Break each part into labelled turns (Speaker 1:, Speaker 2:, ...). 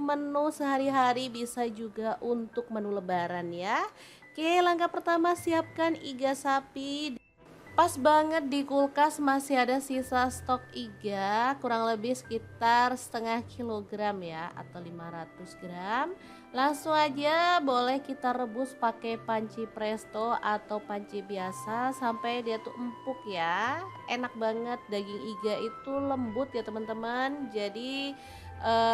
Speaker 1: menu sehari-hari, bisa juga untuk menu lebaran ya. Oke, langkah pertama siapkan iga sapi. Pas banget di kulkas masih ada sisa stok iga, kurang lebih sekitar setengah kilogram ya, atau 500 gram. Langsung aja boleh kita rebus pakai panci presto atau panci biasa sampai dia tuh empuk ya. Enak banget, daging iga itu lembut ya teman-teman, jadi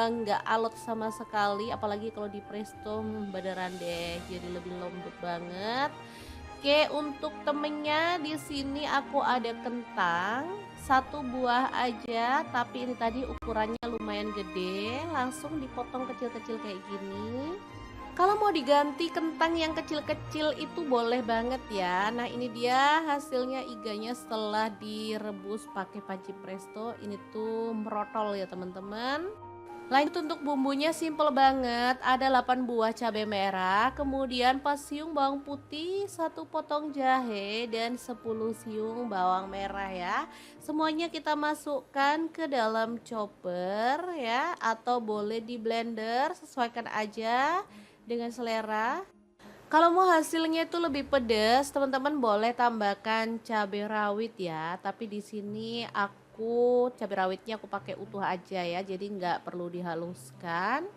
Speaker 1: nggak alot sama sekali, apalagi kalau di presto beneran deh, jadi lebih lembut banget. Oke, untuk temennya di sini aku ada kentang, satu buah aja, tapi ini tadi ukurannya lumayan gede, langsung dipotong kecil-kecil kayak gini. Kalau mau diganti kentang yang kecil-kecil itu boleh banget ya. Nah, ini dia hasilnya iganya setelah direbus pakai panci presto. Ini tuh merotol ya teman-teman. Lanjut untuk bumbunya simple banget, ada 8 buah cabai merah, kemudian pas siung bawang putih, 1 potong jahe, dan 10 siung bawang merah ya. Semuanya kita masukkan ke dalam chopper ya, atau boleh di blender, sesuaikan aja dengan selera. Kalau mau hasilnya itu lebih pedas, teman-teman boleh tambahkan cabai rawit ya. Tapi di sini aku cabai rawitnya aku pakai utuh aja ya, jadi nggak perlu dihaluskan.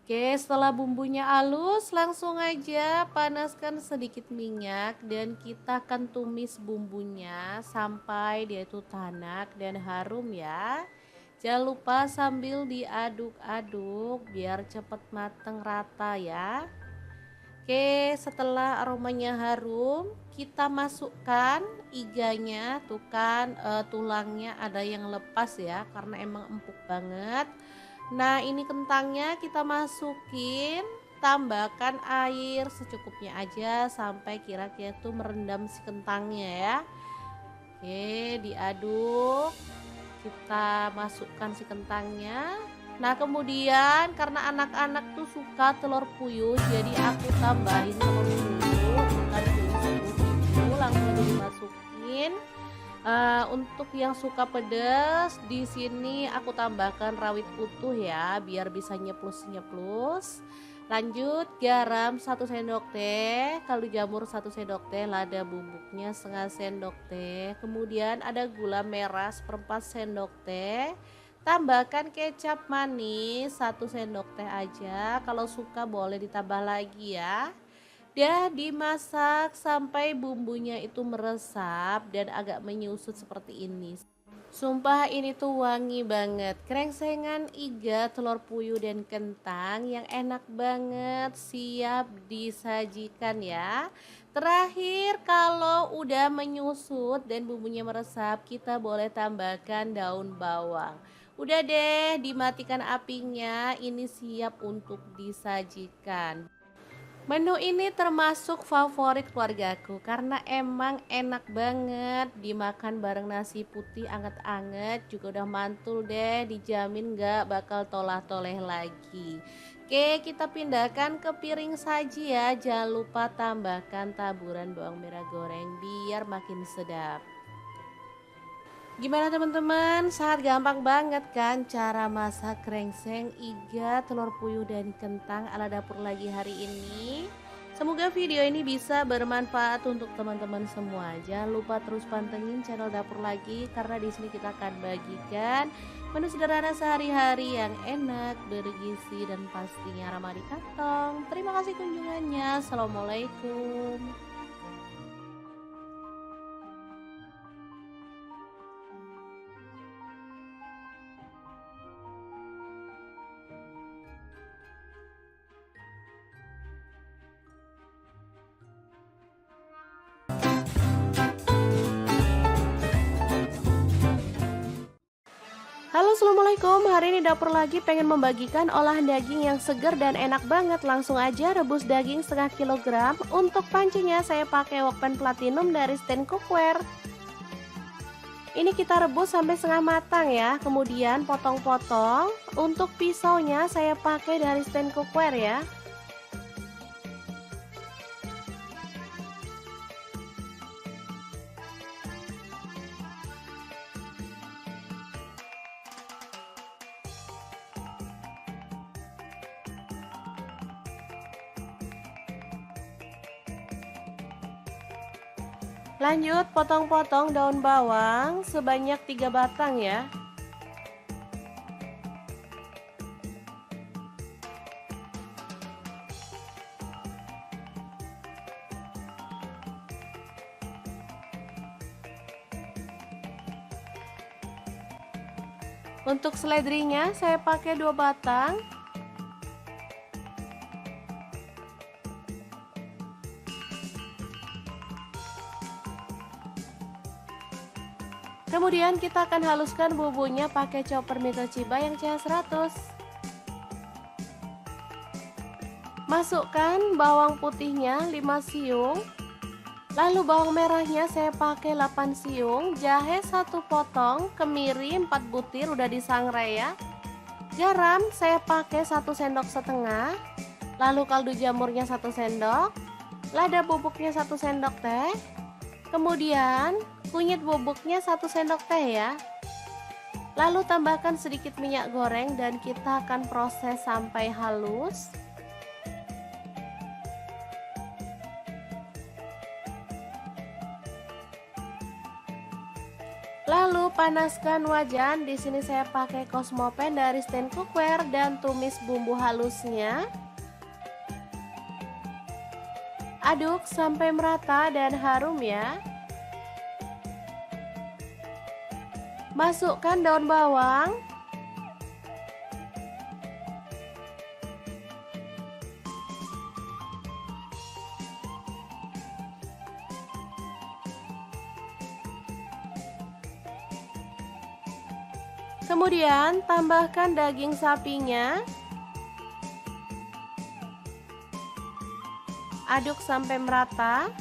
Speaker 1: Oke, setelah bumbunya halus, langsung aja panaskan sedikit minyak dan kita akan tumis bumbunya sampai dia itu tanak dan harum ya. Jangan lupa sambil diaduk-aduk biar cepat mateng rata ya. Oke, setelah aromanya harum, kita masukkan iganya. Tuh kan tulangnya ada yang lepas ya, karena emang empuk banget. Nah, ini kentangnya kita masukin, tambahkan air secukupnya aja sampai kira-kira tuh merendam si kentangnya ya. Oke, diaduk. Kita masukkan si kentangnya. Nah, kemudian karena anak-anak tuh suka telur puyuh, jadi aku tambahin telur puyuh, bukan puyuh itu langsung aja dimasukin. Untuk yang suka pedas, di sini aku tambahkan rawit utuh ya, biar bisa nyeplus-nyeplus. Lanjut garam 1 sendok teh, kaldu jamur 1 sendok teh, lada bubuknya setengah sendok teh. Kemudian ada gula merah 1/4 sendok teh. Tambahkan kecap manis 1 sendok teh aja. Kalau suka boleh ditambah lagi ya. Dia dimasak sampai bumbunya itu meresap dan agak menyusut seperti ini. Sumpah ini tuh wangi banget, krengsengan iga, telur puyuh dan kentang yang enak banget, siap disajikan ya. Terakhir kalau udah menyusut dan bumbunya meresap, kita boleh tambahkan daun bawang. Udah deh, dimatikan apinya, ini siap untuk disajikan. Menu ini termasuk favorit keluargaku karena emang enak banget dimakan bareng nasi putih anget-anget, juga udah mantul deh, dijamin gak bakal tolah-toleh lagi. Oke, kita pindahkan ke piring saji ya, jangan lupa tambahkan taburan bawang merah goreng biar makin sedap. Gimana teman-teman? Sangat gampang banget kan cara masak krengseng, iga, telur puyuh dan kentang ala dapur lagi hari ini. Semoga video ini bisa bermanfaat untuk teman-teman semua. Jangan lupa terus pantengin channel dapur lagi karena di sini kita akan bagikan menu sederhana sehari-hari yang enak, bergizi dan pastinya ramah di kantong. Terima kasih kunjungannya. Assalamualaikum. Halo assalamualaikum, hari ini dapur lagi pengen membagikan olahan daging yang segar dan enak banget. Langsung aja rebus daging setengah kilogram. Untuk pancinya saya pakai Wokpan Platinum dari Stand Cookware. Ini kita rebus sampai setengah matang ya, kemudian potong-potong. Untuk pisaunya saya pakai dari Stand Cookware ya. Lanjut potong-potong daun bawang sebanyak 3 batang ya. Untuk seledrinya saya pakai 2 batang. Kemudian kita akan haluskan bumbunya pakai chopper Mitochiba yang CH100. Masukkan bawang putihnya 5 siung. Lalu bawang merahnya saya pakai 8 siung, jahe 1 potong, kemiri 4 butir udah disangrai ya. Garam saya pakai 1 sendok setengah. Lalu kaldu jamurnya 1 sendok. Lada bubuknya 1 sendok teh. Kemudian kunyit bubuknya 1 sendok teh ya. Lalu tambahkan sedikit minyak goreng dan kita akan proses sampai halus. Lalu panaskan wajan. Di sini saya pakai Cosmopan dari stand cookware dan tumis bumbu halusnya. Aduk sampai merata dan harum ya. Masukkan daun bawang. Kemudian tambahkan daging sapinya. Aduk sampai merata.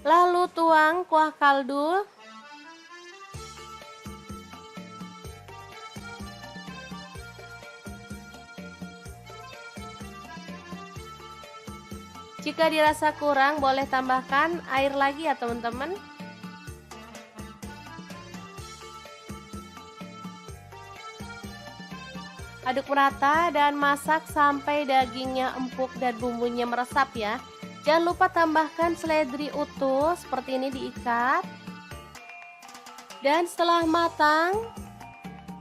Speaker 1: Lalu tuang kuah kaldu. Jika dirasa kurang, boleh tambahkan air lagi ya teman-teman. Aduk merata dan masak sampai dagingnya empuk dan bumbunya meresap ya. Jangan lupa tambahkan seledri utuh seperti ini diikat. Dan setelah matang,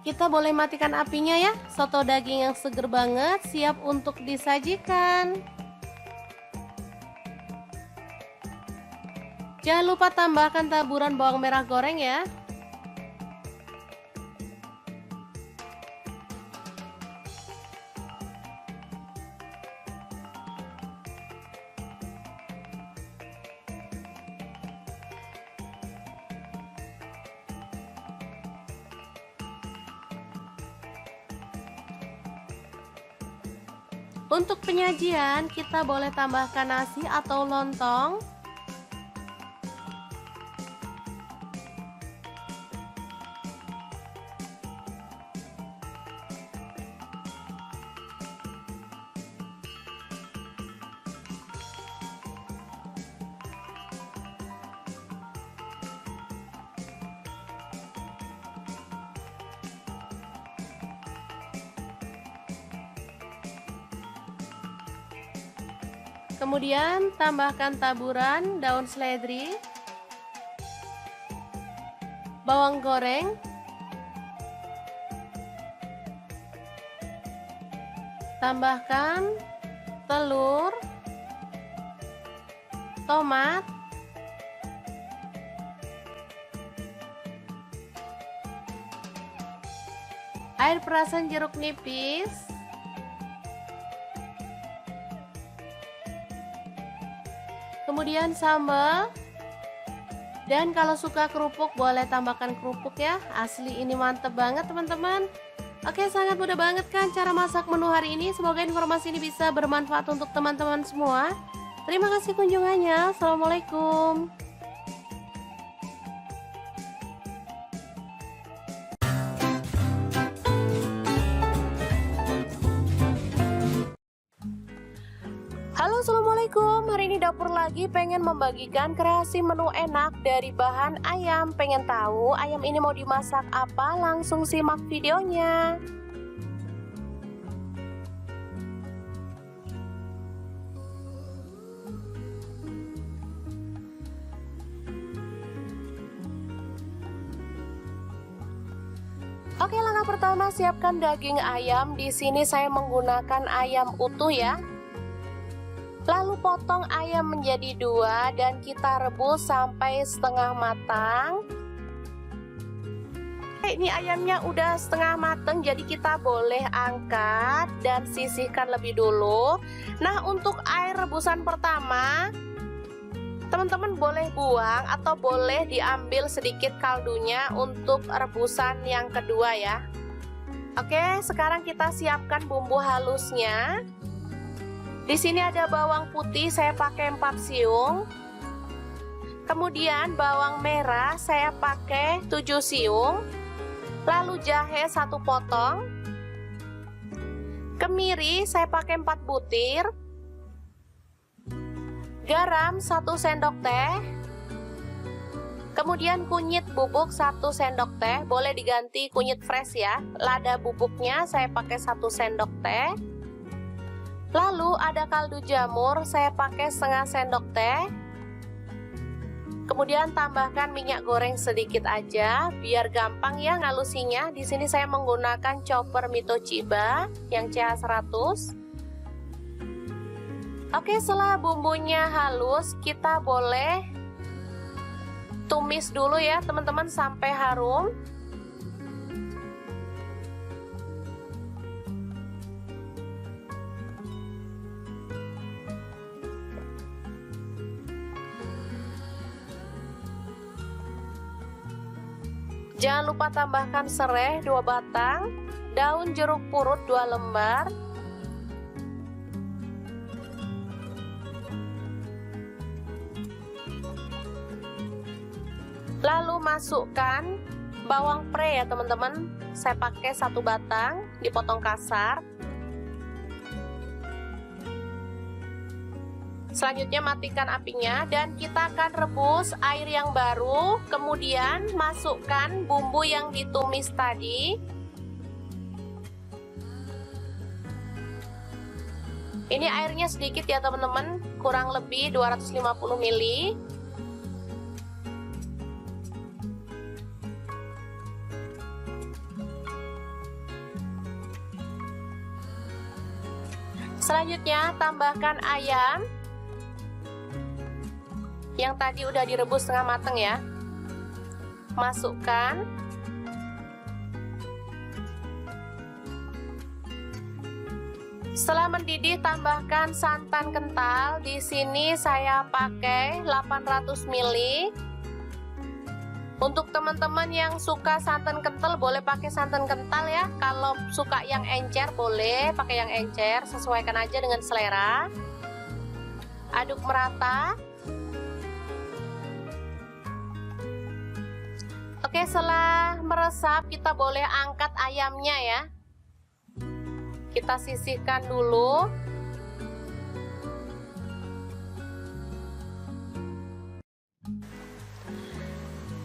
Speaker 1: kita boleh matikan apinya ya. Soto daging yang seger banget siap untuk disajikan. Jangan lupa tambahkan taburan bawang merah goreng ya. Untuk penyajian kita boleh tambahkan nasi atau lontong. Kemudian tambahkan taburan daun seledri, bawang goreng, tambahkan telur, tomat, air perasan jeruk nipis, kemudian sambal, dan kalau suka kerupuk boleh tambahkan kerupuk ya. Asli ini mantep banget teman-teman. Oke, sangat mudah banget kan cara masak menu hari ini. Semoga informasi ini bisa bermanfaat untuk teman-teman semua. Terima kasih kunjungannya. Assalamualaikum. Halo, assalamualaikum. Hari ini dapur lagi pengen membagikan kreasi menu enak dari bahan ayam. Pengen tahu ayam ini mau dimasak apa? Langsung simak videonya. Oke, langkah pertama siapkan daging ayam. Di sini saya menggunakan ayam utuh ya. Lalu potong ayam menjadi 2 dan kita rebus sampai setengah matang. Ini ayamnya udah setengah matang, jadi kita boleh angkat dan sisihkan lebih dulu. Nah, untuk air rebusan pertama, teman-teman boleh buang atau boleh diambil sedikit kaldunya untuk rebusan yang kedua ya. Oke, sekarang kita siapkan bumbu halusnya. Di sini ada bawang putih, saya pakai 4 siung. Kemudian bawang merah saya pakai 7 siung. Lalu jahe 1 potong. Kemiri saya pakai 4 butir. Garam 1 sendok teh. Kemudian kunyit bubuk 1 sendok teh, boleh diganti kunyit fresh ya. Lada bubuknya saya pakai 1 sendok teh. Lalu ada kaldu jamur, saya pakai setengah sendok teh. Kemudian tambahkan minyak goreng sedikit aja, biar gampang ya ngalusinya. Di sini saya menggunakan chopper Mito Chiba yang CH100. Oke, setelah bumbunya halus, kita boleh tumis dulu ya teman-teman sampai harum. Jangan lupa tambahkan serai 2 batang, daun jeruk purut 2 lembar, lalu masukkan bawang pre ya teman-teman. Saya pakai 1 batang, dipotong kasar. Selanjutnya matikan apinya dan kita akan rebus air yang baru. Kemudian masukkan bumbu yang ditumis tadi. Ini airnya sedikit ya teman-teman, kurang lebih 250 ml. Selanjutnya tambahkan ayam yang tadi udah direbus setengah matang ya. Masukkan. Setelah mendidih tambahkan santan kental. Di sini saya pakai 800 ml. Untuk teman-teman yang suka santan kental boleh pakai santan kental ya. Kalau suka yang encer boleh pakai yang encer, sesuaikan aja dengan selera. Aduk merata. Oke, setelah meresap kita boleh angkat ayamnya ya. Kita sisihkan dulu.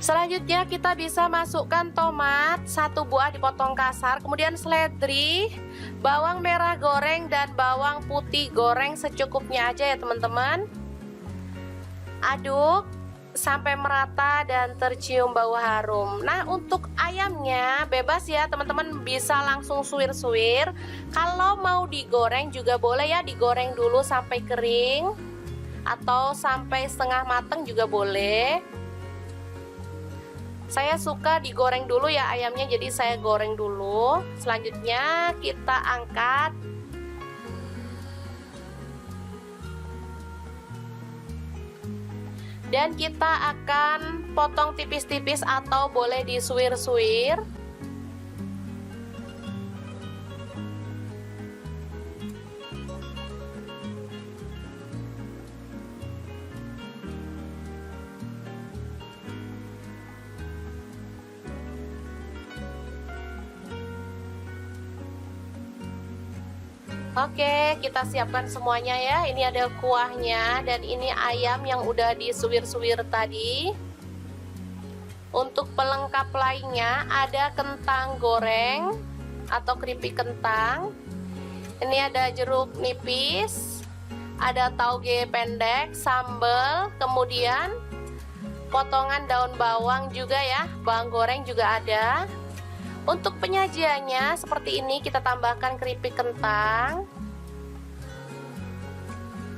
Speaker 1: Selanjutnya kita bisa masukkan tomat 1 buah dipotong kasar, kemudian seledri, bawang merah goreng dan bawang putih goreng secukupnya aja ya teman-teman. Aduk sampai merata dan tercium bau harum. Nah, untuk ayamnya bebas ya teman-teman, bisa langsung suwir-suwir. Kalau mau digoreng juga boleh ya, digoreng dulu sampai kering atau sampai setengah matang juga boleh. Saya suka digoreng dulu ya ayamnya, jadi saya goreng dulu. Selanjutnya kita angkat. Dan kita akan potong tipis-tipis atau boleh disuwir-suwir. Oke, kita siapkan semuanya ya. Ini ada kuahnya dan ini ayam yang udah disuwir-suwir tadi. Untuk pelengkap lainnya ada kentang goreng atau keripik kentang. Ini ada jeruk nipis, ada tauge pendek, sambal, kemudian potongan daun bawang juga ya, bawang goreng juga ada. Untuk penyajiannya seperti ini, kita tambahkan keripik kentang,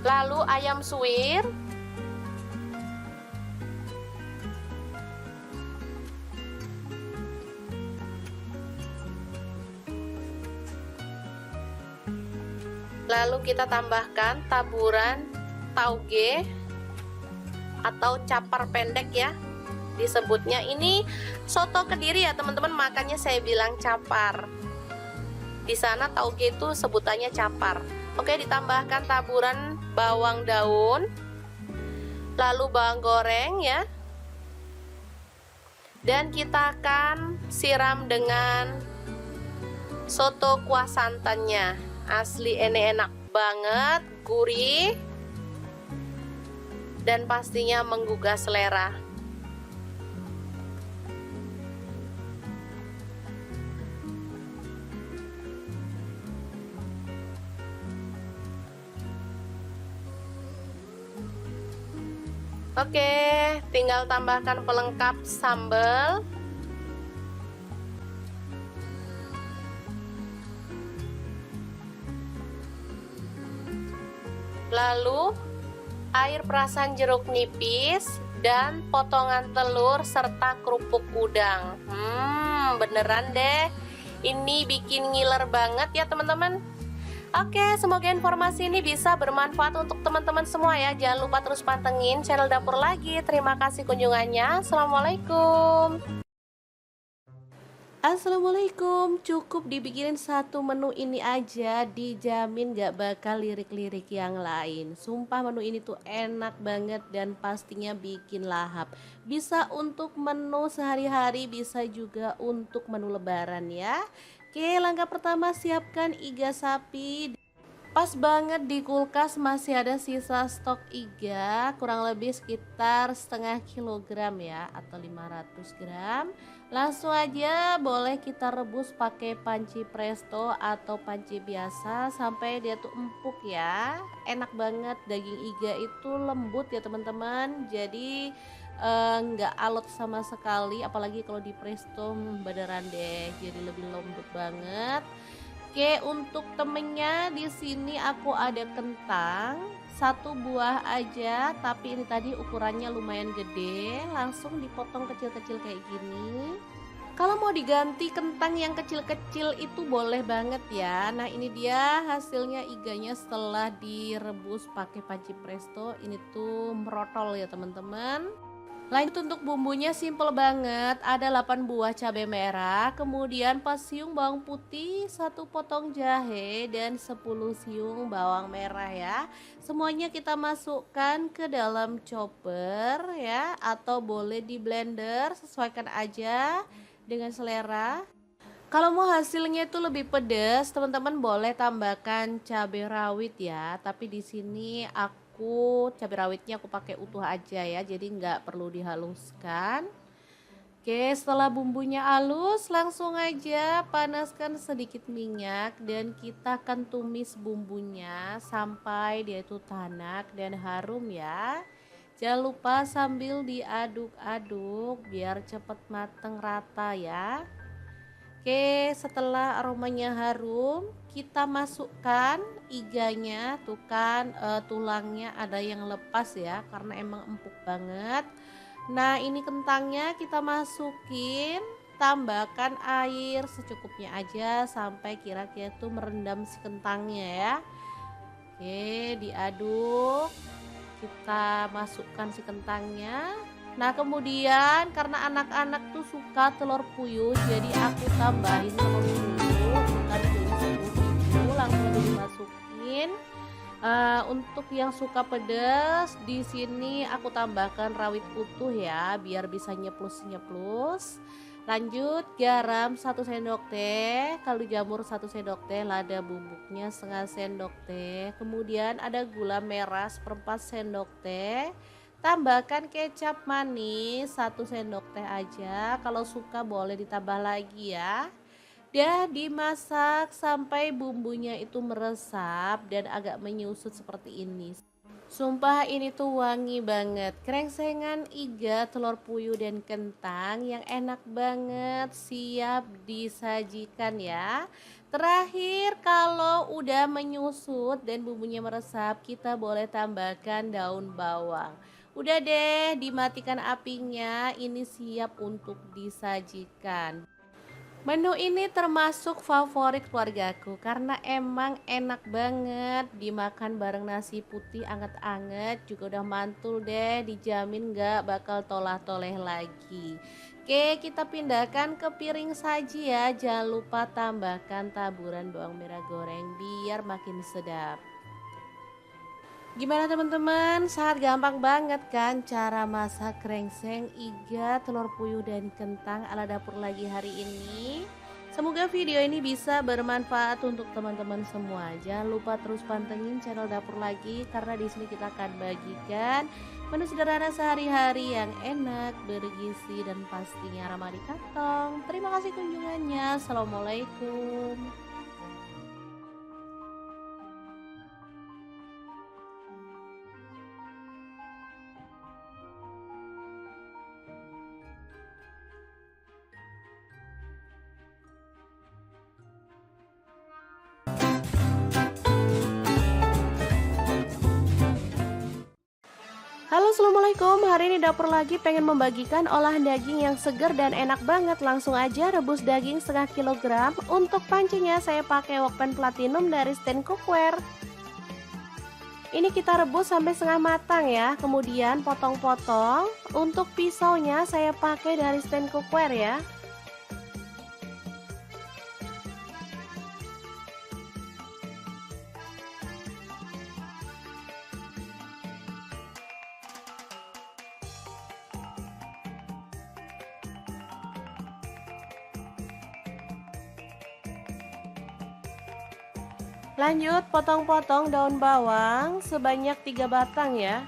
Speaker 1: lalu ayam suwir, lalu kita tambahkan taburan tauge atau capar pendek ya disebutnya. Ini soto Kediri ya teman-teman, makanya saya bilang capar. Di sana tauge itu sebutannya capar. Oke, ditambahkan taburan bawang daun, lalu bawang goreng ya. Dan kita akan siram dengan soto kuah santannya. Asli ini enak banget, gurih, dan pastinya menggugah selera. Oke, tinggal tambahkan pelengkap sambal. Lalu air perasan jeruk nipis dan potongan telur serta kerupuk udang. Beneran deh, ini bikin ngiler banget ya teman-teman. Oke, semoga informasi ini bisa bermanfaat untuk teman-teman semua ya. Jangan lupa terus pantengin channel Dapur Lagi. Terima kasih kunjungannya. Assalamualaikum. Assalamualaikum. Cukup dibikinin satu menu ini aja, dijamin gak bakal lirik-lirik yang lain. Sumpah menu ini tuh enak banget dan pastinya bikin lahap. Bisa untuk menu sehari-hari, bisa juga untuk menu lebaran ya. Oke, langkah pertama siapkan iga sapi. Pas banget di kulkas masih ada sisa stok iga, kurang lebih sekitar setengah kilogram ya, atau 500 gram. Langsung aja boleh kita rebus pakai panci presto atau panci biasa sampai dia tuh empuk ya. Enak banget, daging iga itu lembut ya teman-teman, jadi nggak alot sama sekali, apalagi kalau di presto beneran deh, jadi lebih lembut banget. Oke, untuk temennya di sini aku ada kentang satu buah aja, tapi ini tadi ukurannya lumayan gede, langsung dipotong kecil-kecil kayak gini. Kalau mau diganti kentang yang kecil-kecil itu boleh banget ya. Nah ini dia hasilnya iganya setelah direbus pakai panci presto. Ini tuh merotol ya teman-teman. Lanjut untuk bumbunya simple banget, ada 8 buah cabai merah, kemudian pas siung bawang putih, 1 potong jahe, dan 10 siung bawang merah ya. Semuanya kita masukkan ke dalam chopper ya, atau boleh di blender, sesuaikan aja dengan selera. Kalau mau hasilnya itu lebih pedas, teman-teman boleh tambahkan cabai rawit ya, tapi di sini cabai rawitnya aku pakai utuh aja ya, jadi nggak perlu dihaluskan. Oke, setelah bumbunya halus langsung aja panaskan sedikit minyak dan kita akan tumis bumbunya sampai dia itu tanak dan harum ya. Jangan lupa sambil diaduk-aduk biar cepet mateng rata ya. Oke, setelah aromanya harum, kita masukkan iganya. Tuh kan tulangnya ada yang lepas ya, karena emang empuk banget. Nah, ini kentangnya kita masukin, tambahkan air secukupnya aja sampai kira-kira tuh merendam si kentangnya ya. Oke, diaduk. Kita masukkan si kentangnya. Nah kemudian karena anak-anak tuh suka telur puyuh, jadi aku tambahin telur puyuh, bukan telur puyuh, langsung aja dimasukin. Untuk yang suka pedas, di sini aku tambahkan rawit utuh ya, biar bisa nyeplus-nyeplus. Lanjut garam 1 sendok teh, kaldu jamur 1 sendok teh, lada bubuknya setengah sendok teh. Kemudian ada gula merah 1/4 sendok teh. Tambahkan kecap manis 1 sendok teh aja. Kalau suka boleh ditambah lagi ya. Dan dimasak sampai bumbunya itu meresap dan agak menyusut seperti ini. Sumpah ini tuh wangi banget. Krengsengan iga, telur puyuh dan kentang yang enak banget, siap disajikan ya. Terakhir kalau udah menyusut dan bumbunya meresap, kita boleh tambahkan daun bawang. Udah deh, dimatikan apinya, ini siap untuk disajikan. Menu ini termasuk favorit keluargaku karena emang enak banget dimakan bareng nasi putih anget-anget, juga udah mantul deh, dijamin gak bakal tolah-toleh lagi. Oke, kita pindahkan ke piring saji ya. Jangan lupa tambahkan taburan bawang merah goreng biar makin sedap. Gimana teman-teman? Sangat gampang banget kan cara masak krengseng iga, telur puyuh dan kentang ala dapur lagi hari ini. Semoga video ini bisa bermanfaat untuk teman-teman semua. Jangan lupa terus pantengin channel dapur lagi karena di sini kita akan bagikan menu sederhana sehari-hari yang enak, bergizi dan pastinya ramah di kantong. Terima kasih kunjungannya. Assalamualaikum. Halo assalamualaikum, hari ini dapur lagi pengen membagikan olahan daging yang segar dan enak banget. Langsung aja rebus daging setengah kilogram. Untuk pancinya saya pakai Wokpen Platinum dari Stand Cookware. Ini kita rebus sampai setengah matang ya, kemudian potong-potong. Untuk pisaunya saya pakai dari Stand Cookware ya. Lanjut potong-potong daun bawang sebanyak 3 batang ya.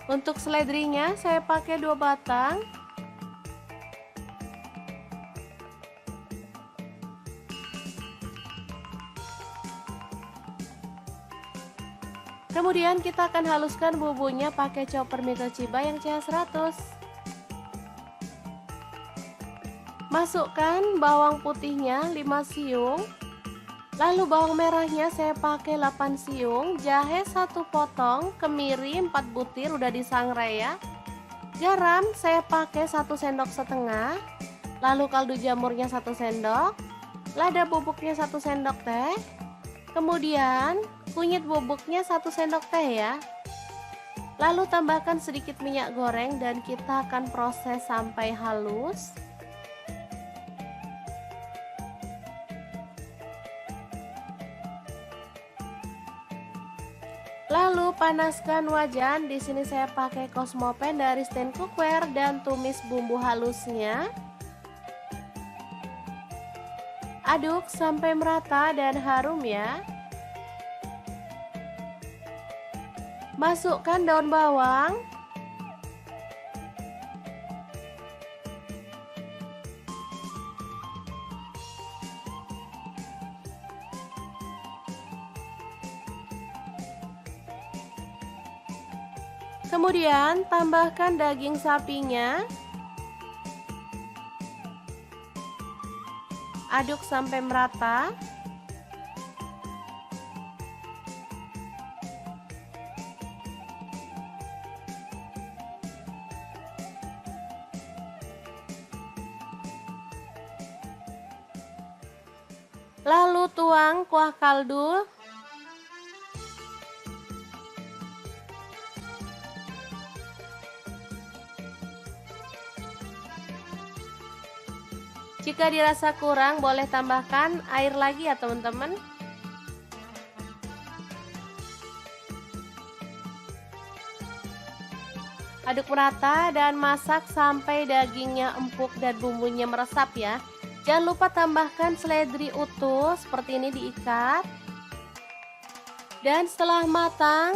Speaker 1: Untuk seledrinya saya pakai 2 batang. Kemudian kita akan haluskan bumbunya pakai chopper Mitoshiba yang CH100. Masukkan bawang putihnya 5 siung. Lalu bawang merahnya saya pakai 8 siung, jahe 1 potong, kemiri 4 butir udah disangrai ya. Garam saya pakai 1 sendok setengah. Lalu kaldu jamurnya 1 sendok, lada bubuknya 1 sendok teh. Kemudian kunyit bubuknya 1 sendok teh ya. Lalu tambahkan sedikit minyak goreng dan kita akan proses sampai halus. Lalu panaskan wajan. Di sini saya pakai Cosmopan dari Stand Cookware dan tumis bumbu halusnya. Aduk sampai merata dan harum ya. Masukkan daun bawang. Kemudian tambahkan daging sapinya. Aduk sampai merata. Lalu tuang kuah kaldu. Jika dirasa kurang, boleh tambahkan air lagi ya teman-teman. Aduk merata dan masak sampai dagingnya empuk dan bumbunya meresap ya. Jangan lupa tambahkan seledri utuh seperti ini, diikat. Dan setelah matang,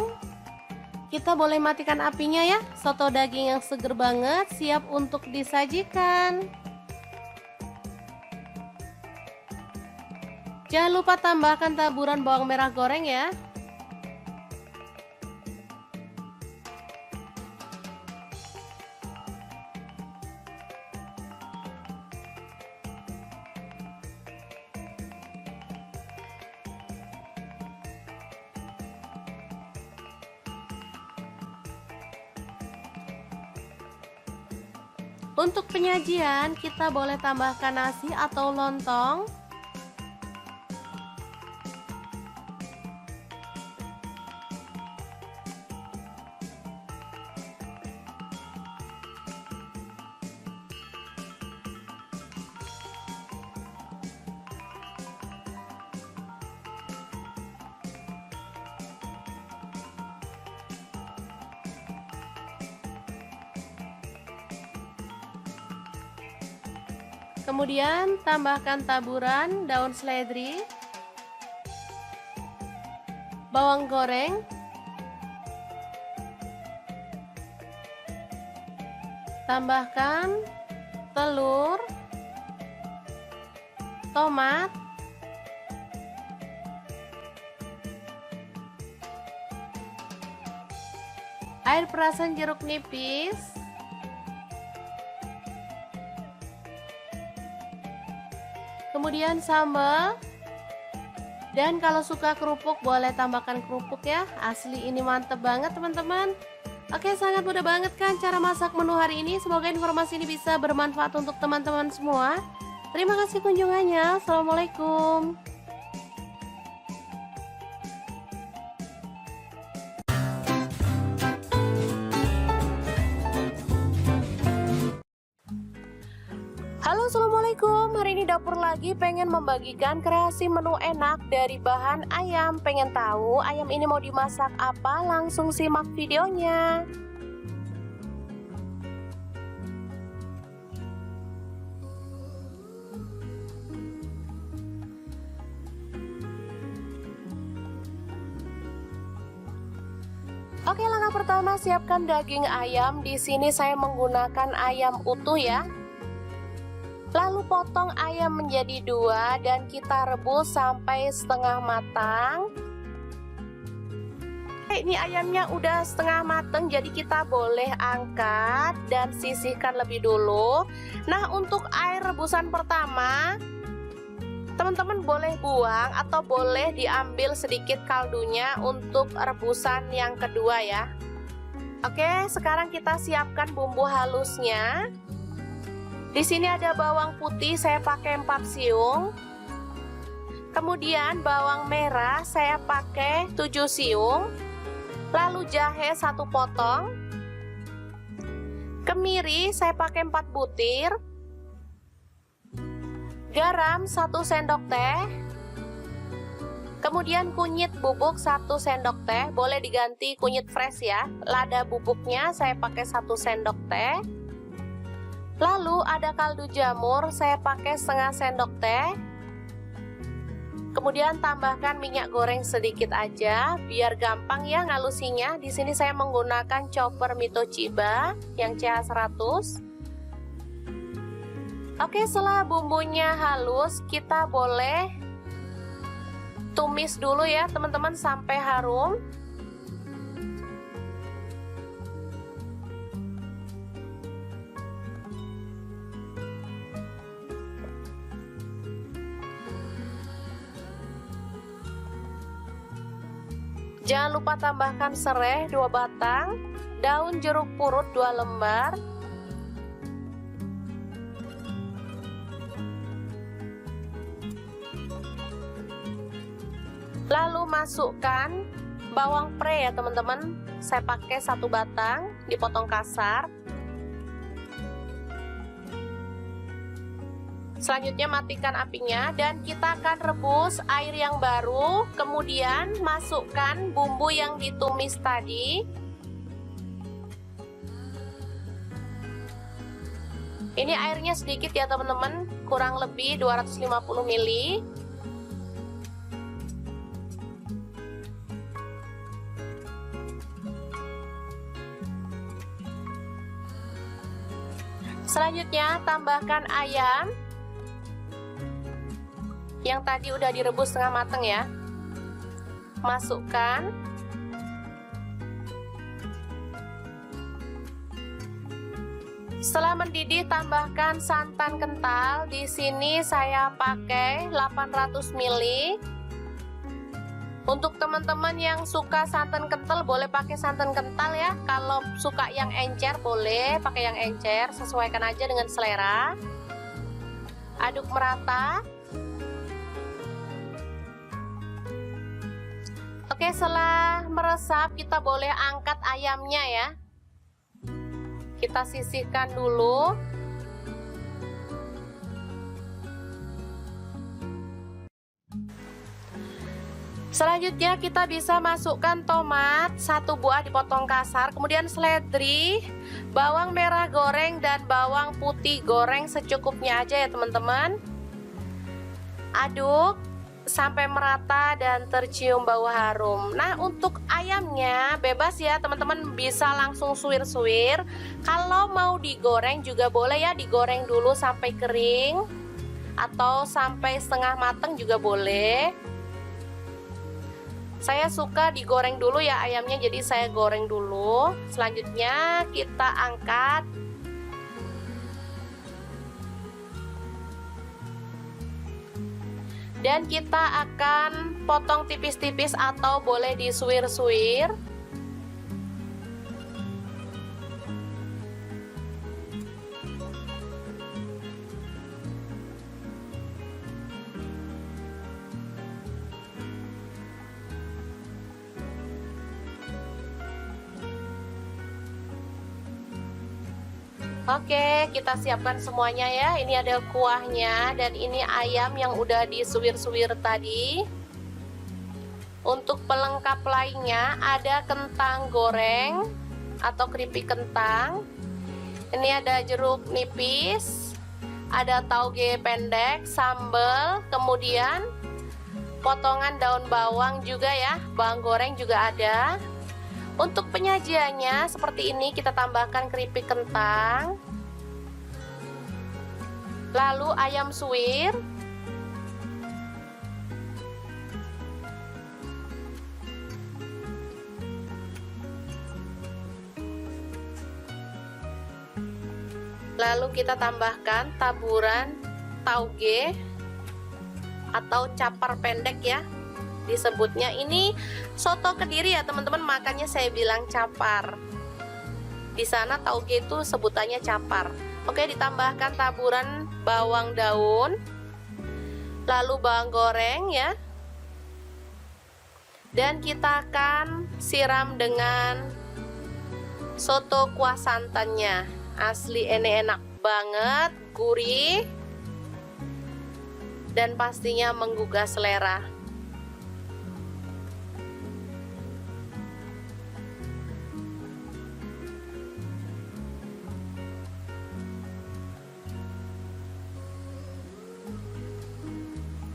Speaker 1: kita boleh matikan apinya ya. Soto daging yang seger banget siap untuk disajikan. Jangan lupa tambahkan taburan bawang merah goreng ya. Untuk penyajian, kita boleh tambahkan nasi atau lontong. Kemudian tambahkan taburan daun seledri, bawang goreng, tambahkan telur, tomat, air perasan jeruk nipis, kemudian sambal, dan kalau suka kerupuk boleh tambahkan kerupuk ya. Asli ini mantep banget teman-teman. Oke, sangat mudah banget kan cara masak menu hari ini. Semoga informasi ini bisa bermanfaat untuk teman-teman semua. Terima kasih kunjungannya. Assalamualaikum. Halo, assalamualaikum. Hari ini dapur lagi pengen membagikan kreasi menu enak dari bahan ayam. Pengen tahu ayam ini mau dimasak apa? Langsung simak videonya. Oke, langkah pertama siapkan daging ayam. Di sini saya menggunakan ayam utuh ya. Lalu potong ayam menjadi 2 dan kita rebus sampai setengah matang. Ini ayamnya udah setengah matang, jadi kita boleh angkat dan sisihkan lebih dulu. Nah, untuk air rebusan pertama, teman-teman boleh buang atau boleh diambil sedikit kaldunya untuk rebusan yang kedua ya. Oke, sekarang kita siapkan bumbu halusnya. Di sini ada bawang putih, saya pakai 4 siung. Kemudian bawang merah saya pakai 7 siung. Lalu jahe 1 potong. Kemiri saya pakai 4 butir. Garam 1 sendok teh. Kemudian kunyit bubuk 1 sendok teh, boleh diganti kunyit fresh ya. Lada bubuknya saya pakai 1 sendok teh. Lalu ada kaldu jamur, saya pakai setengah sendok teh. Kemudian tambahkan minyak goreng sedikit aja, biar gampang ya ngalusinya. Di sini saya menggunakan chopper Mito Chiba yang CH100. Oke, setelah bumbunya halus, kita boleh tumis dulu ya teman-teman sampai harum. Jangan lupa tambahkan serai 2 batang, daun jeruk purut 2 lembar, lalu masukkan bawang pre ya teman-teman. Saya pakai 1 batang, dipotong kasar. Selanjutnya matikan apinya dan kita akan rebus air yang baru. Kemudian masukkan bumbu yang ditumis tadi. Ini airnya sedikit ya teman-teman, kurang lebih 250 ml. Selanjutnya tambahkan ayam yang tadi udah direbus setengah mateng ya. Masukkan. Setelah mendidih tambahkan santan kental. Di sini saya pakai 800 ml. Untuk teman-teman yang suka santan kental boleh pakai santan kental ya. Kalau suka yang encer boleh pakai yang encer, sesuaikan aja dengan selera. Aduk merata. Oke, setelah meresap kita boleh angkat ayamnya ya. Kita sisihkan dulu. Selanjutnya kita bisa masukkan tomat 1 buah dipotong kasar, kemudian seledri, bawang merah goreng dan bawang putih goreng secukupnya aja ya teman-teman. Aduk sampai merata dan tercium bau harum. Nah, untuk ayamnya bebas ya teman-teman, bisa langsung suwir-suwir. Kalau mau digoreng juga boleh ya, digoreng dulu sampai kering atau sampai setengah matang juga boleh. Saya suka digoreng dulu ya ayamnya, jadi saya goreng dulu. Selanjutnya kita angkat. Dan kita akan potong tipis-tipis atau boleh disuwir-suwir. Oke, kita siapkan semuanya ya. Ini ada kuahnya dan ini ayam yang udah disuwir-suwir tadi. Untuk pelengkap lainnya ada kentang goreng atau keripik kentang. Ini ada jeruk nipis, ada tauge pendek, sambal, kemudian potongan daun bawang juga ya, bawang goreng juga ada. Untuk penyajiannya seperti ini, kita tambahkan keripik kentang, lalu ayam suwir, lalu kita tambahkan taburan tauge atau capar pendek ya disebutnya. Ini soto Kediri ya teman-teman, makanya saya bilang capar. Di sana tauge itu sebutannya capar. Oke, ditambahkan taburan bawang daun, lalu bawang goreng ya. Dan kita akan siram dengan soto kuah santannya. Asli ini enak banget, gurih, dan pastinya menggugah selera.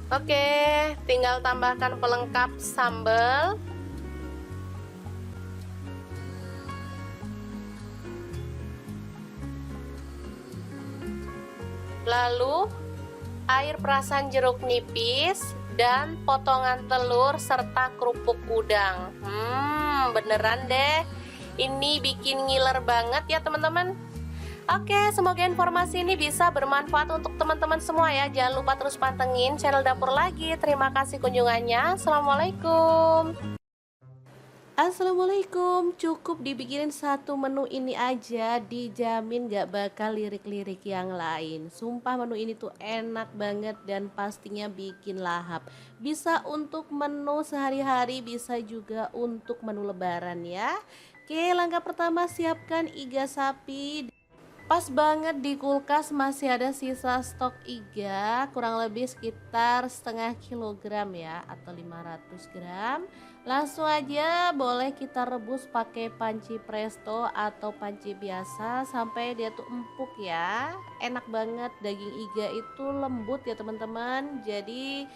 Speaker 1: Oke, tinggal tambahkan pelengkap sambal. Lalu air perasan jeruk nipis dan potongan telur serta kerupuk udang. Beneran deh, ini bikin ngiler banget ya teman-teman. Oke, semoga informasi ini bisa bermanfaat untuk teman-teman semua ya. Jangan lupa terus pantengin channel Dapur Lagi. Terima kasih kunjungannya. Assalamualaikum. Assalamualaikum. Cukup dibikinin satu menu ini aja, dijamin gak bakal lirik-lirik yang lain. Sumpah menu ini tuh enak banget dan pastinya bikin lahap. Bisa untuk menu sehari-hari, bisa juga untuk menu lebaran ya. Oke, langkah pertama siapkan iga sapi. Pas banget di kulkas masih ada sisa stok iga kurang lebih sekitar setengah kilogram ya atau 500 gram. Langsung aja boleh kita rebus pakai panci presto atau panci biasa sampai dia tuh empuk ya. Enak banget, daging iga itu lembut ya teman-teman. Jadi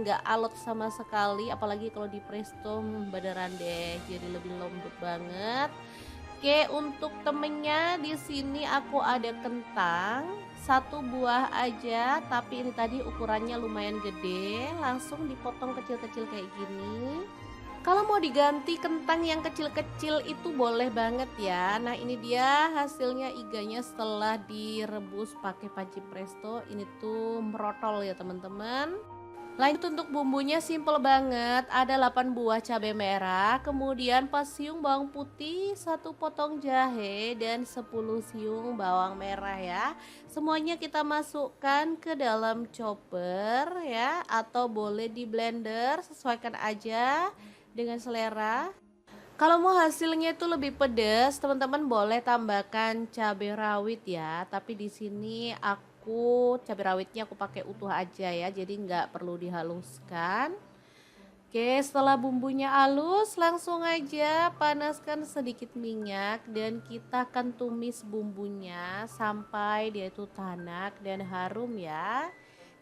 Speaker 1: nggak alot sama sekali, apalagi kalau di presto beneran deh jadi lebih lembut banget. Oke, untuk temennya di sini aku ada kentang, satu buah aja, tapi ini tadi ukurannya lumayan gede, langsung dipotong kecil-kecil kayak gini. Kalau mau diganti kentang yang kecil-kecil itu boleh banget ya. Nah, ini dia hasilnya iganya setelah direbus pakai panci presto. Ini tuh merotol ya teman-teman. Lanjut untuk bumbunya simple banget, ada 8 buah cabai merah, kemudian pas siung bawang putih, 1 potong jahe dan 10 siung bawang merah ya. Semuanya kita masukkan ke dalam chopper ya, atau boleh di blender, sesuaikan aja dengan selera. Kalau mau hasilnya itu lebih pedas, teman-teman boleh tambahkan cabai rawit ya. Tapi di sini aku cabai rawitnya aku pakai utuh aja ya, jadi nggak perlu dihaluskan. Oke, setelah bumbunya halus, langsung aja panaskan sedikit minyak dan kita akan tumis bumbunya sampai dia itu tanak dan harum ya.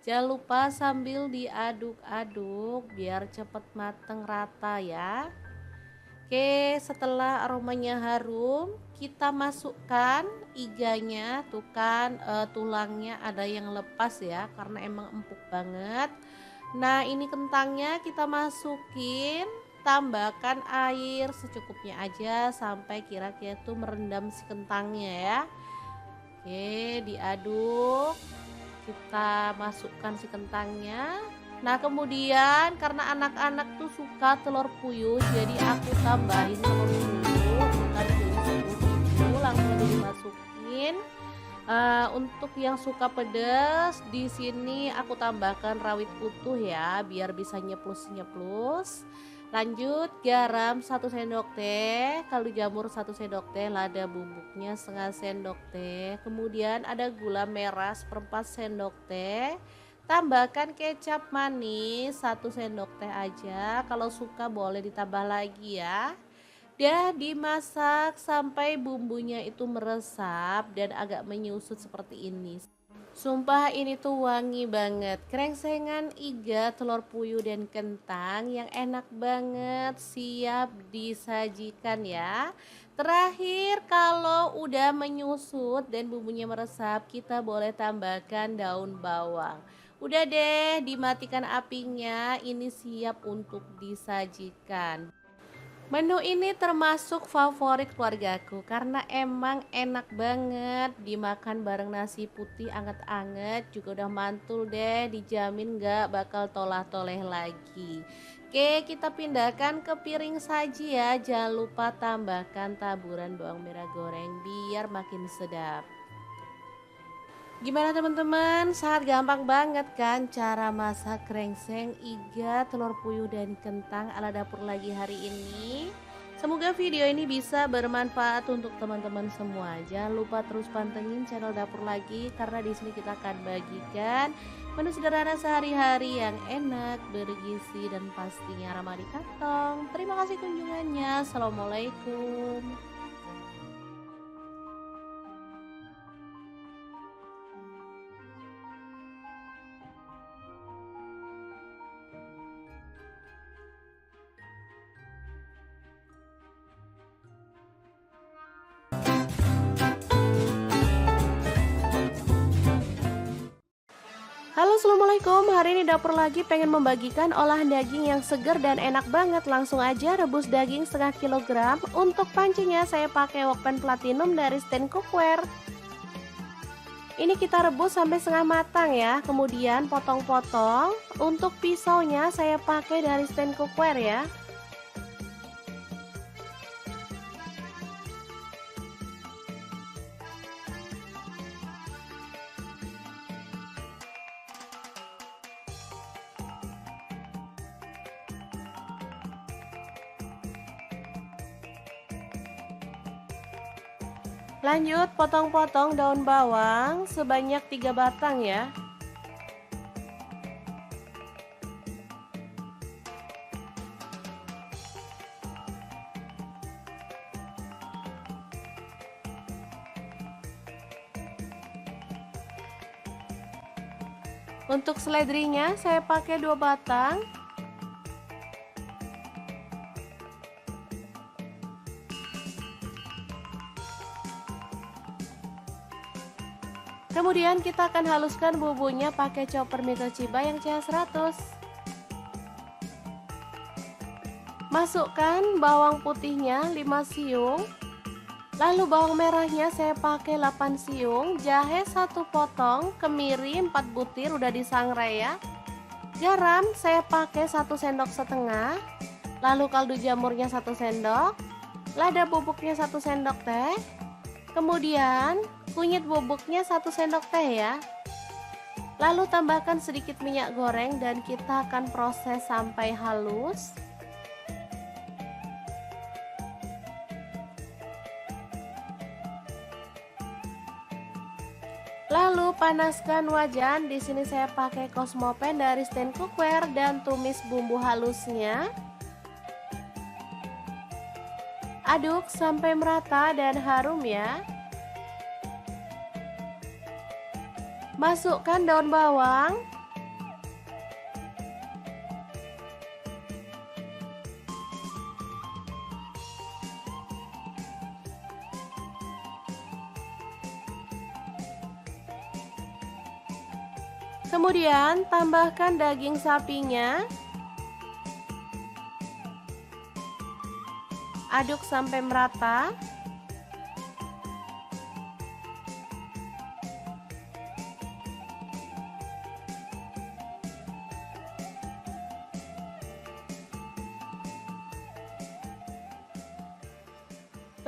Speaker 1: Jangan lupa sambil diaduk-aduk biar cepat mateng rata ya. Oke, setelah aromanya harum, kita masukkan iganya. Tuh kan tulangnya ada yang lepas ya, karena emang empuk banget. Nah, ini kentangnya kita masukin, tambahkan air secukupnya aja sampai kira-kira tuh merendam si kentangnya ya. Oke, diaduk. Kita masukkan si kentangnya. Nah, kemudian karena anak-anak tuh suka telur puyuh, jadi aku tambahin telur puyuh. Tadi telur puyuh langsung aja dimasukin. Untuk yang suka pedas, di sini aku tambahkan rawit utuh ya, biar bisa nyeplus-nyeplus. Lanjut garam 1 sendok teh, kaldu jamur 1 sendok teh, lada bubuknya setengah sendok teh. Kemudian ada gula merah 1/4 sendok teh. Tambahkan kecap manis 1 sendok teh aja, kalau suka boleh ditambah lagi ya. Dia dimasak sampai bumbunya itu meresap dan agak menyusut seperti ini. Sumpah ini tuh wangi banget, krengsengan iga, telur puyuh dan kentang yang enak banget, siap disajikan ya. Terakhir kalau udah menyusut dan bumbunya meresap, kita boleh tambahkan daun bawang. Udah deh, dimatikan apinya, ini siap untuk disajikan. Menu ini termasuk favorit keluargaku karena emang enak banget dimakan bareng nasi putih anget-anget, juga udah mantul deh, dijamin gak bakal tolah-toleh lagi. Oke, kita pindahkan ke piring saji ya, jangan lupa tambahkan taburan bawang merah goreng biar makin sedap. Gimana teman-teman? Sangat gampang banget kan cara masak krengseng, iga, telur puyuh dan kentang ala dapur lagi hari ini. Semoga video ini bisa bermanfaat untuk teman-teman semua. Jangan lupa terus pantengin channel dapur lagi karena di sini kita akan bagikan menu sederhana sehari-hari yang enak, bergizi dan pastinya ramah di kantong. Terima kasih kunjungannya. Assalamualaikum. Halo assalamualaikum, hari ini dapur lagi pengen membagikan olahan daging yang segar dan enak banget. Langsung aja rebus daging setengah kilogram. Untuk pancinya saya pakai Wokpan Platinum dari Stand Cookware. Ini kita rebus sampai setengah matang ya, kemudian potong-potong. Untuk pisaunya saya pakai dari Stand Cookware ya. Lanjut potong-potong daun bawang sebanyak 3 batang ya. Untuk seledrinya saya pakai 2 batang. Kemudian kita akan haluskan bumbunya pakai chopper Mitoshiba yang CH100. Masukkan bawang putihnya 5 siung. Lalu bawang merahnya saya pakai 8 siung, jahe 1 potong, kemiri 4 butir udah disangrai ya. Garam saya pakai 1 sendok setengah. Lalu kaldu jamurnya 1 sendok, lada bubuknya 1 sendok teh. Kemudian kunyit bubuknya 1 sendok teh ya. Lalu tambahkan sedikit minyak goreng dan kita akan proses sampai halus. Lalu panaskan wajan. Di sini saya pakai Cosmopan dari stand cookware dan tumis bumbu halusnya. Aduk sampai merata dan harum ya. Masukkan daun bawang. Kemudian tambahkan daging sapinya. Aduk sampai merata.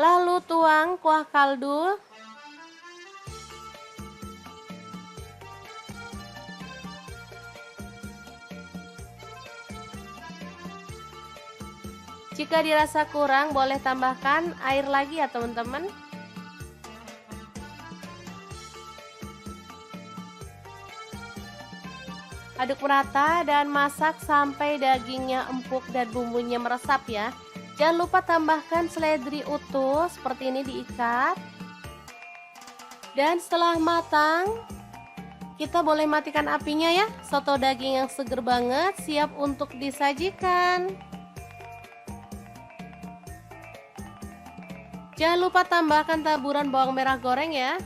Speaker 1: Lalu tuang kuah kaldu. Jika dirasa kurang, boleh tambahkan air lagi ya teman-teman. Aduk merata dan masak sampai dagingnya empuk dan bumbunya meresap ya. Jangan lupa tambahkan seledri utuh seperti ini diikat. Dan setelah matang, kita boleh matikan apinya ya. Soto daging yang seger banget siap untuk disajikan. Jangan lupa tambahkan taburan bawang merah goreng ya.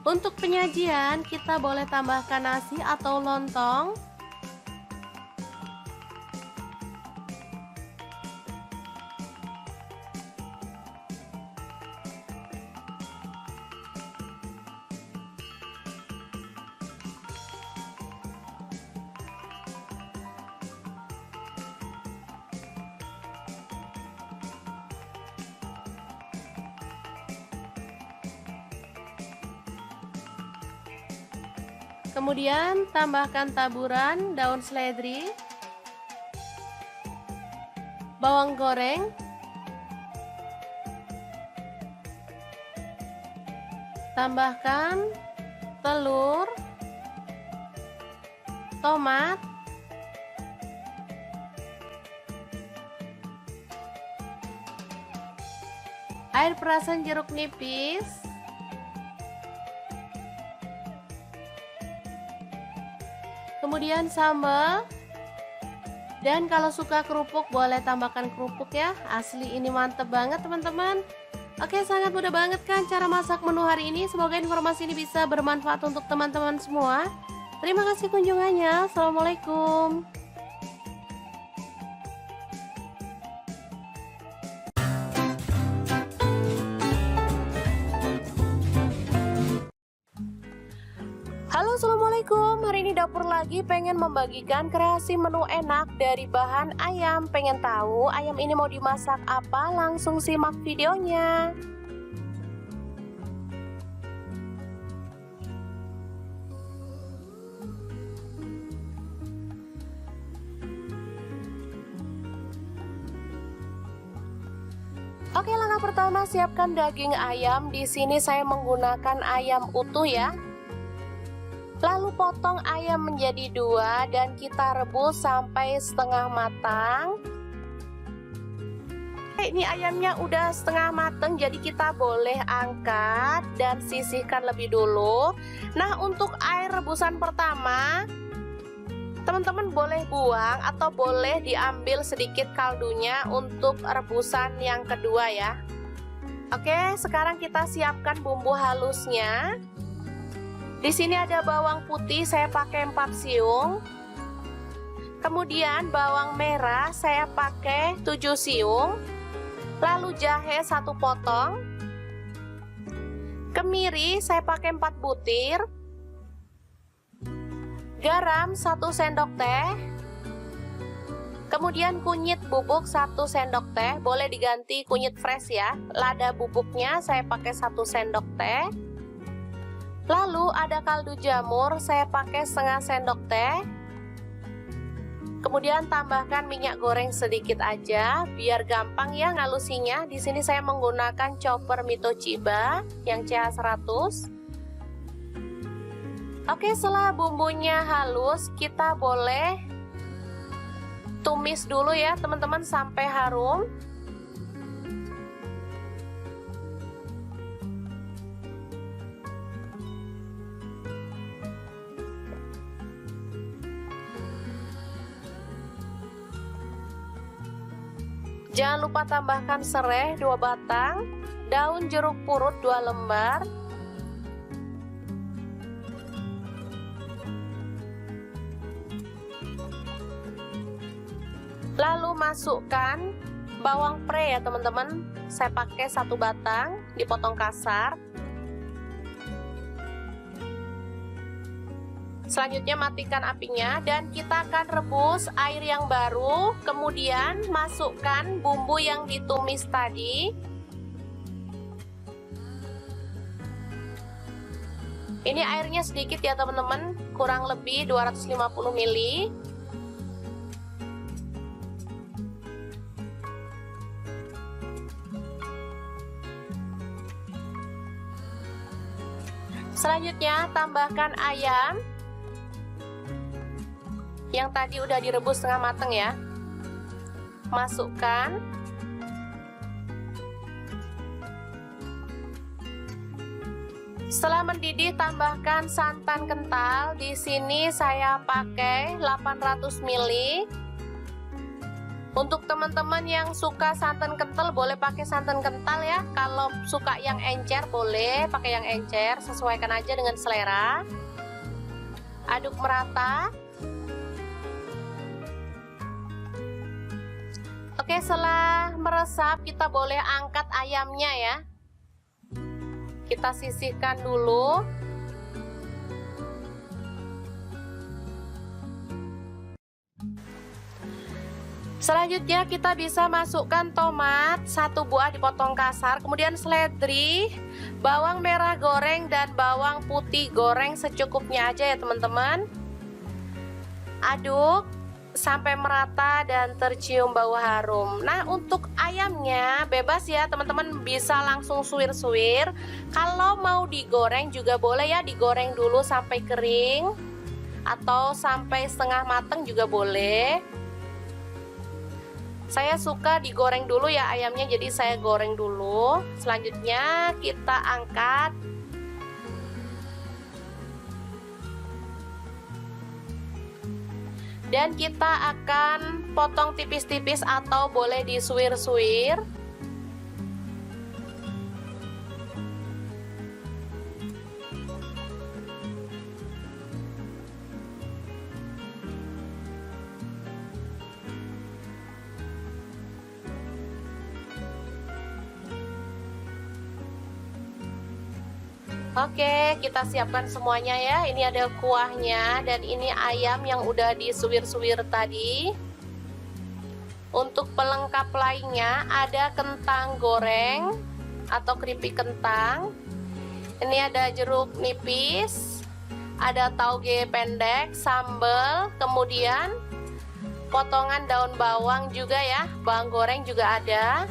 Speaker 1: Untuk penyajian kita boleh tambahkan nasi atau lontong. Kemudian tambahkan taburan daun seledri, bawang goreng, tambahkan telur, tomat, air perasan jeruk nipis, kemudian sambal, dan kalau suka kerupuk boleh tambahkan kerupuk ya. Asli ini mantep banget teman-teman. Oke, sangat mudah banget kan cara masak menu hari ini. Semoga informasi ini bisa bermanfaat untuk teman-teman semua. Terima kasih kunjungannya. Assalamualaikum. Halo, assalamualaikum. Hari ini Mami Dapur lagi pengen membagikan kreasi menu enak dari bahan ayam. Pengen tahu ayam ini mau dimasak apa? Langsung simak videonya. Oke, langkah pertama siapkan daging ayam. Di sini saya menggunakan ayam utuh ya. Lalu potong ayam menjadi 2 dan kita rebus sampai setengah matang. Ini ayamnya udah setengah matang, jadi kita boleh angkat dan sisihkan lebih dulu. Nah, untuk air rebusan pertama teman-teman boleh buang atau boleh diambil sedikit kaldunya untuk rebusan yang kedua ya. Oke, sekarang kita siapkan bumbu halusnya. Di sini ada bawang putih, saya pakai 4 siung. Kemudian bawang merah saya pakai 7 siung. Lalu jahe 1 potong. Kemiri saya pakai 4 butir. Garam 1 sendok teh. Kemudian kunyit bubuk 1 sendok teh, boleh diganti kunyit fresh ya. Lada bubuknya saya pakai 1 sendok teh. Lalu ada kaldu jamur, saya pakai setengah sendok teh. Kemudian tambahkan minyak goreng sedikit aja, biar gampang ya ngalusinya. Di sini saya menggunakan chopper Mito Chiba yang CH100. Oke, setelah bumbunya halus, kita boleh tumis dulu ya teman-teman sampai harum. Jangan lupa tambahkan serai 2 batang, daun jeruk purut 2 lembar, lalu masukkan bawang pre ya teman-teman. Saya pakai 1 batang, dipotong kasar. Selanjutnya matikan apinya dan kita akan rebus air yang baru. Kemudian masukkan bumbu yang ditumis tadi. Ini airnya sedikit ya teman-teman, kurang lebih 250 ml. Selanjutnya tambahkan ayam yang tadi udah direbus setengah mateng ya. Masukkan. Setelah mendidih tambahkan santan kental. Di sini saya pakai 800 ml. Untuk teman-teman yang suka santan kental boleh pakai santan kental ya. Kalau suka yang encer boleh pakai yang encer, sesuaikan aja dengan selera. Aduk merata. Oke, setelah meresap kita boleh angkat ayamnya ya. Kita sisihkan dulu. Selanjutnya kita bisa masukkan tomat 1 buah dipotong kasar, kemudian seledri, bawang merah goreng dan bawang putih goreng secukupnya aja ya teman-teman. Aduk sampai merata dan tercium bau harum. Nah, untuk ayamnya bebas ya teman-teman, bisa langsung suwir-suwir. Kalau mau digoreng juga boleh ya, digoreng dulu sampai kering atau sampai setengah mateng juga boleh. Saya suka digoreng dulu ya ayamnya, jadi saya goreng dulu. Selanjutnya kita angkat. Dan kita akan potong tipis-tipis atau boleh disuwir-suwir. Oke, kita siapkan semuanya ya. Ini ada kuahnya dan ini ayam yang udah disuwir-suwir tadi. Untuk pelengkap lainnya ada kentang goreng atau keripik kentang. Ini ada jeruk nipis, ada tauge pendek, sambal, kemudian potongan daun bawang juga ya, bawang goreng juga ada.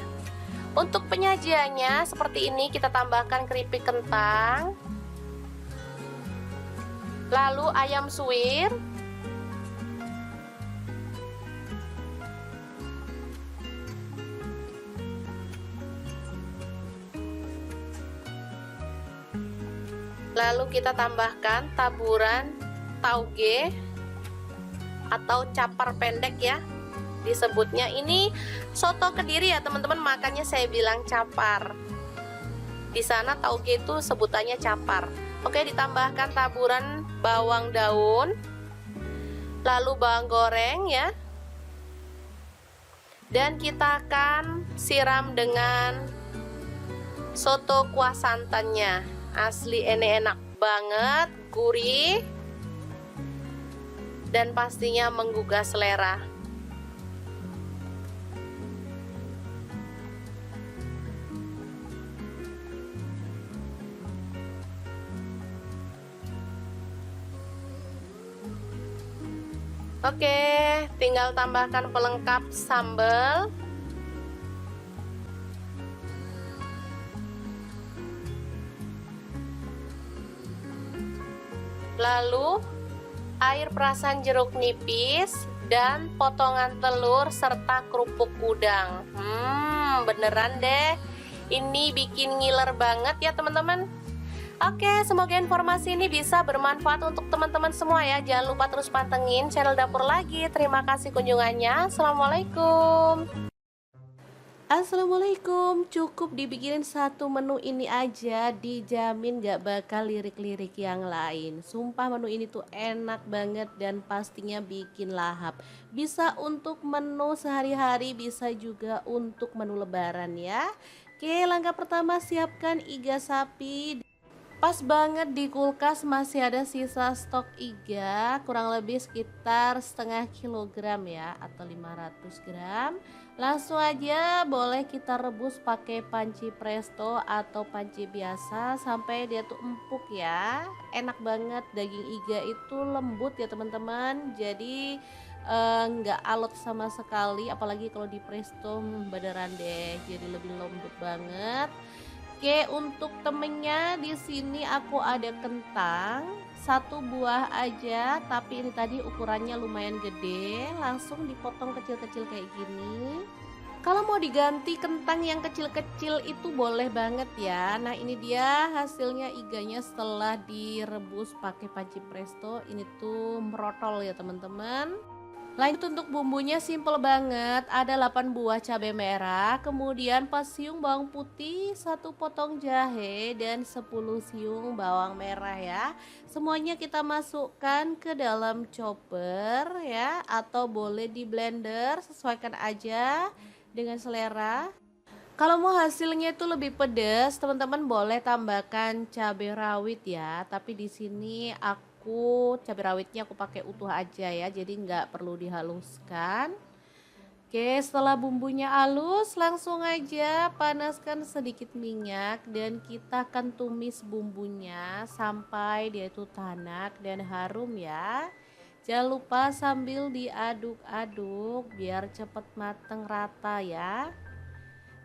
Speaker 1: Untuk penyajiannya seperti ini, kita tambahkan keripik kentang, lalu ayam suwir, lalu kita tambahkan taburan tauge atau capar pendek ya disebutnya. Ini soto Kediri ya teman-teman, makanya saya bilang capar. Di sana tauge itu sebutannya capar. Oke, ditambahkan taburan bawang daun, lalu bawang goreng ya. Dan kita akan siram dengan soto kuah santannya. Asli ini enak banget, gurih, dan pastinya menggugah selera. Oke, tinggal tambahkan pelengkap sambal. Lalu air perasan jeruk nipis dan potongan telur serta kerupuk udang. Beneran deh, ini bikin ngiler banget ya teman-teman. Oke, semoga informasi ini bisa bermanfaat untuk teman-teman semua ya. Jangan lupa terus pantengin channel Dapur Lagi. Terima kasih kunjungannya. Assalamualaikum. Assalamualaikum. Cukup dibikinin satu menu ini aja, dijamin gak bakal lirik-lirik yang lain. Sumpah menu ini tuh enak banget dan pastinya bikin lahap. Bisa untuk menu sehari-hari, bisa juga untuk menu lebaran ya. Oke, langkah pertama siapkan iga sapi. Pas banget di kulkas masih ada sisa stok iga, kurang lebih sekitar setengah kilogram ya, atau 500 gram. Langsung aja boleh kita rebus pakai panci presto atau panci biasa sampai dia tuh empuk ya. Enak banget, daging iga itu lembut ya teman-teman, jadi nggak alot sama sekali, apalagi kalau di presto beneran deh, jadi lebih lembut banget. Oke, untuk temennya di sini aku ada kentang satu buah aja, tapi ini tadi ukurannya lumayan gede, langsung dipotong kecil-kecil kayak gini. Kalau mau diganti kentang yang kecil-kecil itu boleh banget ya. Nah, ini dia hasilnya iganya setelah direbus pakai panci presto. Ini tuh merotol ya teman-teman. Lanjut untuk bumbunya simple banget, ada 8 buah cabai merah, kemudian pas siung bawang putih, 1 potong jahe, dan 10 siung bawang merah ya. Semuanya kita masukkan ke dalam chopper ya, atau boleh di blender, sesuaikan aja dengan selera. Kalau mau hasilnya itu lebih pedas, teman-teman boleh tambahkan cabai rawit ya, tapi di sini cabai rawitnya aku pakai utuh aja ya, jadi nggak perlu dihaluskan. Oke, setelah bumbunya halus langsung aja panaskan sedikit minyak dan kita akan tumis bumbunya sampai dia itu tanak dan harum ya. Jangan lupa sambil diaduk-aduk biar cepat mateng rata ya.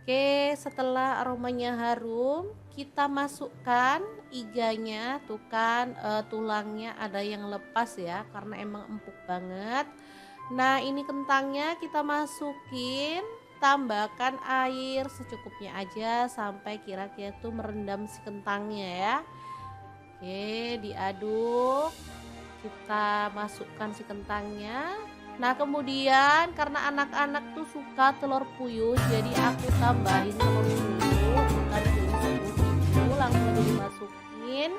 Speaker 1: Oke, setelah aromanya harum, kita masukkan iganya. Tuh kan tulangnya ada yang lepas ya, karena emang empuk banget. Nah, ini kentangnya kita masukin, tambahkan air secukupnya aja sampai kira-kira tuh merendam si kentangnya ya. Oke, diaduk. Kita masukkan si kentangnya. Nah, kemudian karena anak-anak tuh suka telur puyuh, jadi aku tambahin telur puyuh, tadi telur langsung dimasukin.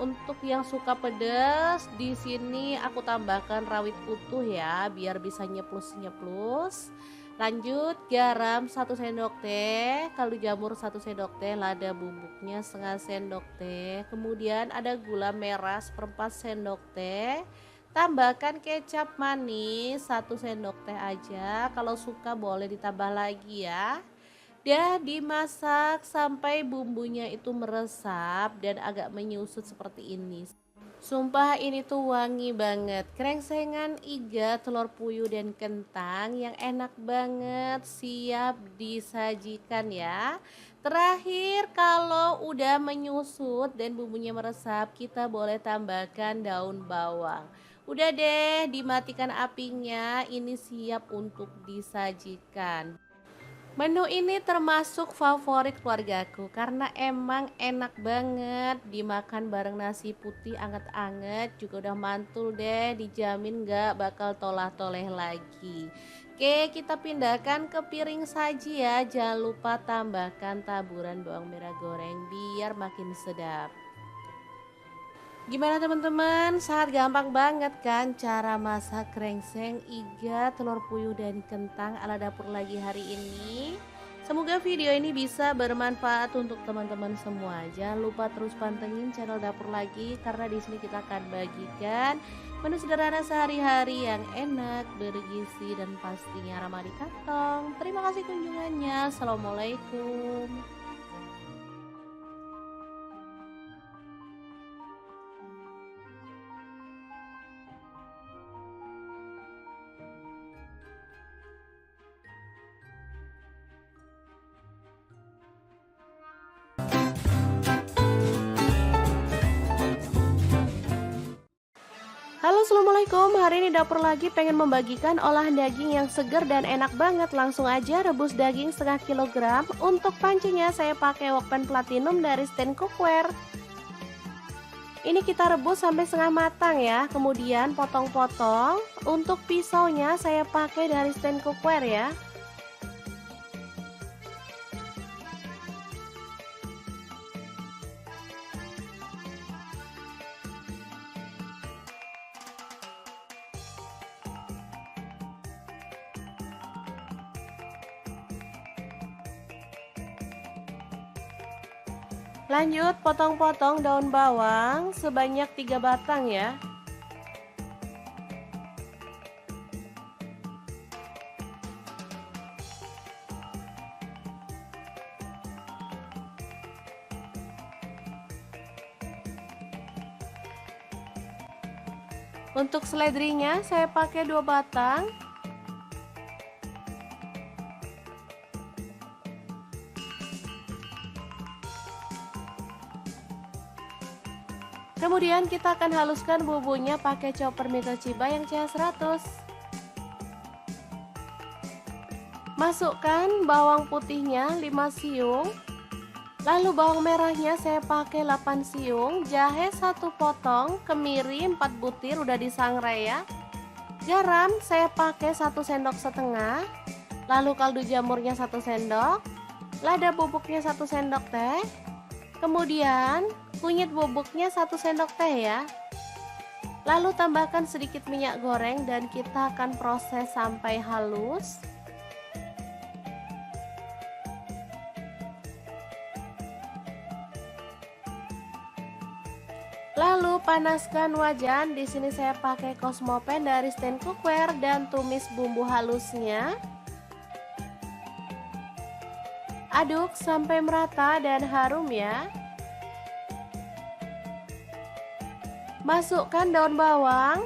Speaker 1: Untuk yang suka pedas, di sini aku tambahkan rawit utuh ya, biar bisa nyeplus-nyeplus. Lanjut garam 1 sendok teh, kaldu jamur 1 sendok teh, lada bubuknya setengah sendok teh. Kemudian ada gula merah 1/4 sendok teh. Tambahkan kecap manis 1 sendok teh aja. Kalau suka boleh ditambah lagi ya. Dia dimasak sampai bumbunya itu meresap dan agak menyusut seperti ini. Sumpah ini tuh wangi banget. Krengsengan iga, telur puyuh dan kentang yang enak banget, siap disajikan ya. Terakhir kalau udah menyusut dan bumbunya meresap, kita boleh tambahkan daun bawang. Udah deh, dimatikan apinya, ini siap untuk disajikan. Menu ini termasuk favorit keluargaku karena emang enak banget dimakan bareng nasi putih anget-anget, juga udah mantul deh, dijamin gak bakal tolah-toleh lagi. Oke, kita pindahkan ke piring saji ya. Jangan lupa tambahkan taburan bawang merah goreng biar makin sedap. Gimana teman-teman? Sangat gampang banget kan cara masak krengseng iga, telur puyuh dan kentang ala dapur lagi hari ini. Semoga video ini bisa bermanfaat untuk teman-teman semua. Jangan lupa terus pantengin channel dapur lagi karena di sini kita akan bagikan menu sederhana sehari-hari yang enak, bergizi dan pastinya ramah di kantong. Terima kasih kunjungannya. Assalamualaikum. Halo assalamualaikum, hari ini dapur lagi pengen membagikan olahan daging yang segar dan enak banget. Langsung aja rebus daging setengah kilogram. Untuk pancinya saya pakai Wokpan Platinum dari Stand Cookware. Ini kita rebus sampai setengah matang ya, kemudian potong-potong. Untuk pisaunya saya pakai dari Stand Cookware ya. Lanjut potong-potong daun bawang sebanyak 3 batang ya. Untuk seledrinya saya pakai 2 batang. Kemudian kita akan haluskan bumbunya pakai chopper Mitochiba yang CH100. Masukkan bawang putihnya 5 siung. Lalu bawang merahnya saya pakai 8 siung, jahe 1 potong, kemiri 4 butir udah disangrai ya. Garam saya pakai 1 sendok setengah. Lalu kaldu jamurnya 1 sendok, lada bubuknya 1 sendok teh. Kemudian kunyit bubuknya 1 sendok teh ya. Lalu tambahkan sedikit minyak goreng dan kita akan proses sampai halus. Lalu panaskan wajan. Di sini saya pakai Cosmopan dari Stand Cookware dan tumis bumbu halusnya. Aduk sampai merata dan harum ya. Masukkan daun bawang.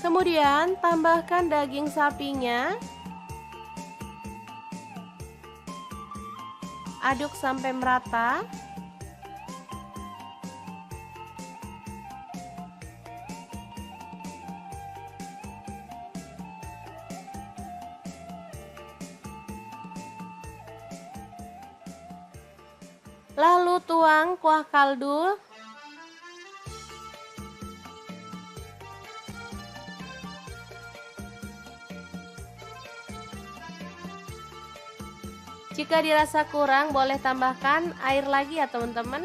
Speaker 1: Kemudian tambahkan daging sapinya. Aduk sampai merata. Lalu tuang kuah kaldu. Jika dirasa kurang, boleh tambahkan air lagi ya teman-teman.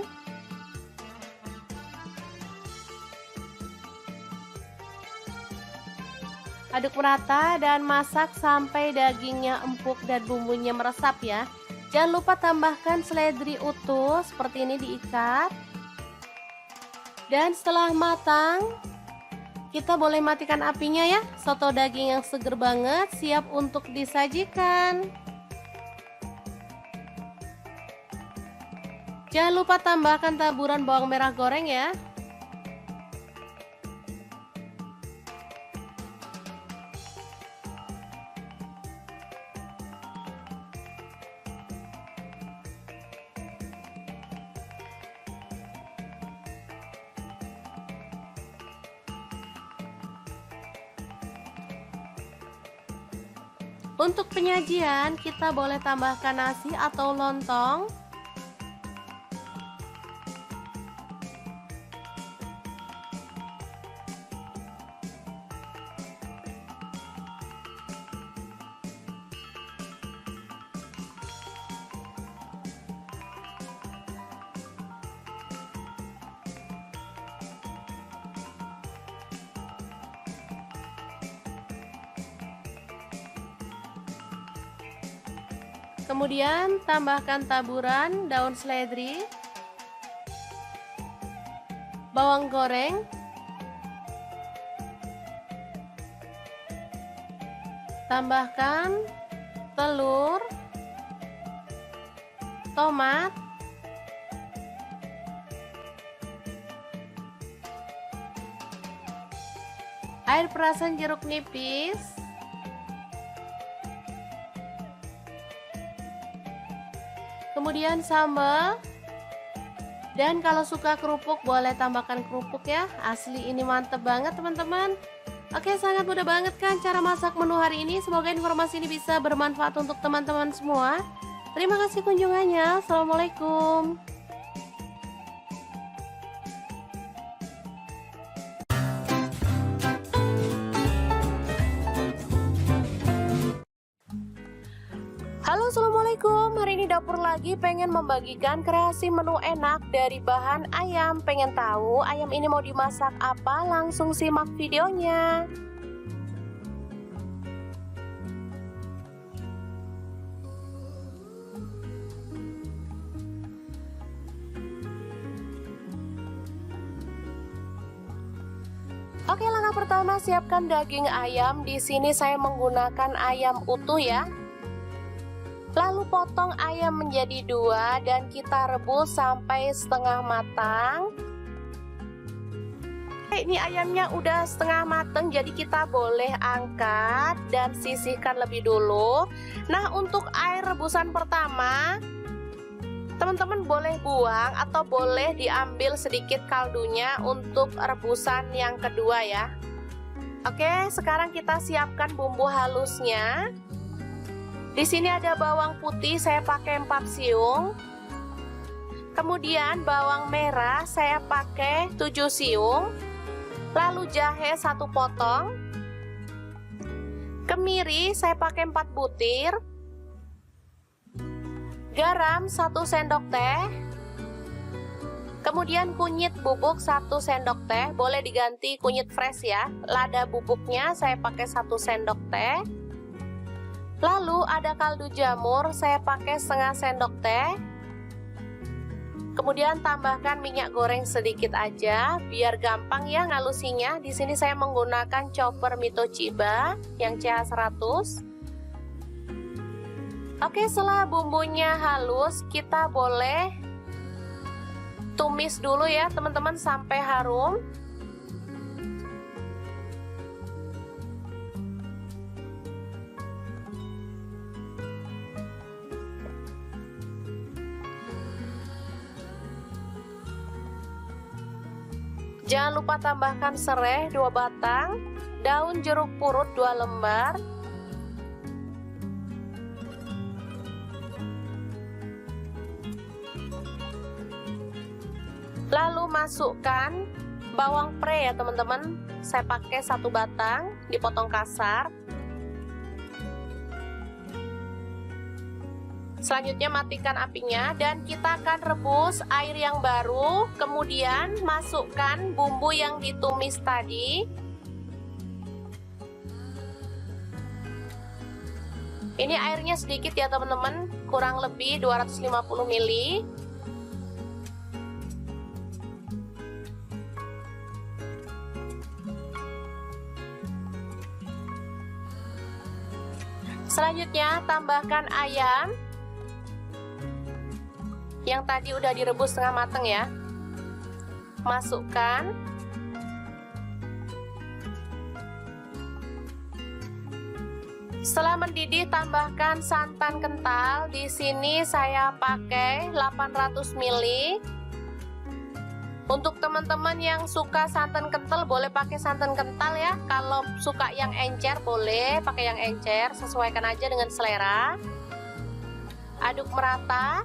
Speaker 1: Aduk merata dan masak sampai dagingnya empuk dan bumbunya meresap ya. Jangan lupa tambahkan seledri utuh seperti ini, diikat. Dan setelah matang, kita boleh matikan apinya ya. Soto daging yang seger banget siap untuk disajikan. Jangan lupa tambahkan taburan bawang merah goreng ya. Untuk penyajian, kita boleh tambahkan nasi atau lontong. Kemudian tambahkan taburan daun seledri, bawang goreng, tambahkan telur, tomat, air perasan jeruk nipis, kemudian sambal, dan kalau suka kerupuk boleh tambahkan kerupuk ya. Asli ini mantep banget teman-teman. Oke, sangat mudah banget kan cara masak menu hari ini. Semoga informasi ini bisa bermanfaat untuk teman-teman semua. Terima kasih kunjungannya. Assalamualaikum. Halo, assalamualaikum. Hari ini dapur lagi pengen membagikan kreasi menu enak dari bahan ayam. Pengen tahu ayam ini mau dimasak apa? Langsung simak videonya. Oke, langkah pertama siapkan daging ayam. Di sini saya menggunakan ayam utuh ya. Lalu potong ayam menjadi 2 dan kita rebus sampai setengah matang. Ini ayamnya udah setengah matang, jadi kita boleh angkat dan sisihkan lebih dulu. Nah, untuk air rebusan pertama, teman-teman boleh buang atau boleh diambil sedikit kaldunya untuk rebusan yang kedua ya. Oke, sekarang kita siapkan bumbu halusnya. Di sini ada bawang putih, saya pakai 4 siung. Kemudian bawang merah saya pakai 7 siung. Lalu jahe 1 potong. Kemiri saya pakai 4 butir. Garam 1 sendok teh. Kemudian kunyit bubuk 1 sendok teh, boleh diganti kunyit fresh ya. Lada bubuknya saya pakai 1 sendok teh. Lalu ada kaldu jamur, saya pakai setengah sendok teh. Kemudian tambahkan minyak goreng sedikit aja, biar gampang ya ngalusinya. Di sini saya menggunakan chopper Mito Chiba yang CH100. Oke, setelah bumbunya halus, kita boleh tumis dulu ya teman-teman sampai harum. Jangan lupa tambahkan serai 2 batang, daun jeruk purut 2 lembar, lalu masukkan bawang pre ya teman-teman. Saya pakai 1 batang, dipotong kasar. Selanjutnya matikan apinya dan kita akan rebus air yang baru, kemudian masukkan bumbu yang ditumis tadi. Ini airnya sedikit ya teman-teman, kurang lebih 250 ml. Selanjutnya tambahkan ayam yang tadi udah direbus setengah mateng ya. Masukkan. Setelah mendidih tambahkan santan kental. Di sini saya pakai 800 ml. Untuk teman-teman yang suka santan kental boleh pakai santan kental ya. Kalau suka yang encer boleh pakai yang encer, sesuaikan aja dengan selera. Aduk merata.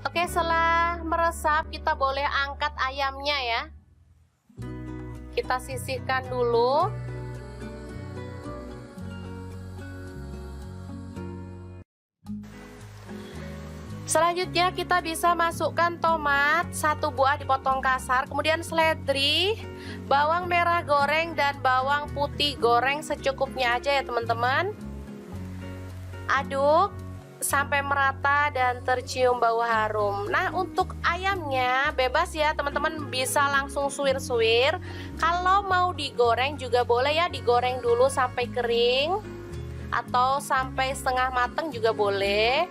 Speaker 1: Oke, setelah meresap kita boleh angkat ayamnya ya. Kita sisihkan dulu. Selanjutnya kita bisa masukkan tomat 1 buah dipotong kasar, kemudian seledri, bawang merah goreng dan bawang putih goreng secukupnya aja ya teman-teman. Aduk sampai merata dan tercium bau harum. Nah, untuk ayamnya bebas ya teman-teman, bisa langsung suwir-suwir. Kalau mau digoreng juga boleh ya, digoreng dulu sampai kering atau sampai setengah mateng juga boleh.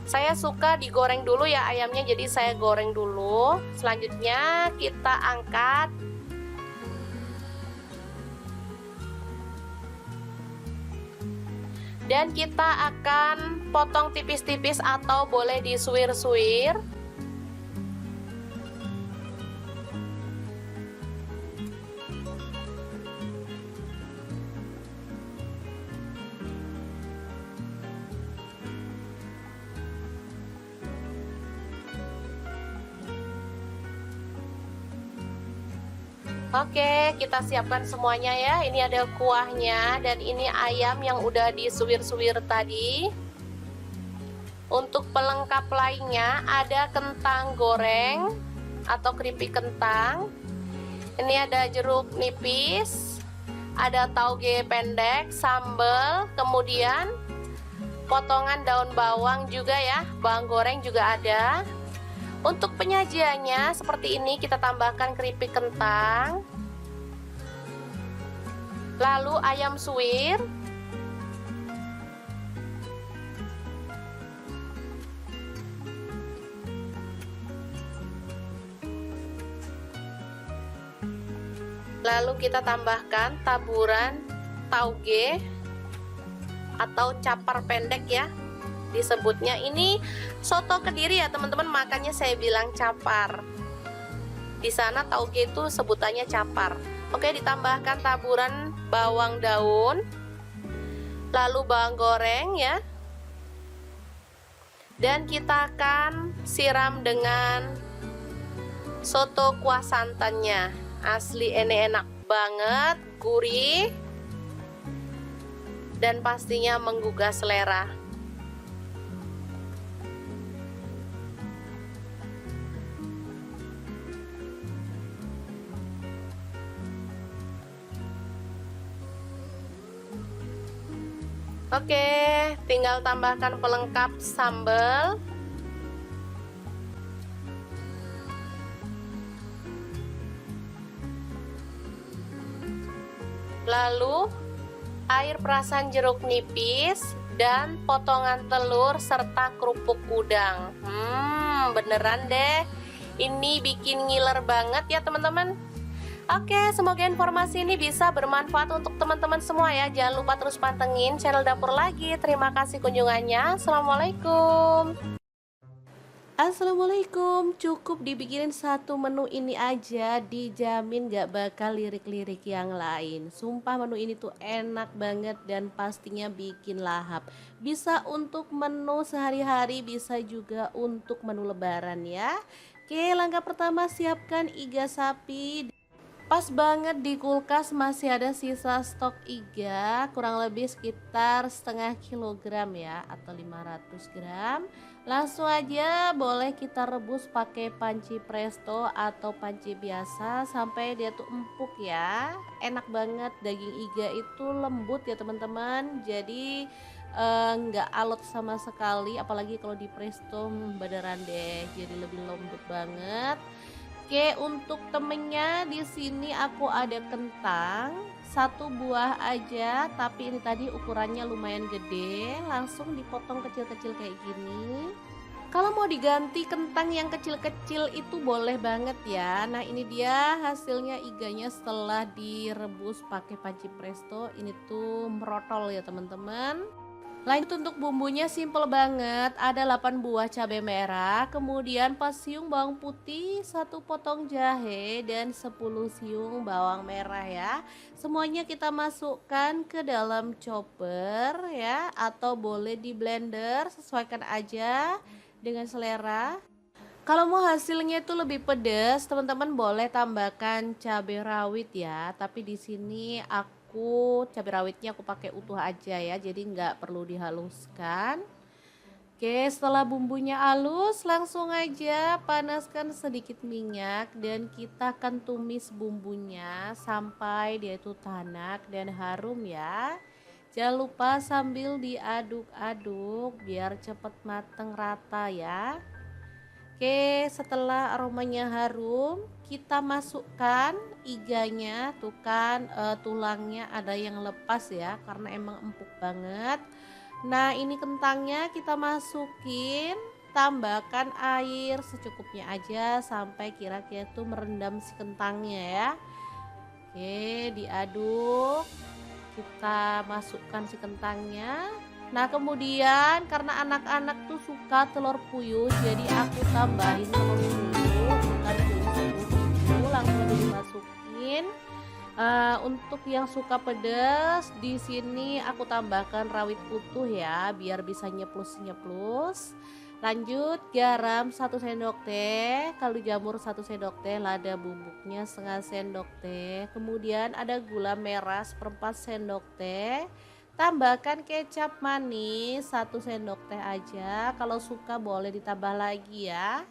Speaker 1: Saya suka digoreng dulu ya ayamnya, jadi saya goreng dulu. Selanjutnya kita angkat. Dan kita akan potong tipis-tipis atau boleh disuwir-suwir. Oke, kita siapkan semuanya ya. Ini ada kuahnya dan ini ayam yang udah disuwir-suwir tadi. Untuk pelengkap lainnya ada kentang goreng atau keripik kentang. Ini ada jeruk nipis, ada tauge pendek, sambal, kemudian potongan daun bawang juga ya, bawang goreng juga ada. Untuk penyajiannya seperti ini, kita tambahkan keripik kentang, lalu ayam suwir, lalu kita tambahkan taburan tauge atau capar pendek ya disebutnya. Ini soto Kediri ya teman-teman, makanya saya bilang capar. Di sana tauge itu sebutannya capar. Oke, ditambahkan taburan bawang daun, lalu bawang goreng ya. Dan kita akan siram dengan soto kuah santannya. Asli ini enak banget, gurih, dan pastinya menggugah selera. Oke, tinggal tambahkan pelengkap sambal. Lalu air perasan jeruk nipis dan potongan telur serta kerupuk udang. Beneran deh, ini bikin ngiler banget ya teman-teman. Oke, semoga informasi ini bisa bermanfaat untuk teman-teman semua ya. Jangan lupa terus pantengin channel Dapur Lagi. Terima kasih kunjungannya. Assalamualaikum. Assalamualaikum. Cukup dibikinin satu menu ini aja, dijamin gak bakal lirik-lirik yang lain. Sumpah menu ini tuh enak banget dan pastinya bikin lahap. Bisa untuk menu sehari-hari, bisa juga untuk menu lebaran ya. Oke, langkah pertama siapkan iga sapi. Pas banget di kulkas masih ada sisa stok iga kurang lebih sekitar setengah kilogram ya atau 500 gram. Langsung aja boleh kita rebus pakai panci presto atau panci biasa sampai dia tuh empuk ya. Enak banget, daging iga itu lembut ya teman-teman. Jadi nggak alot sama sekali, apalagi kalau di presto beneran deh jadi lebih lembut banget. Oke, untuk temennya di sini aku ada kentang, satu buah aja, tapi ini tadi ukurannya lumayan gede, langsung dipotong kecil-kecil kayak gini. Kalau mau diganti kentang yang kecil-kecil itu boleh banget ya. Nah, ini dia hasilnya iganya setelah direbus pakai panci presto. Ini tuh merotol ya teman-teman. Lanjut untuk bumbunya simple banget, ada 8 buah cabai merah, kemudian 4 siung bawang putih, 1 potong jahe, dan 10 siung bawang merah ya. Semuanya kita masukkan ke dalam chopper ya, atau boleh di blender, sesuaikan aja dengan selera. Kalau mau hasilnya itu lebih pedas, teman-teman boleh tambahkan cabai rawit ya. Tapi di sini aku cabai rawitnya aku pakai utuh aja ya, jadi nggak perlu dihaluskan. Oke, setelah bumbunya halus, langsung aja panaskan sedikit minyak dan kita akan tumis bumbunya sampai dia itu tanak dan harum ya. Jangan lupa sambil diaduk-aduk biar cepet mateng rata ya. Oke, setelah aromanya harum, kita masukkan iganya. Tuh kan tulangnya ada yang lepas ya, karena emang empuk banget. Nah, ini kentangnya kita masukin, tambahkan air secukupnya aja sampai kira-kira tuh merendam si kentangnya ya. Oke, diaduk. Kita masukkan si kentangnya. Nah, kemudian karena anak-anak tuh suka telur puyuh, jadi aku tambahin telur puyuh. Tadi puyuh langsung dimasukin. Untuk yang suka pedas, di sini aku tambahkan rawit utuh ya, biar bisa nyeplus-nyeplus. Lanjut garam 1 sendok teh, kaldu jamur 1 sendok teh, lada bubuknya setengah sendok teh. Kemudian ada gula merah 1/4 sendok teh. Tambahkan kecap manis 1 sendok teh aja, kalau suka boleh ditambah lagi ya.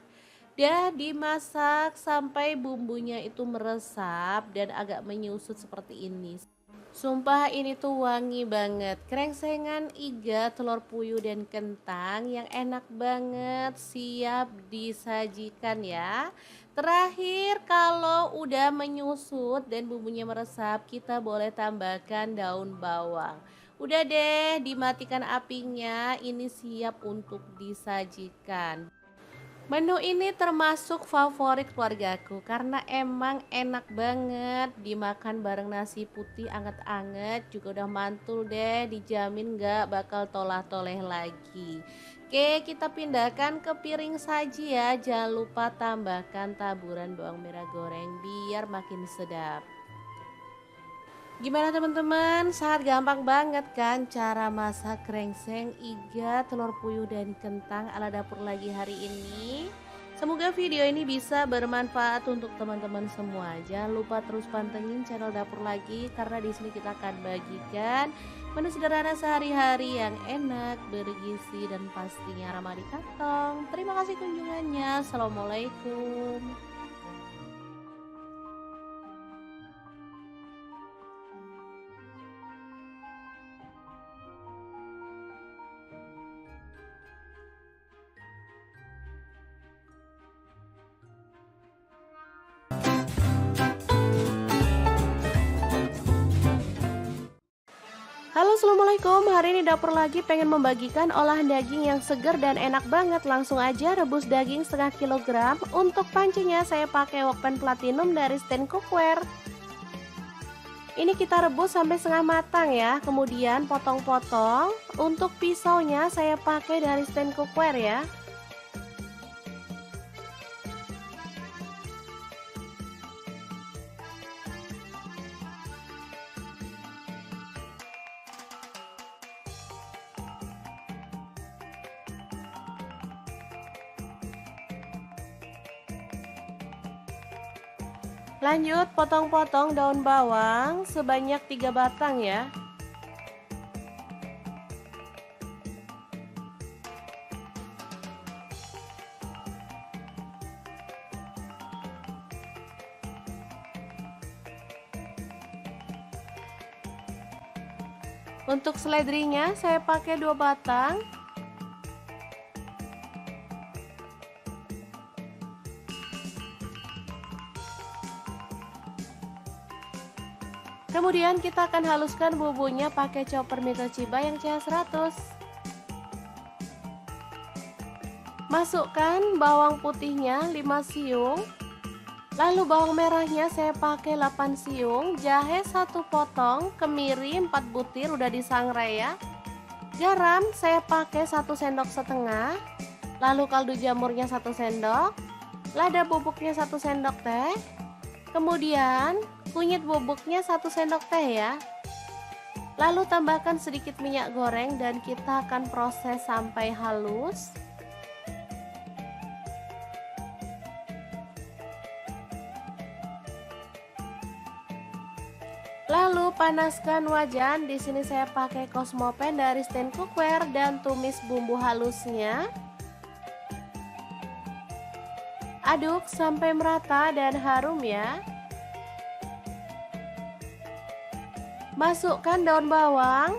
Speaker 1: Dan dimasak sampai bumbunya itu meresap dan agak menyusut seperti ini. Sumpah ini tuh wangi banget, krengsengan iga, telur puyuh dan kentang yang enak banget, siap disajikan ya. Terakhir kalau udah menyusut dan bumbunya meresap, kita boleh tambahkan daun bawang. Udah deh, dimatikan apinya, ini siap untuk disajikan. Menu ini termasuk favorit keluargaku karena emang enak banget dimakan bareng nasi putih anget-anget, juga udah mantul deh, dijamin gak bakal tolah-toleh lagi. Oke, kita pindahkan ke piring saji ya, jangan lupa tambahkan taburan bawang merah goreng biar makin sedap. Gimana teman-teman, sangat gampang banget kan cara masak krengseng, iga, telur puyuh dan kentang ala dapur lagi hari ini. Semoga video ini bisa bermanfaat untuk teman-teman semua. Jangan lupa terus pantengin channel dapur lagi karena di sini kita akan bagikan menu sederhana sehari-hari yang enak, bergizi dan pastinya ramah di kantong. Terima kasih kunjungannya. Assalamualaikum. Halo assalamualaikum, hari ini dapur lagi pengen membagikan olahan daging yang segar dan enak banget. Langsung aja rebus daging setengah kilogram. Untuk pancinya saya pakai Wokpan Platinum dari Stand Cookware. Ini kita rebus sampai setengah matang ya, kemudian potong-potong. Untuk pisaunya saya pakai dari Stand Cookware ya. Lanjut potong-potong daun bawang sebanyak 3 batang ya. Untuk seledrinya saya pakai 2 batang. Kemudian kita akan haluskan bumbunya pakai chopper Mitoshiba yang CH100. Masukkan bawang putihnya 5 siung. Lalu bawang merahnya saya pakai 8 siung, jahe 1 potong, kemiri 4 butir udah disangrai ya. Garam saya pakai 1 sendok setengah. Lalu kaldu jamurnya 1 sendok. Lada bubuknya 1 sendok teh. Kemudian kunyit bubuknya 1 sendok teh ya. Lalu tambahkan sedikit minyak goreng dan kita akan proses sampai halus. Lalu panaskan wajan. Di sini saya pakai Cosmopan dari stand cookware dan tumis bumbu halusnya. Aduk sampai merata dan harum ya. Masukkan daun bawang.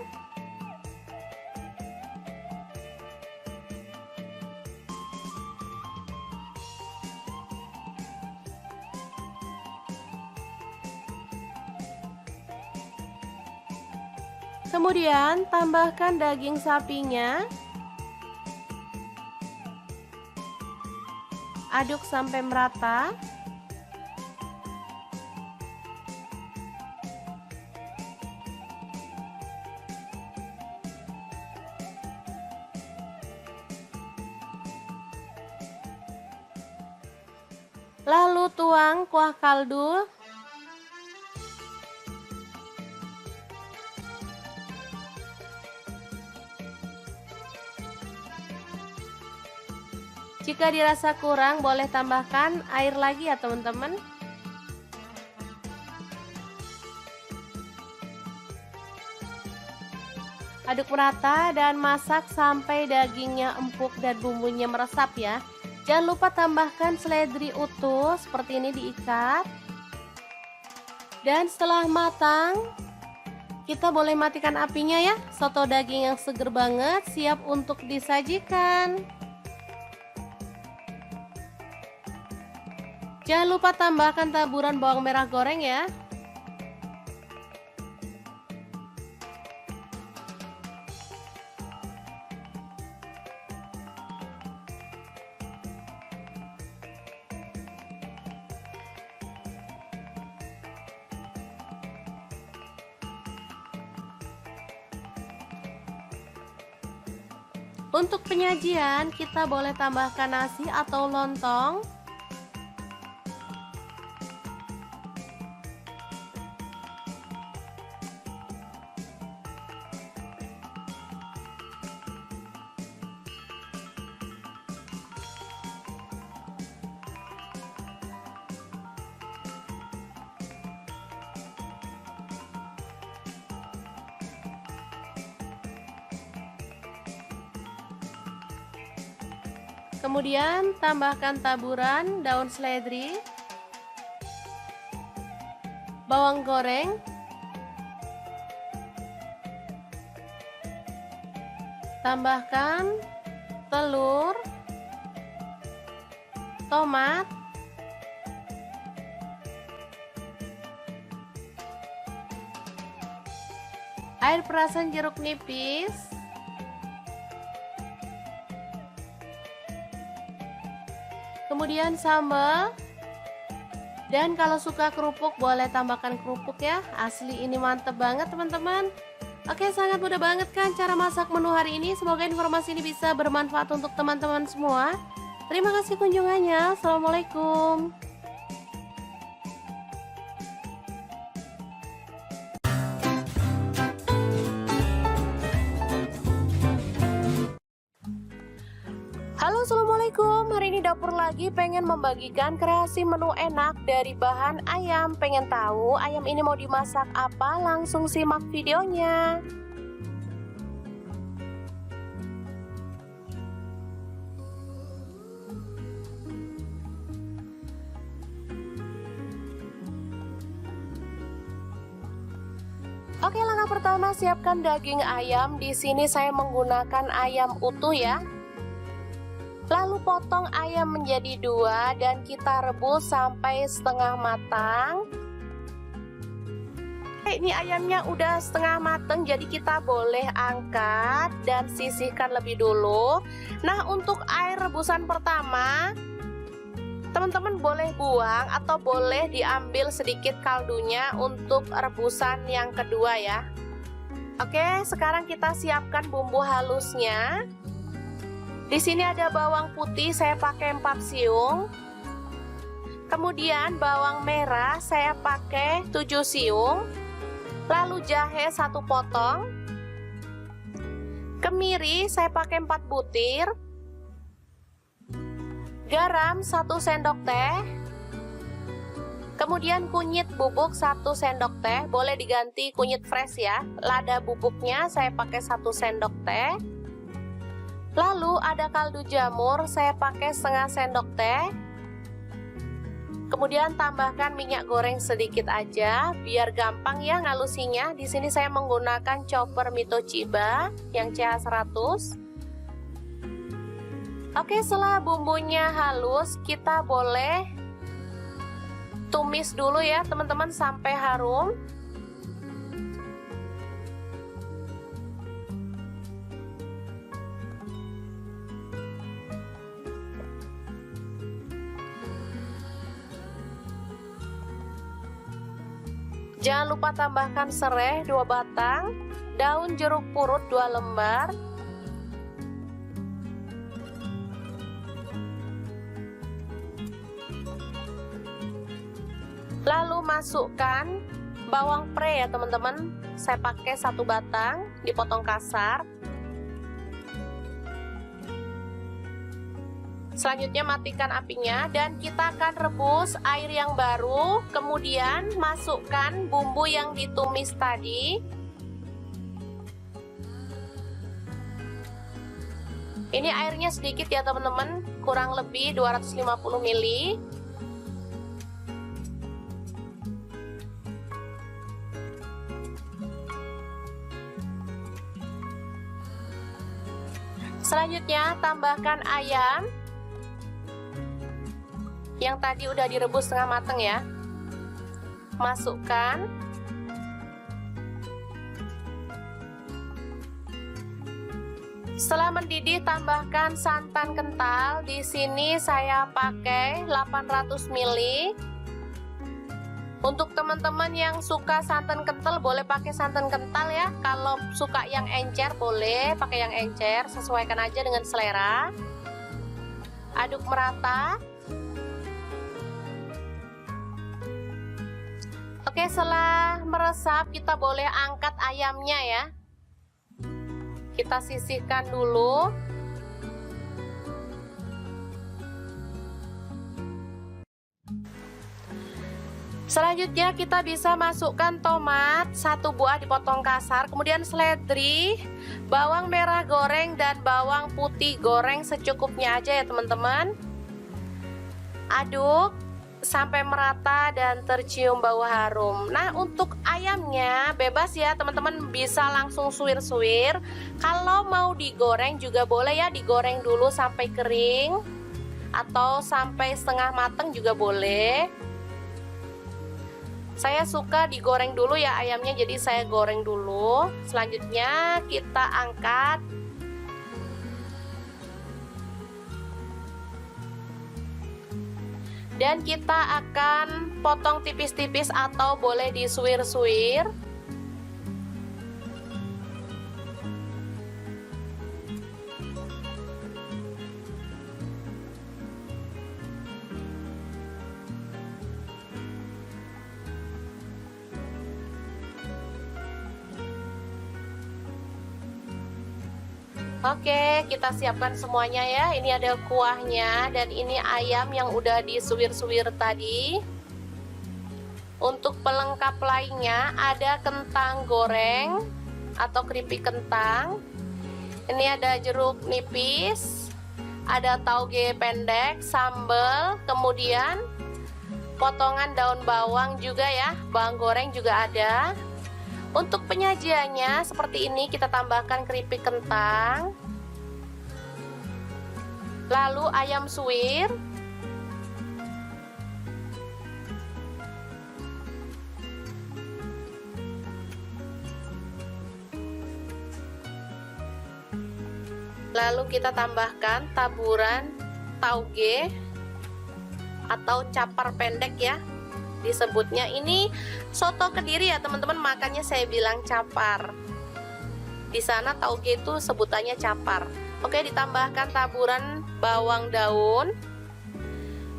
Speaker 1: Kemudian tambahkan daging sapinya. Aduk sampai merata. Lalu tuang kuah kaldu. Jika dirasa kurang boleh tambahkan air lagi ya teman-teman. Aduk merata dan masak sampai dagingnya empuk dan bumbunya meresap ya. Jangan lupa tambahkan seledri utuh seperti ini diikat. Dan setelah matang, kita boleh matikan apinya ya. Soto daging yang seger banget siap untuk disajikan. Jangan lupa tambahkan taburan bawang merah goreng ya. Untuk penyajian kita boleh tambahkan nasi atau lontong. Kemudian tambahkan taburan daun seledri, bawang goreng, tambahkan telur, tomat, air perasan jeruk nipis, kemudian sambal, dan kalau suka kerupuk boleh tambahkan kerupuk ya. Asli ini mantep banget teman-teman. Oke, sangat mudah banget kan cara masak menu hari ini. Semoga informasi ini bisa bermanfaat untuk teman-teman semua. Terima kasih kunjungannya. Assalamualaikum. Halo, assalamualaikum. Assalamualaikum, hari ini dapur lagi pengen membagikan kreasi menu enak dari bahan ayam. Pengen tahu ayam ini mau dimasak apa? Langsung simak videonya. Oke, langkah pertama siapkan daging ayam. Di sini saya menggunakan ayam utuh ya. Lalu potong ayam menjadi 2 dan kita rebus sampai setengah matang. Ini ayamnya udah setengah matang, jadi kita boleh angkat dan sisihkan lebih dulu. Nah, untuk air rebusan pertama teman-teman boleh buang atau boleh diambil sedikit kaldunya untuk rebusan yang kedua ya. Oke, sekarang kita siapkan bumbu halusnya. Di sini ada bawang putih, saya pakai 4 siung. Kemudian bawang merah saya pakai 7 siung. Lalu jahe 1 potong. Kemiri saya pakai 4 butir. Garam 1 sendok teh. Kemudian kunyit bubuk 1 sendok teh, boleh diganti kunyit fresh ya. Lada bubuknya saya pakai 1 sendok teh. Lalu ada kaldu jamur, saya pakai setengah sendok teh. Kemudian tambahkan minyak goreng sedikit aja biar gampang ya ngalusinya. Di sini saya menggunakan chopper Mito Chiba yang CH100. Oke, setelah bumbunya halus, kita boleh tumis dulu ya teman-teman sampai harum. Jangan lupa tambahkan serai 2 batang, daun jeruk purut 2 lembar. Lalu masukkan bawang pre ya teman-teman. Saya pakai 1 batang, dipotong kasar. Selanjutnya matikan apinya dan kita akan rebus air yang baru. Kemudian masukkan bumbu yang ditumis tadi. Ini airnya sedikit ya teman-teman, kurang lebih 250 ml. Selanjutnya tambahkan ayam yang tadi udah direbus setengah matang ya. Masukkan. Setelah mendidih tambahkan santan kental. Di sini saya pakai 800 ml. Untuk teman-teman yang suka santan kental boleh pakai santan kental ya. Kalau suka yang encer boleh pakai yang encer, sesuaikan aja dengan selera. Aduk merata. Oke, setelah meresap kita boleh angkat ayamnya ya. Kita sisihkan dulu. Selanjutnya kita bisa masukkan tomat 1 buah dipotong kasar, kemudian seledri, bawang merah goreng dan bawang putih goreng secukupnya aja ya teman-teman. Aduk sampai merata dan tercium bau harum. Nah, untuk ayamnya bebas ya teman-teman, bisa langsung suwir-suwir. Kalau mau digoreng juga boleh ya, digoreng dulu sampai kering atau sampai setengah matang juga boleh. Saya suka digoreng dulu ya ayamnya, jadi saya goreng dulu. Selanjutnya kita angkat. Dan kita akan potong tipis-tipis atau boleh disuwir-suwir. Oke, kita siapkan semuanya ya. Ini ada kuahnya dan ini ayam yang udah disuwir-suwir tadi. Untuk pelengkap lainnya ada kentang goreng atau keripik kentang. Ini ada jeruk nipis, ada tauge pendek, sambal, kemudian potongan daun bawang juga ya, bawang goreng juga ada. Untuk penyajiannya seperti ini, kita tambahkan keripik kentang, lalu ayam suwir, lalu kita tambahkan taburan tauge atau capar pendek ya disebutnya. Ini soto Kediri ya teman-teman, makanya saya bilang capar. Di sana tauge itu sebutannya capar. Oke, ditambahkan taburan bawang daun,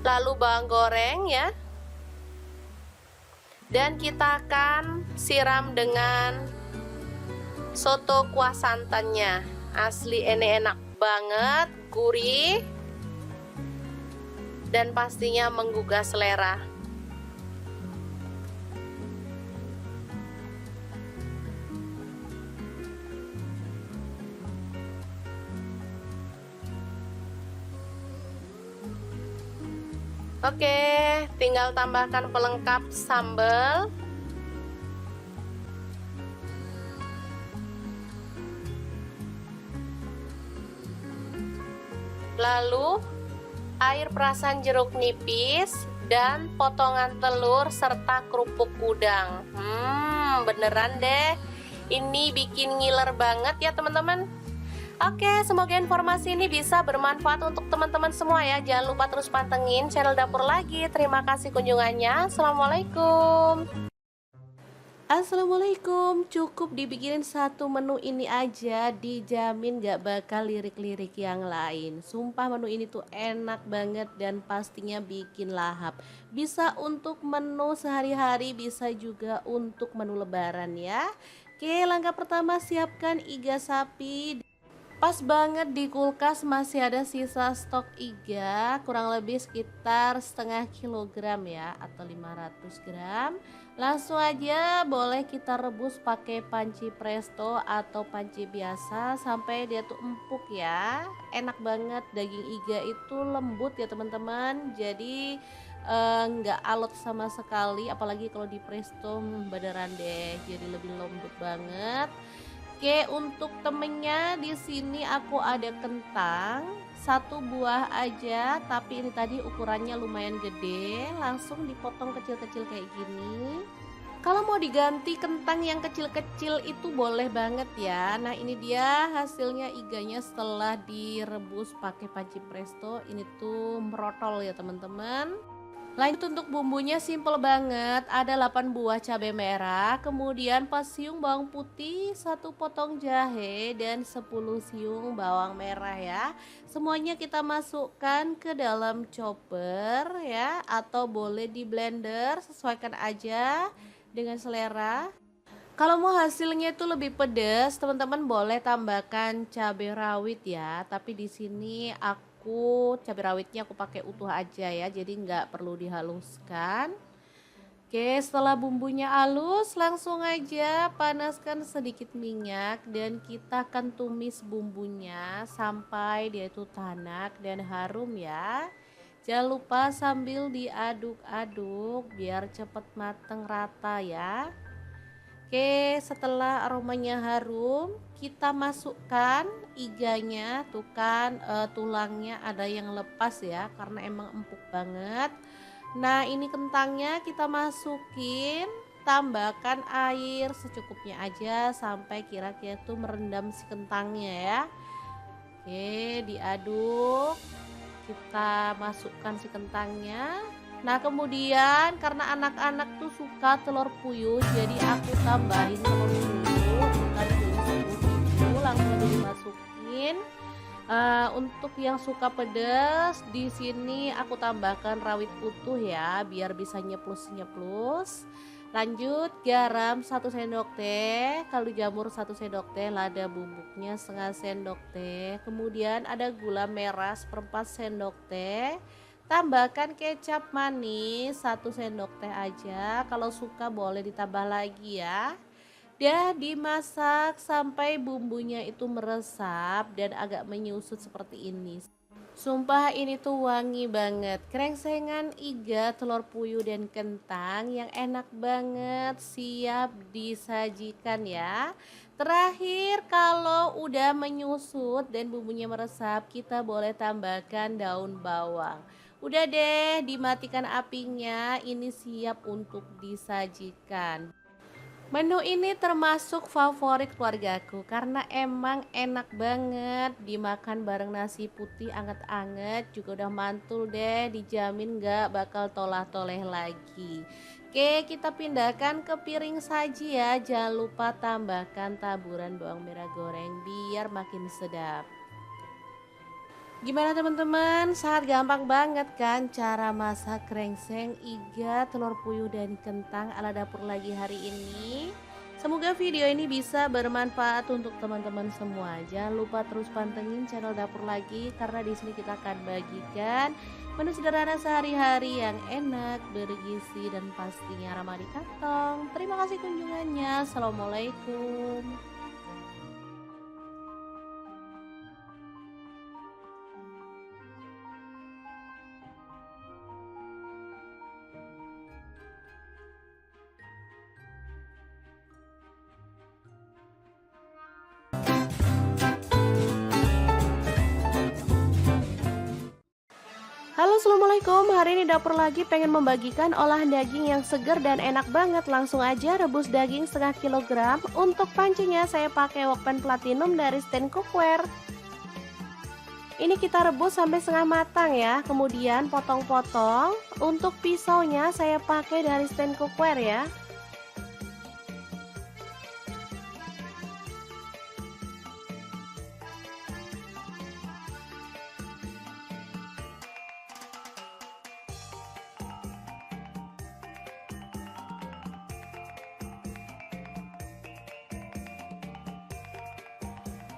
Speaker 1: lalu bawang goreng ya. Dan kita akan siram dengan soto kuah santannya. Asli ini enak banget, gurih, dan pastinya menggugah selera. Oke, tinggal tambahkan pelengkap sambal. Lalu air perasan jeruk nipis dan potongan telur serta kerupuk udang. Beneran deh, ini bikin ngiler banget ya teman-teman. Oke, semoga informasi ini bisa bermanfaat untuk teman-teman semua ya. Jangan lupa terus pantengin channel Dapur Lagi. Terima kasih kunjungannya. Assalamualaikum. Assalamualaikum. Cukup dibikinin satu menu ini aja, dijamin gak bakal lirik-lirik yang lain. Sumpah menu ini tuh enak banget dan pastinya bikin lahap. Bisa untuk menu sehari-hari, bisa juga untuk menu lebaran ya. Oke, langkah pertama siapkan iga sapi. Pas banget di kulkas masih ada sisa stok iga, kurang lebih sekitar setengah kilogram ya, atau 500 gram. Langsung aja boleh kita rebus pakai panci presto atau panci biasa sampai dia tuh empuk ya. Enak banget, daging iga itu lembut ya teman-teman, jadi nggak alot sama sekali, apalagi kalau di presto beneran deh, jadi lebih lembut banget. Oke, untuk temennya di sini aku ada kentang satu buah aja, tapi ini tadi ukurannya lumayan gede, langsung dipotong kecil-kecil kayak gini. Kalau mau diganti kentang yang kecil-kecil itu boleh banget ya. Nah, ini dia hasilnya iganya setelah direbus pakai panci presto. Ini tuh merotol ya teman-teman. Lanjut untuk bumbunya simple banget, ada 8 buah cabai merah, kemudian 4 siung bawang putih, 1 potong jahe, dan 10 siung bawang merah ya. Semuanya kita masukkan ke dalam chopper ya, atau boleh di blender, sesuaikan aja dengan selera. Kalau mau hasilnya itu lebih pedas, teman-teman boleh tambahkan cabai rawit ya, tapi di sini cabai rawitnya aku pakai utuh aja ya, jadi nggak perlu dihaluskan. Oke, setelah bumbunya halus langsung aja panaskan sedikit minyak dan kita akan tumis bumbunya sampai dia itu tanak dan harum ya. Jangan lupa sambil diaduk-aduk biar cepet mateng rata ya. Oke, setelah aromanya harum, kita masukkan iganya. Tuh kan tulangnya ada yang lepas ya, karena emang empuk banget. Nah, ini kentangnya kita masukin, tambahkan air secukupnya aja sampai kira-kira tuh merendam si kentangnya ya. Oke, diaduk. Kita masukkan si kentangnya. Nah, kemudian karena anak-anak tuh suka telur puyuh, jadi aku tambahin telur puyuh, bukan puyuh, langsung dimasukin. Untuk yang suka pedas, di sini aku tambahkan rawit utuh ya, biar bisa nyeplus-nyeplus. Lanjut garam 1 sendok teh, kaldu jamur 1 sendok teh, lada bubuknya setengah sendok teh. Kemudian ada gula merah 1/4 sendok teh. Tambahkan kecap manis 1 sendok teh aja. Kalau suka boleh ditambah lagi ya. Dan dimasak sampai bumbunya itu meresap dan agak menyusut seperti ini. Sumpah ini tuh wangi banget. Krengsengan iga, telur puyuh dan kentang yang enak banget, siap disajikan ya. Terakhir kalau udah menyusut dan bumbunya meresap, kita boleh tambahkan daun bawang. Udah deh, dimatikan apinya, ini siap untuk disajikan. Menu ini termasuk favorit keluargaku karena emang enak banget dimakan bareng nasi putih anget-anget, juga udah mantul deh, dijamin gak bakal tolah-toleh lagi. Oke, kita pindahkan ke piring saji ya. Jangan lupa tambahkan taburan bawang merah goreng biar makin sedap. Gimana teman-teman? Sangat gampang banget kan cara masak krengseng, iga, telur puyuh dan kentang ala dapur lagi hari ini. Semoga video ini bisa bermanfaat untuk teman-teman semua. Jangan lupa terus pantengin channel dapur lagi karena di sini kita akan bagikan menu sederhana sehari-hari yang enak, bergizi dan pastinya ramah di kantong. Terima kasih kunjungannya. Assalamualaikum. Halo assalamualaikum, hari ini dapur lagi pengen membagikan olahan daging yang segar dan enak banget. Langsung aja rebus daging setengah kilogram. Untuk pancinya saya pakai Wokpan Platinum dari Stand Cookware. Ini kita rebus sampai setengah matang ya, kemudian potong-potong. Untuk pisaunya saya pakai dari Stand Cookware ya.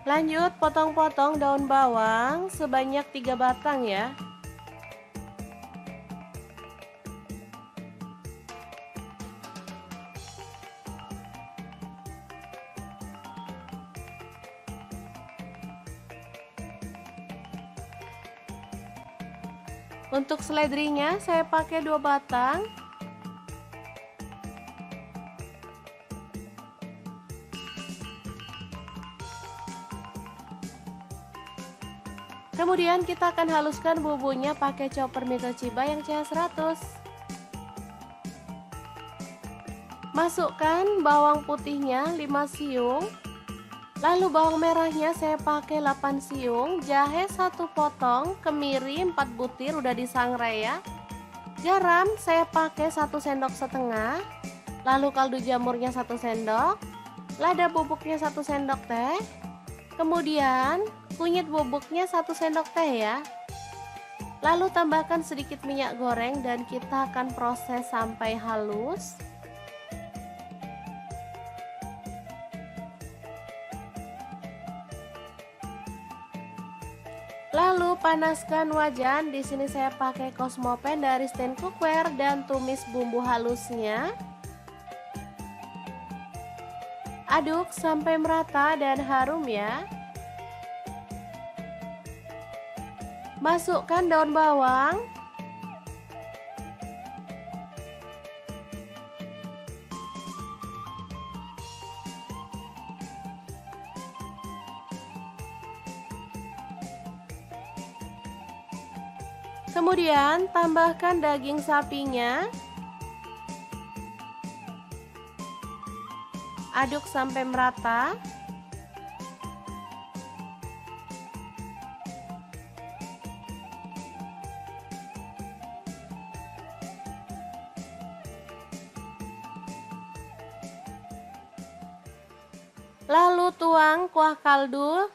Speaker 1: Lanjut potong-potong daun bawang sebanyak 3 batang ya. Untuk seledrinya saya pakai 2 batang. Kemudian kita akan haluskan bumbunya pakai chopper Mito Chiba yang CH100. Masukkan bawang putihnya 5 siung. Lalu bawang merahnya saya pakai 8 siung, jahe 1 potong, kemiri 4 butir udah disangrai ya. Garam saya pakai 1 sendok setengah. Lalu kaldu jamurnya 1 sendok. Lada bubuknya 1 sendok teh. Kemudian kunyit bubuknya 1 sendok teh ya. Lalu tambahkan sedikit minyak goreng dan kita akan proses sampai halus. Lalu panaskan wajan. Di sini saya pakai Cosmopan dari Stand Cookware dan tumis bumbu halusnya. Aduk sampai merata dan harum ya. Masukkan daun bawang. Kemudian tambahkan daging sapinya. Aduk sampai merata. Lalu tuang kuah kaldu.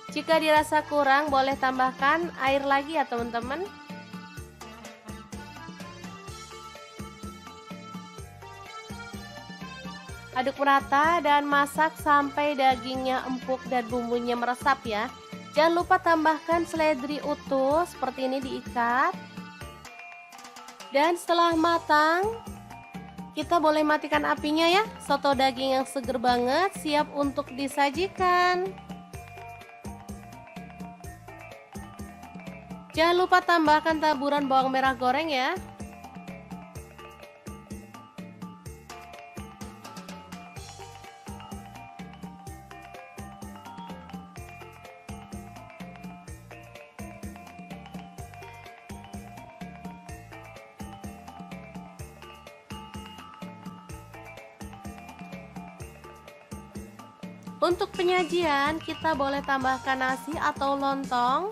Speaker 1: Jika dirasa kurang, boleh tambahkan air lagi ya teman-teman. Aduk merata dan masak sampai dagingnya empuk dan bumbunya meresap ya. Jangan lupa tambahkan seledri utuh seperti ini diikat. Dan setelah matang, kita boleh matikan apinya ya. Soto daging yang seger banget siap untuk disajikan. Jangan lupa tambahkan taburan bawang merah goreng ya. Untuk penyajian, kita boleh tambahkan nasi atau lontong.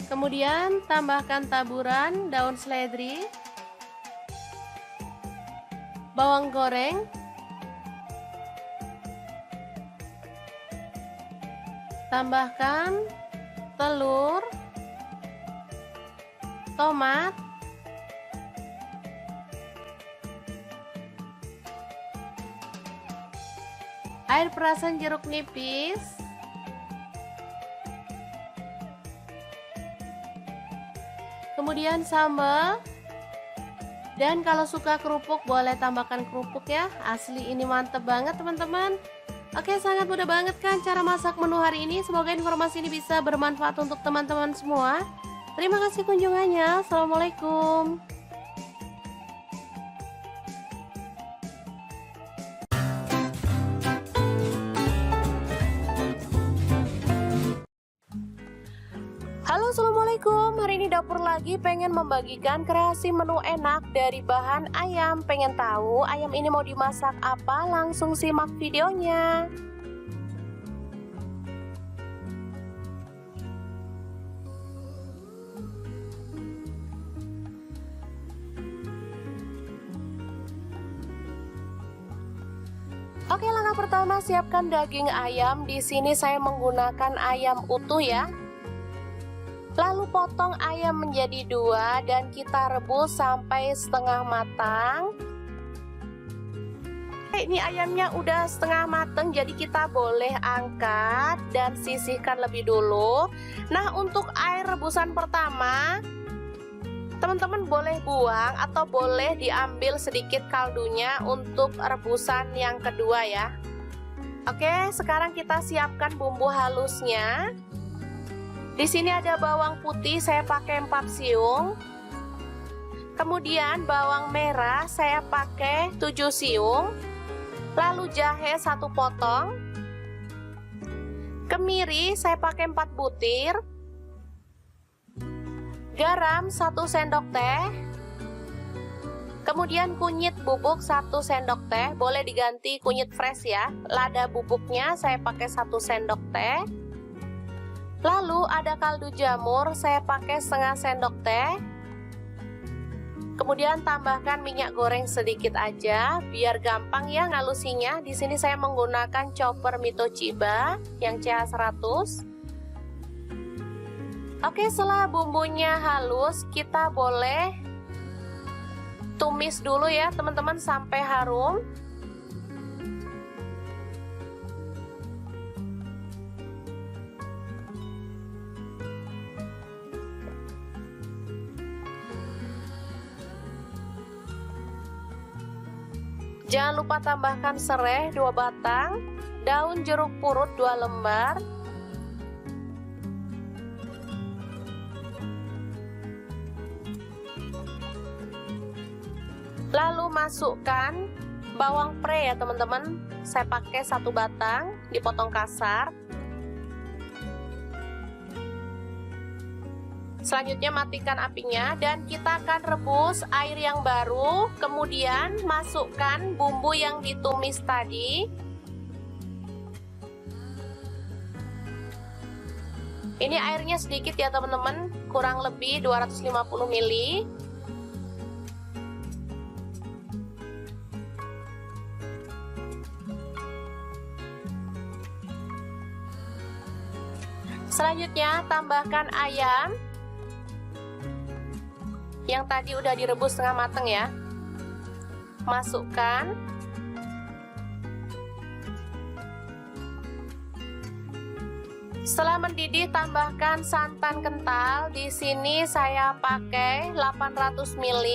Speaker 1: Kemudian tambahkan taburan daun seledri, bawang goreng, tambahkan telur, tomat, air perasan jeruk nipis, kemudian sambal, dan kalau suka kerupuk boleh tambahkan kerupuk ya. Asli ini mantep banget teman-teman. Oke, sangat mudah banget kan cara masak menu hari ini. Semoga informasi ini bisa bermanfaat untuk teman-teman semua. Terima kasih kunjungannya. Assalamualaikum. Halo, assalamualaikum. Hari ini dapur lagi pengen membagikan kreasi menu enak dari bahan ayam. Pengen tahu ayam ini mau dimasak apa? Langsung simak videonya. Oke, langkah pertama siapkan daging ayam. Di sini saya menggunakan ayam utuh ya. Lalu potong ayam menjadi 2 dan kita rebus sampai setengah matang. Ini ayamnya udah setengah matang, jadi kita boleh angkat dan sisihkan lebih dulu. Nah, untuk air rebusan pertama, teman-teman boleh buang atau boleh diambil sedikit kaldunya untuk rebusan yang kedua ya. Oke, sekarang kita siapkan bumbu halusnya. Di sini ada bawang putih, saya pakai 4 siung. Kemudian bawang merah saya pakai 7 siung. Lalu jahe 1 potong. Kemiri saya pakai 4 butir. Garam 1 sendok teh. Kemudian kunyit bubuk 1 sendok teh, boleh diganti kunyit fresh ya. Lada bubuknya saya pakai 1 sendok teh. Lalu ada kaldu jamur, saya pakai setengah sendok teh. Kemudian tambahkan minyak goreng sedikit aja, biar gampang ya ngalusinya. Di sini saya menggunakan chopper Mito Chiba yang CH100. Oke, setelah bumbunya halus, kita boleh tumis dulu ya teman-teman sampai harum. Jangan lupa tambahkan serai 2 batang, daun jeruk purut 2 lembar, lalu masukkan bawang pre ya teman-teman. Saya pakai 1 batang, dipotong kasar. Selanjutnya matikan apinya dan kita akan rebus air yang baru, kemudian masukkan bumbu yang ditumis tadi. Ini airnya sedikit ya teman-teman, kurang lebih 250 ml. Selanjutnya tambahkan ayam yang tadi udah direbus setengah mateng ya. Masukkan. Setelah mendidih, tambahkan santan kental. Di sini saya pakai 800 ml.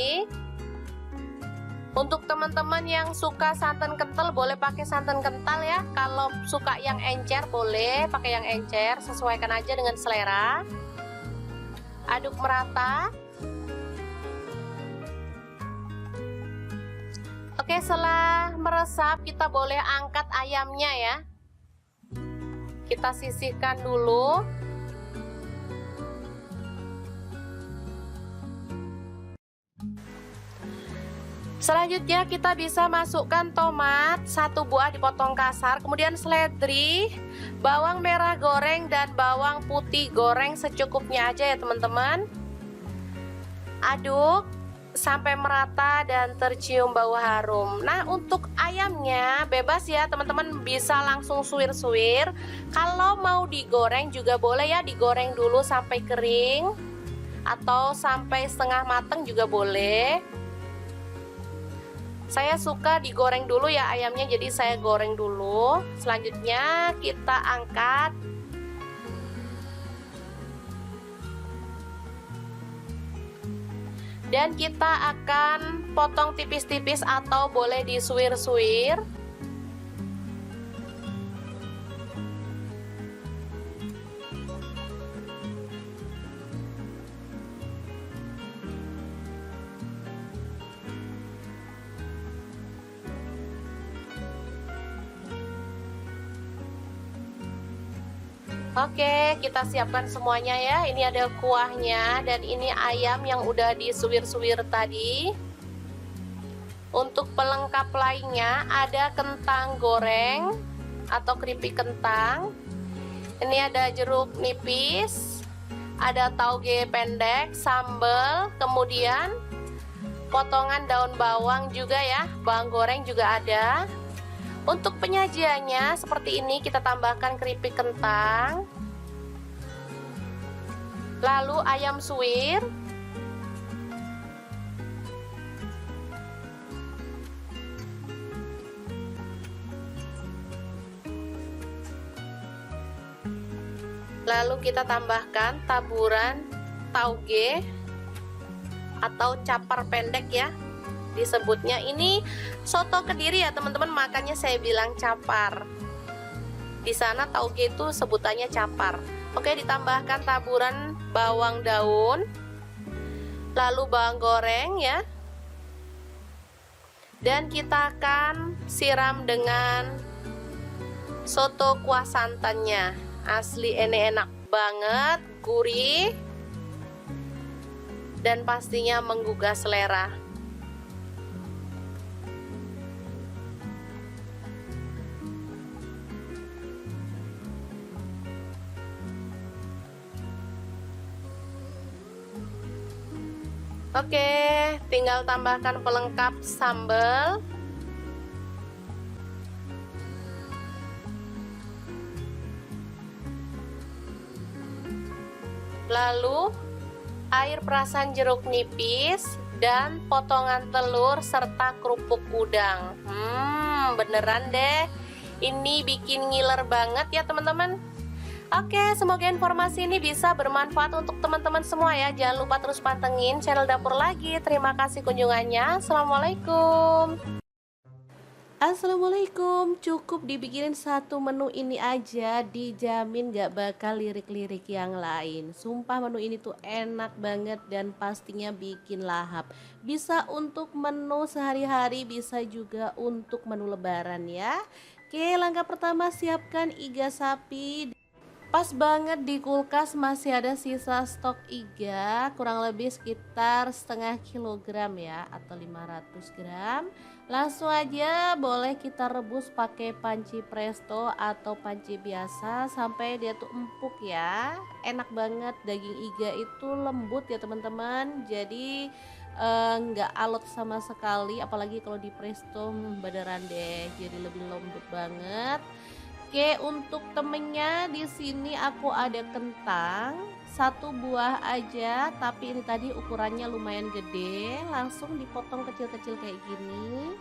Speaker 1: Untuk teman-teman yang suka santan kental boleh pakai santan kental ya. Kalau suka yang encer boleh pakai yang encer, sesuaikan aja dengan selera. Aduk merata. Oke, setelah meresap kita boleh angkat ayamnya ya. Kita sisihkan dulu. Selanjutnya kita bisa masukkan tomat 1 buah dipotong kasar, kemudian seledri, bawang merah goreng dan bawang putih goreng secukupnya aja ya teman-teman. Aduk sampai merata dan tercium bau harum. Nah, untuk ayamnya bebas ya teman-teman, bisa langsung suwir-suwir. Kalau mau digoreng juga boleh ya, digoreng dulu sampai kering atau sampai setengah mateng juga boleh. Saya suka digoreng dulu ya ayamnya, jadi saya goreng dulu. Selanjutnya kita angkat. Dan kita akan potong tipis-tipis atau boleh disuwir-suwir. Oke, kita siapkan semuanya ya. Ini ada kuahnya dan ini ayam yang udah disuwir-suwir tadi. Untuk pelengkap lainnya ada kentang goreng atau keripik kentang. Ini ada jeruk nipis, ada tauge pendek, sambal, kemudian potongan daun bawang juga ya, bawang goreng juga ada. Untuk penyajiannya seperti ini, kita tambahkan keripik kentang, lalu ayam suwir, lalu kita tambahkan taburan tauge atau capar pendek ya disebutnya. Ini soto Kediri ya teman-teman, makanya saya bilang capar. Di sana tauge itu sebutannya capar. Oke, ditambahkan taburan bawang daun, lalu bawang goreng ya. Dan kita akan siram dengan soto kuah santannya. Asli ini enak banget, gurih, dan pastinya menggugah selera. Oke, tinggal tambahkan pelengkap sambal. Lalu air perasan jeruk nipis dan potongan telur serta kerupuk udang. Beneran deh. Ini bikin ngiler banget ya teman-teman. Oke, semoga informasi ini bisa bermanfaat untuk teman-teman semua ya. Jangan lupa terus pantengin channel Dapur Lagi. Terima kasih kunjungannya. Assalamualaikum. Assalamualaikum. Cukup dibikinin satu menu ini aja, dijamin gak bakal lirik-lirik yang lain. Sumpah menu ini tuh enak banget dan pastinya bikin lahap. Bisa untuk menu sehari-hari, bisa juga untuk menu lebaran ya. Oke, langkah pertama siapkan iga sapi. Pas banget di kulkas masih ada sisa stok iga kurang lebih sekitar setengah kilogram ya atau 500 gram. Langsung aja boleh kita rebus pakai panci presto atau panci biasa sampai dia tuh empuk ya. Enak banget, daging iga itu lembut ya teman-teman. Jadi nggak alot sama sekali, apalagi kalau di presto beneran deh jadi lebih lembut banget. Oke, untuk temennya di sini aku ada kentang satu buah aja, tapi ini tadi ukurannya lumayan gede, langsung dipotong kecil-kecil kayak gini.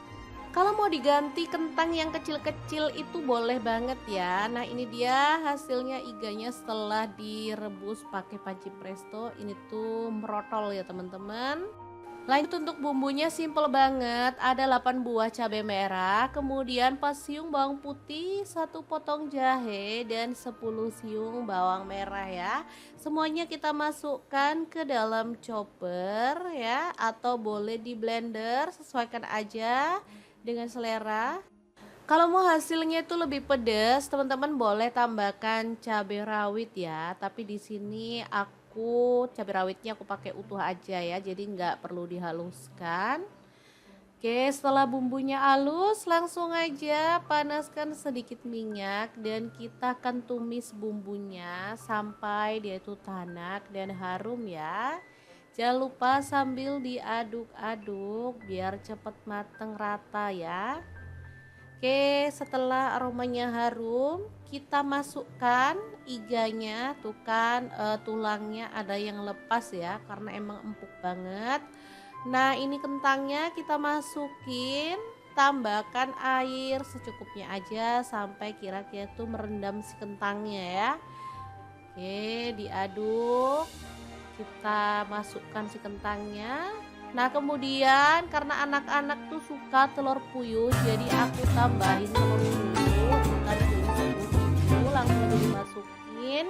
Speaker 1: Kalau mau diganti kentang yang kecil-kecil itu boleh banget ya. Nah, ini dia hasilnya iganya setelah direbus pakai panci presto. Ini tuh merotol ya teman-teman. Lanjut untuk bumbunya simple banget, ada 8 buah cabai merah, kemudian 4 siung bawang putih, 1 potong jahe, dan 10 siung bawang merah ya. Semuanya kita masukkan ke dalam chopper ya, atau boleh di blender, sesuaikan aja dengan selera. Kalau mau hasilnya itu lebih pedas, teman-teman boleh tambahkan cabai rawit ya. Tapi di sini aku cabai rawitnya aku pakai utuh aja ya, jadi nggak perlu dihaluskan. Oke, setelah bumbunya halus, langsung aja panaskan sedikit minyak dan kita akan tumis bumbunya sampai dia itu tanak dan harum ya. Jangan lupa sambil diaduk-aduk biar cepet mateng rata ya. Oke, setelah aromanya harum, kita masukkan iganya. Tuh kan tulangnya ada yang lepas ya, karena emang empuk banget. Nah, ini kentangnya kita masukin, tambahkan air secukupnya aja sampai kira-kira tuh merendam si kentangnya ya. Oke, diaduk. Kita masukkan si kentangnya. Nah, kemudian karena anak-anak tuh suka telur puyuh, jadi aku tambahin telur puyuh. Tadi beli langsung aja dimasukin.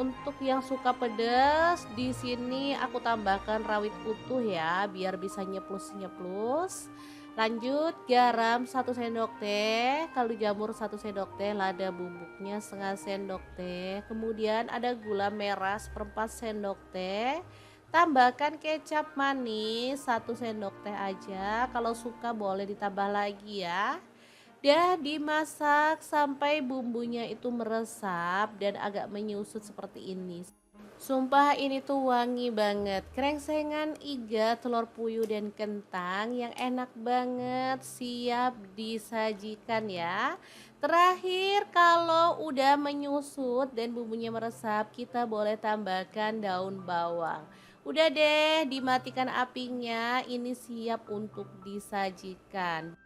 Speaker 1: Untuk yang suka pedas, di sini aku tambahkan rawit utuh ya, biar bisa nyeplus-nyeplus. Lanjut garam 1 sendok teh, kaldu jamur 1 sendok teh, lada bubuknya setengah sendok teh. Kemudian ada gula merah 1/4 sendok teh. Tambahkan kecap manis 1 sendok teh aja, kalau suka boleh ditambah lagi ya. Dan dimasak sampai bumbunya itu meresap dan agak menyusut seperti ini. Sumpah ini tuh wangi banget, krengsengan iga, telur puyuh dan kentang yang enak banget, siap disajikan ya. Terakhir kalau udah menyusut dan bumbunya meresap, kita boleh tambahkan daun bawang. Udah deh, dimatikan apinya, ini siap untuk disajikan.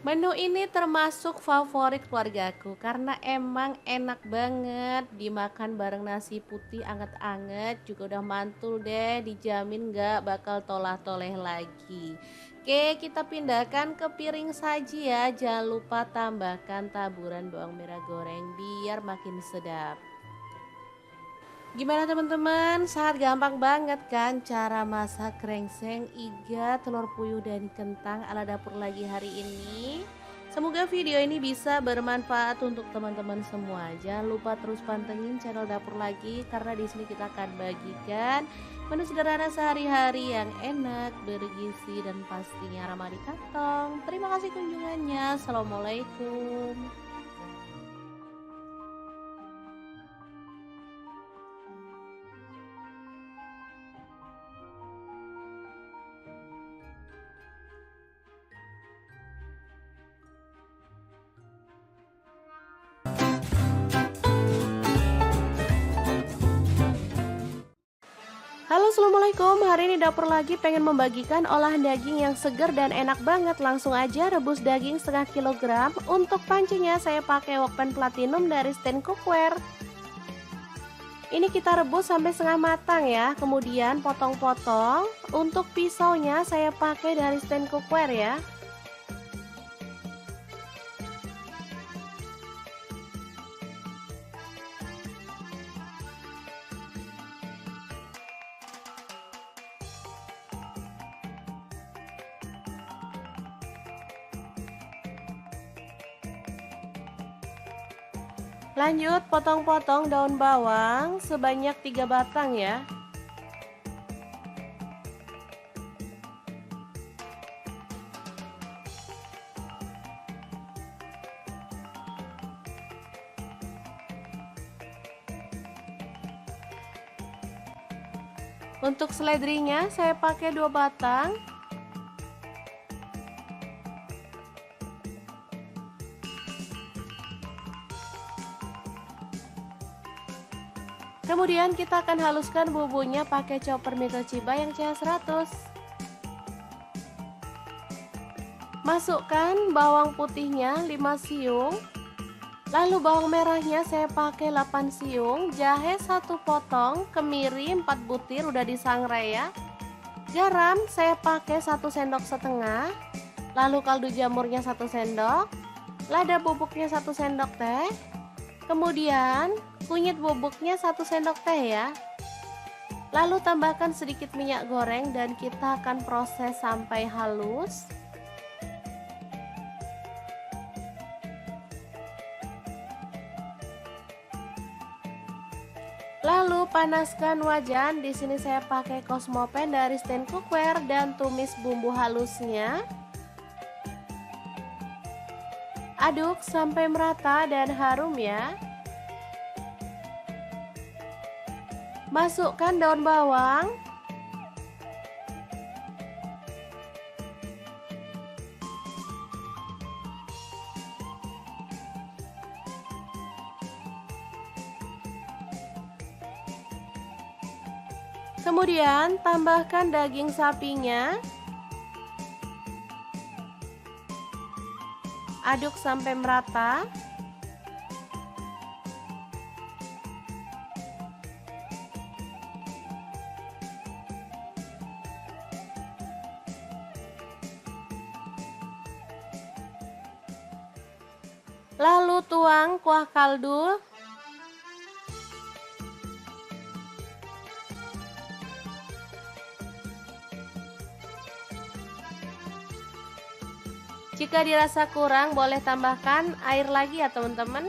Speaker 1: Menu ini termasuk favorit keluargaku karena emang enak banget dimakan bareng nasi putih anget-anget, juga udah mantul deh, dijamin gak bakal tolah-toleh lagi. Oke, kita pindahkan ke piring saji ya, jangan lupa tambahkan taburan bawang merah goreng biar makin sedap. Gimana teman-teman? Sangat gampang banget kan cara masak krengseng, iga, telur puyuh dan kentang ala dapur lagi hari ini. Semoga video ini bisa bermanfaat untuk teman-teman semua. Jangan lupa terus pantengin channel dapur lagi karena di sini kita akan bagikan menu sederhana sehari-hari yang enak, bergizi dan pastinya ramah di kantong. Terima kasih kunjungannya. Assalamualaikum. Halo assalamualaikum, hari ini dapur lagi pengen membagikan olahan daging yang segar dan enak banget. Langsung aja rebus daging setengah kilogram. Untuk pancinya saya pakai wokpan platinum dari stand cookware. Ini kita rebus sampai setengah matang ya, kemudian potong-potong. Untuk pisaunya saya pakai dari stand cookware ya. Lanjut potong-potong daun bawang sebanyak 3 batang ya. Untuk seledrinya saya pakai 2 batang. Kemudian kita akan haluskan bumbunya pakai chopper mie Toshiba yang CH100. Masukkan bawang putihnya 5 siung. Lalu bawang merahnya saya pakai 8 siung, jahe 1 potong, kemiri 4 butir udah disangrai ya. Garam saya pakai 1 sendok setengah. Lalu kaldu jamurnya 1 sendok. Lada bubuknya 1 sendok teh. Kemudian kunyit bubuknya 1 sendok teh ya. Lalu tambahkan sedikit minyak goreng dan kita akan proses sampai halus. Lalu panaskan wajan. Di sini saya pakai Cosmopan dari stand cookware dan tumis bumbu halusnya. Aduk sampai merata dan harum ya. Masukkan daun bawang. Kemudian tambahkan daging sapinya. Aduk sampai merata. Lalu tuang kuah kaldu. Jika dirasa kurang boleh tambahkan air lagi ya teman-teman.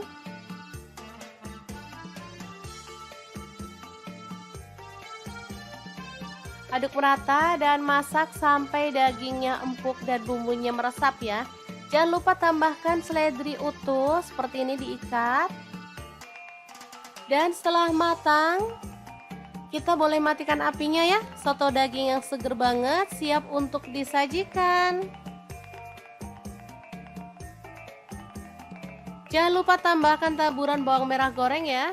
Speaker 1: Aduk merata dan masak sampai dagingnya empuk dan bumbunya meresap ya. Jangan lupa tambahkan seledri utuh seperti ini diikat. Dan setelah matang, kita boleh matikan apinya ya. Soto daging yang seger banget siap untuk disajikan. Jangan lupa tambahkan taburan bawang merah goreng ya.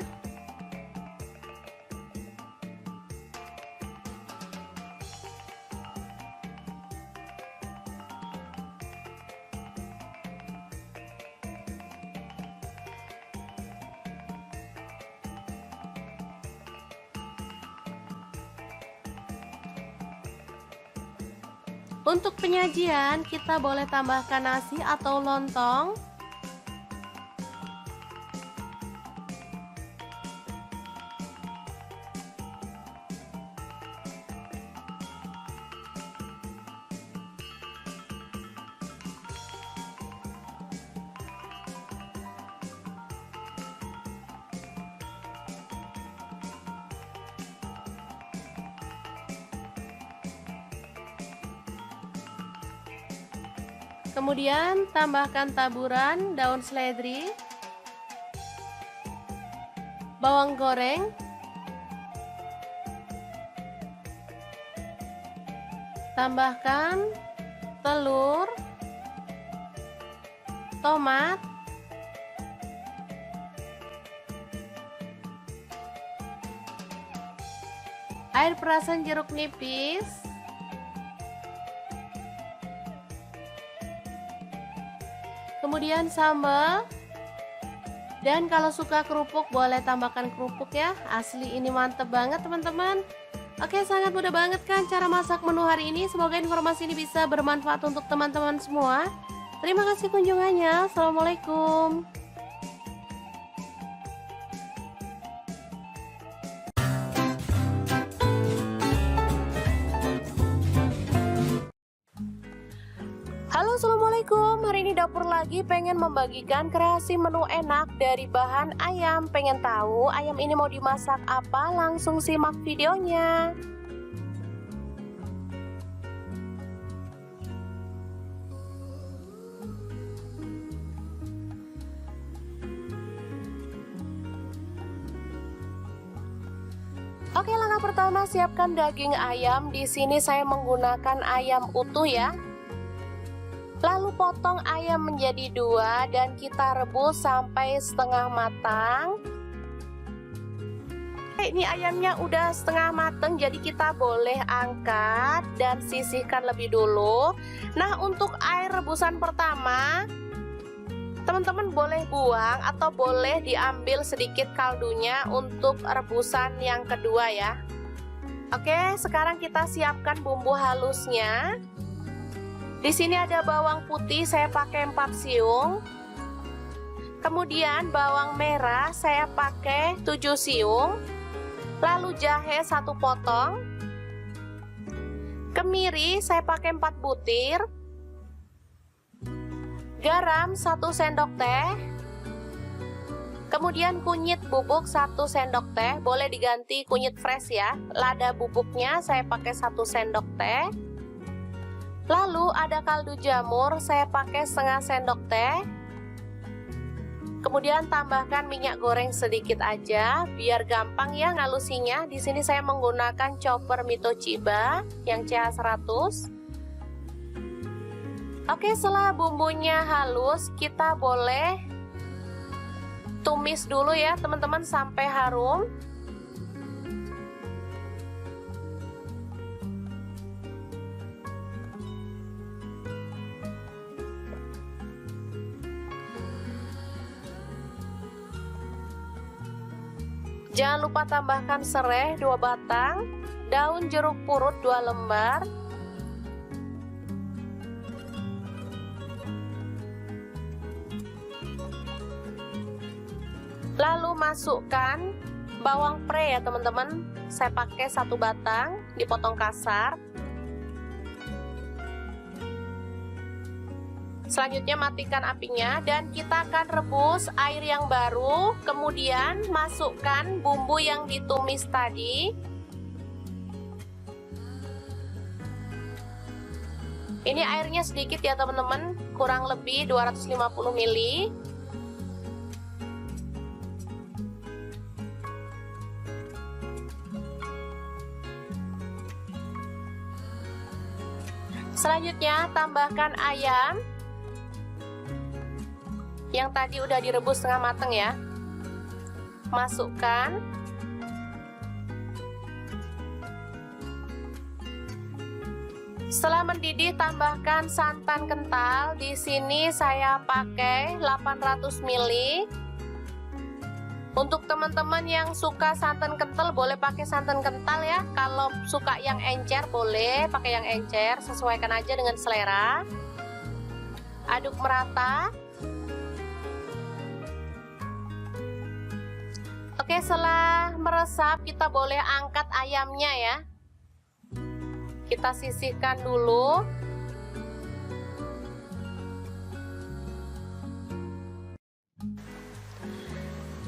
Speaker 1: Untuk penyajian kita boleh tambahkan nasi atau lontong. Kemudian tambahkan taburan daun seledri, bawang goreng, tambahkan telur, tomat, air perasan jeruk nipis, kemudian sambal, dan kalau suka kerupuk boleh tambahkan kerupuk ya. Asli ini mantep banget teman-teman. Oke, sangat mudah banget kan cara masak menu hari ini. Semoga informasi ini bisa bermanfaat untuk teman-teman semua. Terima kasih kunjungannya. Assalamualaikum. Halo, assalamualaikum. Assalamualaikum, hari ini dapur lagi pengen membagikan kreasi menu enak dari bahan ayam. Pengen tahu ayam ini mau dimasak apa? Langsung simak videonya. Oke, langkah pertama siapkan daging ayam. Di sini saya menggunakan ayam utuh ya. Lalu potong ayam menjadi 2 dan kita rebus sampai setengah matang. Ini ayamnya udah setengah matang, jadi kita boleh angkat dan sisihkan lebih dulu. Nah, untuk air rebusan pertama teman-teman boleh buang atau boleh diambil sedikit kaldunya untuk rebusan yang kedua ya. Oke, sekarang kita siapkan bumbu halusnya. Di sini ada bawang putih, saya pakai 4 siung. Kemudian bawang merah saya pakai 7 siung. Lalu jahe 1 potong. Kemiri saya pakai 4 butir. Garam 1 sendok teh. Kemudian kunyit bubuk 1 sendok teh, boleh diganti kunyit fresh ya. Lada bubuknya saya pakai 1 sendok teh. Lalu ada kaldu jamur, saya pakai setengah sendok teh. Kemudian tambahkan minyak goreng sedikit aja, biar gampang ya ngalusinya. Di sini saya menggunakan chopper Mito Chiba yang CH100. Oke, setelah bumbunya halus, kita boleh tumis dulu ya teman-teman sampai harum. Jangan lupa tambahkan serai 2 batang, daun jeruk purut 2 lembar, lalu masukkan bawang pre ya teman-teman. Saya pakai 1 batang, dipotong kasar. Selanjutnya matikan apinya dan kita akan rebus air yang baru. Kemudian masukkan bumbu yang ditumis tadi. Ini airnya sedikit ya teman-teman, kurang lebih 250 ml. Selanjutnya tambahkan ayam yang tadi udah direbus setengah matang ya. Masukkan. Setelah mendidih tambahkan santan kental. Di sini saya pakai 800 ml. Untuk teman-teman yang suka santan kental boleh pakai santan kental ya. Kalau suka yang encer boleh pakai yang encer, sesuaikan aja dengan selera. Aduk merata. Oke, setelah meresap kita boleh angkat ayamnya ya. Kita sisihkan dulu.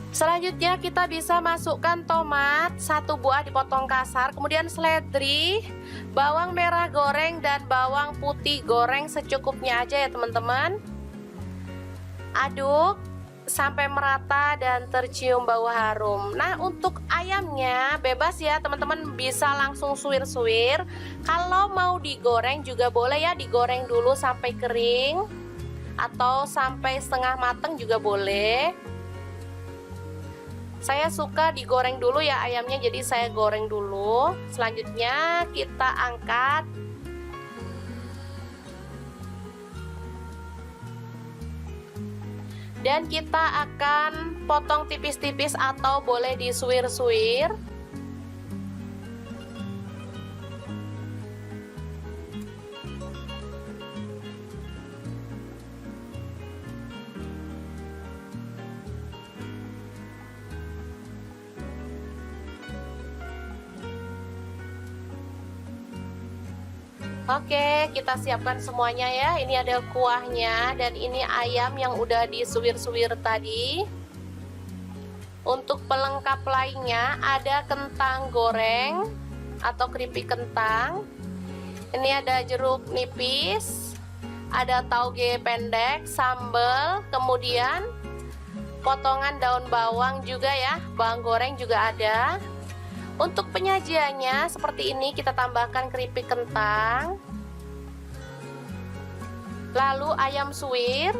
Speaker 1: Selanjutnya kita bisa masukkan tomat 1 buah dipotong kasar, kemudian seledri, bawang merah goreng dan bawang putih goreng secukupnya aja ya teman-teman. Aduk sampai merata dan tercium bau harum. Nah, untuk ayamnya bebas ya teman-teman, bisa langsung suwir-suwir. Kalau mau digoreng juga boleh ya, digoreng dulu sampai kering atau sampai setengah matang juga boleh. Saya suka digoreng dulu ya ayamnya, jadi saya goreng dulu. Selanjutnya kita angkat. Dan kita akan potong tipis-tipis atau boleh disuwir-suwir. Oke, kita siapkan semuanya ya. Ini ada kuahnya dan ini ayam yang udah disuwir-suwir tadi. Untuk pelengkap lainnya ada kentang goreng atau keripik kentang. Ini ada jeruk nipis, ada tauge pendek, sambal, kemudian potongan daun bawang juga ya, bawang goreng juga ada. Untuk penyajiannya seperti ini, kita tambahkan keripik kentang, lalu ayam suwir,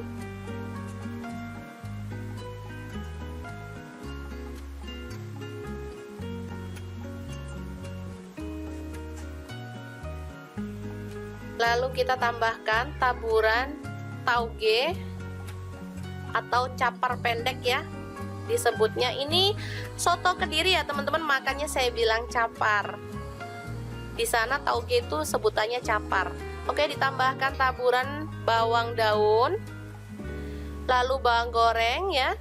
Speaker 1: lalu kita tambahkan taburan tauge atau capar pendek ya disebutnya. Ini soto Kediri ya teman-teman, makanya saya bilang capar. Di sana tauge itu sebutannya capar. Oke, ditambahkan taburan bawang daun, lalu bawang goreng ya.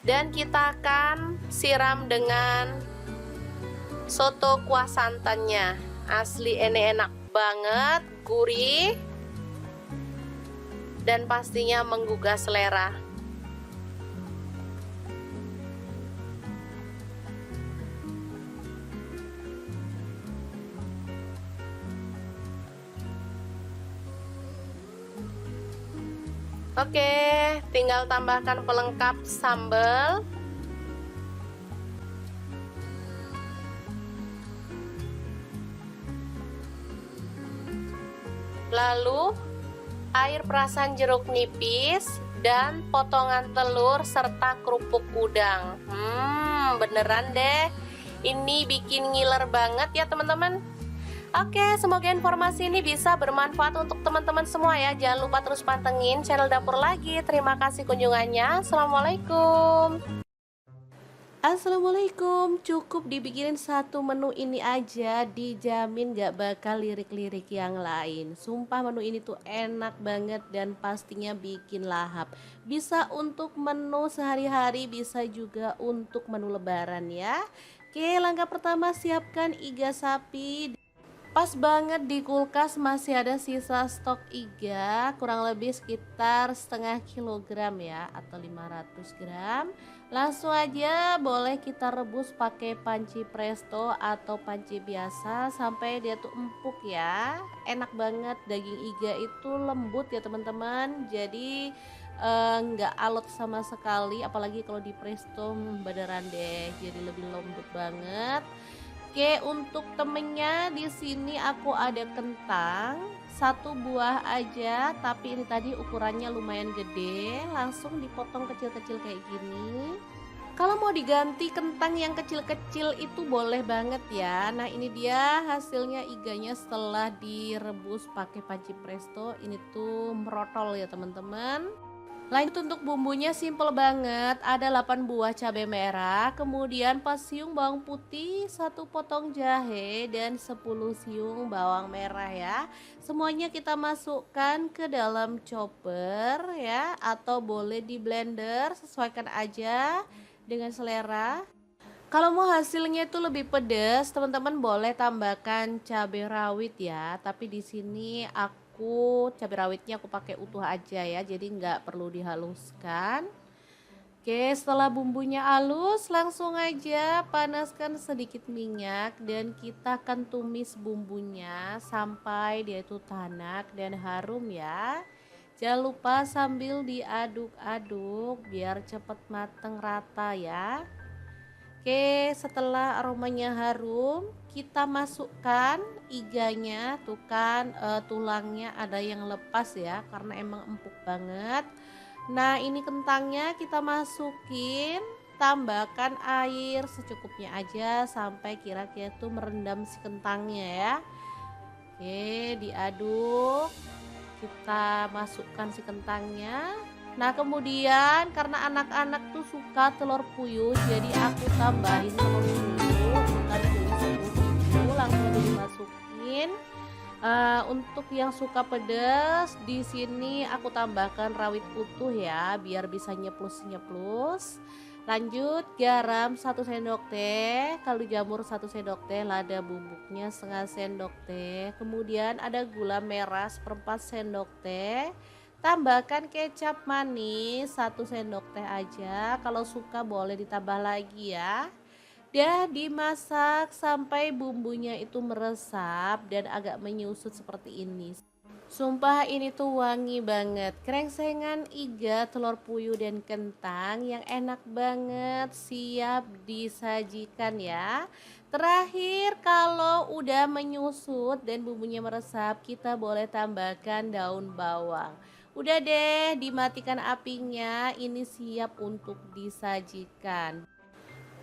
Speaker 1: Dan kita akan siram dengan soto kuah santannya. Asli ini enak banget, gurih, dan pastinya menggugah selera. Oke, tinggal tambahkan pelengkap sambal. Lalu air perasan jeruk nipis dan potongan telur serta kerupuk udang. Beneran deh, ini bikin ngiler banget ya teman-teman. Oke, semoga informasi ini bisa bermanfaat untuk teman-teman semua ya. Jangan lupa terus pantengin channel Dapur Lagi. Terima kasih kunjungannya. Assalamualaikum. Assalamualaikum. Cukup dibikinin satu menu ini aja, dijamin gak bakal lirik-lirik yang lain. Sumpah menu ini tuh enak banget dan pastinya bikin lahap. Bisa untuk menu sehari-hari, bisa juga untuk menu lebaran ya. Oke, langkah pertama siapkan iga sapi. Pas banget di kulkas masih ada sisa stok iga, kurang lebih sekitar setengah kilogram ya, atau 500 gram. Langsung aja boleh kita rebus pakai panci presto atau panci biasa sampai dia tuh empuk ya. Enak banget, daging iga itu lembut ya teman-teman, jadi nggak alot sama sekali, apalagi kalau di presto beneran deh, jadi lebih lembut banget. Oke, untuk temennya di sini aku ada kentang satu buah aja, tapi ini tadi ukurannya lumayan gede, langsung dipotong kecil-kecil kayak gini. Kalau mau diganti kentang yang kecil-kecil itu boleh banget ya. Nah, ini dia hasilnya iganya setelah direbus pakai panci presto. Ini tuh merotol ya teman-teman. Lanjut untuk bumbunya simple banget, ada 8 buah cabai merah, kemudian 4 siung bawang putih, 1 potong jahe, dan 10 siung bawang merah ya. Semuanya kita masukkan ke dalam chopper ya, atau boleh di blender, sesuaikan aja dengan selera. Kalau mau hasilnya itu lebih pedas, teman-teman boleh tambahkan cabai rawit ya, tapi di sini cabai rawitnya aku pakai utuh aja ya, jadi nggak perlu dihaluskan. Oke, setelah bumbunya halus langsung aja panaskan sedikit minyak dan kita akan tumis bumbunya sampai dia itu tanak dan harum ya. Jangan lupa sambil diaduk-aduk biar cepet mateng rata ya. Oke, setelah aromanya harum, kita masukkan iganya. Tuh kan tulangnya ada yang lepas ya, karena emang empuk banget. Nah, ini kentangnya kita masukin, tambahkan air secukupnya aja sampai kira-kira tuh merendam si kentangnya ya. Oke, diaduk. Kita masukkan si kentangnya. Nah, kemudian karena anak-anak tuh suka telur puyuh, jadi aku tambahin telur puyuh, bukan puyuh langsung dimasukin. Untuk yang suka pedas, di sini aku tambahkan rawit utuh ya, biar bisa nyeplus-nyeplus. Lanjut garam 1 sendok teh, kaldu jamur 1 sendok teh, lada bubuknya setengah sendok teh. Kemudian ada gula merah 1/4 sendok teh. Tambahkan kecap manis 1 sendok teh aja. Kalau suka boleh ditambah lagi ya. Dan dimasak sampai bumbunya itu meresap dan agak menyusut seperti ini. Sumpah ini tuh wangi banget. Krengsengan iga, telur puyuh dan kentang yang enak banget, siap disajikan ya. Terakhir kalau udah menyusut dan bumbunya meresap, kita boleh tambahkan daun bawang. Udah deh, dimatikan apinya, ini siap untuk disajikan.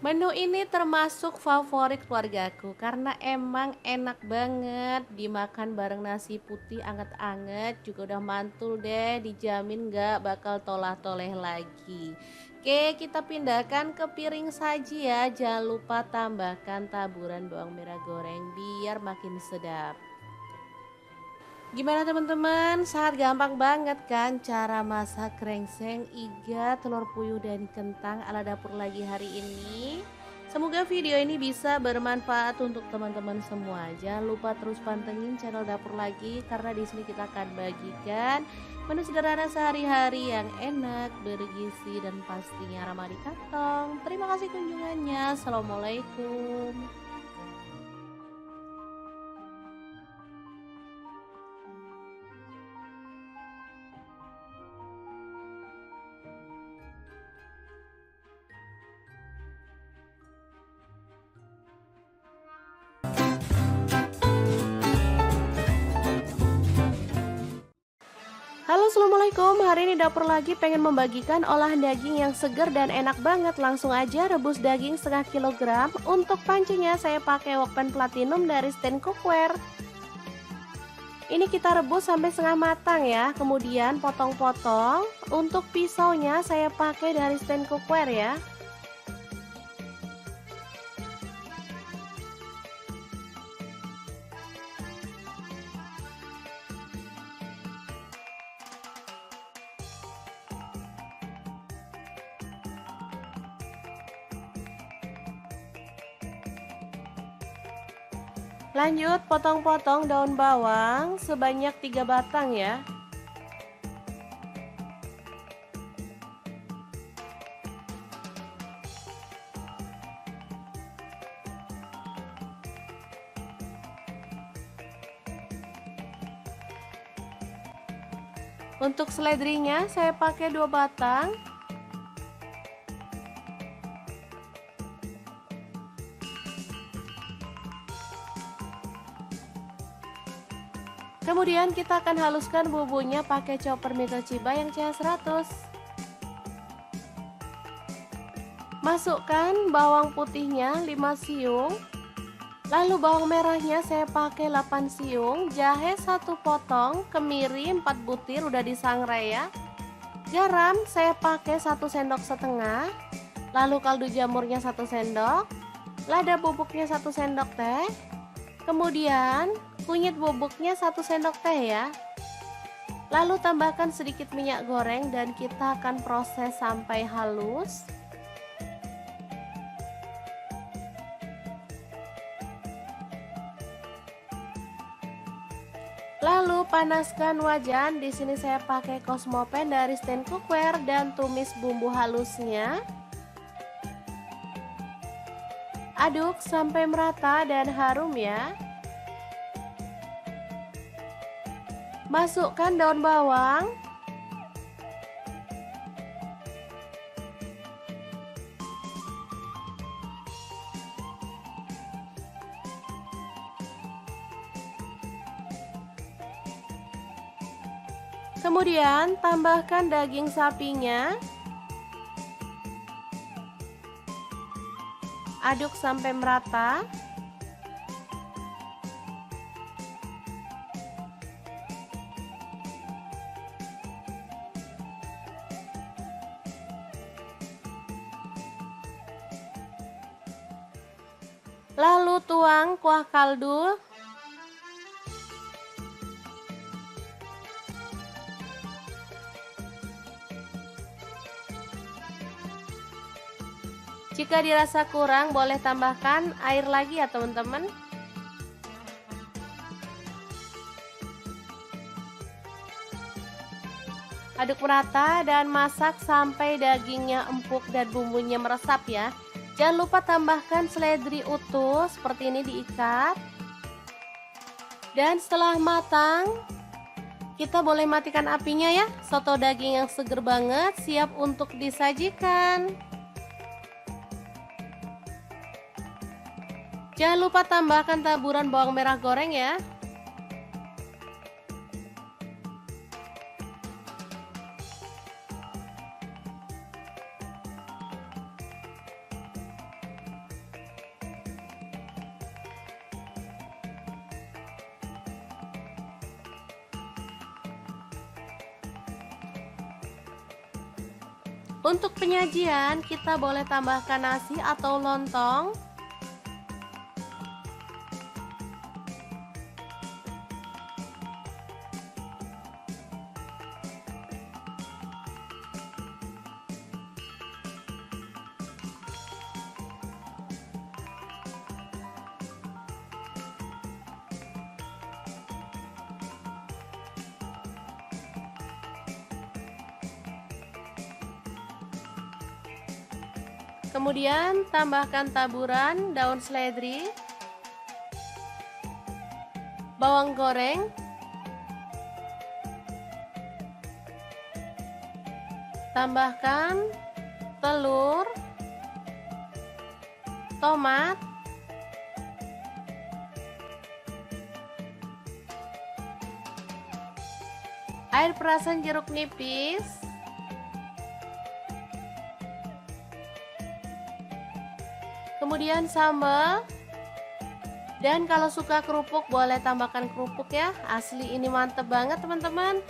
Speaker 1: Menu ini termasuk favorit keluargaku karena emang enak banget dimakan bareng nasi putih anget-anget, juga udah mantul deh, dijamin gak bakal tolah-toleh lagi. Oke, kita pindahkan ke piring saji ya. Jangan lupa tambahkan taburan bawang merah goreng biar makin sedap. Gimana teman-teman? Sangat gampang banget kan cara masak krengseng, iga, telur puyuh dan kentang ala dapur lagi hari ini. Semoga video ini bisa bermanfaat untuk teman-teman semua. Jangan lupa terus pantengin channel dapur lagi karena di sini kita akan bagikan menu sederhana sehari-hari yang enak, bergizi dan pastinya ramah di kantong. Terima kasih kunjungannya. Assalamualaikum. Halo assalamualaikum, hari ini dapur lagi pengen membagikan olahan daging yang seger dan enak banget. Langsung aja rebus daging setengah kilogram. Untuk pancinya saya pakai wokpan platinum dari Stand Cookware. Ini kita rebus sampai setengah matang ya, kemudian potong-potong. Untuk pisaunya saya pakai dari Stand Cookware ya. Lanjut potong-potong daun bawang sebanyak 3 batang ya. Untuk seledrinya saya pakai 2 batang. Kemudian kita akan haluskan bumbunya pakai chopper Mito Chiba yang CH100. Masukkan bawang putihnya 5 siung. Lalu bawang merahnya saya pakai 8 siung, jahe 1 potong, kemiri 4 butir udah disangrai ya. Garam saya pakai 1 sendok setengah. Lalu kaldu jamurnya 1 sendok. Lada bubuknya 1 sendok teh. Kemudian kunyit bubuknya 1 sendok teh ya. Lalu tambahkan sedikit minyak goreng dan kita akan proses sampai halus. Lalu panaskan wajan. Di sini saya pakai Cosmopan dari Stand Cookware dan tumis bumbu halusnya. Aduk sampai merata dan harum ya. Masukkan daun bawang. Kemudian tambahkan daging sapinya. Aduk sampai merata. Lalu tuang kuah kaldu. Jika dirasa kurang, boleh tambahkan air lagi ya teman-teman. Aduk merata dan masak sampai dagingnya empuk dan bumbunya meresap ya. Jangan lupa tambahkan seledri utuh seperti ini, diikat. Dan setelah matang, kita boleh matikan apinya ya. Soto daging yang seger banget siap untuk disajikan. Jangan lupa tambahkan taburan bawang merah goreng ya. Untuk penyajian, kita boleh tambahkan nasi atau lontong. Kemudian tambahkan taburan daun seledri, bawang goreng, tambahkan telur, tomat, air perasan jeruk nipis, kemudian sambal, dan kalau suka kerupuk boleh tambahkan kerupuk ya. Asli ini mantep banget teman-teman.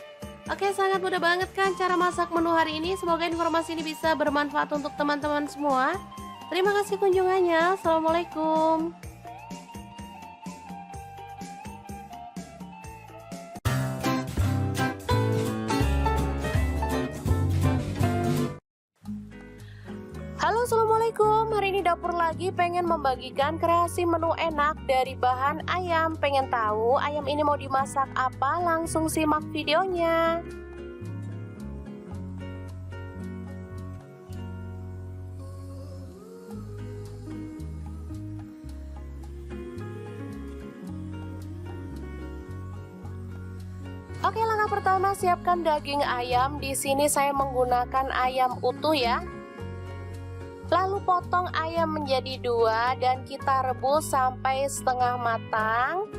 Speaker 1: Oke, sangat mudah banget kan cara masak menu hari ini. Semoga informasi ini bisa bermanfaat untuk teman-teman semua. Terima kasih kunjungannya. Assalamualaikum. Halo, assalamualaikum. Hari ini dapur lagi pengen membagikan kreasi menu enak dari bahan ayam. Pengen tahu ayam ini mau dimasak apa? Langsung simak videonya. Oke, langkah pertama siapkan daging ayam. Di sini saya menggunakan ayam utuh ya. Lalu potong ayam menjadi 2 dan kita rebus sampai setengah matang.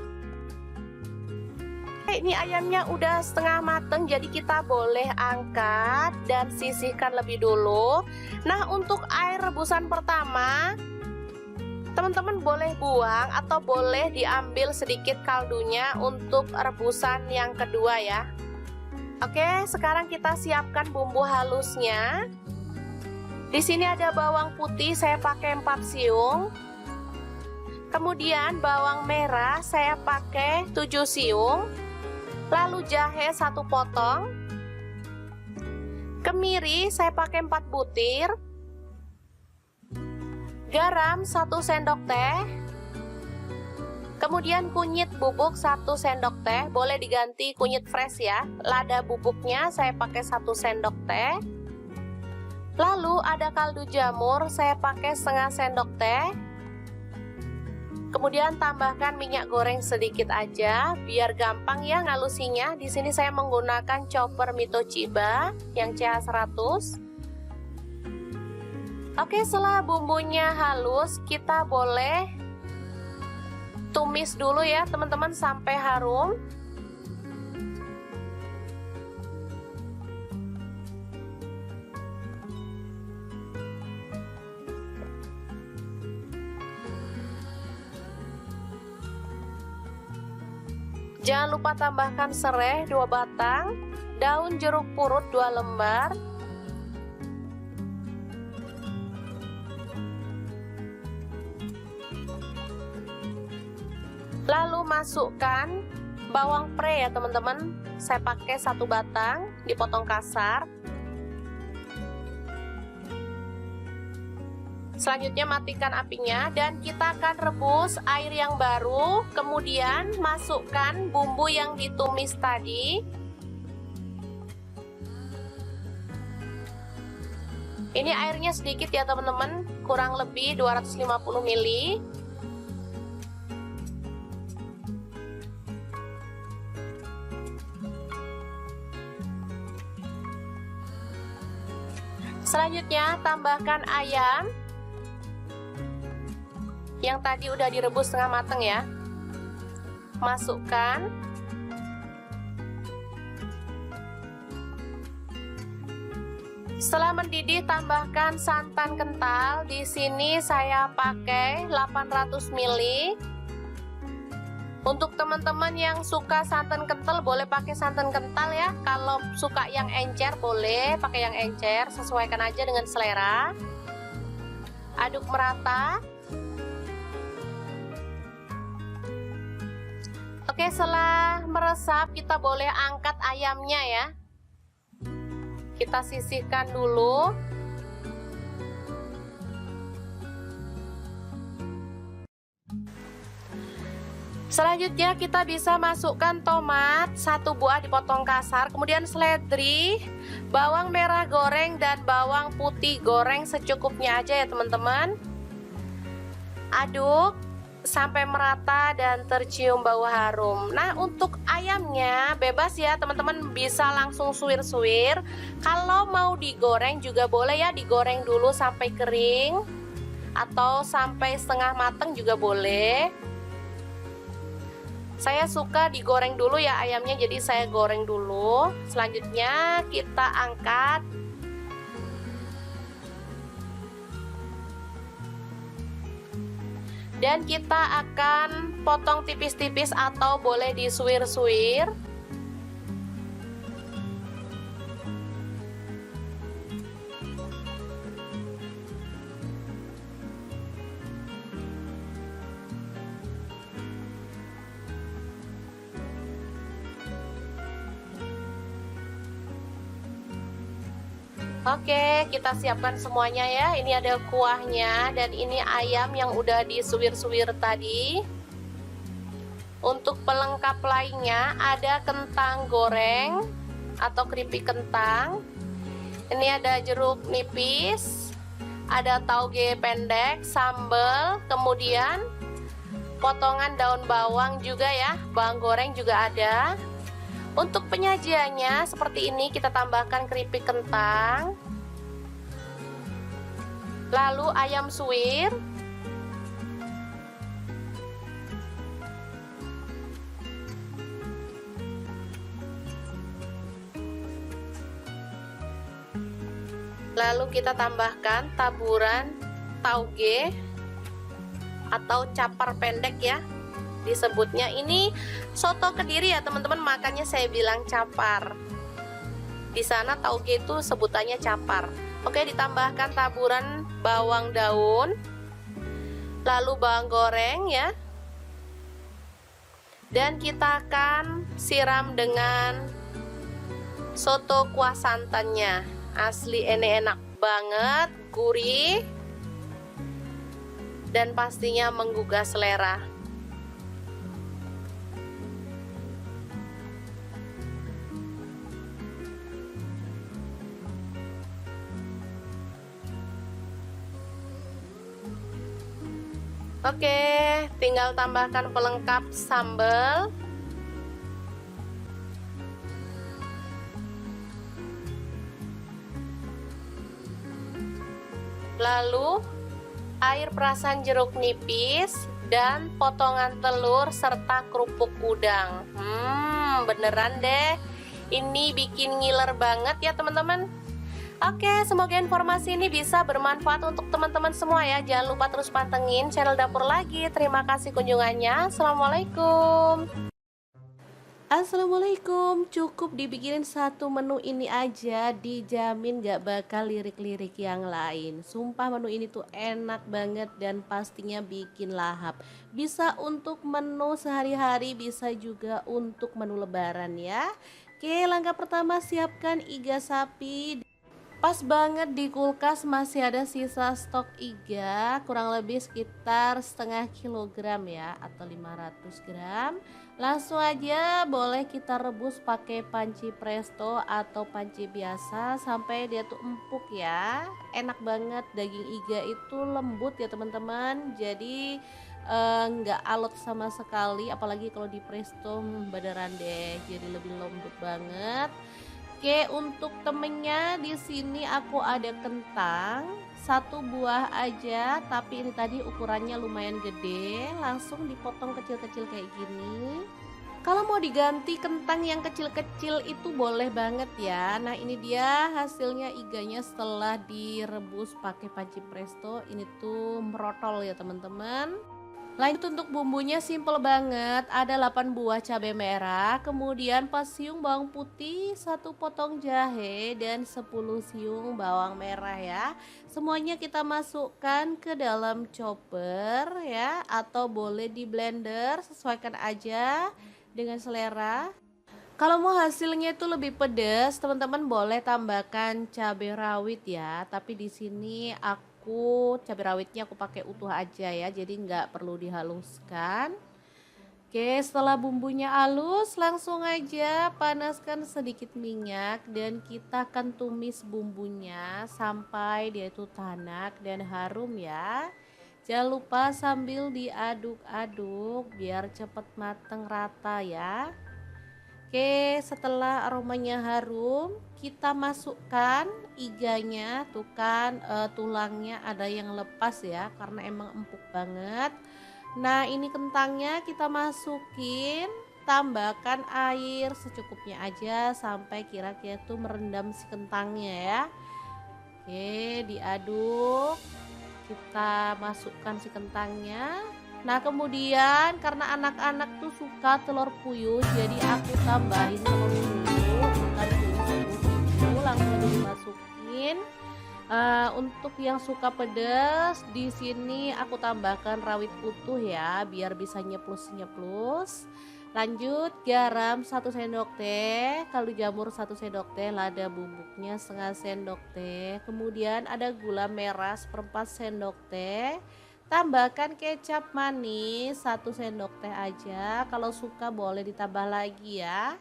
Speaker 1: Ini ayamnya udah setengah matang, jadi kita boleh angkat dan sisihkan lebih dulu. Nah, untuk air rebusan pertama, teman-teman boleh buang atau boleh diambil sedikit kaldunya untuk rebusan yang kedua ya. Oke, sekarang kita siapkan bumbu halusnya. Di sini ada bawang putih, saya pakai 4 siung. Kemudian bawang merah saya pakai 7 siung. Lalu jahe 1 potong. Kemiri saya pakai 4 butir. Garam 1 sendok teh. Kemudian kunyit bubuk 1 sendok teh, boleh diganti kunyit fresh ya. Lada bubuknya saya pakai 1 sendok teh. Lalu ada kaldu jamur, saya pakai setengah sendok teh. Kemudian tambahkan minyak goreng sedikit aja, biar gampang ya ngalusinya. Di sini saya menggunakan chopper Mito Chiba yang CH100. Oke, setelah bumbunya halus, kita boleh tumis dulu ya teman-teman sampai harum. Jangan lupa tambahkan serai 2 batang, daun jeruk purut 2 lembar, lalu masukkan bawang pre ya teman-teman. Saya pakai 1 batang, dipotong kasar. Selanjutnya matikan apinya dan kita akan rebus air yang baru, kemudian masukkan bumbu yang ditumis tadi. Ini airnya sedikit ya teman-teman, kurang lebih 250 ml. Selanjutnya tambahkan ayam yang tadi udah direbus setengah mateng ya. Masukkan. Setelah mendidih, tambahkan santan kental. Di sini saya pakai 800 ml. Untuk teman-teman yang suka santan kental boleh pakai santan kental ya. Kalau suka yang encer boleh pakai yang encer, sesuaikan aja dengan selera. Aduk merata. Oke, setelah meresap kita boleh angkat ayamnya ya. Kita sisihkan dulu. Selanjutnya kita bisa masukkan tomat 1 buah dipotong kasar, kemudian seledri, bawang merah goreng dan bawang putih goreng secukupnya aja ya teman-teman. Aduk sampai merata dan tercium bau harum. Nah, untuk ayamnya bebas ya teman-teman, bisa langsung suwir-suwir. Kalau mau digoreng juga boleh ya, digoreng dulu sampai kering atau sampai setengah mateng juga boleh. Saya suka digoreng dulu ya ayamnya, jadi saya goreng dulu. Selanjutnya kita angkat. Dan kita akan potong tipis-tipis atau boleh disuwir-suwir. Oke, kita siapkan semuanya ya. Ini ada kuahnya dan ini ayam yang udah disuwir-suwir tadi. Untuk pelengkap lainnya ada kentang goreng atau keripik kentang. Ini ada jeruk nipis, ada tauge pendek, sambal, kemudian potongan daun bawang juga ya, bawang goreng juga ada. Untuk penyajiannya seperti ini, kita tambahkan keripik kentang, lalu ayam suwir, lalu kita tambahkan taburan tauge atau capar pendek ya disebutnya. Ini soto Kediri ya teman-teman, makanya saya bilang capar. Di sana tauge itu sebutannya capar. Oke, ditambahkan taburan bawang daun, lalu bawang goreng ya. Dan kita akan siram dengan soto kuah santannya. Asli ini enak banget, gurih, dan pastinya menggugah selera. Oke, tinggal tambahkan pelengkap sambal. Lalu air perasan jeruk nipis dan potongan telur serta kerupuk udang. Beneran deh, ini bikin ngiler banget ya teman-teman. Oke, semoga informasi ini bisa bermanfaat untuk teman-teman semua ya. Jangan lupa terus pantengin channel Dapur Lagi. Terima kasih kunjungannya. Assalamualaikum. Assalamualaikum. Cukup dibikinin satu menu ini aja, dijamin gak bakal lirik-lirik yang lain. Sumpah menu ini tuh enak banget dan pastinya bikin lahap. Bisa untuk menu sehari-hari, bisa juga untuk menu lebaran ya. Oke, langkah pertama siapkan iga sapi. Pas banget di kulkas masih ada sisa stok iga kurang lebih sekitar setengah kilogram ya atau 500 gram. Langsung aja boleh kita rebus pakai panci presto atau panci biasa sampai dia tuh empuk ya. Enak banget, daging iga itu lembut ya teman-teman. Jadi nggak alot sama sekali, apalagi kalau di presto beneran deh jadi lebih lembut banget. Oke, untuk temennya di sini aku ada kentang, satu buah aja, tapi ini tadi ukurannya lumayan gede, langsung dipotong kecil-kecil kayak gini. Kalau mau diganti kentang yang kecil-kecil itu boleh banget ya. Nah, ini dia hasilnya iganya setelah direbus pakai panci presto. Ini tuh merotol ya teman-teman. Lanjut untuk bumbunya simple banget, ada 8 buah cabai merah, kemudian 4 siung bawang putih, 1 potong jahe, dan 10 siung bawang merah ya. Semuanya kita masukkan ke dalam chopper ya, atau boleh di blender, sesuaikan aja dengan selera. Kalau mau hasilnya itu lebih pedas, teman-teman boleh tambahkan cabai rawit ya. Tapi di sini aku cabai rawitnya aku pakai utuh aja ya, jadi nggak perlu dihaluskan. Oke, setelah bumbunya halus, langsung aja panaskan sedikit minyak dan kita akan tumis bumbunya sampai dia itu tanak dan harum ya. Jangan lupa sambil diaduk-aduk biar cepet mateng rata ya. Oke, setelah aromanya harum, kita masukkan iganya. Tuh kan tulangnya ada yang lepas ya, karena emang empuk banget. Nah, ini kentangnya kita masukin, tambahkan air secukupnya aja sampai kira-kira tuh merendam si kentangnya ya. Oke, diaduk. Kita masukkan si kentangnya. Nah, kemudian karena anak-anak tuh suka telur puyuh, jadi aku tambahin telur puyuh, bukan puyuh itu langsung aja dimasukin. Untuk yang suka pedas, di sini aku tambahkan rawit utuh ya, biar bisa nyeplus-nyeplus. Lanjut garam 1 sendok teh, kaldu jamur 1 sendok teh, lada bubuknya setengah sendok teh. Kemudian ada gula merah 1/4 sendok teh. Tambahkan kecap manis 1 sendok teh aja. Kalau suka boleh ditambah lagi ya.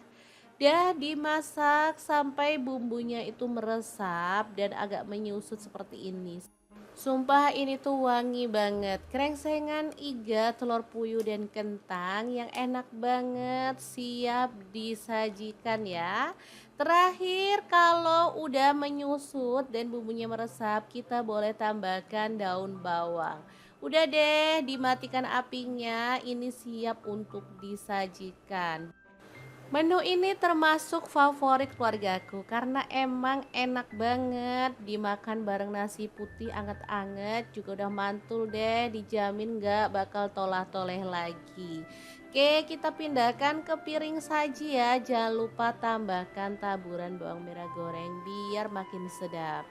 Speaker 1: Dia dimasak sampai bumbunya itu meresap dan agak menyusut seperti ini. Sumpah ini tuh wangi banget. Krengsengan iga, telur puyuh dan kentang yang enak banget, siap disajikan ya. Terakhir kalau udah menyusut dan bumbunya meresap, kita boleh tambahkan daun bawang. Udah deh, dimatikan apinya, ini siap untuk disajikan. Menu ini termasuk favorit keluargaku karena emang enak banget dimakan bareng nasi putih anget-anget, juga udah mantul deh, dijamin gak bakal tolah-toleh lagi. Oke, kita pindahkan ke piring saji ya. Jangan lupa tambahkan taburan bawang merah goreng biar makin sedap.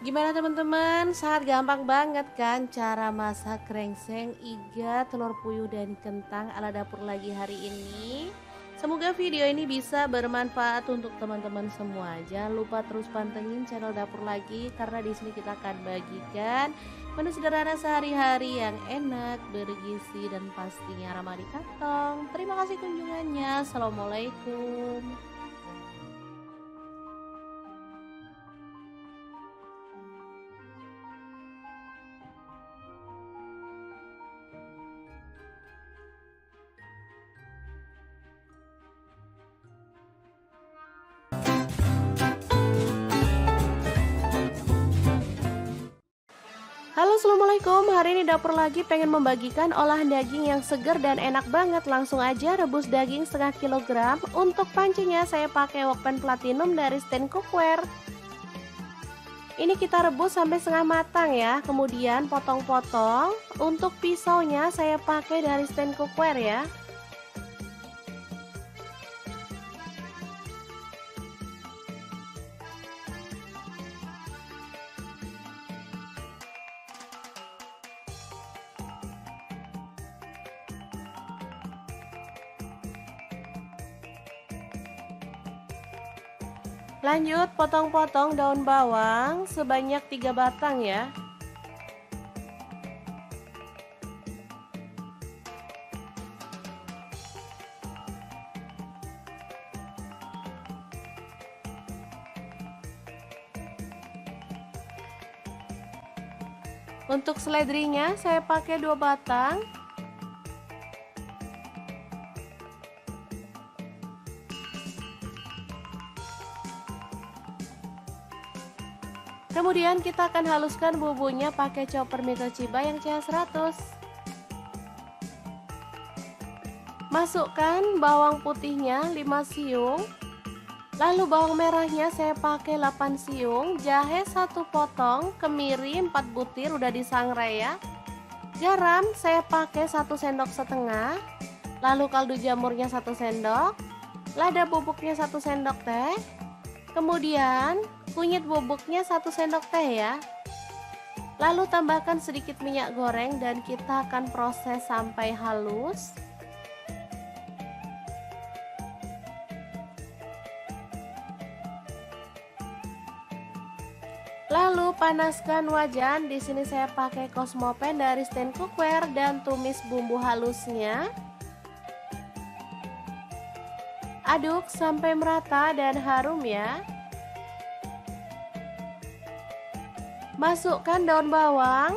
Speaker 1: Gimana teman-teman? Sangat gampang banget kan cara masak krengseng, iga, telur puyuh dan kentang ala dapur lagi hari ini. Semoga video ini bisa bermanfaat untuk teman-teman semua. Jangan lupa terus pantengin channel dapur lagi karena di sini kita akan bagikan menu sederhana sehari-hari yang enak, bergizi dan pastinya ramah di kantong. Terima kasih kunjungannya. Assalamualaikum. Halo assalamualaikum, hari ini dapur lagi pengen membagikan olahan daging yang segar dan enak banget. Langsung aja rebus daging setengah kilogram. Untuk pancinya saya pakai wokpan platinum dari stand cookware. Ini kita rebus sampai setengah matang ya, kemudian potong-potong. Untuk pisaunya saya pakai dari stand cookware ya. Lanjut potong-potong daun bawang sebanyak 3 batang ya. Untuk seledrinya saya pakai 2 batang. Kemudian kita akan haluskan bumbunya pakai chopper Mito Chiba yang CH100. Masukkan bawang putihnya 5 siung. Lalu bawang merahnya saya pakai 8 siung, jahe 1 potong, kemiri 4 butir udah disangrai ya. Garam saya pakai 1 sendok setengah. Lalu kaldu jamurnya 1 sendok. Lada bubuknya 1 sendok teh. Kemudian kunyit bubuknya 1 sendok teh ya. Lalu tambahkan sedikit minyak goreng dan kita akan proses sampai halus. Lalu panaskan wajan. Di sini saya pakai Cosmopan dari stand cookware dan tumis bumbu halusnya. Aduk sampai merata dan harum ya. Masukkan daun bawang.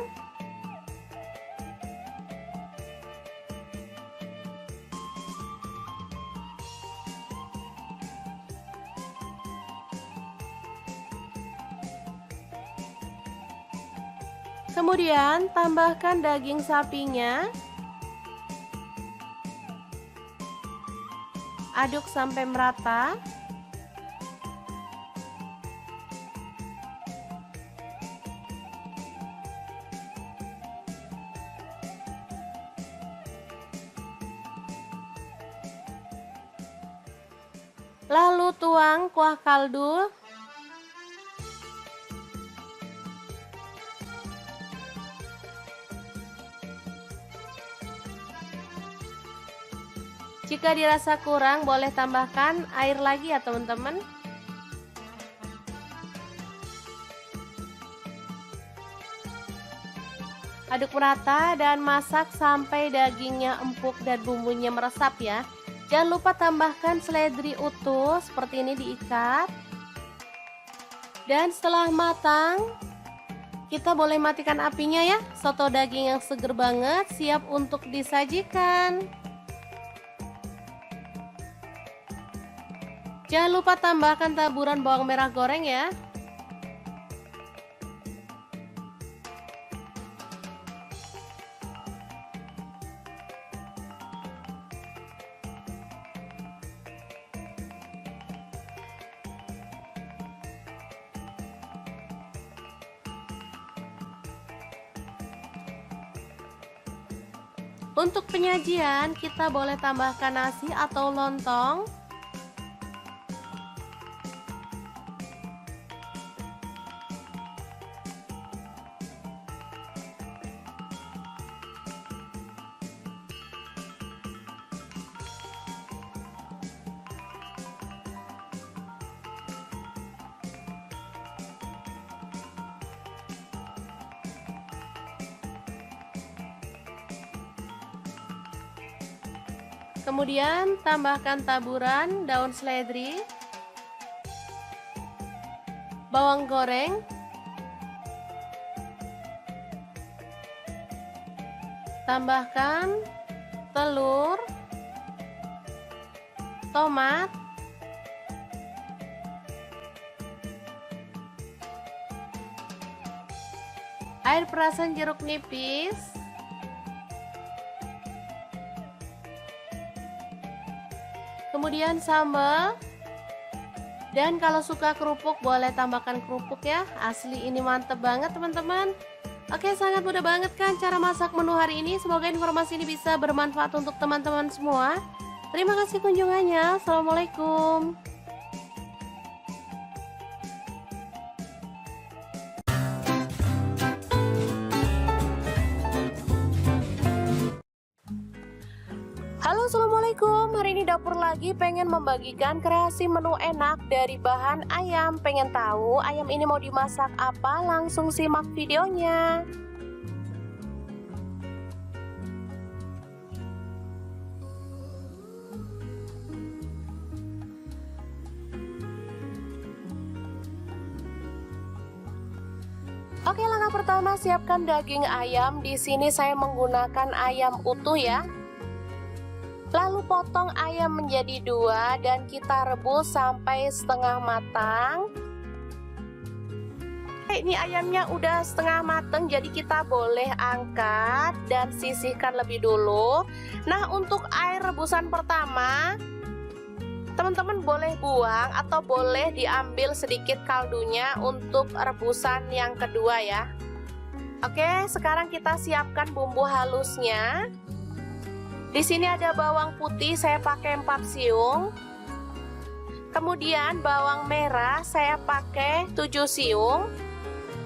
Speaker 1: Kemudian tambahkan daging sapinya. Aduk sampai merata. Lalu tuang kuah kaldu. Jika dirasa kurang, boleh tambahkan air lagi ya teman-teman. Aduk merata dan masak sampai dagingnya empuk dan bumbunya meresap ya. Jangan lupa tambahkan seledri utuh seperti ini diikat. Dan setelah matang, kita boleh matikan apinya ya. Soto daging yang seger banget siap untuk disajikan. Jangan lupa tambahkan taburan bawang merah goreng ya. Untuk penyajian kita boleh tambahkan nasi atau lontong. Kemudian tambahkan taburan daun seledri, bawang goreng, tambahkan telur, tomat, air perasan jeruk nipis, kemudian sambal, dan kalau suka kerupuk boleh tambahkan kerupuk ya. Asli ini mantep banget teman-teman. Oke, sangat mudah banget kan cara masak menu hari ini. Semoga informasi ini bisa bermanfaat untuk teman-teman semua. Terima kasih kunjungannya. Assalamualaikum. Halo, assalamualaikum. Hari ini dapur lagi pengen membagikan kreasi menu enak dari bahan ayam. Pengen tahu ayam ini mau dimasak apa? Langsung simak videonya. Oke, langkah pertama siapkan daging ayam. Di sini saya menggunakan ayam utuh ya. Lalu potong ayam menjadi 2 dan kita rebus sampai setengah matang. Ini ayamnya udah setengah matang, jadi kita boleh angkat dan sisihkan lebih dulu. Nah, untuk air rebusan pertama teman-teman boleh buang atau boleh diambil sedikit kaldunya untuk rebusan yang kedua ya. Oke, sekarang kita siapkan bumbu halusnya. Di sini ada bawang putih, saya pakai 4 siung. Kemudian bawang merah saya pakai 7 siung.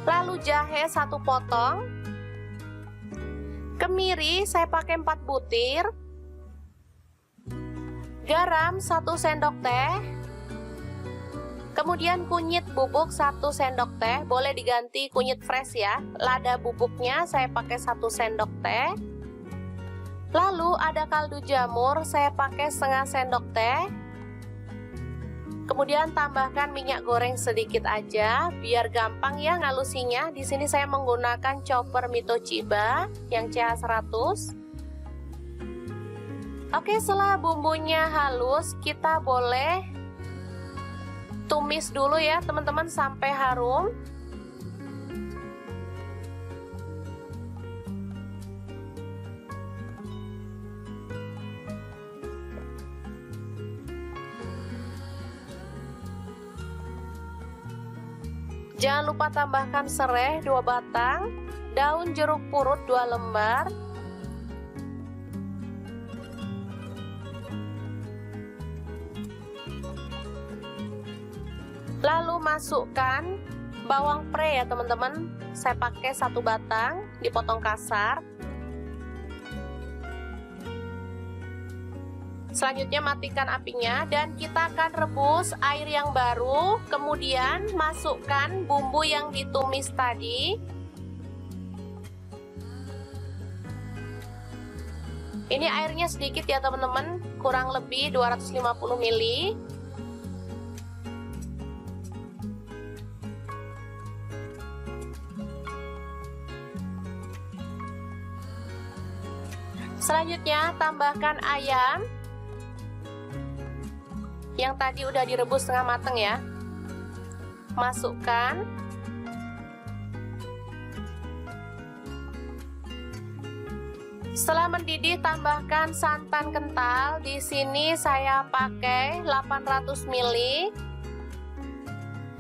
Speaker 1: Lalu jahe 1 potong. Kemiri saya pakai 4 butir. Garam 1 sendok teh. Kemudian kunyit bubuk 1 sendok teh, boleh diganti kunyit fresh ya. Lada bubuknya saya pakai 1 sendok teh. Lalu ada kaldu jamur, saya pakai setengah sendok teh. Kemudian tambahkan minyak goreng sedikit aja, biar gampang ya ngalusinya. Di sini saya menggunakan chopper Mito Chiba yang CH100. Oke, setelah bumbunya halus, kita boleh tumis dulu ya teman-teman sampai harum. Jangan lupa tambahkan serai 2 batang, daun jeruk purut 2 lembar, lalu masukkan bawang pre ya teman-teman. Saya pakai 1 batang, dipotong kasar. Selanjutnya matikan apinya dan kita akan rebus air yang baru. Kemudian masukkan bumbu yang ditumis tadi. Ini airnya sedikit ya teman-teman, kurang lebih 250 ml. Selanjutnya tambahkan ayam yang tadi udah direbus setengah mateng ya. Masukkan. Setelah mendidih tambahkan santan kental. Di sini saya pakai 800 ml.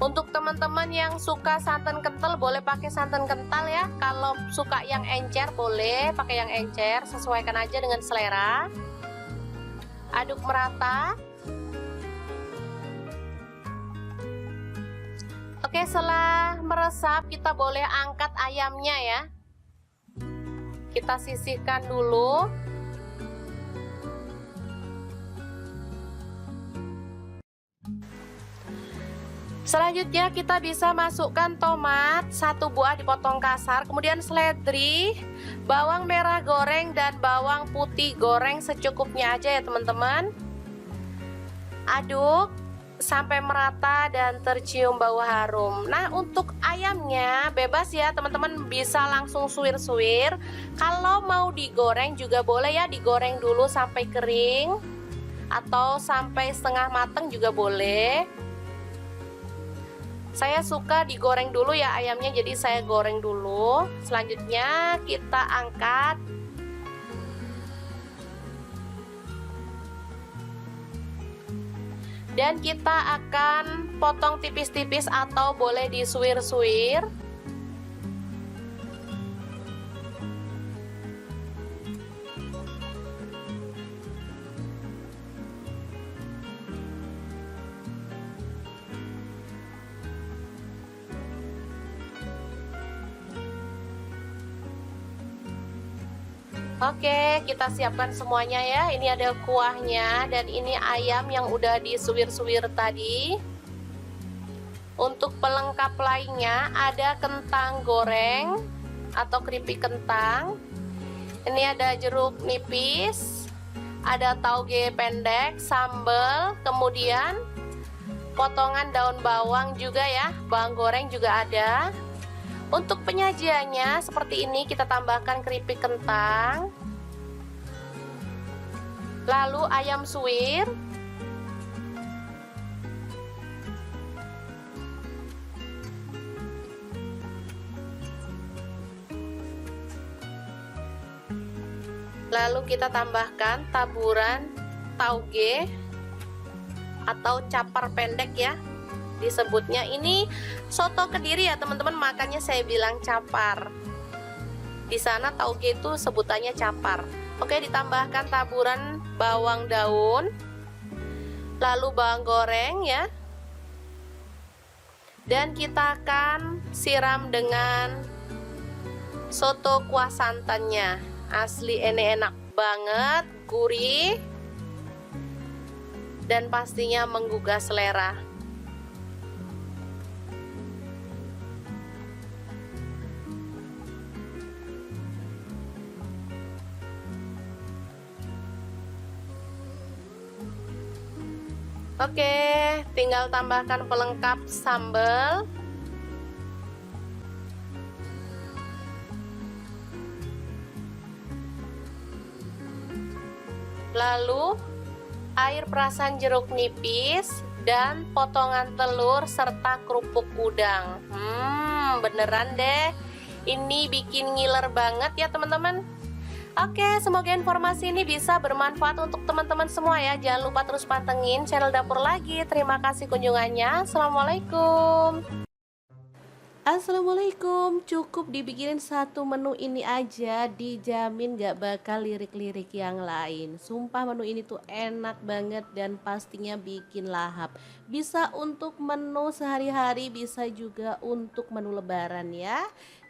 Speaker 1: Untuk teman-teman yang suka santan kental boleh pakai santan kental ya. Kalau suka yang encer boleh pakai yang encer, sesuaikan aja dengan selera. Aduk merata. Oke, setelah meresap kita boleh angkat ayamnya ya. Kita sisihkan dulu. Selanjutnya kita bisa masukkan tomat 1 buah dipotong kasar, kemudian seledri, bawang merah goreng dan bawang putih goreng secukupnya aja ya teman-teman. Aduk sampai merata dan tercium bau harum. Nah, untuk ayamnya bebas ya teman-teman, bisa langsung suwir-suwir. Kalau mau digoreng juga boleh ya, digoreng dulu sampai kering atau sampai setengah matang juga boleh. Saya suka digoreng dulu ya ayamnya, jadi saya goreng dulu. Selanjutnya kita angkat. Dan kita akan potong tipis-tipis atau boleh disuir-suir. Oke, kita siapkan semuanya ya. Ini ada kuahnya dan ini ayam yang udah disuwir-suwir tadi. Untuk pelengkap lainnya ada kentang goreng atau keripik kentang. Ini ada jeruk nipis, ada tauge pendek, sambal, kemudian potongan daun bawang juga ya, bawang goreng juga ada. Untuk penyajiannya seperti ini, kita tambahkan keripik kentang, lalu ayam suwir, lalu kita tambahkan taburan tauge atau capar pendek ya disebutnya. Ini soto Kediri ya teman-teman, makanya saya bilang capar. Di sana tauge itu sebutannya capar. Oke, ditambahkan taburan bawang daun, lalu bawang goreng ya. Dan kita akan siram dengan soto kuah santannya. Asli ini enak banget, gurih, dan pastinya menggugah selera. Oke, tinggal tambahkan pelengkap sambal. Lalu air perasan jeruk nipis dan potongan telur serta kerupuk udang. Beneran deh, ini bikin ngiler banget ya teman-teman. Oke, semoga informasi ini bisa bermanfaat untuk teman-teman semua ya. Jangan lupa terus pantengin channel Dapur Lagi. Terima kasih kunjungannya. Assalamualaikum. Assalamualaikum. Cukup dibikinin satu menu ini aja, dijamin gak bakal lirik-lirik yang lain. Sumpah menu ini tuh enak banget dan pastinya bikin lahap. Bisa untuk menu sehari-hari, bisa juga untuk menu lebaran ya.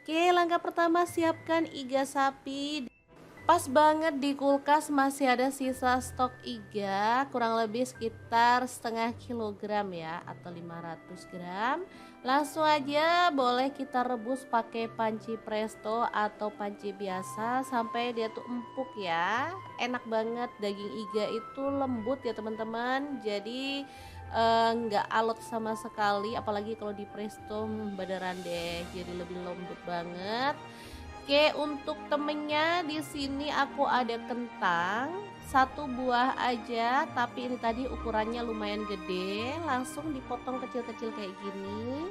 Speaker 1: Oke, langkah pertama siapkan iga sapi. Pas banget di kulkas masih ada sisa stok iga, kurang lebih sekitar setengah kilogram ya, atau 500 gram. Langsung aja boleh kita rebus pakai panci presto atau panci biasa sampai dia tuh empuk ya. Enak banget, daging iga itu lembut ya teman-teman, jadi nggak alot sama sekali, apalagi kalau di presto beneran deh, jadi lebih lembut banget. Oke, untuk temennya di sini aku ada kentang satu buah aja, tapi ini tadi ukurannya lumayan gede, langsung dipotong kecil-kecil kayak gini.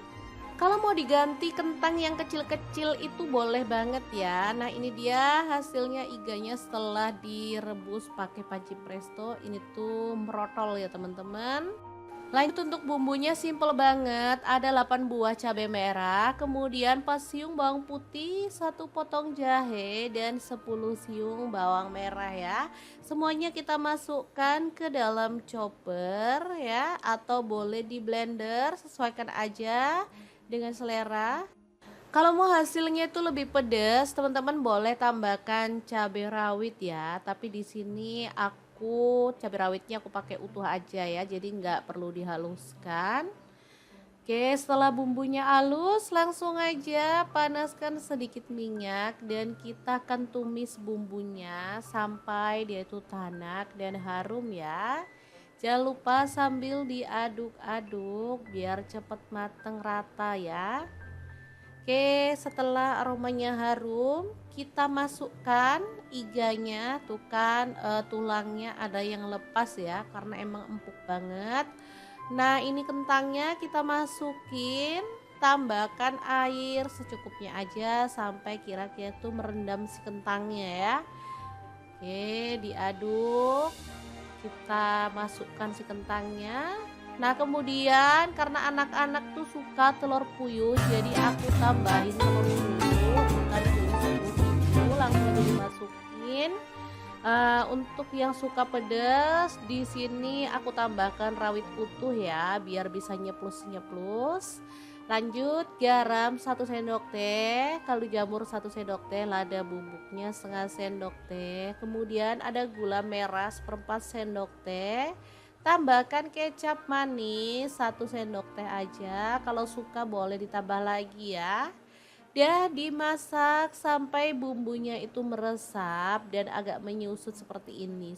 Speaker 1: Kalau mau diganti kentang yang kecil-kecil itu boleh banget ya. Nah, ini dia hasilnya iganya setelah direbus pakai panci presto. Ini tuh merotol ya teman-teman. Lanjut untuk bumbunya simple banget, ada 8 buah cabai merah, kemudian 4 siung bawang putih, 1 potong jahe, dan 10 siung bawang merah ya. Semuanya kita masukkan ke dalam chopper ya, atau boleh di blender, sesuaikan aja dengan selera. Kalau mau hasilnya itu lebih pedas, teman-teman boleh tambahkan cabai rawit ya, tapi di sini cabai rawitnya aku pakai utuh aja ya, jadi nggak perlu dihaluskan. Oke, setelah bumbunya halus langsung aja panaskan sedikit minyak dan kita akan tumis bumbunya sampai dia itu tanak dan harum ya. Jangan lupa sambil diaduk-aduk biar cepet mateng rata ya. Oke, setelah aromanya harum, kita masukkan iganya. Tuh kan tulangnya ada yang lepas ya, karena emang empuk banget. Nah, ini kentangnya kita masukin, tambahkan air secukupnya aja sampai kira-kira tuh merendam si kentangnya ya. Oke, diaduk. Kita masukkan si kentangnya. Nah, kemudian karena anak-anak tuh suka telur puyuh, jadi aku tambahin telur puyuh, bukan puyuh langsung aja dimasukin. Untuk yang suka pedas, di sini aku tambahkan rawit utuh ya, biar bisa nyeplus-nyeplus. Lanjut garam 1 sendok teh, kaldu jamur 1 sendok teh, lada bubuknya setengah sendok teh. Kemudian ada gula merah 1/4 sendok teh. Tambahkan kecap manis 1 sendok teh aja. Kalau suka boleh ditambah lagi ya. Dia dimasak sampai bumbunya itu meresap dan agak menyusut seperti ini.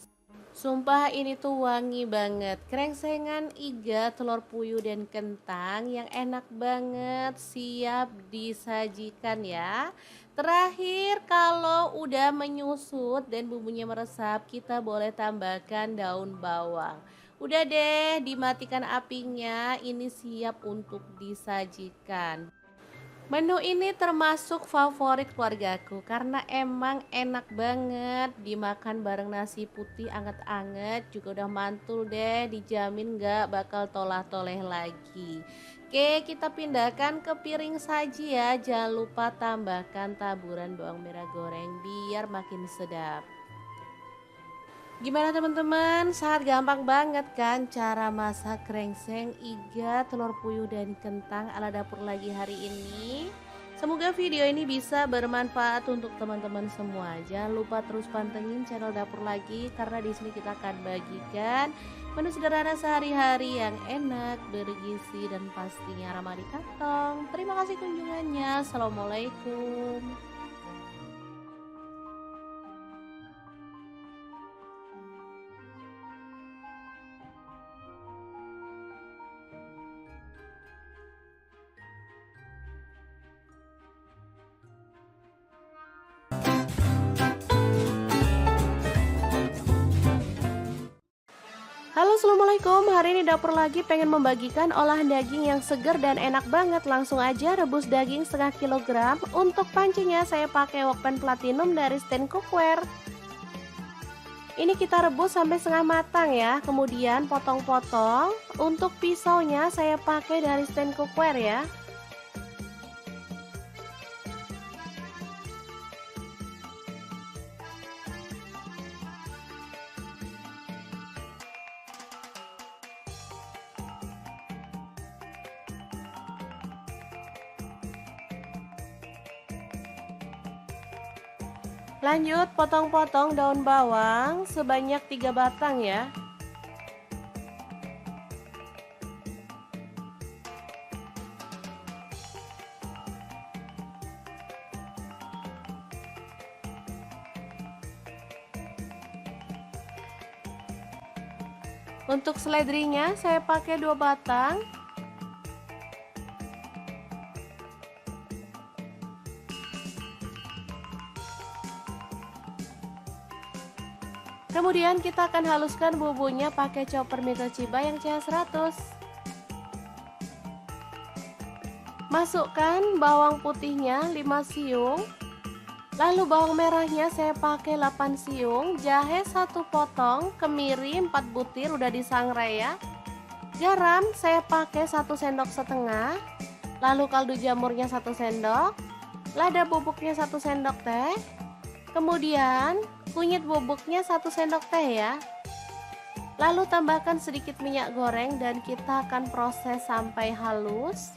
Speaker 1: Sumpah ini tuh wangi banget. Krengsengan iga, telur puyuh dan kentang yang enak banget, siap disajikan ya. Terakhir kalau udah menyusut dan bumbunya meresap, kita boleh tambahkan daun bawang. Udah deh, dimatikan apinya, ini siap untuk disajikan. Menu ini termasuk favorit keluargaku karena emang enak banget dimakan bareng nasi putih anget-anget, juga udah mantul deh, dijamin gak bakal tolah-toleh lagi. Oke, kita pindahkan ke piring saji ya. Jangan lupa tambahkan taburan bawang merah goreng biar makin sedap. Gimana teman-teman? Sangat gampang banget kan cara masak krengseng, iga, telur puyuh dan kentang ala dapur lagi hari ini. Semoga video ini bisa bermanfaat untuk teman-teman semua. Jangan lupa terus pantengin channel dapur lagi karena di sini kita akan bagikan menu sederhana sehari-hari yang enak, bergizi dan pastinya ramah di kantong. Terima kasih kunjungannya. Assalamualaikum. Halo assalamualaikum, hari ini dapur lagi pengen membagikan olahan daging yang segar dan enak banget. Langsung aja rebus daging setengah kilogram. Untuk pancinya saya pakai wokpan platinum dari Stand Cookware. Ini kita rebus sampai setengah matang ya, kemudian potong-potong. Untuk pisaunya saya pakai dari Stand Cookware ya. Lanjut potong-potong daun bawang sebanyak 3 batang ya. Untuk seledrinya saya pakai 2 batang. Kemudian kita akan haluskan bumbunya pakai chopper Mito Chiba yang CH100. Masukkan bawang putihnya 5 siung. Lalu bawang merahnya saya pakai 8 siung, jahe 1 potong, kemiri 4 butir udah disangrai ya. Garam saya pakai 1 sendok setengah. Lalu kaldu jamurnya 1 sendok. Lada bubuknya 1 sendok teh. Kemudian kunyit bubuknya 1 sendok teh ya. Lalu tambahkan sedikit minyak goreng dan kita akan proses sampai halus.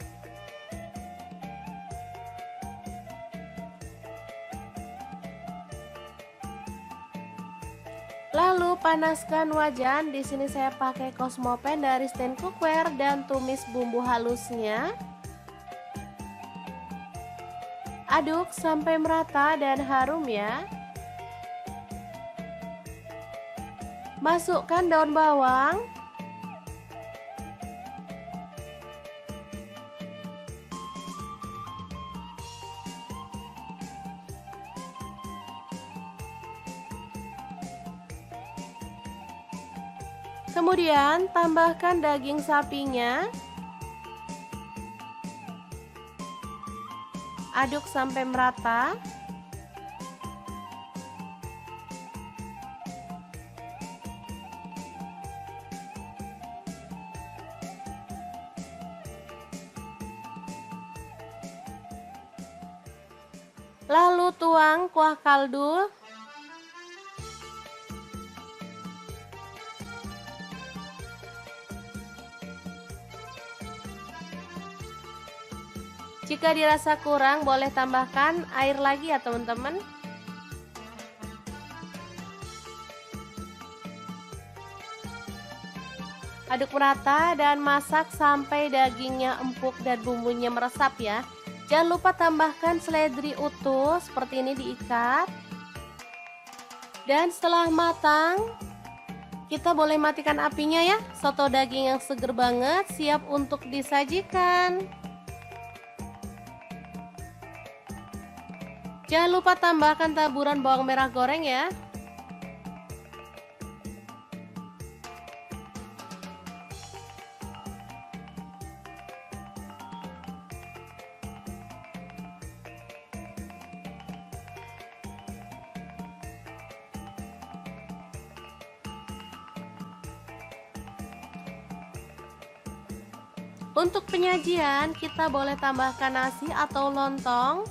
Speaker 1: Lalu panaskan wajan. Di sini saya pakai Cosmopan dari Stand Cookware dan tumis bumbu halusnya. Aduk sampai merata dan harum ya. Masukkan daun bawang. Kemudian tambahkan daging sapinya. Aduk sampai merata. Lalu tuang kuah kaldu. Jika dirasa kurang, boleh tambahkan air lagi ya teman-teman. Aduk merata dan masak sampai dagingnya empuk dan bumbunya meresap ya. Jangan lupa tambahkan seledri utuh seperti ini, diikat. Dan setelah matang, kita boleh matikan apinya ya. Soto daging yang seger banget siap untuk disajikan. Jangan lupa tambahkan taburan bawang merah goreng ya. Untuk penyajian, kita boleh tambahkan nasi atau lontong.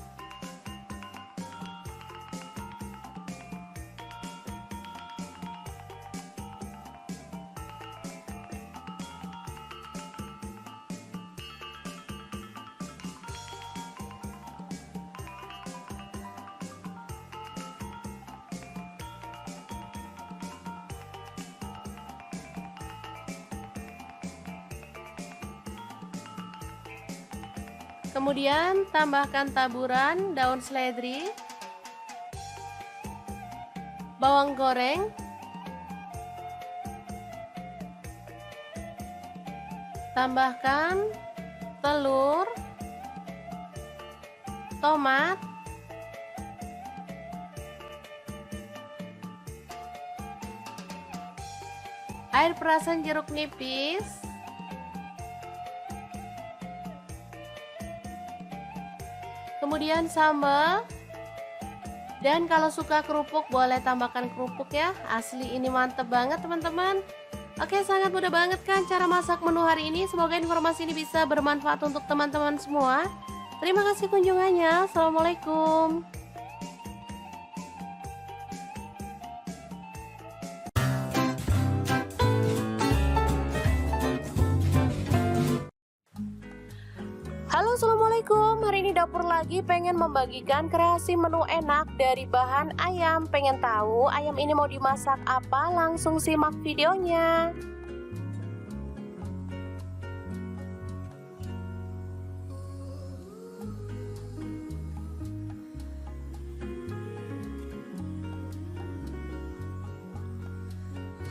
Speaker 1: Kemudian tambahkan taburan daun seledri, bawang goreng, tambahkan telur, tomat, air perasan jeruk nipis, kemudian sambal, dan kalau suka kerupuk boleh tambahkan kerupuk ya. Asli ini mantep banget teman-teman. Oke, sangat mudah banget kan cara masak menu hari ini. Semoga informasi ini bisa bermanfaat untuk teman-teman semua. Terima kasih kunjungannya. Assalamualaikum. Halo, assalamualaikum. Hari ini dapur lagi pengen membagikan kreasi menu enak dari bahan ayam. Pengen tahu ayam ini mau dimasak apa? Langsung simak videonya.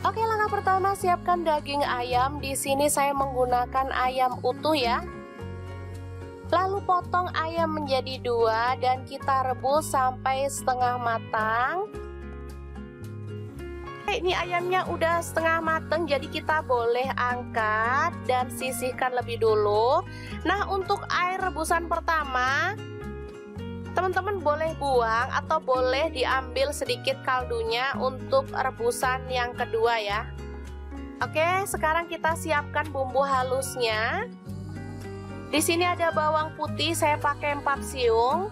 Speaker 1: Oke, langkah pertama siapkan daging ayam. Di sini saya menggunakan ayam utuh ya. Lalu potong ayam menjadi 2 dan kita rebus sampai setengah matang. Ini ayamnya udah setengah matang, jadi kita boleh angkat dan sisihkan lebih dulu. Nah, untuk air rebusan pertama, teman-teman boleh buang atau boleh diambil sedikit kaldunya untuk rebusan yang kedua ya. Oke, sekarang kita siapkan bumbu halusnya. Di sini ada bawang putih, saya pakai 4 siung.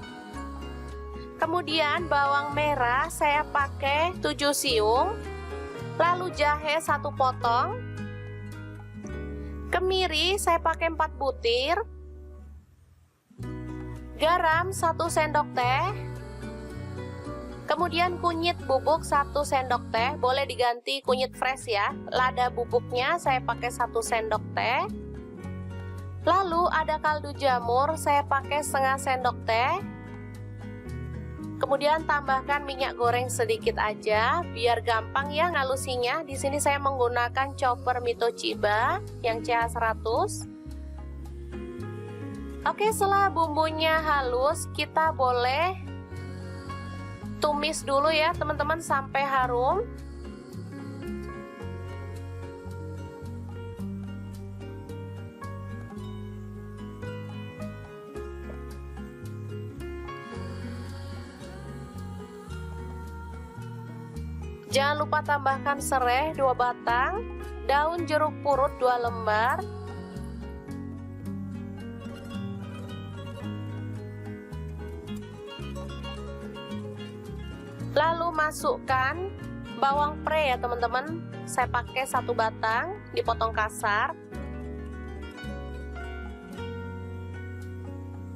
Speaker 1: Kemudian bawang merah saya pakai 7 siung. Lalu jahe 1 potong. Kemiri saya pakai 4 butir. Garam 1 sendok teh. Kemudian kunyit bubuk 1 sendok teh, boleh diganti kunyit fresh ya. Lada bubuknya saya pakai 1 sendok teh. Lalu ada kaldu jamur, saya pakai setengah sendok teh. Kemudian tambahkan minyak goreng sedikit aja, biar gampang ya ngalusinya. Di sini saya menggunakan chopper Mito Chiba yang CH100. Oke, setelah bumbunya halus, kita boleh tumis dulu ya teman-teman sampai harum. Jangan lupa tambahkan serai 2 batang, daun jeruk purut 2 lembar, lalu masukkan bawang pre ya teman-teman. Saya pakai 1 batang, dipotong kasar.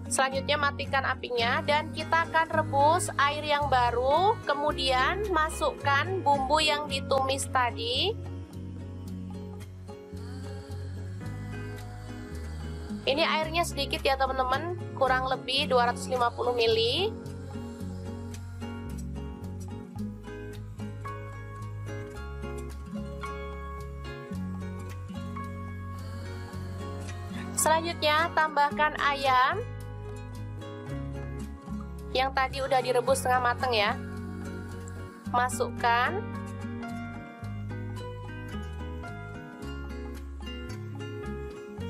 Speaker 1: Selanjutnya matikan apinya dan kita akan rebus air yang baru, kemudian masukkan bumbu yang ditumis tadi. Ini airnya sedikit ya teman-teman, kurang lebih 250 ml. Selanjutnya tambahkan ayam yang tadi udah direbus setengah mateng ya. Masukkan.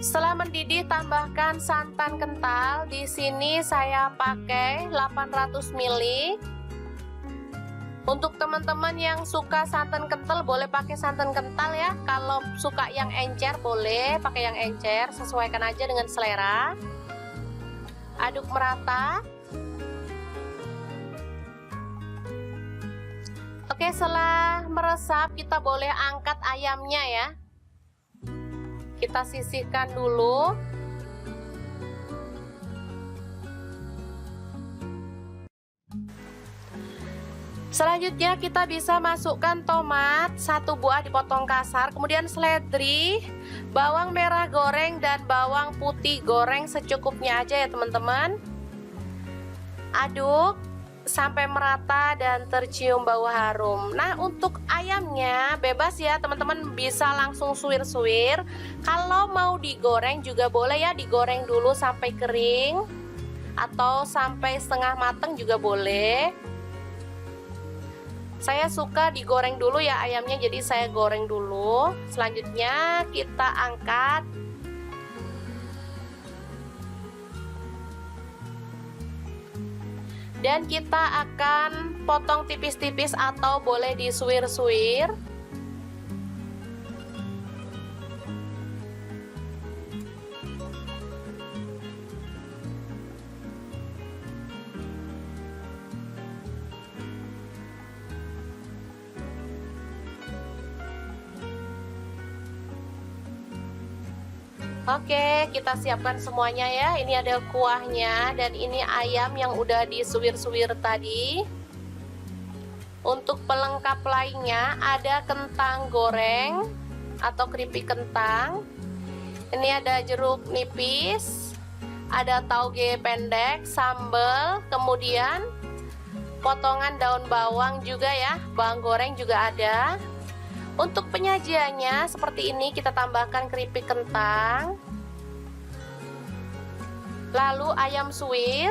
Speaker 1: Setelah mendidih tambahkan santan kental. Di sini saya pakai 800 ml. Untuk teman-teman yang suka santan kental boleh pakai santan kental ya. Kalau suka yang encer boleh pakai yang encer, sesuaikan aja dengan selera. Aduk merata. Oke, setelah meresap kita boleh angkat ayamnya ya. Kita sisihkan dulu. Selanjutnya kita bisa masukkan tomat 1 buah dipotong kasar, kemudian seledri, bawang merah goreng dan bawang putih goreng secukupnya aja ya teman-teman. Aduk sampai merata dan tercium bau harum. Nah, untuk ayamnya bebas ya teman-teman, bisa langsung suwir-suwir. Kalau mau digoreng juga boleh ya, digoreng dulu sampai kering atau sampai setengah mateng juga boleh. Saya suka digoreng dulu ya ayamnya, jadi saya goreng dulu. Selanjutnya kita angkat. Dan kita akan potong tipis-tipis atau boleh disuwir-suwir. Oke, kita siapkan semuanya ya. Ini ada kuahnya dan ini ayam yang udah disuwir-suwir tadi. Untuk pelengkap lainnya ada kentang goreng atau keripik kentang. Ini ada jeruk nipis, ada tauge pendek, sambal, kemudian potongan daun bawang juga ya, bawang goreng juga ada. Untuk penyajiannya seperti ini, kita tambahkan keripik kentang, lalu ayam suwir,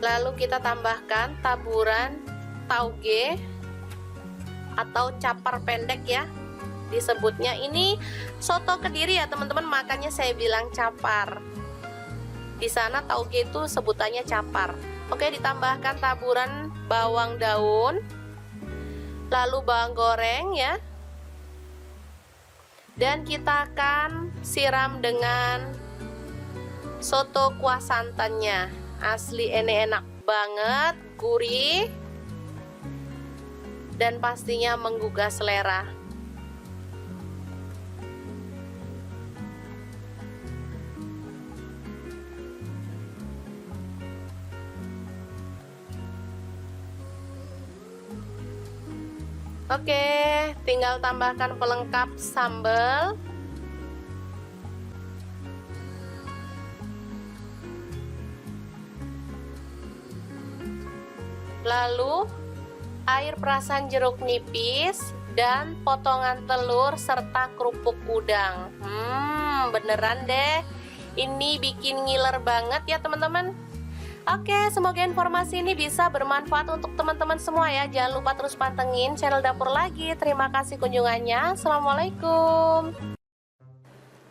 Speaker 1: lalu kita tambahkan taburan tauge atau capar pendek ya disebutnya. Ini soto Kediri ya teman-teman, makanya saya bilang capar. Di sana tauge itu sebutannya capar. Oke, ditambahkan taburan bawang daun, lalu bawang goreng ya. Dan kita akan siram dengan soto kuah santannya. Asli ini enak banget, gurih, dan pastinya menggugah selera. Oke, tinggal tambahkan pelengkap sambal. Lalu air perasan jeruk nipis dan potongan telur serta kerupuk udang. Beneran deh, ini bikin ngiler banget ya teman-teman. Oke, semoga informasi ini bisa bermanfaat untuk teman-teman semua ya. Jangan lupa terus pantengin channel Dapur Lagi. Terima kasih kunjungannya. Assalamualaikum.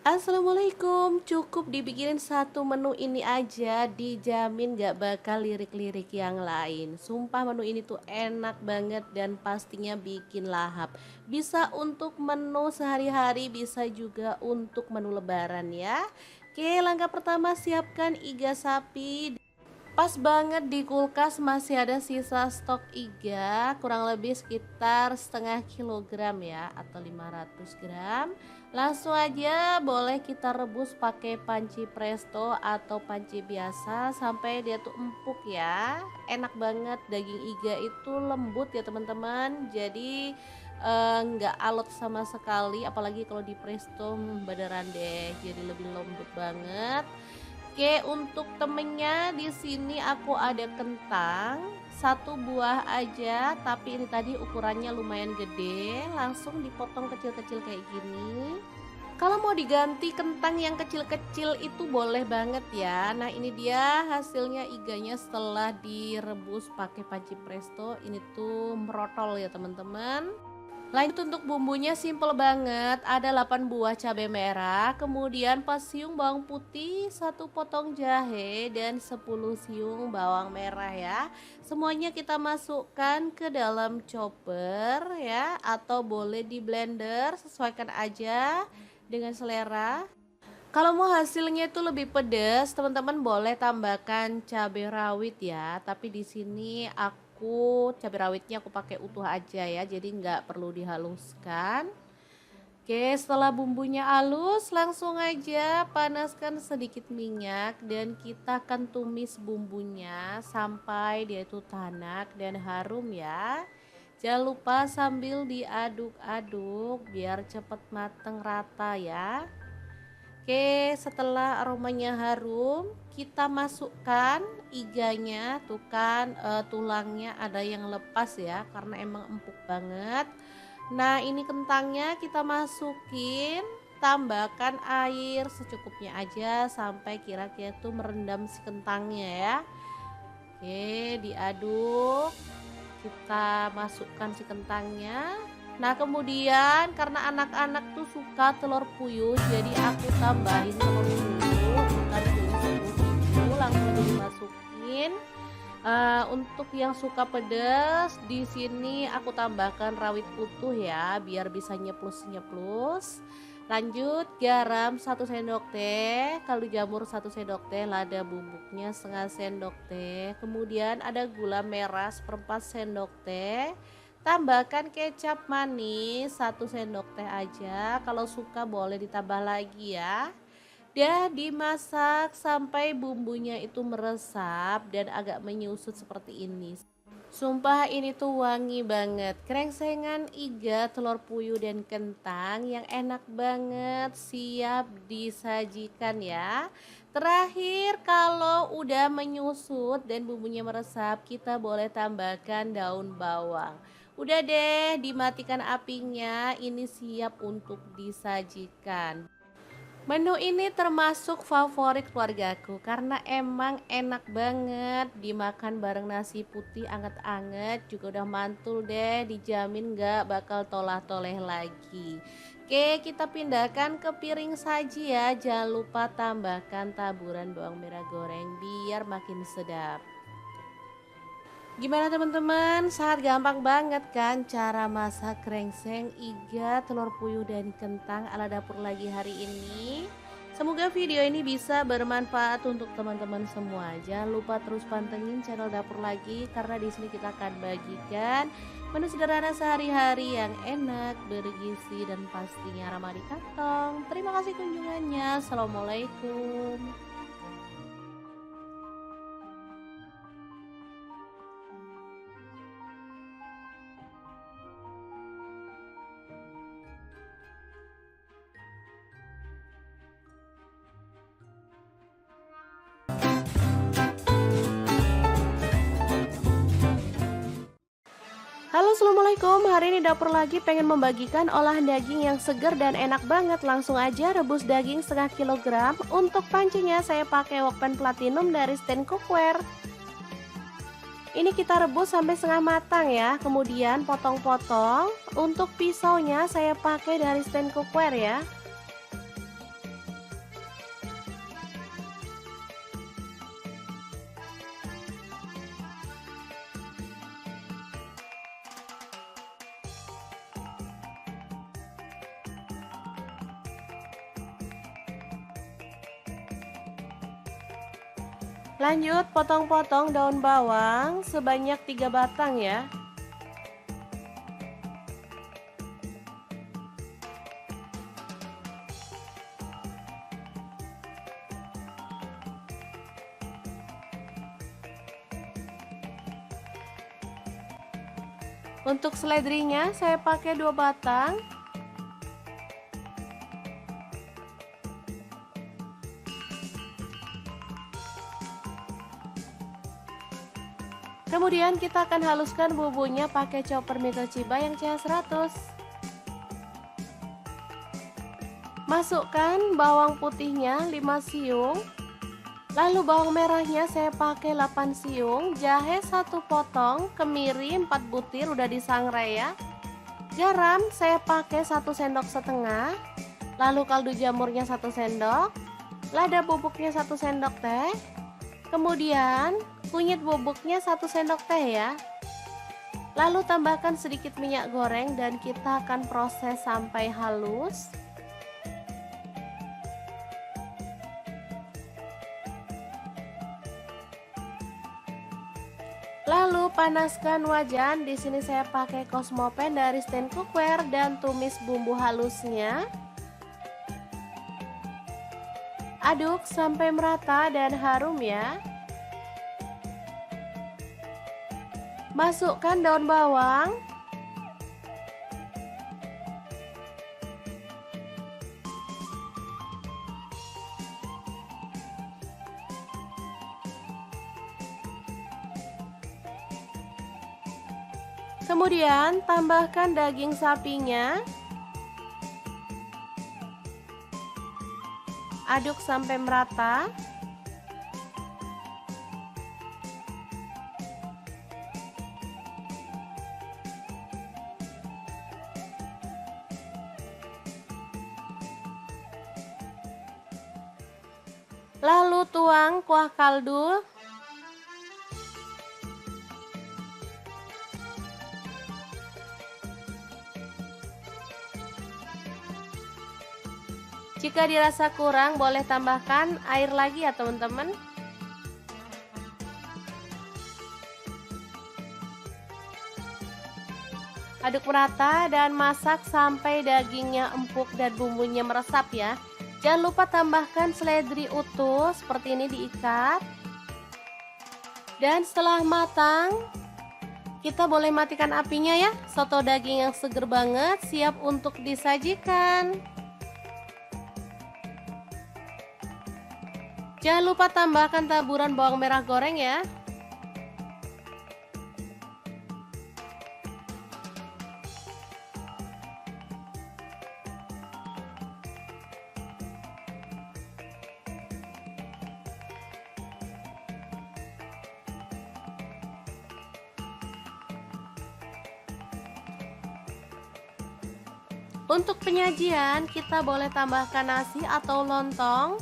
Speaker 1: Assalamualaikum. Cukup dibikinin satu menu ini aja, dijamin gak bakal lirik-lirik yang lain. Sumpah menu ini tuh enak banget dan pastinya bikin lahap. Bisa untuk menu sehari-hari, bisa juga untuk menu lebaran ya. Oke, langkah pertama siapkan iga sapi. Pas banget di kulkas masih ada sisa stok iga kurang lebih sekitar setengah kilogram ya atau 500 gram. Langsung aja boleh kita rebus pakai panci presto atau panci biasa sampai dia tuh empuk ya. Enak banget, daging iga itu lembut ya teman-teman. Jadi nggak alot sama sekali, apalagi kalau di presto beneran deh jadi lebih lembut banget. Oke, untuk temennya di sini aku ada kentang, satu buah aja, tapi ini tadi ukurannya lumayan gede, langsung dipotong kecil-kecil kayak gini. Kalau mau diganti kentang yang kecil-kecil itu boleh banget ya. Nah, ini dia hasilnya iganya setelah direbus pakai panci presto. Ini tuh merotol ya teman-teman. Lanjut untuk bumbunya simple banget, ada 8 buah cabai merah, kemudian 4 siung bawang putih, 1 potong jahe, dan 10 siung bawang merah ya. Semuanya kita masukkan ke dalam chopper ya, atau boleh di blender, sesuaikan aja dengan selera. Kalau mau hasilnya itu lebih pedas, teman-teman boleh tambahkan cabai rawit ya. Tapi di sini aku cabai rawitnya aku pakai utuh aja ya, jadi nggak perlu dihaluskan. Oke, setelah bumbunya halus, langsung aja panaskan sedikit minyak dan kita akan tumis bumbunya sampai dia itu tanak dan harum ya. Jangan lupa sambil diaduk-aduk biar cepat mateng rata ya. Oke, setelah aromanya harum, kita masukkan iganya. Tuh kan tulangnya ada yang lepas ya, karena emang empuk banget. Nah, ini kentangnya kita masukin, tambahkan air secukupnya aja sampai kira-kira tuh merendam si kentangnya ya. Oke, diaduk. Kita masukkan si kentangnya. Nah, kemudian karena anak-anak tuh suka telur puyuh, jadi aku tambahin telur puyuh, bukan puyuh langsung dimasukin. Untuk yang suka pedas, di sini aku tambahkan rawit utuh ya, biar bisa nyeplus-nyeplus. Lanjut garam 1 sendok teh, kaldu jamur 1 sendok teh, lada bubuknya setengah sendok teh. Kemudian ada gula merah 1/4 sendok teh. Tambahkan kecap manis 1 sendok teh aja, kalau suka boleh ditambah lagi ya. Dah dimasak sampai bumbunya itu meresap dan agak menyusut seperti ini. Sumpah ini tuh wangi banget, krengsengan iga, telur puyuh dan kentang yang enak banget, siap disajikan ya. Terakhir kalau udah menyusut dan bumbunya meresap, kita boleh tambahkan daun bawang. Udah deh, dimatikan apinya, ini siap untuk disajikan. Menu ini termasuk favorit keluargaku karena emang enak banget dimakan bareng nasi putih anget-anget, juga udah mantul deh, dijamin gak bakal tolah-toleh lagi. Oke, kita pindahkan ke piring saji ya, jangan lupa tambahkan taburan bawang merah goreng biar makin sedap. Gimana teman-teman, sangat gampang banget kan cara masak krengseng, iga, telur puyuh dan kentang ala dapur lagi hari ini. Semoga video ini bisa bermanfaat untuk teman-teman semua. Jangan lupa terus pantengin channel dapur lagi karena di sini kita akan bagikan menu sederhana sehari-hari yang enak, bergizi dan pastinya ramah di kantong. Terima kasih kunjungannya. Assalamualaikum. Halo assalamualaikum, hari ini dapur lagi pengen membagikan olahan daging yang segar dan enak banget. Langsung aja rebus daging setengah kilogram. Untuk pancinya saya pakai wokpan platinum dari stand cookware. Ini kita rebus sampai setengah matang ya, kemudian potong-potong. Untuk pisaunya saya pakai dari stand cookware ya. Lanjut potong-potong daun bawang sebanyak 3 batang ya. Untuk seledrinya saya pakai 2 batang. Kemudian kita akan haluskan bumbunya pakai chopper Miko Chiba yang CH100. Masukkan bawang putihnya 5 siung. Lalu bawang merahnya saya pakai 8 siung, jahe 1 potong, kemiri 4 butir udah disangrai ya. Garam saya pakai 1 sendok setengah. Lalu kaldu jamurnya 1 sendok. Lada bubuknya 1 sendok teh. Kemudian kunyit bubuknya 1 sendok teh ya. Lalu tambahkan sedikit minyak goreng dan kita akan proses sampai halus. Lalu panaskan wajan. Di sini saya pakai Cosmopan dari stand cookware dan tumis bumbu halusnya. Aduk sampai merata dan harum ya. Masukkan daun bawang. Kemudian tambahkan daging sapinya. Aduk sampai merata. Lalu tuang kuah kaldu. Jika dirasa kurang, boleh tambahkan air lagi ya teman-teman. Aduk merata dan masak sampai dagingnya empuk dan bumbunya meresap ya. Jangan lupa tambahkan seledri utuh seperti ini diikat. Dan setelah matang, kita boleh matikan apinya ya. Soto daging yang seger banget siap untuk disajikan. Jangan lupa tambahkan taburan bawang merah goreng ya. Untuk penyajian kita boleh tambahkan nasi atau lontong.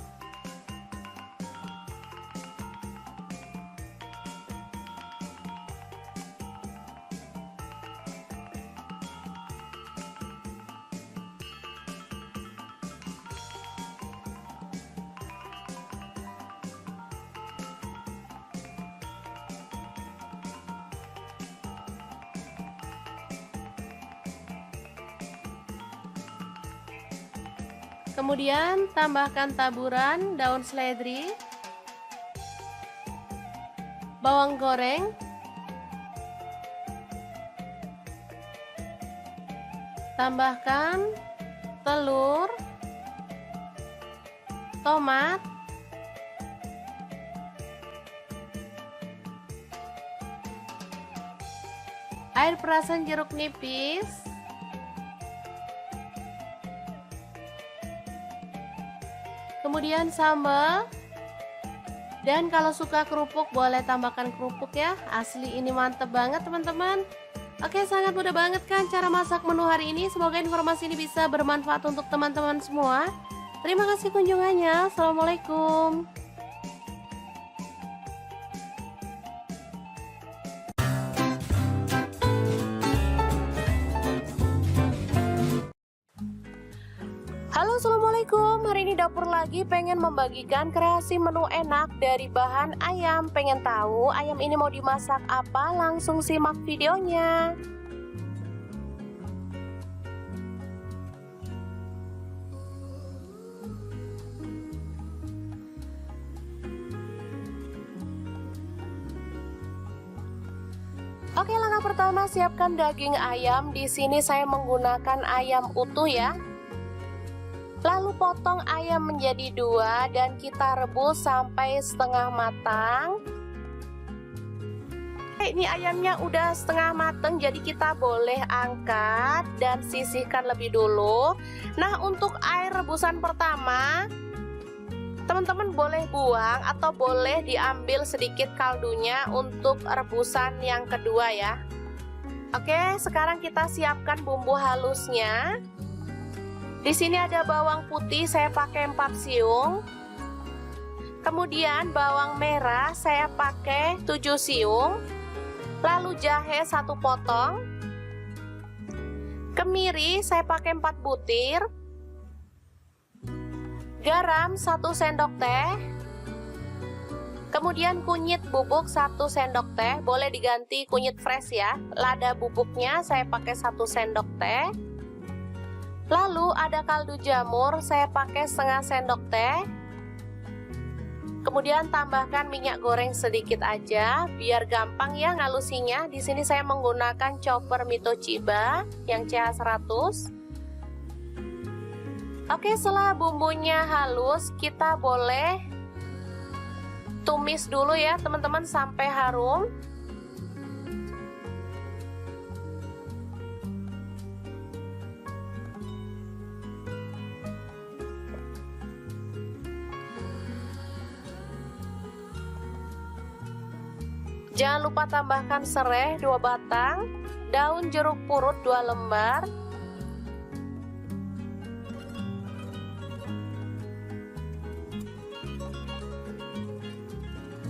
Speaker 1: Kemudian tambahkan taburan daun seledri, bawang goreng, tambahkan telur, tomat, air perasan jeruk nipis, kemudian sambal, dan kalau suka kerupuk boleh tambahkan kerupuk ya. Asli ini mantep banget teman-teman. Oke, sangat mudah banget kan cara masak menu hari ini. Semoga informasi ini bisa bermanfaat untuk teman-teman semua. Terima kasih kunjungannya. Assalamualaikum. Halo, assalamualaikum Assalamualaikum, hari ini dapur lagi pengen membagikan kreasi menu enak dari bahan ayam. Pengen tahu ayam ini mau dimasak apa? Langsung simak videonya. Oke, langkah pertama siapkan daging ayam. Di sini saya menggunakan ayam utuh ya. Lalu potong ayam menjadi 2 dan kita rebus sampai setengah matang. Ini ayamnya udah setengah matang, jadi kita boleh angkat dan sisihkan lebih dulu. Nah, untuk air rebusan pertama teman-teman boleh buang atau boleh diambil sedikit kaldunya untuk rebusan yang kedua ya. Oke, sekarang kita siapkan bumbu halusnya. Di sini ada bawang putih, saya pakai 4 siung. Kemudian bawang merah saya pakai 7 siung. Lalu jahe 1 potong. Kemiri saya pakai 4 butir. Garam 1 sendok teh. Kemudian kunyit bubuk 1 sendok teh, boleh diganti kunyit fresh ya. Lada bubuknya saya pakai 1 sendok teh. Lalu ada kaldu jamur, saya pakai setengah sendok teh. Kemudian tambahkan minyak goreng sedikit aja, biar gampang ya ngalusinya. Di sini saya menggunakan chopper Mito Chiba yang CH100. Oke, setelah bumbunya halus, kita boleh tumis dulu ya teman-teman sampai harum. Jangan lupa tambahkan serai 2 batang, daun jeruk purut 2 lembar,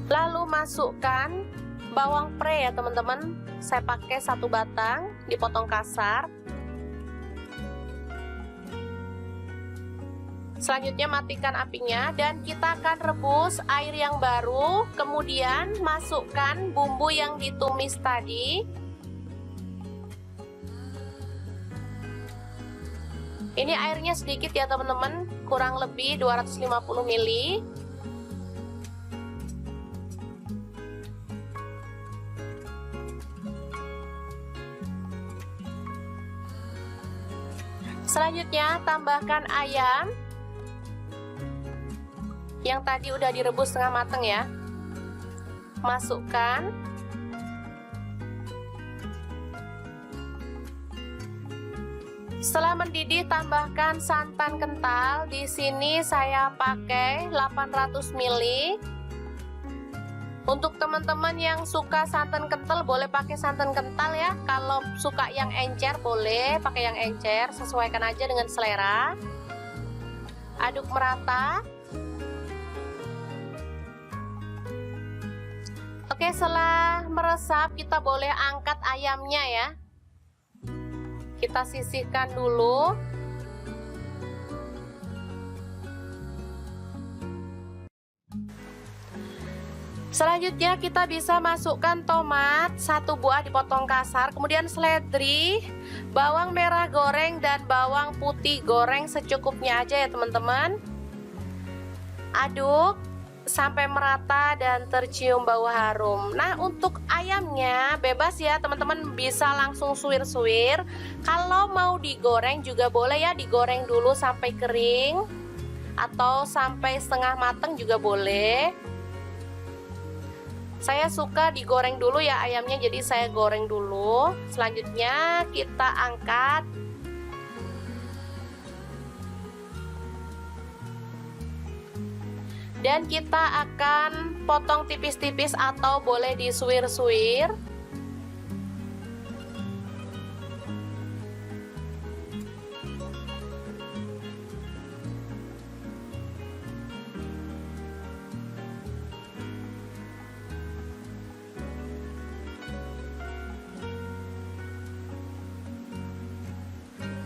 Speaker 1: lalu masukkan bawang pre ya teman-teman. Saya pakai 1 batang, dipotong kasar. Selanjutnya matikan apinya dan kita akan rebus air yang baru. Kemudian masukkan bumbu yang ditumis tadi. Ini airnya sedikit ya teman-teman, kurang lebih 250 ml. Selanjutnya tambahkan ayam yang tadi udah direbus setengah mateng ya. Masukkan. Setelah mendidih tambahkan santan kental. Di sini saya pakai 800 ml. Untuk teman-teman yang suka santan kental boleh pakai santan kental ya. Kalau suka yang encer boleh pakai yang encer, sesuaikan aja dengan selera. Aduk merata. Oke, setelah meresap kita boleh angkat ayamnya ya. Kita sisihkan dulu. Selanjutnya kita bisa masukkan tomat 1 buah dipotong kasar, kemudian seledri, bawang merah goreng dan bawang putih goreng secukupnya aja ya teman-teman. Aduk sampai merata dan tercium bau harum. Nah, untuk ayamnya bebas ya teman-teman, bisa langsung suwir-suwir. Kalau mau digoreng juga boleh ya, digoreng dulu sampai kering atau sampai setengah mateng juga boleh. Saya suka digoreng dulu ya ayamnya, jadi saya goreng dulu. Selanjutnya kita angkat. Dan kita akan potong tipis-tipis atau boleh disuwir-suwir.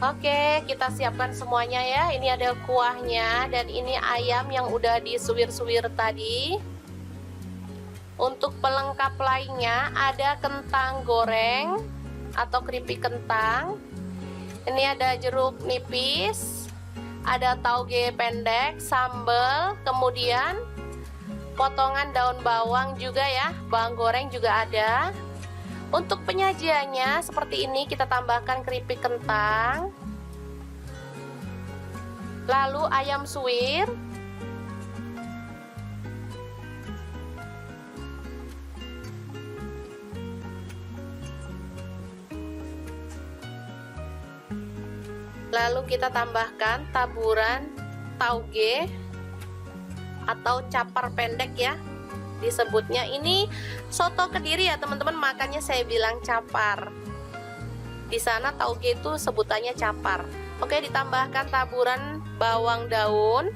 Speaker 1: Oke, kita siapkan semuanya ya. Ini ada kuahnya dan ini ayam yang udah disuwir-suwir tadi. Untuk pelengkap lainnya ada kentang goreng atau keripik kentang. Ini ada jeruk nipis, ada tauge pendek, sambal, kemudian potongan daun bawang juga ya, bawang goreng juga ada. Untuk penyajiannya seperti ini, kita tambahkan keripik kentang, lalu ayam suwir, lalu kita tambahkan taburan tauge atau capar pendek ya disebutnya. Ini soto Kediri ya teman-teman, makanya saya bilang capar. Di sana tauge itu sebutannya capar. Oke, ditambahkan taburan bawang daun,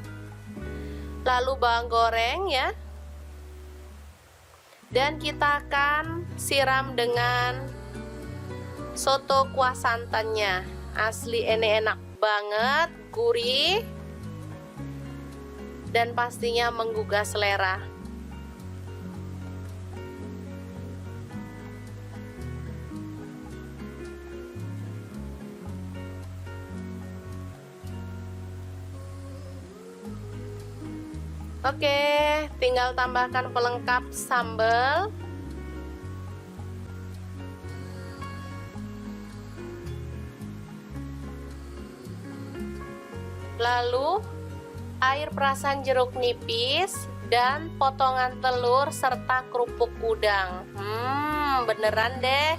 Speaker 1: lalu bawang goreng ya. Dan kita akan siram dengan soto kuah santannya. Asli ini enak banget, gurih, dan pastinya menggugah selera. Oke, tinggal tambahkan pelengkap sambal. Lalu air perasan jeruk nipis dan potongan telur serta kerupuk udang. Beneran deh,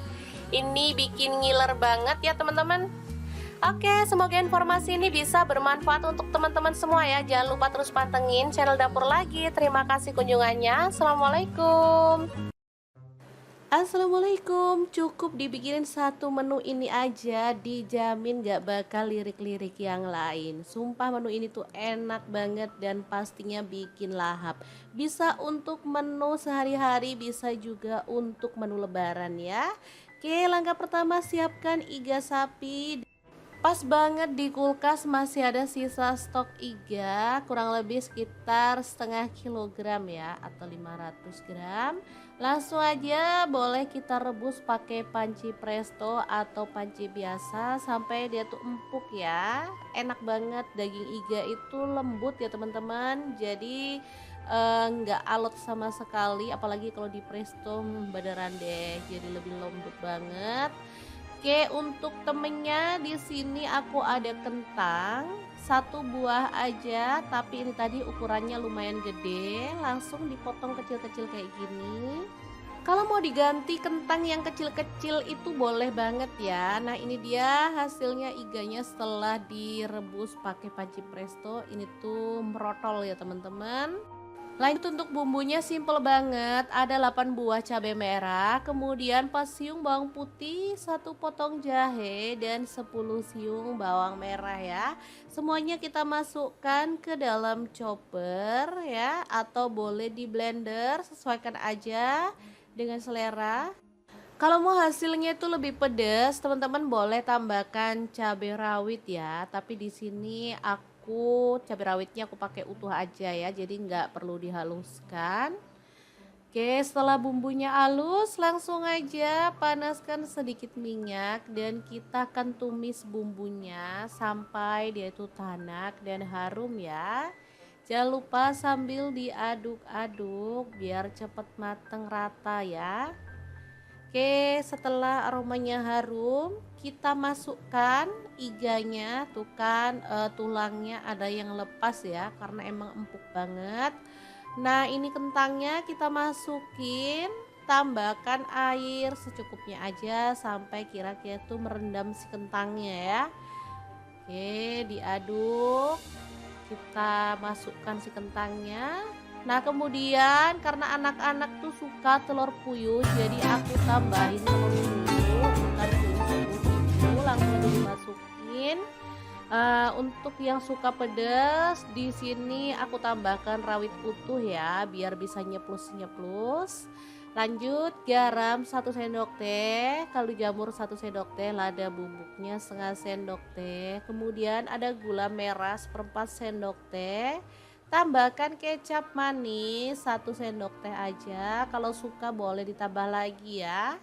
Speaker 1: ini bikin ngiler banget ya teman-teman. Oke, semoga informasi ini bisa bermanfaat untuk teman-teman semua ya. Jangan lupa terus pantengin channel Dapur Lagi. Terima kasih kunjungannya. Assalamualaikum. Assalamualaikum. Cukup dibikinin satu menu ini aja, dijamin gak bakal lirik-lirik yang lain. Sumpah menu ini tuh enak banget dan pastinya bikin lahap. Bisa untuk menu sehari-hari, bisa juga untuk menu lebaran ya. Oke, langkah pertama siapkan iga sapi. Pas banget di kulkas masih ada sisa stok iga, kurang lebih sekitar setengah kilogram ya, atau 500 gram. Langsung aja boleh kita rebus pakai panci presto atau panci biasa sampai dia tuh empuk ya. Enak banget, daging iga itu lembut ya teman-teman, jadi nggak alot sama sekali, apalagi kalau di presto beneran deh, jadi lebih lembut banget. Oke, untuk temennya di sini aku ada kentang satu buah aja, tapi ini tadi ukurannya lumayan gede, langsung dipotong kecil-kecil kayak gini. Kalau mau diganti kentang yang kecil-kecil itu boleh banget ya. Nah, ini dia hasilnya iganya setelah direbus pakai panci presto. Ini tuh merotol ya teman-teman. Lanjut untuk bumbunya simple banget, ada 8 buah cabai merah, kemudian 4 siung bawang putih, 1 potong jahe, dan 10 siung bawang merah ya. Semuanya kita masukkan ke dalam chopper ya, atau boleh di blender, sesuaikan aja dengan selera. Kalau mau hasilnya itu lebih pedas, teman-teman boleh tambahkan cabai rawit ya, tapi di sini aku cabai rawitnya aku pakai utuh aja ya, jadi nggak perlu dihaluskan. Oke, setelah bumbunya halus langsung aja panaskan sedikit minyak dan kita akan tumis bumbunya sampai dia itu tanak dan harum ya. Jangan lupa sambil diaduk-aduk biar cepet mateng rata ya. Oke, setelah aromanya harum, kita masukkan iganya. Tuh kan tulangnya ada yang lepas ya, karena emang empuk banget. Nah, ini kentangnya kita masukin, tambahkan air secukupnya aja sampai kira-kira tuh merendam si kentangnya ya. Oke, diaduk. Kita masukkan si kentangnya. Nah, kemudian karena anak-anak tuh suka telur puyuh, jadi aku tambahin telur puyuh, bukan puyuh, langsung aja dimasukin. Untuk yang suka pedas, di sini aku tambahkan rawit utuh ya, biar bisa nyeplus-nyeplus. Lanjut garam 1 sendok teh, kaldu jamur 1 sendok teh, lada bubuknya setengah sendok teh. Kemudian ada gula merah 1/4 sendok teh. Tambahkan kecap manis 1 sendok teh aja. Kalau suka boleh ditambah lagi ya.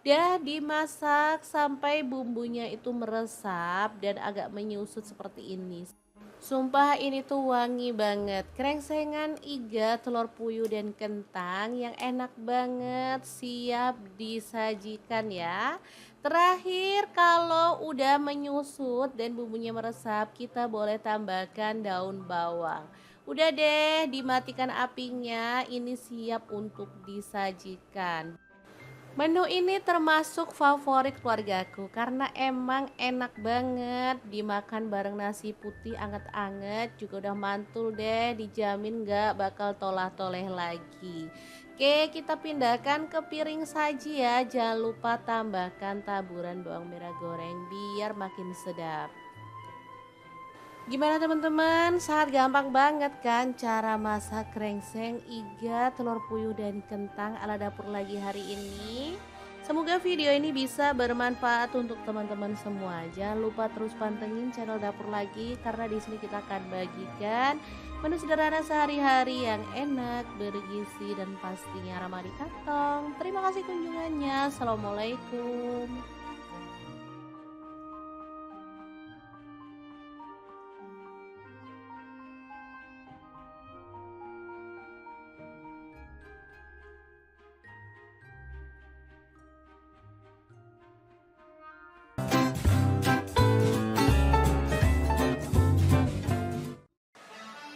Speaker 1: Dah dimasak sampai bumbunya itu meresap dan agak menyusut seperti ini. Sumpah ini tuh wangi banget. Krengsengan iga, telur puyuh dan kentang yang enak banget, siap disajikan ya. Terakhir kalau udah menyusut dan bumbunya meresap, kita boleh tambahkan daun bawang. Udah deh, dimatikan apinya, ini siap untuk disajikan. Menu ini termasuk favorit keluargaku karena emang enak banget dimakan bareng nasi putih anget-anget, juga udah mantul deh, dijamin gak bakal tolah-toleh lagi. Oke, kita pindahkan ke piring saji ya. Jangan lupa tambahkan taburan bawang merah goreng biar makin sedap. Gimana teman-teman? Sangat gampang banget kan cara masak krengseng, iga, telur puyuh dan kentang ala dapur lagi hari ini. Semoga video ini bisa bermanfaat untuk teman-teman semua. Jangan lupa terus pantengin channel dapur lagi karena di sini kita akan bagikan menu sederhana sehari-hari yang enak, bergizi dan pastinya ramah di kantong. Terima kasih kunjungannya. Assalamualaikum.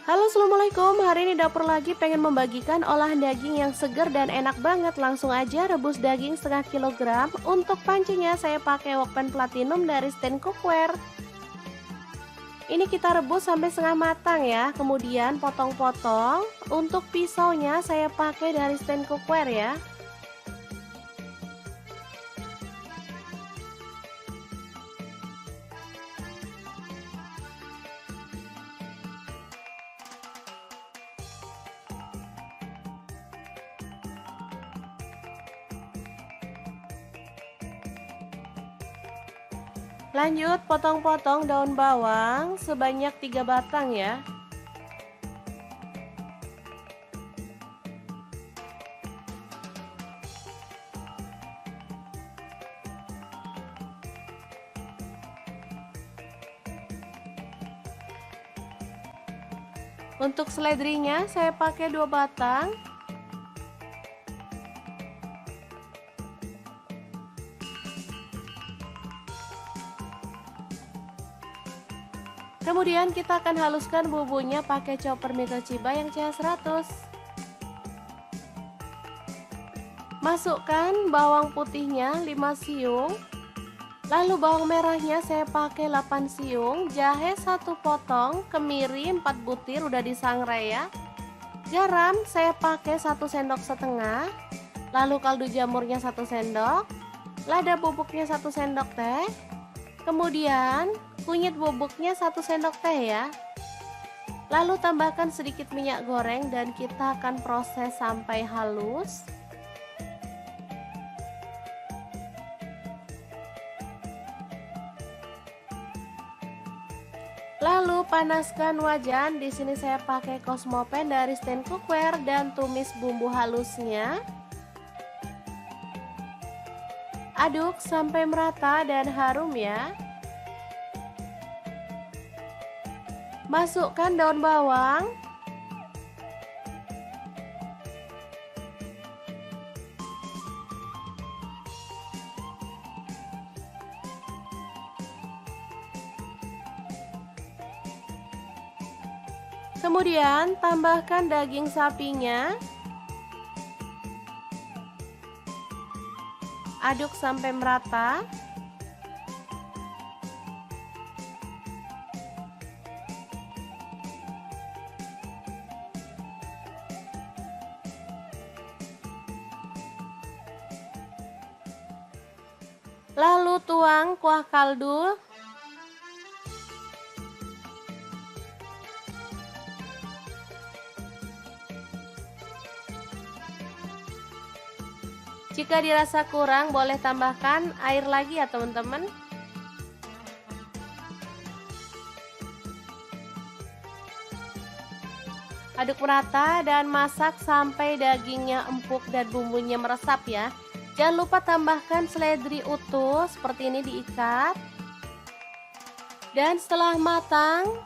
Speaker 1: Halo assalamualaikum, hari ini dapur lagi pengen membagikan olahan daging yang segar dan enak banget. Langsung aja rebus daging setengah kilogram. Untuk pancinya saya pakai wokpen platinum dari Stand Cookware. Ini kita rebus sampai setengah matang ya, kemudian potong-potong. Untuk pisaunya saya pakai dari Stand Cookware ya. Lanjut potong-potong daun bawang sebanyak 3 batang ya. Untuk seledrinya saya pakai 2 batang. Kemudian kita akan haluskan bumbunya pakai chopper Miko Chiba yang CH100. Masukkan bawang putihnya 5 siung. Lalu bawang merahnya saya pakai 8 siung, jahe 1 potong, kemiri 4 butir udah disangrai ya. Garam saya pakai 1 sendok setengah. Lalu kaldu jamurnya 1 sendok. Lada bubuknya 1 sendok teh. Kemudian kunyit bubuknya 1 sendok teh ya. Lalu tambahkan sedikit minyak goreng dan kita akan proses sampai halus. Lalu panaskan wajan. Di sini saya pakai Cosmopan dari Stand Cookware dan tumis bumbu halusnya. Aduk sampai merata dan harum ya. Masukkan daun bawang. Kemudian tambahkan daging sapinya. Aduk sampai merata. Lalu tuang kuah kaldu. Jika dirasa kurang, boleh tambahkan air lagi ya teman-teman. Aduk merata dan masak sampai dagingnya empuk dan bumbunya meresap ya. Jangan lupa tambahkan seledri utuh seperti ini, diikat. Dan setelah matang,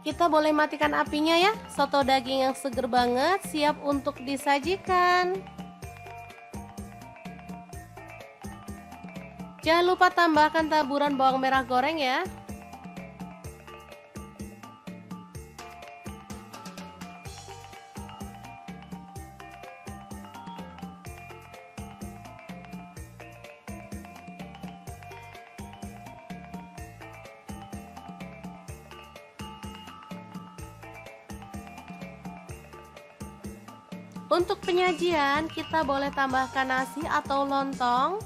Speaker 1: kita boleh matikan apinya ya. Soto daging yang seger banget siap untuk disajikan. Jangan lupa tambahkan taburan bawang merah goreng ya. Untuk penyajian, kita boleh tambahkan nasi atau lontong.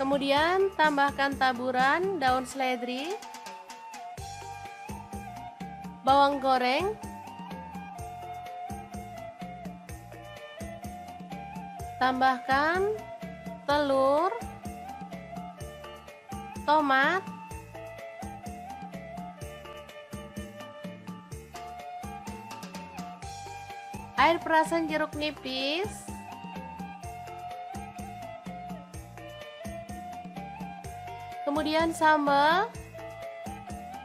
Speaker 1: Kemudian tambahkan taburan daun seledri, bawang goreng, tambahkan telur, tomat, air perasan jeruk nipis, kemudian sambal,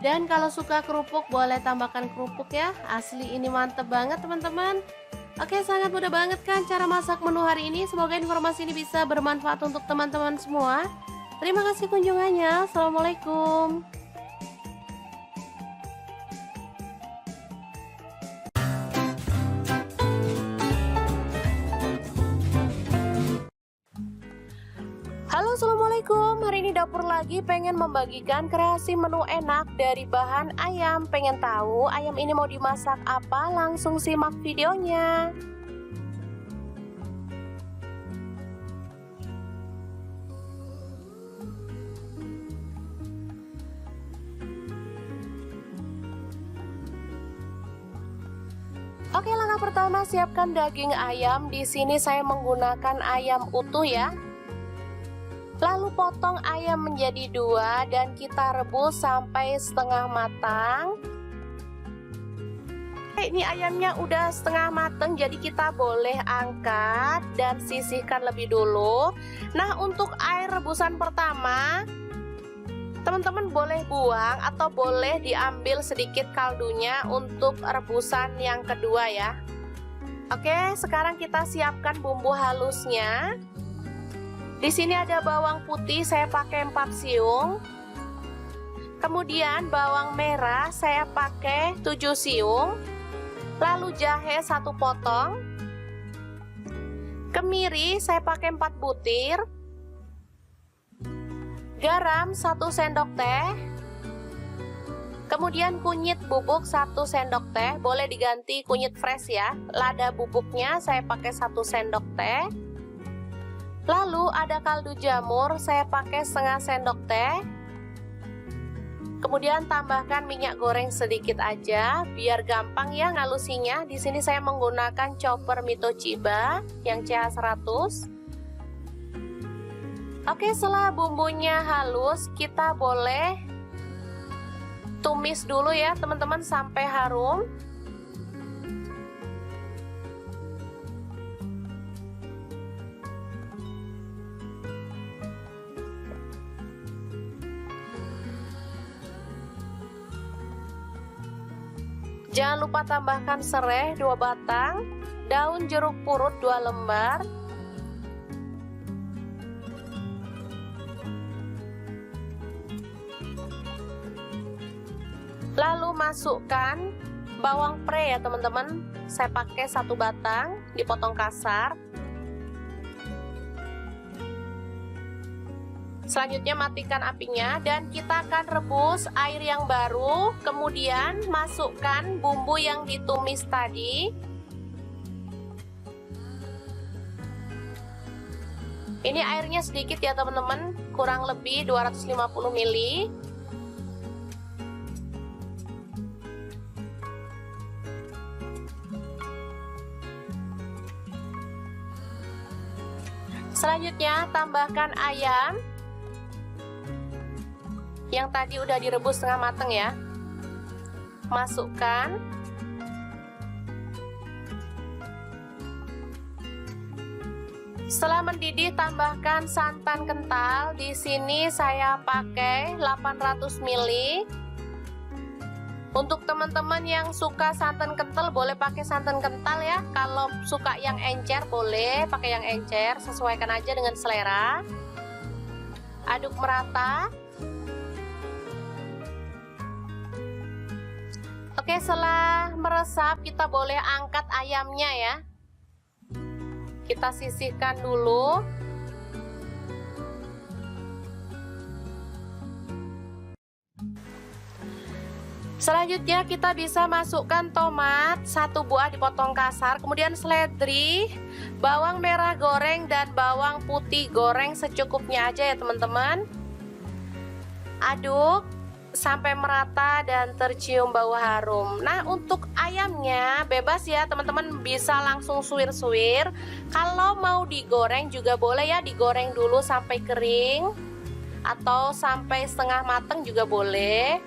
Speaker 1: dan kalau suka kerupuk boleh tambahkan kerupuk ya. Asli ini mantep banget teman-teman. Oke, sangat mudah banget kan cara masak menu hari ini. Semoga informasi ini bisa bermanfaat untuk teman-teman semua. Terima kasih kunjungannya. Assalamualaikum. Halo, assalamualaikum. Hari ini dapur lagi pengen membagikan kreasi menu enak dari bahan ayam. Pengen tahu ayam ini mau dimasak apa? Langsung simak videonya. Oke, langkah pertama siapkan daging ayam. Di sini saya menggunakan ayam utuh ya. Lalu potong ayam menjadi 2 dan kita rebus sampai setengah matang. Ini ayamnya udah setengah matang, jadi kita boleh angkat dan sisihkan lebih dulu. Nah, untuk air rebusan pertama, teman-teman boleh buang atau boleh diambil sedikit kaldunya untuk rebusan yang kedua ya. Oke, sekarang kita siapkan bumbu halusnya. Di sini ada bawang putih, saya pakai 4 siung. Kemudian bawang merah saya pakai 7 siung. Lalu jahe 1 potong. Kemiri saya pakai 4 butir. Garam 1 sendok teh. Kemudian kunyit bubuk 1 sendok teh, boleh diganti kunyit fresh ya. Lada bubuknya saya pakai 1 sendok teh. Lalu ada kaldu jamur, saya pakai setengah sendok teh. Kemudian tambahkan minyak goreng sedikit aja, biar gampang ya ngalusinya. Di sini saya menggunakan chopper Mito Chiba yang CH100. Oke, setelah bumbunya halus, kita boleh tumis dulu ya teman-teman sampai harum. Jangan lupa tambahkan serai 2 batang, daun jeruk purut 2 lembar, lalu masukkan bawang pre ya teman-teman. Saya pakai 1 batang, dipotong kasar. Selanjutnya matikan apinya dan kita akan rebus air yang baru. Kemudian masukkan bumbu yang ditumis tadi. Ini airnya sedikit ya teman-teman, kurang lebih 250 ml. Selanjutnya tambahkan ayam yang tadi udah direbus setengah mateng ya. Masukkan. Setelah mendidih tambahkan santan kental. Di sini saya pakai 800 ml. Untuk teman-teman yang suka santan kental boleh pakai santan kental ya. Kalau suka yang encer boleh pakai yang encer, sesuaikan aja dengan selera. Aduk merata. Oke, setelah meresap kita boleh angkat ayamnya ya. Kita sisihkan dulu. Selanjutnya kita bisa masukkan tomat 1 buah dipotong kasar, kemudian seledri, bawang merah goreng dan bawang putih goreng secukupnya aja ya teman-teman. Aduk sampai merata dan tercium bau harum. Nah, untuk ayamnya bebas ya teman-teman, bisa langsung suwir-suwir. Kalau mau digoreng juga boleh ya, digoreng dulu sampai kering atau sampai setengah mateng juga boleh.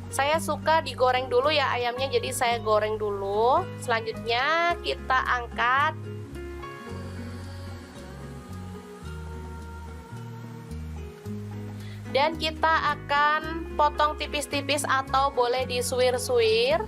Speaker 1: Saya suka digoreng dulu ya ayamnya, jadi saya goreng dulu. Selanjutnya kita angkat. Dan kita akan potong tipis-tipis atau boleh disuwir-suwir.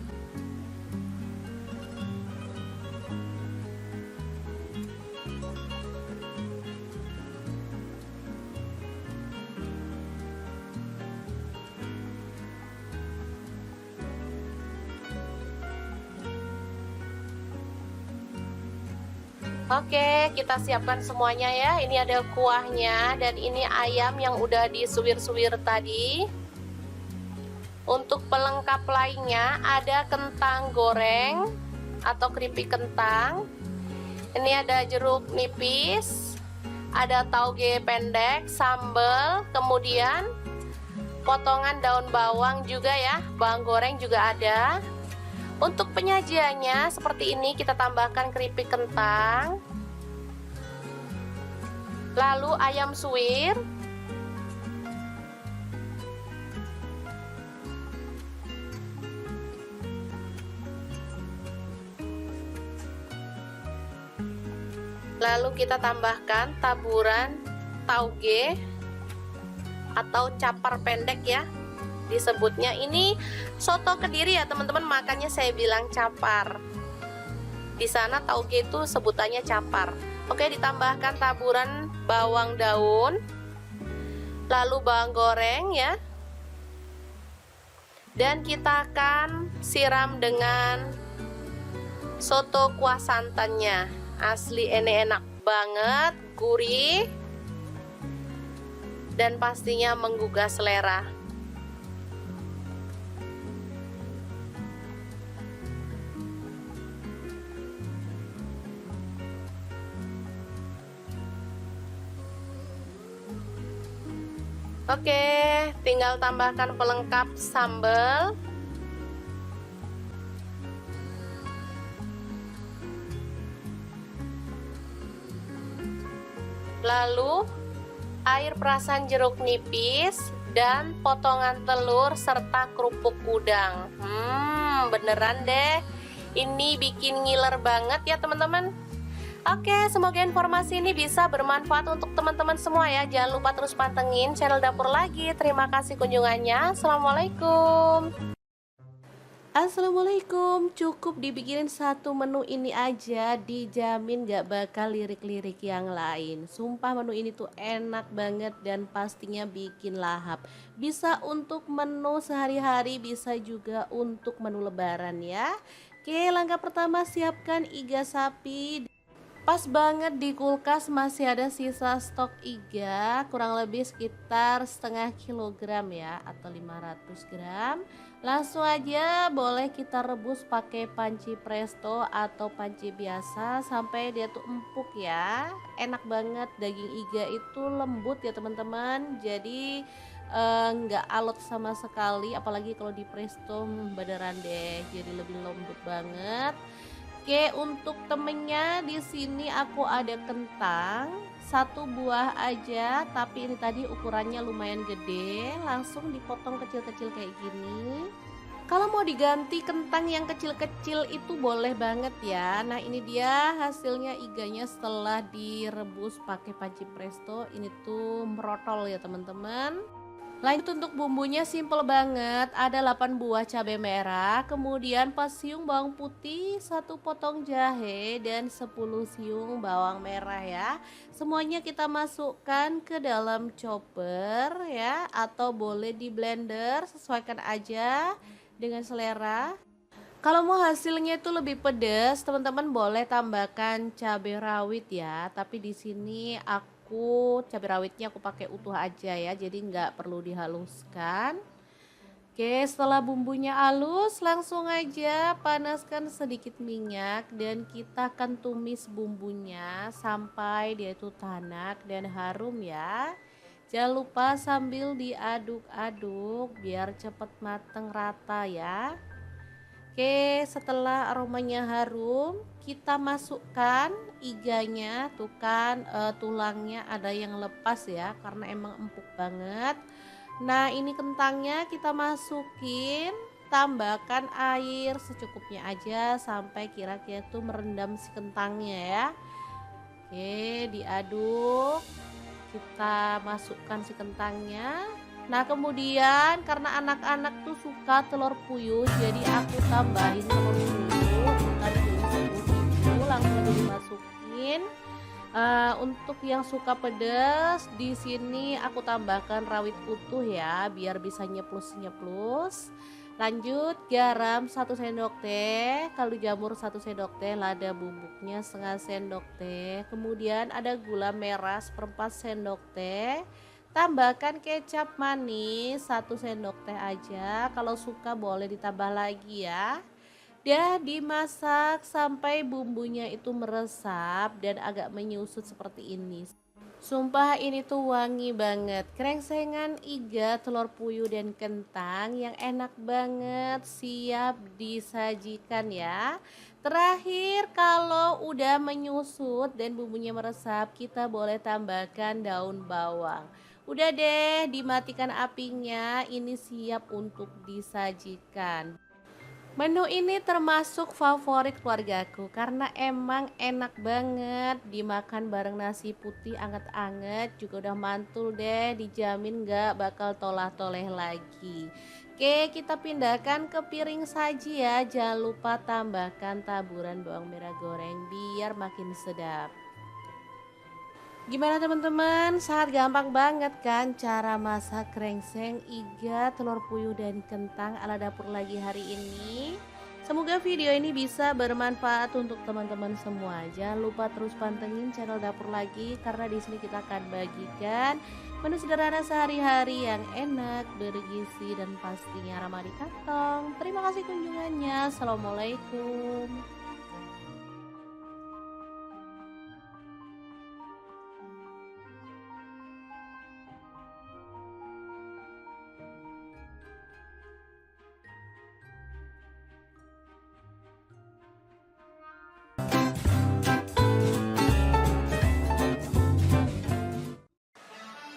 Speaker 1: Oke, kita siapkan semuanya ya. Ini ada kuahnya dan ini ayam yang udah disuwir-suwir tadi. Untuk pelengkap lainnya ada kentang goreng atau keripik kentang. Ini ada jeruk nipis, ada tauge pendek, sambal, kemudian potongan daun bawang juga ya, bawang goreng juga ada. Untuk penyajiannya seperti ini, kita tambahkan keripik kentang, lalu ayam suwir, lalu kita tambahkan taburan tauge atau capar pendek ya disebutnya. Ini soto Kediri ya teman-teman, makanya saya bilang capar. Di sana tauge itu sebutannya capar. Oke, ditambahkan taburan bawang daun, lalu bawang goreng ya. Dan kita akan siram dengan soto kuah santannya. Asli ini enak banget, gurih, dan pastinya menggugah selera. Oke, tinggal tambahkan pelengkap sambal. Lalu air perasan jeruk nipis dan potongan telur serta kerupuk udang. Beneran deh, ini bikin ngiler banget ya teman-teman. Oke, semoga informasi ini bisa bermanfaat untuk teman-teman semua ya. Jangan lupa terus pantengin channel Dapur Lagi. Terima kasih kunjungannya. Assalamualaikum. Assalamualaikum. Cukup dibikinin satu menu ini aja, dijamin gak bakal lirik-lirik yang lain. Sumpah menu ini tuh enak banget dan pastinya bikin lahap. Bisa untuk menu sehari-hari, bisa juga untuk menu lebaran ya. Oke, langkah pertama siapkan iga sapi. Pas banget di kulkas masih ada sisa stok iga kurang lebih sekitar setengah kilogram ya atau 500 gram. Langsung aja boleh kita rebus pakai panci presto atau panci biasa sampai dia tuh empuk ya. Enak banget, daging iga itu lembut ya teman-teman. Jadi nggak alot sama sekali, apalagi kalau di presto beneran deh jadi lebih lembut banget. Oke, untuk temennya di sini aku ada kentang, satu buah aja, tapi ini tadi ukurannya lumayan gede, langsung dipotong kecil-kecil kayak gini. Kalau mau diganti kentang yang kecil-kecil itu boleh banget ya. Nah, ini dia hasilnya iganya setelah direbus pakai panci presto. Ini tuh merotol ya teman-teman. Lanjut untuk bumbunya simple banget, ada 8 buah cabai merah, kemudian 4 siung bawang putih, 1 potong jahe, dan 10 siung bawang merah ya. Semuanya kita masukkan ke dalam chopper ya, atau boleh di blender, sesuaikan aja dengan selera. Kalau mau hasilnya itu lebih pedas, teman-teman boleh tambahkan cabai rawit ya. Tapi di sini aku cabai rawitnya aku pakai utuh aja ya, jadi nggak perlu dihaluskan. Oke, setelah bumbunya halus, langsung aja panaskan sedikit minyak dan kita akan tumis bumbunya sampai dia itu tanak dan harum ya. Jangan lupa sambil diaduk-aduk biar cepat mateng rata ya. Oke, setelah aromanya harum, kita masukkan iganya. Tuh kan tulangnya ada yang lepas ya, karena emang empuk banget. Nah, ini kentangnya kita masukin, tambahkan air secukupnya aja sampai kira-kira tuh merendam si kentangnya ya. Oke, diaduk. Kita masukkan si kentangnya. Nah, kemudian karena anak-anak tuh suka telur puyuh, jadi aku tambahin telur puyuh. Tadi itu langsung aja dimasukin. Untuk yang suka pedas, di sini aku tambahkan rawit utuh ya, biar bisa nyeplus-nyeplus. Lanjut garam 1 sendok teh, kaldu jamur 1 sendok teh, lada bubuknya setengah sendok teh. Kemudian ada gula merah 1/4 sendok teh. Tambahkan kecap manis 1 sendok teh aja, kalau suka boleh ditambah lagi ya. Dah dimasak sampai bumbunya itu meresap dan agak menyusut seperti ini. Sumpah ini tuh wangi banget. Krengsengan iga, telur puyuh dan kentang yang enak banget, siap disajikan ya. Terakhir kalau udah menyusut dan bumbunya meresap, kita boleh tambahkan daun bawang. Udah deh, dimatikan apinya, ini siap untuk disajikan. Menu ini termasuk favorit keluargaku karena emang enak banget dimakan bareng nasi putih anget-anget, juga udah mantul deh, dijamin gak bakal tolah-toleh lagi. Oke, kita pindahkan ke piring saji ya, jangan lupa tambahkan taburan bawang merah goreng biar makin sedap. Gimana teman-teman? Sangat gampang banget kan cara masak krengseng, iga, telur puyuh dan kentang ala dapur lagi hari ini. Semoga video ini bisa bermanfaat untuk teman-teman semua. Jangan lupa terus pantengin channel dapur lagi karena di sini kita akan bagikan menu sederhana sehari-hari yang enak, bergizi dan pastinya ramah di kantong. Terima kasih kunjungannya. Assalamualaikum.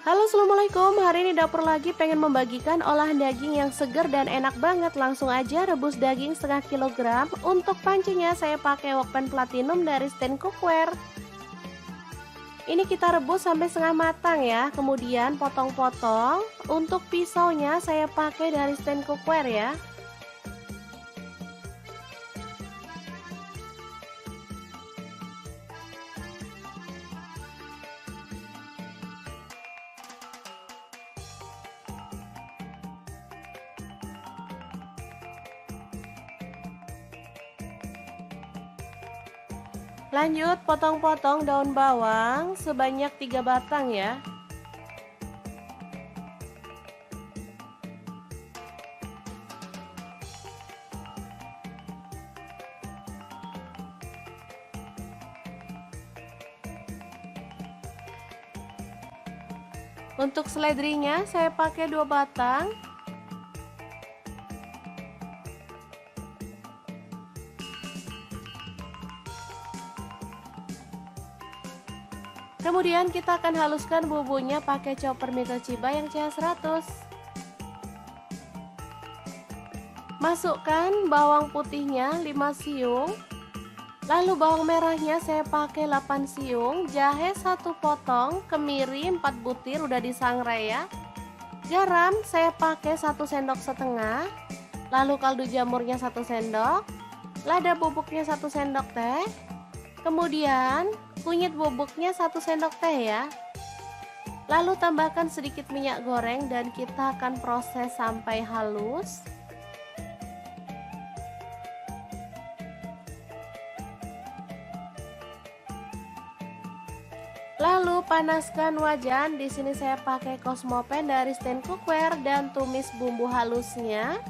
Speaker 1: Halo assalamualaikum, hari ini dapur lagi pengen membagikan olahan daging yang segar dan enak banget. Langsung aja rebus daging setengah kilogram. Untuk pancinya saya pakai wokpan platinum dari Stand Cookware. Ini kita rebus sampai setengah matang ya, kemudian potong-potong. Untuk pisaunya saya pakai dari Stand Cookware ya. Lanjut potong-potong daun bawang sebanyak 3 batang ya. Untuk seledrinya saya pakai 2 batang. Kemudian kita akan haluskan bumbunya pakai chopper Mito Chiba yang CH100. Masukkan bawang putihnya 5 siung. Lalu bawang merahnya saya pakai 8 siung, jahe 1 potong, kemiri 4 butir udah disangrai ya. Garam saya pakai 1 sendok setengah. Lalu kaldu jamurnya 1 sendok. Lada bubuknya 1 sendok teh. Kemudian kunyit bubuknya 1 sendok teh ya. Lalu tambahkan sedikit minyak goreng dan kita akan proses sampai halus. Lalu panaskan wajan. Di sini saya pakai Cosmopan dari stand cookware dan tumis bumbu halusnya.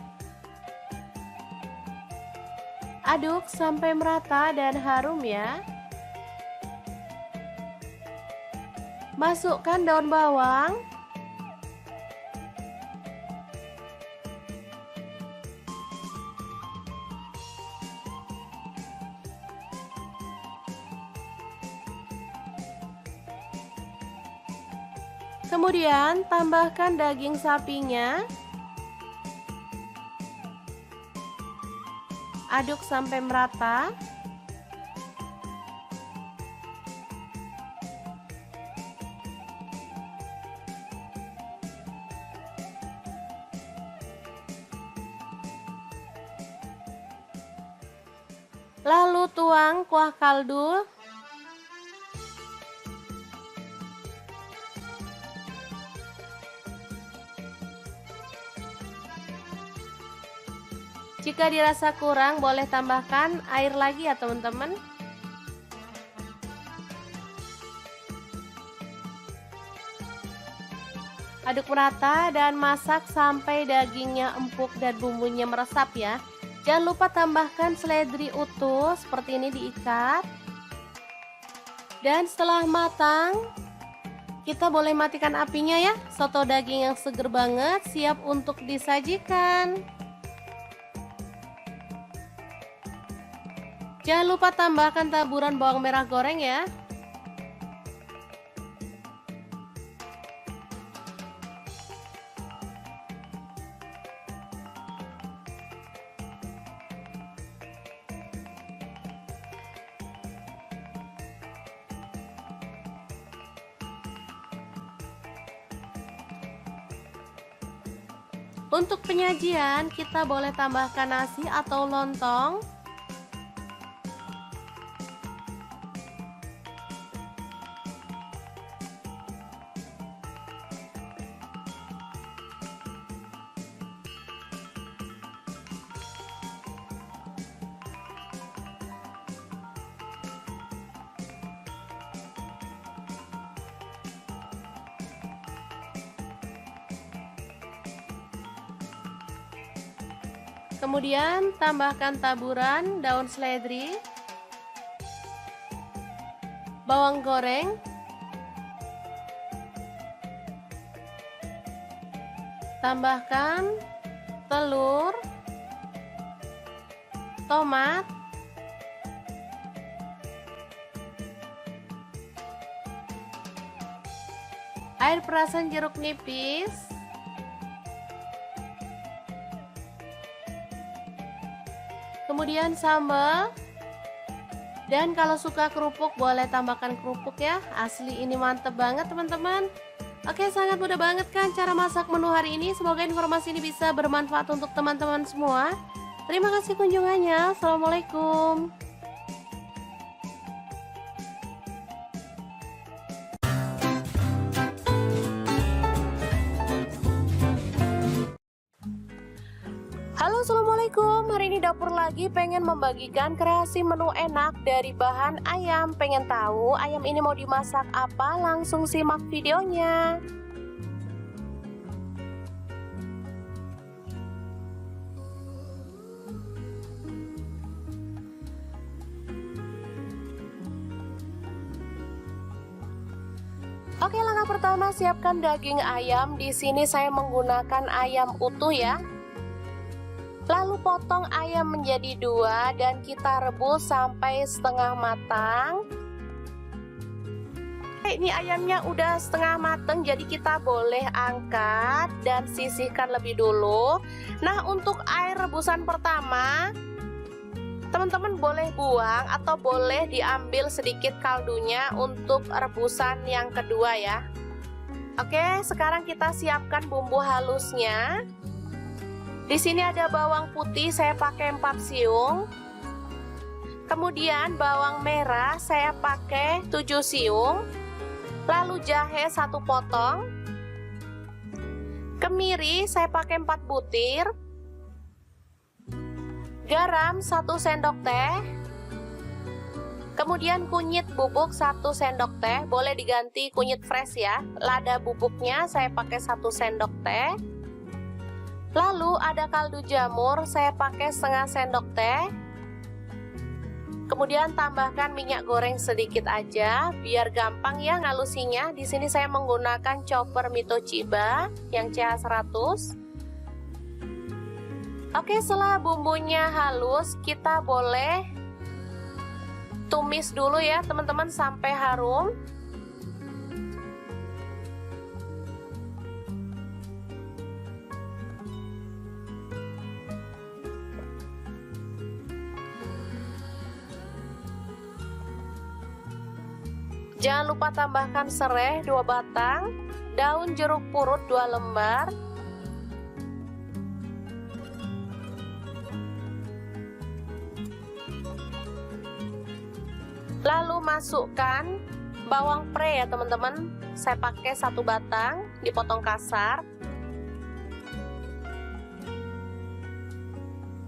Speaker 1: Aduk sampai merata dan harum ya. Masukkan daun bawang. Kemudian tambahkan daging sapinya. Aduk sampai merata. Lalu tuang kuah kaldu. Jika dirasa kurang, boleh tambahkan air lagi ya teman-teman. Aduk merata dan masak sampai dagingnya empuk dan bumbunya meresap ya. Jangan lupa tambahkan seledri utuh seperti ini diikat. Dan setelah matang, kita boleh matikan apinya ya. Soto daging yang seger banget siap untuk disajikan. Jangan lupa tambahkan taburan bawang merah goreng ya. Untuk penyajian kita boleh tambahkan nasi atau lontong. Kemudian tambahkan taburan daun seledri, bawang goreng, tambahkan telur, tomat, air perasan jeruk nipis, kemudian sambal, dan kalau suka kerupuk boleh tambahkan kerupuk ya. Asli ini mantep banget teman-teman. Oke, sangat mudah banget kan cara masak menu hari ini. Semoga informasi ini bisa bermanfaat untuk teman-teman semua. Terima kasih kunjungannya. Assalamualaikum. Halo, assalamualaikum Assalamualaikum, hari ini dapur lagi pengen membagikan kreasi menu enak dari bahan ayam. Pengen tahu ayam ini mau dimasak apa? Langsung simak videonya. Oke, langkah pertama siapkan daging ayam. Di sini saya menggunakan ayam utuh ya. Lalu potong ayam menjadi 2 dan kita rebus sampai setengah matang. Ini ayamnya udah setengah matang, jadi kita boleh angkat dan sisihkan lebih dulu. Nah, untuk air rebusan pertama teman-teman boleh buang atau boleh diambil sedikit kaldunya untuk rebusan yang kedua ya. Oke, sekarang kita siapkan bumbu halusnya. Di sini ada bawang putih, saya pakai 4 siung. Kemudian bawang merah saya pakai 7 siung. Lalu jahe 1 potong. Kemiri saya pakai 4 butir. Garam 1 sendok teh. Kemudian kunyit bubuk 1 sendok teh, boleh diganti kunyit fresh ya. Lada bubuknya saya pakai 1 sendok teh. Lalu ada kaldu jamur, saya pakai setengah sendok teh. Kemudian tambahkan minyak goreng sedikit aja, biar gampang ya ngalusinya. Di sini saya menggunakan chopper Mito Chiba yang CH100. Oke, setelah bumbunya halus, kita boleh tumis dulu ya teman-teman sampai harum. Jangan lupa tambahkan serai 2 batang, daun jeruk purut 2 lembar, lalu masukkan bawang pre ya teman-teman. Saya pakai 1 batang, dipotong kasar.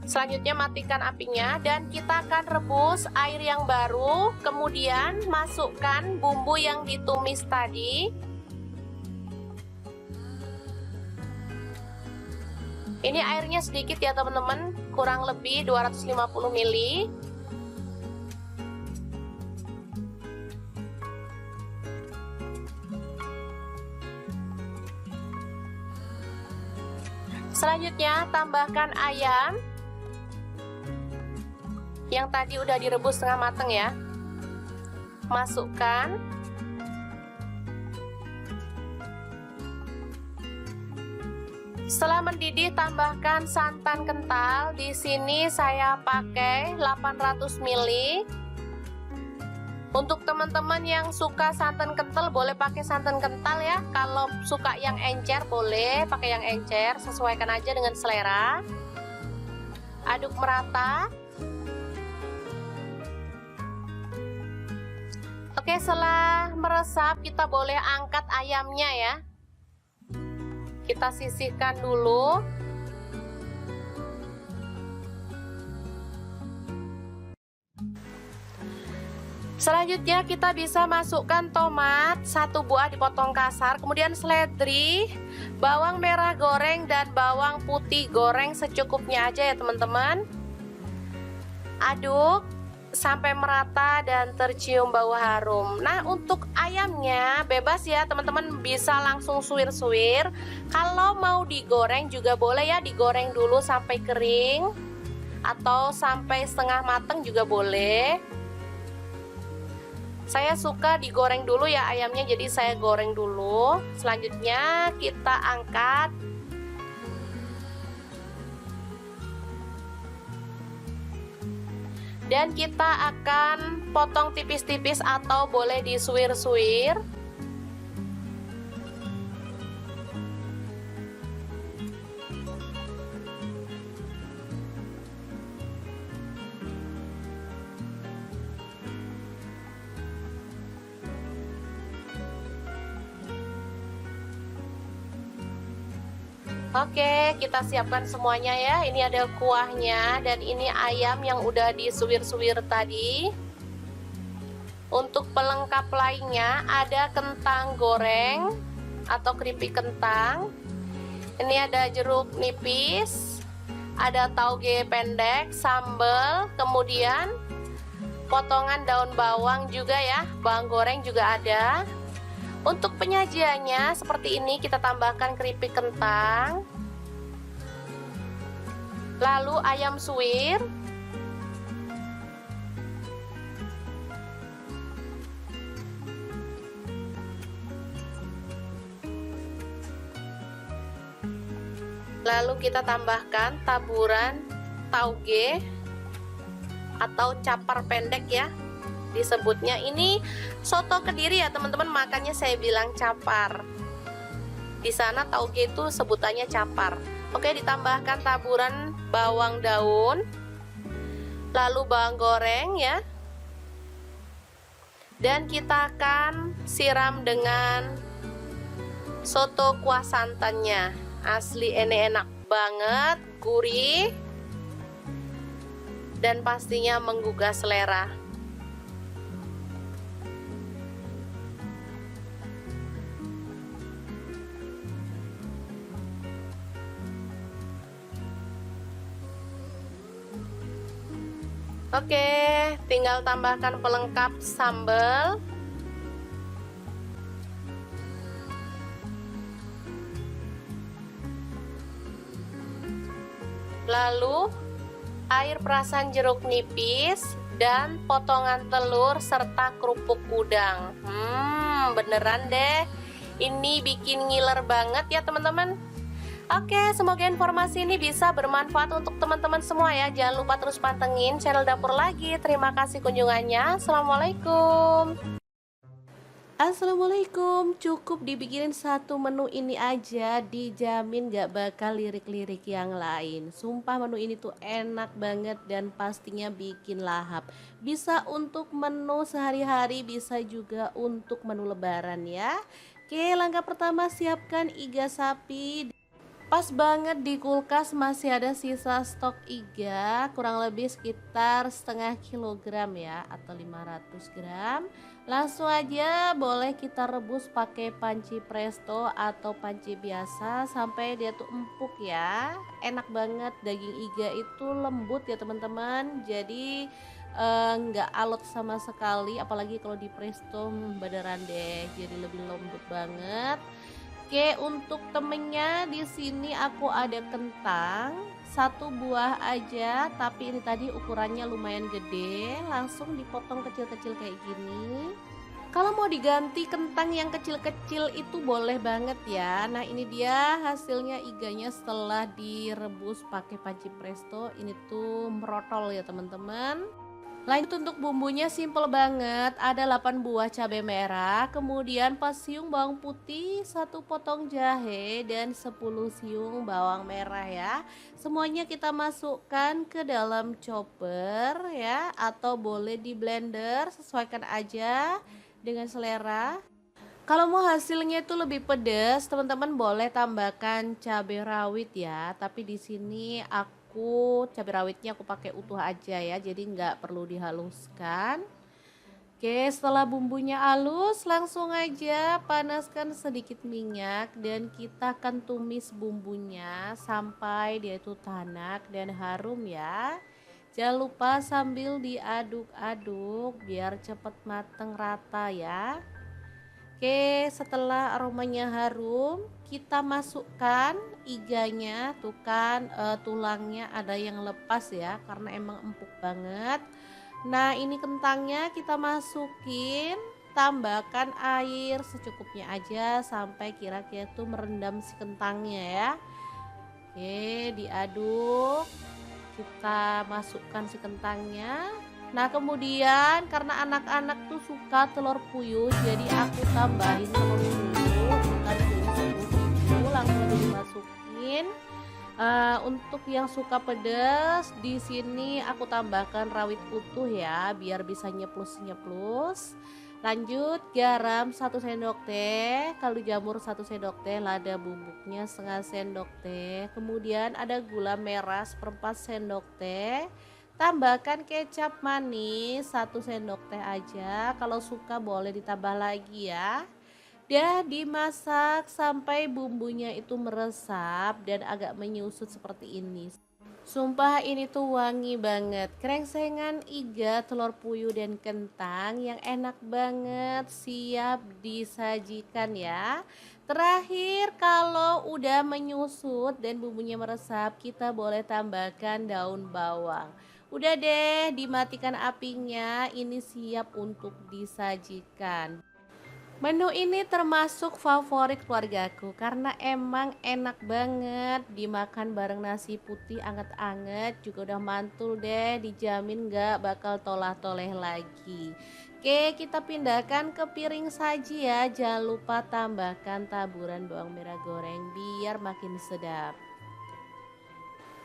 Speaker 1: Selanjutnya matikan apinya dan kita akan rebus air yang baru. Kemudian masukkan bumbu yang ditumis tadi. Ini airnya sedikit ya teman-teman, kurang lebih 250 ml. Selanjutnya tambahkan ayam yang tadi udah direbus setengah mateng ya. Masukkan. Setelah mendidih tambahkan santan kental. Di sini saya pakai 800 ml. Untuk teman-teman yang suka santan kental boleh pakai santan kental ya. Kalau suka yang encer boleh pakai yang encer, sesuaikan aja dengan selera. Aduk merata. Oke, setelah meresap kita boleh angkat ayamnya ya. Kita sisihkan dulu. Selanjutnya kita bisa masukkan tomat 1 buah dipotong kasar, kemudian seledri, bawang merah goreng dan bawang putih goreng secukupnya aja ya teman-teman. Aduk sampai merata dan tercium bau harum. Nah, untuk ayamnya bebas ya teman-teman, bisa langsung suwir-suwir. Kalau mau digoreng juga boleh ya, digoreng dulu sampai kering atau sampai setengah matang juga boleh. Saya suka digoreng dulu ya ayamnya, jadi saya goreng dulu. Selanjutnya kita angkat. Dan kita akan potong tipis-tipis atau boleh disuwir-suwir. Oke, kita siapkan semuanya ya. Ini ada kuahnya dan ini ayam yang udah disuwir-suwir tadi. Untuk pelengkap lainnya ada kentang goreng atau keripik kentang. Ini ada jeruk nipis, ada tauge pendek, sambal, kemudian potongan daun bawang juga ya, bawang goreng juga ada. Untuk penyajiannya seperti ini, kita tambahkan keripik kentang, lalu ayam suwir, lalu kita tambahkan taburan tauge atau capar pendek ya disebutnya. Ini soto Kediri ya teman-teman, makanya saya bilang capar. Di sana tauge itu sebutannya capar. Oke, ditambahkan taburan bawang daun, lalu bawang goreng ya. Dan kita akan siram dengan soto kuah santannya. Asli ini enak banget, gurih, dan pastinya menggugah selera. Oke, tinggal tambahkan pelengkap sambal. Lalu air perasan jeruk nipis dan potongan telur serta kerupuk udang. Beneran deh, ini bikin ngiler banget ya teman-teman. Oke, semoga informasi ini bisa bermanfaat untuk teman-teman semua ya. Jangan lupa terus pantengin channel Dapur Lagi. Terima kasih kunjungannya. Assalamualaikum. Assalamualaikum. Cukup dibikinin satu menu ini aja, dijamin gak bakal lirik-lirik yang lain. Sumpah menu ini tuh enak banget dan pastinya bikin lahap. Bisa untuk menu sehari-hari, bisa juga untuk menu lebaran ya. Oke, langkah pertama siapkan iga sapi. Pas banget di kulkas masih ada sisa stok iga, kurang lebih sekitar setengah kilogram ya, atau 500 gram. Langsung aja boleh kita rebus pakai panci presto atau panci biasa sampai dia tuh empuk ya. Enak banget, daging iga itu lembut ya teman-teman, jadi nggak alot sama sekali, apalagi kalau di presto beneran deh, jadi lebih lembut banget. Oke, untuk temennya di sini aku ada kentang satu buah aja, tapi ini tadi ukurannya lumayan gede, langsung dipotong kecil-kecil kayak gini. Kalau mau diganti kentang yang kecil-kecil itu boleh banget ya. Nah, ini dia hasilnya iganya setelah direbus pakai panci presto. Ini tuh merotol ya teman-teman. Lanjut untuk bumbunya simple banget, ada 8 buah cabai merah, kemudian 4 siung bawang putih, 1 potong jahe, dan 10 siung bawang merah ya. Semuanya kita masukkan ke dalam chopper ya, atau boleh di blender, sesuaikan aja dengan selera. Kalau mau hasilnya itu lebih pedas, teman-teman boleh tambahkan cabai rawit ya, tapi di sini aku cabai rawitnya aku pakai utuh aja ya, jadi nggak perlu dihaluskan. Oke, setelah bumbunya halus langsung aja panaskan sedikit minyak dan kita akan tumis bumbunya sampai dia itu tanak dan harum ya. Jangan lupa sambil diaduk-aduk biar cepet mateng rata ya. Oke, setelah aromanya harum, kita masukkan iganya. Tuh kan tulangnya ada yang lepas ya, karena emang empuk banget. Nah, ini kentangnya kita masukin, tambahkan air secukupnya aja sampai kira-kira tuh merendam si kentangnya ya. Oke, diaduk. Kita masukkan si kentangnya. Nah, kemudian karena anak-anak tuh suka telur puyuh, jadi aku tambahin telur puyuh, bukan puyuh langsung aja dimasukin. Untuk yang suka pedas, di sini aku tambahkan rawit utuh ya, biar bisa nyeplus-nyeplus. Lanjut garam 1 sendok teh, kaldu jamur 1 sendok teh, lada bubuknya setengah sendok teh. Kemudian ada gula merah 1/4 sendok teh. Tambahkan kecap manis 1 sendok teh aja. Kalau suka boleh ditambah lagi ya. Dan dimasak sampai bumbunya itu meresap dan agak menyusut seperti ini. Sumpah ini tuh wangi banget. Krengsengan iga, telur puyuh dan kentang yang enak banget, siap disajikan ya. Terakhir kalau udah menyusut dan bumbunya meresap, kita boleh tambahkan daun bawang. Udah deh, dimatikan apinya, ini siap untuk disajikan. Menu ini termasuk favorit keluargaku karena emang enak banget dimakan bareng nasi putih anget-anget, juga udah mantul deh, dijamin gak bakal tolah-toleh lagi. Oke, kita pindahkan ke piring saji ya. Jangan lupa tambahkan taburan bawang merah goreng biar makin sedap.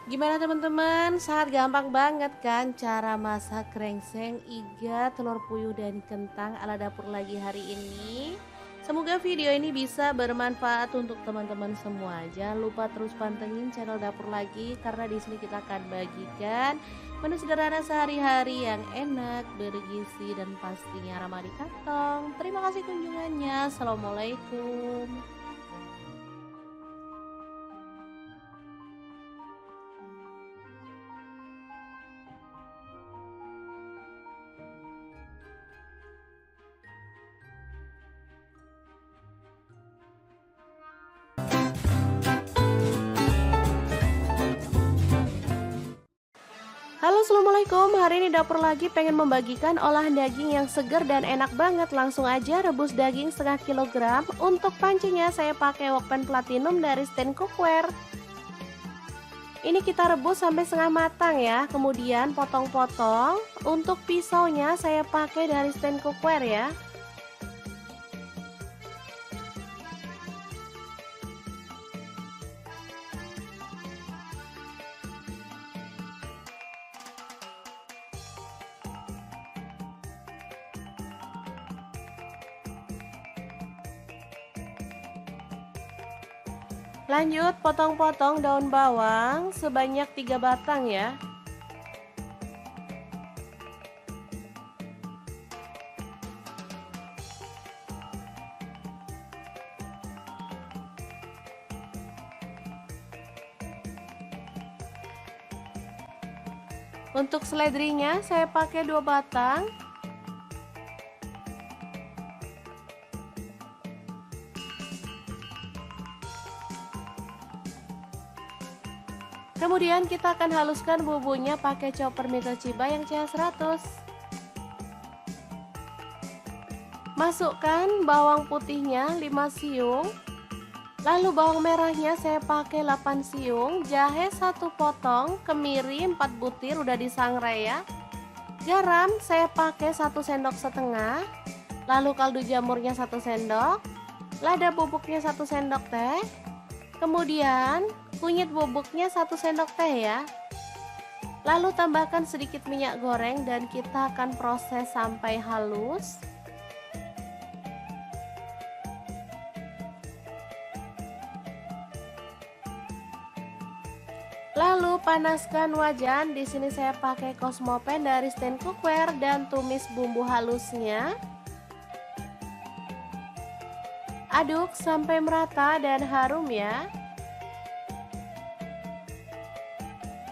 Speaker 1: Gimana teman-teman? Sangat gampang banget kan cara masak krengseng iga, telur puyuh dan kentang ala dapur lagi hari ini. Semoga video ini bisa bermanfaat untuk teman-teman semua. Jangan lupa terus pantengin channel dapur lagi karena di sini kita akan bagikan menu sederhana sehari-hari yang enak, bergizi dan pastinya ramah di kantong. Terima kasih kunjungannya. Assalamualaikum. Halo assalamualaikum, hari ini dapur lagi pengen membagikan olahan daging yang segar dan enak banget. Langsung aja rebus daging setengah kilogram. Untuk pancinya saya pakai wokpen platinum dari stand cookware. Ini kita rebus sampai setengah matang ya, kemudian potong-potong. Untuk pisaunya saya pakai dari stand cookware ya. Lanjut potong-potong daun bawang sebanyak 3 batang ya. Untuk seledrinya saya pakai 2 batang. Kemudian kita akan haluskan bumbunya pakai chopper Mitochiba yang CH100. Masukkan bawang putihnya 5 siung. Lalu bawang merahnya saya pakai 8 siung, jahe 1 potong, kemiri 4 butir udah disangrai ya. Garam saya pakai 1 sendok setengah. Lalu kaldu jamurnya 1 sendok, lada bubuknya 1 sendok teh. Kemudian kunyit bubuknya 1 sendok teh ya. Lalu tambahkan sedikit minyak goreng dan kita akan proses sampai halus. Lalu panaskan wajan. Di sini saya pakai Cosmopan dari stand cookware dan tumis bumbu halusnya. Aduk sampai merata dan harum ya.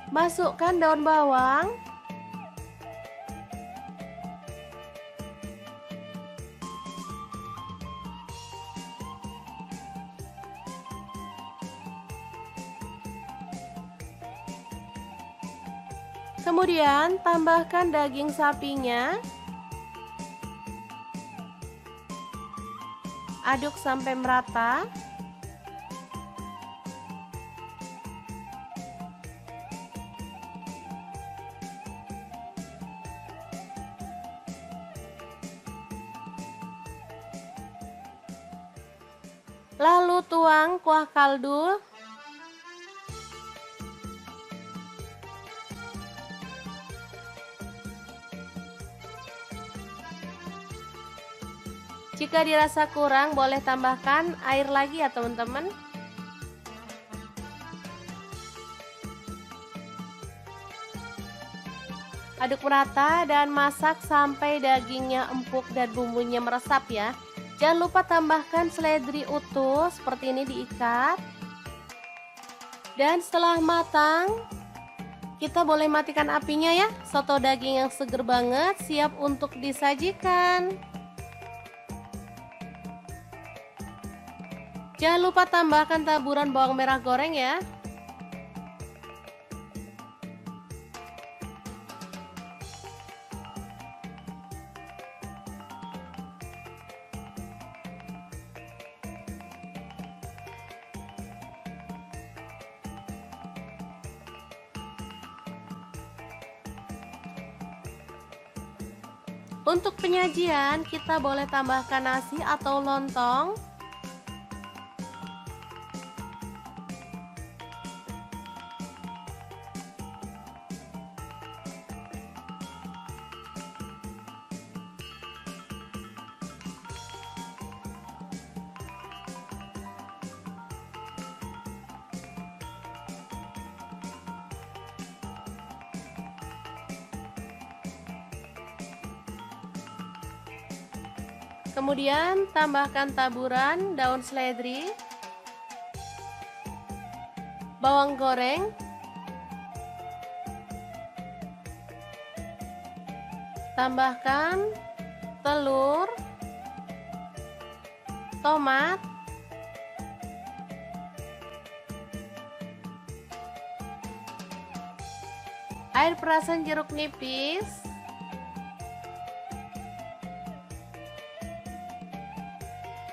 Speaker 1: Masukkan daun bawang. Kemudian tambahkan daging sapinya. Aduk sampai merata. Lalu tuang kuah kaldu. Jika dirasa kurang, boleh tambahkan air lagi ya teman-teman. Aduk merata dan masak sampai dagingnya empuk dan bumbunya meresap ya. Jangan lupa tambahkan seledri utuh seperti ini, diikat. Dan setelah matang, kita boleh matikan apinya ya. Soto daging yang seger banget siap untuk disajikan. Jangan lupa tambahkan taburan bawang merah goreng ya. Untuk penyajian, kita boleh tambahkan nasi atau lontong. Kemudian tambahkan taburan daun seledri, bawang goreng, tambahkan telur, tomat, air perasan jeruk nipis,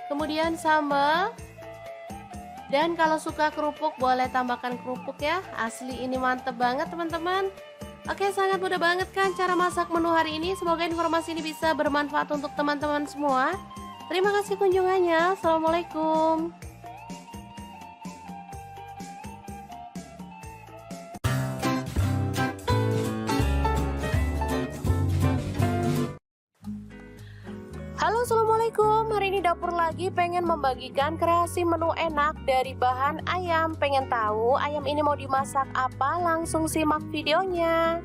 Speaker 1: kemudian sambal, dan kalau suka kerupuk boleh tambahkan kerupuk ya. Asli ini mantep banget teman-teman. Oke, sangat mudah banget kan cara masak menu hari ini. Semoga informasi ini bisa bermanfaat untuk teman-teman semua. Terima kasih kunjungannya. Assalamualaikum. Halo, assalamualaikum. Hari ini dapur lagi pengen membagikan kreasi menu enak dari bahan ayam. Pengen tahu ayam ini mau dimasak apa? Langsung simak videonya.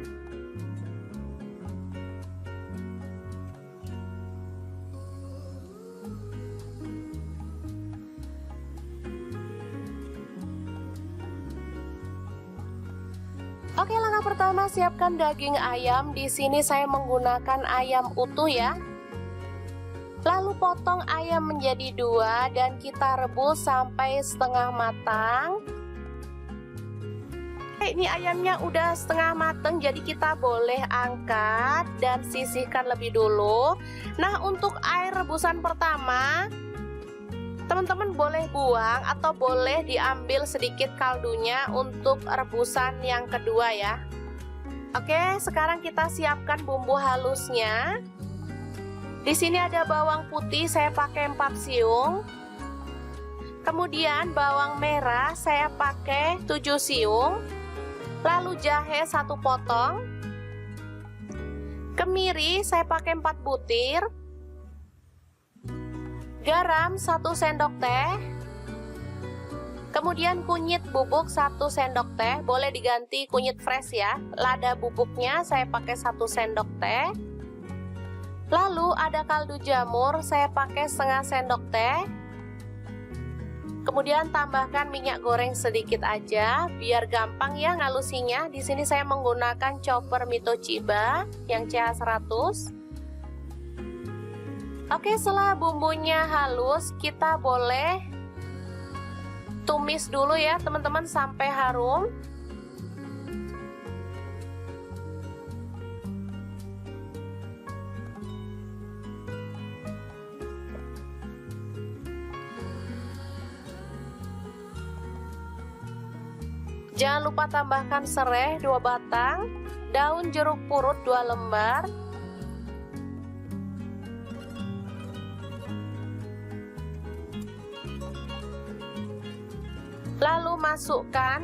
Speaker 1: Oke, langkah pertama siapkan daging ayam. Di sini saya menggunakan ayam utuh ya. Lalu potong ayam menjadi 2 dan kita rebus sampai setengah matang. Ini ayamnya udah setengah matang, jadi kita boleh angkat dan sisihkan lebih dulu. Nah, untuk air rebusan pertama, teman-teman boleh buang atau boleh diambil sedikit kaldunya untuk rebusan yang kedua ya. Oke, sekarang kita siapkan bumbu halusnya. Di sini ada bawang putih, saya pakai 4 siung. Kemudian bawang merah saya pakai 7 siung. Lalu jahe 1 potong. Kemiri saya pakai 4 butir. Garam 1 sendok teh. Kemudian kunyit bubuk 1 sendok teh, boleh diganti kunyit fresh ya. Lada bubuknya saya pakai 1 sendok teh. Lalu ada kaldu jamur, saya pakai setengah sendok teh. Kemudian tambahkan minyak goreng sedikit aja, biar gampang ya ngalusinya. Di sini saya menggunakan chopper Mito Chiba yang CH100. Oke, setelah bumbunya halus, kita boleh tumis dulu ya teman-teman sampai harum. Jangan lupa tambahkan serai 2 batang, daun jeruk purut 2 lembar, lalu masukkan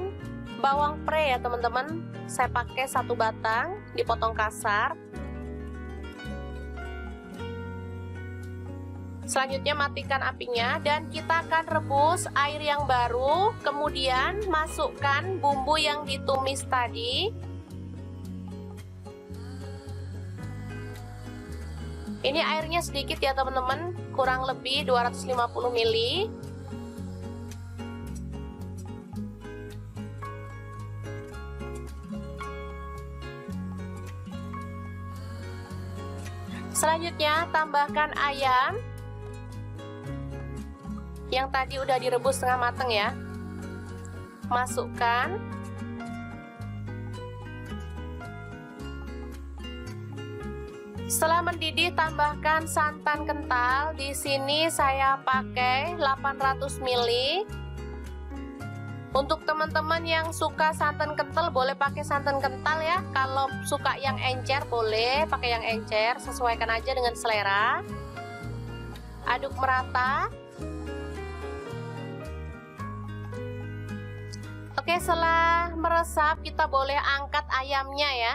Speaker 1: bawang pre ya teman-teman. Saya pakai 1 batang, dipotong kasar. Selanjutnya matikan apinya dan kita akan rebus air yang baru. Kemudian masukkan bumbu yang ditumis tadi. Ini airnya sedikit ya teman-teman, kurang lebih 250 ml. Selanjutnya tambahkan ayam yang tadi udah direbus setengah mateng ya. Masukkan. Setelah mendidih tambahkan santan kental. Di sini saya pakai 800 ml. Untuk teman-teman yang suka santan kental boleh pakai santan kental ya. Kalau suka yang encer boleh pakai yang encer, sesuaikan aja dengan selera. Aduk merata. Oke, setelah meresap kita boleh angkat ayamnya ya.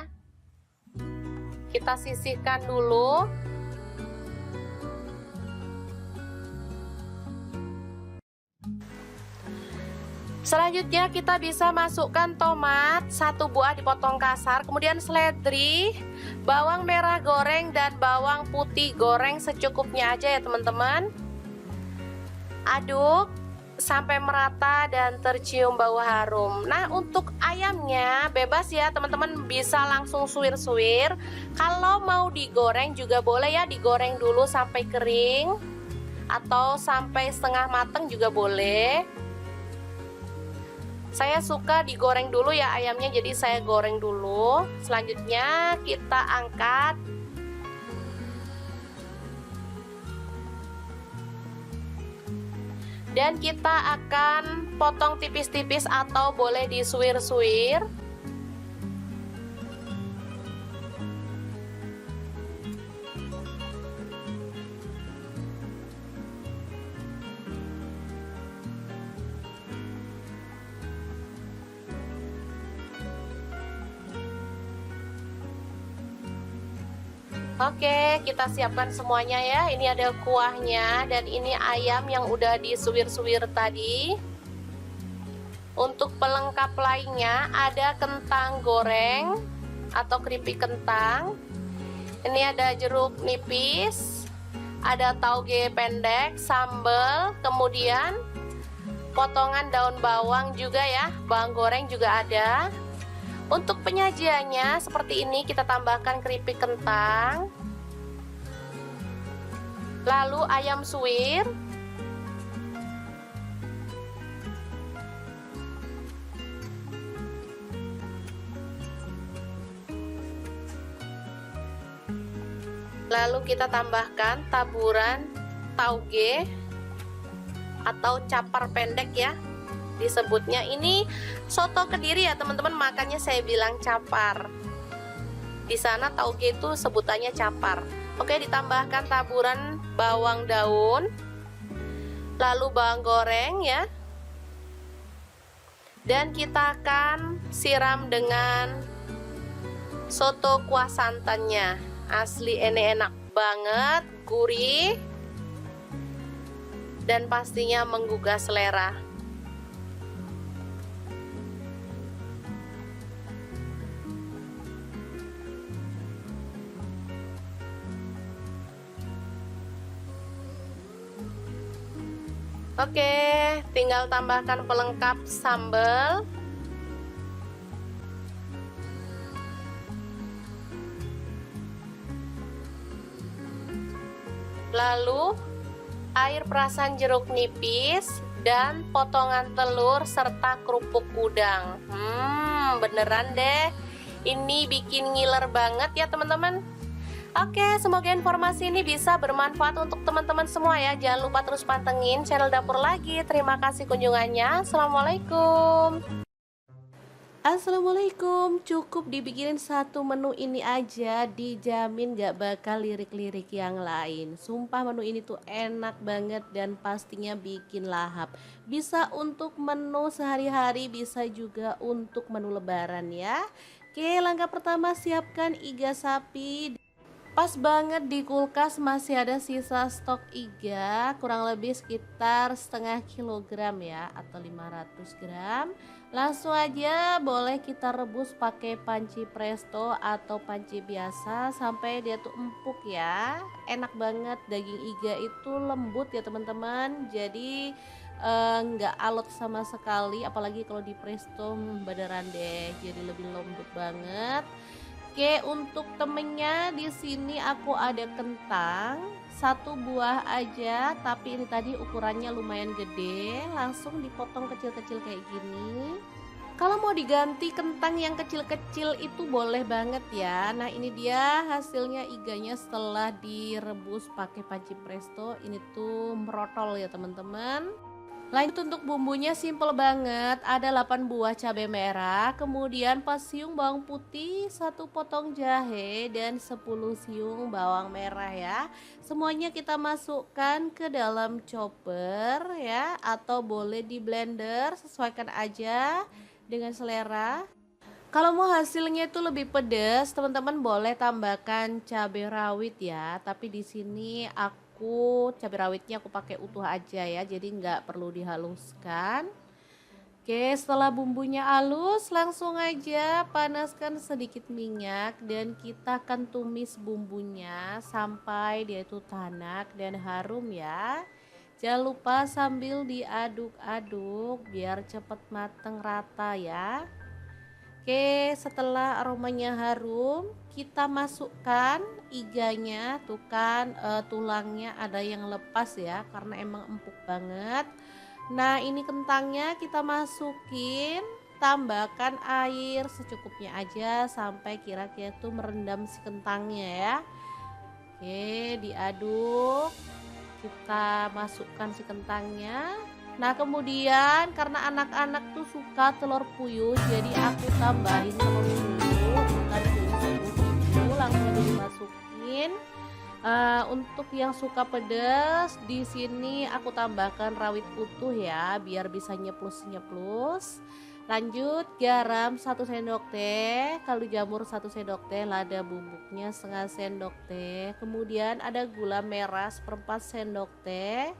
Speaker 1: Kita sisihkan dulu. Selanjutnya kita bisa masukkan tomat 1 buah dipotong kasar, kemudian seledri, bawang merah goreng dan bawang putih goreng secukupnya aja ya teman-teman. Aduk sampai merata dan tercium bau harum. Nah, untuk ayamnya bebas ya teman-teman, bisa langsung suwir-suwir. Kalau mau digoreng juga boleh ya, digoreng dulu sampai kering atau sampai setengah mateng juga boleh. Saya suka digoreng dulu ya ayamnya, jadi saya goreng dulu. Selanjutnya kita angkat. Dan kita akan potong tipis-tipis atau boleh disuwir-suwir. Oke, kita siapkan semuanya ya. Ini ada kuahnya dan ini ayam yang udah disuwir-suwir tadi. Untuk pelengkap lainnya ada kentang goreng atau keripik kentang. Ini ada jeruk nipis, ada tauge pendek, sambal, kemudian potongan daun bawang juga ya, bawang goreng juga ada. Untuk penyajiannya seperti ini, kita tambahkan keripik kentang, lalu ayam suwir, lalu kita tambahkan taburan tauge atau capar pendek ya disebutnya. Ini soto Kediri ya teman-teman, makanya saya bilang capar. Di sana tauge itu sebutannya capar. Oke, ditambahkan taburan bawang daun, lalu bawang goreng ya. Dan kita akan siram dengan soto kuah santannya. Asli ini enak banget, gurih, dan pastinya menggugah selera. Oke, tinggal tambahkan pelengkap sambal. Lalu air perasan jeruk nipis dan potongan telur serta kerupuk udang. Beneran deh, ini bikin ngiler banget ya teman-teman. Oke, semoga informasi ini bisa bermanfaat untuk teman-teman semua ya. Jangan lupa terus pantengin channel Dapur Lagi. Terima kasih kunjungannya. Assalamualaikum. Assalamualaikum. Cukup dibikinin satu menu ini aja, dijamin gak bakal lirik-lirik yang lain. Sumpah menu ini tuh enak banget dan pastinya bikin lahap. Bisa untuk menu sehari-hari, bisa juga untuk menu lebaran ya. Oke, langkah pertama siapkan iga sapi. Pas banget di kulkas masih ada sisa stok iga kurang lebih sekitar setengah kilogram ya atau 500 gram. Langsung aja boleh kita rebus pakai panci presto atau panci biasa sampai dia tuh empuk ya. Enak banget, daging iga itu lembut ya teman-teman. Jadi nggak alot sama sekali, apalagi kalau di presto beneran deh jadi lebih lembut banget. Oke, untuk temennya di sini aku ada kentang, satu buah aja, tapi ini tadi ukurannya lumayan gede, langsung dipotong kecil-kecil kayak gini. Kalau mau diganti kentang yang kecil-kecil itu boleh banget ya. Nah, ini dia hasilnya iganya setelah direbus pakai panci presto. Ini tuh merotol ya teman-teman. Lanjut untuk bumbunya simple banget, ada 8 buah cabai merah, kemudian 4 siung bawang putih, 1 potong jahe, dan 10 siung bawang merah ya. Semuanya kita masukkan ke dalam chopper ya, atau boleh di blender, sesuaikan aja dengan selera. Kalau mau hasilnya itu lebih pedas, teman-teman boleh tambahkan cabai rawit ya. Tapi di sini aku cabai rawitnya aku pakai utuh aja ya, jadi nggak perlu dihaluskan. Oke, setelah bumbunya halus, langsung aja panaskan sedikit minyak dan kita akan tumis bumbunya sampai dia itu tanak dan harum ya. Jangan lupa sambil diaduk-aduk biar cepat mateng rata ya. Oke, setelah aromanya harum, kita masukkan iganya. Tuh kan tulangnya ada yang lepas ya, karena emang empuk banget. Nah, ini kentangnya kita masukin, tambahkan air secukupnya aja sampai kira-kira tuh merendam si kentangnya ya. Oke, diaduk. Kita masukkan si kentangnya. Nah, kemudian karena anak-anak tuh suka telur puyuh, jadi aku tambahin telur puyuh. Tadi jadi 10 langsung aja dimasukin. Untuk yang suka pedas, di sini aku tambahkan rawit utuh ya, biar bisa nyeplus-nyeplus. Lanjut garam 1 sendok teh, kaldu jamur 1 sendok teh, lada bubuknya setengah sendok teh. Kemudian ada gula merah 1/4 sendok teh.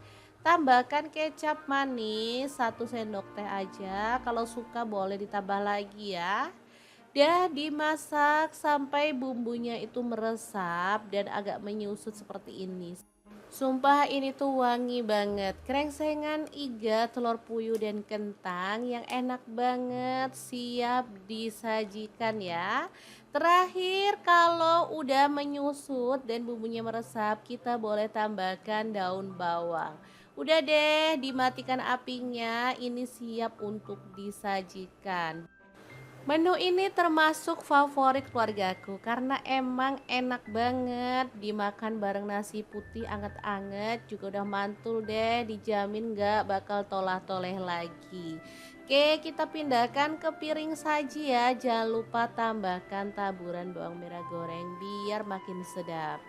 Speaker 1: Tambahkan kecap manis 1 sendok teh aja, kalau suka boleh ditambah lagi ya. Dah dimasak sampai bumbunya itu meresap dan agak menyusut seperti ini. Sumpah ini tuh wangi banget, krengsengan iga, telur puyuh dan kentang yang enak banget, siap disajikan ya. Terakhir kalau udah menyusut dan bumbunya meresap, kita boleh tambahkan daun bawang. Udah deh, dimatikan apinya, ini siap untuk disajikan. Menu ini termasuk favorit keluargaku karena emang enak banget dimakan bareng nasi putih anget-anget, juga udah mantul deh, dijamin gak bakal tolah-toleh lagi. Oke, kita pindahkan ke piring saji ya, jangan lupa tambahkan taburan bawang merah goreng biar makin sedap.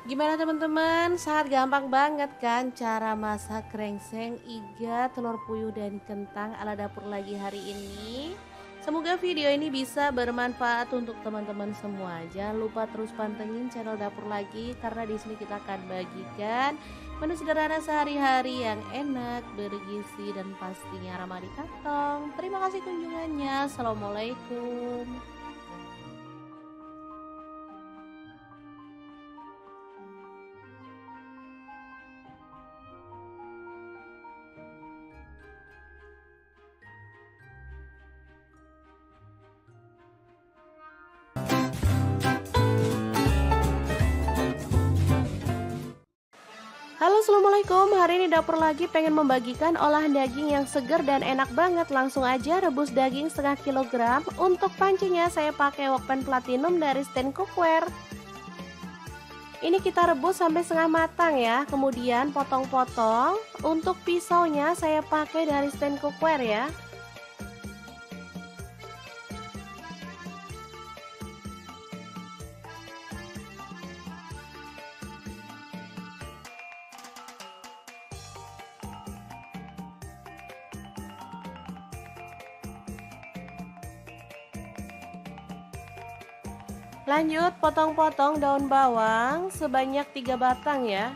Speaker 1: Gimana teman-teman? Sangat gampang banget kan cara masak krengseng, iga, telur puyuh dan kentang ala dapur lagi hari ini. Semoga video ini bisa bermanfaat untuk teman-teman semua. Jangan lupa terus pantengin channel dapur lagi karena di sini kita akan bagikan menu sederhana sehari-hari yang enak, bergizi dan pastinya ramah di kantong. Terima kasih kunjungannya. Assalamualaikum. Halo assalamualaikum, hari ini dapur lagi pengen membagikan olahan daging yang segar dan enak banget. Langsung aja rebus daging setengah kilogram. Untuk pancinya saya pakai Wokpan Platinum dari Stand Cookware. Ini kita rebus sampai setengah matang ya, kemudian potong-potong. Untuk pisaunya saya pakai dari Stand Cookware ya. Lanjut potong-potong daun bawang sebanyak 3 batang ya.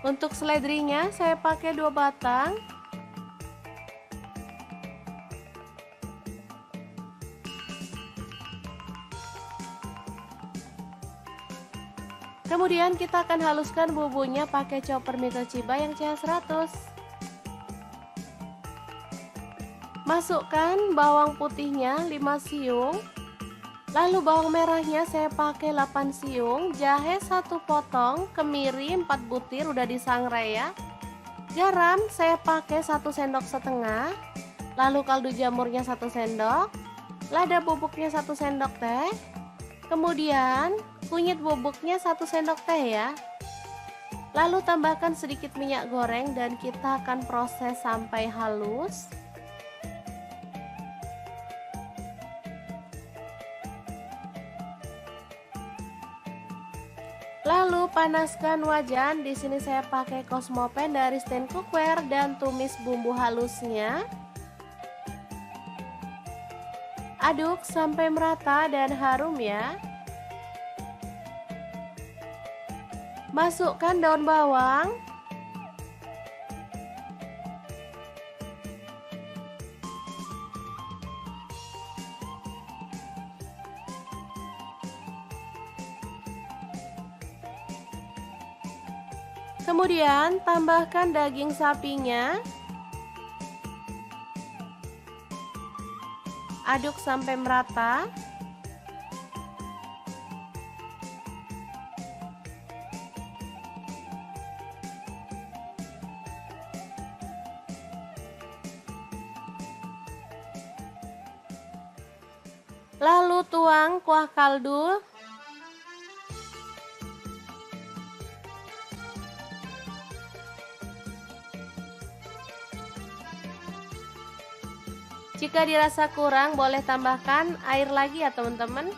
Speaker 1: Untuk seledrinya saya pakai 2 batang. Kemudian kita akan haluskan bumbunya pakai chopper Mitochiba yang CH100. Masukkan bawang putihnya 5 siung. Lalu bawang merahnya saya pakai 8 siung, jahe 1 potong, kemiri 4 butir udah disangrai ya. Garam saya pakai 1 sendok setengah. Lalu kaldu jamurnya 1 sendok. Lada bubuknya 1 sendok teh. Kemudian kunyit bubuknya 1 sendok teh ya. Lalu tambahkan sedikit minyak goreng dan kita akan proses sampai halus. Lalu panaskan wajan. Di sini saya pakai Cosmopan dari stand cookware dan tumis bumbu halusnya. Aduk sampai merata dan harum ya. Masukkan daun bawang. Kemudian tambahkan daging sapinya. Aduk sampai merata. Lalu tuang kuah kaldu. Jika dirasa kurang, boleh tambahkan air lagi ya teman-teman.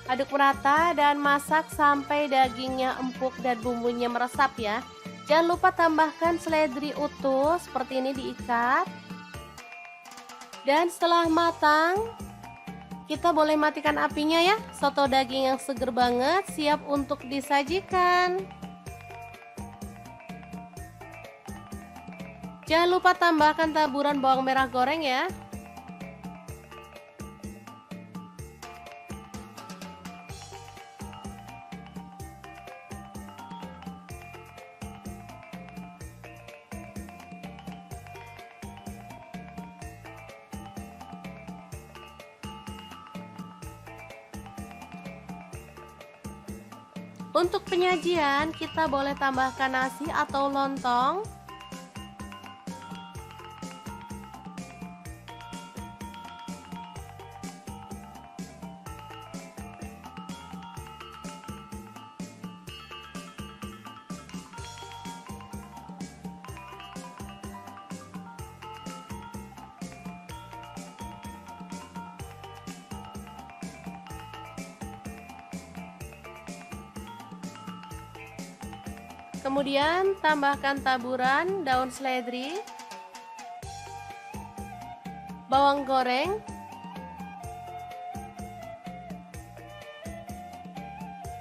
Speaker 1: Aduk merata dan masak sampai dagingnya empuk dan bumbunya meresap ya. Jangan lupa tambahkan seledri utuh seperti ini diikat. Dan setelah matang, kita boleh matikan apinya ya. Soto daging yang seger banget siap untuk disajikan. Jangan lupa tambahkan taburan bawang merah goreng ya. Untuk penyajian kita boleh tambahkan nasi atau lontong. Kemudian tambahkan taburan daun seledri, bawang goreng,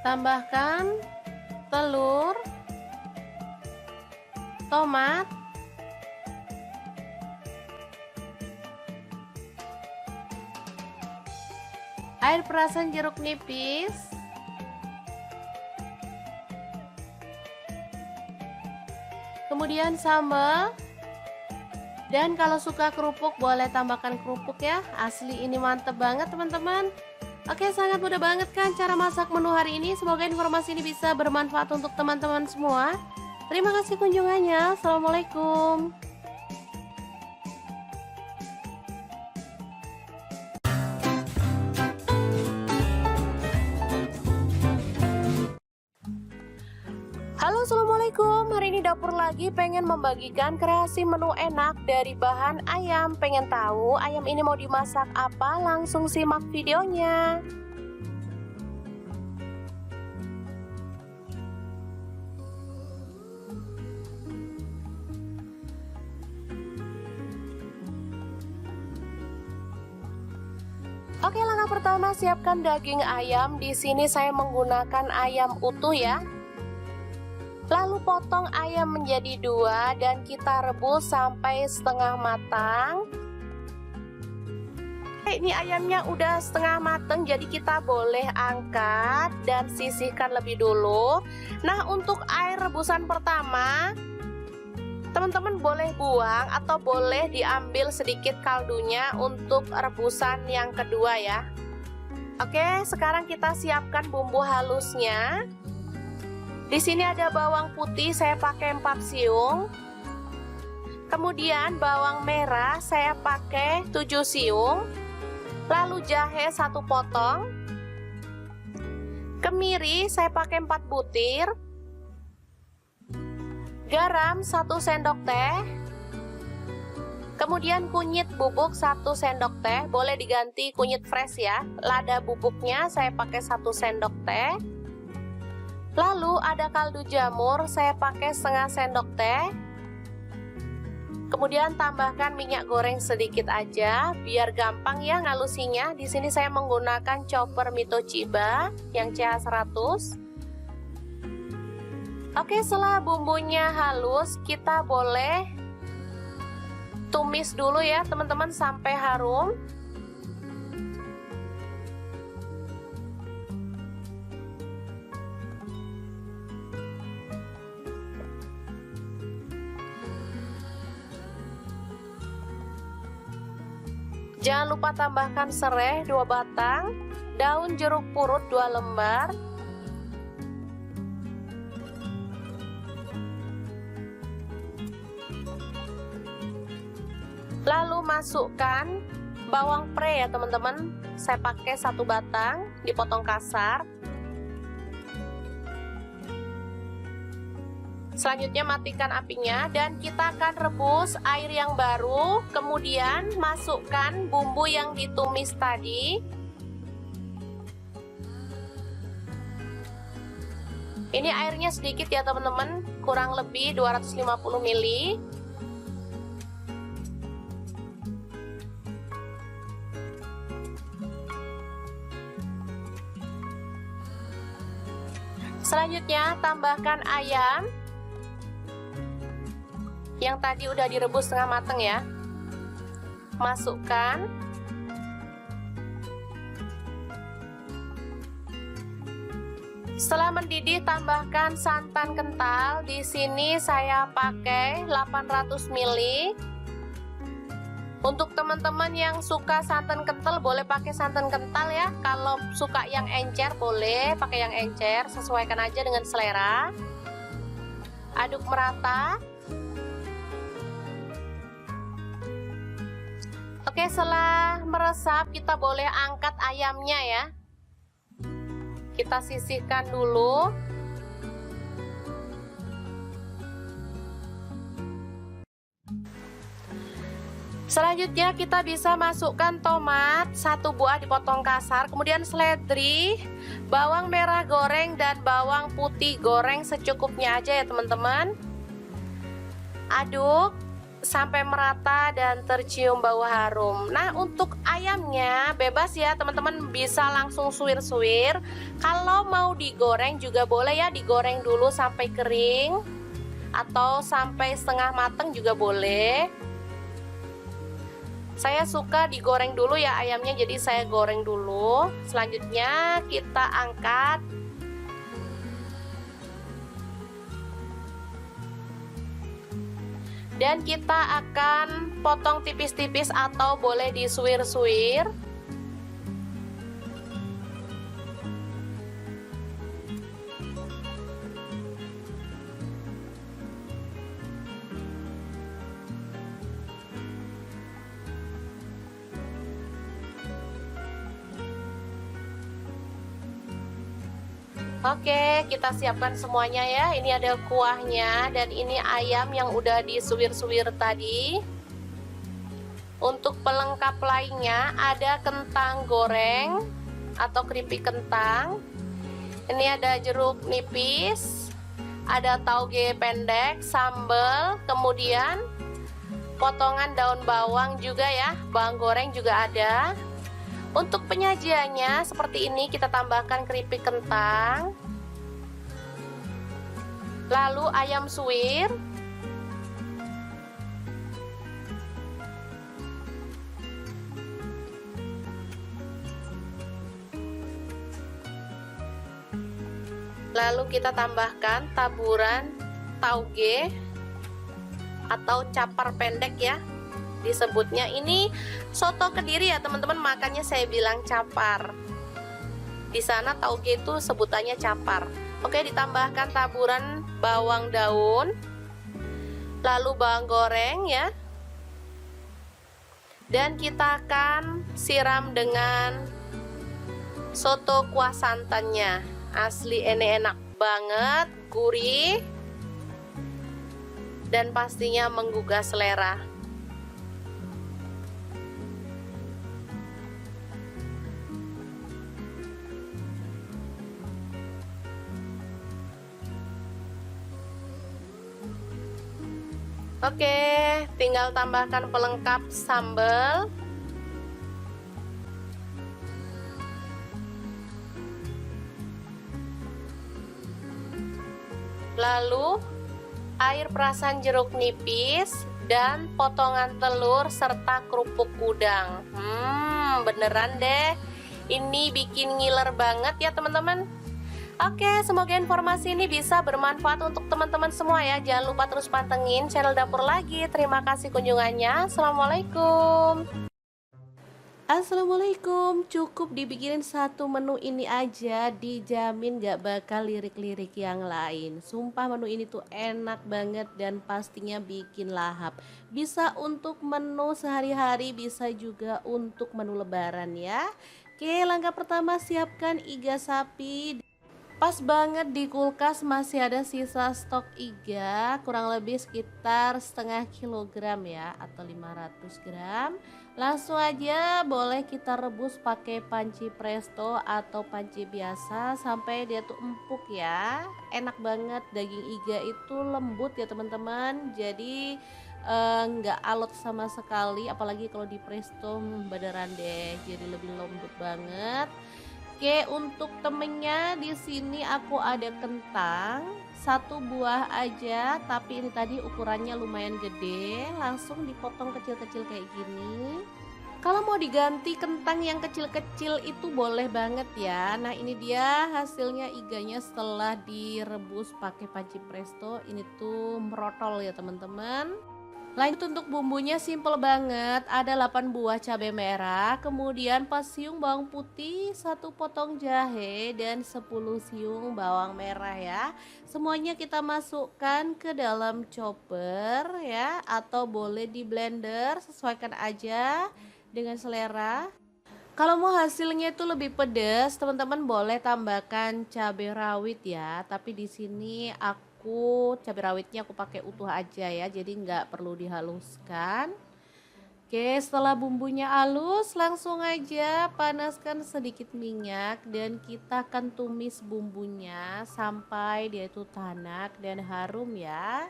Speaker 1: tambahkan telur, tomat, air perasan jeruk nipis, kemudian sambal, dan kalau suka kerupuk boleh tambahkan kerupuk ya. Asli ini mantep banget teman-teman. Oke, sangat mudah banget kan cara masak menu hari ini. Semoga informasi ini bisa bermanfaat untuk teman-teman semua. Terima kasih kunjungannya. Assalamualaikum. Halo, assalamualaikum. Hari ini dapur lagi pengen membagikan kreasi menu enak dari bahan ayam. Pengen tahu ayam ini mau dimasak apa? Langsung simak videonya. Oke, langkah pertama siapkan daging ayam. Di sini saya menggunakan ayam utuh ya. Lalu potong ayam menjadi 2 dan kita rebus sampai setengah matang. Ini ayamnya udah setengah matang, jadi kita boleh angkat dan sisihkan lebih dulu. Nah, untuk air rebusan pertama teman-teman boleh buang atau boleh diambil sedikit kaldunya untuk rebusan yang kedua ya. Oke, sekarang kita siapkan bumbu halusnya. Di sini ada bawang putih, saya pakai 4 siung. Kemudian bawang merah saya pakai 7 siung. Lalu jahe 1 potong. Kemiri saya pakai 4 butir. Garam 1 sendok teh. Kemudian kunyit bubuk 1 sendok teh, boleh diganti kunyit fresh ya. Lada bubuknya saya pakai 1 sendok teh. Lalu ada kaldu jamur, saya pakai setengah sendok teh. Kemudian tambahkan minyak goreng sedikit aja, biar gampang ya ngalusinya. Di sini saya menggunakan chopper Mito Chiba yang CH100. Oke, setelah bumbunya halus, kita boleh tumis dulu ya teman-teman sampai harum. Jangan lupa tambahkan serai 2 batang, daun jeruk purut 2 lembar, lalu masukkan bawang pre ya teman-teman. Saya pakai 1 batang, dipotong kasar. Selanjutnya matikan apinya dan kita akan rebus air yang baru. Kemudian masukkan bumbu yang ditumis tadi. Ini airnya sedikit ya teman-teman, kurang lebih 250 ml. Selanjutnya tambahkan ayam yang tadi udah direbus setengah mateng ya. Masukkan. Setelah mendidih tambahkan santan kental. Di sini saya pakai 800 ml. Untuk teman-teman yang suka santan kental boleh pakai santan kental ya. Kalau suka yang encer boleh pakai yang encer, sesuaikan aja dengan selera. Aduk merata. Oke, setelah meresap kita boleh angkat ayamnya ya. Kita sisihkan dulu. Selanjutnya kita bisa masukkan tomat 1 buah dipotong kasar, kemudian seledri, bawang merah goreng dan bawang putih goreng secukupnya aja ya teman-teman. Aduk sampai merata dan tercium bau harum. Nah, untuk ayamnya bebas ya teman-teman, bisa langsung suwir-suwir. Kalau mau digoreng juga boleh ya, digoreng dulu sampai kering atau sampai setengah matang juga boleh. Saya suka digoreng dulu ya ayamnya, jadi saya goreng dulu. Selanjutnya kita angkat. Dan kita akan potong tipis-tipis atau boleh disuwir-suwir. Oke, kita siapkan semuanya ya. Ini ada kuahnya dan ini ayam yang udah disuwir-suwir tadi. Untuk pelengkap lainnya ada kentang goreng atau keripik kentang. Ini ada jeruk nipis, ada tauge pendek, sambal, kemudian potongan daun bawang juga ya, bawang goreng juga ada. Untuk penyajiannya seperti ini, kita tambahkan keripik kentang, lalu ayam suwir, lalu kita tambahkan taburan tauge atau capar pendek ya disebutnya. Ini soto Kediri ya teman-teman, makanya saya bilang capar. Di sana tauge itu sebutannya capar. Oke, ditambahkan taburan bawang daun, lalu bawang goreng ya. Dan kita akan siram dengan soto kuah santannya. Asli ini enak banget, gurih, dan pastinya menggugah selera. Oke, tinggal tambahkan pelengkap sambal. Lalu air perasan jeruk nipis dan potongan telur serta kerupuk udang. Beneran deh, ini bikin ngiler banget ya teman-teman. Oke, semoga informasi ini bisa bermanfaat untuk teman-teman semua ya. Jangan lupa terus pantengin channel Dapur Lagi. Terima kasih kunjungannya. Assalamualaikum. Assalamualaikum. Cukup dibikinin satu menu ini aja, dijamin gak bakal lirik-lirik yang lain. Sumpah menu ini tuh enak banget dan pastinya bikin lahap. Bisa untuk menu sehari-hari, bisa juga untuk menu lebaran ya. Oke, langkah pertama siapkan iga sapi. Pas banget di kulkas masih ada sisa stok iga, kurang lebih sekitar setengah kilogram ya, atau 500 gram. Langsung aja boleh kita rebus pakai panci presto atau panci biasa sampai dia tuh empuk ya. Enak banget, daging iga itu lembut ya teman-teman, jadi nggak alot sama sekali, apalagi kalau di presto beneran deh, jadi lebih lembut banget. Oke, untuk temennya di sini aku ada kentang satu buah aja, tapi ini tadi ukurannya lumayan gede, langsung dipotong kecil-kecil kayak gini. Kalau mau diganti kentang yang kecil-kecil itu boleh banget ya. Nah, ini dia hasilnya iganya setelah direbus pakai panci presto. Ini tuh merotol ya teman-teman. Lanjut untuk bumbunya simple banget, ada 8 buah cabai merah, kemudian pas siung bawang putih, 1 potong jahe, dan 10 siung bawang merah ya. Semuanya kita masukkan ke dalam chopper ya, atau boleh di blender, sesuaikan aja dengan selera. Kalau mau hasilnya itu lebih pedas, teman-teman boleh tambahkan cabai rawit ya, tapi di sini aku cabai rawitnya aku pakai utuh aja ya, jadi nggak perlu dihaluskan. Oke, setelah bumbunya halus langsung aja panaskan sedikit minyak dan kita akan tumis bumbunya sampai dia itu tanak dan harum ya.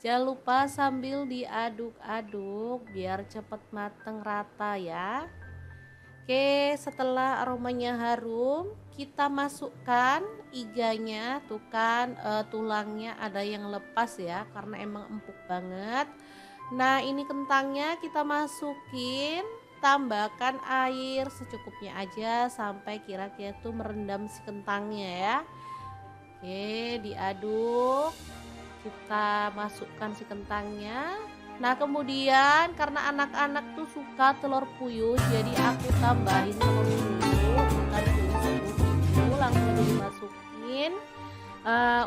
Speaker 1: Jangan lupa sambil diaduk-aduk biar cepat mateng rata ya. Oke, setelah aromanya harum, kita masukkan iganya. Tuh kan tulangnya ada yang lepas ya, karena emang empuk banget. Nah, ini kentangnya kita masukin, tambahkan air secukupnya aja sampai kira-kira tuh merendam si kentangnya ya. Oke, diaduk. Kita masukkan si kentangnya. Nah, kemudian karena anak-anak tuh suka telur puyuh, jadi aku tambahin telur puyuh, kita tumis dulu, langsung aja dimasukin.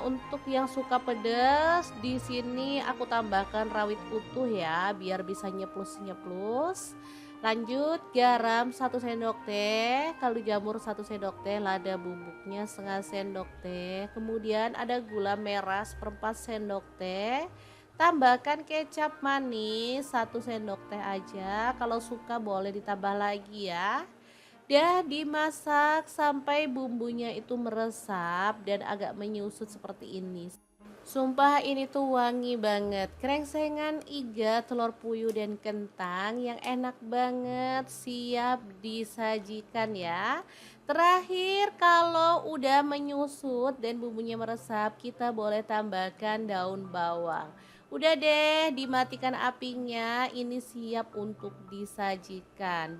Speaker 1: Untuk yang suka pedas, di sini aku tambahkan rawit utuh ya, biar bisa nyeplus-nyeplus. Lanjut garam 1 sendok teh, kaldu jamur 1 sendok teh, lada bubuknya setengah sendok teh. Kemudian ada gula merah 1/4 sendok teh. Tambahkan kecap manis 1 sendok teh aja. Kalau suka boleh ditambah lagi ya. Dan dimasak sampai bumbunya itu meresap dan agak menyusut seperti ini. Sumpah ini tuh wangi banget. Krengsengan iga, telur puyuh dan kentang yang enak banget, siap disajikan ya. Terakhir kalau udah menyusut dan bumbunya meresap, kita boleh tambahkan daun bawang. Udah deh, dimatikan apinya, ini siap untuk disajikan.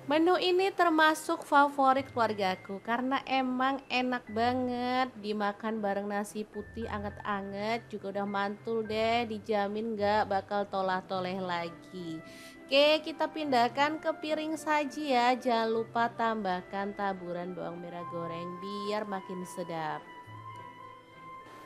Speaker 1: Menu ini termasuk favorit keluargaku karena emang enak banget dimakan bareng nasi putih anget-anget, juga udah mantul deh, dijamin gak bakal tolah-toleh lagi. Oke, kita pindahkan ke piring saji ya. Jangan lupa tambahkan taburan bawang merah goreng biar makin sedap.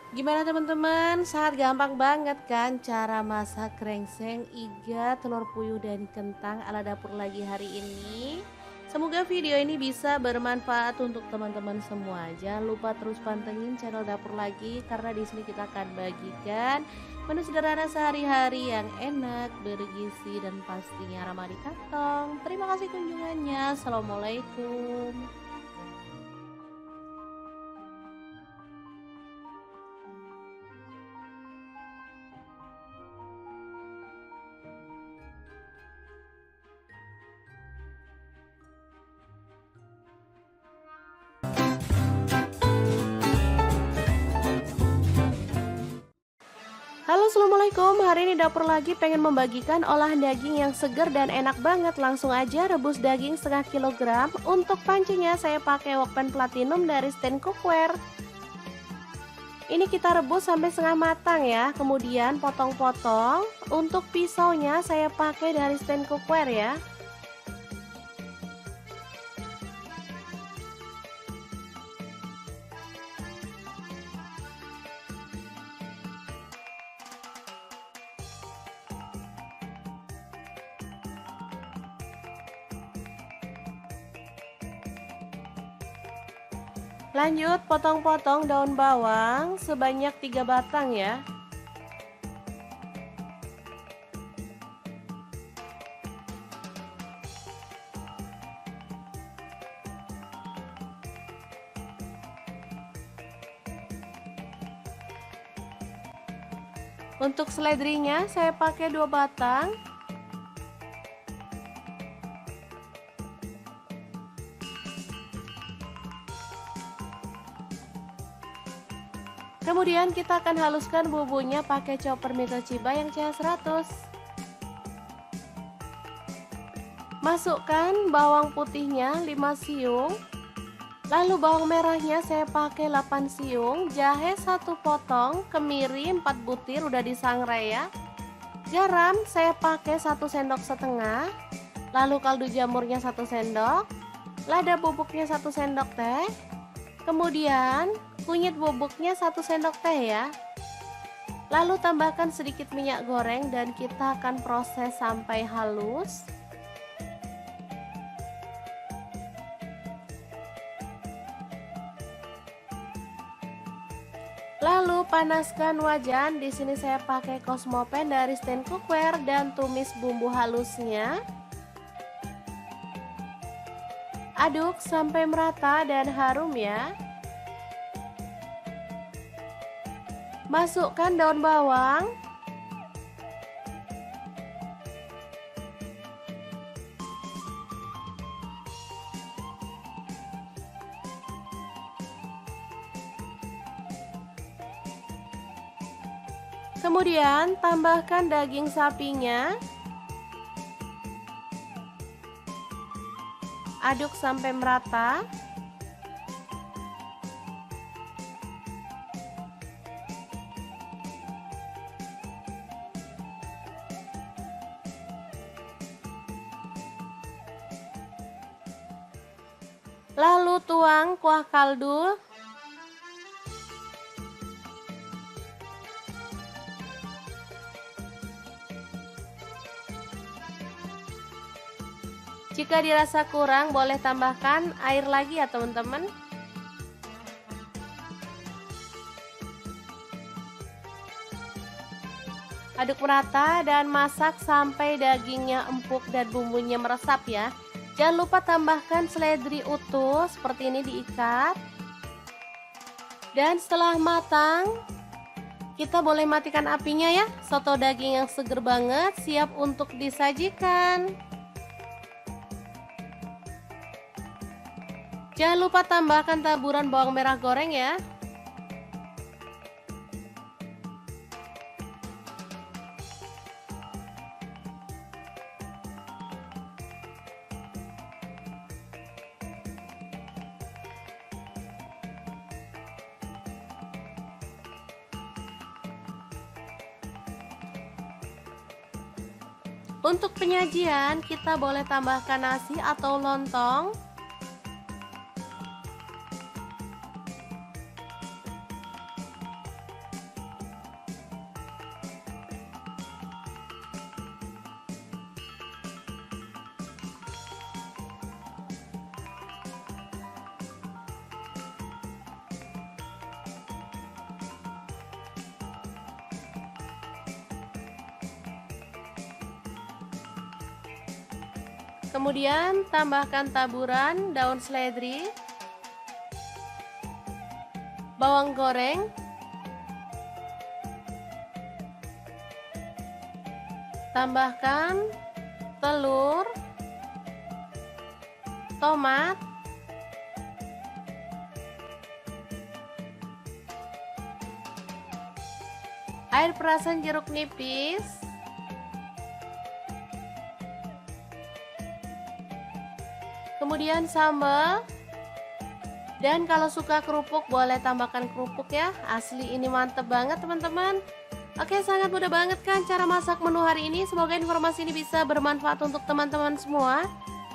Speaker 1: Gimana teman-teman? Sangat gampang banget kan cara masak krengseng iga, telur puyuh dan kentang ala dapur lagi hari ini. Semoga video ini bisa bermanfaat untuk teman-teman semua. Jangan lupa terus pantengin channel dapur lagi karena di sini kita akan bagikan menu sederhana sehari-hari yang enak, bergizi dan pastinya ramah di kantong. Terima kasih kunjungannya. Assalamualaikum. Halo assalamualaikum, hari ini dapur lagi pengen membagikan olahan daging yang segar dan enak banget. Langsung aja rebus daging setengah kilogram. Untuk pancinya saya pakai Wokpen Platinum dari Stand Cookware. Ini kita rebus sampai setengah matang ya, kemudian potong-potong. Untuk pisaunya saya pakai dari Stand Cookware ya. Lanjut potong-potong daun bawang sebanyak 3 batang ya. Untuk seledrinya saya pakai 2 batang. Kemudian kita akan haluskan bumbunya pakai chopper Toshiba yang CH100. Masukkan bawang putihnya 5 siung. Lalu bawang merahnya saya pakai 8 siung, jahe 1 potong, kemiri 4 butir udah disangrai ya. Garam saya pakai 1 sendok setengah. Lalu kaldu jamurnya 1 sendok, lada bubuknya 1 sendok teh. Kemudian kunyit bubuknya 1 sendok teh ya. Lalu tambahkan sedikit minyak goreng dan kita akan proses sampai halus. Lalu panaskan wajan. Di sini saya pakai Cosmopan dari Stand Cookware dan tumis bumbu halusnya. Aduk sampai merata dan harum ya. Masukkan daun bawang. Kemudian tambahkan daging sapinya. Aduk sampai merata. Lalu tuang kuah kaldu. Jika dirasa kurang, boleh tambahkan air lagi ya teman-teman. Aduk merata dan masak sampai dagingnya empuk dan bumbunya meresap ya. Jangan lupa tambahkan seledri utuh seperti ini, diikat. Dan setelah matang, kita boleh matikan apinya ya. Soto daging yang seger banget siap untuk disajikan. Jangan lupa tambahkan taburan bawang merah goreng ya. Untuk penyajian, kita boleh tambahkan nasi atau lontong. Kemudian tambahkan taburan daun seledri, bawang goreng, tambahkan telur, tomat, air perasan jeruk nipis, kemudian sambal, dan kalau suka kerupuk boleh tambahkan kerupuk ya. Asli ini mantep banget teman-teman. Oke, sangat mudah banget kan cara masak menu hari ini. Semoga informasi ini bisa bermanfaat untuk teman-teman semua.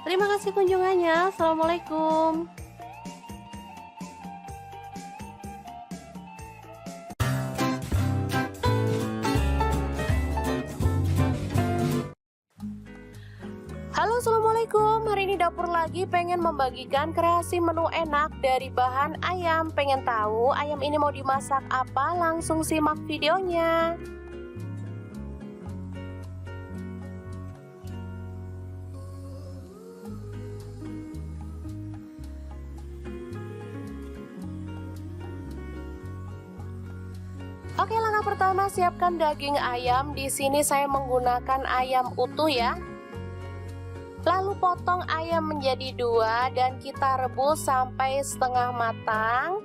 Speaker 1: Terima kasih kunjungannya. Assalamualaikum. Halo, assalamualaikum. Hari ini dapur lagi pengen membagikan kreasi menu enak dari bahan ayam. Pengen tahu ayam ini mau dimasak apa? Langsung simak videonya. Oke, langkah pertama siapkan daging ayam. Di sini saya menggunakan ayam utuh ya. Lalu potong ayam menjadi 2 dan kita rebus sampai setengah matang.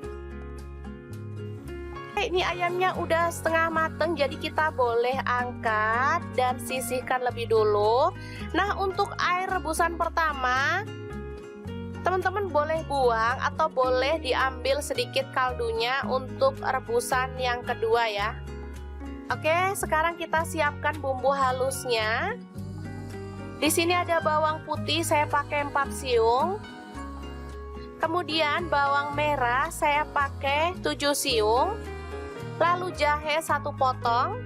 Speaker 1: Ini ayamnya udah setengah matang, jadi kita boleh angkat dan sisihkan lebih dulu. Nah, untuk air rebusan pertama, teman-teman boleh buang atau boleh diambil sedikit kaldunya untuk rebusan yang kedua ya. Oke, sekarang kita siapkan bumbu halusnya. Di sini ada bawang putih, saya pakai 4 siung. Kemudian bawang merah saya pakai 7 siung. Lalu jahe 1 potong.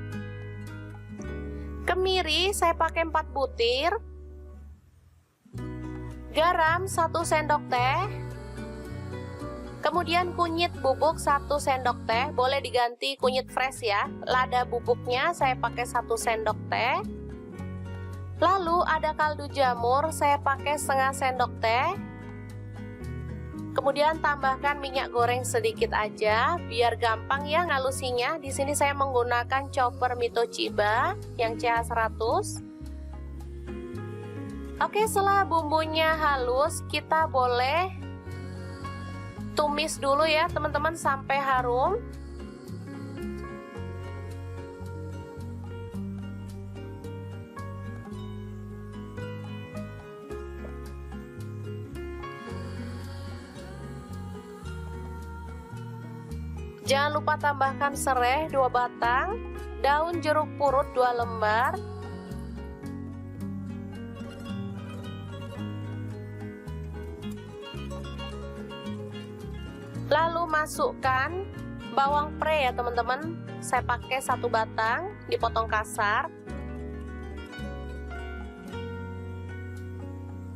Speaker 1: Kemiri saya pakai 4 butir. Garam 1 sendok teh. Kemudian kunyit bubuk 1 sendok teh, boleh diganti kunyit fresh ya. Lada bubuknya saya pakai 1 sendok teh. Lalu ada kaldu jamur, saya pakai setengah sendok teh. Kemudian tambahkan minyak goreng sedikit aja, biar gampang ya ngalusinya. Di sini saya menggunakan chopper Mito Chiba yang CH100. Oke, setelah bumbunya halus, kita boleh tumis dulu ya teman-teman sampai harum. Jangan lupa tambahkan serai 2 batang, daun jeruk purut 2 lembar, lalu masukkan bawang pre ya teman-teman. Saya pakai 1 batang, dipotong kasar.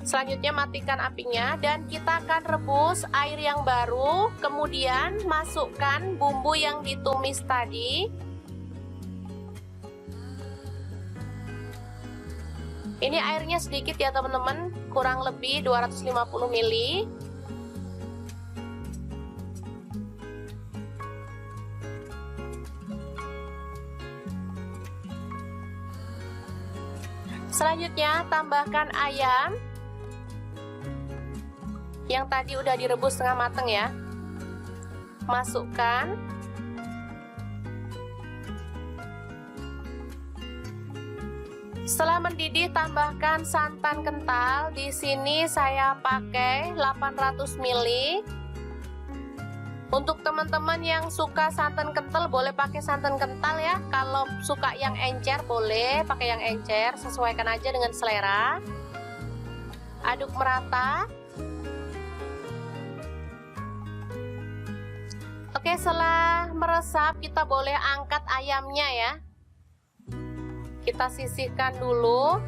Speaker 1: Selanjutnya matikan apinya dan kita akan rebus air yang baru. Kemudian masukkan bumbu yang ditumis tadi. Ini airnya sedikit ya teman-teman, kurang lebih 250 ml. Selanjutnya tambahkan ayam yang tadi udah direbus setengah mateng ya. Masukkan. Setelah mendidih tambahkan santan kental. Di sini saya pakai 800 ml. Untuk teman-teman yang suka santan kental boleh pakai santan kental ya. Kalau suka yang encer boleh pakai yang encer, sesuaikan aja dengan selera. Aduk merata. Oke, setelah meresap kita boleh angkat ayamnya ya. Kita sisihkan dulu.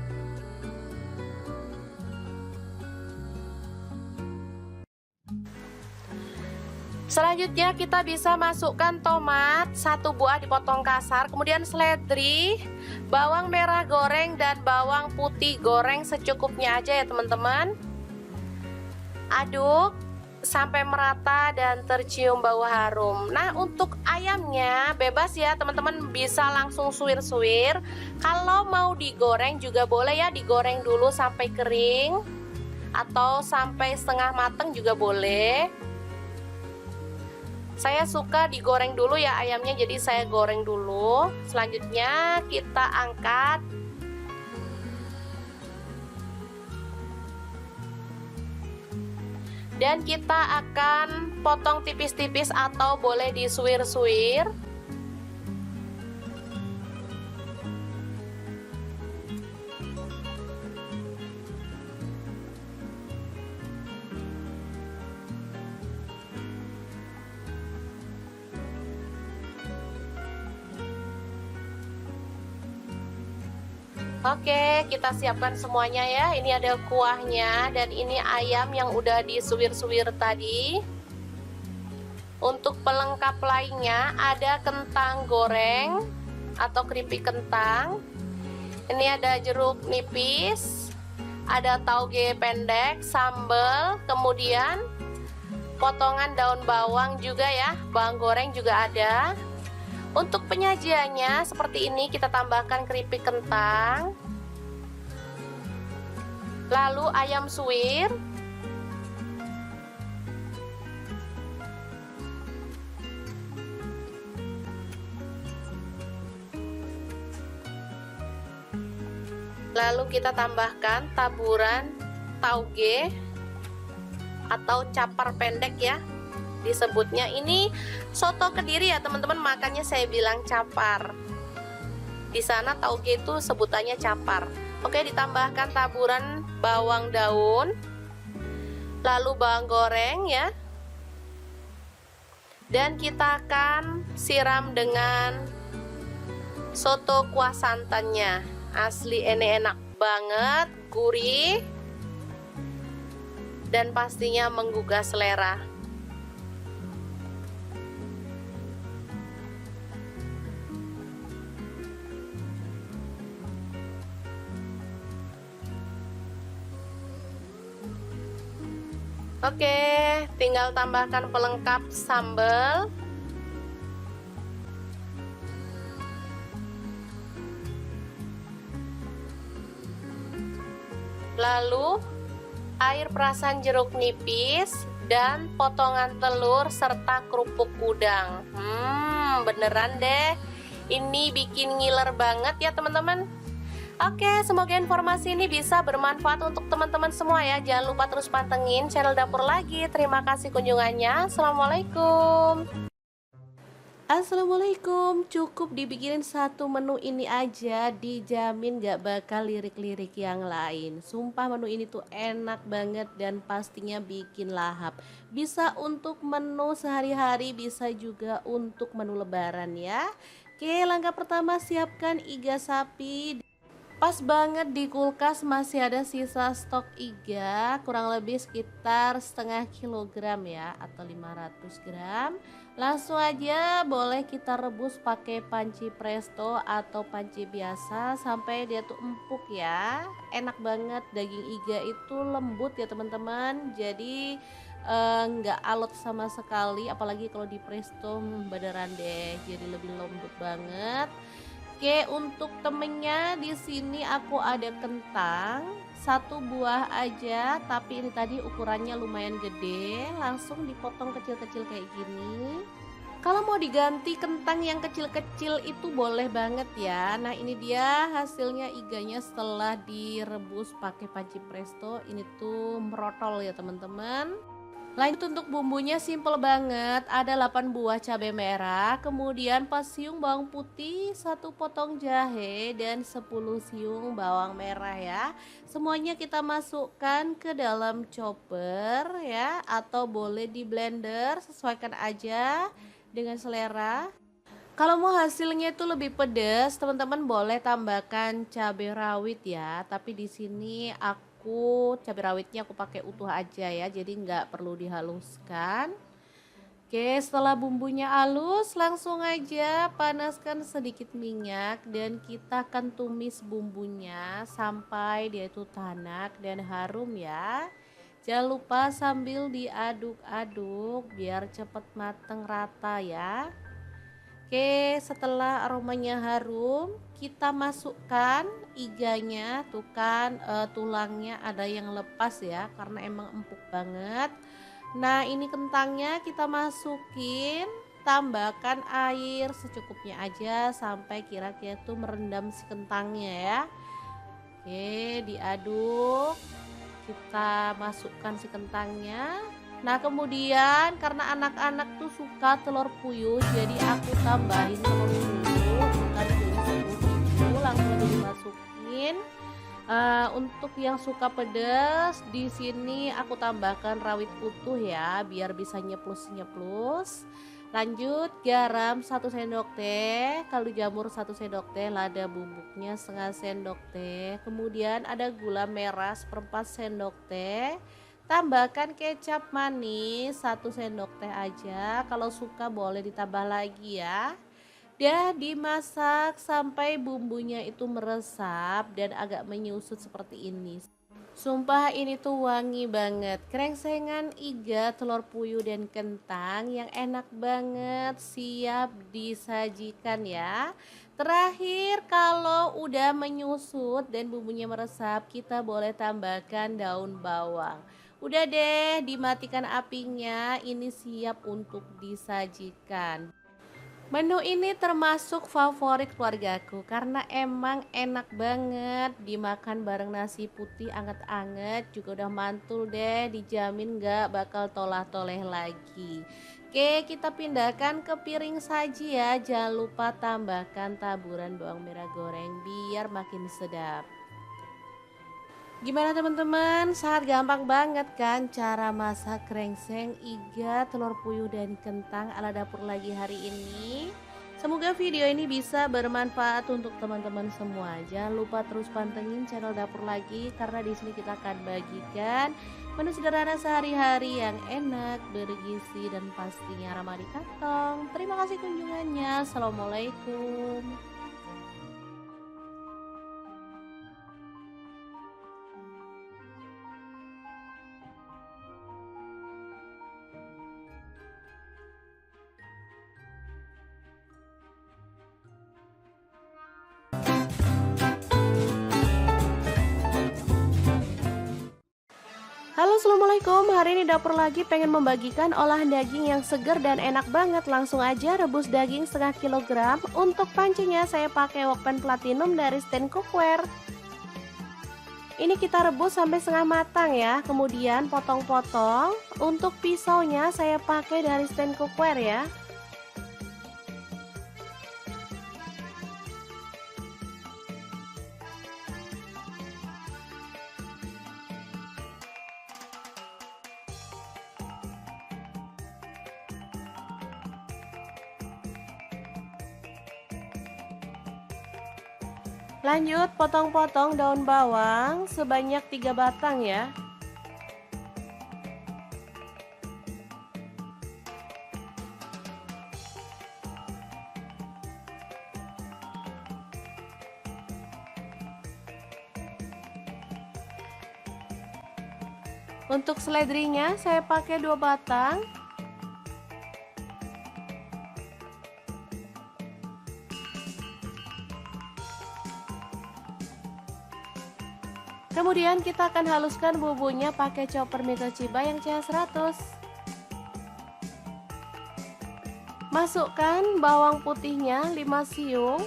Speaker 1: Selanjutnya kita bisa masukkan tomat 1 buah dipotong kasar, kemudian seledri, bawang merah goreng dan bawang putih goreng secukupnya aja ya teman-teman. Aduk sampai merata dan tercium bau harum. Nah, untuk ayamnya bebas ya teman-teman, bisa langsung suwir-suwir. Kalau mau digoreng juga boleh ya, digoreng dulu sampai kering atau sampai setengah matang juga boleh. Saya suka digoreng dulu ya ayamnya, jadi saya goreng dulu. Selanjutnya kita angkat. Dan kita akan potong tipis-tipis atau boleh disuwir-suwir. Oke, kita siapkan semuanya ya. Ini ada kuahnya dan ini ayam yang udah disuwir-suwir tadi. Untuk pelengkap lainnya ada kentang goreng atau keripik kentang. Ini ada jeruk nipis, ada tauge pendek, sambal, kemudian potongan daun bawang juga ya, bawang goreng juga ada. Untuk penyajiannya seperti ini, kita tambahkan keripik kentang, lalu ayam suwir, lalu kita tambahkan taburan tauge atau capar pendek ya disebutnya. Ini soto Kediri ya teman-teman, makanya saya bilang capar. Di sana tauge itu sebutannya capar. Oke, ditambahkan taburan bawang daun, lalu bawang goreng ya. Dan kita akan siram dengan soto kuah santannya. Asli ini enak banget, gurih, dan pastinya menggugah selera. Oke, tinggal tambahkan pelengkap sambal. Lalu air perasan jeruk nipis dan potongan telur serta kerupuk udang. Beneran deh, ini bikin ngiler banget ya teman-teman. Oke, semoga informasi ini bisa bermanfaat untuk teman-teman semua ya. Jangan lupa terus pantengin channel Dapur Lagi. Terima kasih kunjungannya. Assalamualaikum. Assalamualaikum. Cukup dibikinin satu menu ini aja, dijamin gak bakal lirik-lirik yang lain. Sumpah menu ini tuh enak banget dan pastinya bikin lahap. Bisa untuk menu sehari-hari, bisa juga untuk menu lebaran ya. Oke, langkah pertama siapkan iga sapi. Pas banget di kulkas masih ada sisa stok iga kurang lebih sekitar setengah kilogram ya atau 500 gram. Langsung aja boleh kita rebus pakai panci presto atau panci biasa sampai dia tuh empuk ya. Enak banget, daging iga itu lembut ya teman-teman. Jadi nggak alot sama sekali, apalagi kalau di presto beneran deh jadi lebih lembut banget. Oke, untuk temennya di sini aku ada kentang, satu buah aja, tapi ini tadi ukurannya lumayan gede, langsung dipotong kecil-kecil kayak gini. Kalau mau diganti kentang yang kecil-kecil itu boleh banget ya. Nah, ini dia hasilnya iganya setelah direbus pakai panci presto. Ini tuh merotol ya teman-teman. Lanjut untuk bumbunya simple banget, ada 8 buah cabai merah, kemudian 4 siung bawang putih, 1 potong jahe, dan 10 siung bawang merah ya. Semuanya kita masukkan ke dalam chopper ya, atau boleh di blender, sesuaikan aja dengan selera. Kalau mau hasilnya itu lebih pedas, teman-teman boleh tambahkan cabai rawit ya. Tapi di sini aku cabai rawitnya aku pakai utuh aja ya, jadi nggak perlu dihaluskan. Oke, setelah bumbunya halus, langsung aja panaskan sedikit minyak dan kita akan tumis bumbunya sampai dia itu tanak dan harum ya. Jangan lupa sambil diaduk-aduk biar cepat mateng rata ya. Oke, setelah aromanya harum, kita masukkan iganya. Tuh kan tulangnya ada yang lepas ya, karena emang empuk banget. Nah, ini kentangnya kita masukin, tambahkan air secukupnya aja sampai kira-kira tuh merendam si kentangnya ya. Oke, diaduk. Kita masukkan si kentangnya. Nah, kemudian karena anak-anak tuh suka telur puyuh, jadi aku tambahin telur puyuh, bukan puyuh seluruh, langsung aja dimasukin. Untuk yang suka pedas, di sini aku tambahkan rawit utuh ya, biar bisa nyeplos-nyeplos. Lanjut garam 1 sendok teh, kaldu jamur 1 sendok teh, lada bubuknya setengah sendok teh. Kemudian ada gula merah 1/4 sendok teh. Tambahkan kecap manis 1 sendok teh aja, kalau suka boleh ditambah lagi ya. Dan dimasak sampai bumbunya itu meresap dan agak menyusut seperti ini. Sumpah ini tuh wangi banget, krengsengan iga, telur puyuh dan kentang yang enak banget, siap disajikan ya. Terakhir kalau udah menyusut dan bumbunya meresap, kita boleh tambahkan daun bawang. Udah deh, dimatikan apinya, ini siap untuk disajikan. Menu ini termasuk favorit keluargaku karena emang enak banget dimakan bareng nasi putih anget-anget, juga udah mantul deh, dijamin gak bakal tolah-toleh lagi. Oke, kita pindahkan ke piring saji ya, jangan lupa tambahkan taburan bawang merah goreng biar makin sedap. Gimana teman-teman? Sangat gampang banget kan cara masak krengseng, iga, telur puyuh dan kentang ala dapur lagi hari ini. Semoga video ini bisa bermanfaat untuk teman-teman semua. Jangan lupa terus pantengin channel dapur lagi karena di sini kita akan bagikan menu sederhana sehari-hari yang enak, bergizi dan pastinya ramah di kantong. Terima kasih kunjungannya. Assalamualaikum. Halo assalamualaikum, hari ini dapur lagi pengen membagikan olahan daging yang segar dan enak banget. Langsung aja rebus daging setengah kilogram. Untuk pancinya saya pakai Wokpan Platinum dari Stand Cookware. Ini kita rebus sampai setengah matang ya, kemudian potong-potong. Untuk pisaunya saya pakai dari Stand Cookware ya. Lanjut potong-potong daun bawang sebanyak 3 batang ya. Untuk seledrinya saya pakai 2 batang. Kemudian kita akan haluskan bumbunya pakai chopper Mitochiba yang CH100. Masukkan bawang putihnya 5 siung.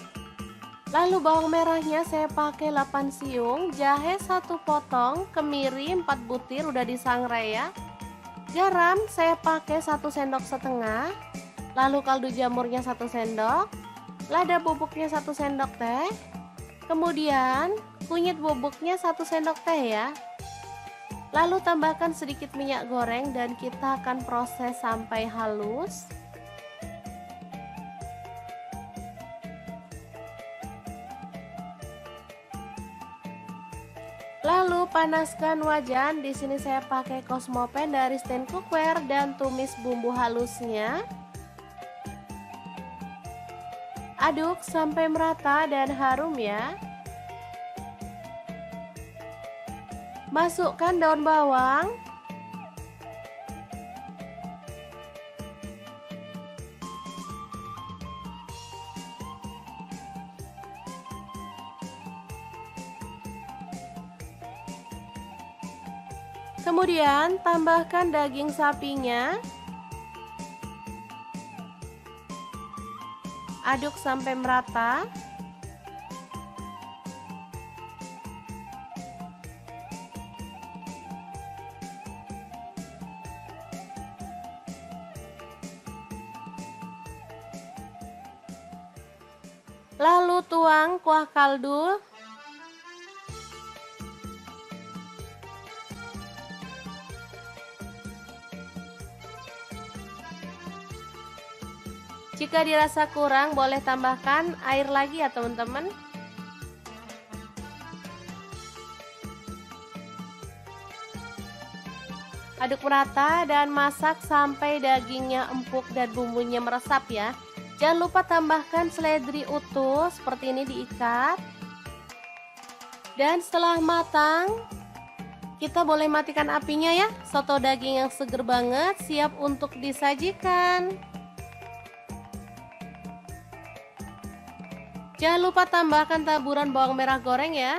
Speaker 1: Lalu bawang merahnya saya pakai 8 siung, jahe 1 potong, kemiri 4 butir udah disangrai ya. Garam saya pakai 1 sendok setengah. Lalu kaldu jamurnya 1 sendok, lada bubuknya 1 sendok teh. Kemudian kunyit bubuknya 1 sendok teh ya. Lalu tambahkan sedikit minyak goreng dan kita akan proses sampai halus. Lalu panaskan wajan. Di sini saya pakai Cosmopan dari stand cookware dan tumis bumbu halusnya. Aduk sampai merata dan harum ya. Masukkan daun bawang. Kemudian tambahkan daging sapinya. Aduk sampai merata. Lalu tuang kuah kaldu. Jika dirasa kurang, boleh tambahkan air lagi ya teman-teman. Aduk merata dan masak sampai dagingnya empuk dan bumbunya meresap ya. Jangan lupa tambahkan seledri utuh seperti ini diikat. Dan setelah matang, kita boleh matikan apinya ya. Soto daging yang seger banget siap untuk disajikan. Jangan lupa tambahkan taburan bawang merah goreng ya.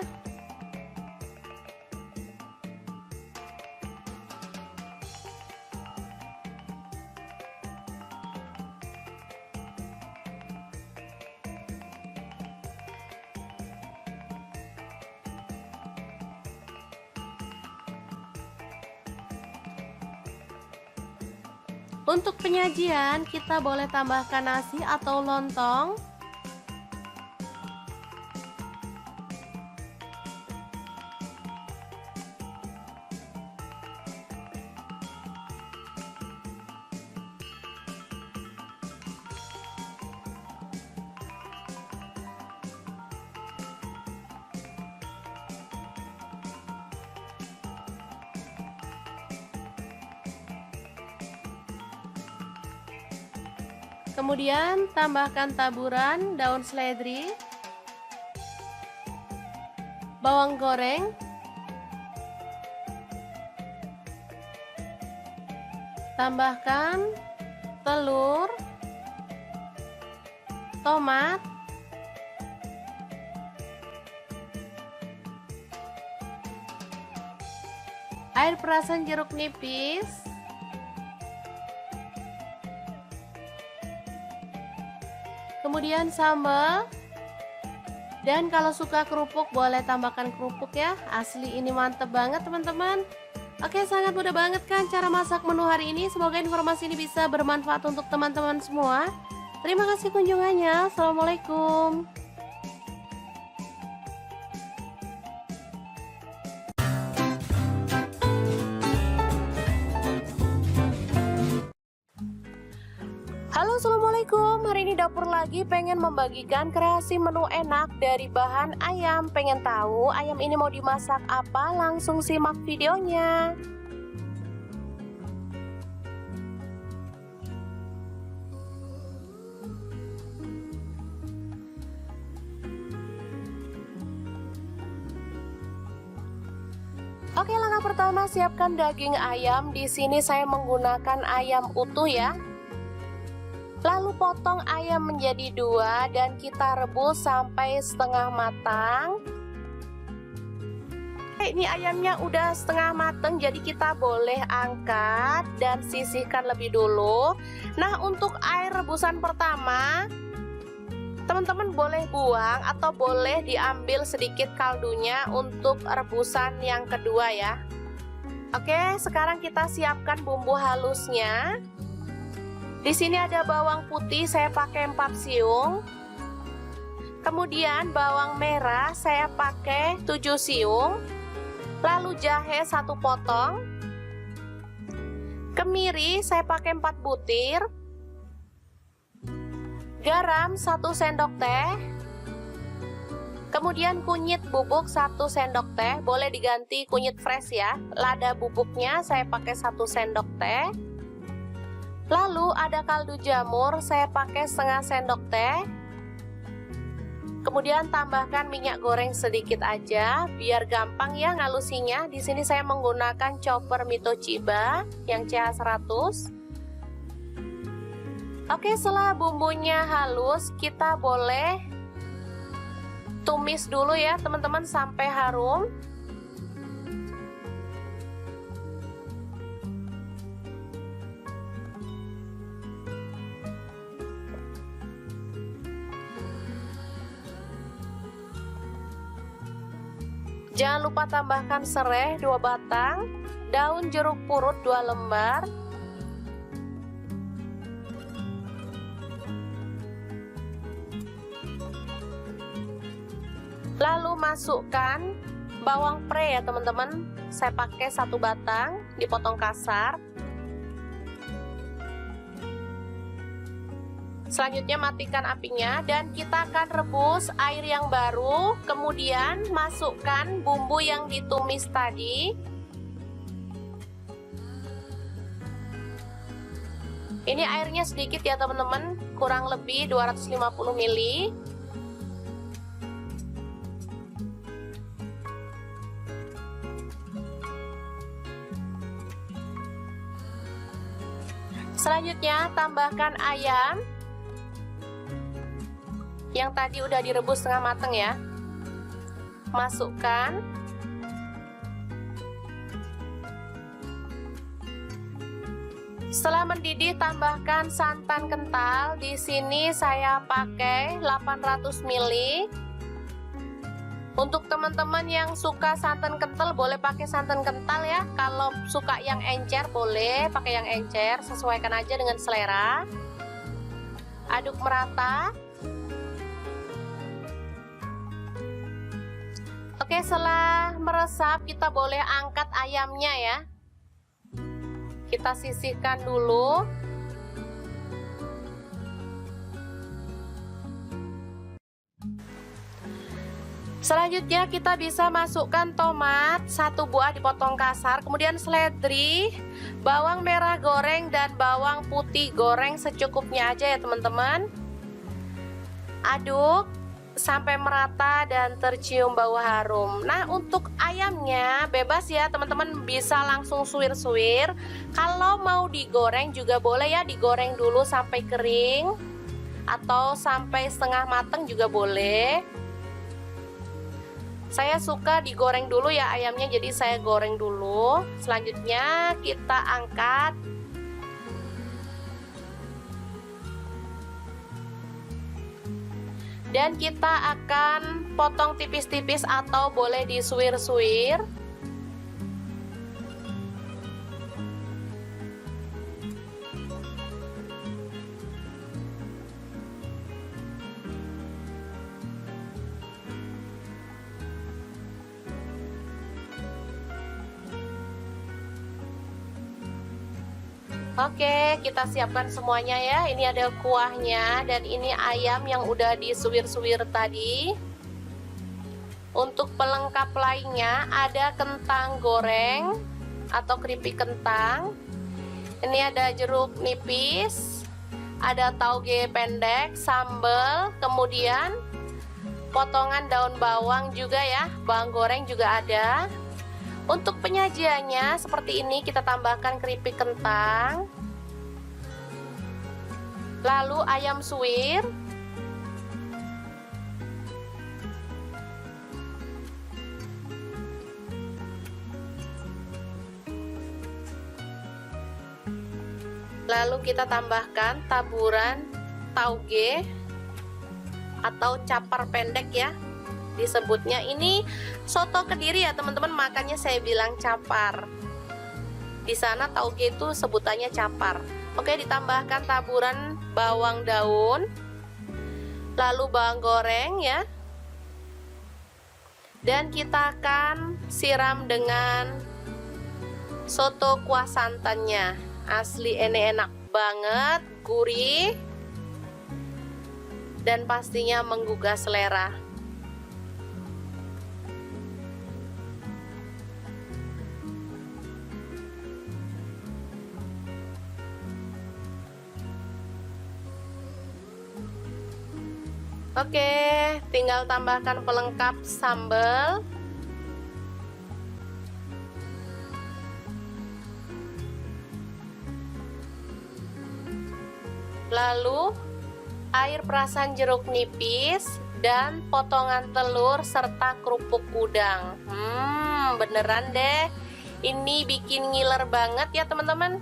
Speaker 1: Untuk penyajian kita boleh tambahkan nasi atau lontong. Kemudian tambahkan taburan daun seledri, bawang goreng, tambahkan telur, tomat, air perasan jeruk nipis, kemudian sambal, dan kalau suka kerupuk boleh tambahkan kerupuk ya. Asli ini mantep banget teman-teman. Oke, sangat mudah banget kan cara masak menu hari ini. Semoga informasi ini bisa bermanfaat untuk teman-teman semua. Terima kasih kunjungannya. Assalamualaikum. Halo, assalamualaikum. Assalamualaikum, hari ini dapur lagi pengen membagikan kreasi menu enak dari bahan ayam. Pengen tahu ayam ini mau dimasak apa? Langsung simak videonya. Oke, langkah pertama siapkan daging ayam. Di sini saya menggunakan ayam utuh ya. Lalu potong ayam menjadi 2 dan kita rebus sampai setengah matang. Ini ayamnya udah setengah matang, jadi kita boleh angkat dan sisihkan lebih dulu. Nah, untuk air rebusan pertama, teman-teman boleh buang atau boleh diambil sedikit kaldunya untuk rebusan yang kedua ya. Oke, sekarang kita siapkan bumbu halusnya. Di sini ada bawang putih, saya pakai 4 siung. Kemudian bawang merah saya pakai 7 siung. Lalu jahe 1 potong. Kemiri saya pakai 4 butir. Garam 1 sendok teh. Kemudian kunyit bubuk 1 sendok teh, boleh diganti kunyit fresh ya. Lada bubuknya saya pakai 1 sendok teh. Lalu ada kaldu jamur, saya pakai setengah sendok teh. Kemudian tambahkan minyak goreng sedikit aja, biar gampang ya ngalusinya. Di sini saya menggunakan chopper Mito Chiba yang CH100. Oke, setelah bumbunya halus, kita boleh tumis dulu ya teman-teman sampai harum. Jangan lupa tambahkan serai 2 batang, daun jeruk purut 2 lembar, lalu masukkan bawang pre ya teman-teman. Saya pakai 1 batang, dipotong kasar. Selanjutnya matikan apinya dan kita akan rebus air yang baru. Kemudian masukkan bumbu yang ditumis tadi. Ini airnya sedikit ya teman-teman, kurang lebih 250 ml. Selanjutnya tambahkan ayam yang tadi udah direbus setengah mateng ya. Masukkan. Setelah mendidih tambahkan santan kental. Di sini saya pakai 800 ml. Untuk teman-teman yang suka santan kental boleh pakai santan kental ya. Kalau suka yang encer boleh pakai yang encer, sesuaikan aja dengan selera. Aduk merata. Oke, setelah meresap kita boleh angkat ayamnya ya. Kita sisihkan dulu. Selanjutnya kita bisa masukkan tomat 1 buah dipotong kasar, kemudian seledri, bawang merah goreng dan bawang putih goreng secukupnya aja ya teman-teman. Aduk sampai merata dan tercium bau harum. Nah, untuk ayamnya bebas ya teman-teman, bisa langsung suwir-suwir. Kalau mau digoreng juga boleh ya, digoreng dulu sampai kering atau sampai setengah matang juga boleh. Saya suka digoreng dulu ya ayamnya, jadi saya goreng dulu. Selanjutnya kita angkat. Dan kita akan potong tipis-tipis atau boleh disuwir-suwir. Oke, kita siapkan semuanya ya. Ini ada kuahnya dan ini ayam yang udah disuwir-suwir tadi. Untuk pelengkap lainnya ada kentang goreng atau keripik kentang. Ini ada jeruk nipis, ada tauge pendek, sambal, kemudian potongan daun bawang juga ya, bawang goreng juga ada. Untuk penyajiannya seperti ini, kita tambahkan keripik kentang, lalu ayam suwir, lalu kita tambahkan taburan tauge atau capar pendek ya disebutnya. Ini soto Kediri ya teman-teman, makanya saya bilang capar. Di sana tauge itu sebutannya capar. Oke, ditambahkan taburan bawang daun, lalu bawang goreng ya. Dan kita akan siram dengan soto kuah santannya. Asli ini enak banget, gurih, dan pastinya menggugah selera. Oke, tinggal tambahkan pelengkap sambal. Lalu air perasan jeruk nipis dan potongan telur serta kerupuk udang. Beneran deh, ini bikin ngiler banget ya teman-teman.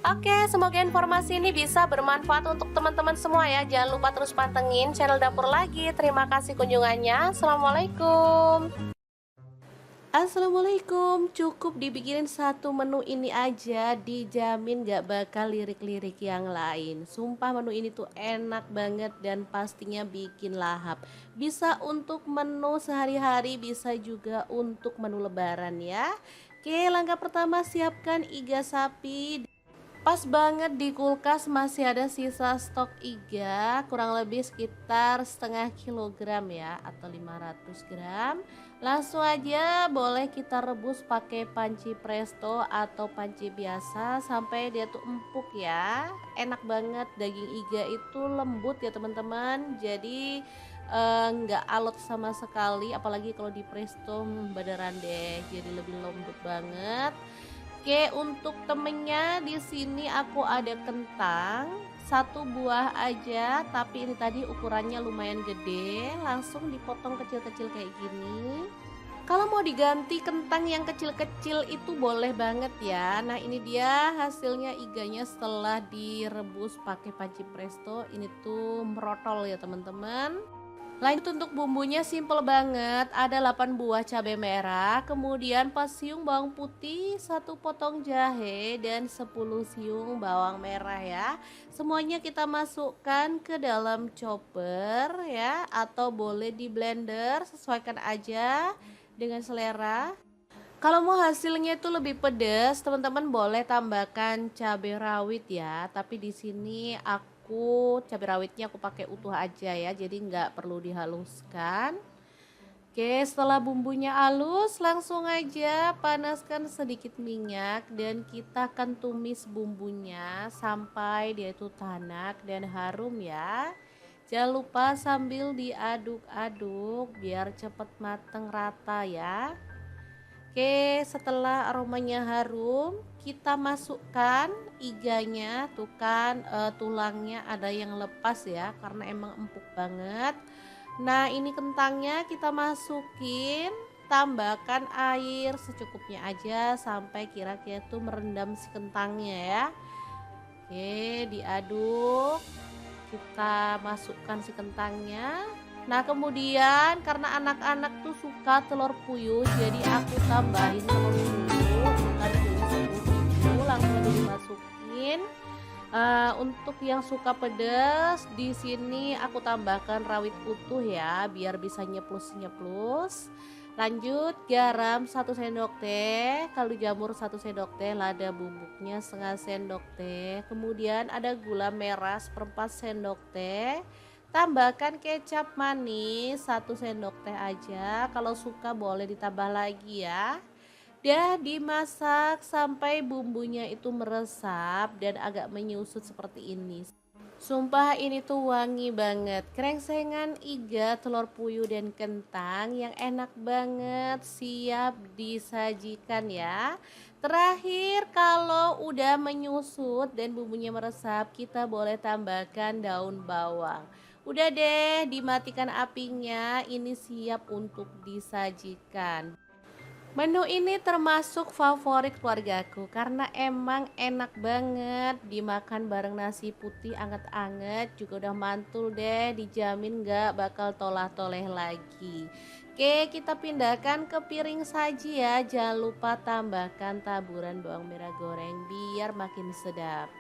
Speaker 1: Oke, semoga informasi ini bisa bermanfaat untuk teman-teman semua ya. Jangan lupa terus pantengin channel Dapur Lagi. Terima kasih kunjungannya. Assalamualaikum. Assalamualaikum. Cukup dibikinin satu menu ini aja, dijamin gak bakal lirik-lirik yang lain. Sumpah menu ini tuh enak banget dan pastinya bikin lahap. Bisa untuk menu sehari-hari, bisa juga untuk menu lebaran ya. Oke, langkah pertama siapkan iga sapi. Pas banget di kulkas masih ada sisa stok iga, kurang lebih sekitar setengah kilogram ya, atau 500 gram. Langsung aja boleh kita rebus pakai panci presto atau panci biasa sampai dia tuh empuk ya. Enak banget, daging iga itu lembut ya teman-teman, jadi nggak alot sama sekali, apalagi kalau di presto beneran deh, jadi lebih lembut banget. Oke, untuk temennya di sini aku ada kentang satu buah aja, tapi ini tadi ukurannya lumayan gede, langsung dipotong kecil-kecil kayak gini. Kalau mau diganti kentang yang kecil-kecil itu boleh banget ya. Nah, ini dia hasilnya iganya setelah direbus pakai panci presto. Ini tuh merotol ya teman-teman. Lanjut untuk bumbunya simple banget, ada 8 buah cabai merah, kemudian pas siung bawang putih, 1 potong jahe, dan 10 siung bawang merah ya. Semuanya kita masukkan ke dalam chopper ya, atau boleh di blender, sesuaikan aja dengan selera. Kalau mau hasilnya itu lebih pedas, teman-teman boleh tambahkan cabai rawit ya, tapi di sini cabai rawitnya aku pakai utuh aja ya, jadi nggak perlu dihaluskan. Oke, setelah bumbunya halus langsung aja panaskan sedikit minyak dan kita akan tumis bumbunya sampai dia itu tanak dan harum ya. Jangan lupa sambil diaduk-aduk biar cepat mateng rata ya. Oke, setelah aromanya harum, kita masukkan iganya. Tuh kan tulangnya ada yang lepas ya, karena emang empuk banget. Nah, ini kentangnya kita masukin, tambahkan air secukupnya aja sampai kira-kira tuh merendam si kentangnya ya. Oke, diaduk. Kita masukkan si kentangnya. Nah, kemudian karena anak-anak tuh suka telur puyuh, jadi aku tambahin telur puyuh, tadi dulu langsung dimasukin. Untuk yang suka pedas, di sini aku tambahkan rawit utuh ya, biar bisa nyeplus-nyeplus. Lanjut garam 1 sendok teh, kaldu jamur 1 sendok teh, lada bubuknya setengah sendok teh. Kemudian ada gula merah 1/4 sendok teh. Tambahkan kecap manis 1 sendok teh aja. Kalau suka boleh ditambah lagi ya. Dia dimasak sampai bumbunya itu meresap dan agak menyusut seperti ini. Sumpah ini tuh wangi banget. Krengsengan iga, telur puyuh dan kentang yang enak banget, siap disajikan ya. Terakhir kalau udah menyusut dan bumbunya meresap, kita boleh tambahkan daun bawang. Udah deh, dimatikan apinya. Ini siap untuk disajikan. Menu ini termasuk favorit keluargaku karena emang enak banget dimakan bareng nasi putih anget-anget, juga udah mantul deh, dijamin gak bakal tolah-toleh lagi. Oke, kita pindahkan ke piring saji ya. Jangan lupa tambahkan taburan bawang merah goreng biar makin sedap.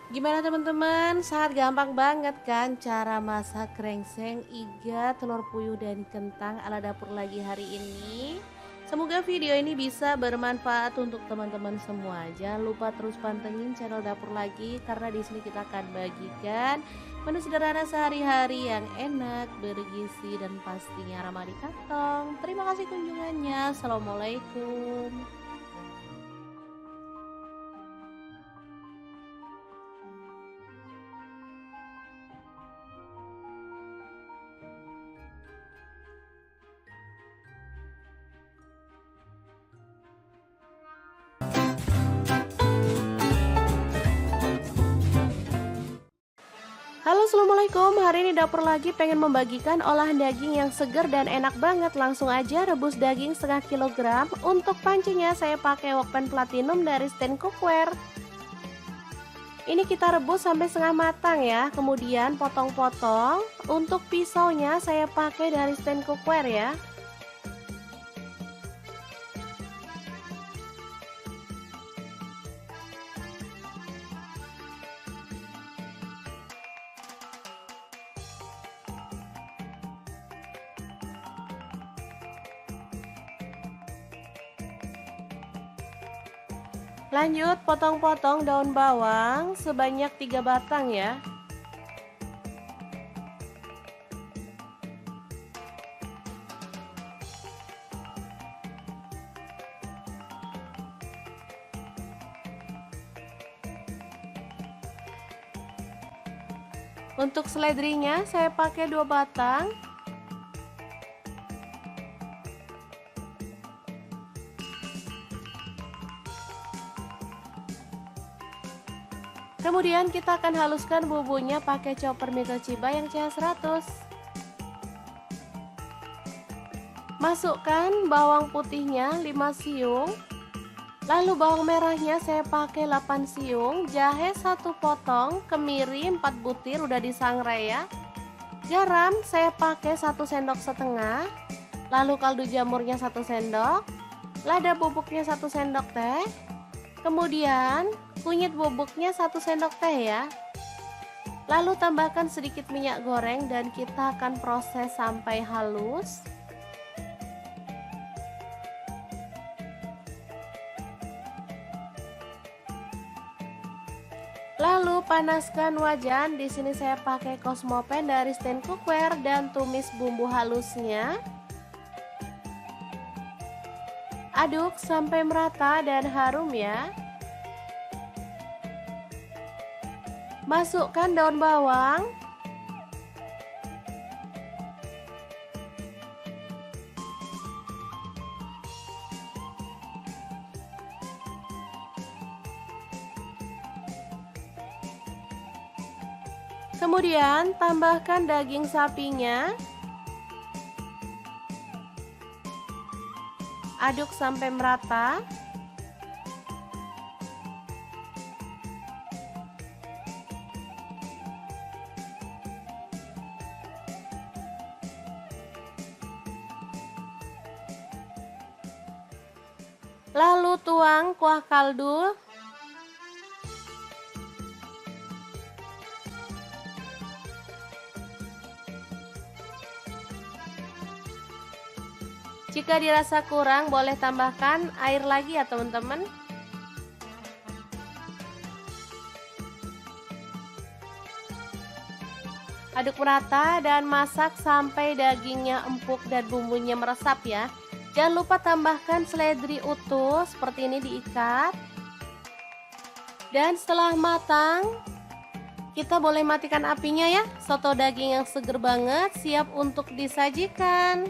Speaker 1: Gimana teman-teman? Sangat gampang banget kan cara masak krengseng, iga, telur puyuh dan kentang ala dapur lagi hari ini. Semoga video ini bisa bermanfaat untuk teman-teman semua. Jangan lupa terus pantengin channel dapur lagi karena di sini kita akan bagikan menu sederhana sehari-hari yang enak, bergizi dan pastinya ramah di kantong. Terima kasih kunjungannya. Assalamualaikum. Halo assalamualaikum, hari ini dapur lagi pengen membagikan olahan daging yang segar dan enak banget. Langsung aja rebus daging setengah kilogram. Untuk pancinya saya pakai Wokpan Platinum dari Stand Cookware. Ini kita rebus sampai setengah matang ya, kemudian potong-potong. Untuk pisaunya saya pakai dari Stand Cookware ya. Lanjut potong-potong daun bawang sebanyak 3 batang ya. Untuk seledrinya saya pakai 2 batang. Kemudian kita akan haluskan bumbunya pakai chopper Toshiba yang CH100. Masukkan bawang putihnya 5 siung. Lalu bawang merahnya saya pakai 8 siung, jahe 1 potong, kemiri 4 butir udah disangrai ya. Garam saya pakai 1 sendok setengah. Lalu kaldu jamurnya 1 sendok, lada bubuknya 1 sendok teh. Kemudian kunyit bubuknya 1 sendok teh ya. Lalu tambahkan sedikit minyak goreng dan kita akan proses sampai halus. Lalu panaskan wajan. Di sini saya pakai Cosmopan dari Stand Cookware dan tumis bumbu halusnya. Aduk sampai merata dan harum ya. Masukkan daun bawang. Kemudian tambahkan daging sapinya. Aduk sampai merata. Lalu tuang kuah kaldu. Jika dirasa kurang, boleh tambahkan air lagi ya teman-teman. Aduk merata dan masak sampai dagingnya empuk dan bumbunya meresap ya. Jangan lupa tambahkan seledri utuh seperti ini, diikat. Dan setelah matang, kita boleh matikan apinya ya. Soto daging yang seger banget siap untuk disajikan.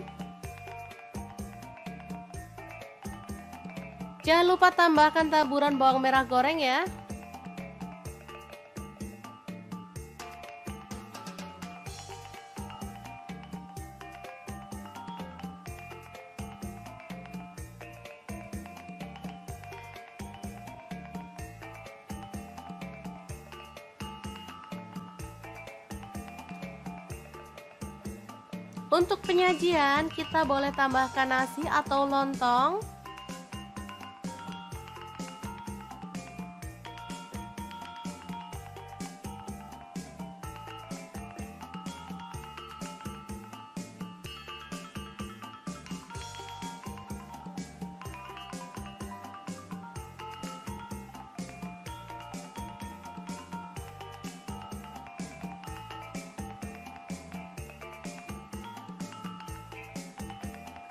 Speaker 1: Jangan lupa tambahkan taburan bawang merah goreng ya. Untuk penyajian, kita boleh tambahkan nasi atau lontong.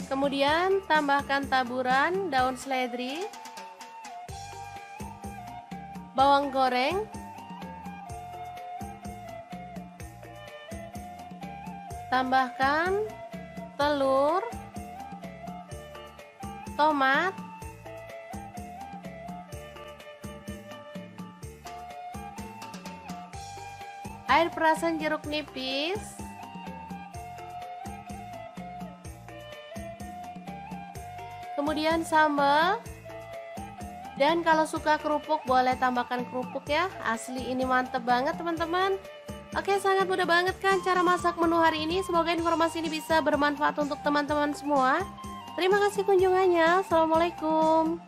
Speaker 1: Kemudian tambahkan taburan daun seledri, bawang goreng, tambahkan telur, tomat, air perasan jeruk nipis, kemudian sambal, dan kalau suka kerupuk boleh tambahkan kerupuk ya. Asli ini mantep banget teman-teman. Oke, sangat mudah banget kan cara masak menu hari ini. Semoga informasi ini bisa bermanfaat untuk teman-teman semua. Terima kasih kunjungannya. Assalamualaikum.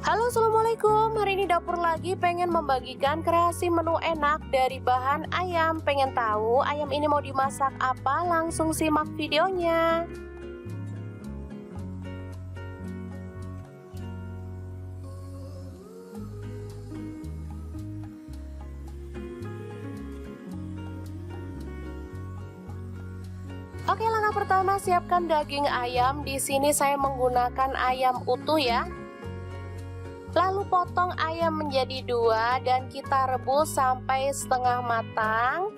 Speaker 1: Halo, assalamualaikum. Hari ini dapur lagi pengen membagikan kreasi menu enak dari bahan ayam. Pengen tahu ayam ini mau dimasak apa? Langsung simak videonya. Oke, langkah pertama siapkan daging ayam. Di sini saya menggunakan ayam utuh ya. Lalu potong ayam menjadi 2 dan kita rebus sampai setengah matang.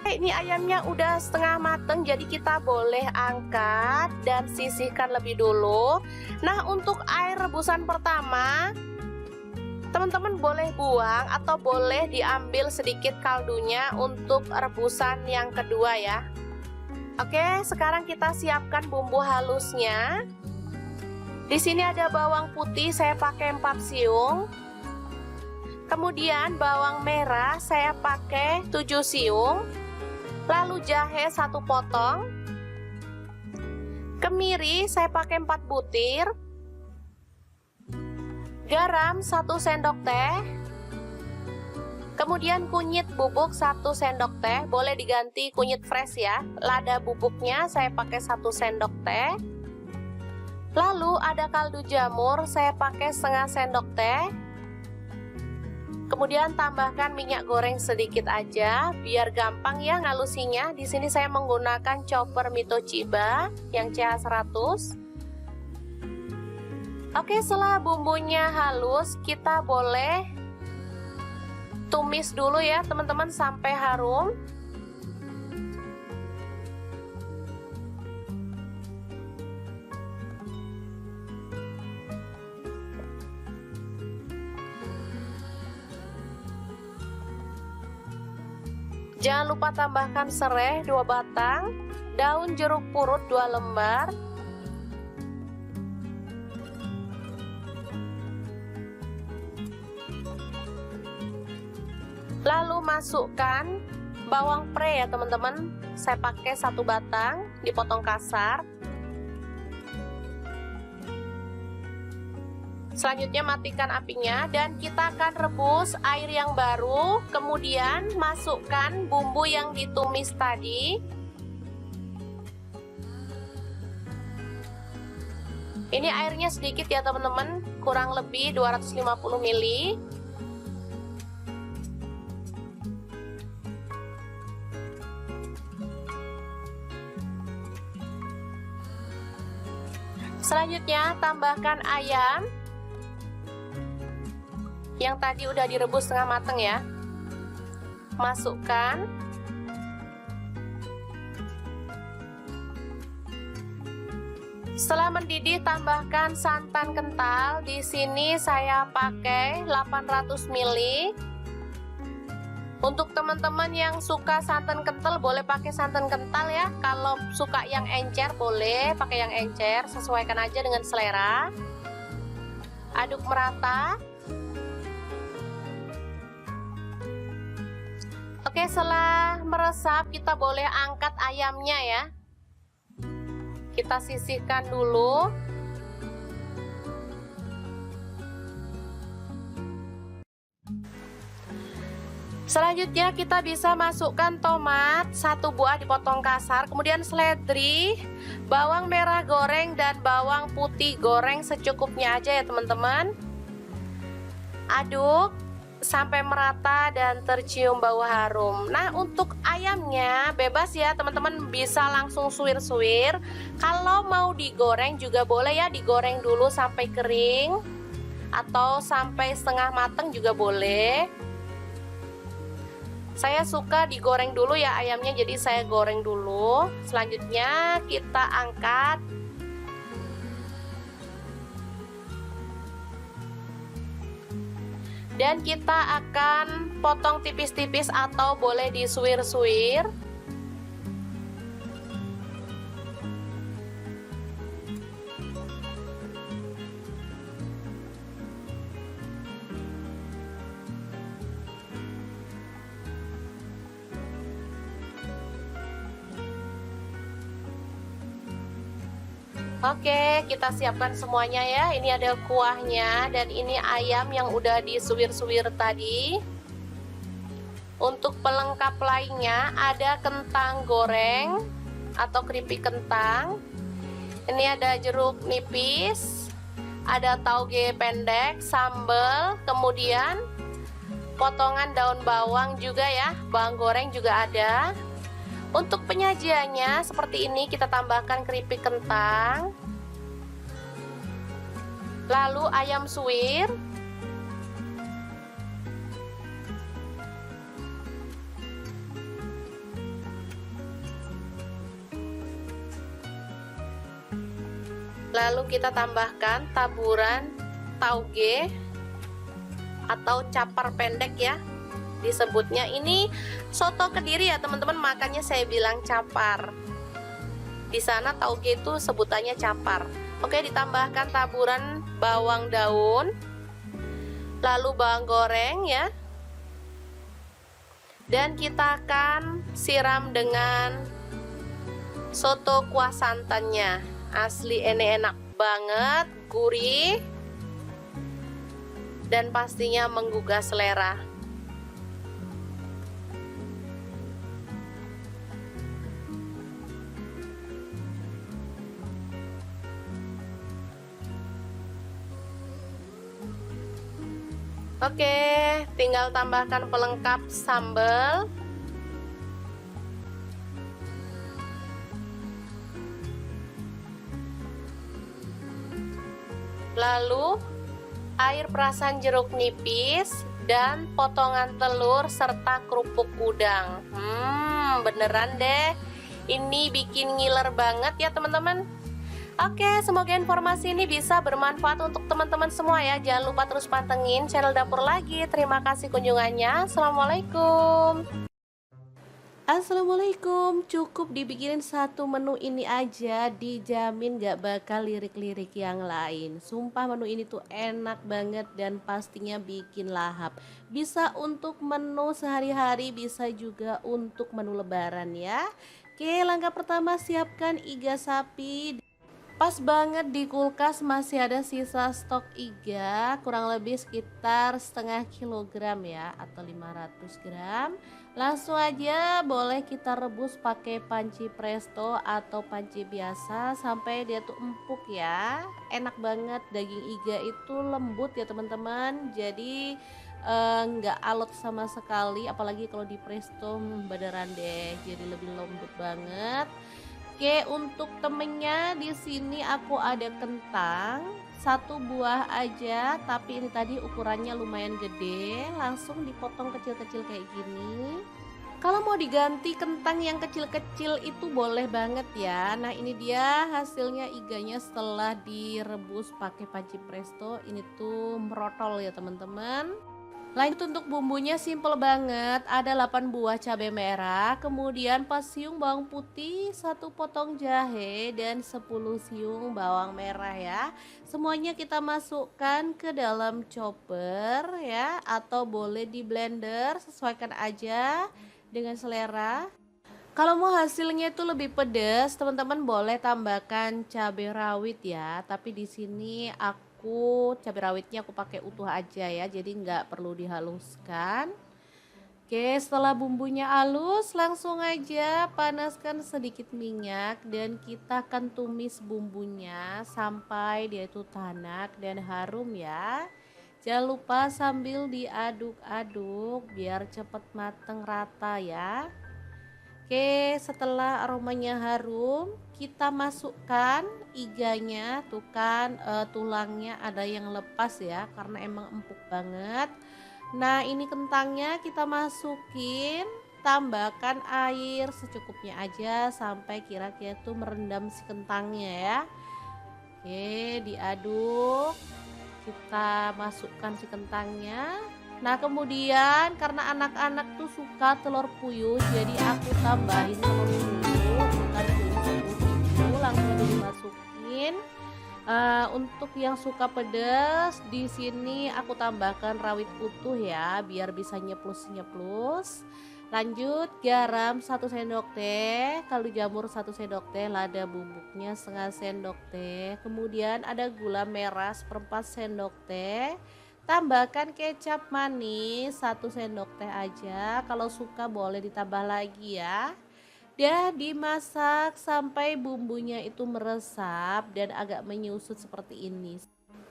Speaker 1: Ini ayamnya udah setengah matang, jadi kita boleh angkat dan sisihkan lebih dulu. Nah, untuk air rebusan pertama, teman-teman boleh buang atau boleh diambil sedikit kaldunya untuk rebusan yang kedua ya. Oke, sekarang kita siapkan bumbu halusnya. Di sini ada bawang putih, saya pakai 4 siung. Kemudian bawang merah saya pakai 7 siung. Lalu jahe 1 potong. Kemiri saya pakai 4 butir. Garam 1 sendok teh. Kemudian kunyit bubuk 1 sendok teh, boleh diganti kunyit fresh ya. Lada bubuknya saya pakai 1 sendok teh. Lalu ada kaldu jamur, saya pakai setengah sendok teh. Kemudian tambahkan minyak goreng sedikit aja, biar gampang ya ngalusinya. Di sini saya menggunakan chopper Mito Chiba yang CH100. Oke, setelah bumbunya halus, kita boleh tumis dulu ya teman-teman sampai harum. Jangan lupa tambahkan serai 2 batang, daun jeruk purut 2 lembar, lalu masukkan bawang pre ya teman-teman. Saya pakai 1 batang, dipotong kasar. Selanjutnya matikan apinya dan kita akan rebus air yang baru, kemudian masukkan bumbu yang ditumis tadi. Ini airnya sedikit ya teman-teman, kurang lebih 250 ml. Selanjutnya tambahkan ayam yang tadi udah direbus setengah mateng ya. Masukkan. Setelah mendidih tambahkan santan kental. Di sini saya pakai 800 ml. Untuk teman-teman yang suka santan kental boleh pakai santan kental ya. Kalau suka yang encer boleh pakai yang encer, sesuaikan aja dengan selera. Aduk merata. Oke, setelah meresap kita boleh angkat ayamnya ya. Kita sisihkan dulu. Selanjutnya kita bisa masukkan tomat 1 buah dipotong kasar, kemudian seledri, bawang merah goreng dan bawang putih goreng secukupnya aja ya teman-teman. Aduk sampai merata dan tercium bau harum. Nah, untuk ayamnya bebas ya teman-teman, bisa langsung suwir-suwir. Kalau mau digoreng juga boleh ya, digoreng dulu sampai kering atau sampai setengah mateng juga boleh. Saya suka digoreng dulu ya ayamnya, jadi saya goreng dulu. Selanjutnya kita angkat. Dan kita akan potong tipis-tipis atau boleh disuwir-suwir. Oke, kita siapkan semuanya ya. Ini ada kuahnya dan ini ayam yang udah disuwir-suwir tadi. Untuk pelengkap lainnya ada kentang goreng atau keripik kentang. Ini ada jeruk nipis, ada tauge pendek, sambal, kemudian potongan daun bawang juga ya, bawang goreng juga ada. Untuk penyajiannya seperti ini, kita tambahkan keripik kentang, lalu ayam suwir, lalu kita tambahkan taburan tauge atau capar pendek ya disebutnya. Ini soto Kediri ya teman-teman, makanya saya bilang capar. Di sana tauge itu sebutannya capar. Oke, ditambahkan taburan bawang daun, lalu bawang goreng ya. Dan kita akan siram dengan soto kuah santannya. Asli ini enak banget, gurih, dan pastinya menggugah selera. Oke, tinggal tambahkan pelengkap sambal. Lalu air perasan jeruk nipis dan potongan telur serta kerupuk udang. Beneran deh, ini bikin ngiler banget ya teman-teman. Oke, semoga informasi ini bisa bermanfaat untuk teman-teman semua ya. Jangan lupa terus pantengin channel Dapur Lagi. Terima kasih kunjungannya. Assalamualaikum. Assalamualaikum. Cukup dibikinin satu menu ini aja, dijamin gak bakal lirik-lirik yang lain. Sumpah menu ini tuh enak banget dan pastinya bikin lahap. Bisa untuk menu sehari-hari, bisa juga untuk menu lebaran ya. Oke, langkah pertama siapkan iga sapi. Pas banget di kulkas masih ada sisa stok iga kurang lebih sekitar setengah kilogram ya atau 500 gram. Langsung aja boleh kita rebus pakai panci presto atau panci biasa sampai dia tuh empuk ya. Enak banget, daging iga itu lembut ya teman-teman. Jadi nggak alot sama sekali, apalagi kalau di presto beneran deh jadi lebih lembut banget. Oke, untuk temennya di sini aku ada kentang, satu buah aja, tapi ini tadi ukurannya lumayan gede, langsung dipotong kecil-kecil kayak gini. Kalau mau diganti kentang yang kecil-kecil itu boleh banget ya. Nah, ini dia hasilnya iganya setelah direbus pakai panci presto. Ini tuh merotol ya teman-teman. Lanjut untuk bumbunya simple banget, ada 8 buah cabai merah, kemudian 4 siung bawang putih, 1 potong jahe, dan 10 siung bawang merah ya. Semuanya kita masukkan ke dalam chopper ya, atau boleh di blender, sesuaikan aja dengan selera. Kalau mau hasilnya itu lebih pedas, teman-teman boleh tambahkan cabai rawit ya. Tapi di sini aku cabai rawitnya aku pakai utuh aja ya, jadi nggak perlu dihaluskan. Oke, setelah bumbunya halus, langsung aja panaskan sedikit minyak dan kita akan tumis bumbunya sampai dia itu tanak dan harum ya. Jangan lupa sambil diaduk-aduk biar cepet mateng rata ya. Oke, setelah aromanya harum, kita masukkan iganya. Tuh kan tulangnya ada yang lepas ya, karena emang empuk banget. Nah, ini kentangnya kita masukin, tambahkan air secukupnya aja sampai kira-kira tuh merendam si kentangnya ya. Oke, diaduk. Kita masukkan si kentangnya. Nah, kemudian karena anak-anak tuh suka telur puyuh, jadi aku tambahin telur puyuh. Tadi beli 10 biji, langsung dimasukin. Untuk yang suka pedas, di sini aku tambahkan rawit utuh ya, biar bisa nyeplus-nyeplus. Lanjut garam 1 sendok teh, kaldu jamur 1 sendok teh, lada bubuknya setengah sendok teh. Kemudian ada gula merah 1/4 sendok teh. Tambahkan kecap manis 1 sendok teh aja, kalau suka boleh ditambah lagi ya. Dia dimasak sampai bumbunya itu meresap dan agak menyusut seperti ini.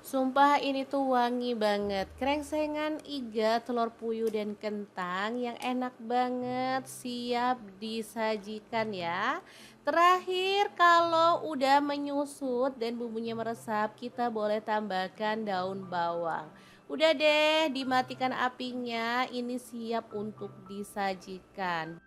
Speaker 1: Sumpah ini tuh wangi banget, krengsengan iga, telur puyuh dan kentang yang enak banget, siap disajikan ya. Terakhir kalau udah menyusut dan bumbunya meresap, kita boleh tambahkan daun bawang. Udah deh, dimatikan apinya, ini siap untuk disajikan.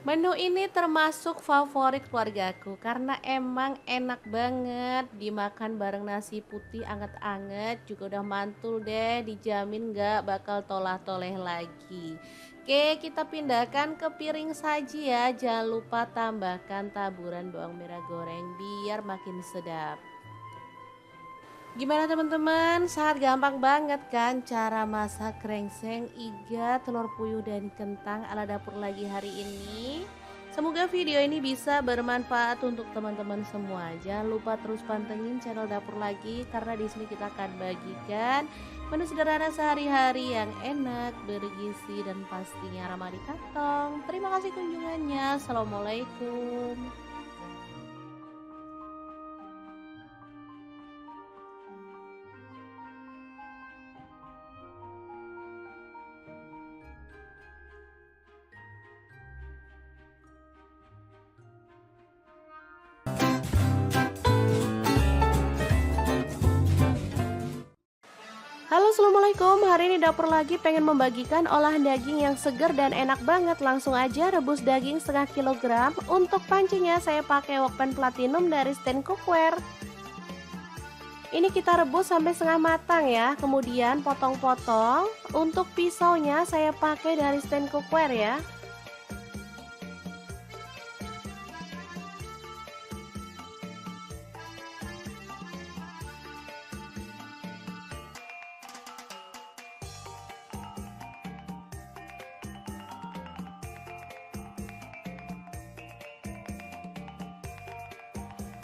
Speaker 1: Menu ini termasuk favorit keluargaku karena emang enak banget dimakan bareng nasi putih anget-anget, juga udah mantul deh, dijamin gak bakal tolah-toleh lagi. Oke, kita pindahkan ke piring saji ya, jangan lupa tambahkan taburan bawang merah goreng biar makin sedap. Gimana teman-teman? Sangat gampang banget kan cara masak krengseng, iga, telur puyuh dan kentang ala dapur lagi hari ini. Semoga video ini bisa bermanfaat untuk teman-teman semua. Jangan lupa terus pantengin channel dapur lagi karena di sini kita akan bagikan menu sederhana sehari-hari yang enak, bergizi dan pastinya ramah di kantong. Terima kasih kunjungannya. Assalamualaikum. Halo assalamualaikum, hari ini dapur lagi pengen membagikan olahan daging yang segar dan enak banget. Langsung aja rebus daging setengah kilogram. Untuk pancinya saya pakai Wokpan Platinum dari Stand Cookware. Ini kita rebus sampai setengah matang ya, kemudian potong-potong. Untuk pisaunya saya pakai dari Stand Cookware ya.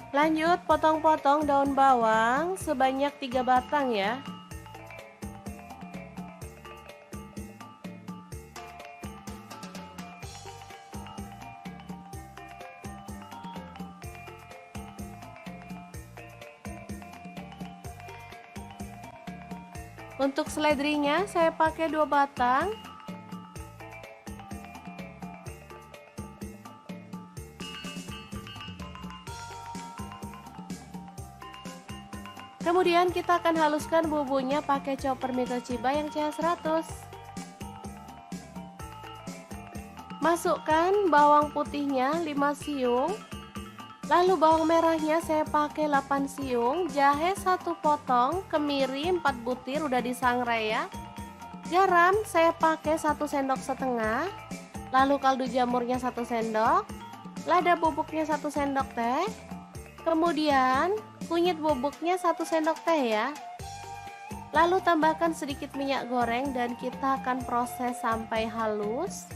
Speaker 1: Lanjut potong-potong daun bawang sebanyak 3 batang ya. Untuk seledrinya saya pakai 2 batang. Kemudian kita akan haluskan bumbunya pakai chopper Toshiba yang CH100. Masukkan bawang putihnya 5 siung. Lalu bawang merahnya saya pakai 8 siung, jahe 1 potong, kemiri 4 butir udah disangrai ya. Garam saya pakai 1 sendok setengah. Lalu kaldu jamurnya 1 sendok, lada bubuknya 1 sendok teh. Kemudian kunyit bubuknya 1 sendok teh ya. Lalu tambahkan sedikit minyak goreng dan kita akan proses sampai halus.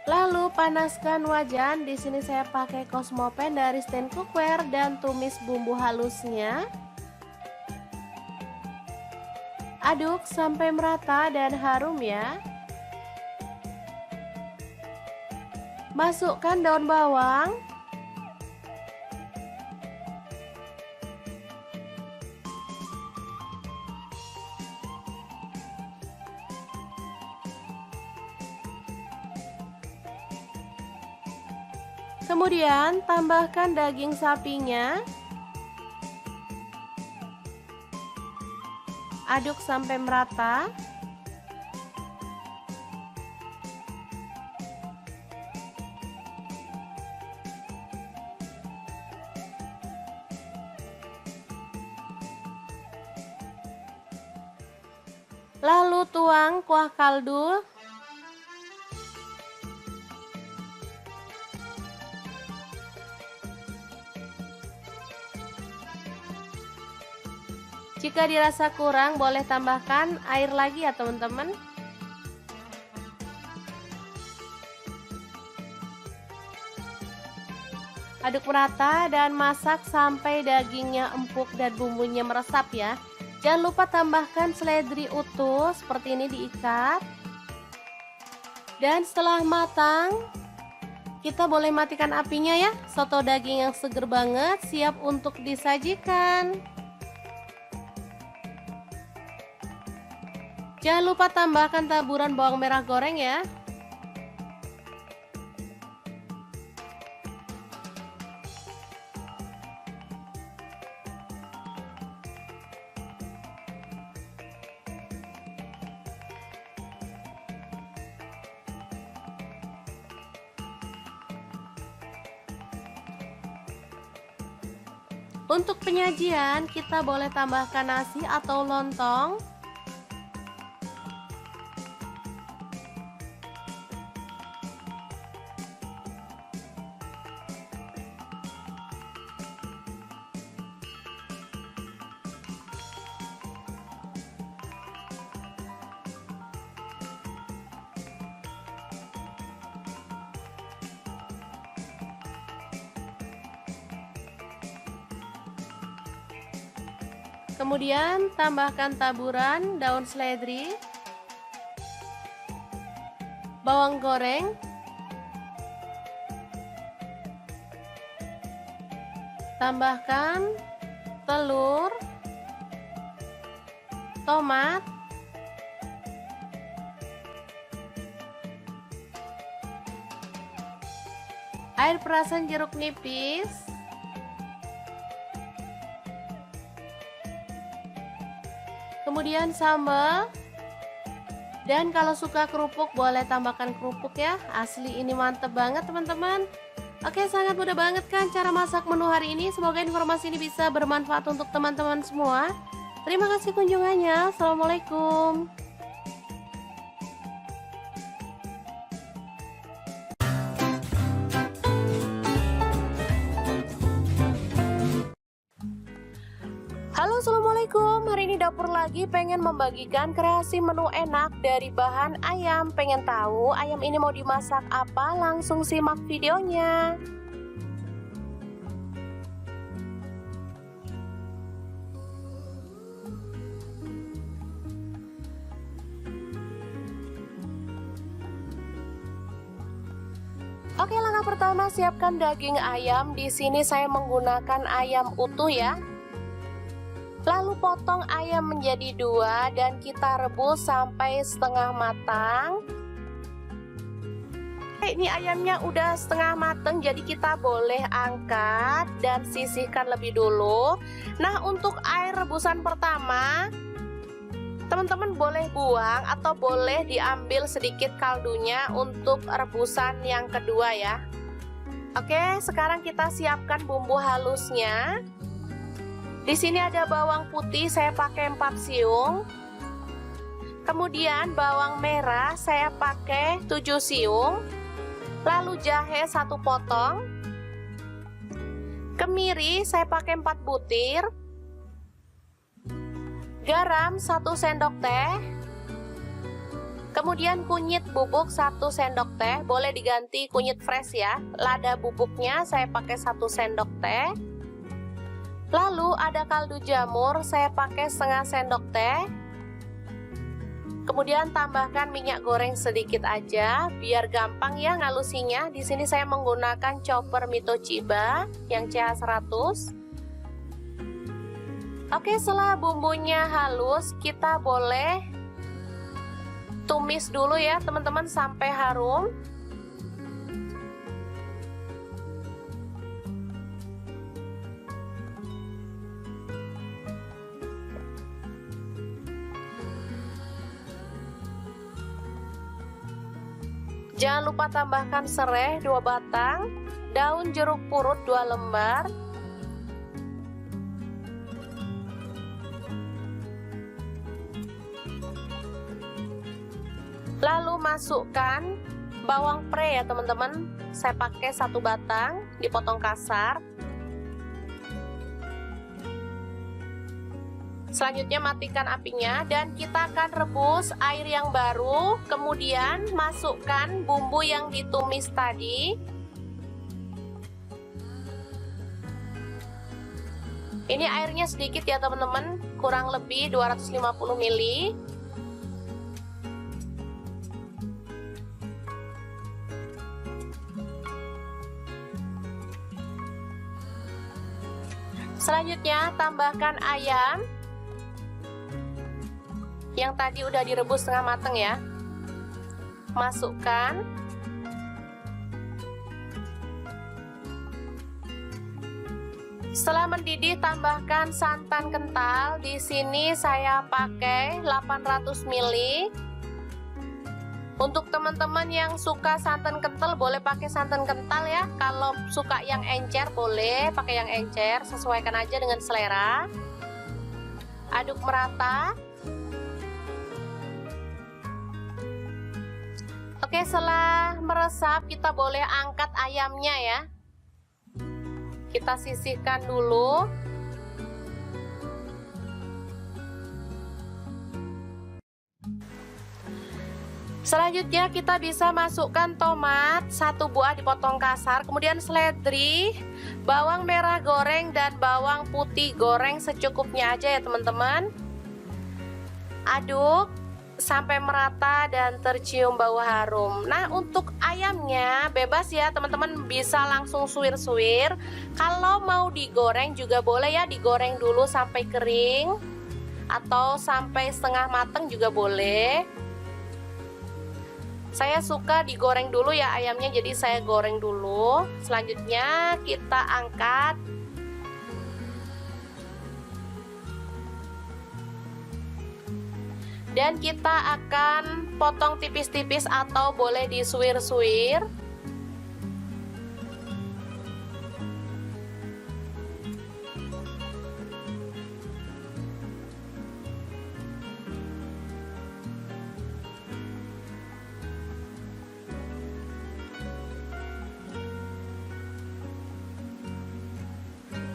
Speaker 1: Lalu panaskan wajan. Di sini saya pakai Cosmopan dari stand cookware dan tumis bumbu halusnya. Aduk sampai merata dan harum ya. Masukkan daun bawang. Kemudian tambahkan daging sapinya. Aduk sampai merata. Lalu tuang kuah kaldu. Jika dirasa kurang, boleh tambahkan air lagi ya teman-teman. Aduk merata dan masak sampai dagingnya empuk dan bumbunya meresap ya. Jangan lupa tambahkan seledri utuh seperti ini diikat. Dan setelah matang, kita boleh matikan apinya ya. Soto daging yang seger banget siap untuk disajikan. Jangan lupa tambahkan taburan bawang merah goreng ya. Untuk penyajian kita boleh tambahkan nasi atau lontong. Kemudian tambahkan taburan daun seledri, bawang goreng, tambahkan telur, tomat, air perasan jeruk nipis, kemudian sambal, dan kalau suka kerupuk boleh tambahkan kerupuk ya. Asli ini mantep banget teman-teman. Oke, sangat mudah banget kan cara masak menu hari ini. Semoga informasi ini bisa bermanfaat untuk teman-teman semua. Terima kasih kunjungannya. Assalamualaikum. Halo, assalamualaikum Assalamualaikum, hari ini dapur lagi pengen membagikan kreasi menu enak dari bahan ayam. Pengen tahu ayam ini mau dimasak apa? Langsung simak videonya. Oke, langkah pertama siapkan daging ayam. Di sini saya menggunakan ayam utuh ya. Lalu potong ayam menjadi 2 dan kita rebus sampai setengah matang. Ini ayamnya udah setengah matang, jadi kita boleh angkat dan sisihkan lebih dulu. Nah, untuk air rebusan pertama teman-teman boleh buang atau boleh diambil sedikit kaldunya untuk rebusan yang kedua ya. Oke, sekarang kita siapkan bumbu halusnya. Di sini ada bawang putih, saya pakai 4 siung. Kemudian bawang merah saya pakai 7 siung. Lalu jahe 1 potong. Kemiri saya pakai 4 butir. Garam 1 sendok teh. Kemudian kunyit bubuk 1 sendok teh, boleh diganti kunyit fresh ya. Lada bubuknya saya pakai 1 sendok teh. Lalu ada kaldu jamur, saya pakai setengah sendok teh. Kemudian tambahkan minyak goreng sedikit aja, biar gampang ya ngalusinya. Di sini saya menggunakan chopper Mito Chiba yang CH100. Oke, setelah bumbunya halus, kita boleh tumis dulu ya teman-teman sampai harum. Jangan lupa tambahkan serai 2 batang, daun jeruk purut 2 lembar, lalu masukkan bawang pre ya teman-teman. Saya pakai 1 batang, dipotong kasar. Selanjutnya matikan apinya dan kita akan rebus air yang baru. Kemudian masukkan bumbu yang ditumis tadi. Ini airnya sedikit ya teman-teman, kurang lebih 250 ml. Selanjutnya tambahkan ayam yang tadi udah direbus setengah mateng ya. Masukkan. Setelah mendidih tambahkan santan kental. Di sini saya pakai 800 ml. Untuk teman-teman yang suka santan kental boleh pakai santan kental ya. Kalau suka yang encer boleh pakai yang encer, sesuaikan aja dengan selera. Aduk merata. Oke, setelah meresap kita boleh angkat ayamnya ya. Kita sisihkan dulu. Selanjutnya kita bisa masukkan tomat 1 buah dipotong kasar, kemudian seledri, bawang merah goreng dan bawang putih goreng secukupnya aja ya teman-teman. Aduk sampai merata dan tercium bau harum. Nah, untuk ayamnya bebas ya teman-teman, bisa langsung suwir-suwir. Kalau mau digoreng juga boleh ya, digoreng dulu sampai kering atau sampai setengah matang juga boleh. Saya suka digoreng dulu ya ayamnya, jadi saya goreng dulu. Selanjutnya kita angkat. Dan kita akan potong tipis-tipis atau boleh disuwir-suwir.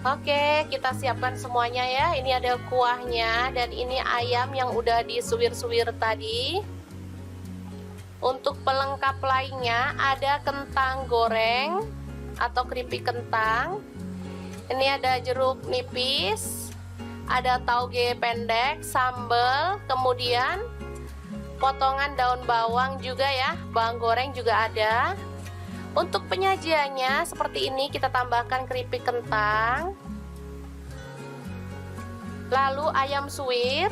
Speaker 1: Oke, kita siapkan semuanya ya. Ini ada kuahnya dan ini ayam yang udah disuwir-suwir tadi. Untuk pelengkap lainnya ada kentang goreng atau keripik kentang. Ini ada jeruk nipis, ada tauge pendek, sambal, kemudian potongan daun bawang juga ya, bawang goreng juga ada. Untuk penyajiannya seperti ini, kita tambahkan keripik kentang, lalu ayam suwir,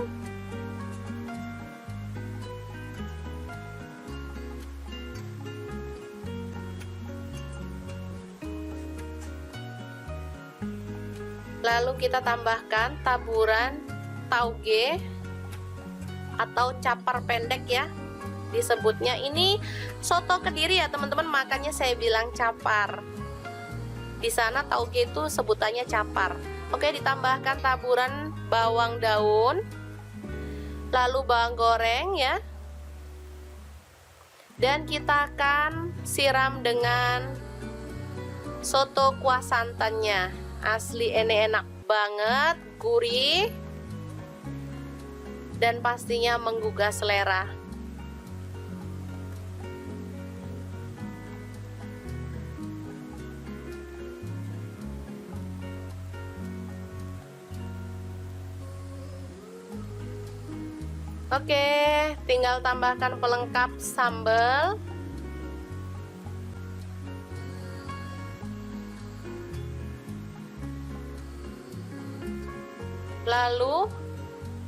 Speaker 1: lalu kita tambahkan taburan tauge atau capar pendek ya disebutnya. Ini soto Kediri ya teman-teman, makanya saya bilang capar. Di sana tauge itu sebutannya capar. Oke, ditambahkan taburan bawang daun, lalu bawang goreng ya. Dan kita akan siram dengan soto kuah santannya. Asli ini enak banget, gurih, dan pastinya menggugah selera. Oke, tinggal tambahkan pelengkap sambal. Lalu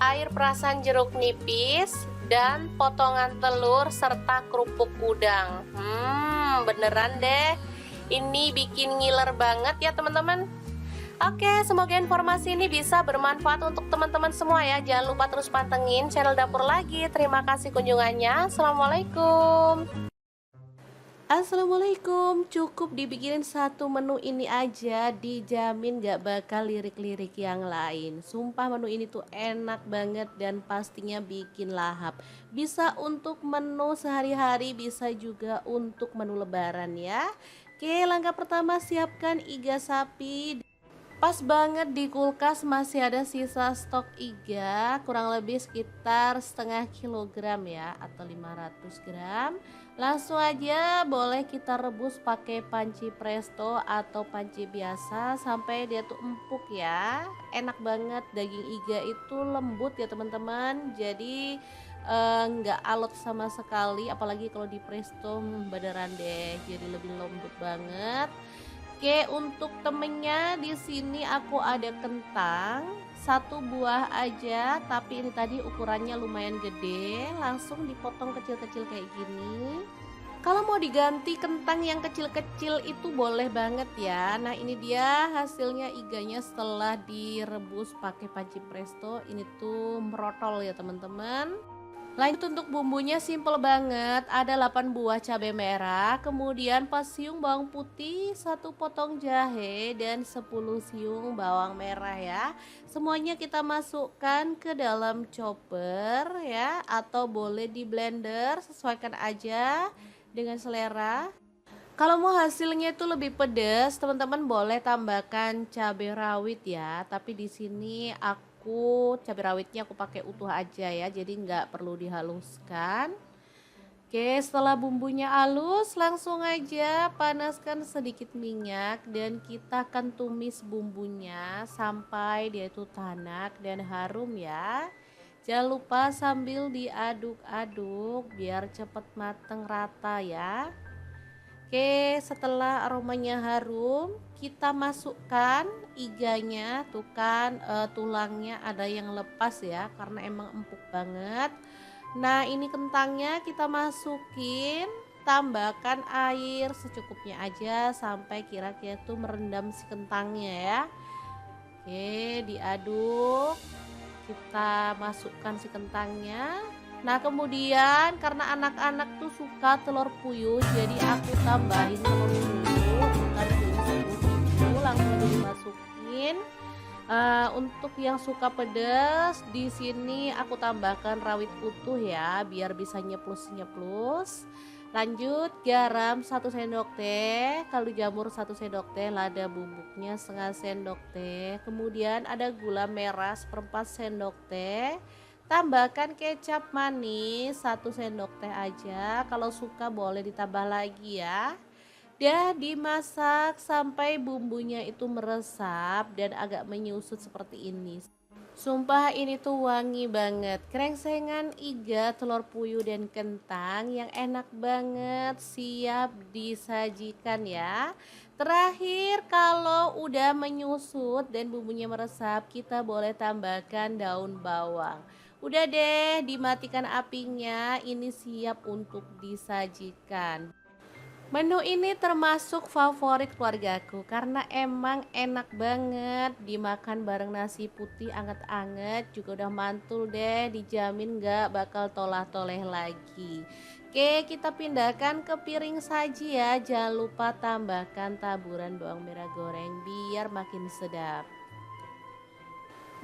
Speaker 1: air perasan jeruk nipis dan potongan telur serta kerupuk udang. Beneran deh, ini bikin ngiler banget ya teman-teman. Oke, semoga informasi ini bisa bermanfaat untuk teman-teman semua ya. Jangan lupa terus pantengin channel Dapur Lagi. Terima kasih kunjungannya. Assalamualaikum. Assalamualaikum. Cukup dibikinin satu menu ini aja, dijamin gak bakal lirik-lirik yang lain. Sumpah menu ini tuh enak banget dan pastinya bikin lahap. Bisa untuk menu sehari-hari, bisa juga untuk menu lebaran ya. Oke, langkah pertama siapkan iga sapi. Pas banget di kulkas masih ada sisa stok iga, kurang lebih sekitar setengah kilogram ya, atau 500 gram. Langsung aja boleh kita rebus pakai panci presto atau panci biasa sampai dia tuh empuk ya. Enak banget, daging iga itu lembut ya teman-teman, jadi nggak alot sama sekali, apalagi kalau di presto beneran deh, jadi lebih lembut banget. Oke, untuk temennya di sini aku ada kentang satu buah aja, tapi ini tadi ukurannya lumayan gede, langsung dipotong kecil-kecil kayak gini. Kalau mau diganti kentang yang kecil-kecil itu boleh banget ya. Nah, ini dia hasilnya iganya setelah direbus pakai panci presto. Ini tuh merotol ya teman-teman. Lanjut untuk bumbunya simple banget, ada 8 buah cabai merah, kemudian 4 siung bawang putih, 1 potong jahe, dan 10 siung bawang merah ya. Semuanya kita masukkan ke dalam chopper ya, atau boleh di blender, sesuaikan aja dengan selera. Kalau mau hasilnya itu lebih pedas, teman-teman boleh tambahkan cabai rawit ya, tapi di sini aku cabai rawitnya aku pakai utuh aja ya, jadi nggak perlu dihaluskan. Oke, setelah bumbunya halus langsung aja panaskan sedikit minyak dan kita akan tumis bumbunya sampai dia itu tanak dan harum ya. Jangan lupa sambil diaduk-aduk biar cepet mateng rata ya. Oke, setelah aromanya harum, kita masukkan iganya. Tuh kan tulangnya ada yang lepas ya, karena emang empuk banget. Nah, ini kentangnya kita masukin, tambahkan air secukupnya aja sampai kira-kira tuh merendam si kentangnya ya. Oke, diaduk. Kita masukkan si kentangnya. Nah, kemudian karena anak-anak tuh suka telur puyuh, jadi aku tambahin telur puyuh, bukan puyuh langsung aja dimasukin. Untuk yang suka pedas, di sini aku tambahkan rawit utuh ya, biar bisa nyeplus-nyeplus. Lanjut garam 1 sendok teh, kaldu jamur 1 sendok teh, lada bubuknya setengah sendok teh. Kemudian ada gula merah 1/4 sendok teh. Tambahkan kecap manis 1 sendok teh aja. Kalau suka boleh ditambah lagi ya. Dan dimasak sampai bumbunya itu meresap dan agak menyusut seperti ini. Sumpah ini tuh wangi banget. Krengsengan iga, telur puyuh dan kentang yang enak banget, siap disajikan ya. Terakhir kalau udah menyusut dan bumbunya meresap, kita boleh tambahkan daun bawang. Udah deh, dimatikan apinya, ini siap untuk disajikan. Menu ini termasuk favorit keluargaku karena emang enak banget dimakan bareng nasi putih anget-anget, juga udah mantul deh, dijamin gak bakal tolah-toleh lagi. Oke, kita pindahkan ke piring saji ya. Jangan lupa tambahkan taburan bawang merah goreng biar makin sedap.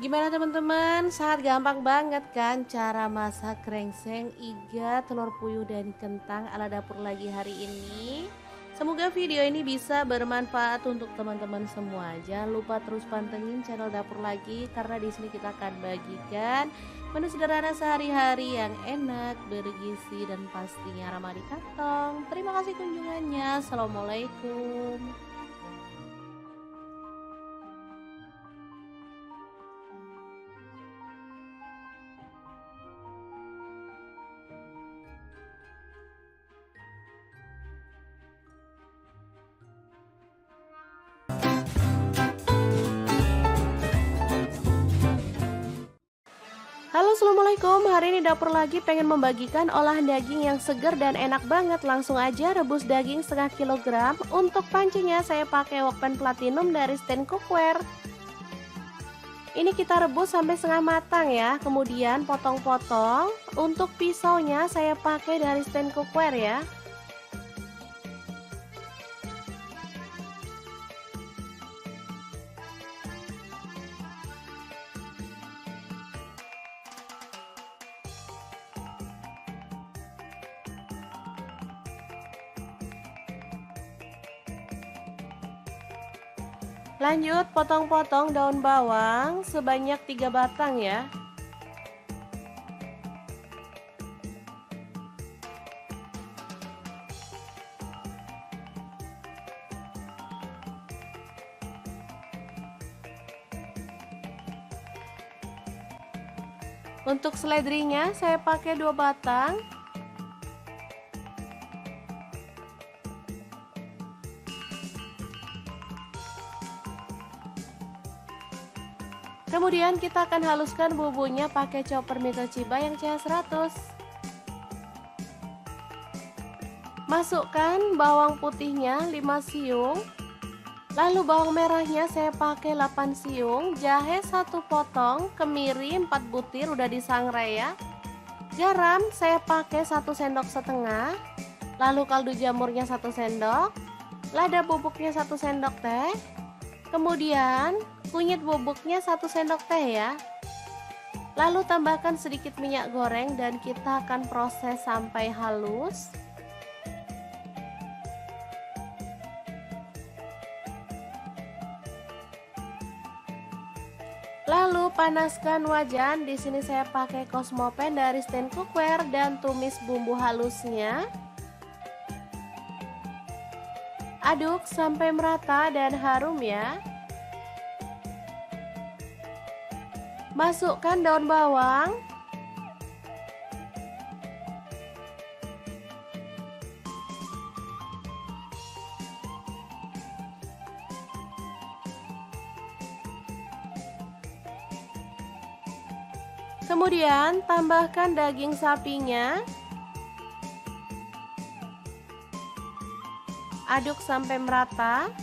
Speaker 1: Gimana teman-teman? Sangat gampang banget kan cara masak krengseng iga, telur puyuh dan kentang ala dapur lagi hari ini. Semoga video ini bisa bermanfaat untuk teman-teman semua. Jangan lupa terus pantengin channel dapur lagi karena di sini kita akan bagikan menu sederhana sehari-hari yang enak, bergizi dan pastinya ramah di kantong. Terima kasih kunjungannya. Assalamualaikum. Halo assalamualaikum, hari ini dapur lagi pengen membagikan olahan daging yang segar dan enak banget. Langsung aja rebus daging setengah kilogram. Untuk pancinya saya pakai Wokpen Platinum dari Stand Cookware. Ini kita rebus sampai setengah matang ya, kemudian potong-potong. Untuk pisaunya saya pakai dari Stand Cookware ya. Lanjut potong-potong daun bawang sebanyak 3 batang ya. Untuk seledrinya saya pakai 2 batang. Kemudian kita akan haluskan bumbunya pakai chopper Toshiba yang CH100. Masukkan bawang putihnya 5 siung. Lalu bawang merahnya saya pakai 8 siung, jahe 1 potong, kemiri 4 butir udah disangrai ya. Garam saya pakai 1 sendok setengah. Lalu kaldu jamurnya 1 sendok, lada bubuknya 1 sendok teh. Kemudian kunyit bubuknya 1 sendok teh ya. Lalu tambahkan sedikit minyak goreng dan kita akan proses sampai halus. Lalu panaskan wajan. Di sini saya pakai Cosmopan dari Stand Cookware dan tumis bumbu halusnya. Aduk sampai merata dan harum ya. Masukkan daun bawang. Kemudian tambahkan daging sapinya. Aduk sampai merata.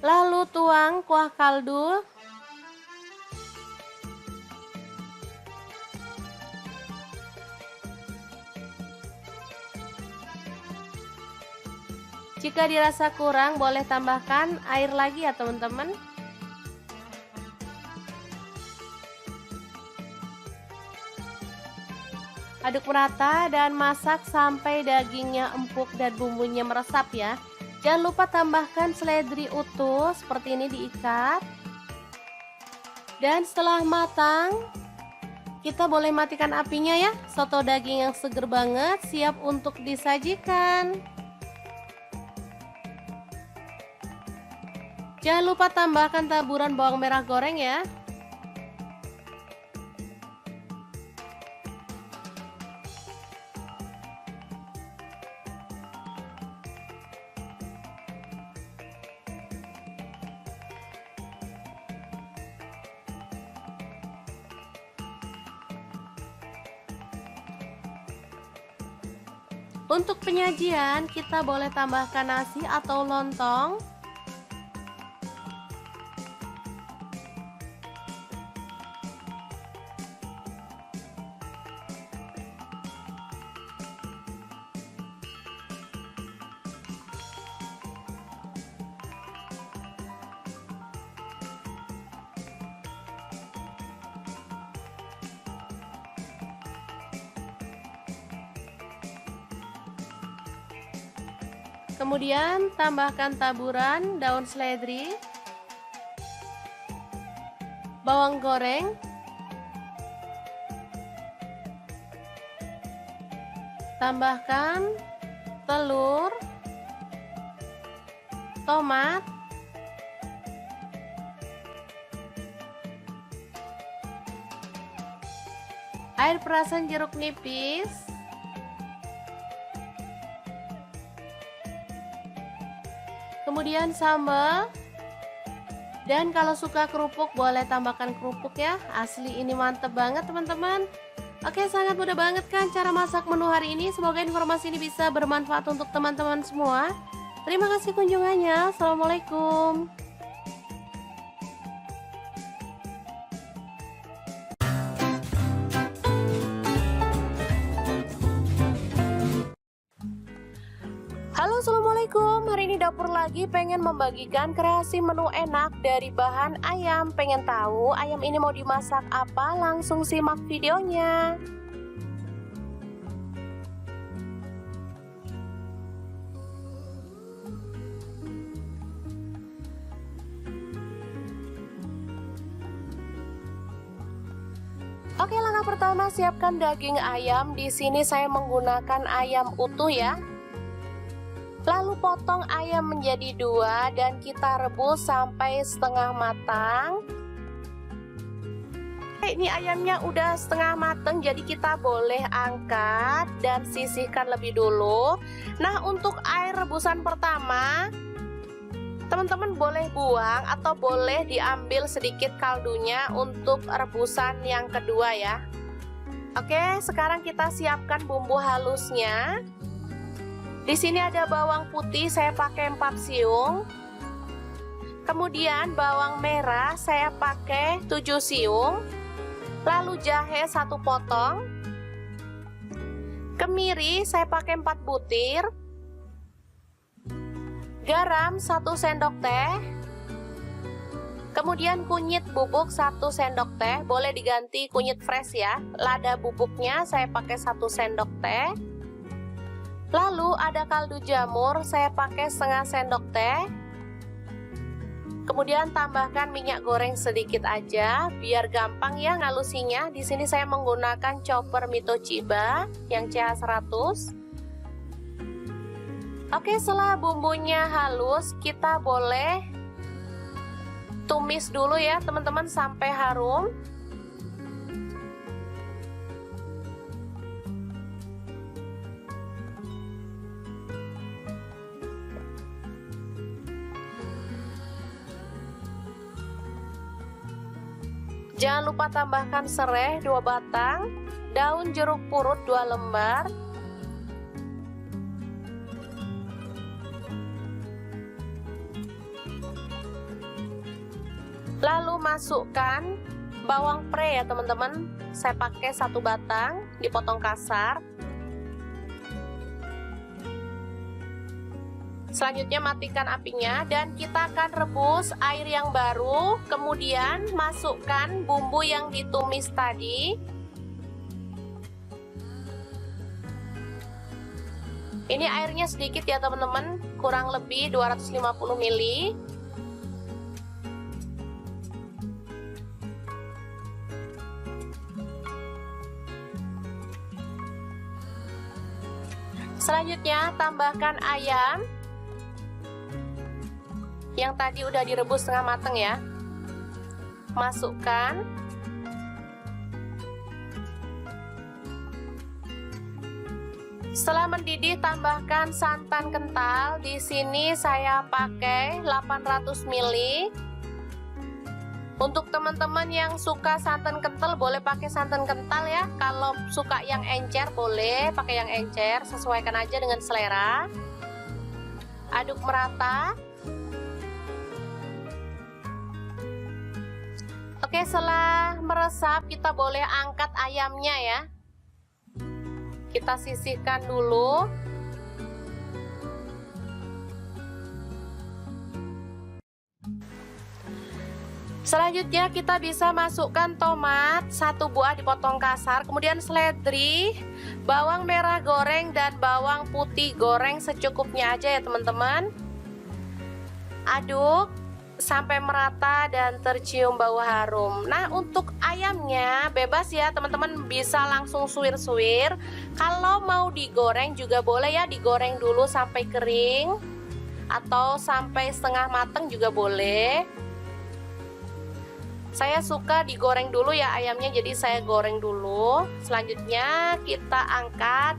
Speaker 1: Lalu tuang kuah kaldu. Jika dirasa kurang, boleh tambahkan air lagi ya teman-teman. Aduk merata dan masak sampai dagingnya empuk dan bumbunya meresap ya. Jangan lupa tambahkan seledri utuh seperti ini, diikat. Dan setelah matang, kita boleh matikan apinya ya. Soto daging yang seger banget siap untuk disajikan. Jangan lupa tambahkan taburan bawang merah goreng ya. Untuk penyajian, kita boleh tambahkan nasi atau lontong. Kemudian tambahkan taburan daun seledri, bawang goreng, tambahkan telur, tomat, air perasan jeruk nipis, kemudian sambal, dan kalau suka kerupuk boleh tambahkan kerupuk ya. Asli ini mantep banget teman-teman. Oke, sangat mudah banget kan cara masak menu hari ini. Semoga informasi ini bisa bermanfaat untuk teman-teman semua. Terima kasih kunjungannya. Assalamualaikum. Halo, assalamualaikum. Hari ini dapur lagi pengen membagikan kreasi menu enak dari bahan ayam. Pengen tahu ayam ini mau dimasak apa? Langsung simak videonya. Oke, langkah pertama siapkan daging ayam. Di sini saya menggunakan ayam utuh ya. Lalu potong ayam menjadi 2 dan kita rebus sampai setengah matang. Ini ayamnya udah setengah matang, jadi kita boleh angkat dan sisihkan lebih dulu. Nah, untuk air rebusan pertama, teman-teman boleh buang atau boleh diambil sedikit kaldunya untuk rebusan yang kedua ya. Oke, sekarang kita siapkan bumbu halusnya. Di sini ada bawang putih, saya pakai 4 siung. Kemudian bawang merah saya pakai 7 siung. Lalu jahe 1 potong. Kemiri saya pakai 4 butir. Garam 1 sendok teh. Kemudian kunyit bubuk 1 sendok teh, boleh diganti kunyit fresh ya. Lada bubuknya saya pakai 1 sendok teh. Lalu ada kaldu jamur, saya pakai setengah sendok teh. Kemudian tambahkan minyak goreng sedikit aja, biar gampang ya ngalusinya. Di sini saya menggunakan chopper Mito Chiba yang CH100. Oke, setelah bumbunya halus, kita boleh tumis dulu ya teman-teman sampai harum. Jangan lupa tambahkan serai 2 batang, daun jeruk purut 2 lembar, lalu masukkan bawang pre ya teman-teman. Saya pakai 1 batang, dipotong kasar. Selanjutnya matikan apinya dan kita akan rebus air yang baru. Kemudian masukkan bumbu yang ditumis tadi. Ini airnya sedikit ya teman-teman, kurang lebih 250 ml. Selanjutnya tambahkan ayam yang tadi udah direbus setengah mateng ya. Masukkan. Setelah mendidih tambahkan santan kental. Di sini saya pakai 800 ml. Untuk teman-teman yang suka santan kental boleh pakai santan kental ya. Kalau suka yang encer boleh pakai yang encer, sesuaikan aja dengan selera. Aduk merata. Oke, setelah meresap kita boleh angkat ayamnya ya. Kita sisihkan dulu. Selanjutnya kita bisa masukkan tomat 1 buah dipotong kasar, kemudian seledri, bawang merah goreng dan bawang putih goreng secukupnya aja ya teman-teman. Aduk sampai merata dan tercium bau harum. Nah, untuk ayamnya bebas ya teman-teman, bisa langsung suwir-suwir. Kalau mau digoreng juga boleh ya, digoreng dulu sampai kering atau sampai setengah matang juga boleh. Saya suka digoreng dulu ya ayamnya, jadi saya goreng dulu. Selanjutnya kita angkat.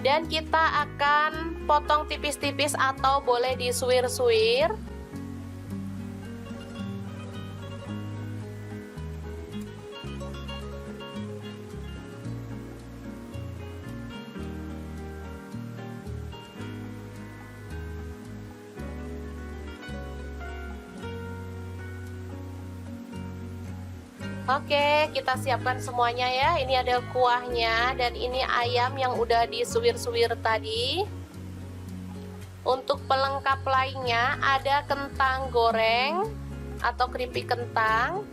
Speaker 1: Dan kita akan potong tipis-tipis atau boleh disuwir-suwir. Oke, kita siapkan semuanya ya. Ini ada kuahnya dan ini ayam yang udah disuwir-suwir tadi. Untuk pelengkap lainnya ada kentang goreng atau keripik kentang.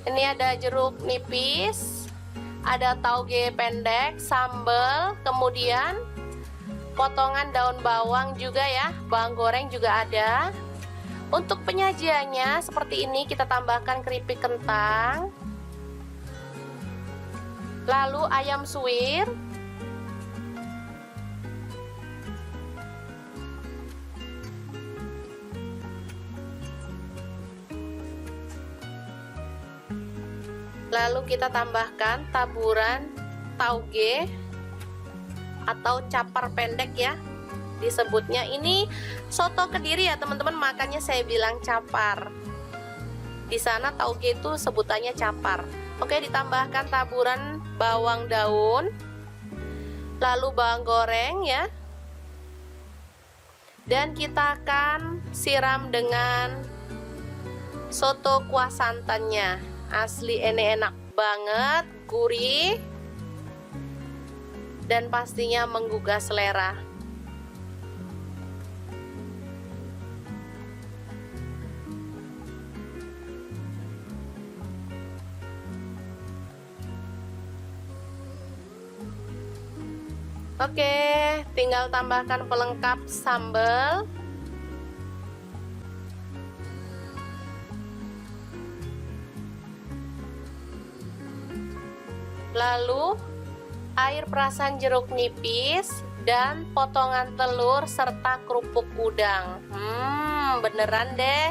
Speaker 1: Ini ada jeruk nipis, ada tauge pendek, sambal, kemudian potongan daun bawang juga ya, bawang goreng juga ada. Untuk penyajiannya seperti ini, kita tambahkan keripik kentang, lalu ayam suwir, lalu kita tambahkan taburan tauge atau capar pendek ya disebutnya. Ini soto Kediri ya teman-teman, makanya saya bilang capar. Di sana tauge itu sebutannya capar. Oke, ditambahkan taburan bawang daun, lalu bawang goreng ya. Dan kita akan siram dengan soto kuah santannya. Asli ini enak banget, gurih, dan pastinya menggugah selera. Oke, tinggal tambahkan pelengkap sambal. Lalu air perasan jeruk nipis dan potongan telur serta kerupuk udang. Beneran deh,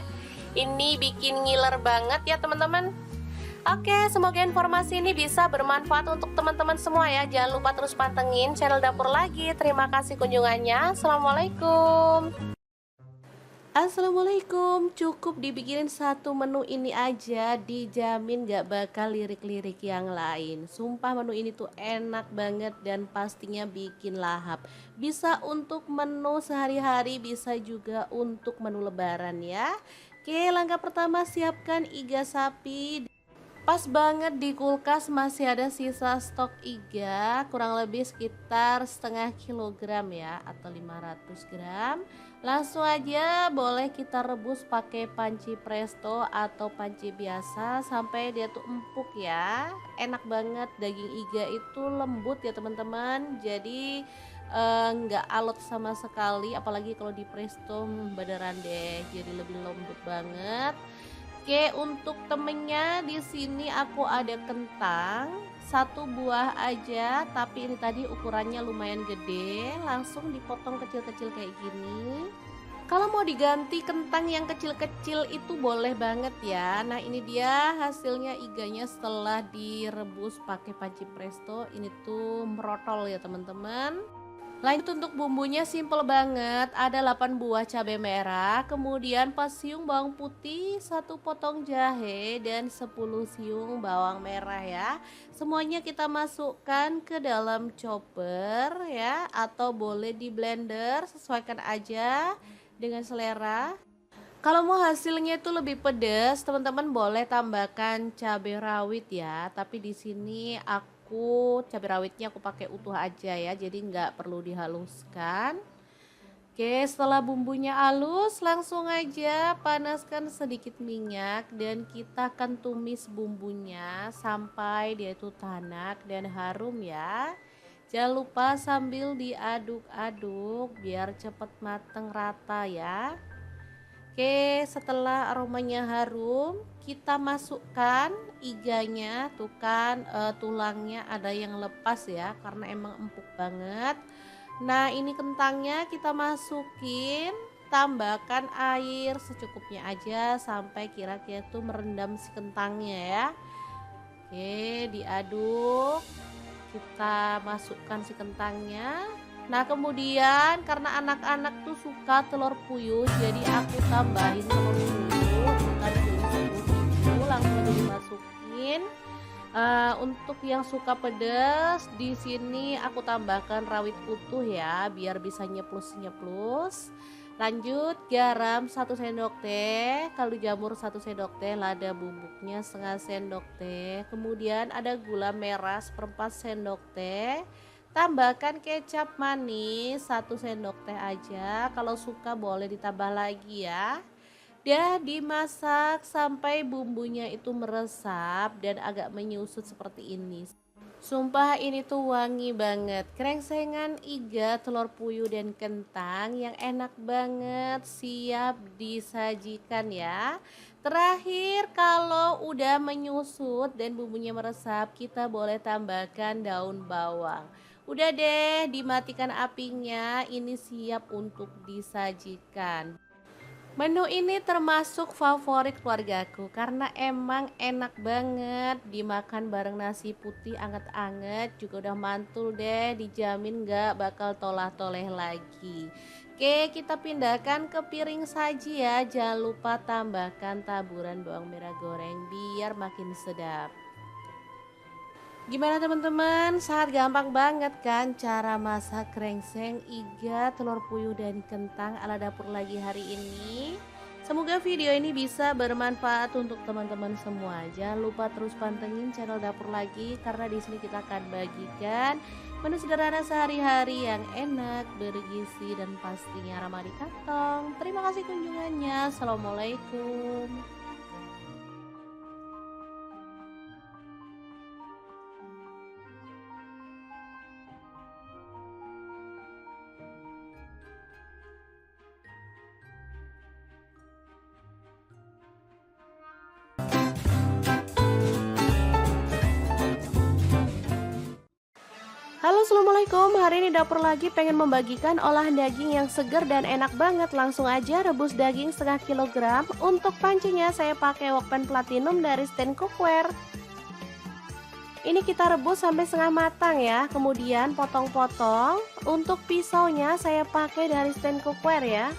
Speaker 1: ini bikin ngiler banget ya teman-teman. Oke, semoga informasi ini bisa bermanfaat untuk teman-teman semua ya. Jangan lupa terus pantengin channel Dapur Lagi. Terima kasih kunjungannya. Assalamualaikum. Assalamualaikum. Cukup dibikinin satu menu ini aja, dijamin gak bakal lirik-lirik yang lain. Sumpah menu ini tuh enak banget dan pastinya bikin lahap. Bisa untuk menu sehari-hari, bisa juga untuk menu lebaran ya. Oke, langkah pertama siapkan iga sapi. Pas banget di kulkas masih ada sisa stok iga kurang lebih sekitar setengah kilogram ya atau 500 gram. Langsung aja boleh kita rebus pakai panci presto atau panci biasa sampai dia tuh empuk ya. Enak banget, daging iga itu lembut ya teman-teman. Jadi nggak alot sama sekali, apalagi kalau di presto beneran deh jadi lebih lembut banget. Oke, untuk temennya di sini aku ada kentang, satu buah aja, tapi ini tadi ukurannya lumayan gede, langsung dipotong kecil-kecil kayak gini. Kalau mau diganti kentang yang kecil-kecil itu boleh banget ya. Nah, ini dia hasilnya iganya setelah direbus pakai panci presto. Ini tuh merotol ya teman-teman. Lanjut untuk bumbunya simple banget, ada 8 buah cabai merah, kemudian 4 siung bawang putih, 1 potong jahe, dan 10 siung bawang merah ya. Semuanya kita masukkan ke dalam chopper ya, atau boleh di blender, sesuaikan aja dengan selera. Kalau mau hasilnya itu lebih pedas, teman-teman boleh tambahkan cabai rawit ya. Tapi di sini aku cabai rawitnya aku pakai utuh aja ya, jadi nggak perlu dihaluskan. Oke, setelah bumbunya halus, langsung aja panaskan sedikit minyak dan kita akan tumis bumbunya sampai dia itu tanak dan harum ya. Jangan lupa sambil diaduk-aduk biar cepat mateng rata ya. Oke, setelah aromanya harum, kita masukkan iganya. Tuh kan tulangnya ada yang lepas ya, karena emang empuk banget. Nah, ini kentangnya kita masukin, tambahkan air secukupnya aja sampai kira-kira tuh merendam si kentangnya ya. Oke, diaduk. Kita masukkan si kentangnya. Nah, kemudian karena anak-anak tuh suka telur puyuh, jadi aku tambahin telur puyuh. Kita tulis 10.000 langsung aja dimasukin. Untuk yang suka pedas, di sini aku tambahkan rawit utuh ya, biar bisa nyeplus-nyeplus. Lanjut garam 1 sendok teh, kaldu jamur 1 sendok teh, lada bubuknya setengah sendok teh. Kemudian ada gula merah 1/4 sendok teh. Tambahkan kecap manis 1 sendok teh aja. Kalau suka boleh ditambah lagi ya. Dia dimasak sampai bumbunya itu meresap dan agak menyusut seperti ini. Sumpah ini tuh wangi banget. Krengsengan iga, telur puyuh dan kentang yang enak banget, siap disajikan ya. Terakhir kalau udah menyusut dan bumbunya meresap, kita boleh tambahkan daun bawang. Udah deh, dimatikan apinya, ini siap untuk disajikan. Menu ini termasuk favorit keluargaku karena emang enak banget dimakan bareng nasi putih anget-anget, juga udah mantul deh, dijamin gak bakal tolah-toleh lagi. Oke, kita pindahkan ke piring saji ya. Jangan lupa tambahkan taburan bawang merah goreng biar makin sedap. Gimana teman-teman? Sangat gampang banget kan cara masak krengseng, iga, telur puyuh dan kentang ala dapur lagi hari ini. Semoga video ini bisa bermanfaat untuk teman-teman semua. Jangan lupa terus pantengin channel dapur lagi karena di sini kita akan bagikan menu sederhana sehari-hari yang enak, bergizi dan pastinya ramah di kantong. Terima kasih kunjungannya. Assalamualaikum. Halo assalamualaikum, hari ini dapur lagi pengen membagikan olahan daging yang segar dan enak banget. Langsung aja rebus daging setengah kilogram. Untuk pancinya saya pakai Wokpan Platinum dari Stand Cookware. Ini kita rebus sampai setengah matang ya, kemudian potong-potong. Untuk pisaunya saya pakai dari Stand Cookware ya.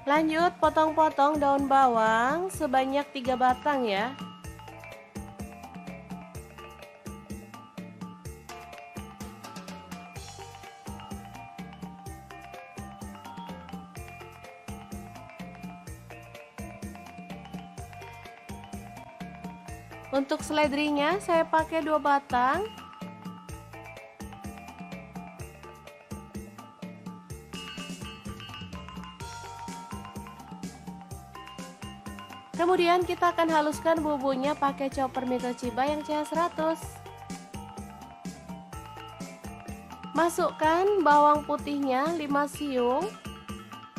Speaker 1: Lanjut potong-potong daun bawang sebanyak 3 batang ya. Untuk seledrinya saya pakai 2 batang. Kemudian kita akan haluskan bumbunya pakai chopper Mitoshiba yang CH100. Masukkan bawang putihnya 5 siung.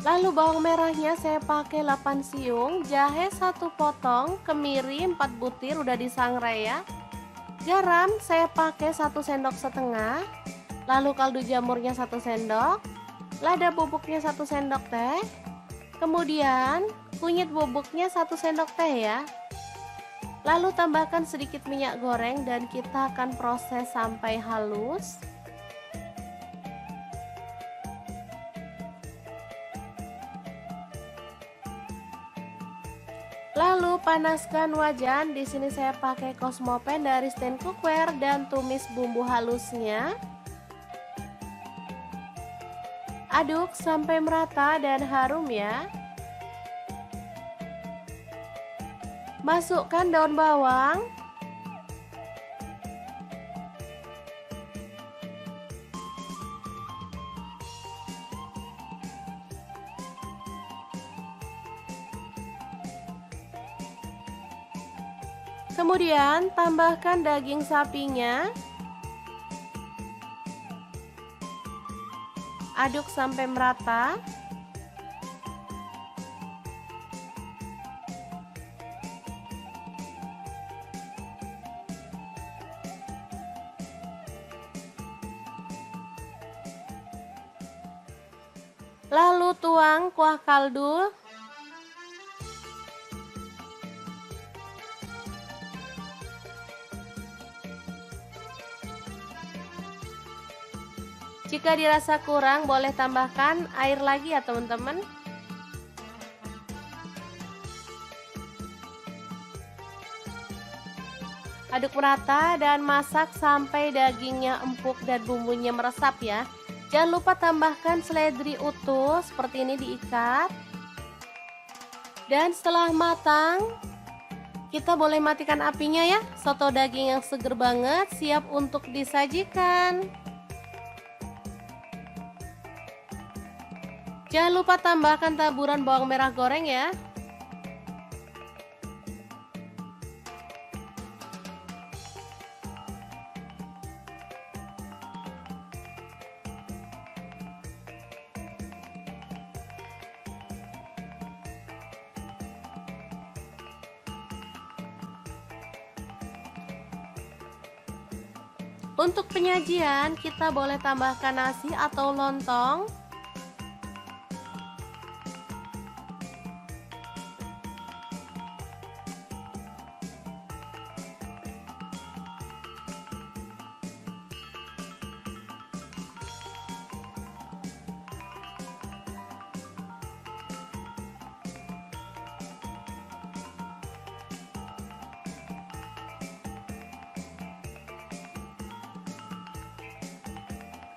Speaker 1: Lalu bawang merahnya saya pakai 8 siung, jahe 1 potong, kemiri 4 butir udah disangrai ya. Garam saya pakai 1 sendok setengah. Lalu kaldu jamurnya 1 sendok. Lada bubuknya 1 sendok teh. Kemudian kunyit bubuknya 1 sendok teh ya. Lalu tambahkan sedikit minyak goreng dan kita akan proses sampai halus. Lalu panaskan wajan. Di sini saya pakai Cosmopan dari stand cookware dan tumis bumbu halusnya. Aduk sampai merata dan harum ya. Masukkan daun bawang. Kemudian tambahkan daging sapinya. Aduk sampai merata. Lalu tuang kuah kaldu. Jika dirasa kurang, boleh tambahkan air lagi ya teman-teman. Aduk merata dan masak sampai dagingnya empuk dan bumbunya meresap ya. Jangan lupa tambahkan seledri utuh seperti ini diikat. Dan setelah matang, kita boleh matikan apinya ya. Soto daging yang seger banget siap untuk disajikan. Jangan lupa tambahkan taburan bawang merah goreng ya. Untuk penyajian kita boleh tambahkan nasi atau lontong.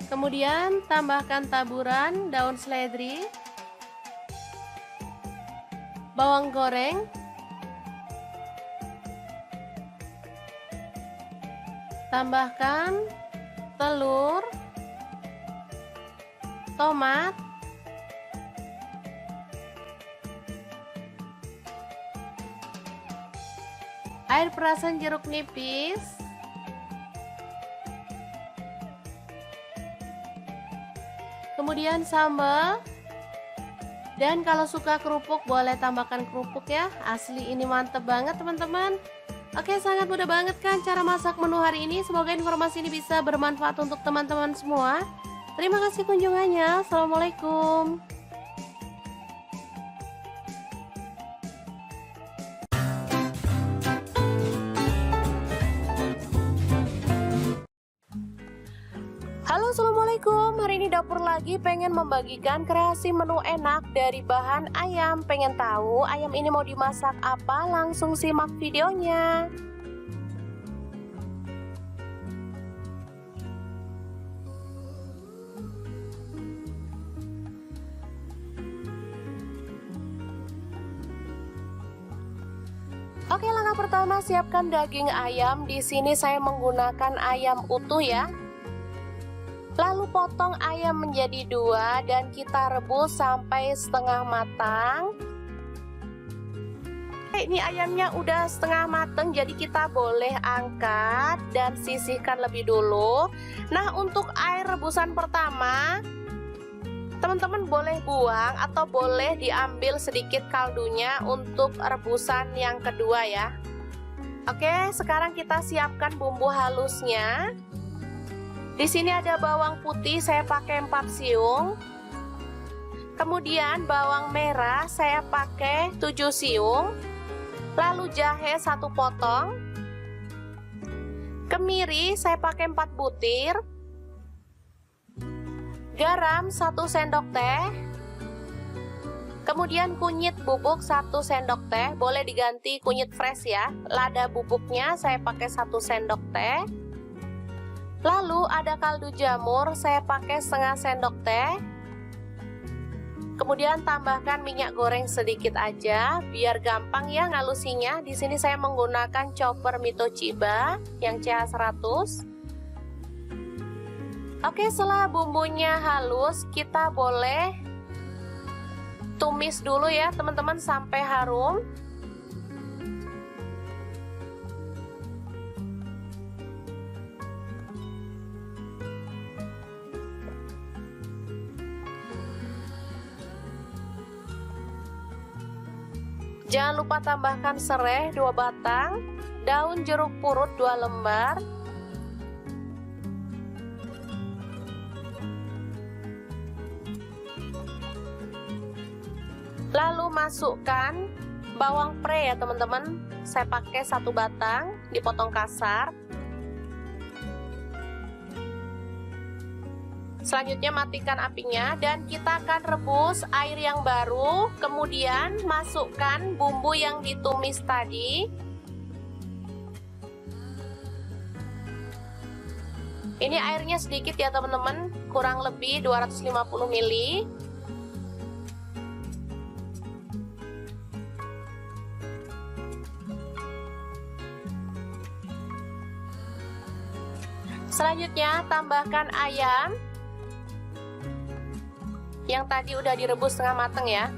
Speaker 1: Kemudian tambahkan taburan daun seledri, bawang goreng, tambahkan telur, tomat, air perasan jeruk nipis, kemudian sambal, dan kalau suka kerupuk boleh tambahkan kerupuk ya. Asli ini mantep banget teman-teman. Oke, sangat mudah banget kan cara masak menu hari ini. Semoga informasi ini bisa bermanfaat untuk teman-teman semua. Terima kasih kunjungannya. Assalamualaikum. Assalamualaikum, hari ini dapur lagi pengen membagikan kreasi menu enak dari bahan ayam. Pengen tahu ayam ini mau dimasak apa? Langsung simak videonya. Oke, langkah pertama siapkan daging ayam. Di sini saya menggunakan ayam utuh ya. Lalu potong ayam menjadi 2 dan kita rebus sampai setengah matang. Ini ayamnya udah setengah matang, jadi kita boleh angkat dan sisihkan lebih dulu. Nah, untuk air rebusan pertama, teman-teman boleh buang atau boleh diambil sedikit kaldunya untuk rebusan yang kedua ya. Oke, sekarang kita siapkan bumbu halusnya. Di sini ada bawang putih, saya pakai 4 siung. Kemudian bawang merah saya pakai 7 siung. Lalu jahe 1 potong. Kemiri saya pakai 4 butir. Garam 1 sendok teh. Kemudian kunyit bubuk 1 sendok teh, boleh diganti kunyit fresh ya. Lada bubuknya saya pakai 1 sendok teh. Lalu ada kaldu jamur, saya pakai setengah sendok teh. Kemudian tambahkan minyak goreng sedikit aja, biar gampang ya ngalusinya. Di sini saya menggunakan chopper Mito Chiba yang CH100. Oke, setelah bumbunya halus, kita boleh tumis dulu ya teman-teman sampai harum. Jangan lupa tambahkan serai 2 batang, daun jeruk purut 2 lembar, lalu masukkan bawang pre ya teman-teman. Saya pakai 1 batang, dipotong kasar. Selanjutnya matikan apinya dan kita akan rebus air yang baru. Kemudian masukkan bumbu yang ditumis tadi. Ini airnya sedikit ya teman-teman, kurang lebih 250 ml. Selanjutnya tambahkan ayam yang tadi udah direbus setengah mateng ya.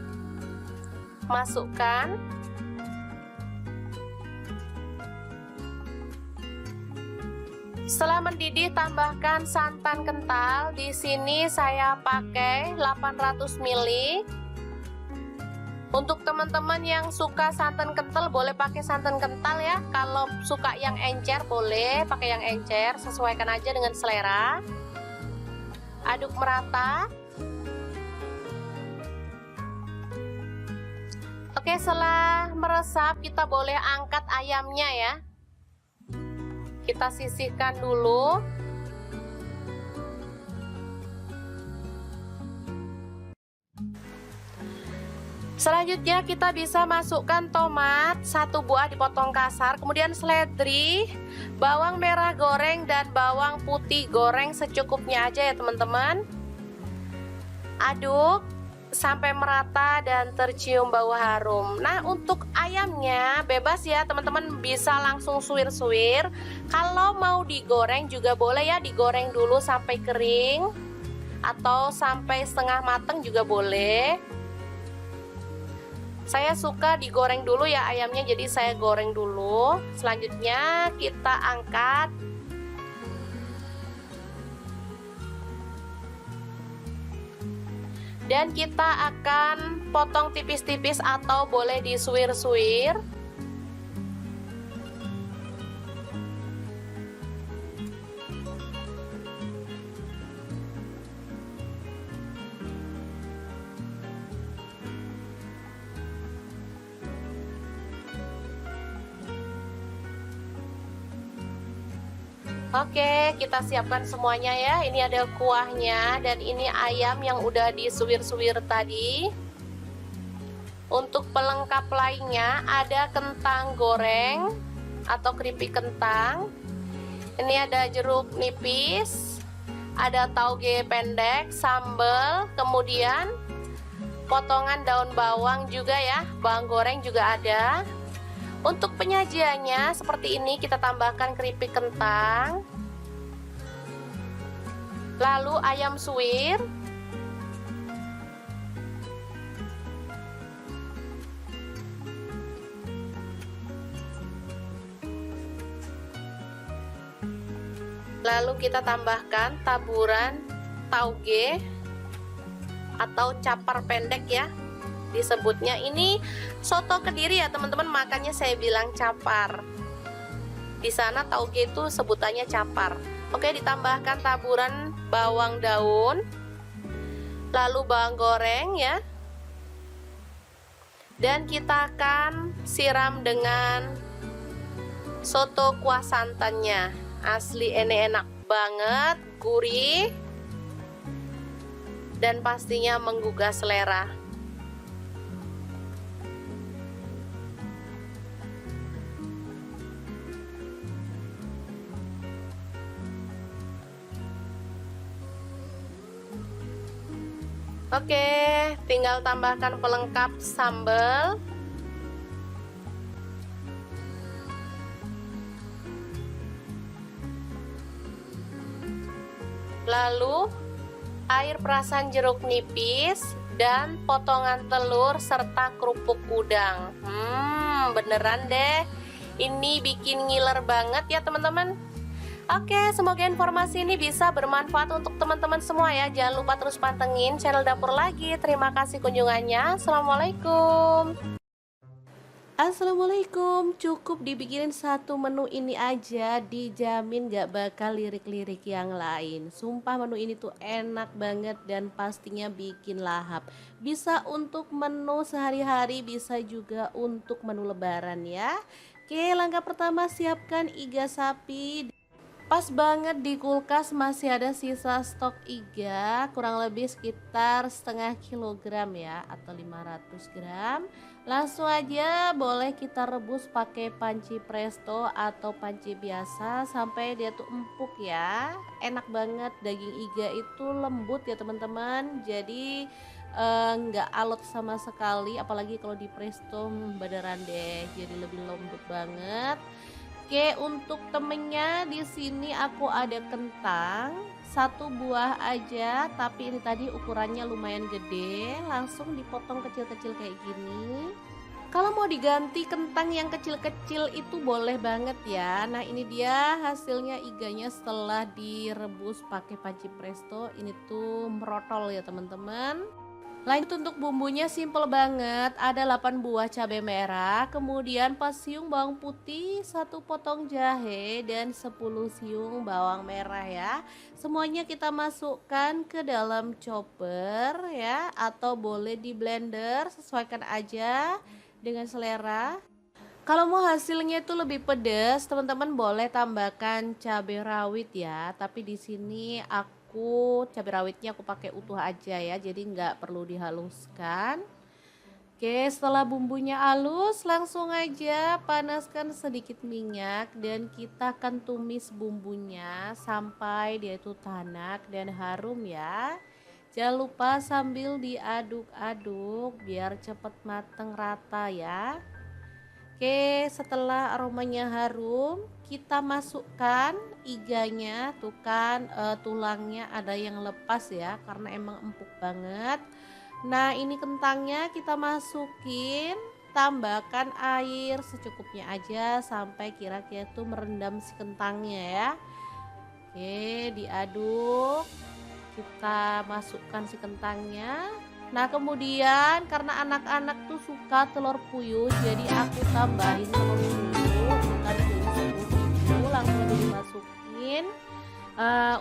Speaker 1: Masukkan. Setelah mendidih tambahkan santan kental. Di sini saya pakai 800 ml. Untuk teman-teman yang suka santan kental boleh pakai santan kental ya. Kalau suka yang encer boleh pakai yang encer, sesuaikan aja dengan selera. Aduk merata. Oke, setelah meresap kita boleh angkat ayamnya ya. Kita sisihkan dulu. Selanjutnya kita bisa masukkan tomat 1 buah dipotong kasar, kemudian seledri, bawang merah goreng dan bawang putih goreng secukupnya aja ya teman-teman. Aduk sampai merata dan tercium bau harum. Nah, untuk ayamnya bebas ya teman-teman, bisa langsung suwir-suwir. Kalau mau digoreng juga boleh ya, digoreng dulu sampai kering atau sampai setengah matang juga boleh. Saya suka digoreng dulu ya ayamnya, jadi saya goreng dulu. Selanjutnya kita angkat. Dan kita akan potong tipis-tipis atau boleh disuwir-suwir. Oke, kita siapkan semuanya ya. Ini ada kuahnya dan ini ayam yang udah disuwir-suwir tadi. Untuk pelengkap lainnya ada kentang goreng atau keripik kentang. Ini ada jeruk nipis, ada tauge pendek, sambal, kemudian potongan daun bawang juga ya, bawang goreng juga ada. Untuk penyajiannya seperti ini, kita tambahkan keripik kentang, lalu ayam suwir, lalu kita tambahkan taburan tauge atau capar pendek ya disebutnya. Ini soto Kediri ya teman-teman, makanya saya bilang capar. Di sana tauge itu sebutannya capar. Oke, ditambahkan taburan bawang daun, lalu bawang goreng ya. Dan kita akan siram dengan soto kuah santannya. Asli ini enak banget, gurih, dan pastinya menggugah selera. Oke, tinggal tambahkan pelengkap sambal. Lalu air perasan jeruk nipis dan potongan telur serta kerupuk udang. Beneran deh, ini bikin ngiler banget ya teman-teman. Oke, semoga informasi ini bisa bermanfaat untuk teman-teman semua ya. Jangan lupa terus pantengin channel Dapur Lagi. Terima kasih kunjungannya. Assalamualaikum. Assalamualaikum. Cukup dibikinin satu menu ini aja, dijamin gak bakal lirik-lirik yang lain. Sumpah menu ini tuh enak banget dan pastinya bikin lahap. Bisa untuk menu sehari-hari, bisa juga untuk menu lebaran ya. Oke, langkah pertama siapkan iga sapi. Pas banget di kulkas masih ada sisa stok iga, kurang lebih sekitar setengah kilogram ya, atau 500 gram. Langsung aja boleh kita rebus pakai panci presto atau panci biasa sampai dia tuh empuk ya. Enak banget, daging iga itu lembut ya teman-teman, jadi nggak alot sama sekali, apalagi kalau di presto beneran deh, jadi lebih lembut banget. Oke, untuk temennya di sini aku ada kentang satu buah aja, tapi ini tadi ukurannya lumayan gede, langsung dipotong kecil-kecil kayak gini. Kalau mau diganti kentang yang kecil-kecil itu boleh banget ya. Nah, ini dia hasilnya iganya setelah direbus pakai panci presto. Ini tuh merotol ya teman-teman. Lanjut untuk bumbunya simple banget, ada 8 buah cabai merah, kemudian pas siung bawang putih, 1 potong jahe, dan 10 siung bawang merah ya. Semuanya kita masukkan ke dalam chopper ya, atau boleh di blender, sesuaikan aja dengan selera. Kalau mau hasilnya itu lebih pedas, teman-teman boleh tambahkan cabai rawit ya, tapi di sini cabai rawitnya aku pakai utuh aja ya, jadi nggak perlu dihaluskan. Oke, setelah bumbunya halus langsung aja panaskan sedikit minyak dan kita akan tumis bumbunya sampai dia itu tanak dan harum ya. Jangan lupa sambil diaduk-aduk biar cepet mateng rata ya. Oke, setelah aromanya harum, kita masukkan iganya. Tuh kan tulangnya ada yang lepas ya, karena emang empuk banget. Nah, ini kentangnya kita masukin, tambahkan air secukupnya aja sampai kira-kira tuh merendam si kentangnya ya. Oke, diaduk. Kita masukkan si kentangnya. Nah, kemudian karena anak-anak tuh suka telur puyuh, jadi aku tambahin telur puyuh. Tadi jadi 10.000 langsung aja dimasukin.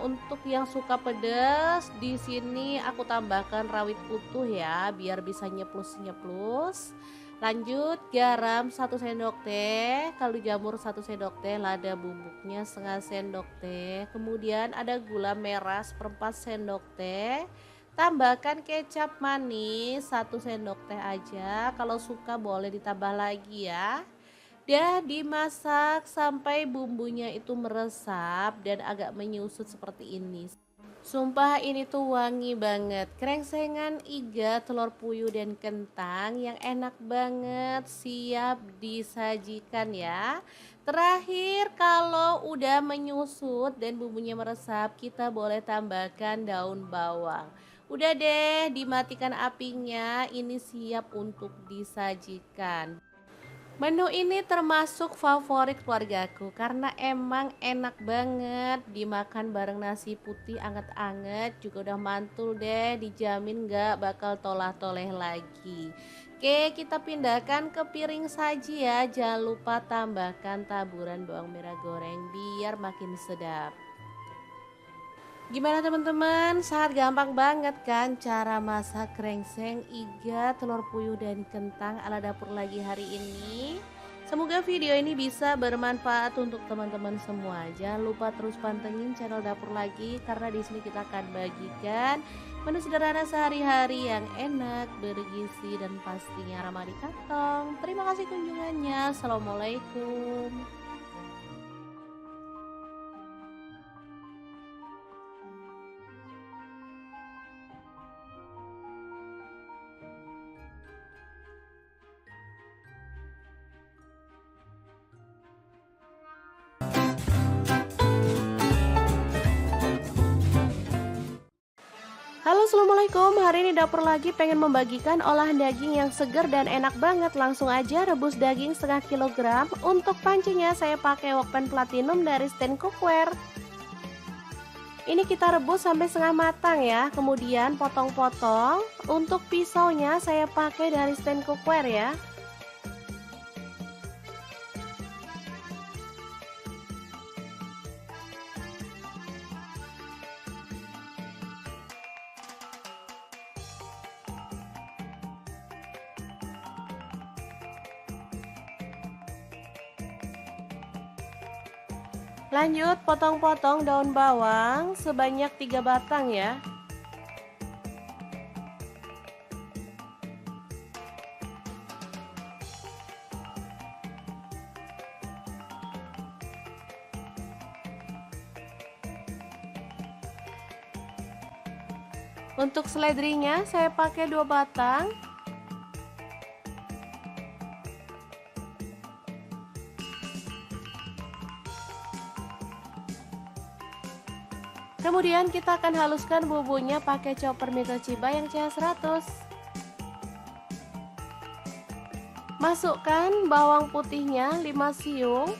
Speaker 1: Untuk yang suka pedas, di sini aku tambahkan rawit utuh ya, biar bisa nyeplus-nyeplus. Lanjut garam 1 sendok teh, kaldu jamur 1 sendok teh, lada bubuknya setengah sendok teh. Kemudian ada gula merah 1/4 sendok teh. Tambahkan kecap manis 1 sendok teh aja. Kalau suka boleh ditambah lagi ya. Dan dimasak sampai bumbunya itu meresap dan agak menyusut seperti ini. Sumpah ini tuh wangi banget. Krengsengan iga, telur puyuh dan kentang yang enak banget, siap disajikan ya. Terakhir kalau udah menyusut dan bumbunya meresap, kita boleh tambahkan daun bawang. Udah deh, dimatikan apinya. Ini siap untuk disajikan. Menu ini termasuk favorit keluargaku karena emang enak banget dimakan bareng nasi putih anget-anget, juga udah mantul deh, dijamin gak bakal tolah-toleh lagi. Oke, kita pindahkan ke piring saji ya. Jangan lupa tambahkan taburan bawang merah goreng biar makin sedap. Gimana teman-teman? Sangat gampang banget kan cara masak krengseng iga, telur puyuh dan kentang ala dapur lagi hari ini. Semoga video ini bisa bermanfaat untuk teman-teman semua. Jangan lupa terus pantengin channel dapur lagi karena di sini kita akan bagikan menu sederhana sehari-hari yang enak, bergizi dan pastinya ramah di kantong. Terima kasih kunjungannya. Assalamualaikum. Halo assalamualaikum, hari ini dapur lagi pengen membagikan olahan daging yang segar dan enak banget. Langsung aja rebus daging setengah kilogram. Untuk pancinya saya pakai Wokpen Platinum dari Stand Cookware. Ini kita rebus sampai setengah matang ya, kemudian potong-potong. Untuk pisaunya saya pakai dari Stand Cookware ya. Lanjut potong-potong daun bawang sebanyak 3 batang ya. Untuk seledrinya saya pakai 2 batang. Kemudian kita akan haluskan bumbunya pakai chopper Mitoshiba yang CH100. Masukkan bawang putihnya 5 siung.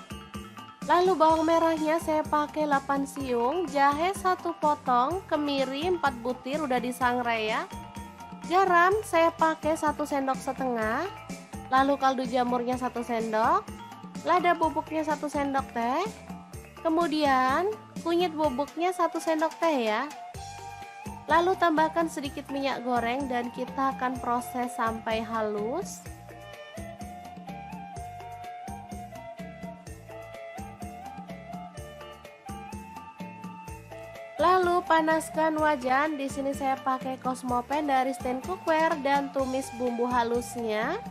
Speaker 1: Lalu bawang merahnya saya pakai 8 siung, jahe 1 potong, kemiri 4 butir udah disangrai ya. Garam saya pakai 1 sendok setengah. Lalu kaldu jamurnya 1 sendok, lada bubuknya 1 sendok teh. Kemudian kunyit bubuknya 1 sendok teh ya. Lalu tambahkan sedikit minyak goreng dan kita akan proses sampai halus. Lalu panaskan wajan. Di sini saya pakai Cosmopan dari Stand Cookware dan tumis bumbu halusnya.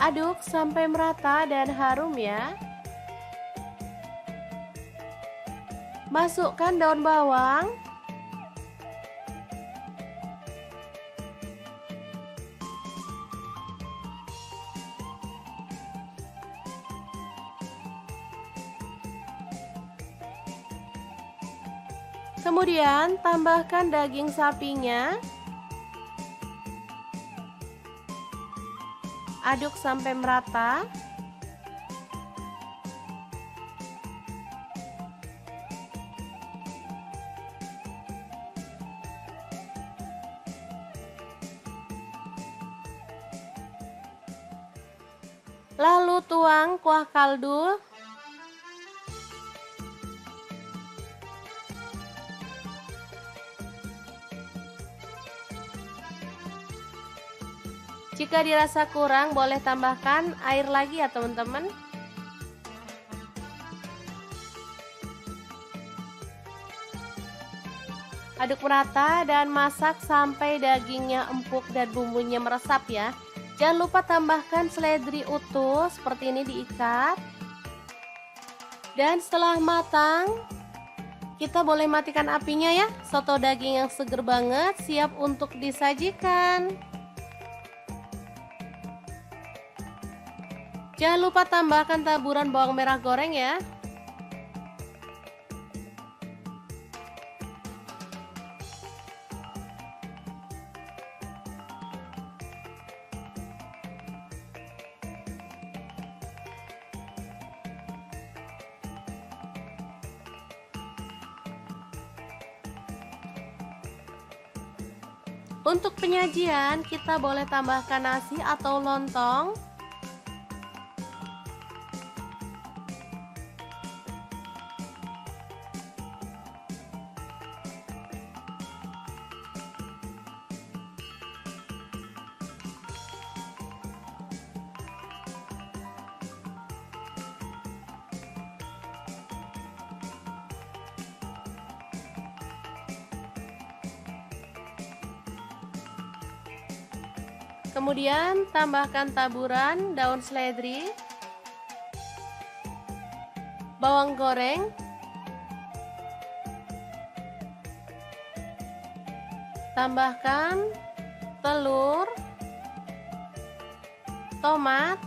Speaker 1: Aduk sampai merata dan harum ya. Masukkan daun bawang. Kemudian tambahkan daging sapinya. Aduk sampai merata. Lalu tuang kuah kaldu. Jika dirasa kurang, boleh tambahkan air lagi ya teman-teman. Aduk merata dan masak sampai dagingnya empuk dan bumbunya meresap ya. Jangan lupa tambahkan seledri utuh seperti ini, diikat. Dan setelah matang, kita boleh matikan apinya ya. Soto daging yang seger banget siap untuk disajikan. Jangan lupa tambahkan taburan bawang merah goreng ya. Untuk penyajian, kita boleh tambahkan nasi atau lontong. Kemudian tambahkan taburan daun seledri, bawang goreng, tambahkan telur, tomat,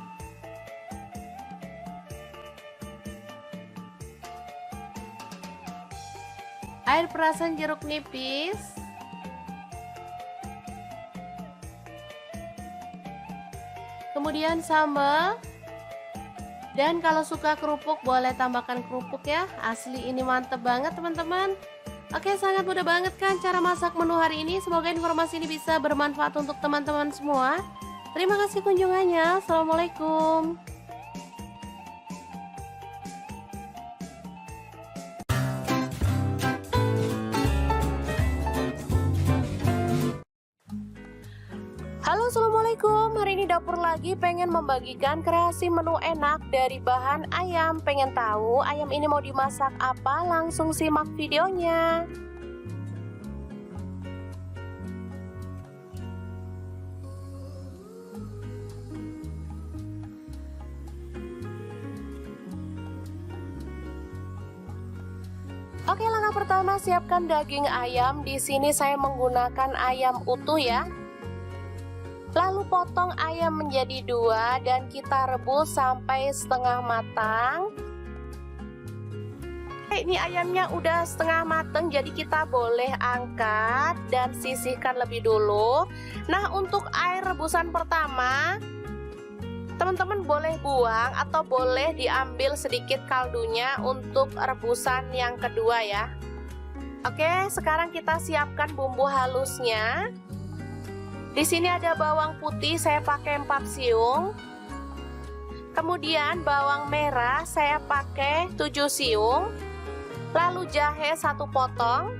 Speaker 1: air perasan jeruk nipis, kemudian sambal, dan kalau suka kerupuk boleh tambahkan kerupuk ya. Asli ini mantep banget teman-teman. Oke, sangat mudah banget kan cara masak menu hari ini. Semoga informasi ini bisa bermanfaat untuk teman-teman semua. Terima kasih kunjungannya. Assalamualaikum. Halo, assalamualaikum. Hari ini dapur lagi pengen membagikan kreasi menu enak dari bahan ayam. Pengen tahu ayam ini mau dimasak apa? Langsung simak videonya. Oke, langkah pertama siapkan daging ayam. Di sini saya menggunakan ayam utuh ya. Lalu potong ayam menjadi 2 dan kita rebus sampai setengah matang. Ini ayamnya udah setengah matang, jadi kita boleh angkat dan sisihkan lebih dulu. Nah, untuk air rebusan pertama, teman-teman boleh buang atau boleh diambil sedikit kaldunya untuk rebusan yang kedua ya. Oke, sekarang kita siapkan bumbu halusnya. Di sini ada bawang putih, saya pakai 4 siung. Kemudian bawang merah saya pakai 7 siung. Lalu jahe 1 potong.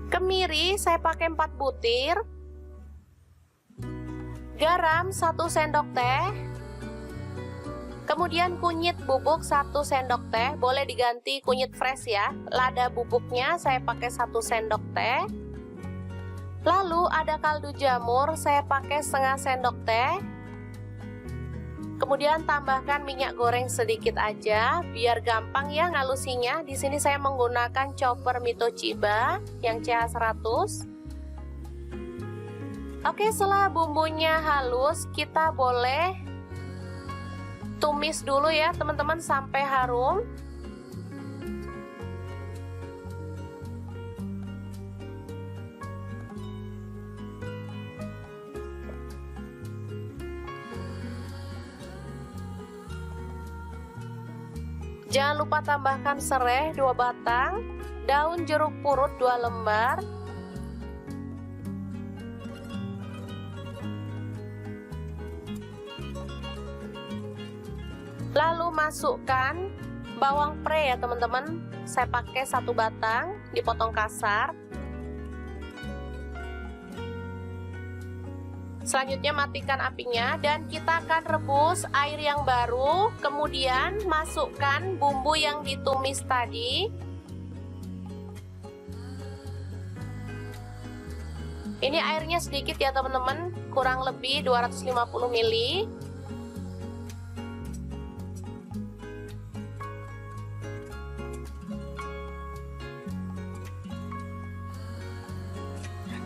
Speaker 1: Kemiri saya pakai 4 butir. Garam 1 sendok teh. Kemudian kunyit bubuk 1 sendok teh, boleh diganti kunyit fresh ya. Lada bubuknya saya pakai 1 sendok teh. Lalu ada kaldu jamur, saya pakai setengah sendok teh. Kemudian tambahkan minyak goreng sedikit aja, biar gampang ya ngalusinya. Di sini saya menggunakan chopper Mito Chiba yang CH100. Oke, setelah bumbunya halus, kita boleh tumis dulu ya teman-teman sampai harum. Jangan lupa tambahkan serai 2 batang, daun jeruk purut 2 lembar, lalu masukkan bawang pre ya teman-teman. Saya pakai 1 batang, dipotong kasar. Selanjutnya matikan apinya dan kita akan rebus air yang baru. Kemudian masukkan bumbu yang ditumis tadi. Ini airnya sedikit ya teman-teman, kurang lebih 250 ml.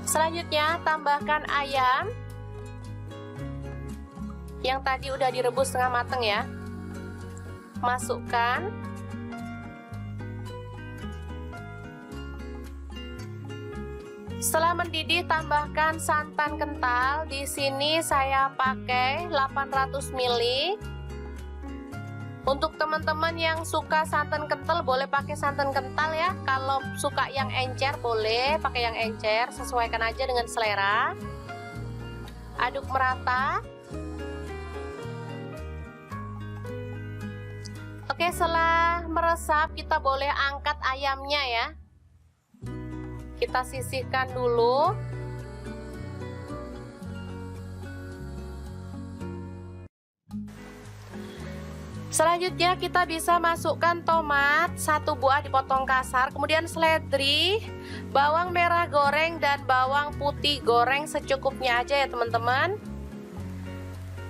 Speaker 1: Selanjutnya tambahkan ayam yang tadi udah direbus setengah mateng ya. Masukkan. Setelah mendidih tambahkan santan kental. Di sini saya pakai 800 ml. Untuk teman-teman yang suka santan kental boleh pakai santan kental ya. Kalau suka yang encer boleh pakai yang encer, sesuaikan aja dengan selera. Aduk merata. Oke, setelah meresap kita boleh angkat ayamnya ya. Kita sisihkan dulu. Selanjutnya kita bisa masukkan tomat 1 buah dipotong kasar, kemudian seledri, bawang merah goreng dan bawang putih goreng secukupnya aja ya teman-teman.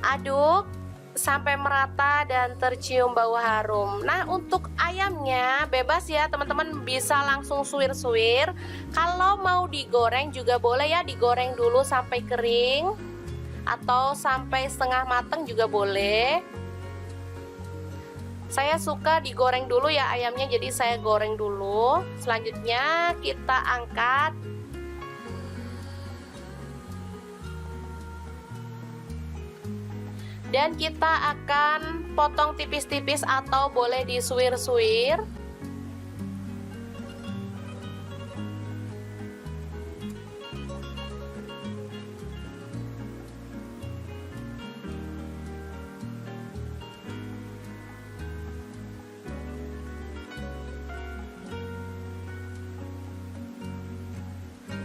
Speaker 1: Aduk sampai merata dan tercium bau harum. Nah, untuk ayamnya bebas ya teman-teman, bisa langsung suwir-suwir. Kalau mau digoreng juga boleh ya, digoreng dulu sampai kering atau sampai setengah matang juga boleh. Saya suka digoreng dulu ya ayamnya, jadi saya goreng dulu. Selanjutnya kita angkat. Dan kita akan potong tipis-tipis atau boleh disuwir-suwir.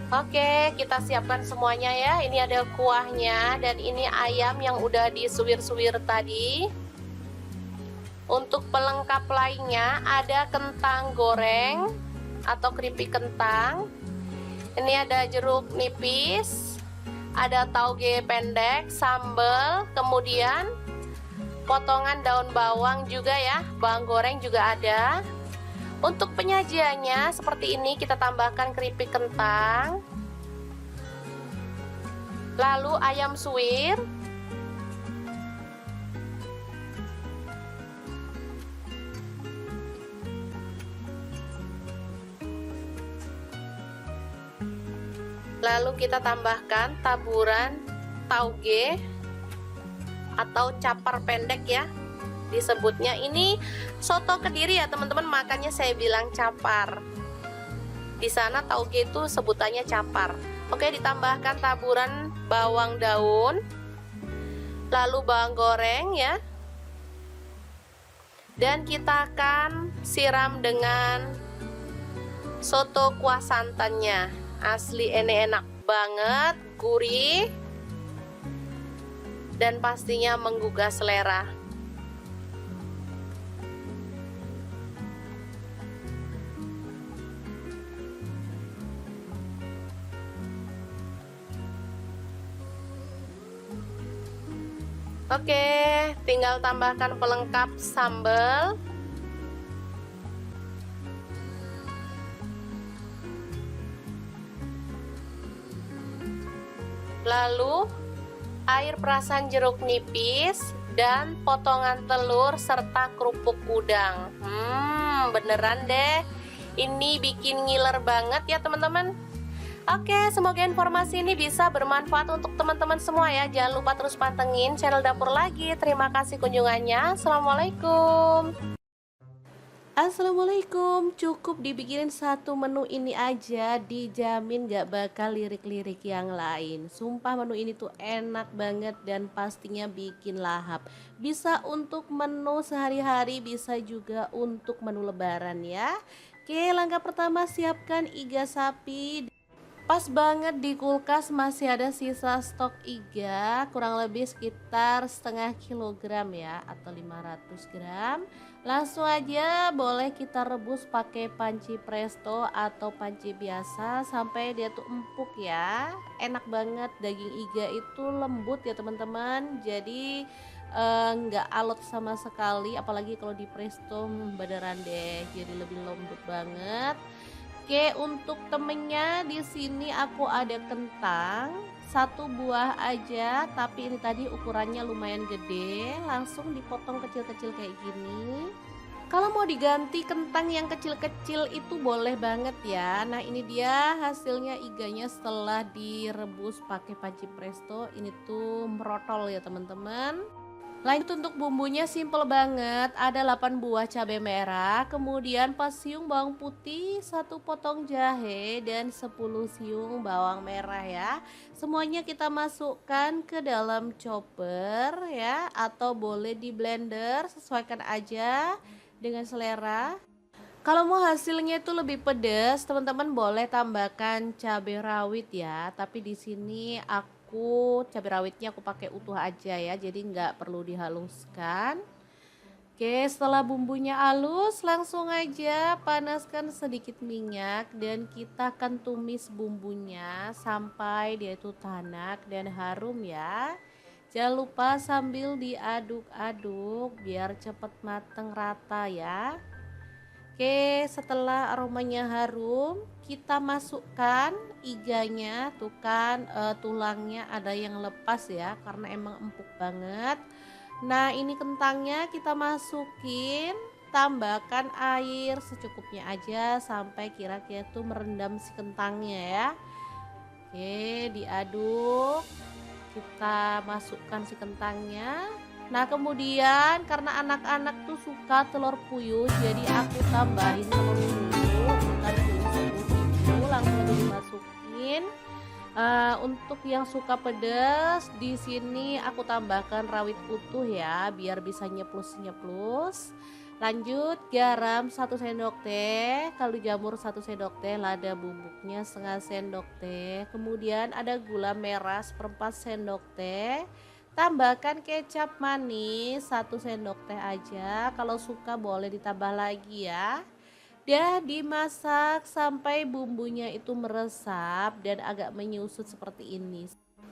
Speaker 1: Oke, kita siapkan semuanya ya. Ini ada kuahnya dan ini ayam yang udah disuwir-suwir tadi. Untuk pelengkap lainnya ada kentang goreng atau keripik kentang. Ini ada jeruk nipis, ada tauge pendek, sambal, kemudian potongan daun bawang juga ya, bawang goreng juga ada. Untuk penyajiannya seperti ini, kita tambahkan keripik kentang, lalu ayam suwir, lalu kita tambahkan taburan tauge atau capar pendek ya disebutnya. Ini soto Kediri ya teman-teman, makanya saya bilang capar. Di sana tauge itu sebutannya capar. Oke, ditambahkan taburan bawang daun, lalu bawang goreng ya. Dan kita akan siram dengan soto kuah santannya. Asli ini enak banget, gurih, dan pastinya menggugah selera. Oke, tinggal tambahkan pelengkap sambal. Lalu air perasan jeruk nipis dan potongan telur serta kerupuk udang. Beneran deh, ini bikin ngiler banget ya teman-teman. Oke, semoga informasi ini bisa bermanfaat untuk teman-teman semua ya. Jangan lupa terus pantengin channel Dapur Lagi. Terima kasih kunjungannya. Assalamualaikum. Assalamualaikum. Cukup dibikinin satu menu ini aja, dijamin gak bakal lirik-lirik yang lain. Sumpah menu ini tuh enak banget dan pastinya bikin lahap. Bisa untuk menu sehari-hari, bisa juga untuk menu lebaran ya. Oke, langkah pertama siapkan iga sapi. Pas banget di kulkas masih ada sisa stok iga kurang lebih sekitar setengah kilogram ya atau 500 gram. Langsung aja boleh kita rebus pakai panci presto atau panci biasa sampai dia tuh empuk ya. Enak banget, daging iga itu lembut ya teman-teman. Jadi nggak alot sama sekali, apalagi kalau di presto beneran deh jadi lebih lembut banget. Oke, untuk temennya di sini aku ada kentang, satu buah aja, tapi ini tadi ukurannya lumayan gede, langsung dipotong kecil-kecil kayak gini. Kalau mau diganti kentang yang kecil-kecil itu boleh banget ya. Nah, ini dia hasilnya iganya setelah direbus pakai panci presto. Ini tuh merotol ya teman-teman. Lanjut untuk bumbunya simple banget, ada 8 buah cabai merah, kemudian 4 siung bawang putih, 1 potong jahe, dan 10 siung bawang merah ya. Semuanya kita masukkan ke dalam chopper ya, atau boleh di blender, sesuaikan aja dengan selera. Kalau mau hasilnya itu lebih pedas, teman-teman boleh tambahkan cabai rawit ya. Tapi di sini aku cabai rawitnya aku pakai utuh aja ya, jadi nggak perlu dihaluskan. Oke, setelah bumbunya halus, langsung aja panaskan sedikit minyak dan kita akan tumis bumbunya sampai dia itu tanak dan harum ya. Jangan lupa sambil diaduk-aduk biar cepat mateng rata ya. Oke, setelah aromanya harum, kita masukkan iganya. Tuh kan tulangnya ada yang lepas ya, karena emang empuk banget. Nah, ini kentangnya kita masukin, tambahkan air secukupnya aja sampai kira-kira tuh merendam si kentangnya ya. Oke, diaduk. Kita masukkan si kentangnya. Nah, kemudian karena anak-anak tuh suka telur puyuh, jadi aku tambahin telur puyuh. Tadi dulu langsung aja dimasukin. Untuk yang suka pedas, di sini aku tambahkan rawit utuh ya, biar bisa nyeplus-nyeplus. Lanjut garam 1 sendok teh, kaldu jamur 1 sendok teh, lada bubuknya setengah sendok teh. Kemudian ada gula merah 1/4 sendok teh. Tambahkan kecap manis 1 sendok teh aja, kalau suka boleh ditambah lagi ya. Dia dimasak sampai bumbunya itu meresap dan agak menyusut seperti ini.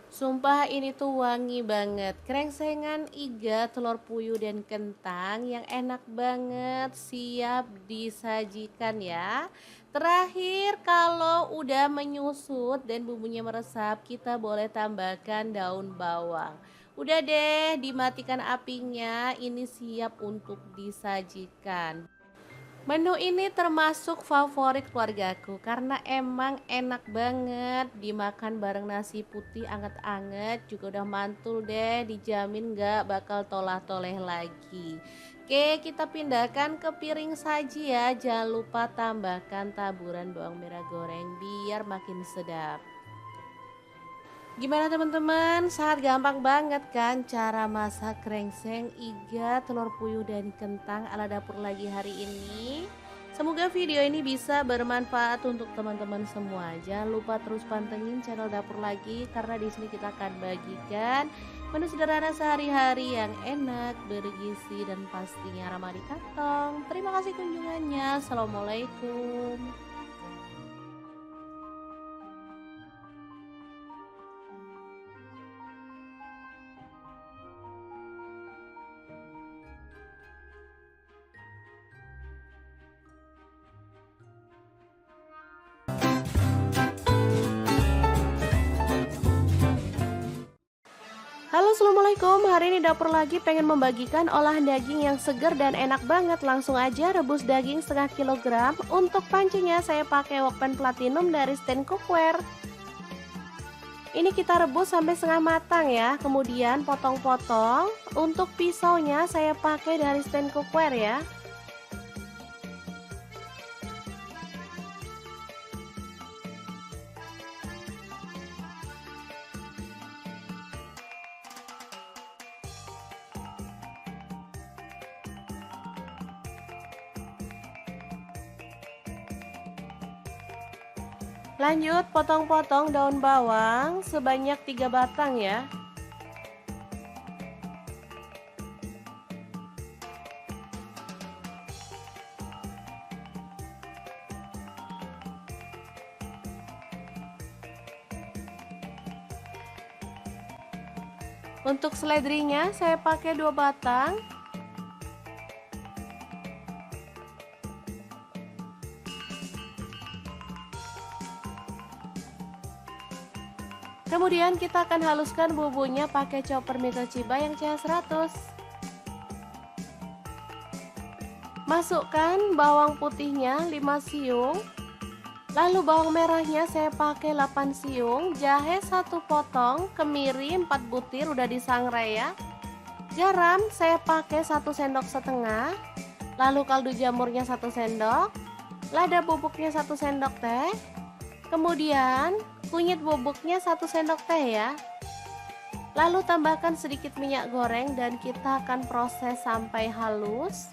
Speaker 1: Sumpah ini tuh wangi banget, krengsengan iga, telur puyuh dan kentang yang enak banget, siap disajikan ya. Terakhir kalau udah menyusut dan bumbunya meresap, kita boleh tambahkan daun bawang. Udah deh, dimatikan apinya, ini siap untuk disajikan. Menu ini termasuk favorit keluargaku karena emang enak banget dimakan bareng nasi putih anget-anget, juga udah mantul deh, dijamin gak bakal tolah-toleh lagi. Oke, kita pindahkan ke piring saji ya, jangan lupa tambahkan taburan bawang merah goreng biar makin sedap. Gimana teman-teman? Sangat gampang banget kan cara masak krengseng, iga, telur puyuh dan kentang ala dapur lagi hari ini. Semoga video ini bisa bermanfaat untuk teman-teman semua. Jangan lupa terus pantengin channel dapur lagi karena di sini kita akan bagikan menu sederhana sehari-hari yang enak, bergizi dan pastinya ramah di kantong. Terima kasih kunjungannya. Assalamualaikum. Halo assalamualaikum, hari ini dapur lagi pengen membagikan olahan daging yang segar dan enak banget. Langsung aja rebus daging setengah kilogram. Untuk pancinya saya pakai Wokpan Platinum dari Stand Cookware. Ini kita rebus sampai setengah matang ya, kemudian potong-potong. Untuk pisaunya saya pakai dari Stand Cookware ya. Lanjut potong-potong daun bawang sebanyak 3 batang ya. Untuk seledrinya saya pakai 2 batang. Kemudian kita akan haluskan bumbunya pakai chopper Mitochiba yang CH100. Masukkan bawang putihnya 5 siung. Lalu bawang merahnya saya pakai 8 siung, jahe 1 potong, kemiri 4 butir udah disangrai ya. Garam saya pakai 1 sendok setengah. Lalu kaldu jamurnya 1 sendok, lada bubuknya 1 sendok teh. Kemudian kunyit bubuknya 1 sendok teh ya. Lalu tambahkan sedikit minyak goreng dan kita akan proses sampai halus.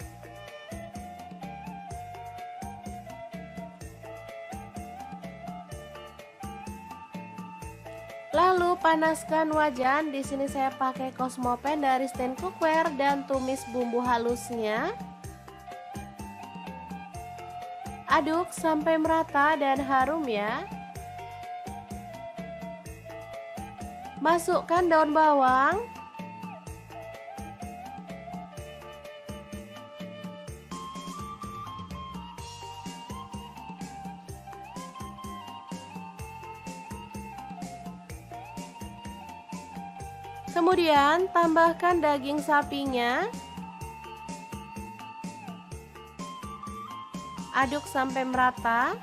Speaker 1: Lalu panaskan wajan. Di sini saya pakai Cosmopan dari stand cookware dan tumis bumbu halusnya. Aduk sampai merata dan harum ya. Masukkan daun bawang. Kemudian tambahkan daging sapinya. Aduk sampai merata.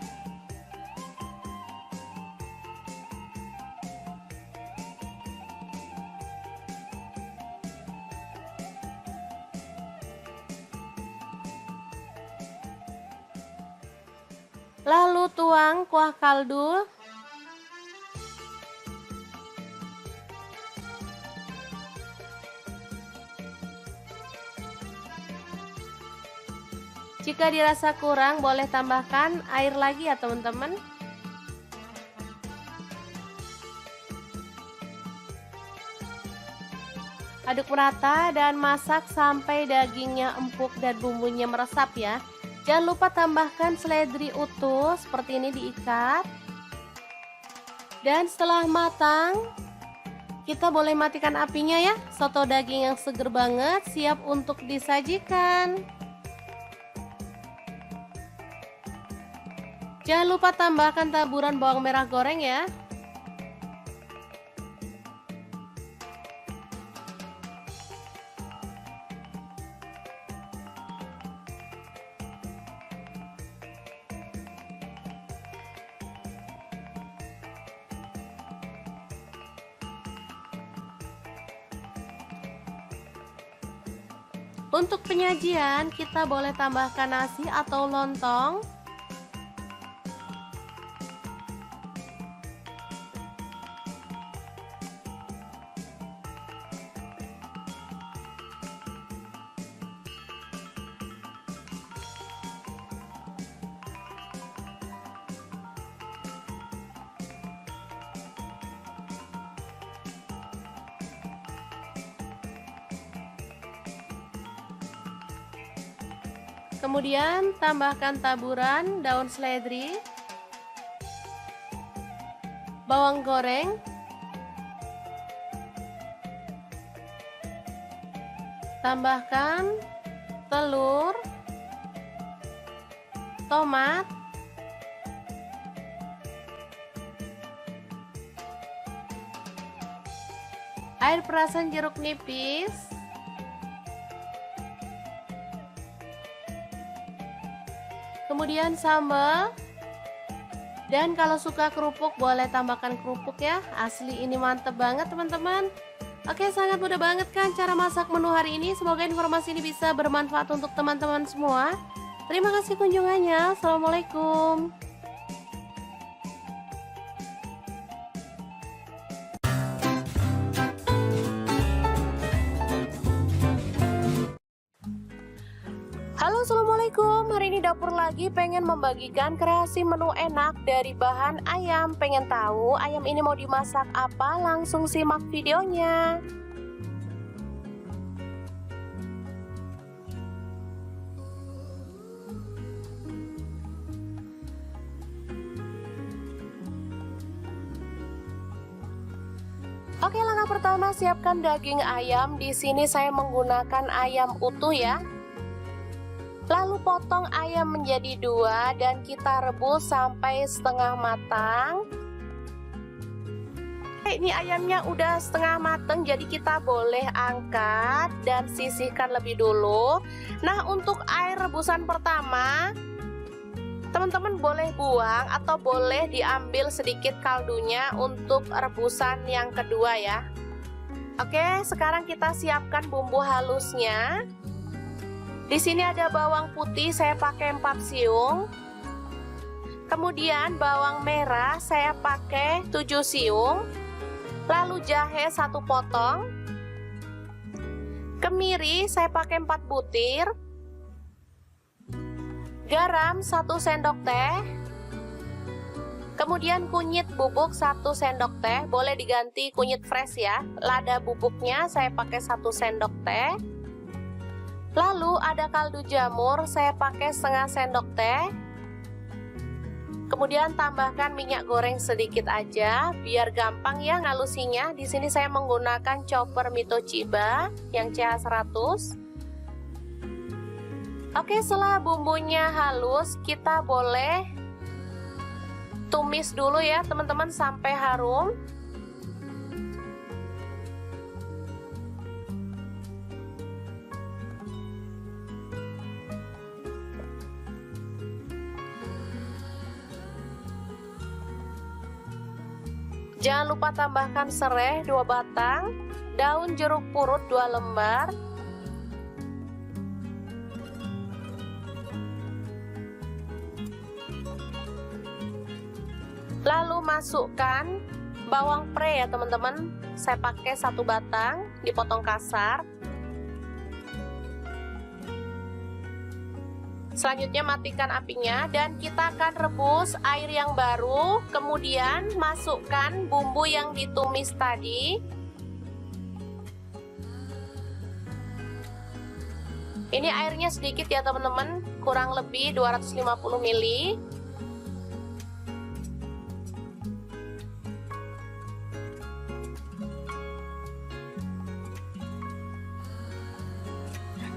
Speaker 1: Lalu tuang kuah kaldu. Jika dirasa kurang, boleh tambahkan air lagi ya teman-teman. Aduk merata dan masak sampai dagingnya empuk dan bumbunya meresap ya. Jangan lupa tambahkan seledri utuh seperti ini diikat. Dan setelah matang, kita boleh matikan apinya ya. Soto daging yang seger banget siap untuk disajikan. Jangan lupa tambahkan taburan bawang merah goreng ya. Untuk penyajian kita boleh tambahkan nasi atau lontong. Kemudian tambahkan taburan daun seledri, bawang goreng, tambahkan telur, tomat, air perasan jeruk nipis, kemudian sambal, dan kalau suka kerupuk boleh tambahkan kerupuk ya. Asli ini mantep banget teman-teman. Oke, sangat mudah banget kan cara masak menu hari ini. Semoga informasi ini bisa bermanfaat untuk teman-teman semua. Terima kasih kunjungannya. Assalamualaikum. Halo, assalamualaikum. Hari ini dapur lagi pengen membagikan kreasi menu enak dari bahan ayam. Pengen tahu ayam ini mau dimasak apa? Langsung simak videonya. Oke, langkah pertama siapkan daging ayam. Di sini saya menggunakan ayam utuh ya. Lalu potong ayam menjadi 2 dan kita rebus sampai setengah matang. Ini ayamnya udah setengah matang, jadi kita boleh angkat dan sisihkan lebih dulu. Nah, untuk air rebusan pertama, teman-teman boleh buang atau boleh diambil sedikit kaldunya untuk rebusan yang kedua ya. Oke, sekarang kita siapkan bumbu halusnya. Di sini ada bawang putih, saya pakai 4 siung. Kemudian bawang merah saya pakai 7 siung. Lalu jahe 1 potong. Kemiri saya pakai 4 butir. Garam 1 sendok teh. Kemudian kunyit bubuk 1 sendok teh, boleh diganti kunyit fresh ya. Lada bubuknya saya pakai 1 sendok teh. Lalu ada kaldu jamur, saya pakai setengah sendok teh. Kemudian tambahkan minyak goreng sedikit aja, biar gampang ya ngalusinya. Di sini saya menggunakan chopper Mito Chiba yang CH100. Oke, setelah bumbunya halus, kita boleh tumis dulu ya teman-teman sampai harum. Jangan lupa tambahkan serai 2 batang, daun jeruk purut 2 lembar, lalu masukkan bawang pre ya teman-teman. Saya pakai 1 batang, dipotong kasar. Selanjutnya matikan apinya dan kita akan rebus air yang baru. Kemudian masukkan bumbu yang ditumis tadi. Ini airnya sedikit ya teman-teman, kurang lebih 250 ml.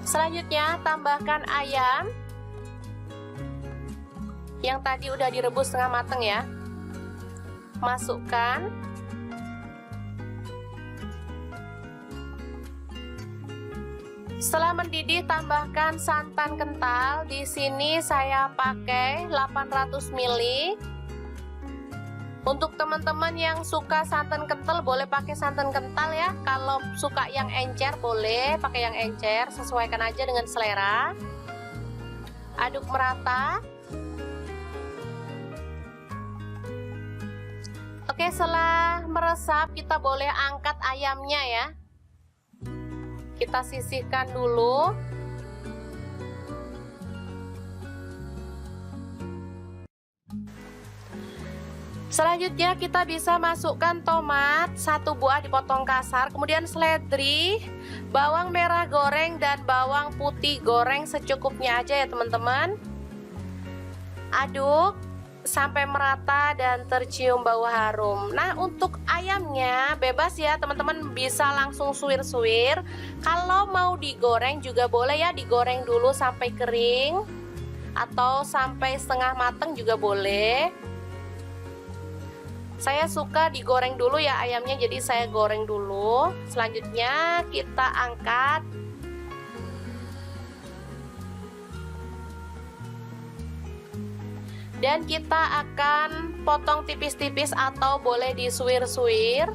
Speaker 1: Selanjutnya tambahkan ayam yang tadi udah direbus setengah mateng ya. Masukkan. Setelah mendidih tambahkan santan kental. Di sini saya pakai 800 ml. Untuk teman-teman yang suka santan kental boleh pakai santan kental ya. Kalau suka yang encer boleh pakai yang encer, sesuaikan aja dengan selera. Aduk merata. Oke, setelah meresap kita boleh angkat ayamnya ya. Kita sisihkan dulu. Selanjutnya kita bisa masukkan tomat 1 buah dipotong kasar, kemudian seledri, bawang merah goreng dan bawang putih goreng secukupnya aja ya teman-teman. Aduk sampai merata dan tercium bau harum. Nah, untuk ayamnya bebas ya teman-teman, bisa langsung suwir-suwir. Kalau mau digoreng juga boleh ya, digoreng dulu sampai kering atau sampai setengah mateng juga boleh. Saya suka digoreng dulu ya ayamnya, jadi saya goreng dulu. Selanjutnya kita angkat. Dan kita akan potong tipis-tipis atau boleh disuwir-suwir.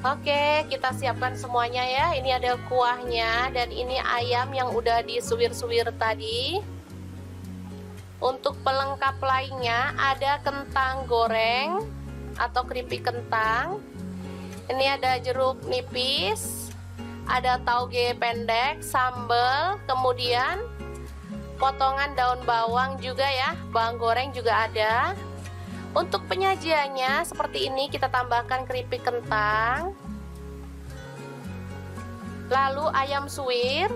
Speaker 1: Oke, kita siapkan semuanya ya. Ini ada kuahnya dan ini ayam yang udah disuwir-suwir tadi. Untuk pelengkap lainnya ada kentang goreng atau keripik kentang. Ini ada jeruk nipis, ada tauge pendek, sambal, kemudian potongan daun bawang juga ya, bawang goreng juga ada. Untuk penyajiannya seperti ini, kita tambahkan keripik kentang, lalu ayam suwir,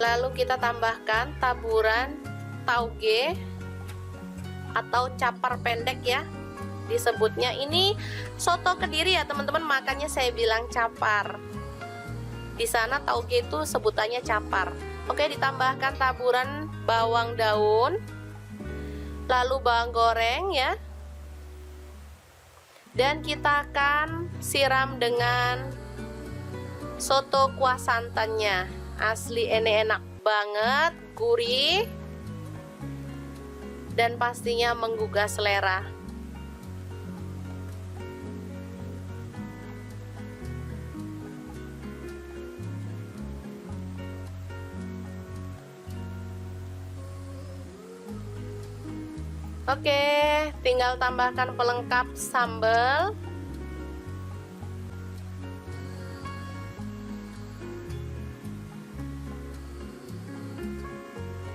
Speaker 1: lalu kita tambahkan taburan tauge atau capar pendek ya disebutnya. Ini soto Kediri ya teman-teman, makanya saya bilang capar. Di sana tauge itu sebutannya capar. Oke, ditambahkan taburan bawang daun, lalu bawang goreng ya. Dan kita akan siram dengan soto kuah santannya. Asli ini enak banget, gurih, dan pastinya menggugah selera. Oke, tinggal tambahkan pelengkap sambal.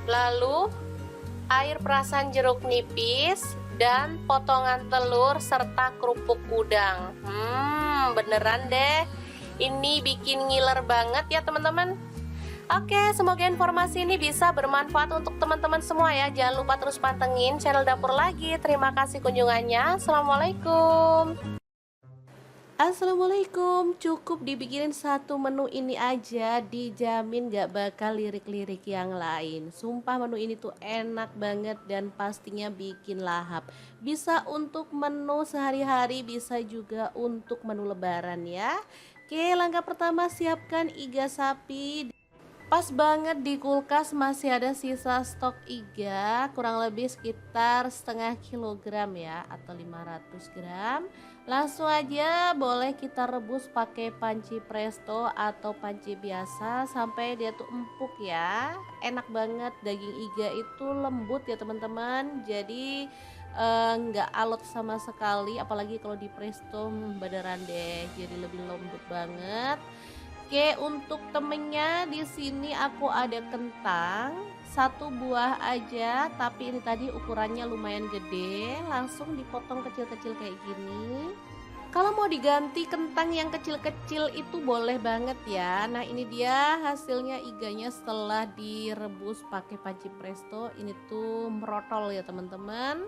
Speaker 1: Lalu air perasan jeruk nipis dan potongan telur serta kerupuk udang. Beneran deh, ini bikin ngiler banget ya teman-teman. Oke, semoga informasi ini bisa bermanfaat untuk teman-teman semua ya. Jangan lupa terus pantengin channel Dapur Lagi. Terima kasih kunjungannya. Assalamualaikum. Assalamualaikum. Cukup dibikinin satu menu ini aja, dijamin gak bakal lirik-lirik yang lain. Sumpah menu ini tuh enak banget dan pastinya bikin lahap. Bisa untuk menu sehari-hari, bisa juga untuk menu lebaran ya. Oke, langkah pertama siapkan iga sapi. Pas banget di kulkas masih ada sisa stok iga, kurang lebih sekitar setengah kilogram ya, atau 500 gram. Langsung aja boleh kita rebus pakai panci presto atau panci biasa sampai dia tuh empuk ya. Enak banget, daging iga itu lembut ya teman-teman, jadi nggak alot sama sekali, apalagi kalau di presto beneran deh, jadi lebih lembut banget. Oke, untuk temennya di sini aku ada kentang satu buah aja, tapi ini tadi ukurannya lumayan gede, langsung dipotong kecil-kecil kayak gini. Kalau mau diganti kentang yang kecil-kecil itu boleh banget ya. Nah, ini dia hasilnya iganya setelah direbus pakai panci presto. Ini tuh merotol ya teman-teman.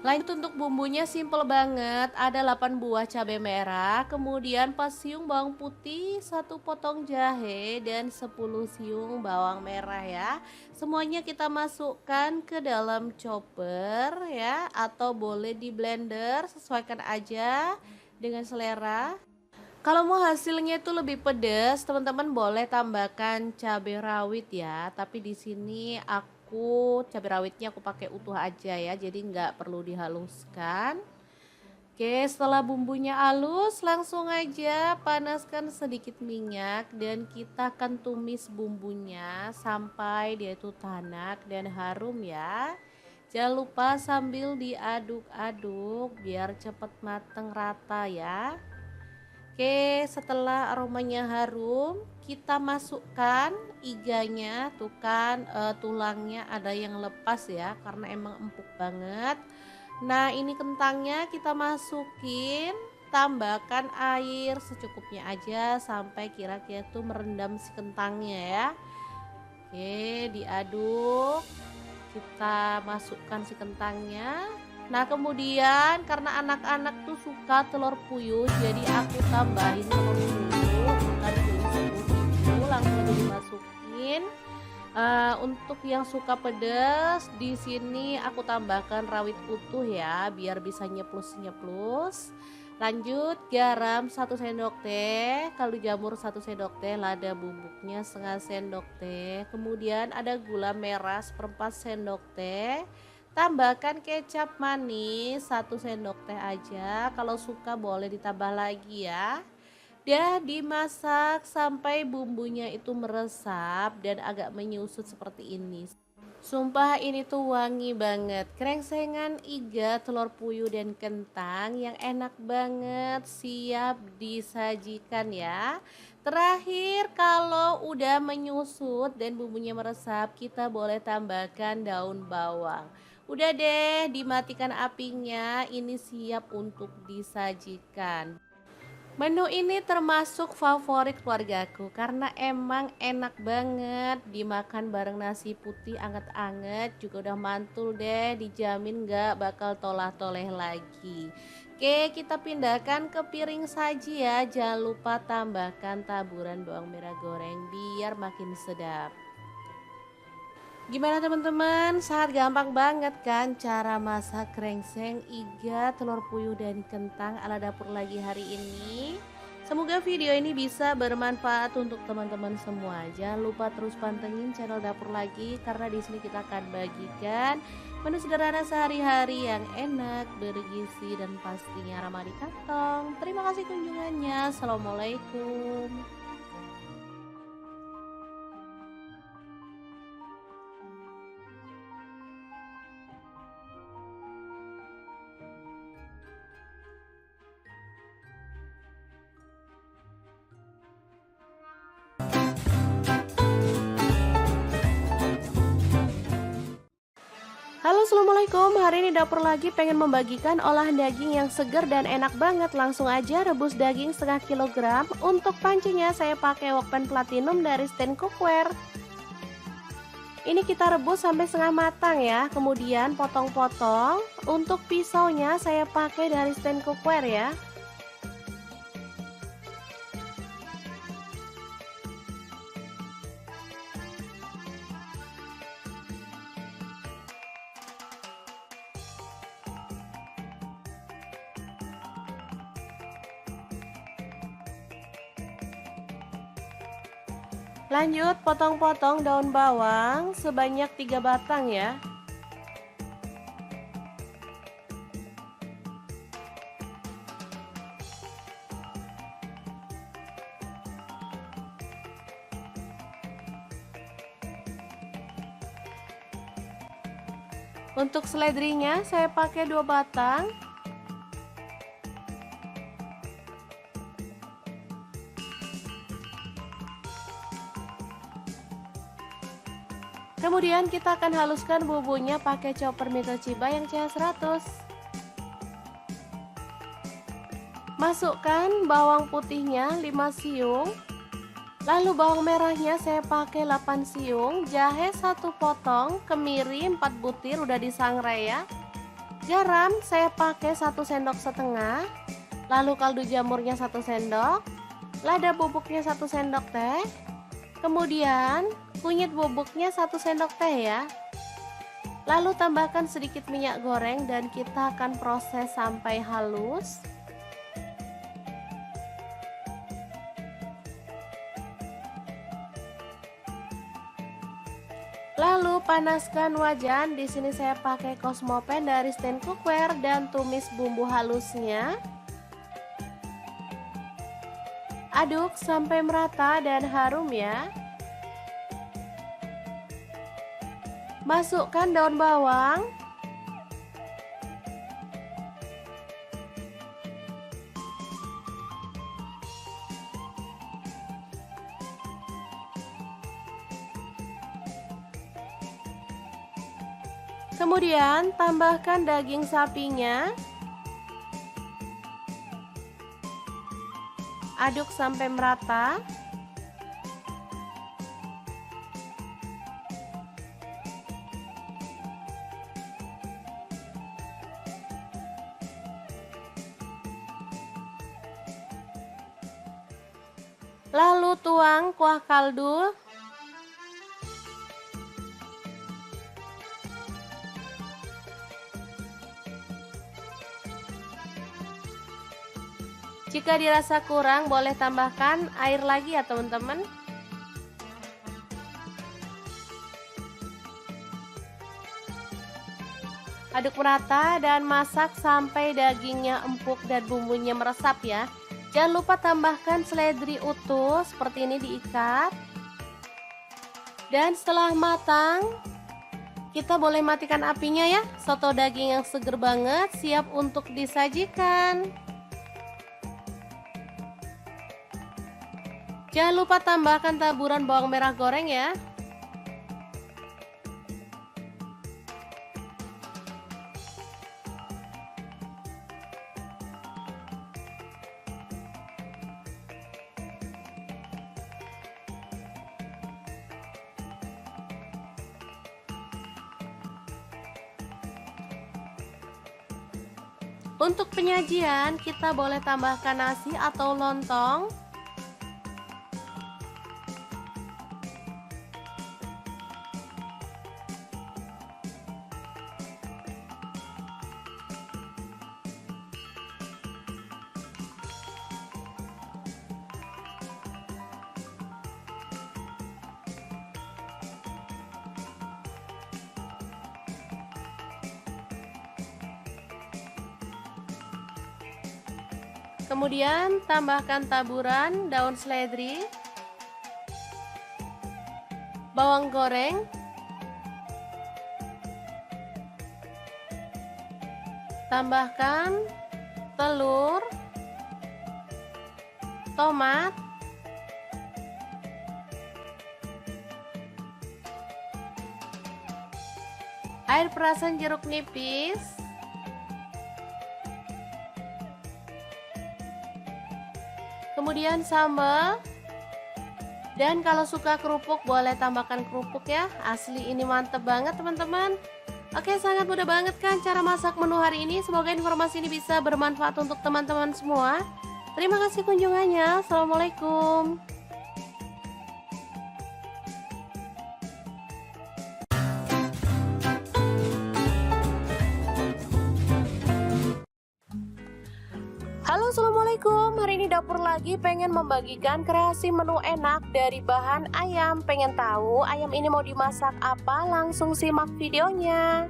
Speaker 1: Lanjut untuk bumbunya simple banget, ada 8 buah cabai merah, kemudian pas siung bawang putih, 1 potong jahe, dan 10 siung bawang merah ya. Semuanya kita masukkan ke dalam chopper ya, atau boleh di blender, sesuaikan aja dengan selera. Kalau mau hasilnya itu lebih pedas, teman-teman boleh tambahkan cabai rawit ya, tapi di sini cabai rawitnya aku pakai utuh aja ya, jadi nggak perlu dihaluskan. Oke, setelah bumbunya halus langsung aja panaskan sedikit minyak dan kita akan tumis bumbunya sampai dia itu tanak dan harum ya. Jangan lupa sambil diaduk-aduk biar cepat mateng rata ya. Oke, setelah aromanya harum, kita masukkan iganya. Tuh kan tulangnya ada yang lepas ya, karena emang empuk banget. Nah, ini kentangnya kita masukin, tambahkan air secukupnya aja sampai kira-kira tuh merendam si kentangnya ya. Oke, diaduk. Kita masukkan si kentangnya. Nah, kemudian karena anak-anak tuh suka telur puyuh, jadi aku tambahin telur puyuh. Tadi telur langsung dimasukin. Untuk yang suka pedas, di sini aku tambahkan rawit utuh ya, biar bisa nyeplus-nyeplus. Lanjut garam 1 sendok teh, kaldu jamur 1 sendok teh, lada bubuknya setengah sendok teh. Kemudian ada gula merah 1/4 sendok teh. Tambahkan kecap manis 1 sendok teh aja. Kalau suka boleh ditambah lagi ya. Dia dimasak sampai bumbunya itu meresap dan agak menyusut seperti ini. Sumpah ini tuh wangi banget. Krengsengan iga, telur puyuh dan kentang yang enak banget, siap disajikan ya. Terakhir kalau udah menyusut dan bumbunya meresap, kita boleh tambahkan daun bawang. Udah deh, dimatikan apinya, ini siap untuk disajikan. Menu ini termasuk favorit keluargaku karena emang enak banget dimakan bareng nasi putih anget-anget, juga udah mantul deh, dijamin gak bakal tolah-toleh lagi. Oke, kita pindahkan ke piring saji ya. Jangan lupa tambahkan taburan bawang merah goreng biar makin sedap. Gimana teman-teman? Sangat gampang banget kan cara masak krengseng, iga, telur puyuh dan kentang ala dapur lagi hari ini. Semoga video ini bisa bermanfaat untuk teman-teman semua. Jangan lupa terus pantengin channel dapur lagi karena di sini kita akan bagikan menu sederhana sehari-hari yang enak, bergizi dan pastinya ramah di kantong. Terima kasih kunjungannya. Assalamualaikum. Halo assalamualaikum, hari ini dapur lagi pengen membagikan olahan daging yang segar dan enak banget. Langsung aja rebus daging setengah kilogram. Untuk pancinya saya pakai Wokpan Platinum dari Stand Cookware. Ini kita rebus sampai setengah matang ya, kemudian potong-potong. Untuk pisaunya saya pakai dari Stand Cookware ya. Lanjut potong-potong daun bawang sebanyak 3 batang ya. Untuk seledrinya saya pakai 2 batang. Kemudian kita akan haluskan bumbunya pakai chopper Mitoshiba yang CH100. Masukkan bawang putihnya 5 siung. Lalu bawang merahnya saya pakai 8 siung, jahe 1 potong, kemiri 4 butir udah disangrai ya. Garam saya pakai 1 sendok setengah. Lalu kaldu jamurnya 1 sendok, lada bubuknya 1 sendok teh. Kemudian kunyit bubuknya 1 sendok teh ya. Lalu tambahkan sedikit minyak goreng dan kita akan proses sampai halus. Lalu panaskan wajan. Di sini saya pakai Cosmopan dari Stand Cookware dan tumis bumbu halusnya. Aduk sampai merata dan harum ya. Masukkan daun bawang. Kemudian tambahkan daging sapinya. Aduk sampai merata. Lalu tuang kuah kaldu. Jika dirasa kurang, boleh tambahkan air lagi ya teman-teman. Aduk merata dan masak sampai dagingnya empuk dan bumbunya meresap ya. Jangan lupa tambahkan seledri utuh seperti ini, diikat. Dan setelah matang, kita boleh matikan apinya ya. Soto daging yang seger banget siap untuk disajikan. Jangan lupa tambahkan taburan bawang merah goreng ya. Untuk penyajian, kita boleh tambahkan nasi atau lontong. Kemudian tambahkan taburan daun seledri, bawang goreng, tambahkan telur, tomat, air perasan jeruk nipis, kemudian sambal, dan kalau suka kerupuk boleh tambahkan kerupuk ya. Asli ini mantep banget teman-teman. Oke, sangat mudah banget kan cara masak menu hari ini. Semoga informasi ini bisa bermanfaat untuk teman-teman semua. Terima kasih kunjungannya. Assalamualaikum. Halo, assalamualaikum. Hari ini dapur lagi pengen membagikan kreasi menu enak dari bahan ayam. Pengen tahu ayam ini mau dimasak apa? Langsung simak videonya.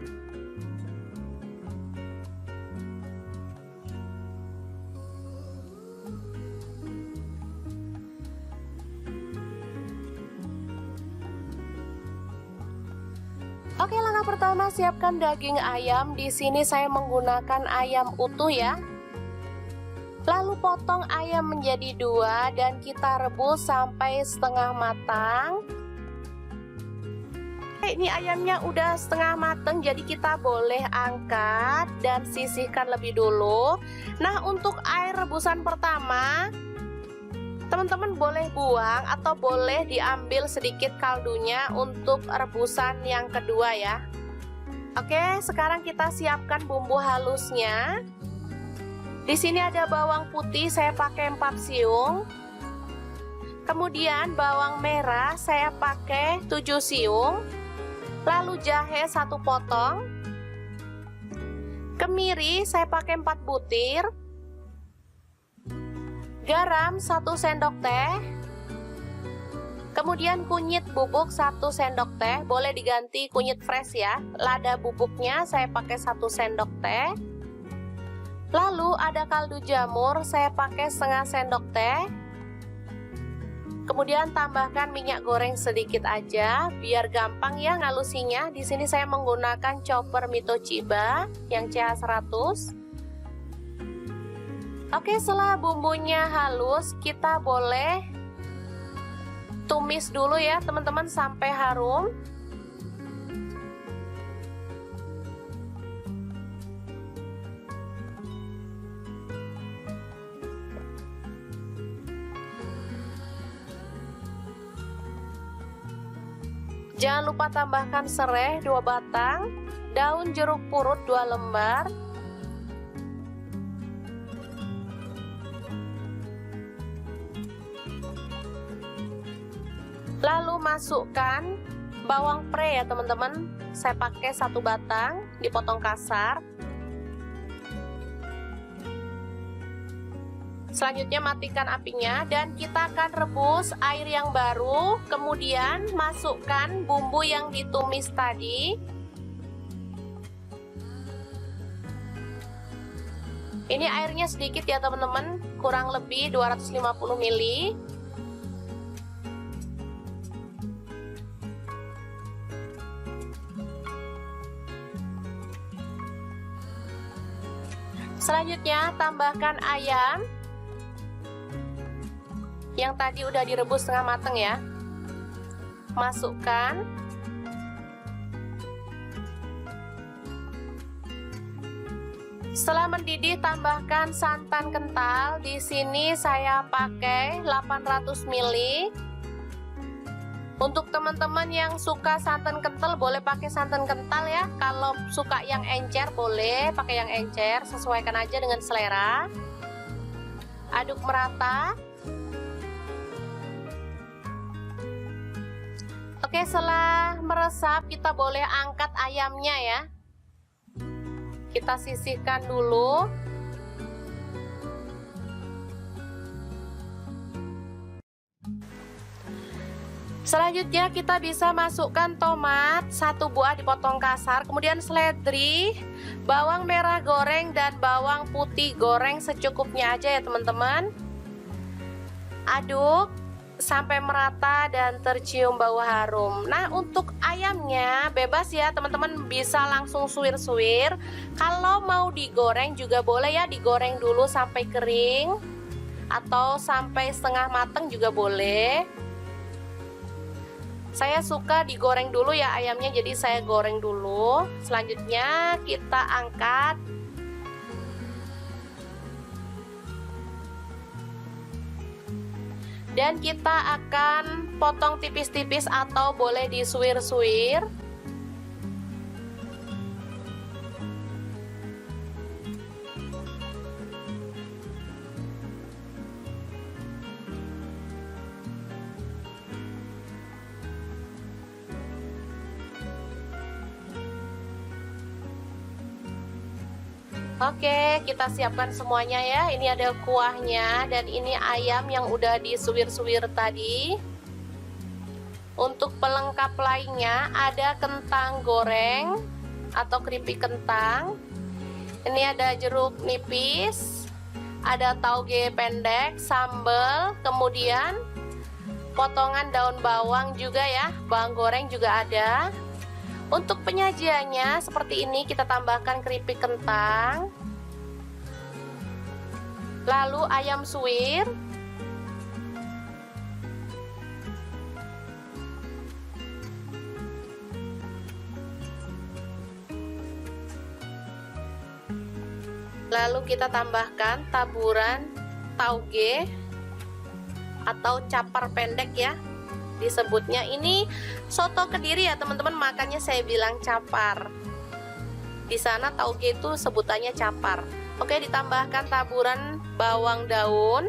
Speaker 1: Oke, langkah pertama siapkan daging ayam. Di sini saya menggunakan ayam utuh ya. Lalu potong ayam menjadi 2 dan kita rebus sampai setengah matang. Ini ayamnya udah setengah matang, jadi kita boleh angkat dan sisihkan lebih dulu. Nah, untuk air rebusan pertama, teman-teman boleh buang atau boleh diambil sedikit kaldunya untuk rebusan yang kedua ya. Oke, sekarang kita siapkan bumbu halusnya. Di sini ada bawang putih, saya pakai 4 siung. Kemudian bawang merah saya pakai 7 siung. Lalu jahe 1 potong. Kemiri saya pakai 4 butir. Garam 1 sendok teh. Kemudian kunyit bubuk 1 sendok teh, boleh diganti kunyit fresh ya. Lada bubuknya saya pakai 1 sendok teh. Lalu ada kaldu jamur, saya pakai setengah sendok teh. Kemudian tambahkan minyak goreng sedikit aja, biar gampang ya ngalusinya. Di sini saya menggunakan chopper Mito Chiba yang CH100. Oke, setelah bumbunya halus, kita boleh tumis dulu ya teman-teman sampai harum. Jangan lupa tambahkan serai 2 batang, daun jeruk purut 2 lembar, lalu masukkan bawang pre ya teman-teman. Saya pakai 1 batang, dipotong kasar. Selanjutnya matikan apinya dan kita akan rebus air yang baru, kemudian masukkan bumbu yang ditumis tadi. Ini airnya sedikit ya teman-teman, kurang lebih 250 ml. Selanjutnya tambahkan ayam yang tadi udah direbus setengah mateng ya. Masukkan. Setelah mendidih tambahkan santan kental. Di sini saya pakai 800 ml. Untuk teman-teman yang suka santan kental boleh pakai santan kental ya. Kalau suka yang encer boleh pakai yang encer, sesuaikan aja dengan selera. Aduk merata. Oke, setelah meresap kita boleh angkat ayamnya ya. Kita sisihkan dulu. Selanjutnya kita bisa masukkan tomat 1 buah dipotong kasar, kemudian seledri, bawang merah goreng dan bawang putih goreng secukupnya aja ya teman-teman. Aduk sampai merata dan tercium bau harum. Nah, untuk ayamnya bebas ya teman-teman, bisa langsung suwir-suwir. Kalau mau digoreng juga boleh ya, digoreng dulu sampai kering atau sampai setengah mateng juga boleh. Saya suka digoreng dulu ya ayamnya, jadi saya goreng dulu. Selanjutnya kita angkat. Dan kita akan potong tipis-tipis atau boleh disuwir-suwir. Oke, kita siapkan semuanya ya. Ini ada kuahnya dan ini ayam yang udah disuwir-suwir tadi. Untuk pelengkap lainnya ada kentang goreng atau keripik kentang. Ini ada jeruk nipis, ada tauge pendek, sambal, kemudian potongan daun bawang juga ya, bawang goreng juga ada. Untuk penyajiannya seperti ini, kita tambahkan keripik kentang, lalu ayam suwir, lalu kita tambahkan taburan tauge atau capar pendek ya disebutnya. Ini soto Kediri ya teman-teman, makanya saya bilang capar. Di sana tauge itu sebutannya capar. Oke, ditambahkan taburan bawang daun,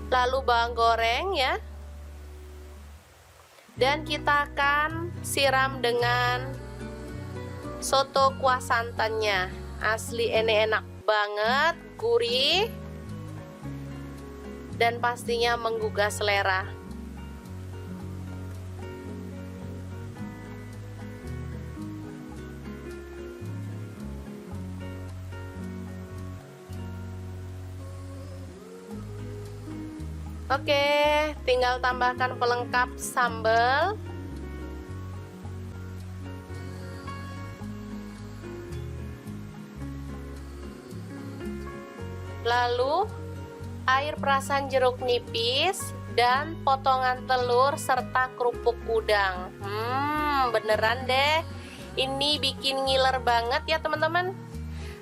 Speaker 1: lalu bawang goreng ya. Dan kita akan siram dengan soto kuah santannya. Asli ini enak banget, gurih, dan pastinya menggugah selera. Oke, tinggal tambahkan pelengkap sambal. Lalu air perasan jeruk nipis dan potongan telur serta kerupuk udang. Beneran deh, ini bikin ngiler banget ya teman-teman.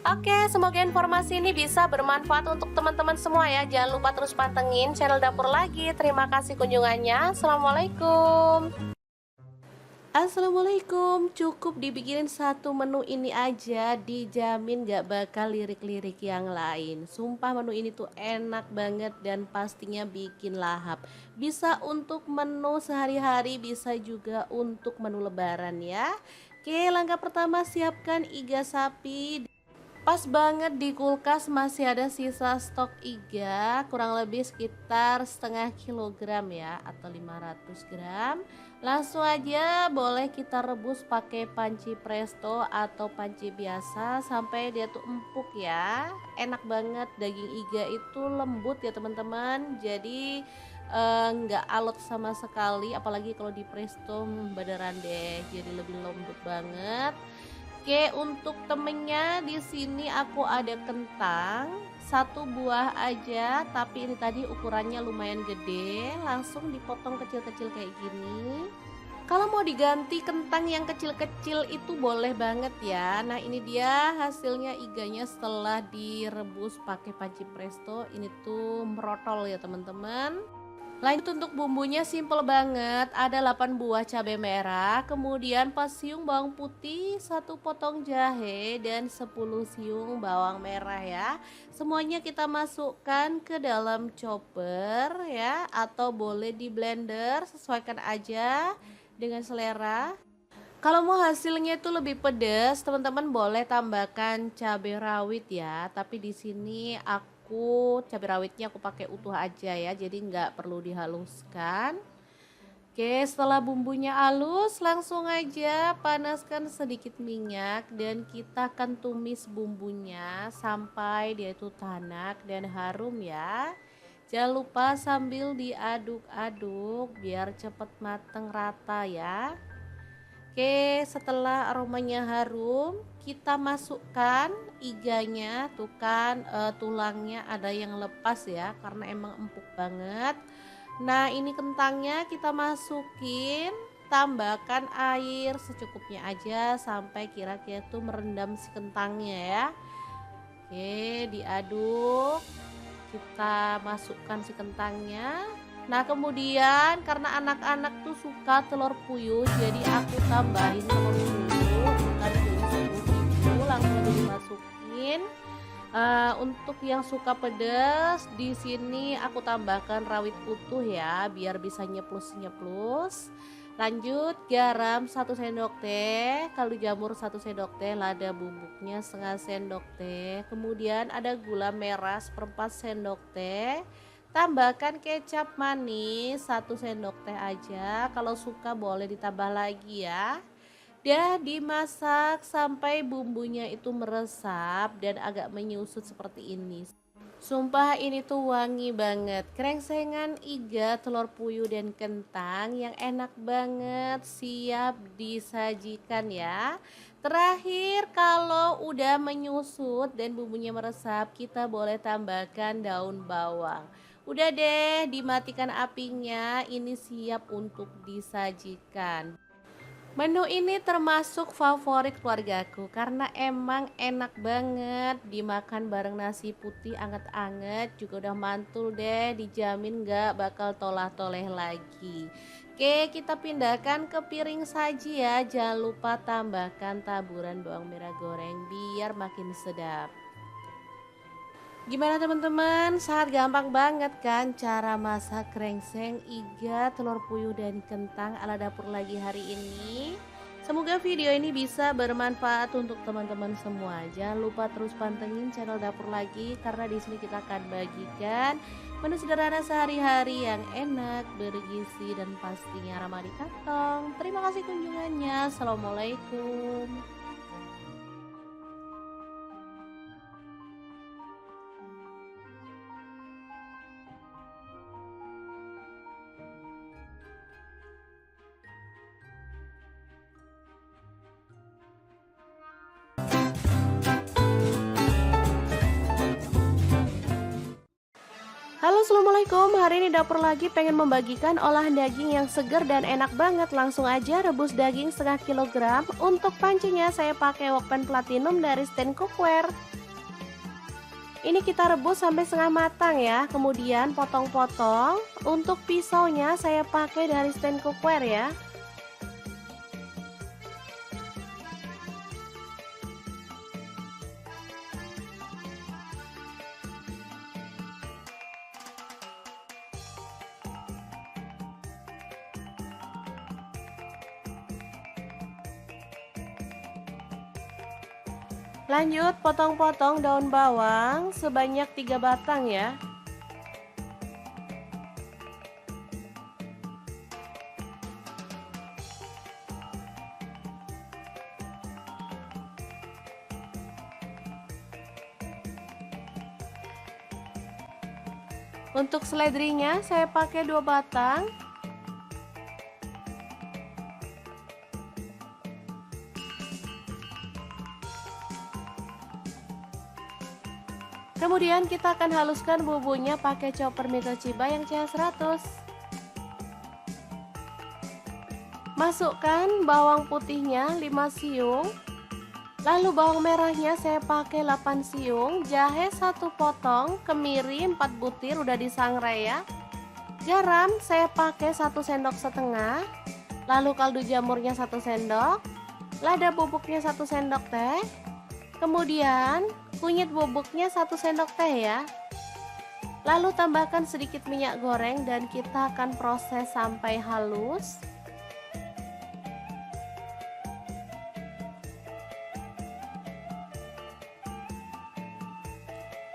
Speaker 1: Oke, semoga informasi ini bisa bermanfaat untuk teman-teman semua ya. Jangan lupa terus pantengin channel Dapur Lagi. Terima kasih kunjungannya. Assalamualaikum. Assalamualaikum. Cukup dibikinin satu menu ini aja, dijamin gak bakal lirik-lirik yang lain. Sumpah menu ini tuh enak banget dan pastinya bikin lahap. Bisa untuk menu sehari-hari, bisa juga untuk menu lebaran ya. Oke, langkah pertama siapkan iga sapi. Pas banget di kulkas masih ada sisa stok iga kurang lebih sekitar setengah kilogram ya atau 500 gram. Langsung aja boleh kita rebus pakai panci presto atau panci biasa sampai dia tuh empuk ya. Enak banget, daging iga itu lembut ya teman-teman. Jadi nggak alot sama sekali, apalagi kalau di presto beneran deh jadi lebih lembut banget. Oke, untuk temennya di sini aku ada kentang, satu buah aja, tapi ini tadi ukurannya lumayan gede, langsung dipotong kecil-kecil kayak gini. Kalau mau diganti kentang yang kecil-kecil itu boleh banget ya. Nah, ini dia hasilnya iganya setelah direbus pakai panci presto. Ini tuh merotol ya teman-teman. Lanjut untuk bumbunya simple banget, ada 8 buah cabai merah, kemudian 4 siung bawang putih, 1 potong jahe, dan 10 siung bawang merah ya. Semuanya kita masukkan ke dalam chopper ya, atau boleh di blender, sesuaikan aja dengan selera. Kalau mau hasilnya itu lebih pedas, teman-teman boleh tambahkan cabai rawit ya. Tapi di sini aku cabai rawitnya aku pakai utuh aja ya, jadi nggak perlu dihaluskan. Oke, setelah bumbunya halus, langsung aja panaskan sedikit minyak dan kita akan tumis bumbunya sampai dia itu tanak dan harum ya. Jangan lupa sambil diaduk-aduk biar cepet mateng rata ya. Oke, setelah aromanya harum, kita masukkan iganya. Tuh kan tulangnya ada yang lepas ya, karena emang empuk banget. Nah, ini kentangnya kita masukin, tambahkan air secukupnya aja sampai kira-kira tuh merendam si kentangnya ya. Oke, diaduk. Kita masukkan si kentangnya. Nah, kemudian karena anak-anak tuh suka telur puyuh, jadi aku tambahin telur puyuh. Tadi jadi 10 langsung dimasukin. Untuk yang suka pedas, di sini aku tambahkan rawit utuh ya, biar bisa nyeplus-nyeplus. Lanjut garam 1 sendok teh, kaldu jamur 1 sendok teh, lada bubuknya setengah sendok teh. Kemudian ada gula merah 1/4 sendok teh. Tambahkan kecap manis 1 sendok teh aja, kalau suka boleh ditambah lagi ya. Dia dimasak sampai bumbunya itu meresap dan agak menyusut seperti ini. Sumpah ini tuh wangi banget, krengsengan iga, telur puyuh dan kentang yang enak banget, siap disajikan ya. Terakhir kalau udah menyusut dan bumbunya meresap, kita boleh tambahkan daun bawang. Udah deh, dimatikan apinya, ini siap untuk disajikan. Menu ini termasuk favorit keluargaku karena emang enak banget dimakan bareng nasi putih anget-anget, juga udah mantul deh, dijamin gak bakal tolah-toleh lagi. Oke, kita pindahkan ke piring saji ya, jangan lupa tambahkan taburan bawang merah goreng biar makin sedap. Gimana teman-teman? Sangat gampang banget kan cara masak krengseng, iga, telur puyuh dan kentang ala dapur lagi hari ini. Semoga video ini bisa bermanfaat untuk teman-teman semua. Jangan lupa terus pantengin channel dapur lagi karena di sini kita akan bagikan menu sederhana sehari-hari yang enak, bergizi dan pastinya ramah di kantong. Terima kasih kunjungannya. Assalamualaikum. Halo assalamualaikum, hari ini dapur lagi pengen membagikan olahan daging yang segar dan enak banget. Langsung aja rebus daging setengah kilogram. Untuk pancinya saya pakai Wokpan Platinum dari Stand Cookware. Ini kita rebus sampai setengah matang ya, kemudian potong-potong. Untuk pisaunya saya pakai dari Stand Cookware ya. Lanjut potong-potong daun bawang sebanyak 3 batang ya. Untuk seledrinya saya pakai 2 batang. Kemudian kita akan haluskan bumbunya pakai chopper Toshiba yang CH100. Masukkan bawang putihnya 5 siung. Lalu bawang merahnya saya pakai 8 siung, jahe 1 potong, kemiri 4 butir udah disangrai ya. Garam saya pakai 1 sendok setengah. Lalu kaldu jamurnya 1 sendok. Lada bubuknya 1 sendok teh. Kemudian kunyit bubuknya 1 sendok teh ya. Lalu tambahkan sedikit minyak goreng dan kita akan proses sampai halus.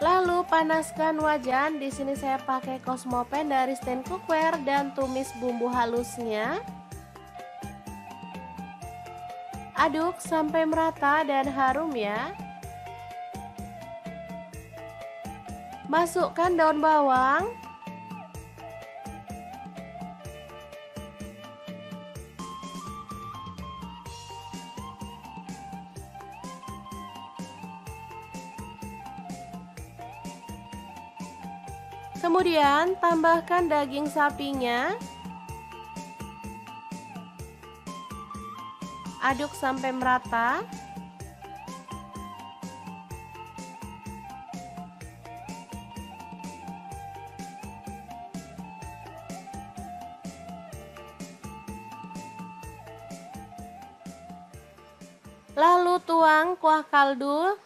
Speaker 1: Lalu panaskan wajan. Di sini saya pakai Cosmopan dari stand cookware dan tumis bumbu halusnya. Aduk sampai merata dan harum ya. Masukkan daun bawang. Kemudian tambahkan daging sapinya. Aduk sampai merata. Lalu tuang kuah kaldu.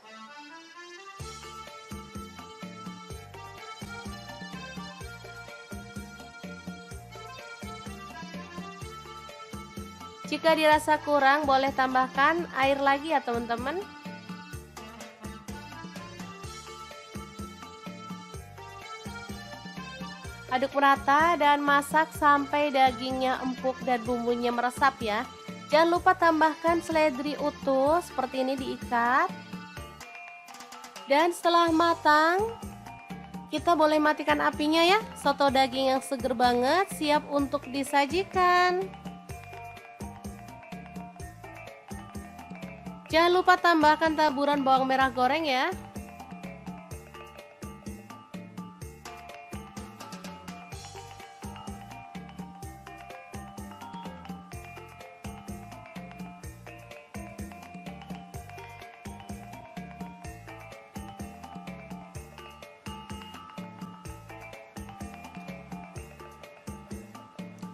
Speaker 1: Jika dirasa kurang boleh tambahkan air lagi ya teman-teman. Aduk merata dan masak sampai dagingnya empuk dan bumbunya meresap ya. Jangan lupa tambahkan seledri utuh seperti ini diikat. Dan setelah matang kita boleh matikan apinya ya. Soto daging yang seger banget siap untuk disajikan. Jangan lupa tambahkan taburan bawang merah goreng ya.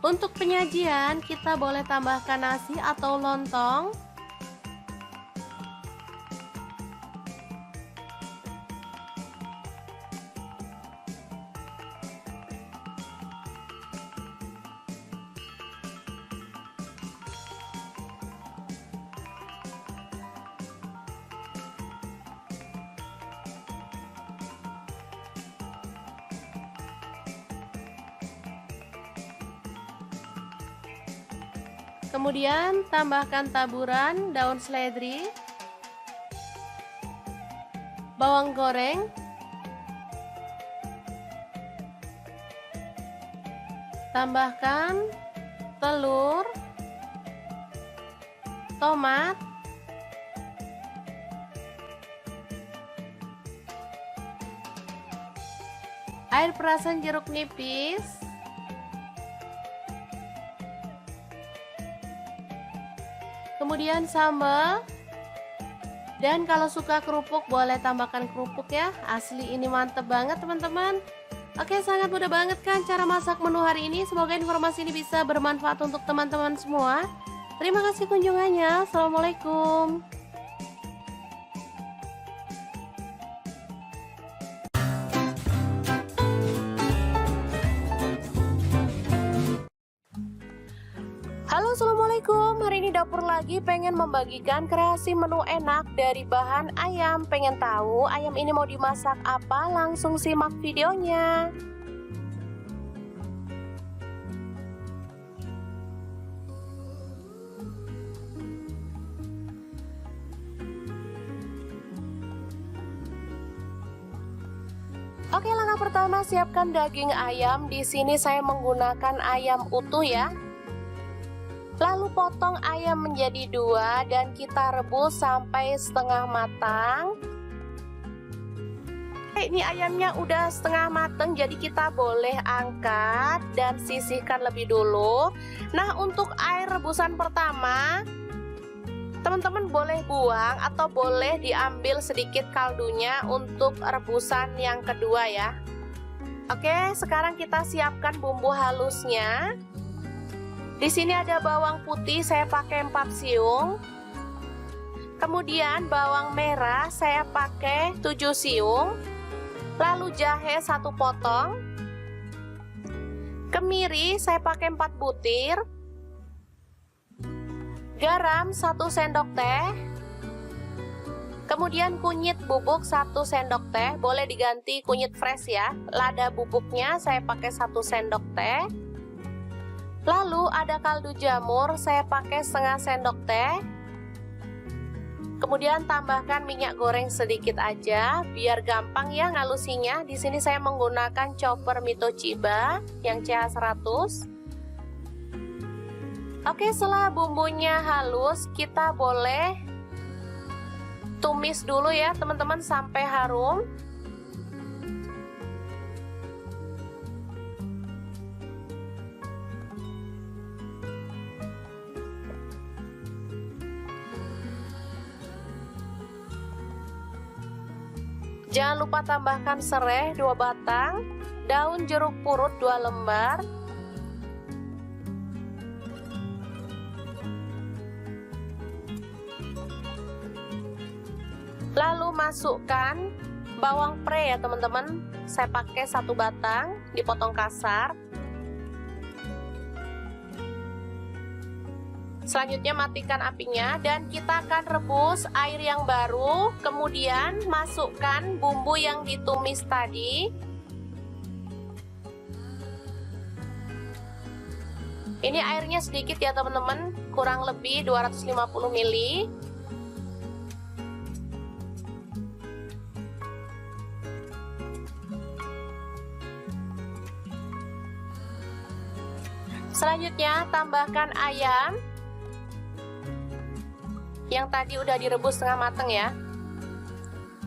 Speaker 1: Untuk penyajian kita boleh tambahkan nasi atau lontong. Kemudian tambahkan taburan daun seledri, bawang goreng, tambahkan telur, tomat, air perasan jeruk nipis, kemudian sambal, dan kalau suka kerupuk boleh tambahkan kerupuk ya. Asli ini mantep banget teman-teman. Oke, sangat mudah banget kan cara masak menu hari ini. Semoga informasi ini bisa bermanfaat untuk teman-teman semua. Terima kasih kunjungannya. Assalamualaikum. Halo, assalamualaikum Assalamualaikum, hari ini dapur lagi pengen membagikan kreasi menu enak dari bahan ayam. Pengen tahu ayam ini mau dimasak apa? Langsung simak videonya. Oke, langkah pertama siapkan daging ayam. Di sini saya menggunakan ayam utuh ya. Lalu potong ayam menjadi 2 dan kita rebus sampai setengah matang. Ini ayamnya udah setengah matang, jadi kita boleh angkat dan sisihkan lebih dulu. Nah, untuk air rebusan pertama teman-teman boleh buang atau boleh diambil sedikit kaldunya untuk rebusan yang kedua ya. Oke, sekarang kita siapkan bumbu halusnya. Di sini ada bawang putih, saya pakai 4 siung. Kemudian bawang merah saya pakai 7 siung. Lalu jahe 1 potong. Kemiri saya pakai 4 butir. Garam 1 sendok teh. Kemudian kunyit bubuk 1 sendok teh, boleh diganti kunyit fresh ya. Lada bubuknya saya pakai 1 sendok teh. Lalu ada kaldu jamur, saya pakai setengah sendok teh. Kemudian tambahkan minyak goreng sedikit aja biar gampang ya ngalusinya. Di sini saya menggunakan chopper Mito Chiba yang CH100. Oke, setelah bumbunya halus, kita boleh tumis dulu ya teman-teman sampai harum. Jangan lupa tambahkan serai 2 batang, daun jeruk purut 2 lembar. Lalu masukkan bawang pre ya teman-teman. Saya pakai 1 batang, dipotong kasar. Selanjutnya matikan apinya dan kita akan rebus air yang baru. Kemudian masukkan bumbu yang ditumis tadi. Ini airnya sedikit ya teman-teman, kurang lebih 250 ml. Selanjutnya tambahkan ayam yang tadi udah direbus setengah matang ya.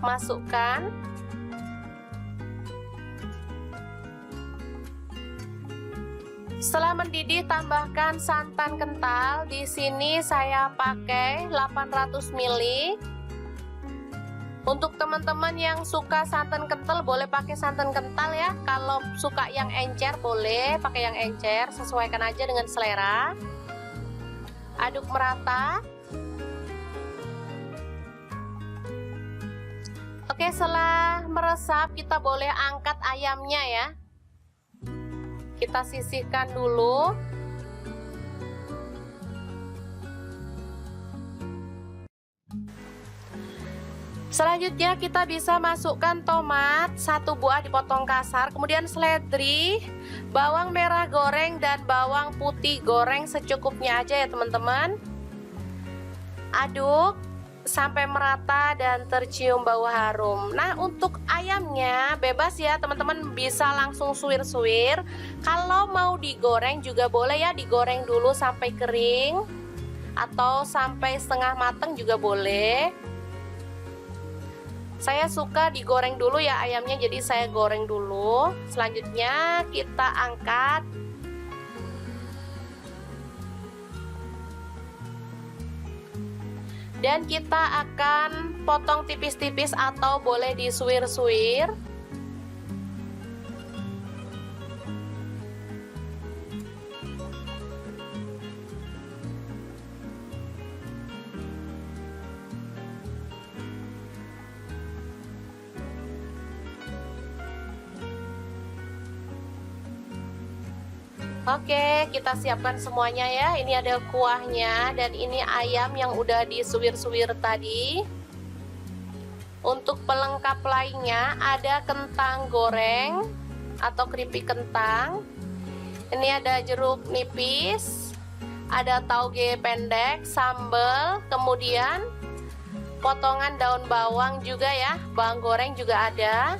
Speaker 1: Masukkan. Setelah mendidih tambahkan santan kental. Di sini saya pakai 800 ml. Untuk teman-teman yang suka santan kental boleh pakai santan kental ya. Kalau suka yang encer boleh pakai yang encer, sesuaikan aja dengan selera. Aduk merata. Oke, setelah meresap kita boleh angkat ayamnya ya. Kita sisihkan dulu. Selanjutnya kita bisa masukkan tomat 1 buah dipotong kasar, kemudian seledri, bawang merah goreng dan bawang putih goreng secukupnya aja ya teman-teman. Aduk sampai merata dan tercium bau harum. Nah, untuk ayamnya bebas ya teman-teman, bisa langsung suwir-suwir. Kalau mau digoreng juga boleh ya, digoreng dulu sampai kering atau sampai setengah matang juga boleh. Saya suka digoreng dulu ya ayamnya, jadi saya goreng dulu. Selanjutnya kita angkat. Dan kita akan potong tipis-tipis atau boleh disuwir-suwir. Oke, kita siapkan semuanya ya. Ini ada kuahnya dan ini ayam yang udah disuwir-suwir tadi. Untuk pelengkap lainnya ada kentang goreng atau keripik kentang. Ini ada jeruk nipis, ada tauge pendek, sambal, kemudian potongan daun bawang juga ya, bawang goreng juga ada.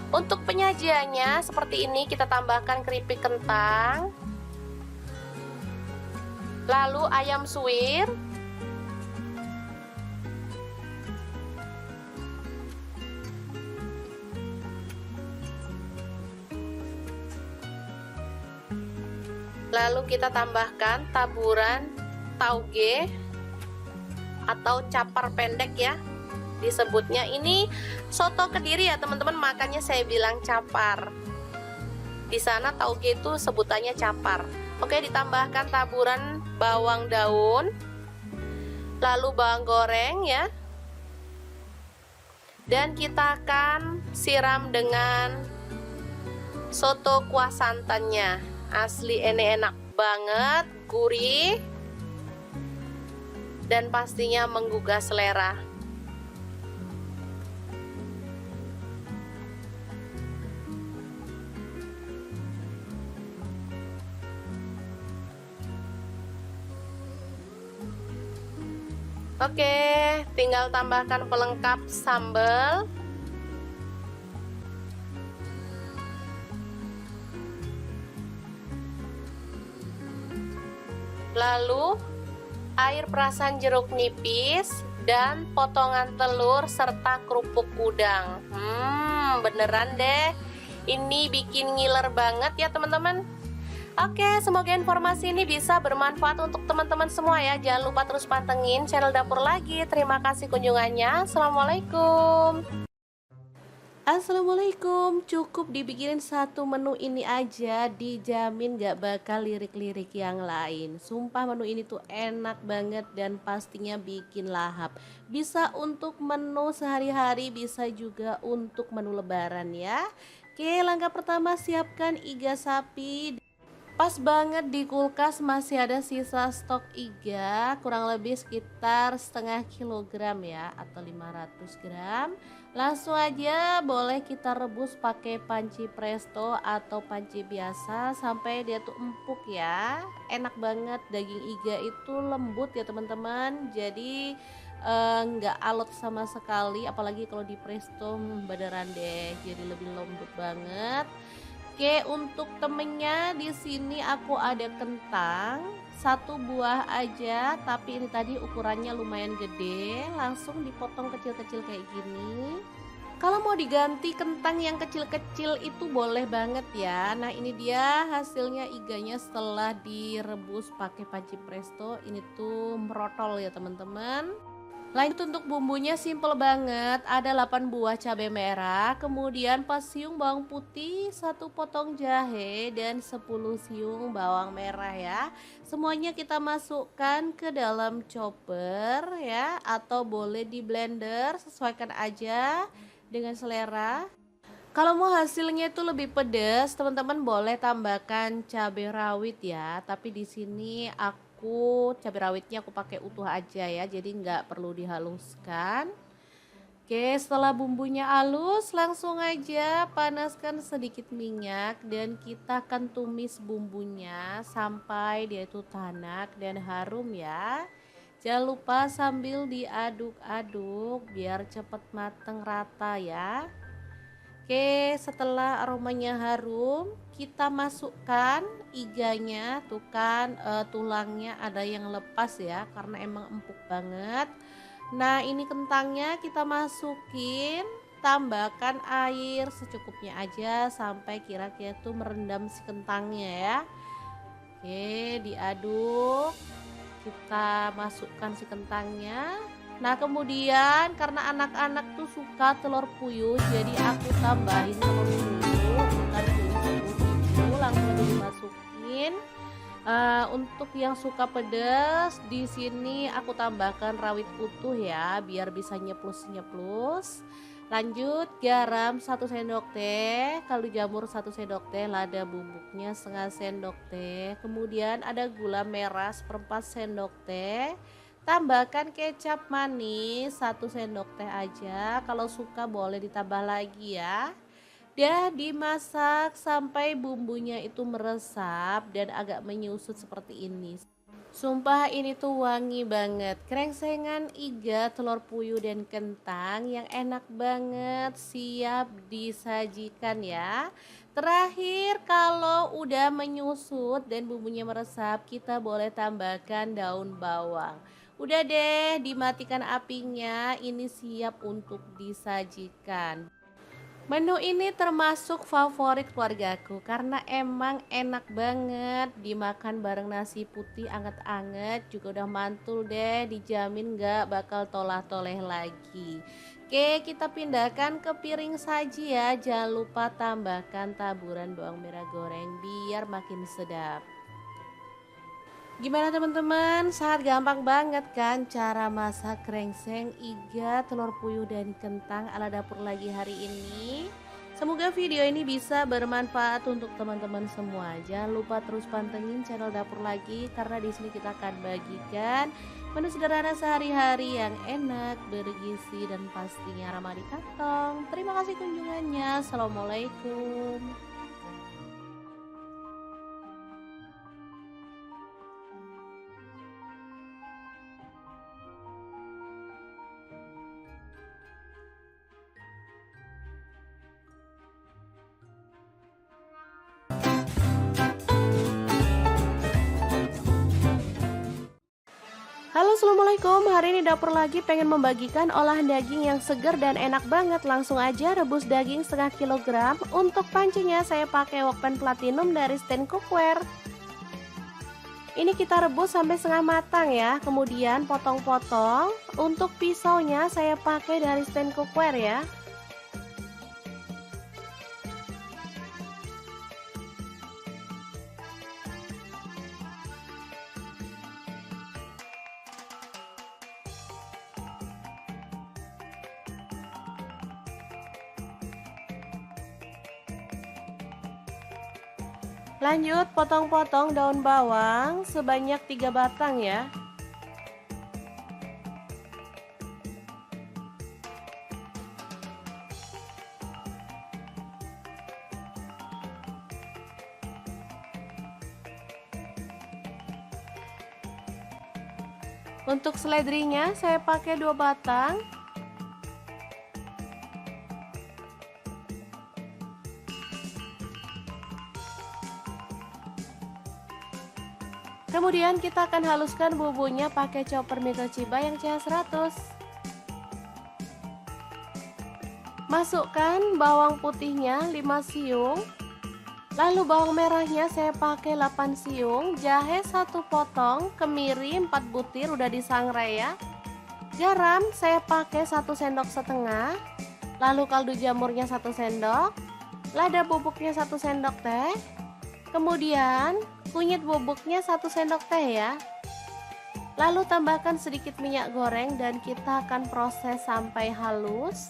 Speaker 1: Untuk penyajiannya seperti ini, kita tambahkan keripik kentang, lalu ayam suwir, lalu kita tambahkan taburan tauge atau capar pendek ya disebutnya. Ini soto Kediri ya teman-teman, makanya saya bilang capar. Di sana tauge itu sebutannya capar. Oke, ditambahkan taburan bawang daun, lalu bawang goreng ya. Dan kita akan siram dengan soto kuah santannya. Asli ini enak banget, gurih, dan pastinya menggugah selera. Oke, tinggal tambahkan pelengkap sambal. Lalu air perasan jeruk nipis dan potongan telur serta kerupuk udang. Beneran deh, ini bikin ngiler banget ya teman-teman. Oke, semoga informasi ini bisa bermanfaat untuk teman-teman semua ya. Jangan lupa terus pantengin channel Dapur Lagi. Terima kasih kunjungannya. Assalamualaikum. Assalamualaikum. Cukup dibikinin satu menu ini aja, dijamin gak bakal lirik-lirik yang lain. Sumpah menu ini tuh enak banget dan pastinya bikin lahap. Bisa untuk menu sehari-hari, bisa juga untuk menu lebaran ya. Oke, langkah pertama siapkan iga sapi. Pas banget di kulkas masih ada sisa stok iga, kurang lebih sekitar setengah kilogram ya, atau 500 gram. Langsung aja boleh kita rebus pakai panci presto atau panci biasa sampai dia tuh empuk ya. Enak banget, daging iga itu lembut ya teman-teman, jadi nggak alot sama sekali, apalagi kalau di presto beneran deh, jadi lebih lembut banget. Oke, untuk temennya di sini aku ada kentang satu buah aja, tapi ini tadi ukurannya lumayan gede, langsung dipotong kecil-kecil kayak gini. Kalau mau diganti kentang yang kecil-kecil itu boleh banget ya. Nah, ini dia hasilnya iganya setelah direbus pakai panci presto. Ini tuh merotol ya teman-teman. Lanjut untuk bumbunya simple banget, ada 8 buah cabai merah, kemudian 4 siung bawang putih, 1 potong jahe, dan 10 siung bawang merah ya. Semuanya kita masukkan ke dalam chopper ya, atau boleh di blender, sesuaikan aja dengan selera. Kalau mau hasilnya itu lebih pedas, teman-teman boleh tambahkan cabai rawit ya, tapi di sini aku cabai rawitnya aku pakai utuh aja ya, jadi nggak perlu dihaluskan. Oke, setelah bumbunya halus langsung aja panaskan sedikit minyak dan kita akan tumis bumbunya sampai dia itu tanak dan harum ya. Jangan lupa sambil diaduk-aduk biar cepet mateng rata ya. Oke, setelah aromanya harum, kita masukkan iganya. Tuh kan tulangnya ada yang lepas ya, karena emang empuk banget. Nah, ini kentangnya kita masukin, tambahkan air secukupnya aja sampai kira-kira tuh merendam si kentangnya ya. Oke, diaduk. Kita masukkan si kentangnya. Nah, kemudian karena anak-anak tuh suka telur puyuh, jadi aku tambahin telur puyuh, bukan puyuh, langsung dimasukin. Untuk yang suka pedas, di sini aku tambahkan rawit utuh ya, biar bisa nyeplos-nyeplos. Lanjut garam 1 sendok teh, kaldu jamur 1 sendok teh, lada bubuknya setengah sendok teh. Kemudian ada gula merah 1/4 sendok teh. Tambahkan kecap manis 1 sendok teh aja. Kalau suka boleh ditambah lagi ya. Dia dimasak sampai bumbunya itu meresap dan agak menyusut seperti ini. Sumpah ini tuh wangi banget. Krengsengan iga, telur puyuh dan kentang yang enak banget, siap disajikan ya. Terakhir kalau udah menyusut dan bumbunya meresap, kita boleh tambahkan daun bawang. Udah deh, dimatikan apinya, ini siap untuk disajikan. Menu ini termasuk favorit keluargaku karena emang enak banget dimakan bareng nasi putih anget-anget, juga udah mantul deh, dijamin gak bakal tolah-toleh lagi. Oke, kita pindahkan ke piring saji ya. Jangan lupa tambahkan taburan bawang merah goreng biar makin sedap. Gimana teman-teman? Sangat gampang banget kan cara masak krengseng, iga, telur puyuh dan kentang ala dapur lagi hari ini. Semoga video ini bisa bermanfaat untuk teman-teman semua. Jangan lupa terus pantengin channel dapur lagi karena di sini kita akan bagikan menu sederhana sehari-hari yang enak, bergizi dan pastinya ramah di kantong. Terima kasih kunjungannya. Assalamualaikum. Halo assalamualaikum, hari ini dapur lagi pengen membagikan olahan daging yang segar dan enak banget. Langsung aja rebus daging setengah kilogram. Untuk pancinya saya pakai wokpan platinum dari stand cookware. Ini kita rebus sampai setengah matang ya, kemudian potong-potong. Untuk pisaunya saya pakai dari stand cookware ya. Lanjut potong-potong daun bawang sebanyak 3 batang ya. Untuk seledrinya saya pakai 2 batang. Kemudian kita akan haluskan bumbunya pakai chopper mie Toshiba yang CH100. Masukkan bawang putihnya 5 siung. Lalu bawang merahnya saya pakai 8 siung, jahe 1 potong, kemiri 4 butir udah disangrai ya. Garam saya pakai 1 sendok setengah. Lalu kaldu jamurnya 1 sendok, lada bubuknya 1 sendok teh. Kemudian kunyit bubuknya 1 sendok teh ya. Lalu tambahkan sedikit minyak goreng dan kita akan proses sampai halus.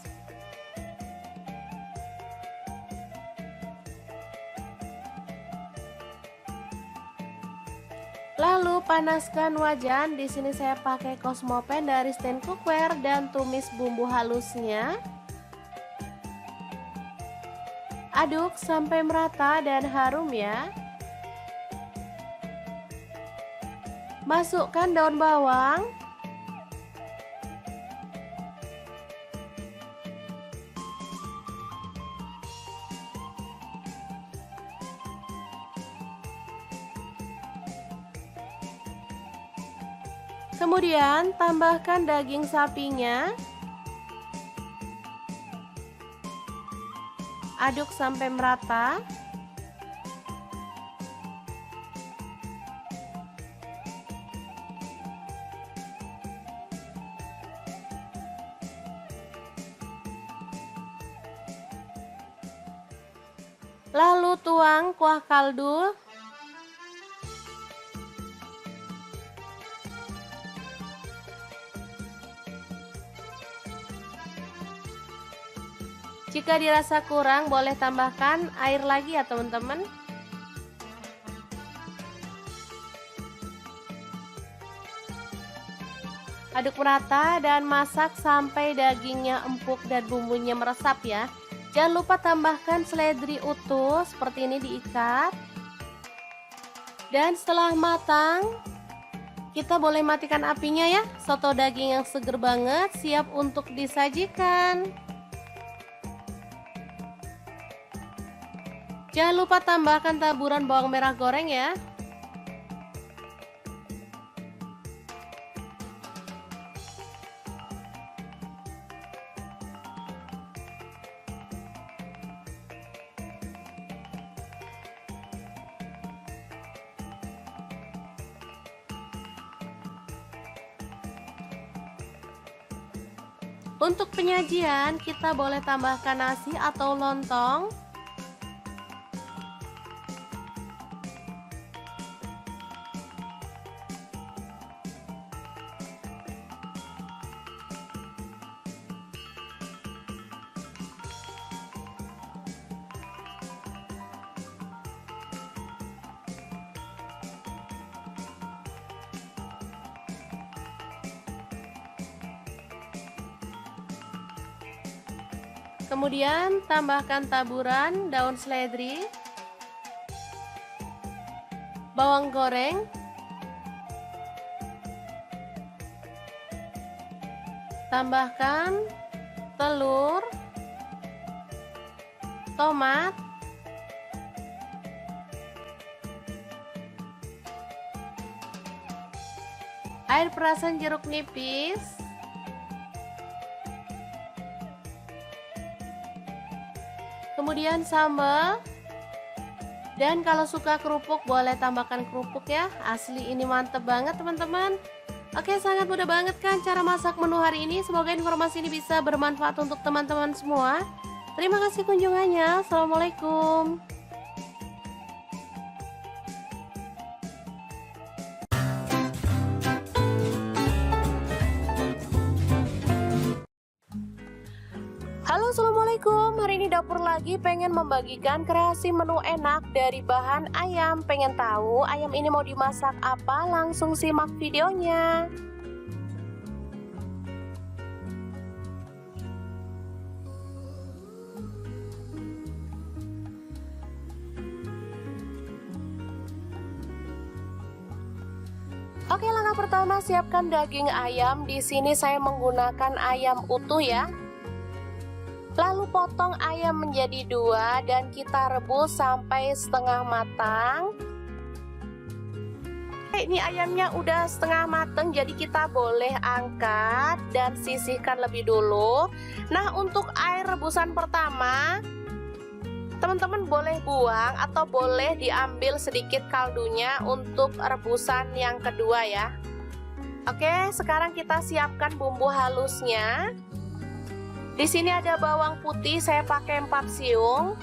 Speaker 1: Lalu panaskan wajan. Di sini saya pakai Cosmopan dari stand cookware dan tumis bumbu halusnya. Aduk sampai merata dan harum ya. Masukkan daun bawang. Kemudian tambahkan daging sapinya. Aduk sampai merata. Lalu tuang kuah kaldu. Jika dirasa kurang, boleh tambahkan air lagi ya teman-teman. Aduk merata dan masak sampai dagingnya empuk dan bumbunya meresap ya. Jangan lupa tambahkan seledri utuh seperti ini diikat. Dan setelah matang, kita boleh matikan apinya ya. Soto daging yang seger banget siap untuk disajikan. Jangan lupa tambahkan taburan bawang merah goreng ya. Untuk penyajian, kita boleh tambahkan nasi atau lontong. Kemudian tambahkan taburan daun seledri, bawang goreng, tambahkan telur, tomat, air perasan jeruk nipis, kemudian sambal, dan kalau suka kerupuk boleh tambahkan kerupuk ya. Asli ini mantep banget teman-teman. Oke, sangat mudah banget kan cara masak menu hari ini. Semoga informasi ini bisa bermanfaat untuk teman-teman semua. Terima kasih kunjungannya. Assalamualaikum. Halo, assalamualaikum. Hari ini dapur lagi pengen membagikan kreasi menu enak dari bahan ayam. Pengen tahu ayam ini mau dimasak apa? Langsung simak videonya. Oke, langkah pertama siapkan daging ayam. Di sini saya menggunakan ayam utuh ya. Lalu potong ayam menjadi 2 dan kita rebus sampai setengah matang. Ini ayamnya udah setengah matang, jadi kita boleh angkat dan sisihkan lebih dulu. Nah, untuk air rebusan pertama, teman-teman boleh buang atau boleh diambil sedikit kaldunya untuk rebusan yang kedua ya. Oke, sekarang kita siapkan bumbu halusnya. Di sini ada bawang putih, saya pakai 4 siung.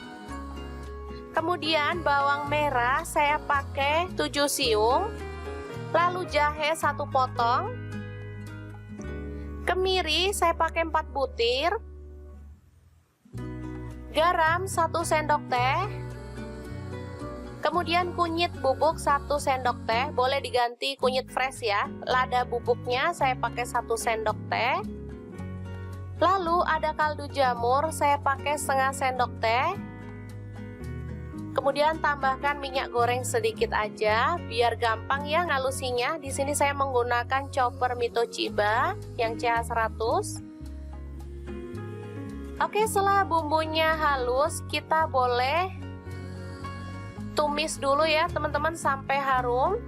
Speaker 1: Kemudian bawang merah saya pakai 7 siung. Lalu jahe 1 potong. Kemiri saya pakai 4 butir. Garam 1 sendok teh. Kemudian kunyit bubuk 1 sendok teh, boleh diganti kunyit fresh ya. Lada bubuknya saya pakai 1 sendok teh. Lalu ada kaldu jamur, saya pakai setengah sendok teh. Kemudian tambahkan minyak goreng sedikit aja, biar gampang ya ngalusinya. Di sini saya menggunakan chopper Mito Chiba yang CH100. Oke, setelah bumbunya halus, kita boleh tumis dulu ya teman-teman sampai harum.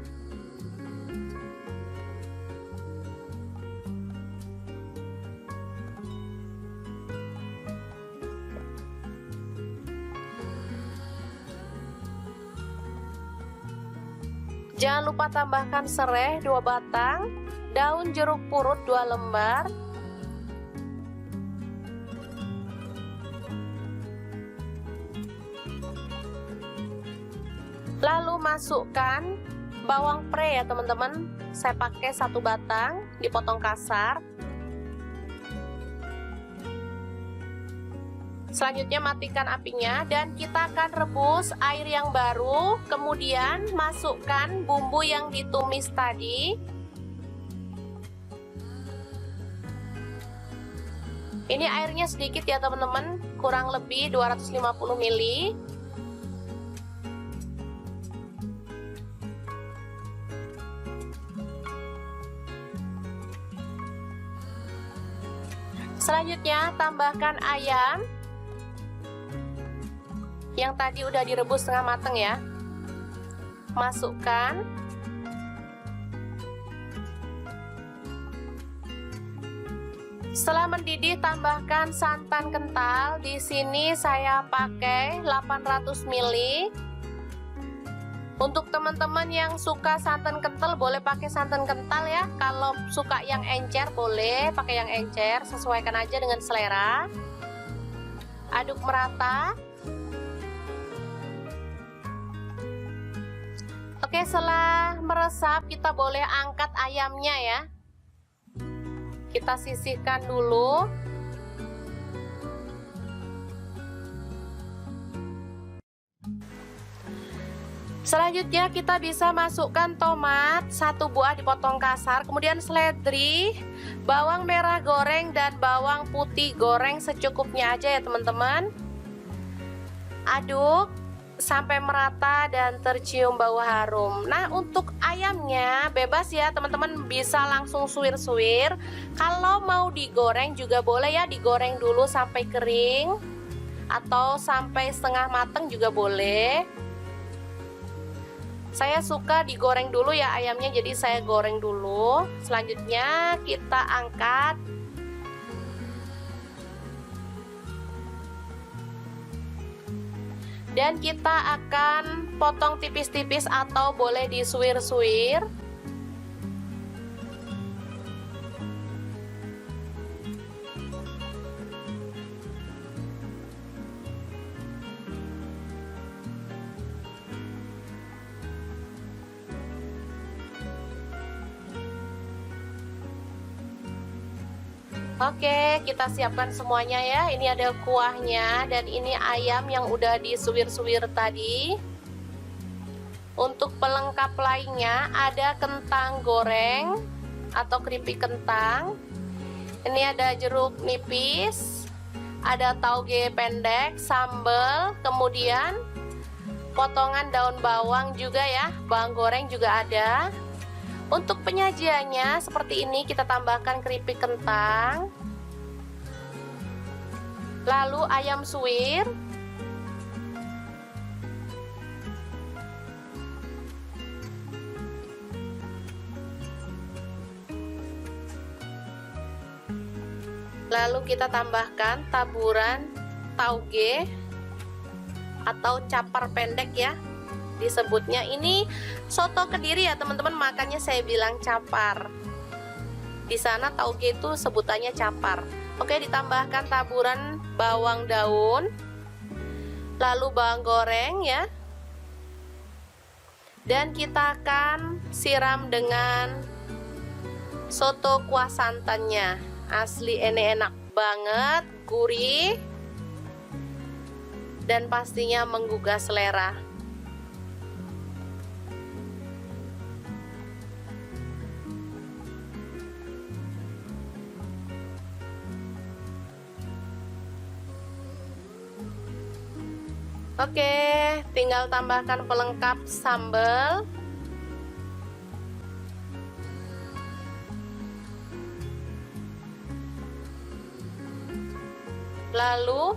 Speaker 1: Jangan lupa tambahkan serai 2 batang, daun jeruk purut 2 lembar, lalu masukkan bawang pre ya teman-teman. Saya pakai 1 batang, dipotong kasar. Selanjutnya matikan apinya dan kita akan rebus air yang baru, kemudian masukkan bumbu yang ditumis tadi. Ini airnya sedikit ya teman-teman, kurang lebih 250 ml. Selanjutnya tambahkan ayam yang tadi udah direbus setengah mateng ya. Masukkan. Setelah mendidih, tambahkan santan kental. Di sini saya pakai 800 ml. Untuk teman-teman yang suka santan kental boleh pakai santan kental ya. Kalau suka yang encer boleh pakai yang encer, sesuaikan aja dengan selera. Aduk merata. Oke, setelah meresap kita boleh angkat ayamnya ya. Kita sisihkan dulu. Selanjutnya kita bisa masukkan tomat 1 buah dipotong kasar, kemudian seledri, bawang merah goreng dan bawang putih goreng secukupnya aja ya teman-teman. Aduk sampai merata dan tercium bau harum. Nah, untuk ayamnya bebas ya teman-teman, bisa langsung suwir-suwir. Kalau mau digoreng juga boleh ya, digoreng dulu sampai kering atau sampai setengah mateng juga boleh. Saya suka digoreng dulu ya ayamnya, jadi saya goreng dulu. Selanjutnya kita angkat. Dan kita akan potong tipis-tipis atau boleh disuwir-suwir. Oke, kita siapkan semuanya ya. Ini ada kuahnya dan ini ayam yang udah disuwir-suwir tadi. Untuk pelengkap lainnya ada kentang goreng atau keripik kentang. Ini ada jeruk nipis, ada tauge pendek, sambal, kemudian potongan daun bawang juga ya, bawang goreng juga ada. Untuk penyajiannya seperti ini, kita tambahkan keripik kentang, lalu ayam suwir, lalu kita tambahkan taburan tauge atau capar pendek ya disebutnya. Ini soto Kediri ya teman-teman, makanya saya bilang capar. Di sana tauge itu sebutannya capar. Oke, ditambahkan taburan bawang daun, lalu bawang goreng ya. Dan kita akan siram dengan soto kuah santannya. Asli ini enak banget, gurih, dan pastinya menggugah selera. Oke, tinggal tambahkan pelengkap sambal. Lalu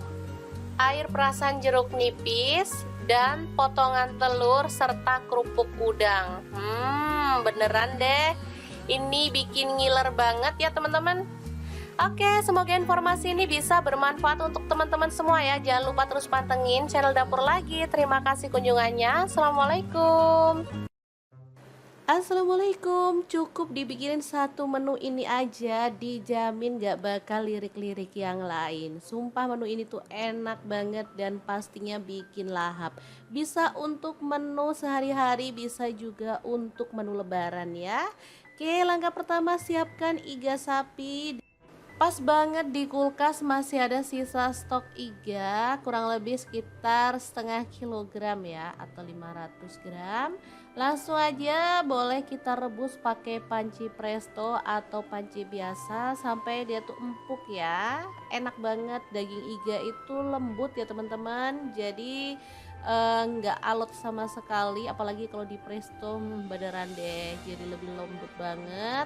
Speaker 1: air perasan jeruk nipis dan potongan telur serta kerupuk udang. Beneran deh, ini bikin ngiler banget ya teman-teman. Oke, semoga informasi ini bisa bermanfaat untuk teman-teman semua ya. Jangan lupa terus pantengin channel Dapur Lagi. Terima kasih kunjungannya. Assalamualaikum. Assalamualaikum. Cukup dibikinin satu menu ini aja, dijamin gak bakal lirik-lirik yang lain. Sumpah menu ini tuh enak banget dan pastinya bikin lahap. Bisa untuk menu sehari-hari, bisa juga untuk menu lebaran ya. Oke, langkah pertama siapkan iga sapi. Pas banget di kulkas masih ada sisa stok iga kurang lebih sekitar setengah kilogram ya atau 500 gram. Langsung aja boleh kita rebus pakai panci presto atau panci biasa sampai dia tuh empuk ya. Enak banget, daging iga itu lembut ya teman-teman. Jadi nggak alot sama sekali, apalagi kalau di presto beneran deh jadi lebih lembut banget.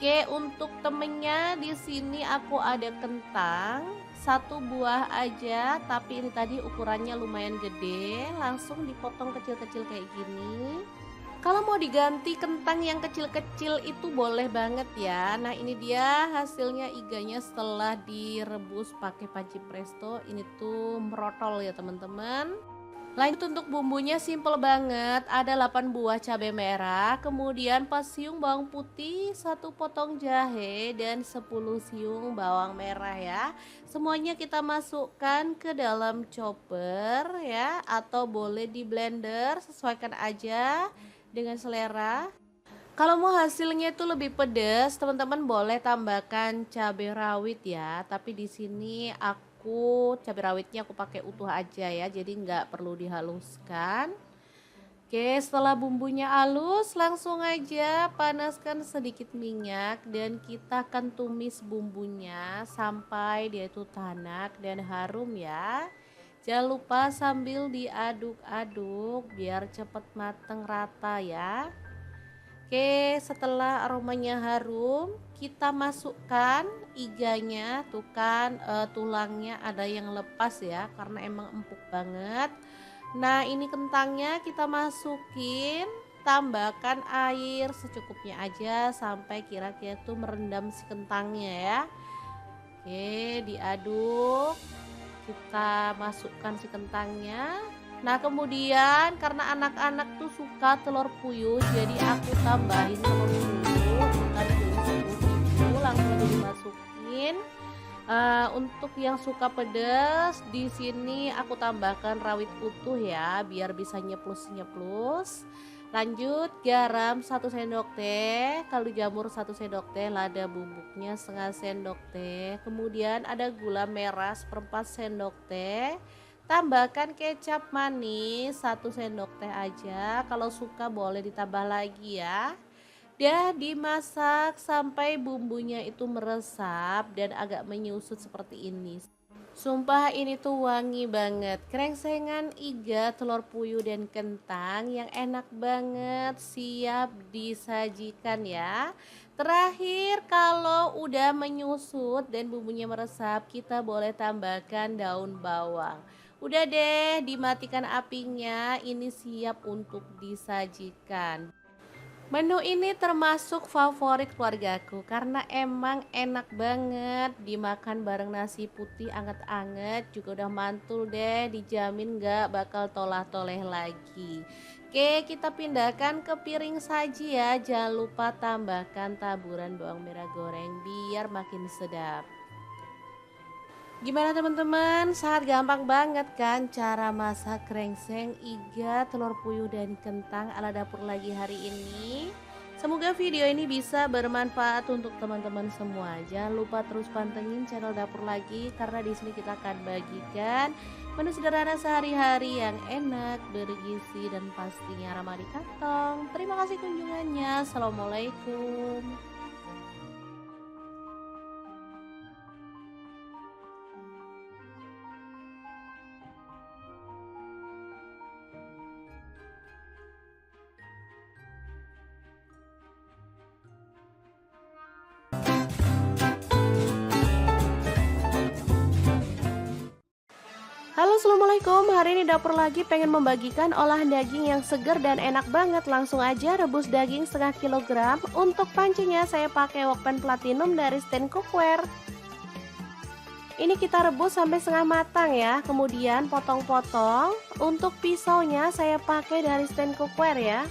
Speaker 1: Oke, untuk temennya di sini aku ada kentang, satu buah aja, tapi ini tadi ukurannya lumayan gede, langsung dipotong kecil-kecil kayak gini. Kalau mau diganti kentang yang kecil-kecil itu boleh banget ya. Nah, ini dia hasilnya iganya setelah direbus pakai panci presto. Ini tuh merotol ya teman-teman. Lanjut untuk bumbunya simple banget, ada 8 buah cabai merah, kemudian 4 siung bawang putih, 1 potong jahe, dan 10 siung bawang merah ya. Semuanya kita masukkan ke dalam chopper ya, atau boleh di blender, sesuaikan aja dengan selera. Kalau mau hasilnya itu lebih pedas, teman-teman boleh tambahkan cabai rawit ya. Tapi di sini aku cabai rawitnya aku pakai utuh aja ya, jadi nggak perlu dihaluskan. Oke, setelah bumbunya halus, langsung aja panaskan sedikit minyak dan kita akan tumis bumbunya sampai dia itu tanak dan harum ya. Jangan lupa sambil diaduk-aduk biar cepet mateng rata ya. Oke, setelah aromanya harum, kita masukkan iganya. Tuh kan tulangnya ada yang lepas ya, karena emang empuk banget. Nah, ini kentangnya kita masukin, tambahkan air secukupnya aja sampai kira-kira tuh merendam si kentangnya ya. Oke, diaduk. Kita masukkan si kentangnya. Nah, kemudian karena anak-anak tuh suka telur puyuh, jadi aku tambahin telur puyuh, bukan puyuh itu langsung aja dimasukin. Untuk yang suka pedas, di sini aku tambahkan rawit utuh ya, biar bisa nyeplus-nyeplus. Lanjut garam 1 sendok teh, kaldu jamur 1 sendok teh, lada bubuknya setengah sendok teh. Kemudian ada gula merah 1/4 sendok teh. Tambahkan kecap manis 1 sendok teh aja, kalau suka boleh ditambah lagi ya. Dan dimasak sampai bumbunya itu meresap dan agak menyusut seperti ini. Sumpah ini tuh wangi banget, krengsengan iga, telur puyuh dan kentang yang enak banget, siap disajikan ya. Terakhir kalau udah menyusut dan bumbunya meresap, kita boleh tambahkan daun bawang. Udah deh, dimatikan apinya, ini siap untuk disajikan. Menu ini termasuk favorit keluargaku karena emang enak banget dimakan bareng nasi putih anget-anget, juga udah mantul deh, dijamin gak bakal tolah-toleh lagi. Oke, kita pindahkan ke piring saji ya, jangan lupa tambahkan taburan bawang merah goreng biar makin sedap. Gimana teman-teman? Sangat gampang banget kan cara masak krengseng, iga, telur puyuh dan kentang ala dapur lagi hari ini. Semoga video ini bisa bermanfaat untuk teman-teman semua. Jangan lupa terus pantengin channel dapur lagi karena di sini kita akan bagikan menu sederhana sehari-hari yang enak, bergizi dan pastinya ramah di kantong. Terima kasih kunjungannya. Assalamualaikum. Halo assalamualaikum, hari ini dapur lagi pengen membagikan olahan daging yang seger dan enak banget. Langsung aja rebus daging setengah kilogram. Untuk pancinya saya pakai wokpan platinum dari stand cookware. Ini kita rebus sampai setengah matang ya, kemudian potong-potong. Untuk pisaunya saya pakai dari stand cookware ya.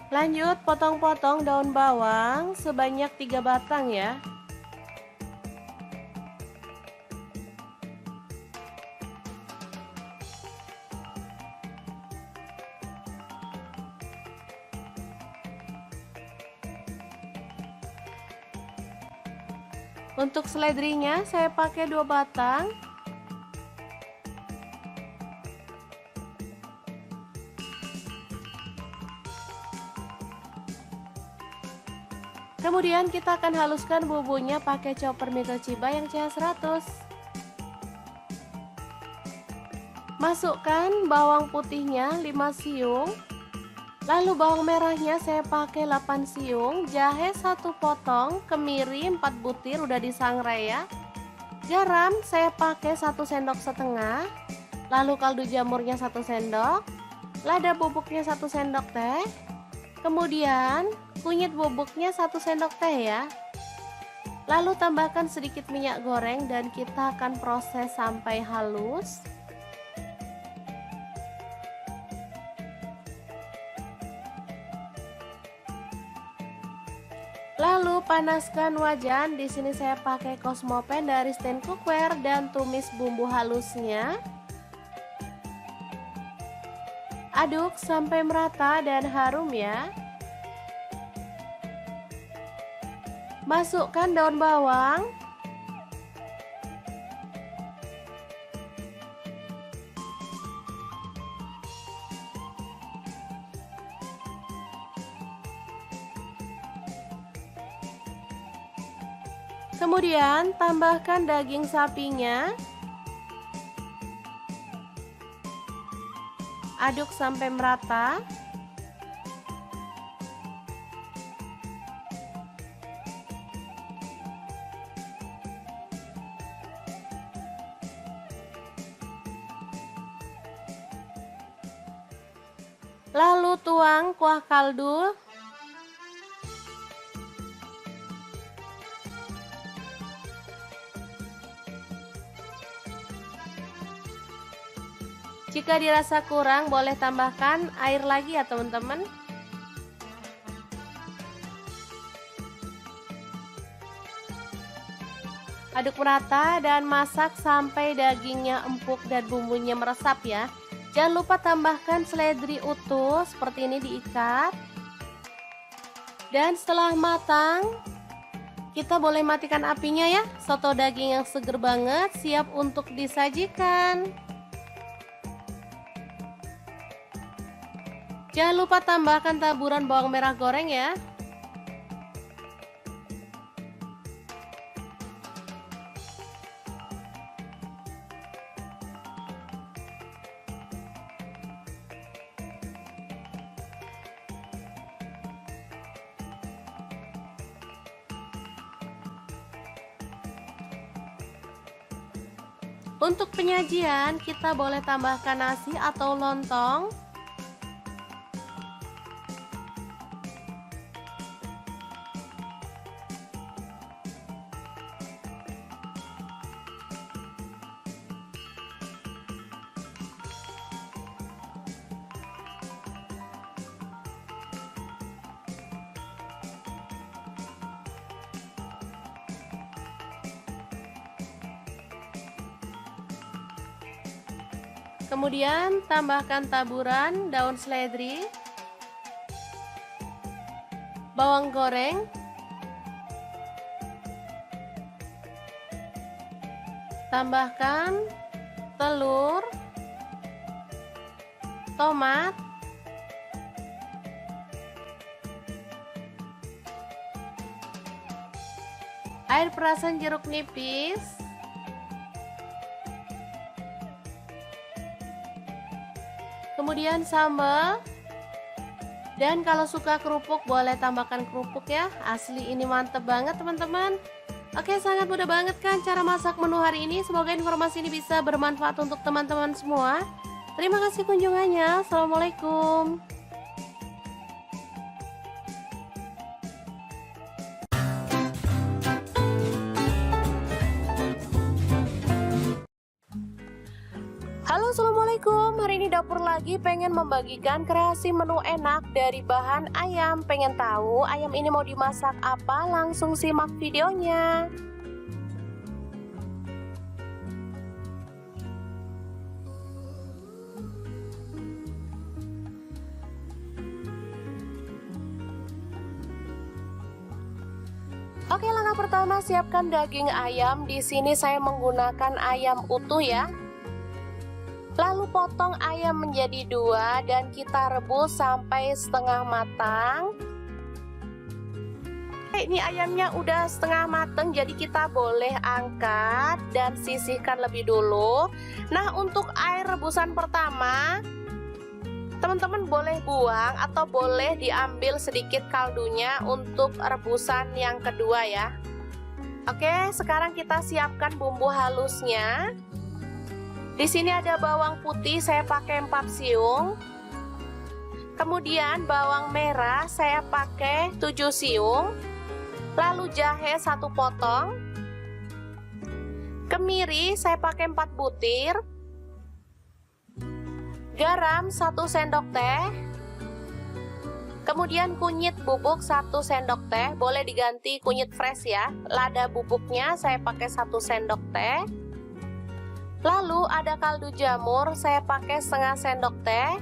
Speaker 1: Lanjut potong-potong daun bawang sebanyak 3 batang ya. Untuk seledrinya saya pakai 2 batang. Kemudian kita akan haluskan bumbunya pakai chopper mie Toshiba yang CH100. Masukkan bawang putihnya 5 siung. Lalu bawang merahnya saya pakai 8 siung, jahe 1 potong, kemiri 4 butir udah disangrai ya. Garam saya pakai 1 sendok setengah. Lalu kaldu jamurnya 1 sendok. Lada bubuknya 1 sendok teh. Kemudian kunyit bubuknya 1 sendok teh ya. Lalu tambahkan sedikit minyak goreng dan kita akan proses sampai halus. Lalu panaskan wajan. Di sini saya pakai Cosmopan dari stand cookware dan tumis bumbu halusnya. Aduk sampai merata dan harum ya. Masukkan daun bawang. Kemudian tambahkan daging sapinya. Aduk sampai merata. Lalu tuang kuah kaldu. Jika dirasa kurang boleh tambahkan air lagi ya teman-teman. Aduk merata dan masak sampai dagingnya empuk dan bumbunya meresap ya. Jangan lupa tambahkan seledri utuh seperti ini diikat. Dan setelah matang, kita boleh matikan apinya ya. Soto daging yang seger banget siap untuk disajikan. Jangan lupa tambahkan taburan bawang merah goreng ya. Untuk penyajian kita boleh tambahkan nasi atau lontong. Kemudian tambahkan taburan daun seledri, bawang goreng, tambahkan telur, tomat, air perasan jeruk nipis, kemudian sambal, dan kalau suka kerupuk boleh tambahkan kerupuk ya. Asli ini mantep banget teman-teman. Oke, sangat mudah banget kan cara masak menu hari ini. Semoga informasi ini bisa bermanfaat untuk teman-teman semua. Terima kasih kunjungannya. Assalamualaikum.
Speaker 2: Halo
Speaker 1: Halo, assalamualaikum. Hari ini dapur lagi pengen membagikan kreasi menu enak dari bahan ayam. Pengen tahu ayam ini mau dimasak apa? Langsung simak videonya. Oke, langkah pertama siapkan daging ayam. Di sini saya menggunakan ayam utuh ya. Lalu potong ayam menjadi 2 dan kita rebus sampai setengah matang. Ini ayamnya udah setengah matang, jadi kita boleh angkat dan sisihkan lebih dulu. Nah, untuk air rebusan pertama teman-teman boleh buang atau boleh diambil sedikit kaldunya untuk rebusan yang kedua ya. Oke, sekarang kita siapkan bumbu halusnya. Di sini ada bawang putih, saya pakai 4 siung. Kemudian bawang merah saya pakai 7 siung. Lalu jahe 1 potong. Kemiri saya pakai 4 butir. Garam 1 sendok teh. Kemudian kunyit bubuk 1 sendok teh, boleh diganti kunyit fresh ya. Lada bubuknya saya pakai 1 sendok teh. Lalu ada kaldu jamur, saya pakai setengah sendok teh.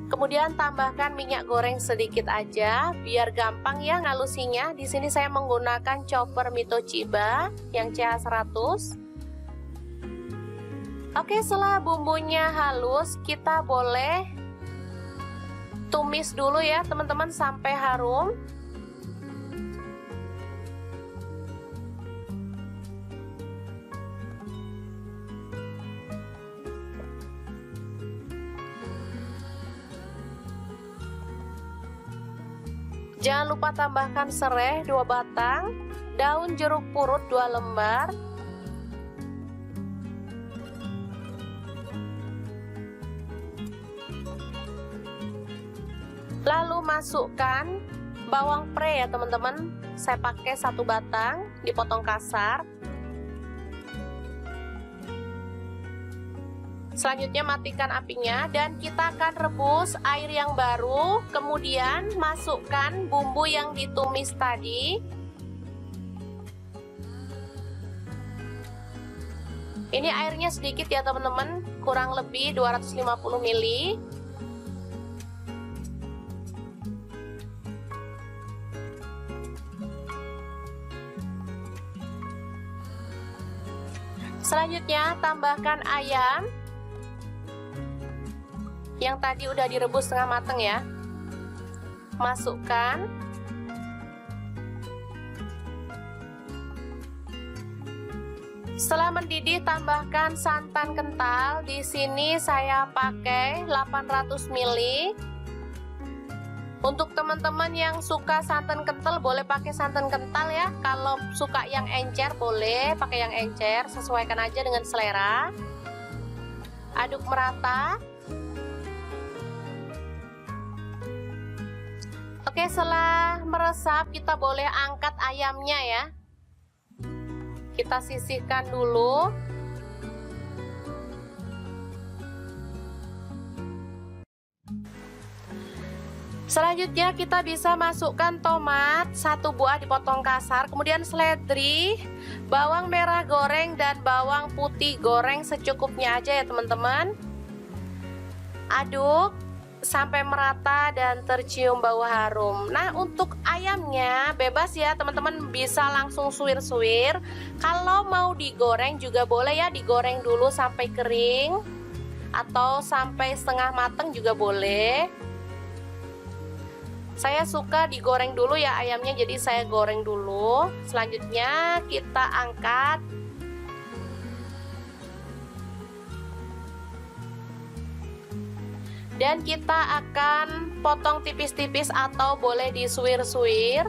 Speaker 1: Kemudian tambahkan minyak goreng sedikit aja, biar gampang ya ngalusinya. Di sini saya menggunakan chopper Mito Chiba yang CH100. Oke, setelah bumbunya halus, kita boleh tumis dulu ya teman-teman sampai harum. Jangan lupa tambahkan serai 2 batang, daun jeruk purut 2 lembar, lalu masukkan bawang pre ya teman-teman. Saya pakai 1 batang, dipotong kasar. Selanjutnya matikan apinya dan kita akan rebus air yang baru. Kemudian masukkan bumbu yang ditumis tadi. Ini airnya sedikit ya teman-teman, kurang lebih 250 ml. Selanjutnya tambahkan ayam yang tadi udah direbus setengah mateng ya. Masukkan. Setelah mendidih tambahkan santan kental. Di sini saya pakai 800 ml. Untuk teman-teman yang suka santan kental boleh pakai santan kental ya. Kalau suka yang encer boleh pakai yang encer, sesuaikan aja dengan selera. Aduk merata. Oke, setelah meresap kita boleh angkat ayamnya ya. Kita sisihkan dulu. Selanjutnya kita bisa masukkan tomat 1 buah dipotong kasar, kemudian seledri, bawang merah goreng dan bawang putih goreng secukupnya aja ya teman-teman. Aduk sampai merata dan tercium bau harum. Nah, untuk ayamnya bebas ya teman-teman, bisa langsung suwir-suwir. Kalau mau digoreng juga boleh ya, digoreng dulu sampai kering atau sampai setengah mateng juga boleh. Saya suka digoreng dulu ya ayamnya, jadi saya goreng dulu. Selanjutnya kita angkat. Dan kita akan potong tipis-tipis atau boleh disuwir-suwir.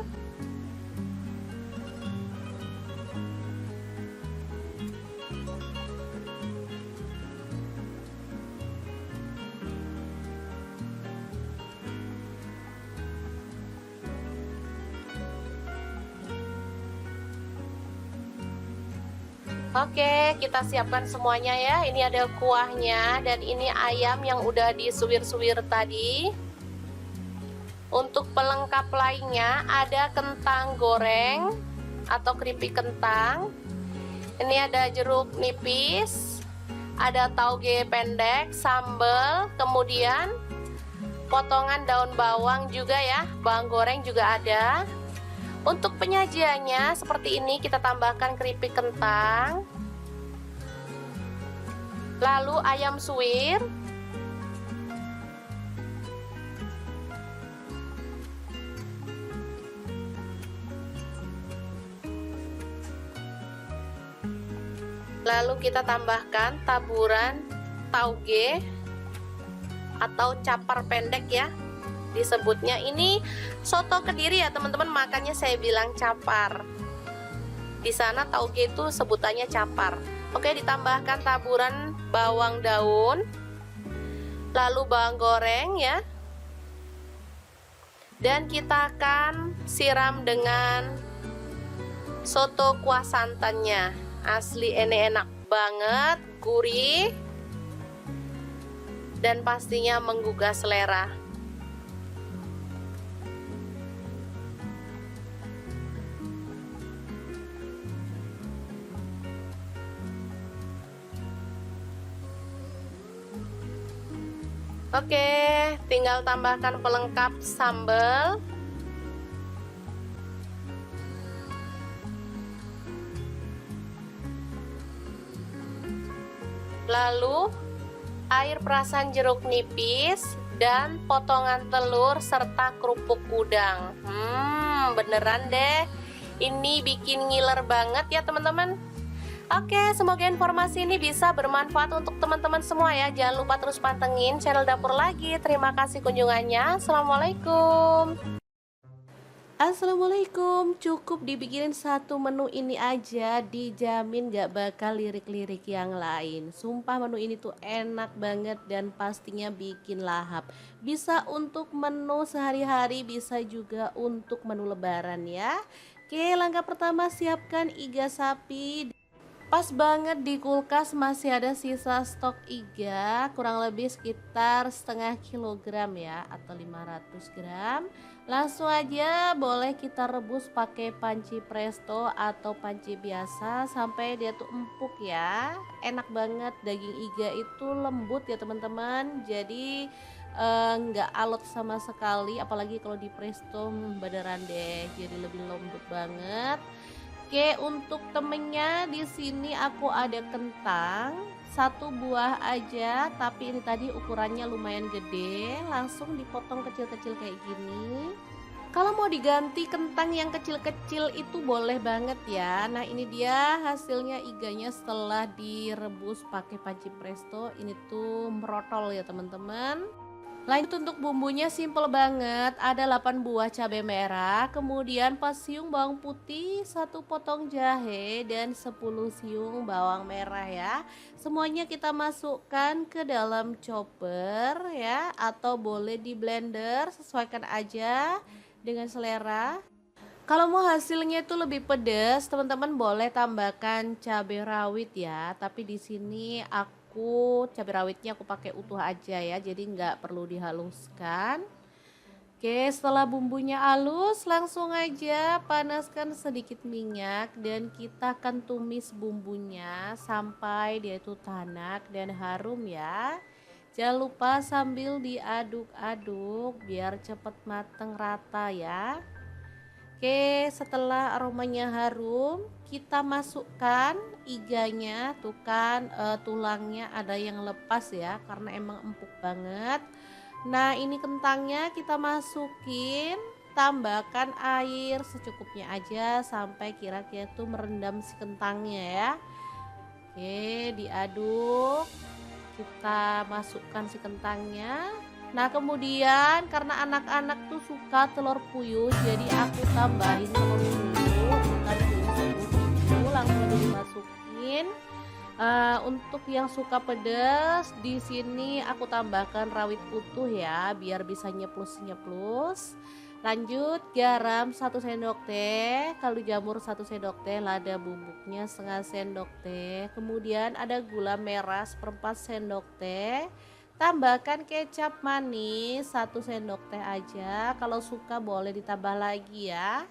Speaker 1: Oke, kita siapkan semuanya ya. Ini ada kuahnya dan ini ayam yang udah disuwir-suwir tadi. Untuk pelengkap lainnya ada kentang goreng atau keripik kentang. Ini ada jeruk nipis, ada tauge pendek, sambal, kemudian potongan daun bawang juga ya, bawang goreng juga ada. Untuk penyajiannya seperti ini, kita tambahkan keripik kentang, lalu ayam suwir, lalu kita tambahkan taburan tauge atau capar pendek ya disebutnya. Ini soto Kediri ya teman-teman, makanya saya bilang capar. Di sana tauge itu sebutannya capar. Oke, ditambahkan taburan bawang daun, lalu bawang goreng ya. Dan kita akan siram dengan soto kuah santannya. Asli ini enak banget, gurih, dan pastinya menggugah selera. Oke, tinggal tambahkan pelengkap sambal. Lalu air perasan jeruk nipis dan potongan telur serta kerupuk udang. Beneran deh, ini bikin ngiler banget ya teman-teman. Oke, semoga informasi ini bisa bermanfaat untuk teman-teman semua ya. Jangan lupa terus pantengin channel Dapur Lagi. Terima kasih kunjungannya. Assalamualaikum. Assalamualaikum. Cukup dibikinin satu menu ini aja, dijamin gak bakal lirik-lirik yang lain. Sumpah menu ini tuh enak banget dan pastinya bikin lahap. Bisa untuk menu sehari-hari, bisa juga untuk menu lebaran ya. Oke, langkah pertama siapkan iga sapi. Pas banget di kulkas masih ada sisa stok iga, kurang lebih sekitar setengah kilogram ya, atau 500 gram. Langsung aja boleh kita rebus pakai panci presto atau panci biasa sampai dia tuh empuk ya. Enak banget, daging iga itu lembut ya teman-teman, jadi nggak alot sama sekali, apalagi kalau di presto beneran deh, jadi lebih lembut banget. Oke, untuk temennya di sini aku ada kentang satu buah aja, tapi ini tadi ukurannya lumayan gede, langsung dipotong kecil-kecil kayak gini. Kalau mau diganti kentang yang kecil-kecil itu boleh banget ya. Nah, ini dia hasilnya iganya setelah direbus pakai panci presto. Ini tuh merotol ya teman-teman. Lanjut untuk bumbunya simple banget, ada 8 buah cabai merah, kemudian 4 siung bawang putih, 1 potong jahe, dan 10 siung bawang merah ya. Semuanya kita masukkan ke dalam chopper ya, atau boleh di blender, sesuaikan aja dengan selera. Kalau mau hasilnya itu lebih pedas, teman-teman boleh tambahkan cabai rawit ya, tapi di sini cabai rawitnya aku pakai utuh aja ya, jadi nggak perlu dihaluskan. Oke, setelah bumbunya halus langsung aja panaskan sedikit minyak dan kita akan tumis bumbunya sampai dia itu tanak dan harum ya. Jangan lupa sambil diaduk-aduk biar cepet mateng rata ya. Oke, setelah aromanya harum, kita masukkan iganya. Tuh kan tulangnya ada yang lepas ya, karena emang empuk banget. Nah, ini kentangnya kita masukin, tambahkan air secukupnya aja sampai kira-kira tuh merendam si kentangnya ya. Oke, diaduk. Kita masukkan si kentangnya. Nah, kemudian karena anak-anak tuh suka telur puyuh, jadi aku tambahin telur puyuh, bukan puyuh, langsung dimasukin. Untuk yang suka pedas, di sini aku tambahkan rawit utuh ya, biar bisa nyeplus-nyeplus. Lanjut garam 1 sendok teh, kaldu jamur 1 sendok teh, lada bubuknya setengah sendok teh. Kemudian ada gula merah 1/4 sendok teh. Tambahkan kecap manis 1 sendok teh aja. Kalau suka boleh ditambah lagi ya.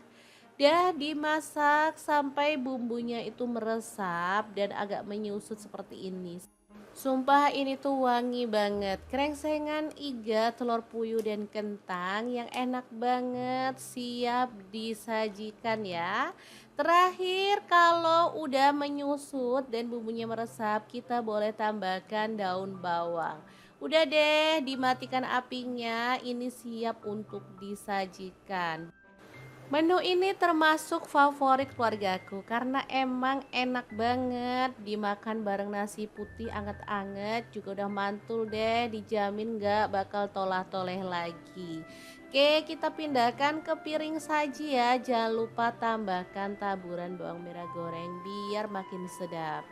Speaker 1: Dan dimasak sampai bumbunya itu meresap dan agak menyusut seperti ini. Sumpah ini tuh wangi banget. Krengsengan iga, telur puyuh dan kentang yang enak banget, siap disajikan ya. Terakhir kalau udah menyusut dan bumbunya meresap, kita boleh tambahkan daun bawang. Udah deh, dimatikan apinya, ini siap untuk disajikan. Menu ini termasuk favorit keluargaku karena emang enak banget dimakan bareng nasi putih anget-anget, juga udah mantul deh, dijamin gak bakal tolah-toleh lagi. Oke, kita pindahkan ke piring saji ya. Jangan lupa tambahkan taburan bawang merah goreng biar makin sedap.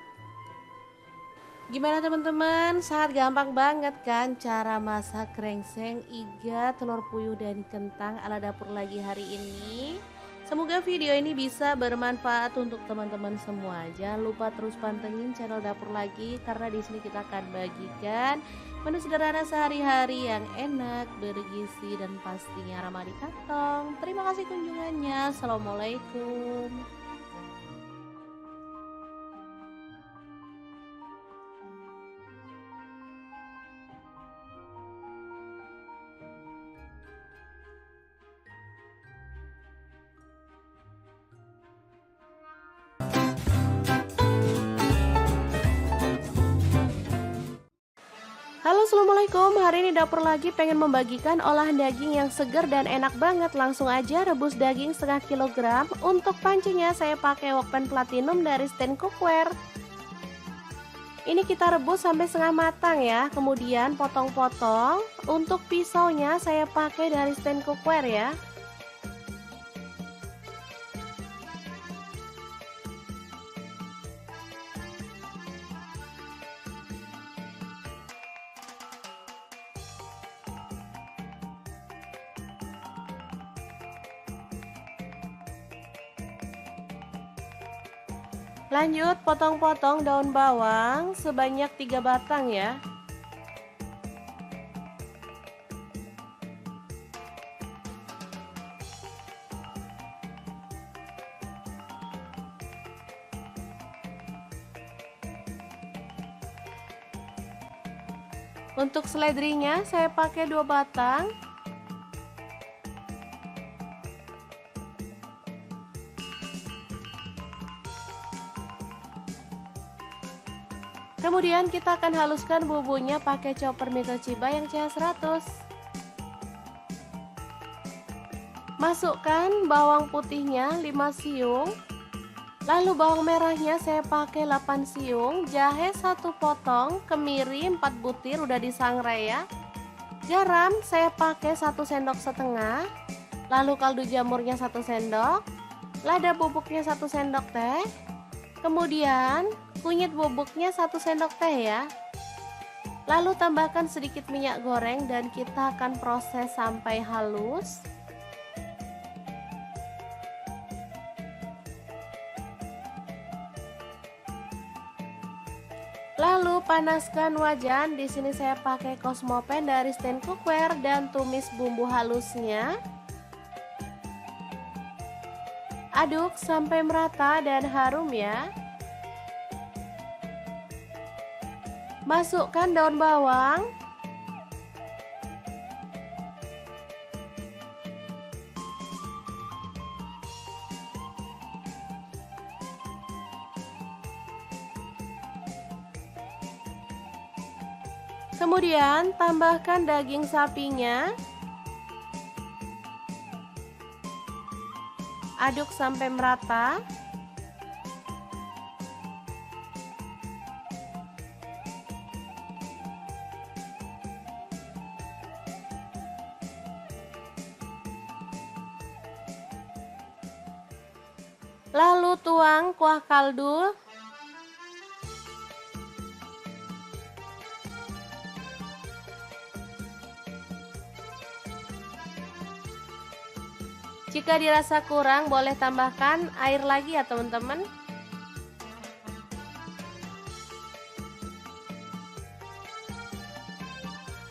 Speaker 1: Gimana teman-teman? Sangat gampang banget kan cara masak krengseng, iga, telur puyuh dan kentang ala dapur lagi hari ini. Semoga video ini bisa bermanfaat untuk teman-teman semua. Jangan lupa terus pantengin channel dapur lagi karena di sini kita akan bagikan menu sederhana sehari-hari yang enak, bergizi dan pastinya ramah di kantong. Terima kasih kunjungannya. Assalamualaikum. Halo assalamualaikum, hari ini dapur lagi pengen membagikan olahan daging yang segar dan enak banget. Langsung aja rebus daging setengah kilogram. Untuk pancinya saya pakai wokpan platinum dari stand cookware. Ini kita rebus sampai setengah matang ya, kemudian potong-potong. Untuk pisaunya saya pakai dari stand cookware ya. Lanjut potong-potong daun bawang sebanyak 3 batang ya. Untuk seledrinya saya pakai 2 batang. Kemudian kita akan haluskan bumbunya pakai chopper Mito Chiba yang CH100. Masukkan bawang putihnya 5 siung. Lalu bawang merahnya saya pakai 8 siung, jahe 1 potong, kemiri 4 butir udah disangrai ya. Garam saya pakai 1 sendok setengah. Lalu kaldu jamurnya 1 sendok. Lada bubuknya 1 sendok teh. Kemudian kunyit bubuknya 1 sendok teh ya. Lalu tambahkan sedikit minyak goreng dan kita akan proses sampai halus. Lalu panaskan wajan. Di sini saya pakai Cosmopan dari stand cookware dan tumis bumbu halusnya. Aduk sampai merata dan harum ya. Masukkan daun bawang. Kemudian tambahkan daging sapinya. Aduk sampai merata. Lalu tuang kuah kaldu. Jika dirasa kurang, boleh tambahkan air lagi ya teman-teman.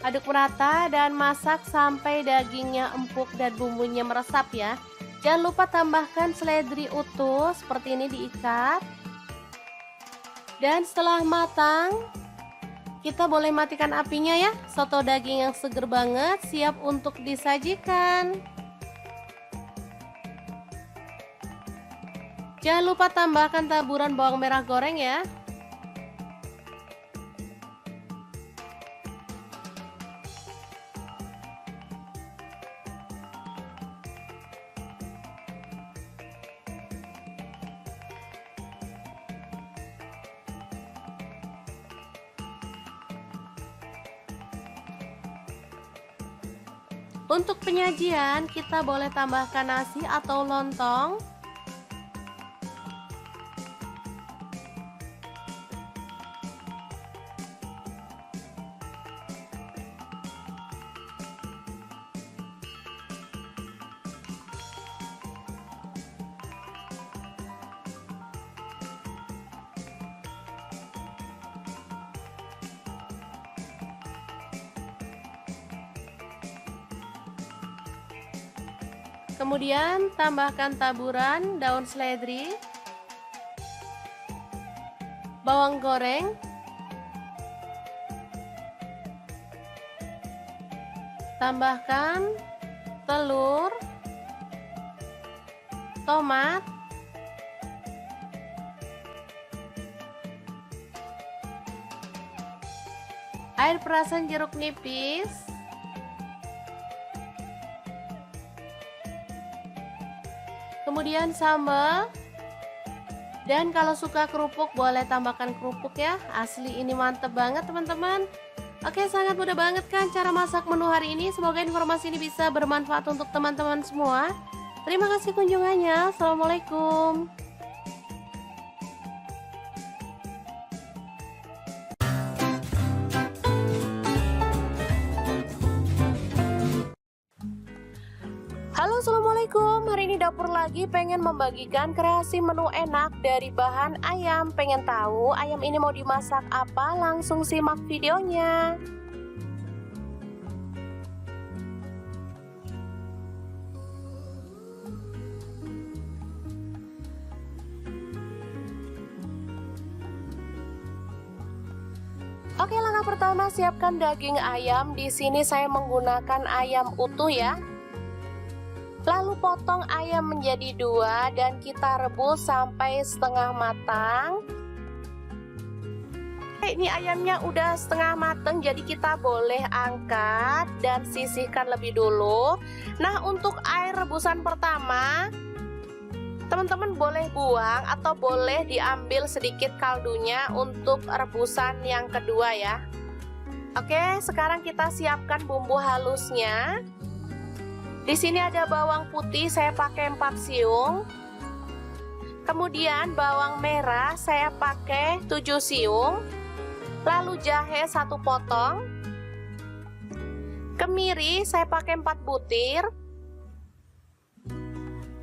Speaker 1: Aduk merata dan masak sampai dagingnya empuk dan bumbunya meresap ya. Jangan lupa tambahkan seledri utuh seperti ini diikat. Dan setelah matang, kita boleh matikan apinya ya. Soto daging yang seger banget siap untuk disajikan. Jangan lupa tambahkan taburan bawang merah goreng ya. Untuk penyajian, kita boleh tambahkan nasi atau lontong. Kemudian tambahkan taburan daun seledri, bawang goreng, tambahkan telur, tomat, air perasan jeruk nipis, kemudian sambal, dan kalau suka kerupuk boleh tambahkan kerupuk ya. Asli ini mantep banget teman-teman. Oke, sangat mudah banget kan cara masak menu hari ini. Semoga informasi ini bisa bermanfaat untuk teman-teman semua. Terima kasih kunjungannya. Assalamualaikum. Halo, assalamualaikum. Hari ini dapur lagi pengen membagikan kreasi menu enak dari bahan ayam. Pengen tahu ayam ini mau dimasak apa? Langsung simak videonya. Oke, langkah pertama siapkan daging ayam. Di sini saya menggunakan ayam utuh ya. Lalu potong ayam menjadi 2 dan kita rebus sampai setengah matang. Ini ayamnya udah setengah matang, jadi kita boleh angkat dan sisihkan lebih dulu. Nah, untuk air rebusan pertama, teman-teman boleh buang atau boleh diambil sedikit kaldunya untuk rebusan yang kedua ya. Oke, sekarang kita siapkan bumbu halusnya. Di sini ada bawang putih, saya pakai 4 siung. Kemudian bawang merah saya pakai 7 siung. Lalu jahe 1 potong. Kemiri saya pakai 4 butir.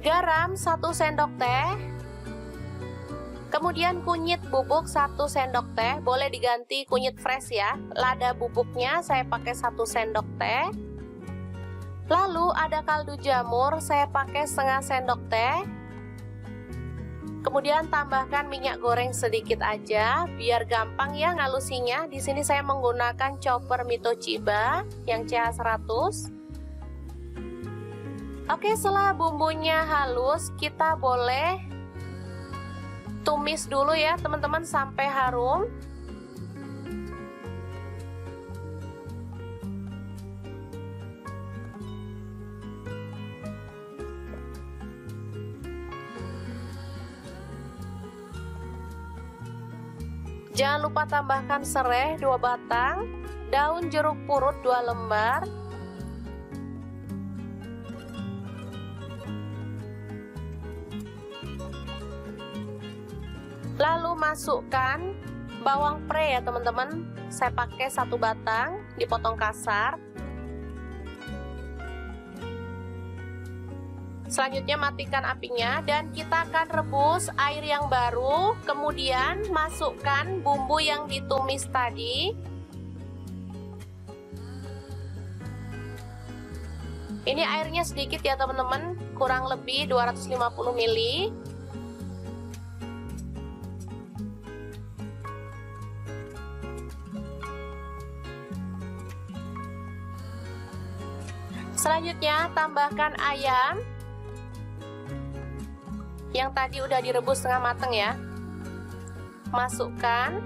Speaker 1: Garam 1 sendok teh. Kemudian kunyit bubuk 1 sendok teh, boleh diganti kunyit fresh ya. Lada bubuknya saya pakai 1 sendok teh. Lalu ada kaldu jamur, saya pakai setengah sendok teh. Kemudian tambahkan minyak goreng sedikit aja, biar gampang ya ngalusinya. Di sini saya menggunakan chopper Mito Chiba yang CH100. Oke, setelah bumbunya halus, kita boleh tumis dulu ya teman-teman sampai harum. Jangan lupa tambahkan serai 2 batang, daun jeruk purut 2 lembar, lalu masukkan bawang pre ya teman-teman. Saya pakai 1 batang, dipotong kasar. Selanjutnya matikan apinya dan kita akan rebus air yang baru, kemudian masukkan bumbu yang ditumis tadi. Ini airnya sedikit ya teman-teman, kurang lebih 250 ml. Selanjutnya tambahkan ayam yang tadi udah direbus setengah mateng ya. Masukkan.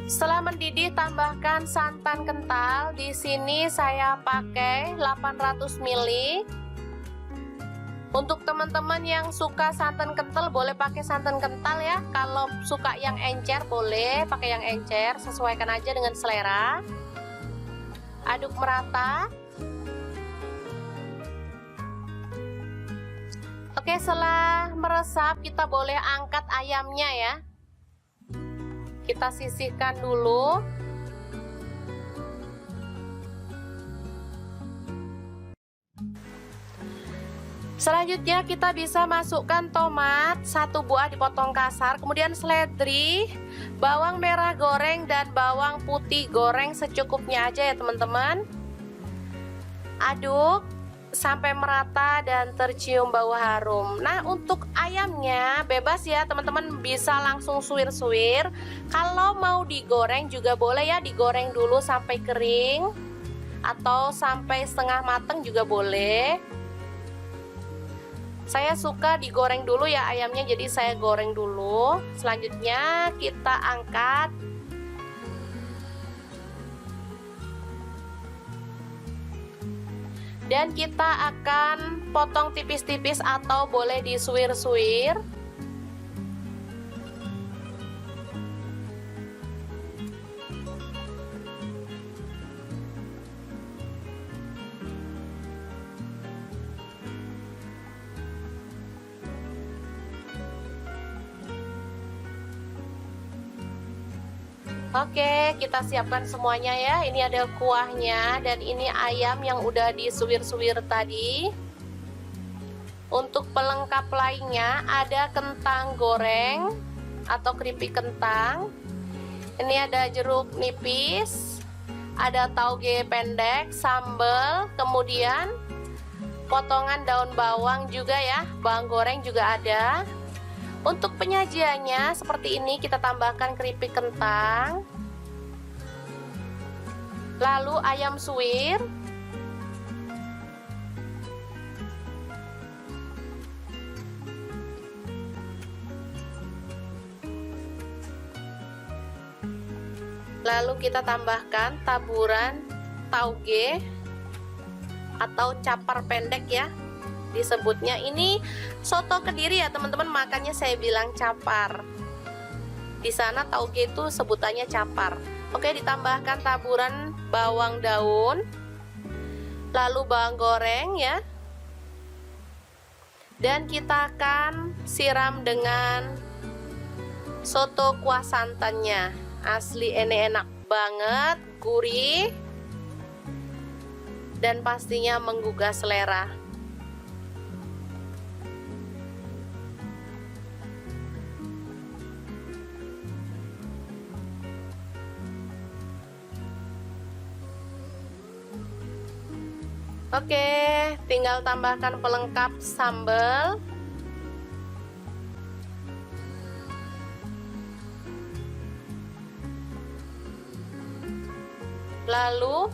Speaker 1: Setelah mendidih, tambahkan santan kental. Di sini saya pakai 800 ml. Untuk teman-teman yang suka santan kental boleh pakai santan kental ya. Kalau suka yang encer boleh pakai yang encer, sesuaikan aja dengan selera. Aduk merata. Oke, setelah meresap kita boleh angkat ayamnya ya. Kita sisihkan dulu. Selanjutnya kita bisa masukkan tomat 1 buah dipotong kasar, kemudian seledri, bawang merah goreng dan bawang putih goreng secukupnya aja ya teman-teman. Aduk sampai merata dan tercium bau harum. Nah, untuk ayamnya bebas ya teman-teman, bisa langsung suwir-suwir. Kalau mau digoreng juga boleh ya, digoreng dulu sampai kering atau sampai setengah mateng juga boleh. Saya suka digoreng dulu ya ayamnya, jadi saya goreng dulu. Selanjutnya kita angkat. Dan kita akan potong tipis-tipis atau boleh disuwir-suwir. Oke, kita siapkan semuanya ya. Ini ada kuahnya dan ini ayam yang udah disuwir-suwir tadi. Untuk pelengkap lainnya ada kentang goreng atau keripik kentang. Ini ada jeruk nipis, ada tauge pendek, sambal, kemudian potongan daun bawang juga ya, bawang goreng juga ada. Untuk penyajiannya seperti ini, kita tambahkan keripik kentang, lalu ayam suwir, lalu kita tambahkan taburan tauge atau capar pendek ya disebutnya. Ini soto Kediri ya teman-teman, makanya saya bilang capar. Di sana tauge itu sebutannya capar. Oke, ditambahkan taburan bawang daun, lalu bawang goreng ya. Dan kita akan siram dengan soto kuah santannya. Asli ini enak banget, gurih, dan pastinya menggugah selera. Oke, tinggal tambahkan pelengkap sambal. Lalu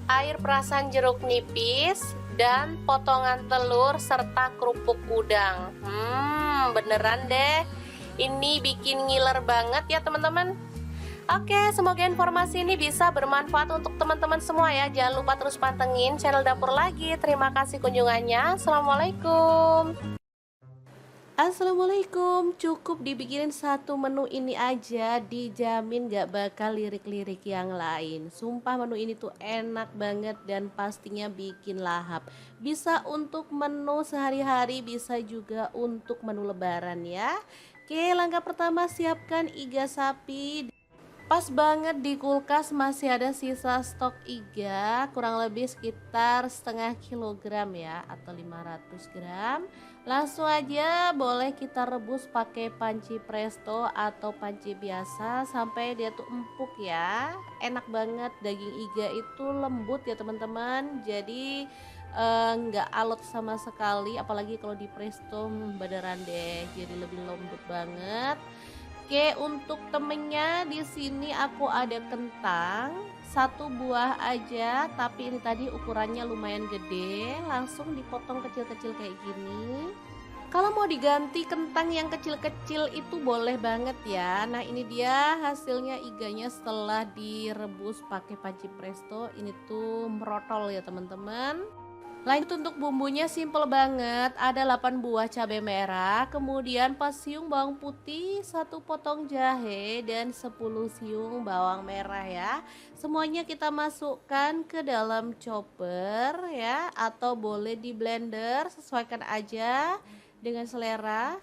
Speaker 1: air perasan jeruk nipis dan potongan telur serta kerupuk udang. Beneran deh. Ini bikin ngiler banget ya teman-teman. Oke, semoga informasi ini bisa bermanfaat untuk teman-teman semua ya. Jangan lupa terus pantengin channel Dapur Lagi. Terima kasih kunjungannya. Assalamualaikum. Assalamualaikum. Cukup dibikinin satu menu ini aja, dijamin gak bakal lirik-lirik yang lain. Sumpah menu ini tuh enak banget dan pastinya bikin lahap. Bisa untuk menu sehari-hari, bisa juga untuk menu lebaran ya. Oke, langkah pertama siapkan iga sapi. Pas banget di kulkas masih ada sisa stok iga kurang lebih sekitar setengah kilogram ya atau 500 gram. Langsung aja boleh kita rebus pakai panci presto atau panci biasa sampai dia tuh empuk ya. Enak banget, daging iga itu lembut ya teman-teman. Jadi nggak alot sama sekali, apalagi kalau di presto beneran deh jadi lebih lembut banget. Oke, untuk temennya di sini aku ada kentang, satu buah aja, tapi ini tadi ukurannya lumayan gede, langsung dipotong kecil-kecil kayak gini. Kalau mau diganti kentang yang kecil-kecil itu boleh banget ya. Nah, ini dia hasilnya iganya setelah direbus pakai panci presto. Ini tuh merotol ya teman-teman. Lanjut untuk bumbunya simple banget, ada 8 buah cabai merah, kemudian 4 siung bawang putih, 1 potong jahe, dan 10 siung bawang merah ya. Semuanya kita masukkan ke dalam chopper ya, atau boleh di blender, sesuaikan aja dengan selera.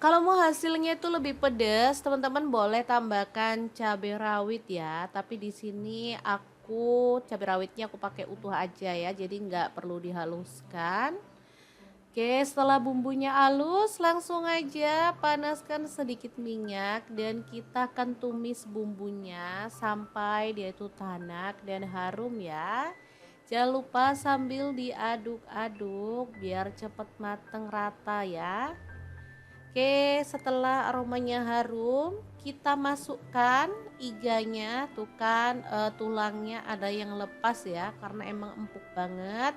Speaker 1: Kalau mau hasilnya itu lebih pedas, teman-teman boleh tambahkan cabai rawit ya. Tapi di sini aku cabai rawitnya aku pakai utuh aja ya, jadi nggak perlu dihaluskan. Oke, setelah bumbunya halus, langsung aja panaskan sedikit minyak dan kita akan tumis bumbunya sampai dia itu tanak dan harum ya. Jangan lupa sambil diaduk-aduk biar cepat mateng rata ya. Oke, setelah aromanya harum, kita masukkan iganya. Tuh kan tulangnya ada yang lepas ya, karena emang empuk banget.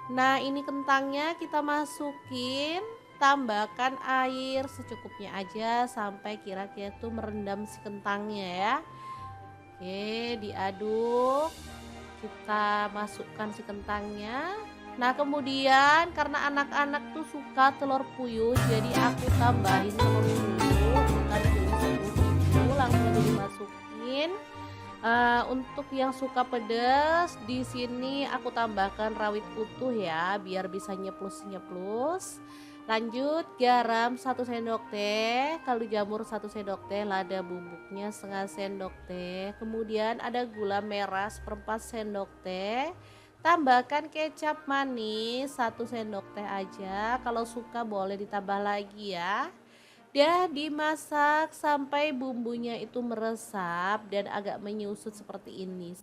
Speaker 1: Nah, ini kentangnya kita masukin, tambahkan air secukupnya aja sampai kira-kira tuh merendam si kentangnya ya. Oke, diaduk. Kita masukkan si kentangnya. Nah, kemudian karena anak-anak tuh suka telur puyuh, jadi aku tambahin telur puyuh, bukan puyuh langsung aja dimasukin. Untuk yang suka pedas, di sini aku tambahkan rawit utuh ya, biar bisa nyeplus-nyeplus. Lanjut garam 1 sendok teh, kaldu jamur 1 sendok teh, lada bubuknya setengah sendok teh. Kemudian ada gula merah 1/4 sendok teh. Tambahkan kecap manis 1 sendok teh aja. Kalau suka boleh ditambah lagi ya. Dia dimasak sampai bumbunya itu meresap dan agak menyusut seperti ini.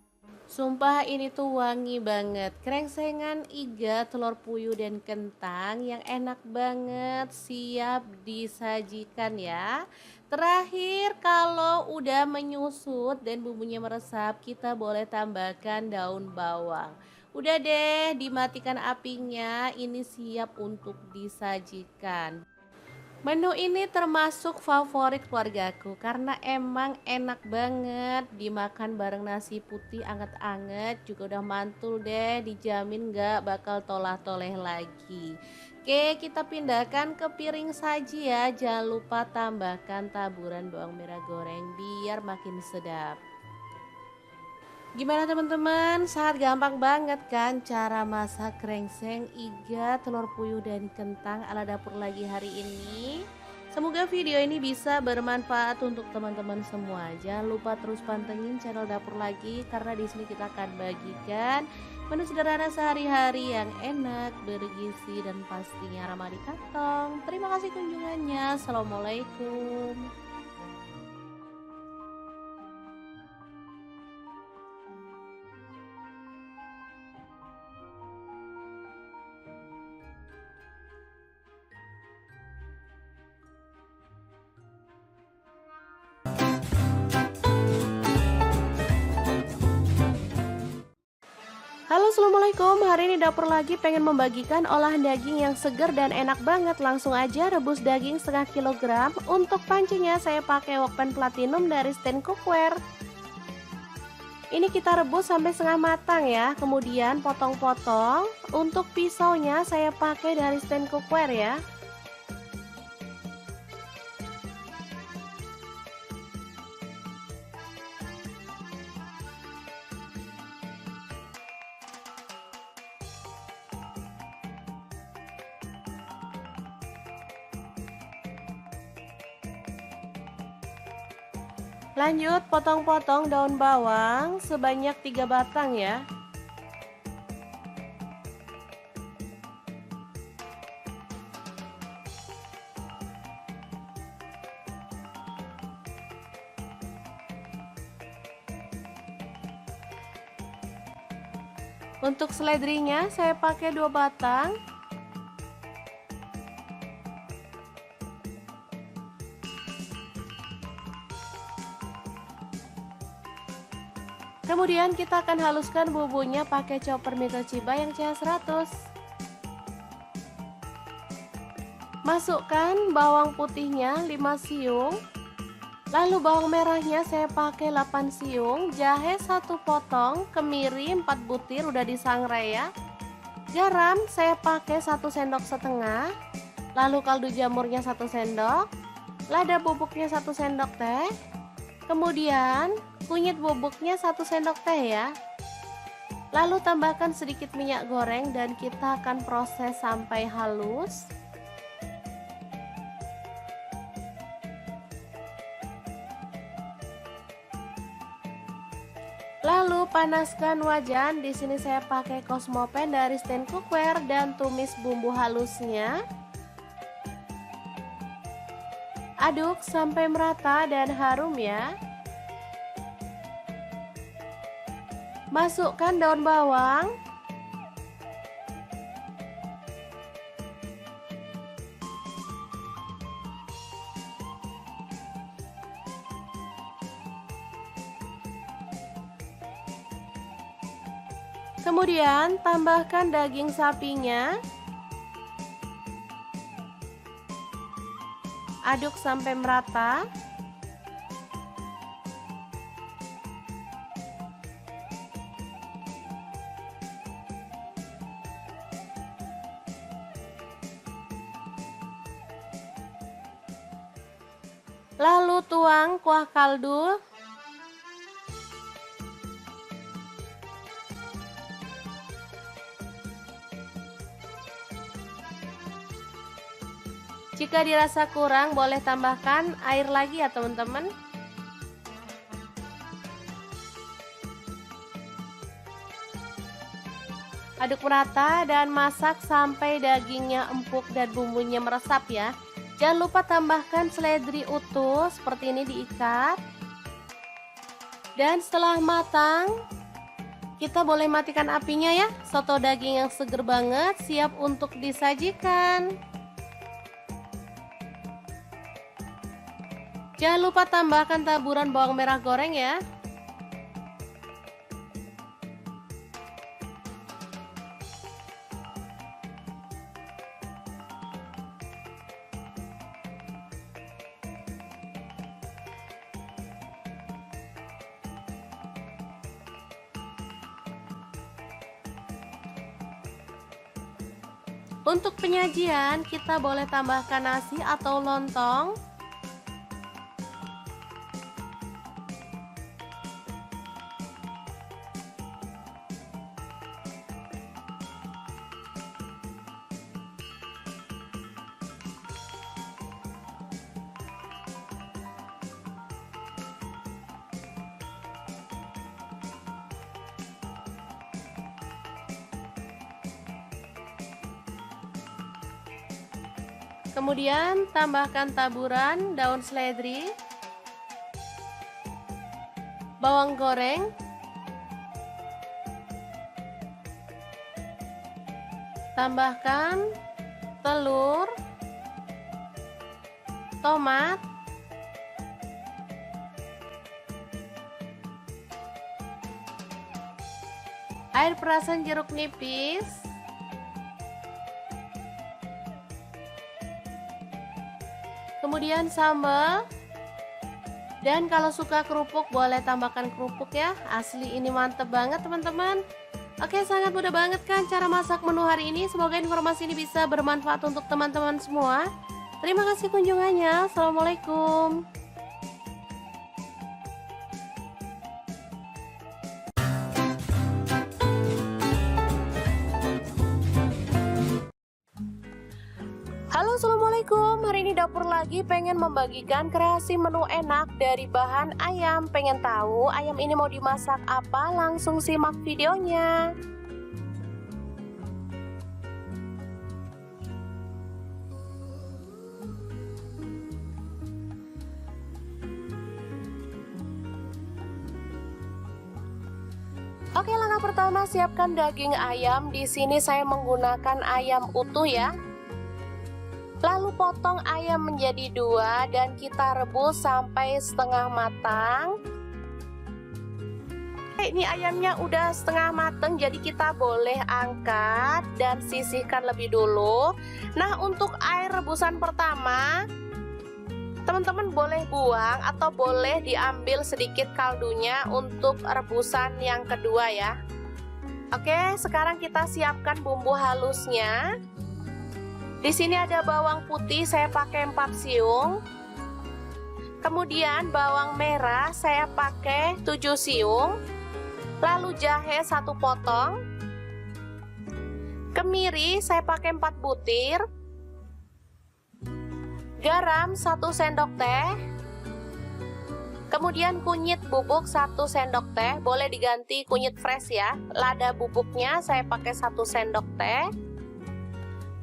Speaker 1: Sumpah ini tuh wangi banget, krengsengan iga, telur puyuh dan kentang yang enak banget, siap disajikan ya. Terakhir kalau udah menyusut dan bumbunya meresap, kita boleh tambahkan daun bawang. Udah deh, dimatikan apinya, ini siap untuk disajikan. Menu ini termasuk favorit keluargaku karena emang enak banget dimakan bareng nasi putih anget-anget, juga udah mantul deh, dijamin gak bakal tolah-toleh lagi. Oke, kita pindahkan ke piring saji ya, jangan lupa tambahkan taburan bawang merah goreng biar makin sedap. Gimana teman-teman, sangat gampang banget kan cara masak krengseng, iga, telur puyuh dan kentang ala dapur lagi hari ini. Semoga video ini bisa bermanfaat untuk teman-teman semua. Jangan lupa terus pantengin channel dapur lagi karena di sini kita akan bagikan menu sederhana sehari-hari yang enak, bergizi dan pastinya ramah di kantong. Terima kasih kunjungannya. Assalamualaikum. Halo assalamualaikum, hari ini dapur lagi pengen membagikan olahan daging yang segar dan enak banget. Langsung aja rebus daging setengah kilogram. Untuk pancinya saya pakai wokpan platinum dari stand cookware. Ini kita rebus sampai setengah matang ya, kemudian potong-potong. Untuk pisaunya saya pakai dari stand cookware ya. Lanjut potong-potong daun bawang sebanyak 3 batang ya. Untuk seledrinya saya pakai 2 batang. Kemudian kita akan haluskan bumbunya pakai chopper mie Toshiba yang CH100. Masukkan bawang putihnya 5 siung. Lalu bawang merahnya saya pakai 8 siung, jahe 1 potong, kemiri 4 butir udah disangrai ya. Garam saya pakai 1 sendok setengah. Lalu kaldu jamurnya 1 sendok. Lada bubuknya 1 sendok teh. Kemudian kunyit bubuknya 1 sendok teh ya. Lalu tambahkan sedikit minyak goreng dan kita akan proses sampai halus. Lalu panaskan wajan. Di sini saya pakai Cosmopan dari stand cookware dan tumis bumbu halusnya. Aduk sampai merata dan harum ya. Masukkan daun bawang. Kemudian tambahkan daging sapinya. Aduk sampai merata. Lalu tuang kuah kaldu. Jika dirasa kurang, boleh tambahkan air lagi ya teman-teman. Aduk merata dan masak sampai dagingnya empuk dan bumbunya meresap ya. Jangan lupa tambahkan seledri utuh seperti ini diikat. Dan setelah matang, kita boleh matikan apinya ya. Soto daging yang seger banget siap untuk disajikan. Jangan lupa tambahkan taburan bawang merah goreng ya. Untuk penyajian kita boleh tambahkan nasi atau lontong. Kemudian tambahkan taburan daun seledri, bawang goreng, tambahkan telur, tomat, air perasan jeruk nipis, kemudian sambal, dan kalau suka kerupuk boleh tambahkan kerupuk ya. Asli ini mantep banget teman-teman. Oke, sangat mudah banget kan cara masak menu hari ini. Semoga informasi ini bisa bermanfaat untuk teman-teman semua. Terima kasih kunjungannya. Assalamualaikum.
Speaker 2: Halo
Speaker 1: Halo, assalamualaikum. Hari ini dapur lagi pengen membagikan kreasi menu enak dari bahan ayam. Pengen tahu ayam ini mau dimasak apa? Langsung simak videonya. Oke, langkah pertama siapkan daging ayam. Di sini saya menggunakan ayam utuh ya. Lalu potong ayam menjadi 2 dan kita rebus sampai setengah matang. Ini ayamnya udah setengah matang, jadi kita boleh angkat dan sisihkan lebih dulu. Nah, untuk air rebusan pertama teman-teman boleh buang atau boleh diambil sedikit kaldunya untuk rebusan yang kedua ya. Oke, sekarang kita siapkan bumbu halusnya. Di sini ada bawang putih, saya pakai 4 siung. Kemudian bawang merah saya pakai 7 siung. Lalu jahe 1 potong. Kemiri saya pakai 4 butir. Garam 1 sendok teh. Kemudian kunyit bubuk 1 sendok teh, boleh diganti kunyit fresh ya. Lada bubuknya saya pakai 1 sendok teh.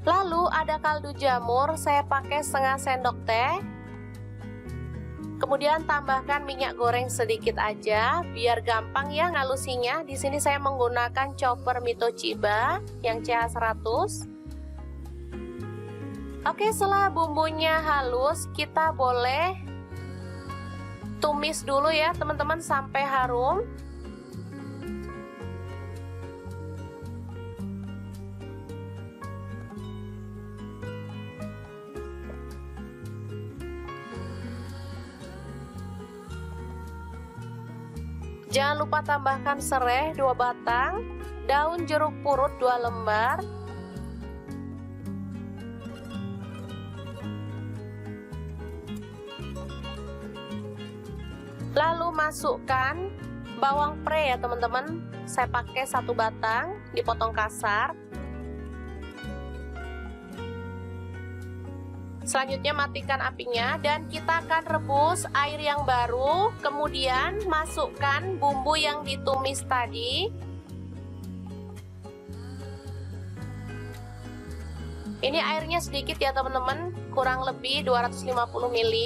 Speaker 1: Lalu ada kaldu jamur, saya pakai setengah sendok teh. Kemudian tambahkan minyak goreng sedikit aja, biar gampang ya ngalusinya. Di sini saya menggunakan chopper Mito Chiba yang CH100. Oke, setelah bumbunya halus, kita boleh tumis dulu ya teman-teman sampai harum. Jangan lupa tambahkan serai 2 batang, daun jeruk purut 2 lembar, lalu masukkan bawang pre ya teman-teman. Saya pakai 1 batang, dipotong kasar. Selanjutnya matikan apinya dan kita akan rebus air yang baru. Kemudian masukkan bumbu yang ditumis tadi. Ini airnya sedikit ya teman-teman, kurang lebih 250 ml.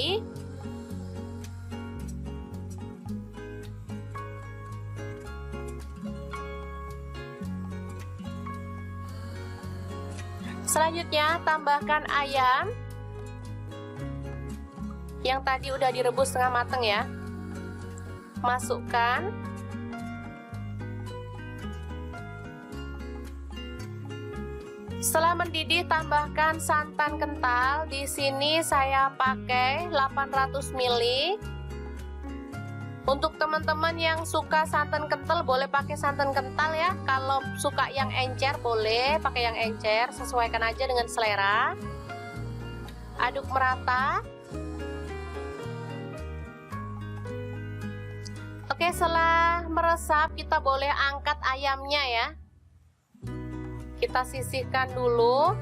Speaker 1: Selanjutnya tambahkan ayam yang tadi udah direbus setengah matang ya. Masukkan. Setelah mendidih tambahkan santan kental. Di sini saya pakai 800 ml. Untuk teman-teman yang suka santan kental boleh pakai santan kental ya. Kalau suka yang encer boleh pakai yang encer, sesuaikan aja dengan selera. Aduk merata. Oke, setelah meresap kita boleh angkat ayamnya ya. Kita sisihkan dulu.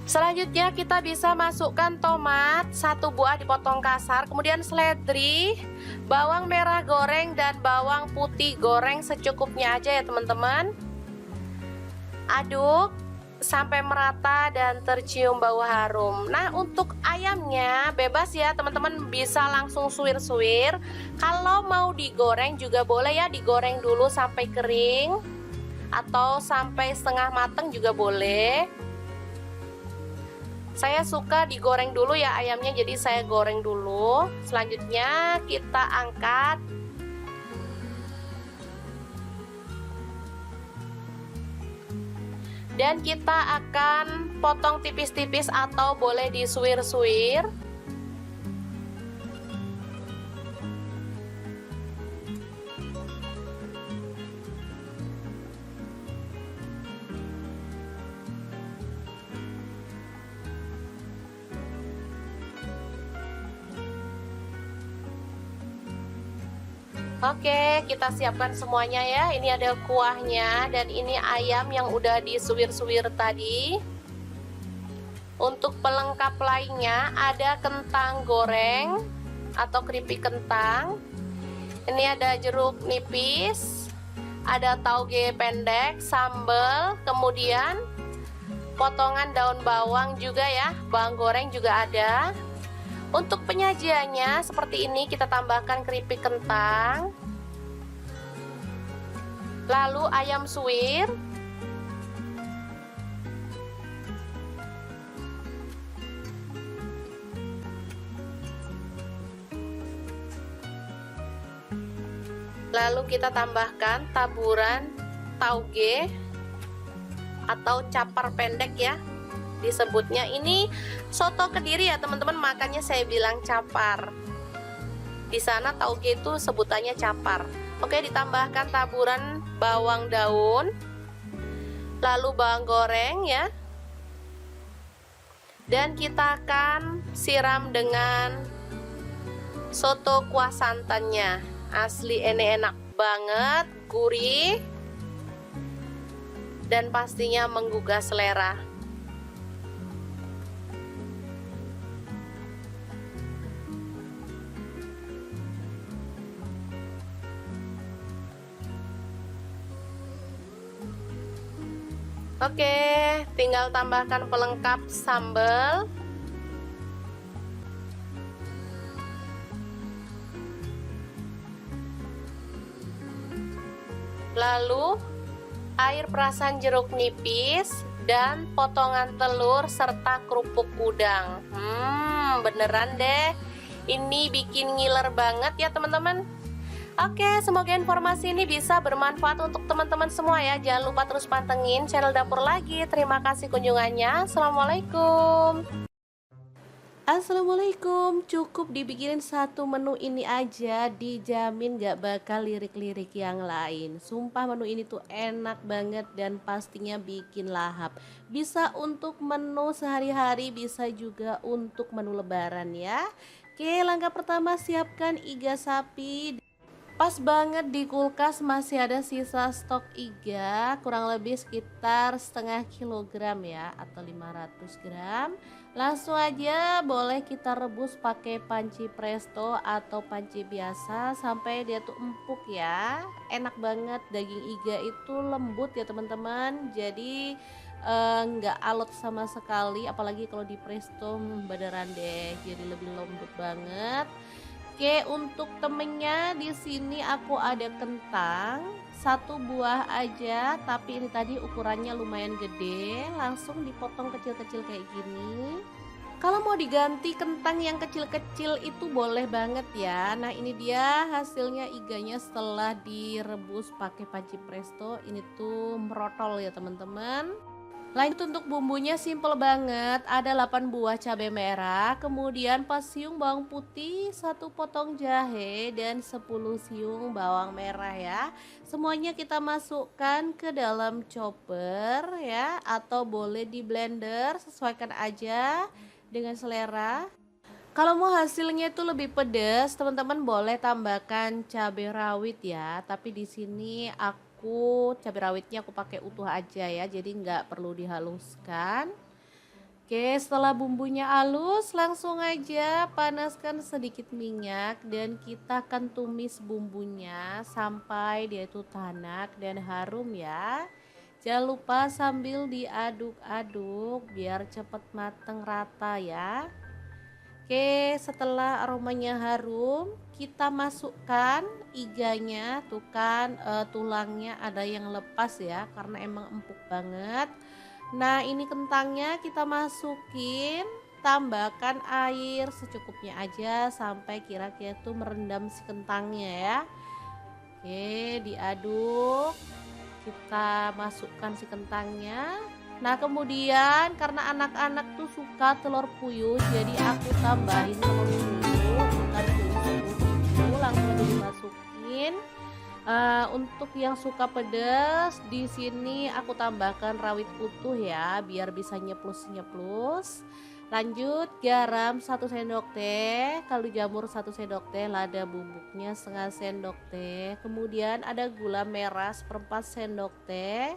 Speaker 1: Selanjutnya kita bisa masukkan tomat 1 buah dipotong kasar, kemudian seledri, bawang merah goreng dan bawang putih goreng secukupnya aja ya teman-teman. Aduk sampai merata dan tercium bau harum. Nah, untuk ayamnya bebas ya teman-teman, bisa langsung suwir-suwir. Kalau mau digoreng juga boleh ya, digoreng dulu sampai kering atau sampai setengah matang juga boleh. Saya suka digoreng dulu ya ayamnya, jadi saya goreng dulu. Selanjutnya kita angkat. Dan kita akan potong tipis-tipis atau boleh disuwir-suwir. Oke, kita siapkan semuanya ya. Ini ada kuahnya dan ini ayam yang udah disuwir-suwir tadi. Untuk pelengkap lainnya ada kentang goreng atau keripik kentang. Ini ada jeruk nipis, ada tauge pendek, sambal, kemudian potongan daun bawang juga ya, bawang goreng juga ada. Untuk penyajiannya seperti ini, kita tambahkan keripik kentang, lalu ayam suwir, lalu kita tambahkan taburan tauge atau capar pendek ya disebutnya. Ini soto Kediri ya teman-teman, makanya saya bilang capar. Di sana tauge itu sebutannya capar. Oke, ditambahkan taburan bawang daun, lalu bawang goreng ya. Dan kita akan siram dengan soto kuah santannya. Asli ini enak banget, gurih, dan pastinya menggugah selera. Oke, tinggal tambahkan pelengkap sambal. Lalu air perasan jeruk nipis dan potongan telur serta kerupuk udang. Beneran deh, ini bikin ngiler banget ya teman-teman. Oke, semoga informasi ini bisa bermanfaat untuk teman-teman semua ya. Jangan lupa terus pantengin channel Dapur Lagi. Terima kasih kunjungannya. Assalamualaikum. Assalamualaikum. Cukup dibikinin satu menu ini aja, dijamin gak bakal lirik-lirik yang lain. Sumpah menu ini tuh enak banget dan pastinya bikin lahap. Bisa untuk menu sehari-hari, bisa juga untuk menu lebaran ya. Oke, langkah pertama siapkan iga sapi. Pas banget di kulkas masih ada sisa stok iga, kurang lebih sekitar setengah kilogram ya, atau 500 gram. Langsung aja boleh kita rebus pakai panci presto atau panci biasa sampai dia tuh empuk ya. Enak banget, daging iga itu lembut ya teman-teman, jadi nggak alot sama sekali, apalagi kalau di presto beneran deh, jadi lebih lembut banget. Oke, untuk temennya di sini aku ada kentang satu buah aja, tapi ini tadi ukurannya lumayan gede, langsung dipotong kecil-kecil kayak gini. Kalau mau diganti kentang yang kecil-kecil itu boleh banget ya. Nah, ini dia hasilnya iganya setelah direbus pakai panci presto. Ini tuh merotol ya teman-teman. Lanjut untuk bumbunya simple banget, ada 8 buah cabai merah, kemudian 4 siung bawang putih, 1 potong jahe, dan 10 siung bawang merah ya. Semuanya kita masukkan ke dalam chopper ya, atau boleh di blender, sesuaikan aja dengan selera. Kalau mau hasilnya itu lebih pedas, teman-teman boleh tambahkan cabai rawit ya, tapi di sini cabai rawitnya aku pakai utuh aja ya, jadi nggak perlu dihaluskan. Oke, setelah bumbunya halus langsung aja panaskan sedikit minyak dan kita akan tumis bumbunya sampai dia itu tanak dan harum ya. Jangan lupa sambil diaduk-aduk biar cepet mateng rata ya. Oke, setelah aromanya harum, kita masukkan iganya. Tuh kan tulangnya ada yang lepas ya, karena emang empuk banget. Nah, ini kentangnya kita masukin, tambahkan air secukupnya aja sampai kira-kira tuh merendam si kentangnya ya. Oke, diaduk. Kita masukkan si kentangnya. Nah, kemudian karena anak-anak tuh suka telur puyuh, jadi aku tambahin telur puyuh, bukan puyuh, langsung aja dimasukin. Untuk yang suka pedas, di sini aku tambahkan rawit utuh ya, biar bisa nyeplus-nyeplus. Lanjut garam 1 sendok teh, kaldu jamur 1 sendok teh, lada bubuknya setengah sendok teh. Kemudian ada gula merah 1/4 sendok teh.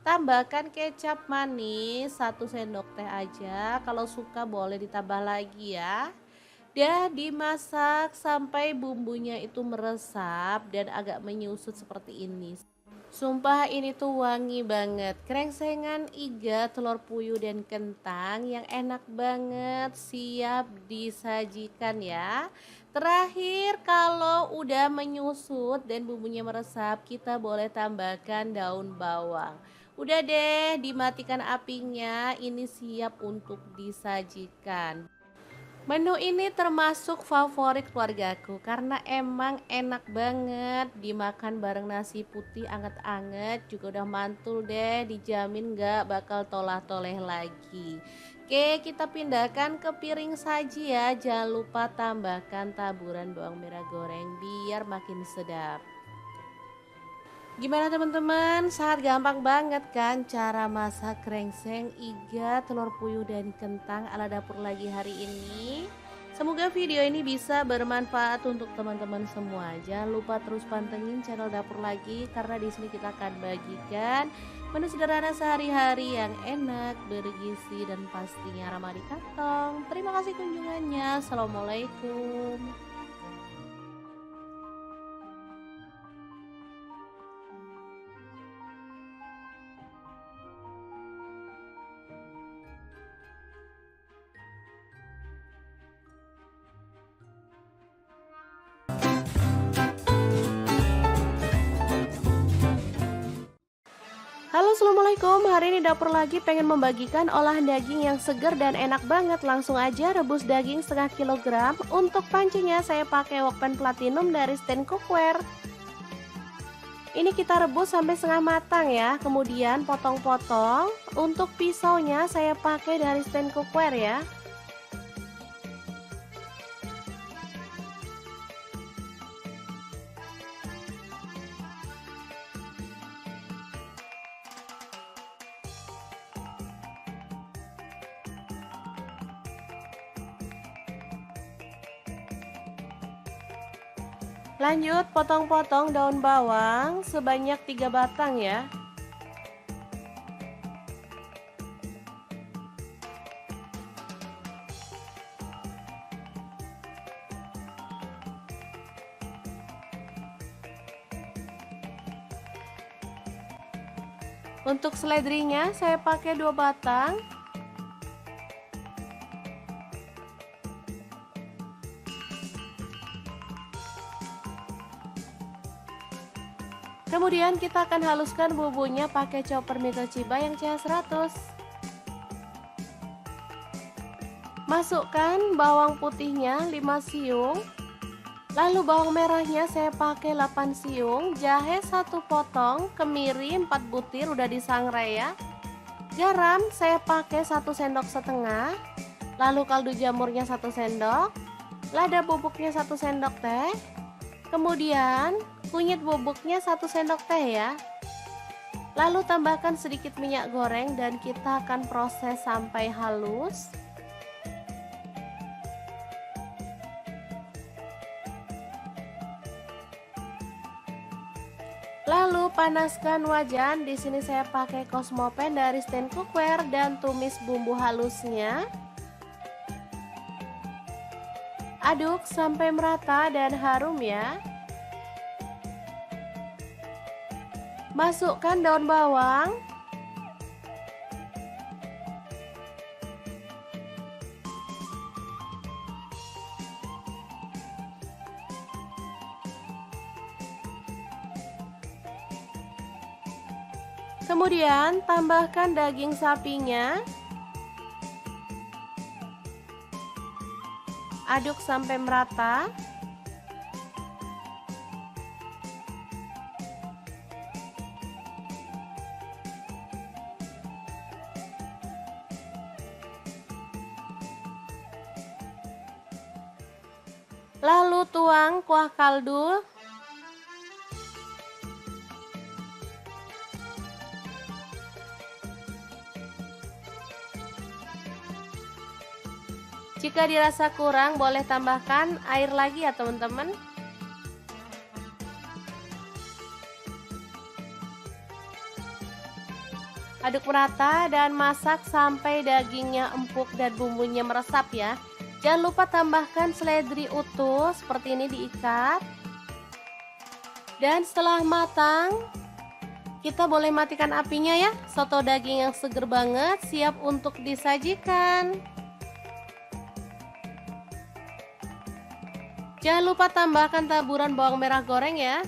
Speaker 1: Tambahkan kecap manis 1 sendok teh aja. Kalau suka boleh ditambah lagi ya. Dan dimasak sampai bumbunya itu meresap dan agak menyusut seperti ini. Sumpah ini tuh wangi banget. Krengsengan iga, telur puyuh dan kentang yang enak banget, siap disajikan ya. Terakhir kalau udah menyusut dan bumbunya meresap, kita boleh tambahkan daun bawang. Udah deh, dimatikan apinya, ini siap untuk disajikan. Menu ini termasuk favorit keluargaku karena emang enak banget dimakan bareng nasi putih anget-anget, juga udah mantul deh, dijamin gak bakal tolah-toleh lagi. Oke, kita pindahkan ke piring saji ya. Jangan lupa tambahkan taburan bawang merah goreng biar makin sedap. Gimana teman-teman? Sangat gampang banget kan cara masak krengseng, iga, telur puyuh dan kentang ala dapur lagi hari ini. Semoga video ini bisa bermanfaat untuk teman-teman semua. Jangan lupa terus pantengin channel dapur lagi karena di sini kita akan bagikan menu sederhana sehari-hari yang enak, bergizi dan pastinya ramah di kantong. Terima kasih kunjungannya. Assalamualaikum. Halo assalamualaikum, hari ini dapur lagi pengen membagikan olahan daging yang segar dan enak banget. Langsung aja rebus daging setengah kilogram. Untuk pancinya saya pakai wokpan platinum dari stand cookware. Ini kita rebus sampai setengah matang ya, kemudian potong-potong. Untuk pisaunya saya pakai dari stand cookware ya. Lanjut potong-potong daun bawang sebanyak 3 batang ya. Untuk seledrinya saya pakai 2 batang. Kemudian kita akan haluskan bumbunya pakai chopper Mikochiba yang CH100. Masukkan bawang putihnya 5 siung. Lalu bawang merahnya saya pakai 8 siung, jahe 1 potong, kemiri 4 butir udah disangrai ya. Garam saya pakai 1 sendok setengah. Lalu kaldu jamurnya 1 sendok. Lada bubuknya 1 sendok teh. Kemudian kunyit bubuknya 1 sendok teh ya. Lalu tambahkan sedikit minyak goreng dan kita akan proses sampai halus. Lalu panaskan wajan. Di sini saya pakai Cosmopan dari stand cookware dan tumis bumbu halusnya. Aduk sampai merata dan harum ya. Masukkan daun bawang. Kemudian tambahkan daging sapinya. Aduk sampai merata. Lalu tuang kuah kaldu. Jika dirasa kurang, boleh tambahkan air lagi ya teman-teman. Aduk merata dan masak sampai dagingnya empuk dan bumbunya meresap ya. Jangan lupa tambahkan seledri utuh seperti ini, diikat. Dan setelah matang, kita boleh matikan apinya ya. Soto daging yang seger banget siap untuk disajikan. Jangan lupa tambahkan taburan bawang merah goreng ya.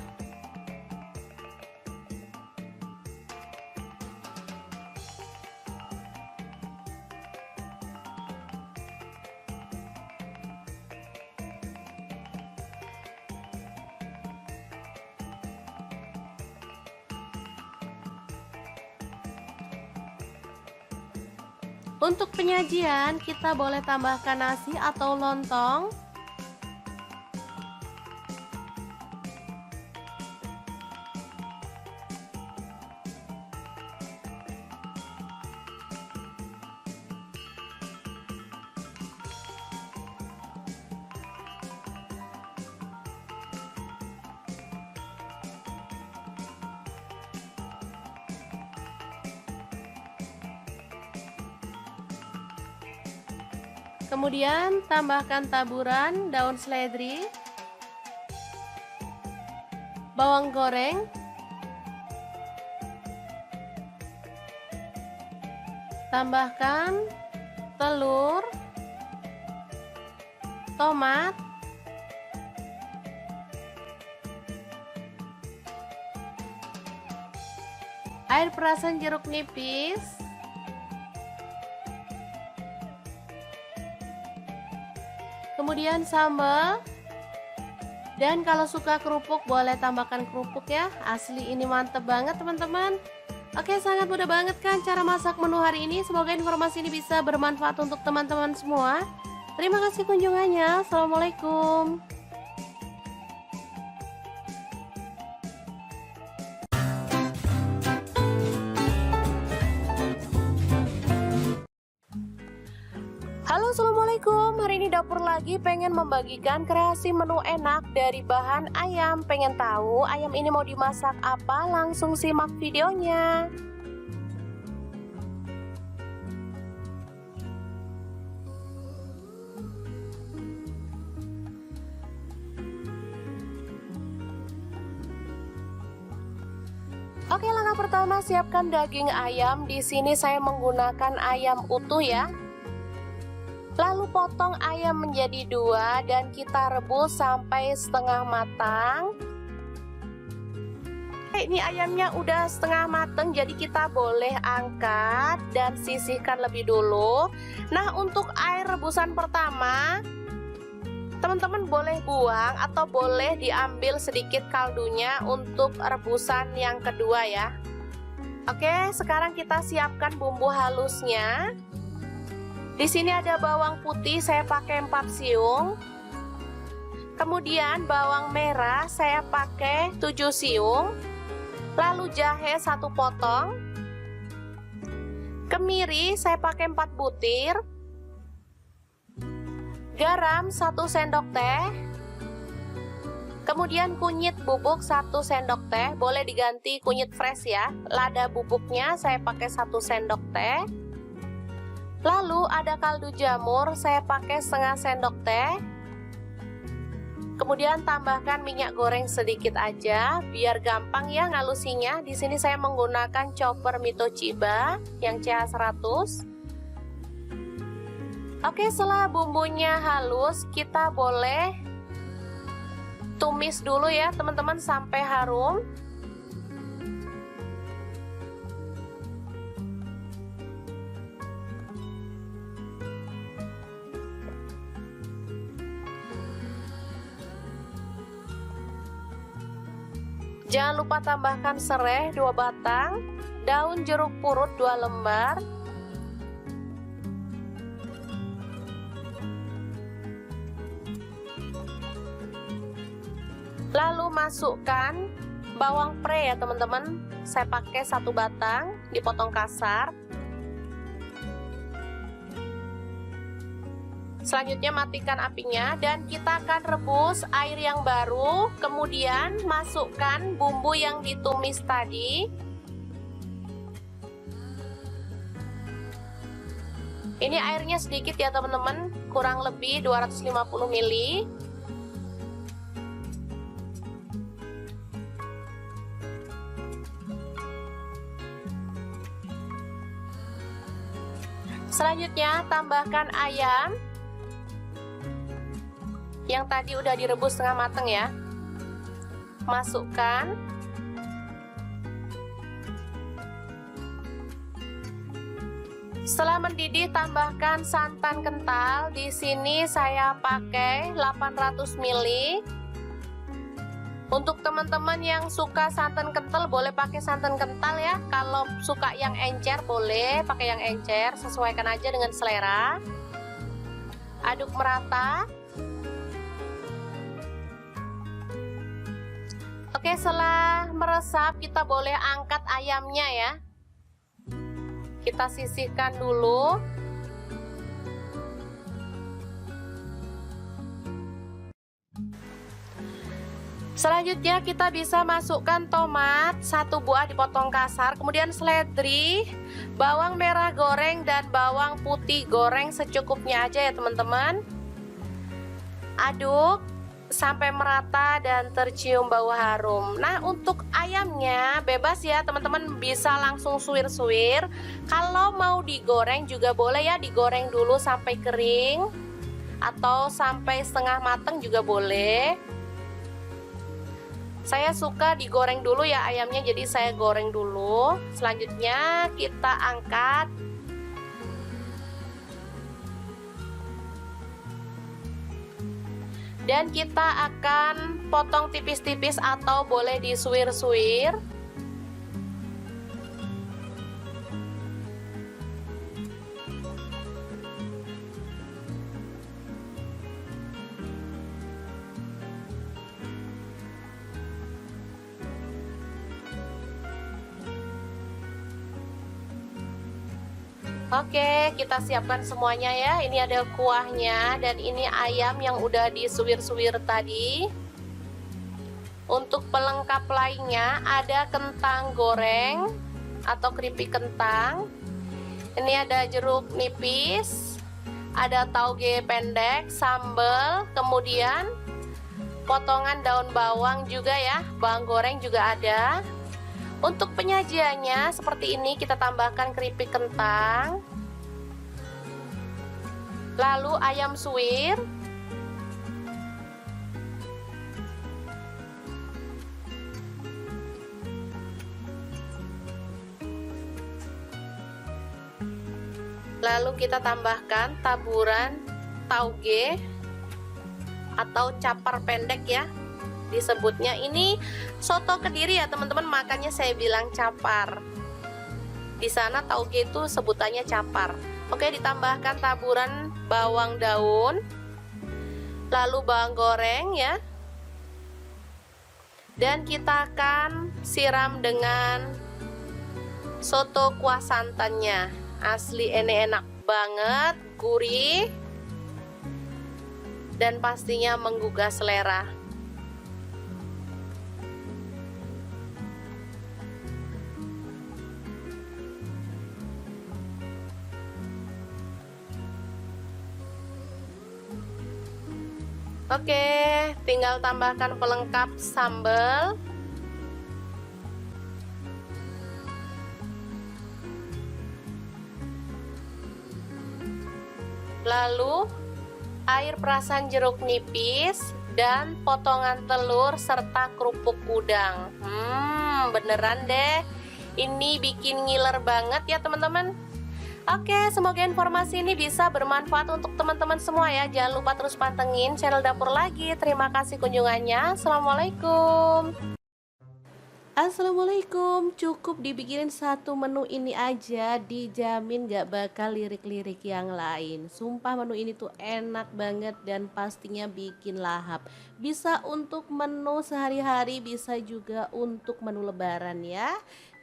Speaker 1: Untuk penyajian, kita boleh tambahkan nasi atau lontong. Kemudian tambahkan taburan daun seledri, bawang goreng, tambahkan telur, tomat, air perasan jeruk nipis, kemudian sambal, dan kalau suka kerupuk boleh tambahkan kerupuk ya. Asli ini mantep banget teman-teman. Oke, sangat mudah banget kan cara masak menu hari ini. Semoga informasi ini bisa bermanfaat untuk teman-teman semua. Terima kasih kunjungannya. Assalamualaikum. Halo, assalamualaikum. Hari ini dapur lagi pengen membagikan kreasi menu enak dari bahan ayam. Pengen tahu ayam ini mau dimasak apa? Langsung simak videonya. Oke, langkah pertama siapkan daging ayam. Di sini saya menggunakan ayam utuh ya. Lalu potong ayam menjadi 2 dan kita rebus sampai setengah matang. Ini ayamnya udah setengah matang, jadi kita boleh angkat dan sisihkan lebih dulu. Nah, untuk air rebusan pertama, teman-teman boleh buang atau boleh diambil sedikit kaldunya untuk rebusan yang kedua ya. Oke, sekarang kita siapkan bumbu halusnya. Di sini ada bawang putih, saya pakai 4 siung. Kemudian bawang merah saya pakai 7 siung. Lalu jahe 1 potong. Kemiri saya pakai 4 butir. Garam 1 sendok teh. Kemudian kunyit bubuk 1 sendok teh, boleh diganti kunyit fresh ya. Lada bubuknya saya pakai 1 sendok teh. Lalu ada kaldu jamur, saya pakai setengah sendok teh. Kemudian tambahkan minyak goreng sedikit aja, biar gampang ya ngalusinya. Di sini saya menggunakan chopper Mito Chiba yang CH100. Oke, setelah bumbunya halus, kita boleh tumis dulu ya teman-teman sampai harum. Jangan lupa tambahkan serai 2 batang, daun jeruk purut 2 lembar, lalu masukkan bawang pre ya teman-teman. Saya pakai 1 batang, dipotong kasar. Selanjutnya matikan apinya dan kita akan rebus air yang baru, kemudian masukkan bumbu yang ditumis tadi. Ini airnya sedikit ya teman-teman, kurang lebih 250 ml. Selanjutnya tambahkan ayam yang tadi udah direbus setengah mateng ya. Masukkan. Setelah mendidih tambahkan santan kental. Di sini saya pakai 800 ml. Untuk teman-teman yang suka santan kental boleh pakai santan kental ya. Kalau suka yang encer boleh pakai yang encer, sesuaikan aja dengan selera. Aduk merata. Oke, setelah meresap kita boleh angkat ayamnya ya. Kita sisihkan dulu. Selanjutnya kita bisa masukkan tomat 1 buah dipotong kasar, kemudian seledri, bawang merah goreng dan bawang putih goreng secukupnya aja ya teman-teman. Aduk sampai merata dan tercium bau harum. Nah, untuk ayamnya bebas ya teman-teman, bisa langsung suwir-suwir. Kalau mau digoreng juga boleh ya, digoreng dulu sampai kering atau sampai setengah mateng juga boleh. Saya suka digoreng dulu ya ayamnya, jadi saya goreng dulu. Selanjutnya kita angkat. Dan kita akan potong tipis-tipis atau boleh disuwir-suwir. Oke, kita siapkan semuanya ya. Ini ada kuahnya dan ini ayam yang udah disuwir-suwir tadi. Untuk pelengkap lainnya ada kentang goreng atau keripik kentang. Ini ada jeruk nipis, ada tauge pendek, sambal, kemudian potongan daun bawang juga ya, bawang goreng juga ada. Untuk penyajiannya seperti ini, kita tambahkan keripik kentang, lalu ayam suwir, lalu kita tambahkan taburan tauge atau capar pendek ya disebutnya. Ini soto Kediri ya teman-teman, makanya saya bilang capar. Di sana tauge itu sebutannya capar. Oke, ditambahkan taburan bawang daun, lalu bawang goreng ya. Dan kita akan siram dengan soto kuah santannya. Asli ini enak banget, gurih, dan pastinya menggugah selera. Oke, tinggal tambahkan pelengkap sambal. Lalu air perasan jeruk nipis dan potongan telur serta kerupuk udang. Beneran deh, ini bikin ngiler banget ya teman-teman. Oke, semoga informasi ini bisa bermanfaat untuk teman-teman semua ya. Jangan lupa terus pantengin channel Dapur Lagi. Terima kasih kunjungannya. Assalamualaikum. Assalamualaikum. Cukup dibikinin satu menu ini aja, dijamin gak bakal lirik-lirik yang lain. Sumpah menu ini tuh enak banget dan pastinya bikin lahap. Bisa untuk menu sehari-hari, bisa juga untuk menu lebaran ya.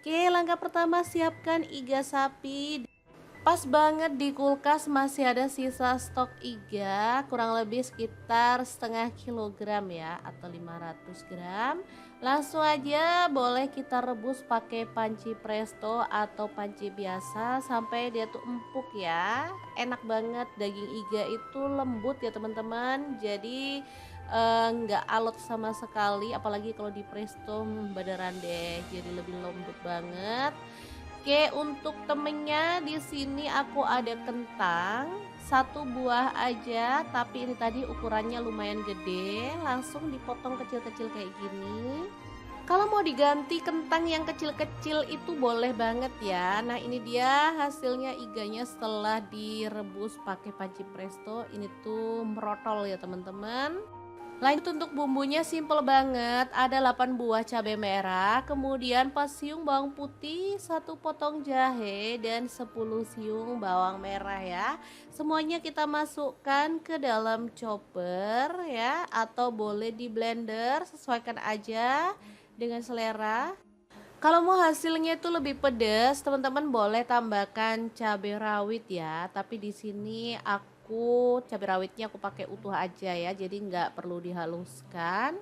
Speaker 1: Oke, langkah pertama siapkan iga sapi. Pas banget di kulkas masih ada sisa stok iga kurang lebih sekitar setengah kilogram ya atau 500 gram. Langsung aja boleh kita rebus pakai panci presto atau panci biasa sampai dia tuh empuk ya. Enak banget, daging iga itu lembut ya teman-teman. Jadi nggak alot sama sekali, apalagi kalau di presto beneran deh jadi lebih lembut banget. Oke, untuk temennya di sini aku ada kentang, satu buah aja, tapi ini tadi ukurannya lumayan gede, langsung dipotong kecil-kecil kayak gini. Kalau mau diganti kentang yang kecil-kecil itu boleh banget ya. Nah, ini dia hasilnya iganya setelah direbus pakai panci presto. Ini tuh merotol ya teman-teman. Lanjut untuk bumbunya simple banget, ada 8 buah cabai merah, kemudian 4 siung bawang putih, 1 potong jahe, dan 10 siung bawang merah ya. Semuanya kita masukkan ke dalam chopper ya, atau boleh di blender, sesuaikan aja dengan selera. Kalau mau hasilnya itu lebih pedas, teman-teman boleh tambahkan cabai rawit ya. Tapi di sini aku cabai rawitnya aku pakai utuh aja ya, jadi nggak perlu dihaluskan.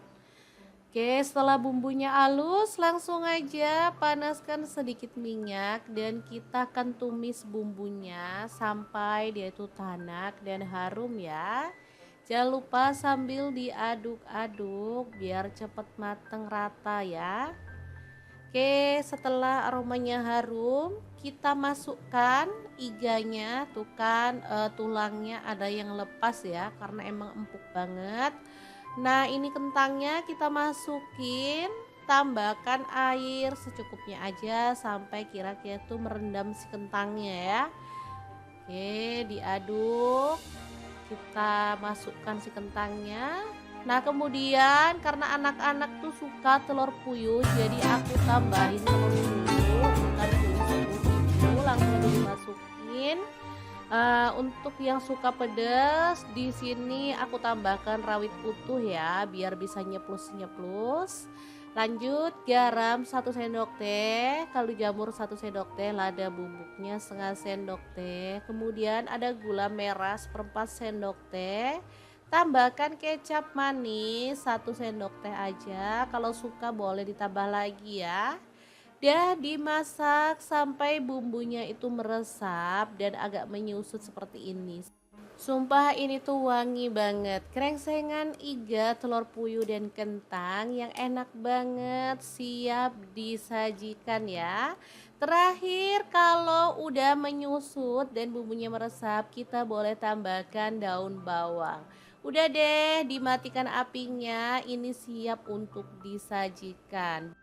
Speaker 1: Oke, setelah bumbunya halus, langsung aja panaskan sedikit minyak dan kita akan tumis bumbunya sampai dia itu tanak dan harum ya. Jangan lupa sambil diaduk-aduk biar cepat mateng rata ya. Oke, setelah aromanya harum, kita masukkan iganya. Tuh kan tulangnya ada yang lepas ya, karena emang empuk banget. Nah, ini kentangnya kita masukin, tambahkan air secukupnya aja sampai kira-kira tuh merendam si kentangnya ya. Oke, diaduk. Kita masukkan si kentangnya. Nah, kemudian karena anak-anak tuh suka telur puyuh, jadi aku tambahin telur puyuh, bukan puyuh seperti itu, langsung aja dimasukin. Untuk yang suka pedas, di sini aku tambahkan rawit utuh ya, biar bisa nyeplus-nyeplus. Lanjut garam 1 sendok teh, kaldu jamur 1 sendok teh, lada bubuknya setengah sendok teh. Kemudian ada gula merah 1/4 sendok teh. Tambahkan kecap manis 1 sendok teh aja. Kalau suka boleh ditambah lagi ya. Dah dimasak sampai bumbunya itu meresap dan agak menyusut seperti ini. Sumpah ini tuh wangi banget, krengsengan iga, telur puyuh dan kentang yang enak banget, siap disajikan ya. Terakhir kalau udah menyusut dan bumbunya meresap, kita boleh tambahkan daun bawang. Udah deh, dimatikan apinya, ini siap untuk disajikan.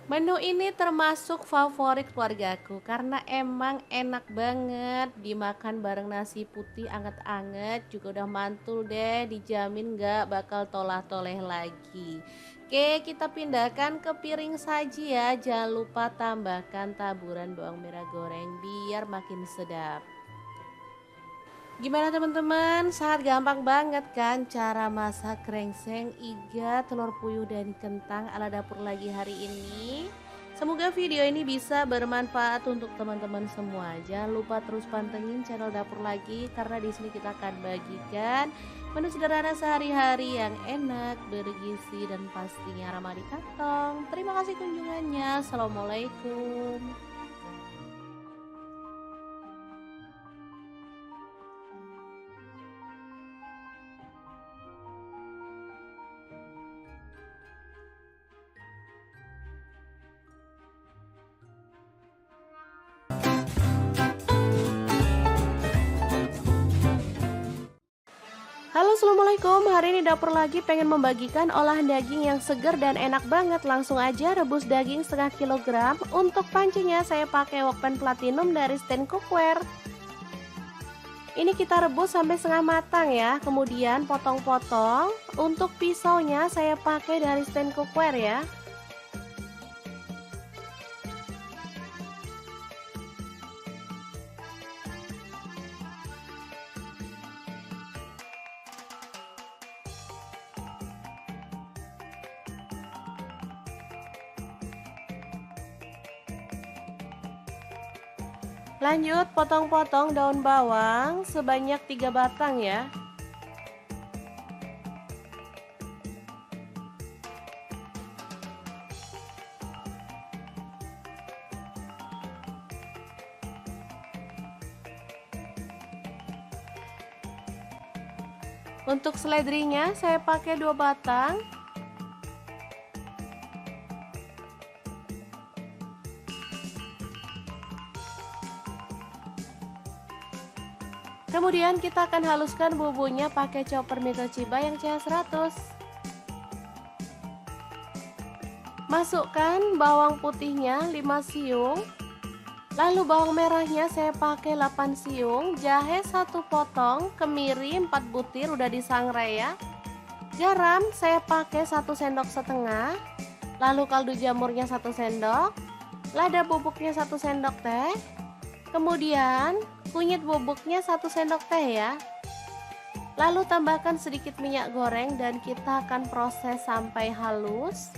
Speaker 1: Menu ini termasuk favorit keluargaku karena emang enak banget dimakan bareng nasi putih anget-anget, juga udah mantul deh, dijamin gak bakal tolah-toleh lagi. Oke, kita pindahkan ke piring saji ya, jangan lupa tambahkan taburan bawang merah goreng biar makin sedap. Gimana teman-teman? Sangat gampang banget kan cara masak krengseng, iga, telur puyuh dan kentang ala dapur lagi hari ini. Semoga video ini bisa bermanfaat untuk teman-teman semua. Jangan lupa terus pantengin channel dapur lagi karena di sini kita akan bagikan menu sederhana sehari-hari yang enak, bergizi dan pastinya ramah di kantong. Terima kasih kunjungannya. Assalamualaikum. Halo assalamualaikum, hari ini dapur lagi pengen membagikan olahan daging yang segar dan enak banget. Langsung aja rebus daging setengah kilogram. Untuk pancinya saya pakai wokpan platinum dari stand cookware. Ini kita rebus sampai setengah matang ya, kemudian potong-potong. Untuk pisaunya saya pakai dari stand cookware ya. Lanjut potong-potong daun bawang sebanyak 3 batang ya. Untuk seledrinya saya pakai 2 batang. Kemudian kita akan haluskan bumbunya pakai chopper Mito Chiba yang CH100. Masukkan bawang putihnya 5 siung. Lalu bawang merahnya saya pakai 8 siung, jahe 1 potong, kemiri 4 butir udah disangrai ya. Garam saya pakai 1 sendok setengah. Lalu kaldu jamurnya 1 sendok. Lada bubuknya 1 sendok teh. Kemudian kunyit bubuknya 1 sendok teh ya. Lalu tambahkan sedikit minyak goreng dan kita akan proses sampai halus.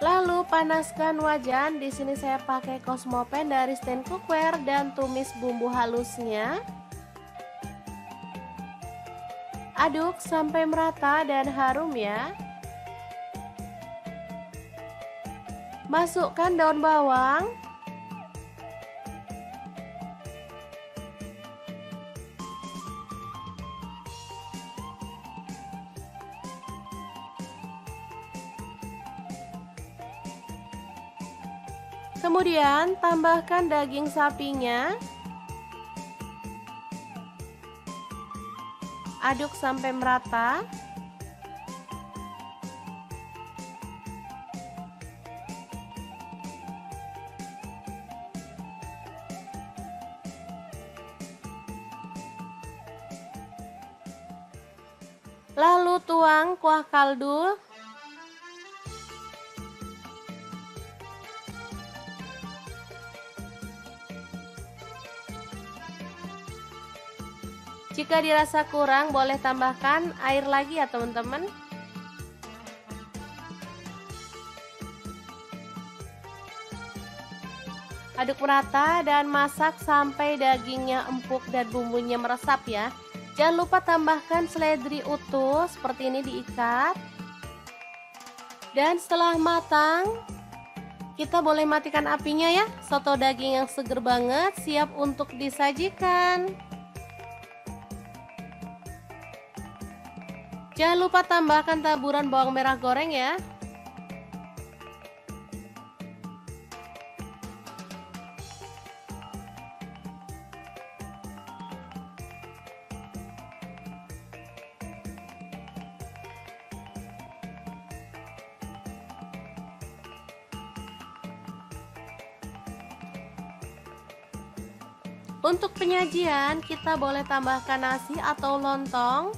Speaker 1: Lalu panaskan wajan. Di sini saya pakai Cosmopan dari stand cookware dan tumis bumbu halusnya. Aduk sampai merata dan harum ya. Masukkan daun bawang. Kemudian tambahkan daging sapinya. Aduk sampai merata. Lalu tuang kuah kaldu. Jika dirasa kurang, boleh tambahkan air lagi ya teman-teman. Aduk merata dan masak sampai dagingnya empuk dan bumbunya meresap ya. Jangan lupa tambahkan seledri utuh seperti ini diikat. Dan setelah matang, kita boleh matikan apinya ya. Soto daging yang seger banget siap untuk disajikan. Jangan lupa tambahkan taburan bawang merah goreng ya. Untuk penyajian kita boleh tambahkan nasi atau lontong.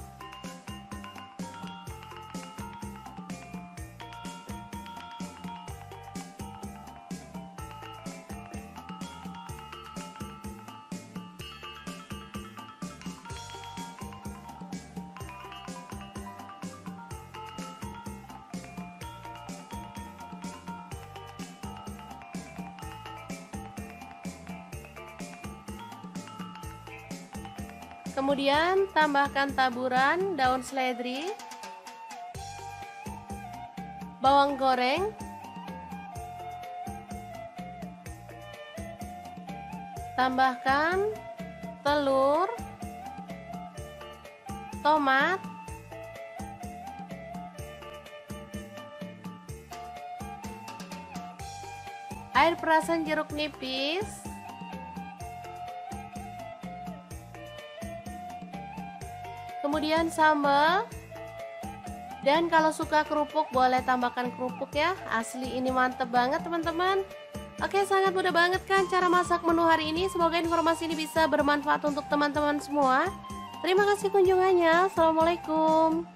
Speaker 1: Kemudian tambahkan taburan daun seledri, bawang goreng, tambahkan telur, tomat, air perasan jeruk nipis, kemudian sambal, dan kalau suka kerupuk boleh tambahkan kerupuk ya. Asli ini mantep banget teman-teman. Oke, sangat mudah banget kan cara masak menu hari ini. Semoga informasi ini bisa bermanfaat untuk teman-teman semua. Terima kasih kunjungannya. Assalamualaikum.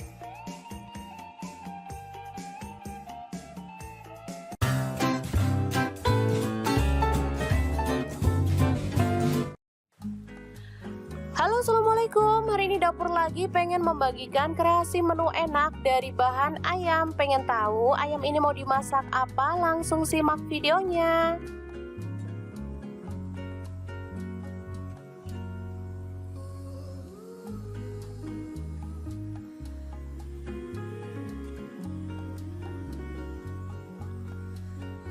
Speaker 1: Halo, assalamualaikum. Hari ini dapur lagi pengen membagikan kreasi menu enak dari bahan ayam. Pengen tahu ayam ini mau dimasak apa? Langsung simak videonya.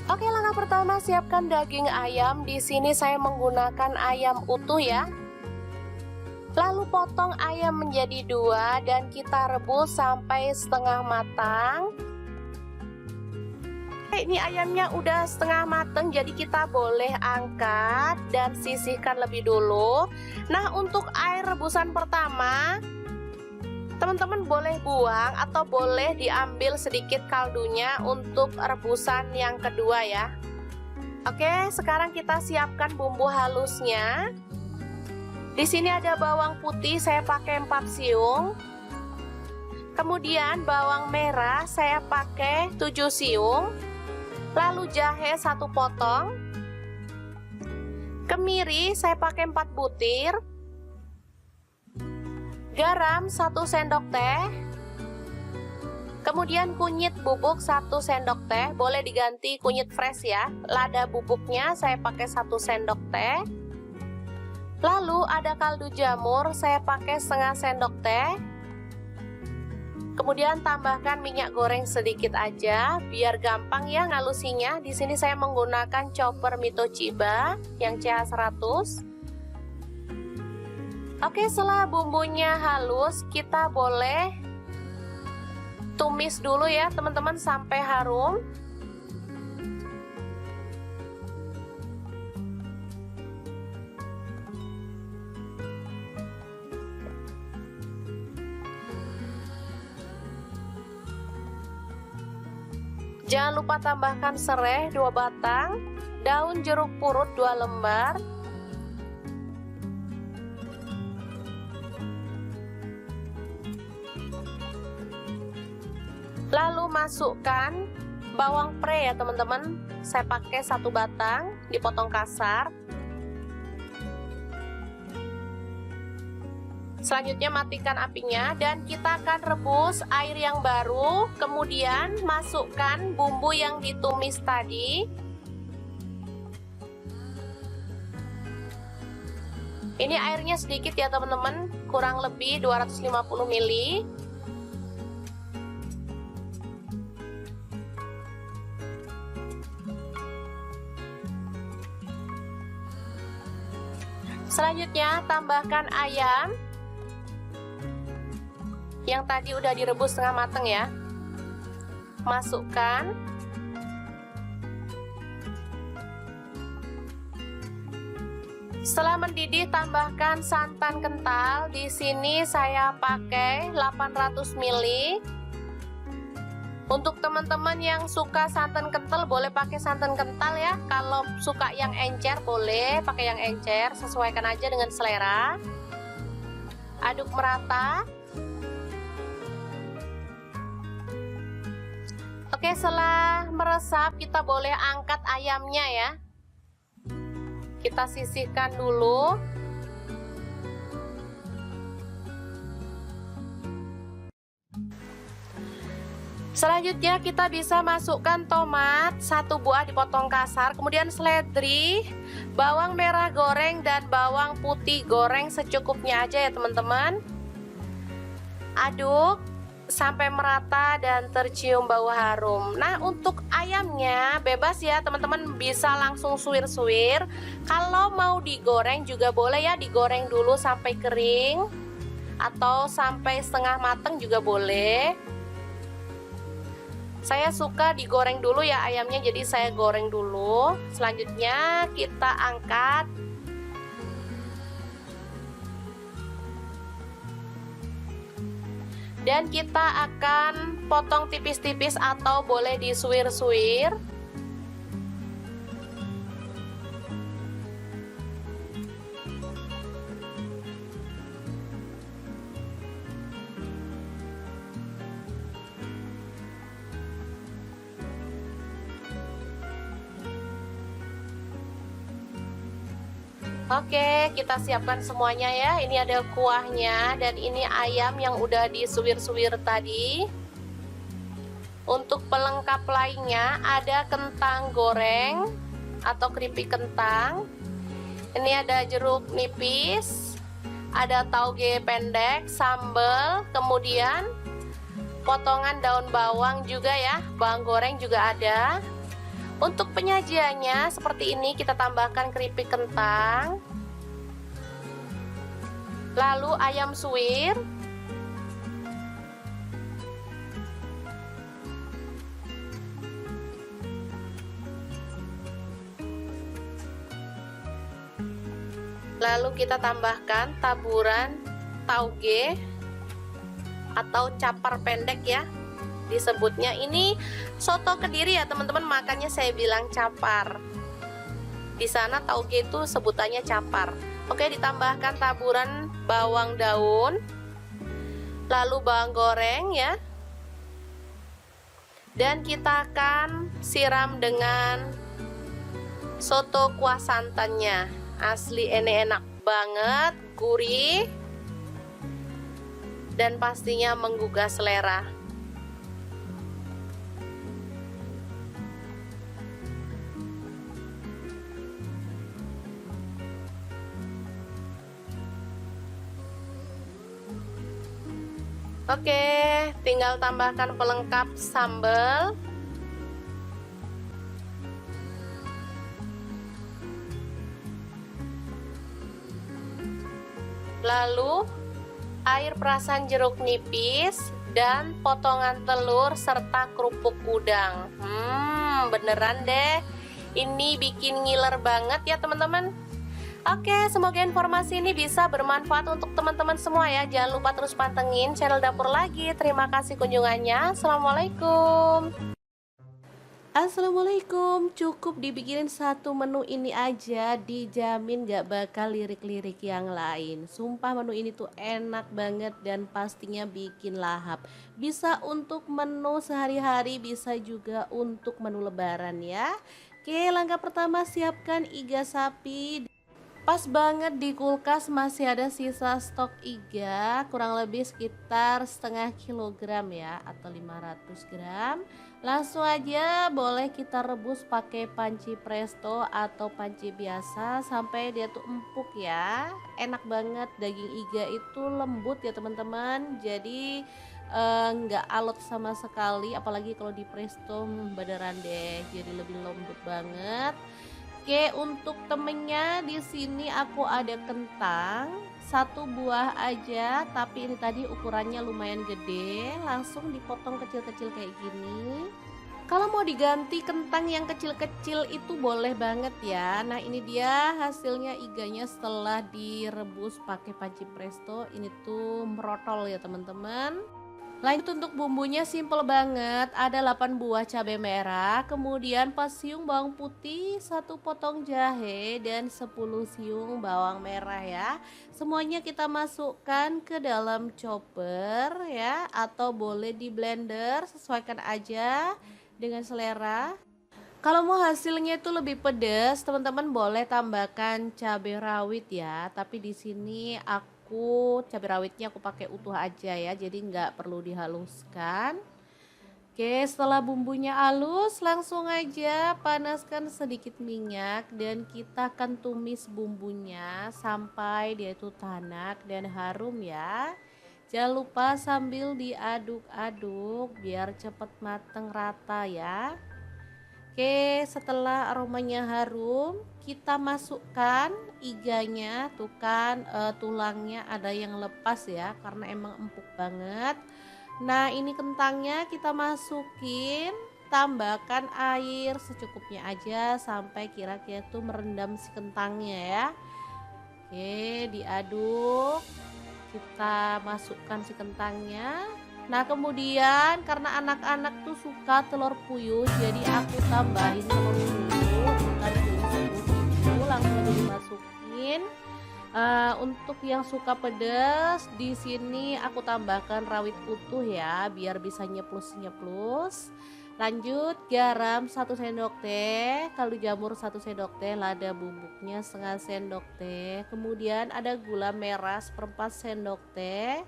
Speaker 1: Oke, langkah pertama siapkan daging ayam. Di sini saya menggunakan ayam utuh ya. Lalu potong ayam menjadi 2 dan kita rebus sampai setengah matang. Ini ayamnya udah setengah matang, jadi kita boleh angkat dan sisihkan lebih dulu. Nah, untuk air rebusan pertama teman-teman boleh buang atau boleh diambil sedikit kaldunya untuk rebusan yang kedua ya. Oke, sekarang kita siapkan bumbu halusnya. Di sini ada bawang putih, saya pakai 4 siung. Kemudian bawang merah saya pakai 7 siung. Lalu jahe 1 potong. Kemiri saya pakai 4 butir. Garam 1 sendok teh. Kemudian kunyit bubuk 1 sendok teh, boleh diganti kunyit fresh ya. Lada bubuknya saya pakai 1 sendok teh. Lalu ada kaldu jamur, saya pakai setengah sendok teh. Kemudian tambahkan minyak goreng sedikit aja, biar gampang ya ngalusinya. Di sini saya menggunakan chopper Mito Chiba yang CH100. Oke, setelah bumbunya halus, kita boleh tumis dulu ya teman-teman sampai harum. Jangan lupa tambahkan serai 2 batang, daun jeruk purut 2 lembar, lalu masukkan bawang pre ya teman-teman. Saya pakai 1 batang, dipotong kasar. Selanjutnya matikan apinya dan kita akan rebus air yang baru. Kemudian masukkan bumbu yang ditumis tadi. Ini airnya sedikit ya teman-teman, kurang lebih 250 ml. Selanjutnya tambahkan ayam yang tadi udah direbus setengah mateng ya. Masukkan. Setelah mendidih tambahkan santan kental. Di sini saya pakai 800 ml. Untuk teman-teman yang suka santan kental boleh pakai santan kental ya. Kalau suka yang encer boleh pakai yang encer, sesuaikan aja dengan selera. Aduk merata. Oke, setelah meresap kita boleh angkat ayamnya ya. Kita sisihkan dulu. Selanjutnya kita bisa masukkan tomat 1 buah dipotong kasar, kemudian seledri, bawang merah goreng dan bawang putih goreng secukupnya aja ya teman-teman. Aduk sampai merata dan tercium bau harum. Nah, untuk ayamnya bebas ya teman-teman, bisa langsung suwir-suwir. Kalau mau digoreng juga boleh ya, digoreng dulu sampai kering atau sampai setengah mateng juga boleh. Saya suka digoreng dulu ya ayamnya, jadi saya goreng dulu. Selanjutnya kita angkat. Dan kita akan potong tipis-tipis atau boleh disuwir-suwir. Oke, kita siapkan semuanya ya. Ini ada kuahnya dan ini ayam yang udah disuwir-suwir tadi. Untuk pelengkap lainnya ada kentang goreng atau keripik kentang. Ini ada jeruk nipis, ada tauge pendek, sambal, kemudian potongan daun bawang juga ya, bawang goreng juga ada. Untuk penyajiannya seperti ini, kita tambahkan keripik kentang, lalu ayam suwir, lalu kita tambahkan taburan tauge atau capar pendek ya disebutnya. Ini soto Kediri ya teman-teman, makanya saya bilang capar. Di sana tauge itu sebutannya capar. Oke, ditambahkan taburan bawang daun, lalu bawang goreng ya. Dan kita akan siram dengan soto kuah santannya. Asli ini enak banget, gurih, dan pastinya menggugah selera. Oke, tinggal tambahkan pelengkap sambal. Lalu air perasan jeruk nipis dan potongan telur serta kerupuk udang. Beneran deh, ini bikin ngiler banget ya teman-teman. Oke, semoga informasi ini bisa bermanfaat untuk teman-teman semua ya. Jangan lupa terus pantengin channel Dapur Lagi. Terima kasih kunjungannya. Assalamualaikum. Assalamualaikum. Cukup dibikinin satu menu ini aja, dijamin gak bakal lirik-lirik yang lain. Sumpah menu ini tuh enak banget dan pastinya bikin lahap. Bisa untuk menu sehari-hari, bisa juga untuk menu lebaran ya. Oke, langkah pertama siapkan iga sapi. Pas banget di kulkas masih ada sisa stok iga, kurang lebih sekitar setengah kilogram ya, atau 500 gram. Langsung aja boleh kita rebus pakai panci presto atau panci biasa sampai dia tuh empuk ya. Enak banget, daging iga itu lembut ya teman-teman, jadi nggak alot sama sekali, apalagi kalau di presto beneran deh, jadi lebih lembut banget. Oke, untuk temennya di sini aku ada kentang satu buah aja, tapi ini tadi ukurannya lumayan gede, langsung dipotong kecil-kecil kayak gini. Kalau mau diganti kentang yang kecil-kecil itu boleh banget ya. Nah, ini dia hasilnya iganya setelah direbus pakai panci presto. Ini tuh merotol ya teman-teman. Lanjut untuk bumbunya simple banget, ada 8 buah cabai merah, kemudian 4 siung bawang putih, 1 potong jahe, dan 10 siung bawang merah ya. Semuanya kita masukkan ke dalam chopper ya, atau boleh di blender, sesuaikan aja dengan selera. Kalau mau hasilnya itu lebih pedas, teman-teman boleh tambahkan cabai rawit ya, tapi di sini aku cabai rawitnya aku pakai utuh aja ya, jadi nggak perlu dihaluskan. Oke, setelah bumbunya halus langsung aja panaskan sedikit minyak dan kita akan tumis bumbunya sampai dia itu tanak dan harum ya. Jangan lupa sambil diaduk-aduk biar cepet mateng rata ya. Oke, setelah aromanya harum, kita masukkan iganya. Tuh kan tulangnya ada yang lepas ya, karena emang empuk banget. Nah, ini kentangnya kita masukin, tambahkan air secukupnya aja sampai kira-kira tuh merendam si kentangnya ya. Oke, diaduk. Kita masukkan si kentangnya. Nah, kemudian karena anak-anak tuh suka telur puyuh, jadi aku tambahin telur puyuh, bukan puyuh langsung aja dimasukin. Untuk yang suka pedas, di sini aku tambahkan rawit utuh ya, biar bisa nyeplus-nyeplus. Lanjut garam 1 sendok teh, kaldu jamur 1 sendok teh, lada bubuknya setengah sendok teh. Kemudian ada gula merah 1/4 sendok teh.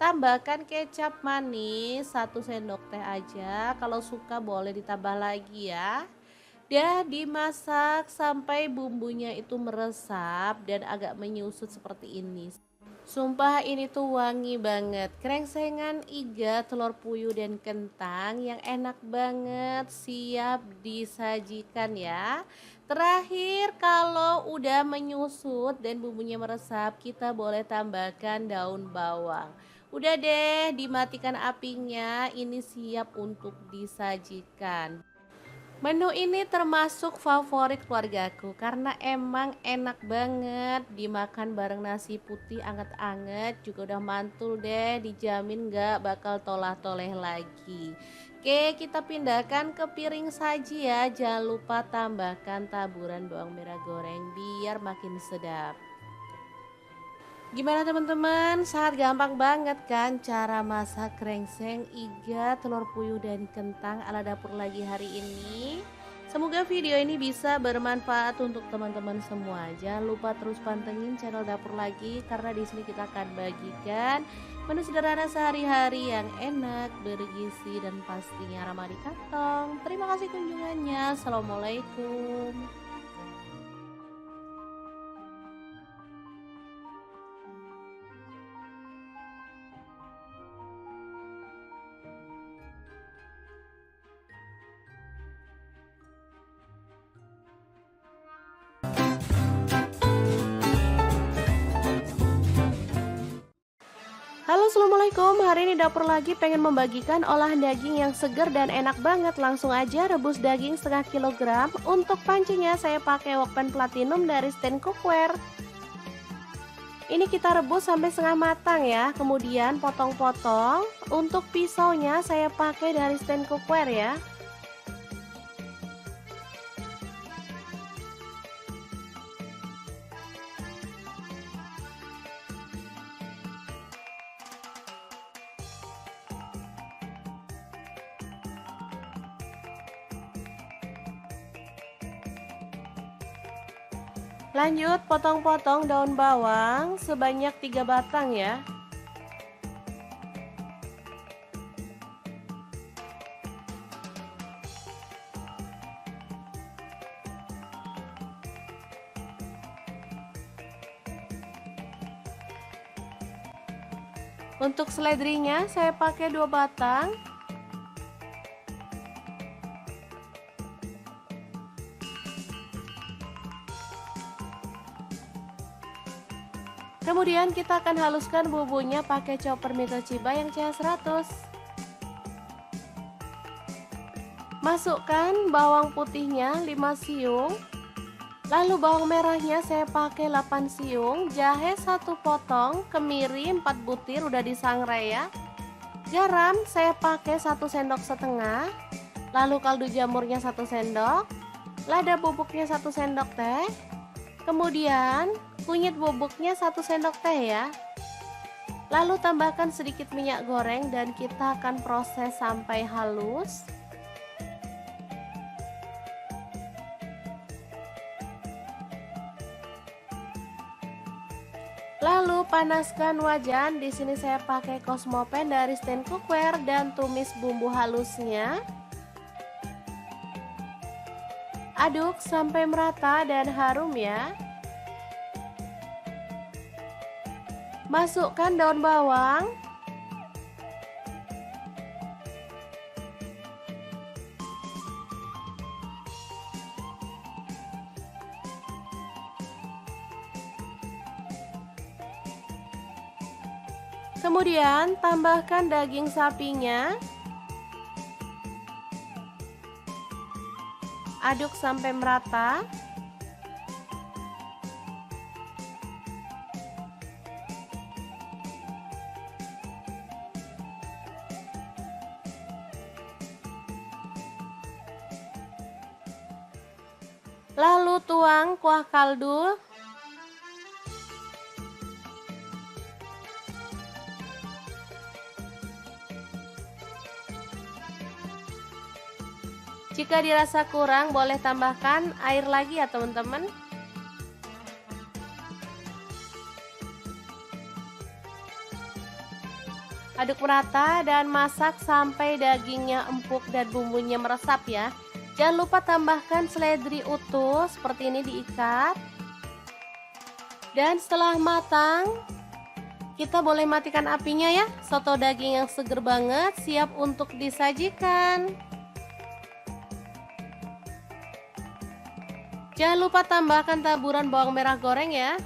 Speaker 1: Tambahkan kecap manis 1 sendok teh aja. Kalau suka boleh ditambah lagi ya. Dah dimasak sampai bumbunya itu meresap dan agak menyusut seperti ini. Sumpah ini tuh wangi banget. Krengsengan iga, telur puyuh dan kentang yang enak banget, siap disajikan ya. Terakhir kalau udah menyusut dan bumbunya meresap, kita boleh tambahkan daun bawang. Udah deh, dimatikan apinya, ini siap untuk disajikan. Menu ini termasuk favorit keluargaku karena emang enak banget dimakan bareng nasi putih anget-anget, juga udah mantul deh, dijamin gak bakal tolah-toleh lagi. Oke, kita pindahkan ke piring saji ya. Jangan lupa tambahkan taburan bawang merah goreng biar makin sedap. Gimana teman-teman? Sangat gampang banget kan cara masak krengseng, iga, telur puyuh dan kentang ala dapur lagi hari ini. Semoga video ini bisa bermanfaat untuk teman-teman semua. Jangan lupa terus pantengin channel dapur lagi karena di sini kita akan bagikan menu sederhana sehari-hari yang enak, bergizi dan pastinya ramah di kantong. Terima kasih kunjungannya. Assalamualaikum. Halo assalamualaikum, hari ini dapur lagi pengen membagikan olahan daging yang segar dan enak banget. Langsung aja rebus daging setengah kilogram. Untuk pancinya saya pakai wokpan platinum dari stand cookware. Ini kita rebus sampai setengah matang ya, kemudian potong-potong. Untuk pisaunya saya pakai dari stand cookware ya. Lanjut potong-potong daun bawang sebanyak 3 batang ya. Untuk seledrinya saya pakai 2 batang. Kemudian kita akan haluskan bumbunya pakai chopper Mito Chiba yang CH100. Masukkan bawang putihnya 5 siung. Lalu bawang merahnya saya pakai 8 siung, jahe 1 potong, kemiri 4 butir udah disangrai ya. Garam saya pakai 1 sendok setengah. Lalu kaldu jamurnya 1 sendok. Lada bubuknya 1 sendok teh. Kemudian kunyit bubuknya 1 sendok teh ya. Lalu tambahkan sedikit minyak goreng dan kita akan proses sampai halus. Lalu panaskan wajan. Di sini saya pakai Cosmopan dari stand cookware dan tumis bumbu halusnya. Aduk sampai merata dan harum ya. Masukkan daun bawang. Kemudian tambahkan daging sapinya. Aduk sampai merata. Lalu tuang kuah kaldu. Jika dirasa kurang, boleh tambahkan air lagi ya teman-teman. Aduk merata dan masak sampai dagingnya empuk dan bumbunya meresap ya. Jangan lupa tambahkan seledri utuh seperti ini, diikat. Dan setelah matang, kita boleh matikan apinya ya. Soto daging yang seger banget siap untuk disajikan. Jangan lupa tambahkan taburan bawang merah goreng ya.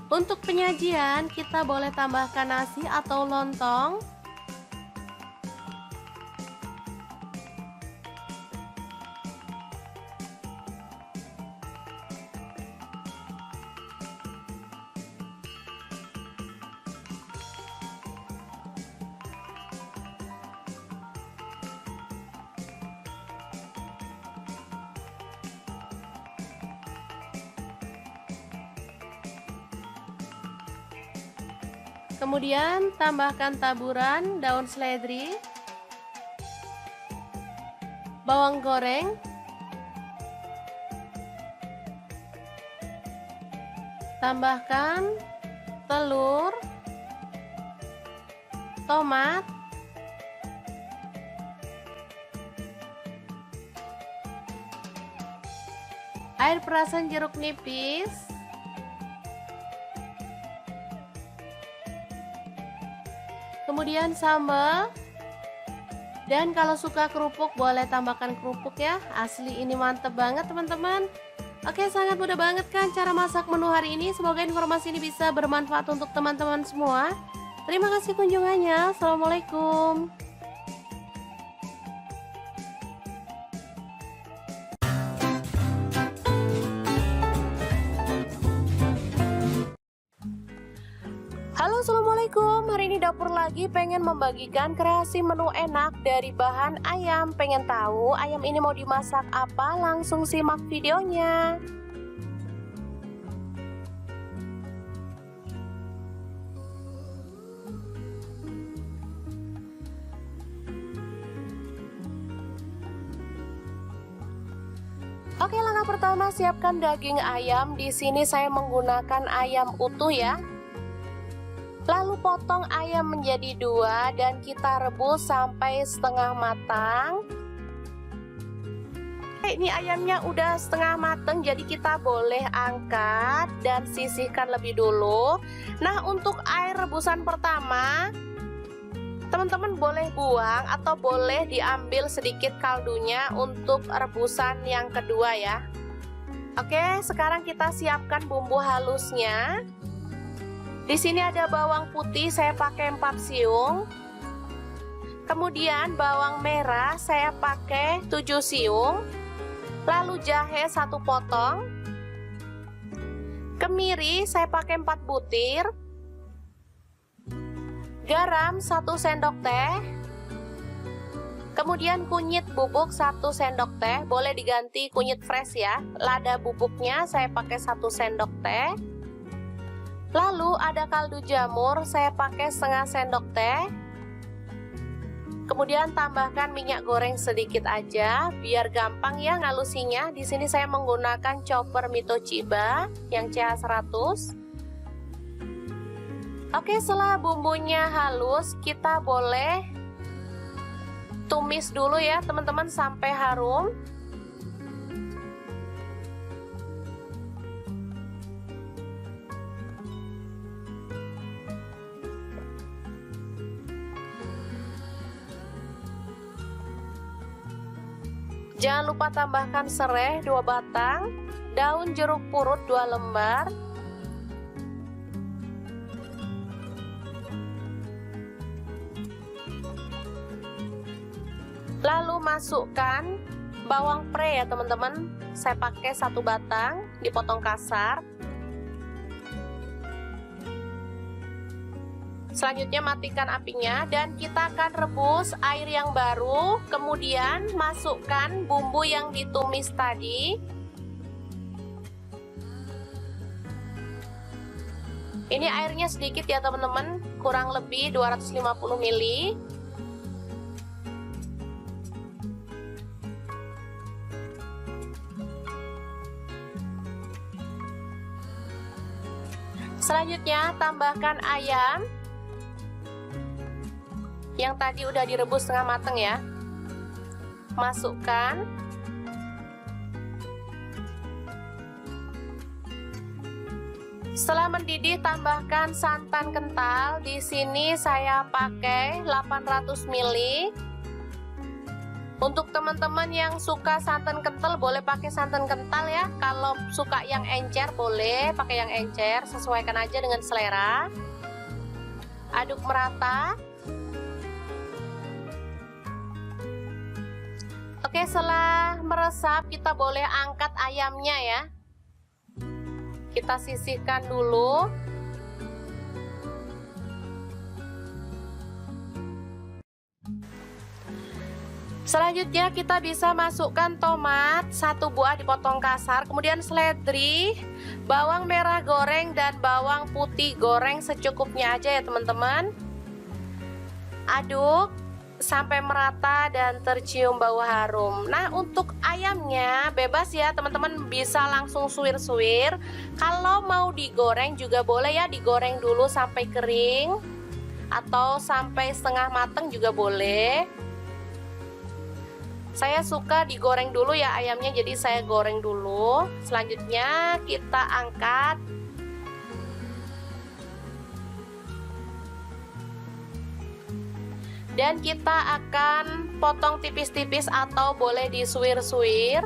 Speaker 1: Untuk penyajian, kita boleh tambahkan nasi atau lontong. Kemudian tambahkan taburan daun seledri, bawang goreng, tambahkan telur, tomat, air perasan jeruk nipis, kemudian sambal, dan kalau suka kerupuk boleh tambahkan kerupuk ya. Asli ini mantep banget teman-teman. Oke, sangat mudah banget kan cara masak menu hari ini. Semoga informasi ini bisa bermanfaat untuk teman-teman semua. Terima kasih kunjungannya. Assalamualaikum. Halo, assalamualaikum. Hari ini dapur lagi pengen membagikan kreasi menu enak dari bahan ayam. Pengen tahu ayam ini mau dimasak apa? Langsung simak videonya. Oke, langkah pertama siapkan daging ayam. Di sini saya menggunakan ayam utuh ya. Lalu potong ayam menjadi 2 dan kita rebus sampai setengah matang. Ini ayamnya udah setengah matang, jadi kita boleh angkat dan sisihkan lebih dulu. Nah, untuk air rebusan pertama, teman-teman boleh buang atau boleh diambil sedikit kaldunya untuk rebusan yang kedua ya. Oke, sekarang kita siapkan bumbu halusnya. Di sini ada bawang putih, saya pakai 4 siung. Kemudian bawang merah saya pakai 7 siung. Lalu jahe 1 potong. Kemiri saya pakai 4 butir. Garam 1 sendok teh. Kemudian kunyit bubuk 1 sendok teh, boleh diganti kunyit fresh ya. Lada bubuknya saya pakai 1 sendok teh. Lalu ada kaldu jamur, saya pakai setengah sendok teh. Kemudian tambahkan minyak goreng sedikit aja, biar gampang ya ngalusinya. Di sini saya menggunakan chopper Mito Chiba yang CH100. Oke, setelah bumbunya halus, kita boleh tumis dulu ya teman-teman sampai harum. Jangan lupa tambahkan serai 2 batang, daun jeruk purut 2 lembar, lalu masukkan bawang pre ya teman-teman. Saya pakai 1 batang, dipotong kasar. Selanjutnya matikan apinya dan kita akan rebus air yang baru. Kemudian masukkan bumbu yang ditumis tadi. Ini airnya sedikit ya teman-teman, kurang lebih 250 ml. Selanjutnya tambahkan ayam yang tadi udah direbus setengah mateng ya. Masukkan. Setelah mendidih, tambahkan santan kental. Di sini saya pakai 800 ml. Untuk teman-teman yang suka santan kental boleh pakai santan kental ya. Kalau suka yang encer boleh pakai yang encer, sesuaikan aja dengan selera. Aduk merata. Oke, setelah meresap kita boleh angkat ayamnya ya. Kita sisihkan dulu. Selanjutnya kita bisa masukkan tomat 1 buah dipotong kasar, kemudian seledri, bawang merah goreng dan bawang putih goreng secukupnya aja ya teman-teman. Aduk sampai merata dan tercium bau harum. Nah, untuk ayamnya bebas ya teman-teman, bisa langsung suwir-suwir. Kalau mau digoreng juga boleh ya, digoreng dulu sampai kering atau sampai setengah mateng juga boleh. Saya suka digoreng dulu ya ayamnya, jadi saya goreng dulu. Selanjutnya kita angkat. Dan kita akan potong tipis-tipis atau boleh disuwir-suwir.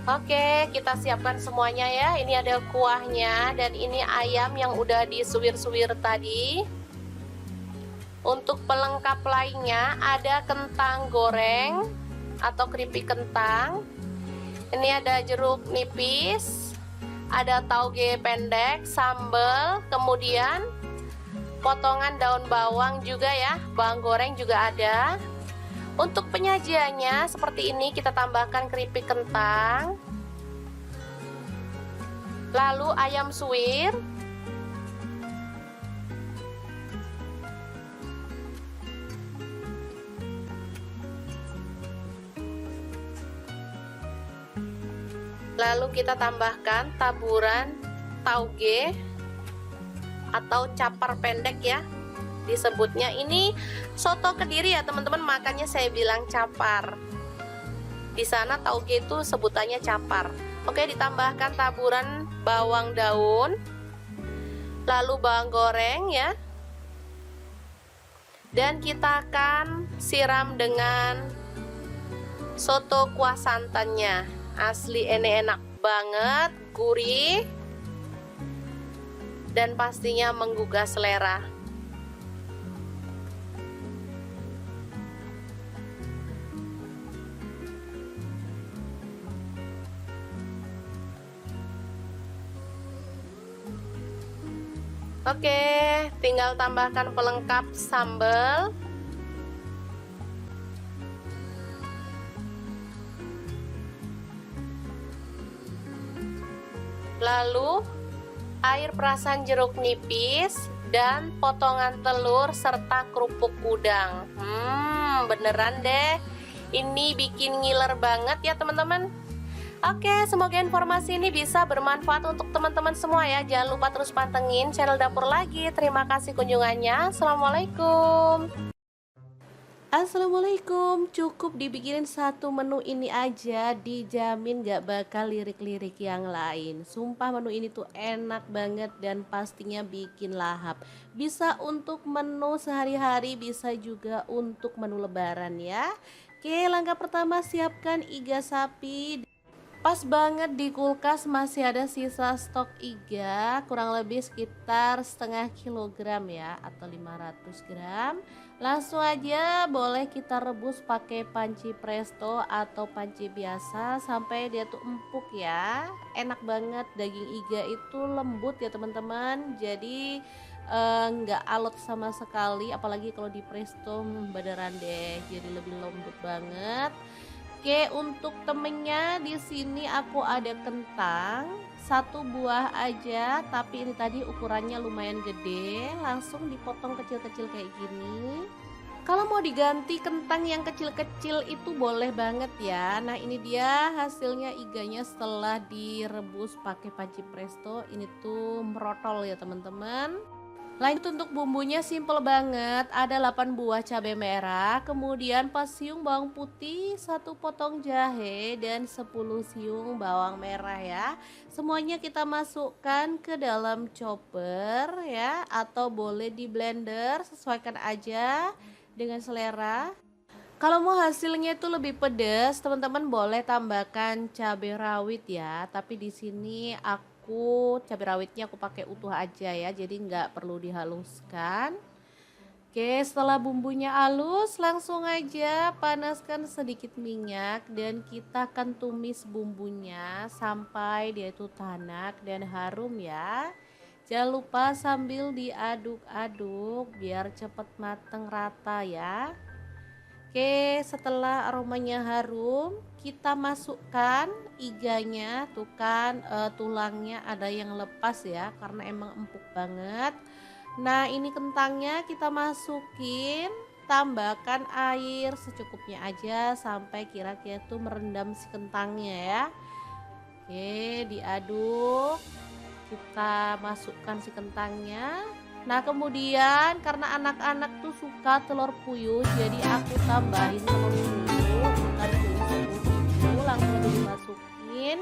Speaker 1: Oke, kita siapkan semuanya ya. Ini ada kuahnya dan ini ayam yang udah disuwir-suwir tadi. Untuk pelengkap lainnya ada kentang goreng atau keripik kentang. Ini ada jeruk nipis, ada tauge pendek, sambal, kemudian potongan daun bawang juga ya, bawang goreng juga ada. Untuk penyajiannya seperti ini, kita tambahkan keripik kentang, lalu ayam suwir, lalu kita tambahkan taburan tauge atau capar pendek ya disebutnya. Ini soto Kediri ya teman-teman, makanya saya bilang capar. Di sana tauge itu sebutannya capar. Oke, ditambahkan taburan bawang daun, lalu bawang goreng ya. Dan kita akan siram dengan soto kuah santannya. Asli ini enak banget, gurih, dan pastinya menggugah selera. Oke, tinggal tambahkan pelengkap sambal. Lalu air perasan jeruk nipis dan potongan telur serta kerupuk udang. Beneran deh, ini bikin ngiler banget ya teman-teman. Oke, semoga informasi ini bisa bermanfaat untuk teman-teman semua ya. Jangan lupa terus pantengin channel Dapur Lagi. Terima kasih kunjungannya. Assalamualaikum. Assalamualaikum. Cukup dibikinin satu menu ini aja, dijamin gak bakal lirik-lirik yang lain. Sumpah menu ini tuh enak banget dan pastinya bikin lahap. Bisa untuk menu sehari-hari, bisa juga untuk menu lebaran ya. Oke, langkah pertama siapkan iga sapi. Pas banget di kulkas masih ada sisa stok iga kurang lebih sekitar setengah kilogram ya atau 500 gram. Langsung aja boleh kita rebus pakai panci presto atau panci biasa sampai dia tuh empuk ya. Enak banget, daging iga itu lembut ya teman-teman. Jadi nggak alot sama sekali, apalagi kalau di presto beneran deh jadi lebih lembut banget. Oke, untuk temennya di sini aku ada kentang, satu buah aja, tapi ini tadi ukurannya lumayan gede, langsung dipotong kecil-kecil kayak gini. Kalau mau diganti kentang yang kecil-kecil itu boleh banget ya. Nah, ini dia hasilnya iganya setelah direbus pakai panci presto. Ini tuh merotol ya teman-teman. Lanjut untuk bumbunya simple banget, ada 8 buah cabai merah, kemudian 4 siung bawang putih, 1 potong jahe, dan 10 siung bawang merah ya. Semuanya kita masukkan ke dalam chopper ya, atau boleh di blender, sesuaikan aja dengan selera. Kalau mau hasilnya itu lebih pedas, teman-teman boleh tambahkan cabai rawit ya. Tapi di sini aku cabai rawitnya aku pakai utuh aja ya, jadi nggak perlu dihaluskan. Oke, setelah bumbunya halus, langsung aja panaskan sedikit minyak dan kita akan tumis bumbunya sampai dia itu tanak dan harum ya. Jangan lupa sambil diaduk-aduk biar cepat mateng rata ya. Oke, setelah aromanya harum, kita masukkan iganya. Tuh kan tulangnya ada yang lepas ya, karena emang empuk banget. Nah, ini kentangnya kita masukin, tambahkan air secukupnya aja sampai kira-kira tuh merendam si kentangnya ya. Oke, diaduk. Kita masukkan si kentangnya. Nah, kemudian karena anak-anak tuh suka telur puyuh, jadi aku tambahin telur puyuh, bukan puyuh langsung aja dimasukin.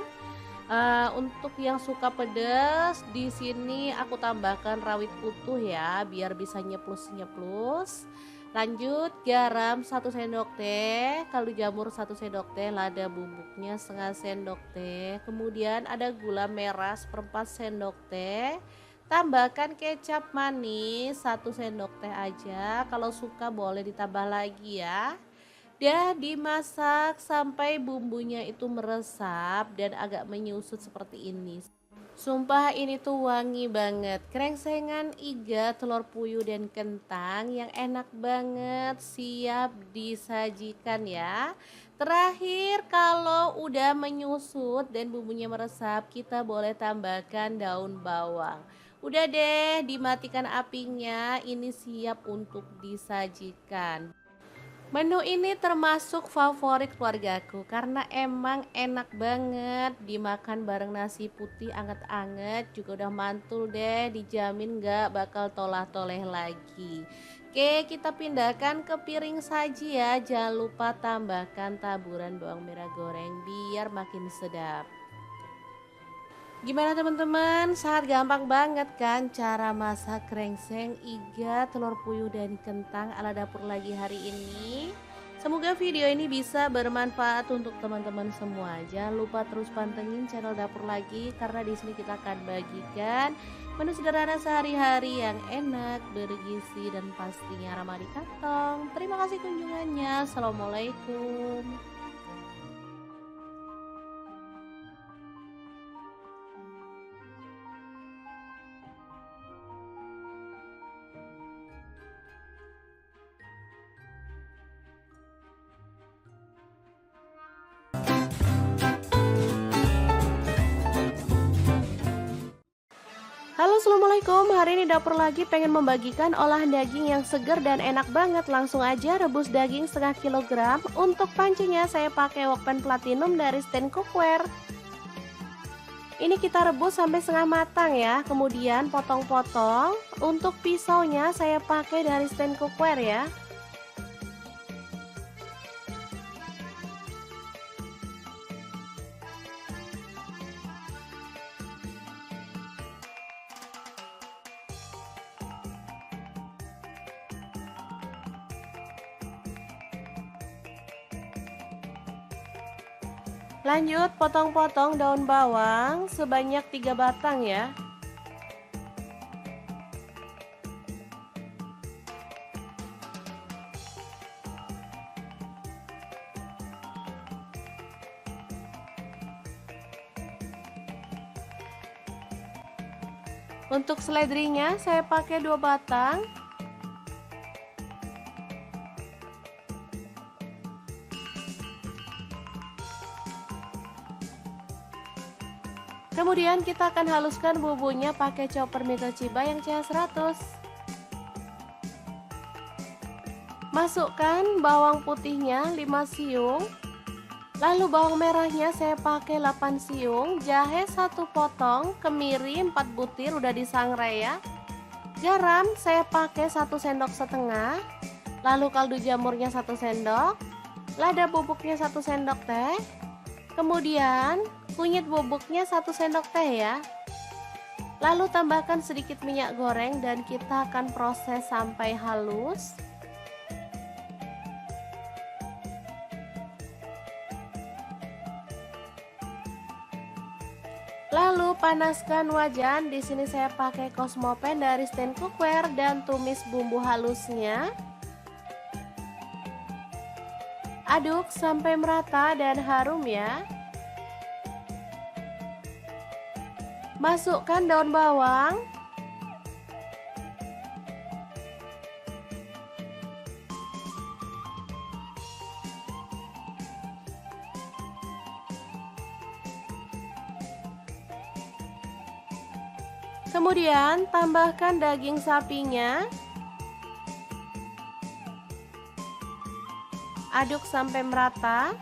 Speaker 1: Untuk yang suka pedas, di sini aku tambahkan rawit utuh ya, biar bisa nyeplus-nyeplus. Lanjut garam 1 sendok teh, kaldu jamur 1 sendok teh, lada bubuknya setengah sendok teh. Kemudian ada gula merah 1/4 sendok teh. Tambahkan kecap manis 1 sendok teh aja, kalau suka boleh ditambah lagi ya. Dah dimasak sampai bumbunya itu meresap dan agak menyusut seperti ini. Sumpah ini tuh wangi banget. Krengsengan iga, telur puyuh dan kentang yang enak banget, siap disajikan ya. Terakhir kalau udah menyusut dan bumbunya meresap, kita boleh tambahkan daun bawang. Udah deh, dimatikan apinya, ini siap untuk disajikan. Menu ini termasuk favorit keluargaku karena emang enak banget dimakan bareng nasi putih anget-anget, juga udah mantul deh, dijamin gak bakal tolah-toleh lagi. Oke, kita pindahkan ke piring saji ya, jangan lupa tambahkan taburan bawang merah goreng biar makin sedap. Gimana teman-teman? Sangat gampang banget kan cara masak krengseng, iga, telur puyuh dan kentang ala dapur lagi hari ini. Semoga video ini bisa bermanfaat untuk teman-teman semua. Jangan lupa terus pantengin channel dapur lagi karena di sini kita akan bagikan menu sederhana sehari-hari yang enak, bergizi dan pastinya ramah di kantong. Terima kasih kunjungannya. Assalamualaikum. Halo assalamualaikum, hari ini dapur lagi pengen membagikan olahan daging yang segar dan enak banget. Langsung aja rebus daging setengah kilogram. Untuk pancinya saya pakai Wokpan Platinum dari Stand Cookware. Ini kita rebus sampai setengah matang ya, kemudian potong-potong. Untuk pisaunya saya pakai dari Stand Cookware ya. Lanjut potong-potong daun bawang sebanyak 3 batang ya. Untuk seledrinya saya pakai 2 batang. Kemudian kita akan haluskan bumbunya pakai chopper Mitochiba yang CH100. Masukkan bawang putihnya 5 siung. Lalu bawang merahnya saya pakai 8 siung, jahe 1 potong, kemiri 4 butir udah disangrai ya. Garam saya pakai 1 sendok setengah. Lalu kaldu jamurnya 1 sendok. Lada bubuknya 1 sendok teh. Kemudian kunyit bubuknya 1 sendok teh ya. Lalu tambahkan sedikit minyak goreng dan kita akan proses sampai halus. Lalu panaskan wajan. Di sini saya pakai Cosmopan dari stand cookware dan tumis bumbu halusnya. Aduk sampai merata dan harum ya. Masukkan daun bawang. Kemudian tambahkan daging sapinya. Aduk sampai merata.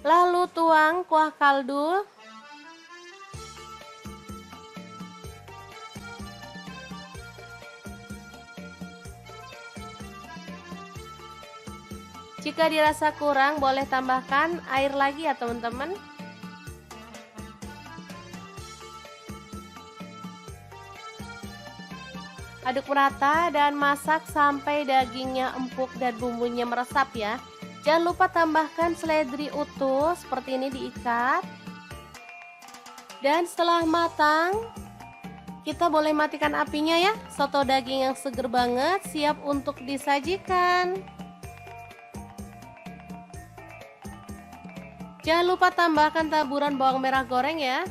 Speaker 1: Lalu tuang kuah kaldu. Jika dirasa kurang, boleh tambahkan air lagi ya teman-teman. Aduk merata dan masak sampai dagingnya empuk dan bumbunya meresap ya. Jangan lupa tambahkan seledri utuh seperti ini diikat. Dan setelah matang, kita boleh matikan apinya ya. Soto daging yang seger banget siap untuk disajikan. Jangan lupa tambahkan taburan bawang merah goreng ya.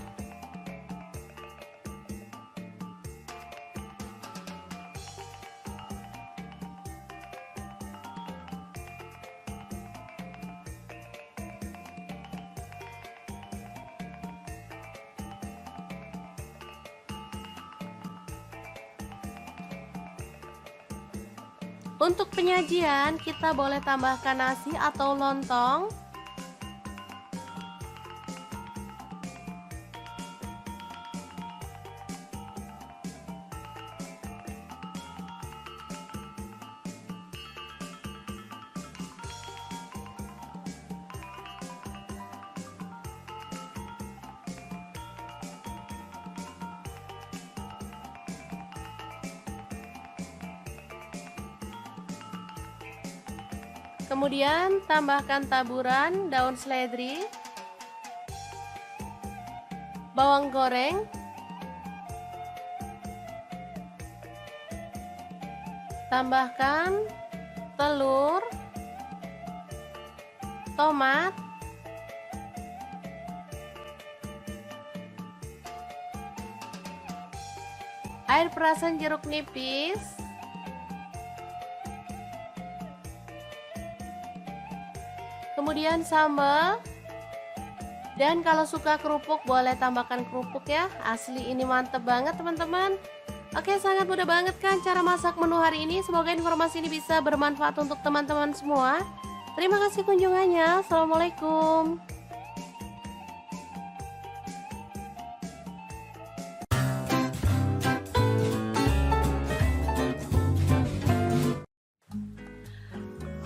Speaker 1: Untuk penyajian kita boleh tambahkan nasi atau lontong. Kemudian tambahkan taburan daun seledri, bawang goreng, tambahkan telur, tomat, air perasan jeruk nipis, kemudian sambal, dan kalau suka kerupuk boleh tambahkan kerupuk ya. Asli ini mantep banget teman-teman. Oke, sangat mudah banget kan cara masak menu hari ini. Semoga informasi ini bisa bermanfaat untuk teman-teman semua. Terima kasih kunjungannya. Assalamualaikum.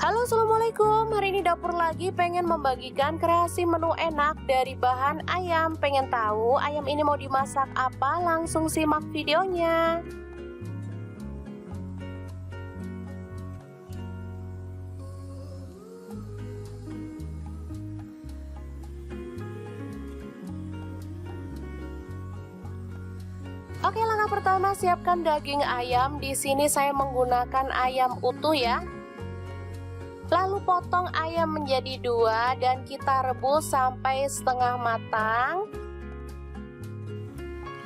Speaker 1: Halo, assalamualaikum Assalamualaikum, hari ini dapur lagi pengen membagikan kreasi menu enak dari bahan ayam. Pengen tahu ayam ini mau dimasak apa? Langsung simak videonya. Oke, langkah pertama siapkan daging ayam. Di sini saya menggunakan ayam utuh ya. Lalu potong ayam menjadi 2 dan kita rebus sampai setengah matang.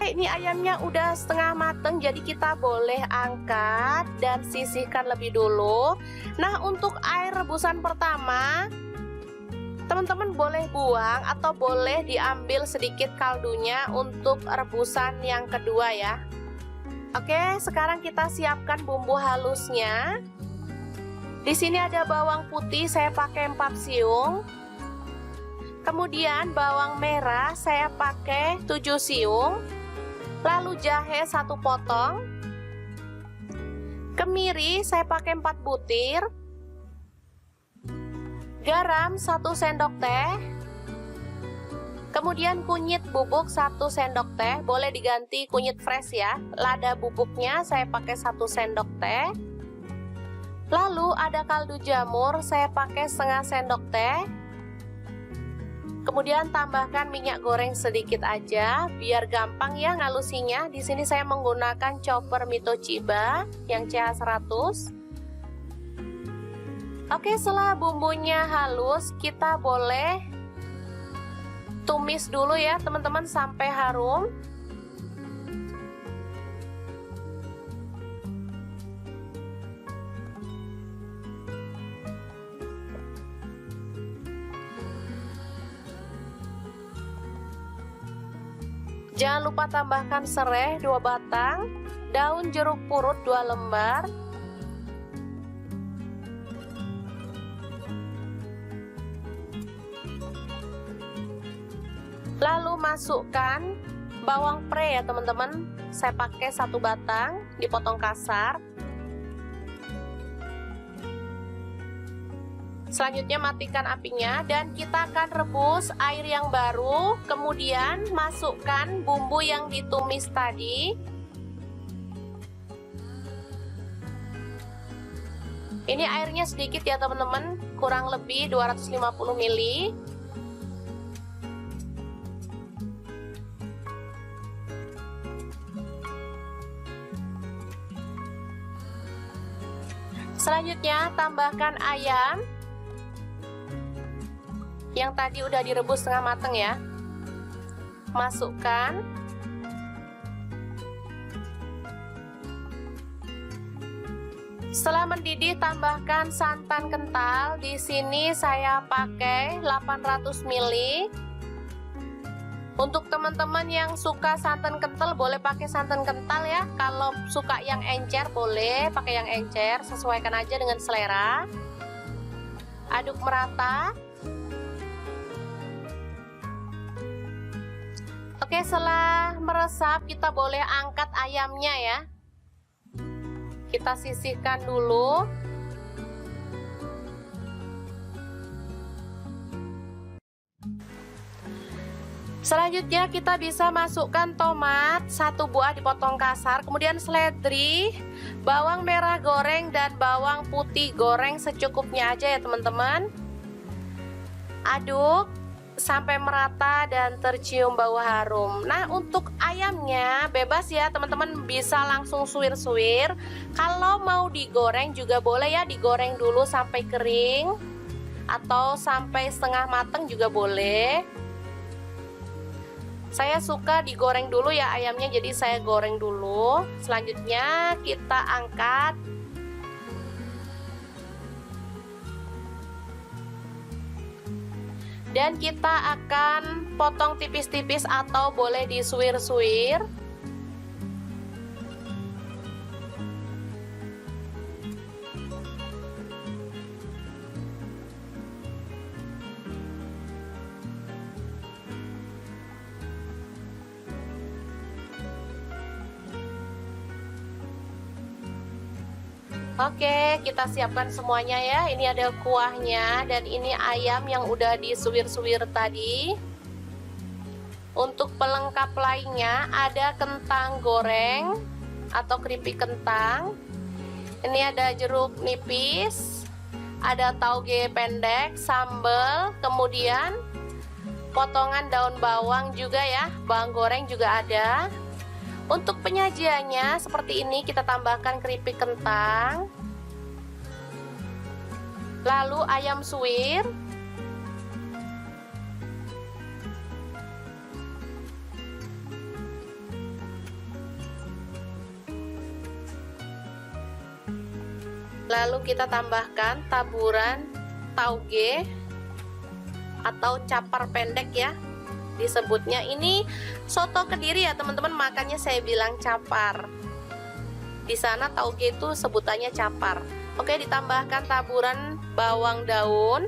Speaker 1: Ini ayamnya udah setengah matang, jadi kita boleh angkat dan sisihkan lebih dulu. Nah, untuk air rebusan pertama teman-teman boleh buang atau boleh diambil sedikit kaldunya untuk rebusan yang kedua ya. Oke, sekarang kita siapkan bumbu halusnya. Di sini ada bawang putih, saya pakai 4 siung. Kemudian bawang merah saya pakai 7 siung. Lalu jahe 1 potong. Kemiri saya pakai 4 butir. Garam 1 sendok teh. Kemudian kunyit bubuk 1 sendok teh, boleh diganti kunyit fresh ya. Lada bubuknya saya pakai 1 sendok teh. Lalu ada kaldu jamur, saya pakai setengah sendok teh. Kemudian tambahkan minyak goreng sedikit aja biar gampang ya ngalusinya. Di sini saya menggunakan chopper Mito Chiba yang CH100. Oke, setelah bumbunya halus, kita boleh tumis dulu ya teman-teman sampai harum. Jangan lupa tambahkan serai 2 batang, daun jeruk purut 2 lembar. Lalu masukkan bawang pre ya teman-teman. Saya pakai 1 batang, dipotong kasar. Selanjutnya matikan apinya dan kita akan rebus air yang baru. Kemudian masukkan bumbu yang ditumis tadi. Ini airnya sedikit ya teman-teman, kurang lebih 250 ml. Selanjutnya tambahkan ayam yang tadi udah direbus setengah matang ya. Masukkan. Setelah mendidih tambahkan santan kental. Di sini saya pakai 800 ml. Untuk teman-teman yang suka santan kental boleh pakai santan kental ya. Kalau suka yang encer boleh pakai yang encer, sesuaikan aja dengan selera. Aduk merata. Oke, setelah meresap kita boleh angkat ayamnya ya. Kita sisihkan dulu. Selanjutnya kita bisa masukkan tomat 1 buah dipotong kasar, kemudian seledri, bawang merah goreng dan bawang putih goreng secukupnya aja ya teman-teman. Aduk sampai merata dan tercium bau harum. Nah, untuk ayamnya bebas ya teman-teman, bisa langsung suwir-suwir. Kalau mau digoreng juga boleh ya, digoreng dulu sampai kering atau sampai setengah matang juga boleh. Saya suka digoreng dulu ya ayamnya, jadi saya goreng dulu. Selanjutnya kita angkat. Dan kita akan potong tipis-tipis atau boleh disuwir-suwir. Oke, kita siapkan semuanya ya. Ini ada kuahnya dan ini ayam yang udah disuwir-suwir tadi. Untuk pelengkap lainnya ada kentang goreng atau keripik kentang. Ini ada jeruk nipis, ada tauge pendek, sambal, kemudian potongan daun bawang juga ya, bawang goreng juga ada. Untuk penyajiannya seperti ini, kita tambahkan keripik kentang, lalu ayam suwir, lalu kita tambahkan taburan tauge atau capar pendek ya disebutnya. Ini soto Kediri ya teman-teman, makanya saya bilang capar. Di sana tauge itu sebutannya capar. Oke, ditambahkan taburan bawang daun,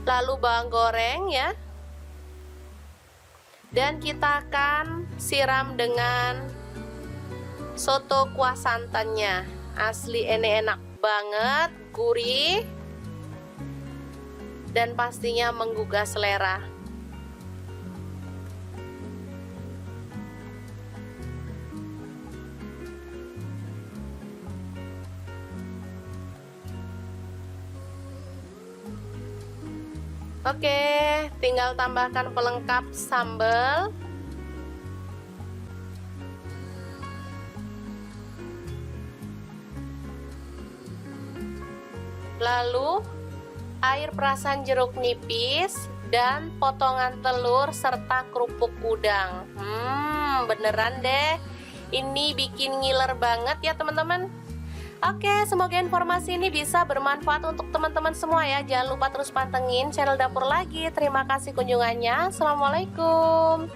Speaker 1: lalu bawang goreng ya. Dan kita akan siram dengan soto kuah santannya. Asli ini enak banget, gurih, dan pastinya menggugah selera. Oke, tinggal tambahkan pelengkap sambal. Lalu air perasan jeruk nipis dan potongan telur serta kerupuk udang. Beneran deh, ini bikin ngiler banget ya teman-teman. Oke, semoga informasi ini bisa bermanfaat untuk teman-teman semua ya. Jangan lupa terus pantengin channel Dapur Lagi. Terima kasih kunjungannya. Assalamualaikum.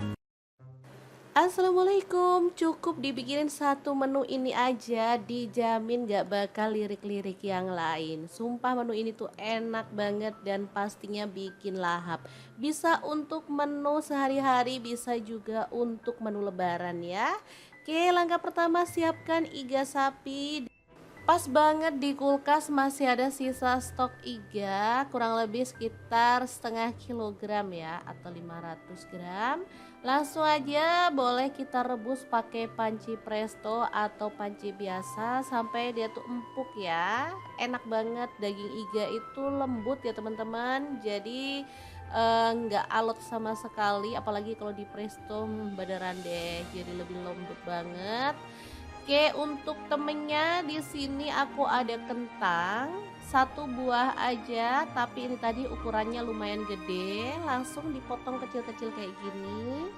Speaker 1: Assalamualaikum. Cukup dibikinin satu menu ini aja, dijamin gak bakal lirik-lirik yang lain. Sumpah menu ini tuh enak banget dan pastinya bikin lahap. Bisa untuk menu sehari-hari, bisa juga untuk menu lebaran ya. Oke, langkah pertama siapkan iga sapi. Pas banget di kulkas masih ada sisa stok iga, kurang lebih sekitar setengah kilogram ya, atau 500 gram. Langsung aja boleh kita rebus pakai panci presto atau panci biasa sampai dia tuh empuk ya. Enak banget, daging iga itu lembut ya teman-teman, jadi nggak alot sama sekali, apalagi kalau di presto beneran deh, jadi lebih lembut banget. Oke, untuk temennya di sini aku ada kentang satu buah aja, tapi ini tadi ukurannya lumayan gede, langsung dipotong kecil-kecil kayak gini.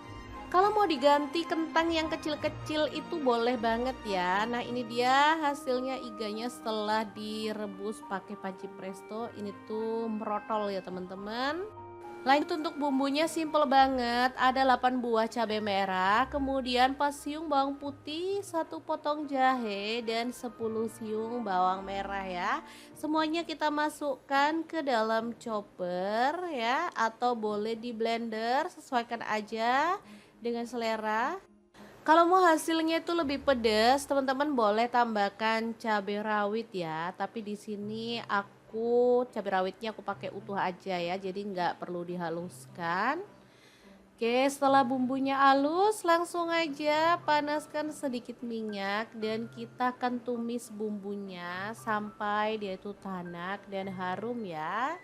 Speaker 1: Kalau mau diganti kentang yang kecil-kecil itu boleh banget ya. Nah, ini dia hasilnya iganya setelah direbus pakai panci presto. Ini tuh merotol ya teman-teman. Lanjut untuk bumbunya simple banget, ada 8 buah cabai merah, kemudian 4 siung bawang putih, 1 potong jahe, dan 10 siung bawang merah ya. Semuanya kita masukkan ke dalam chopper ya, atau boleh di blender, sesuaikan aja dengan selera. Kalau mau hasilnya itu lebih pedas, teman-teman boleh tambahkan cabai rawit ya, tapi di sini aku cabai rawitnya aku pakai utuh aja ya, jadi nggak perlu dihaluskan. Oke, setelah bumbunya halus langsung aja panaskan sedikit minyak dan kita akan tumis bumbunya sampai dia itu tanak dan harum ya.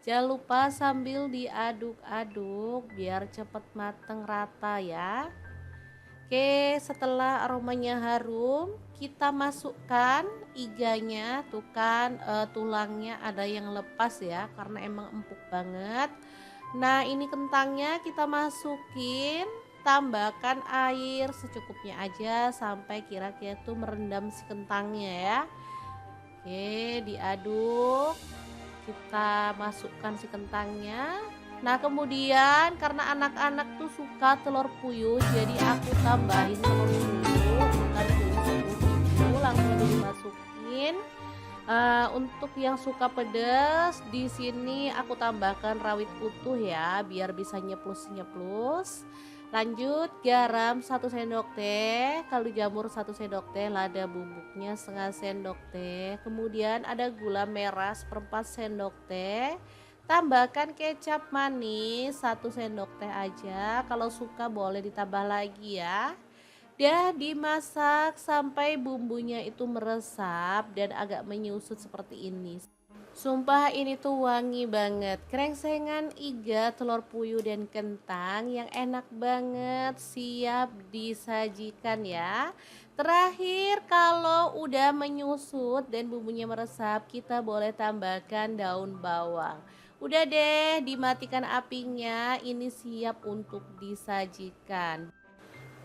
Speaker 1: Jangan lupa sambil diaduk-aduk biar cepet mateng rata ya. Oke, setelah aromanya harum, kita masukkan iganya. Tuh kan tulangnya ada yang lepas ya, karena emang empuk banget. Nah, ini kentangnya kita masukin, tambahkan air secukupnya aja sampai kira-kira tuh merendam si kentangnya ya. Oke, diaduk. Kita masukkan si kentangnya. Nah, kemudian karena anak-anak tuh suka telur puyuh, jadi aku tambahin telur puyuh, bukan puyuh, langsung aja dimasukin. Untuk yang suka pedas, di sini aku tambahkan rawit utuh ya, biar bisa nyeplus-nyeplus. Lanjut garam 1 sendok teh, kaldu jamur 1 sendok teh, lada bubuknya setengah sendok teh. Kemudian ada gula merah 1/4 sendok teh. Tambahkan kecap manis 1 sendok teh aja. Kalau suka boleh ditambah lagi ya. Dan dimasak sampai bumbunya itu meresap dan agak menyusut seperti ini. Sumpah ini tuh wangi banget. Krengsengan iga, telur puyuh dan kentang yang enak banget, siap disajikan ya. Terakhir kalau udah menyusut dan bumbunya meresap, kita boleh tambahkan daun bawang. Udah deh, dimatikan apinya, ini siap untuk disajikan.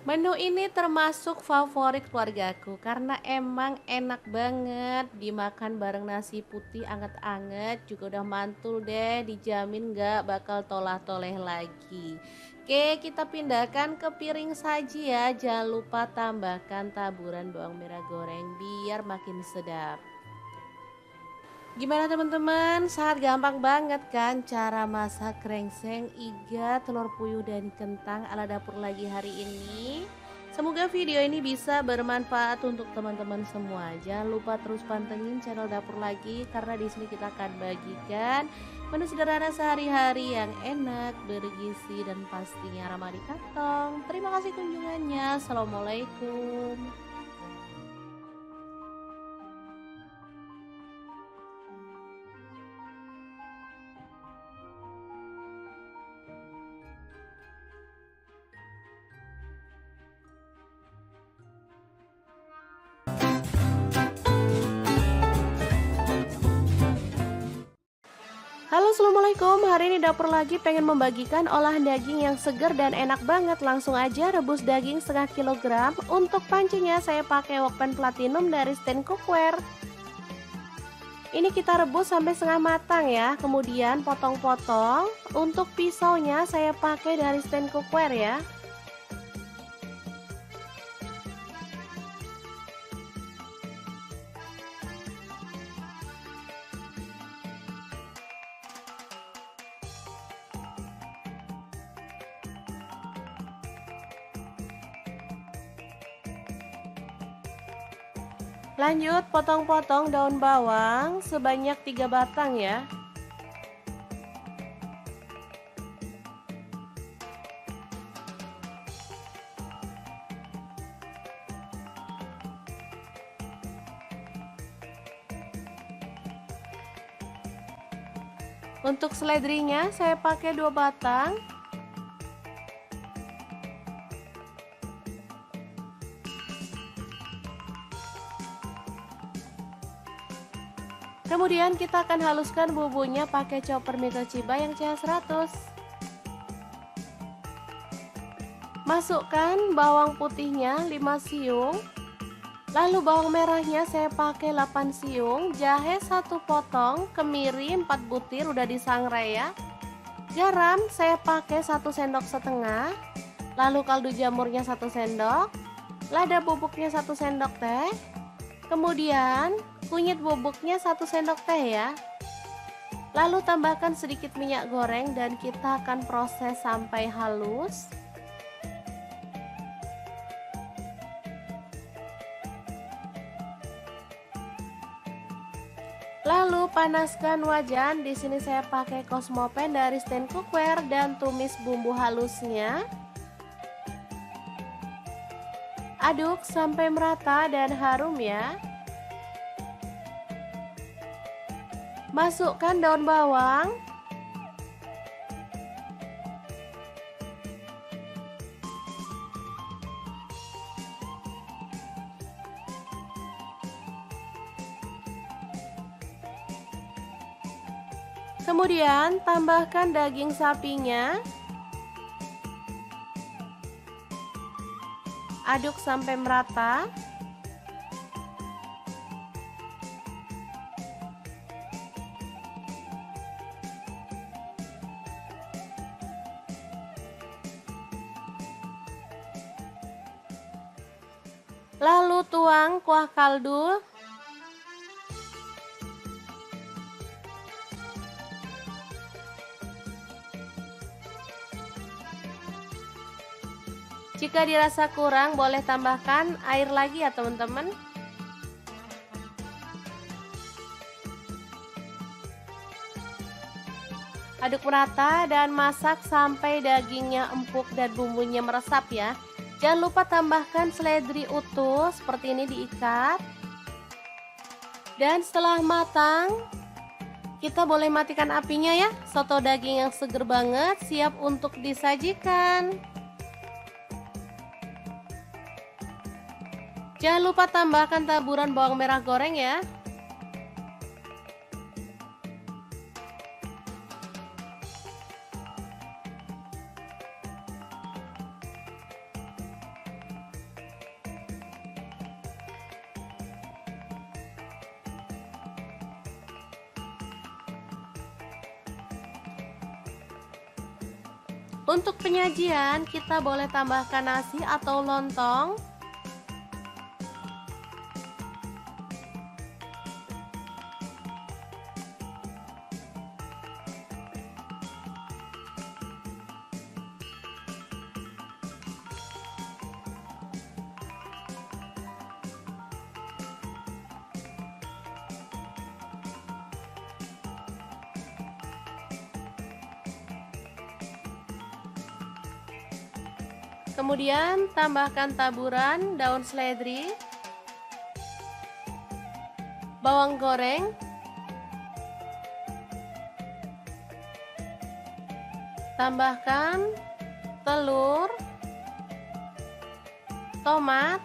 Speaker 1: Menu ini termasuk favorit keluargaku karena emang enak banget dimakan bareng nasi putih anget-anget, juga udah mantul deh, dijamin gak bakal tolah-toleh lagi. Oke, kita pindahkan ke piring saji ya. Jangan lupa tambahkan taburan bawang merah goreng biar makin sedap. Gimana teman-teman? Sangat gampang banget kan cara masak krengseng iga, telur puyuh dan kentang ala dapur lagi hari ini. Semoga video ini bisa bermanfaat untuk teman-teman semua. Jangan lupa terus pantengin channel dapur lagi karena di sini kita akan bagikan menu sederhana sehari-hari yang enak, bergizi dan pastinya ramah di kantong. Terima kasih kunjungannya. Assalamualaikum. Halo assalamualaikum, hari ini dapur lagi pengen membagikan olahan daging yang segar dan enak banget. Langsung aja rebus daging setengah kilogram. Untuk pancinya saya pakai wokpan platinum dari stand cookware. Ini kita rebus sampai setengah matang ya, kemudian potong-potong. Untuk pisaunya saya pakai dari stand cookware ya. Lanjut potong-potong daun bawang sebanyak 3 batang ya. Untuk seledrinya saya pakai 2 batang. Kemudian kita akan haluskan bumbunya pakai chopper Mitochiba yang CH100. Masukkan bawang putihnya 5 siung. Lalu bawang merahnya saya pakai 8 siung, jahe 1 potong, kemiri 4 butir udah disangrai ya. Garam saya pakai 1 sendok setengah. Lalu kaldu jamurnya 1 sendok, lada bubuknya 1 sendok teh. Kemudian kunyit bubuknya 1 sendok teh ya. Lalu tambahkan sedikit minyak goreng dan kita akan proses sampai halus. Lalu panaskan wajan. Di sini saya pakai Cosmopan dari stand cookware dan tumis bumbu halusnya. Aduk sampai merata dan harum ya. Masukkan daun bawang. Kemudian tambahkan daging sapinya. Aduk sampai merata. Lalu tuang kuah kaldu. Jika dirasa kurang, boleh tambahkan air lagi ya teman-teman. Aduk merata dan masak sampai dagingnya empuk dan bumbunya meresap ya. Jangan lupa tambahkan seledri utuh seperti ini diikat. Dan setelah matang, kita boleh matikan apinya ya. Soto daging yang seger banget siap untuk disajikan. Jangan lupa tambahkan taburan bawang merah goreng ya. Untuk penyajian, kita boleh tambahkan nasi atau lontong. Kemudian tambahkan taburan daun seledri, bawang goreng, tambahkan telur, tomat,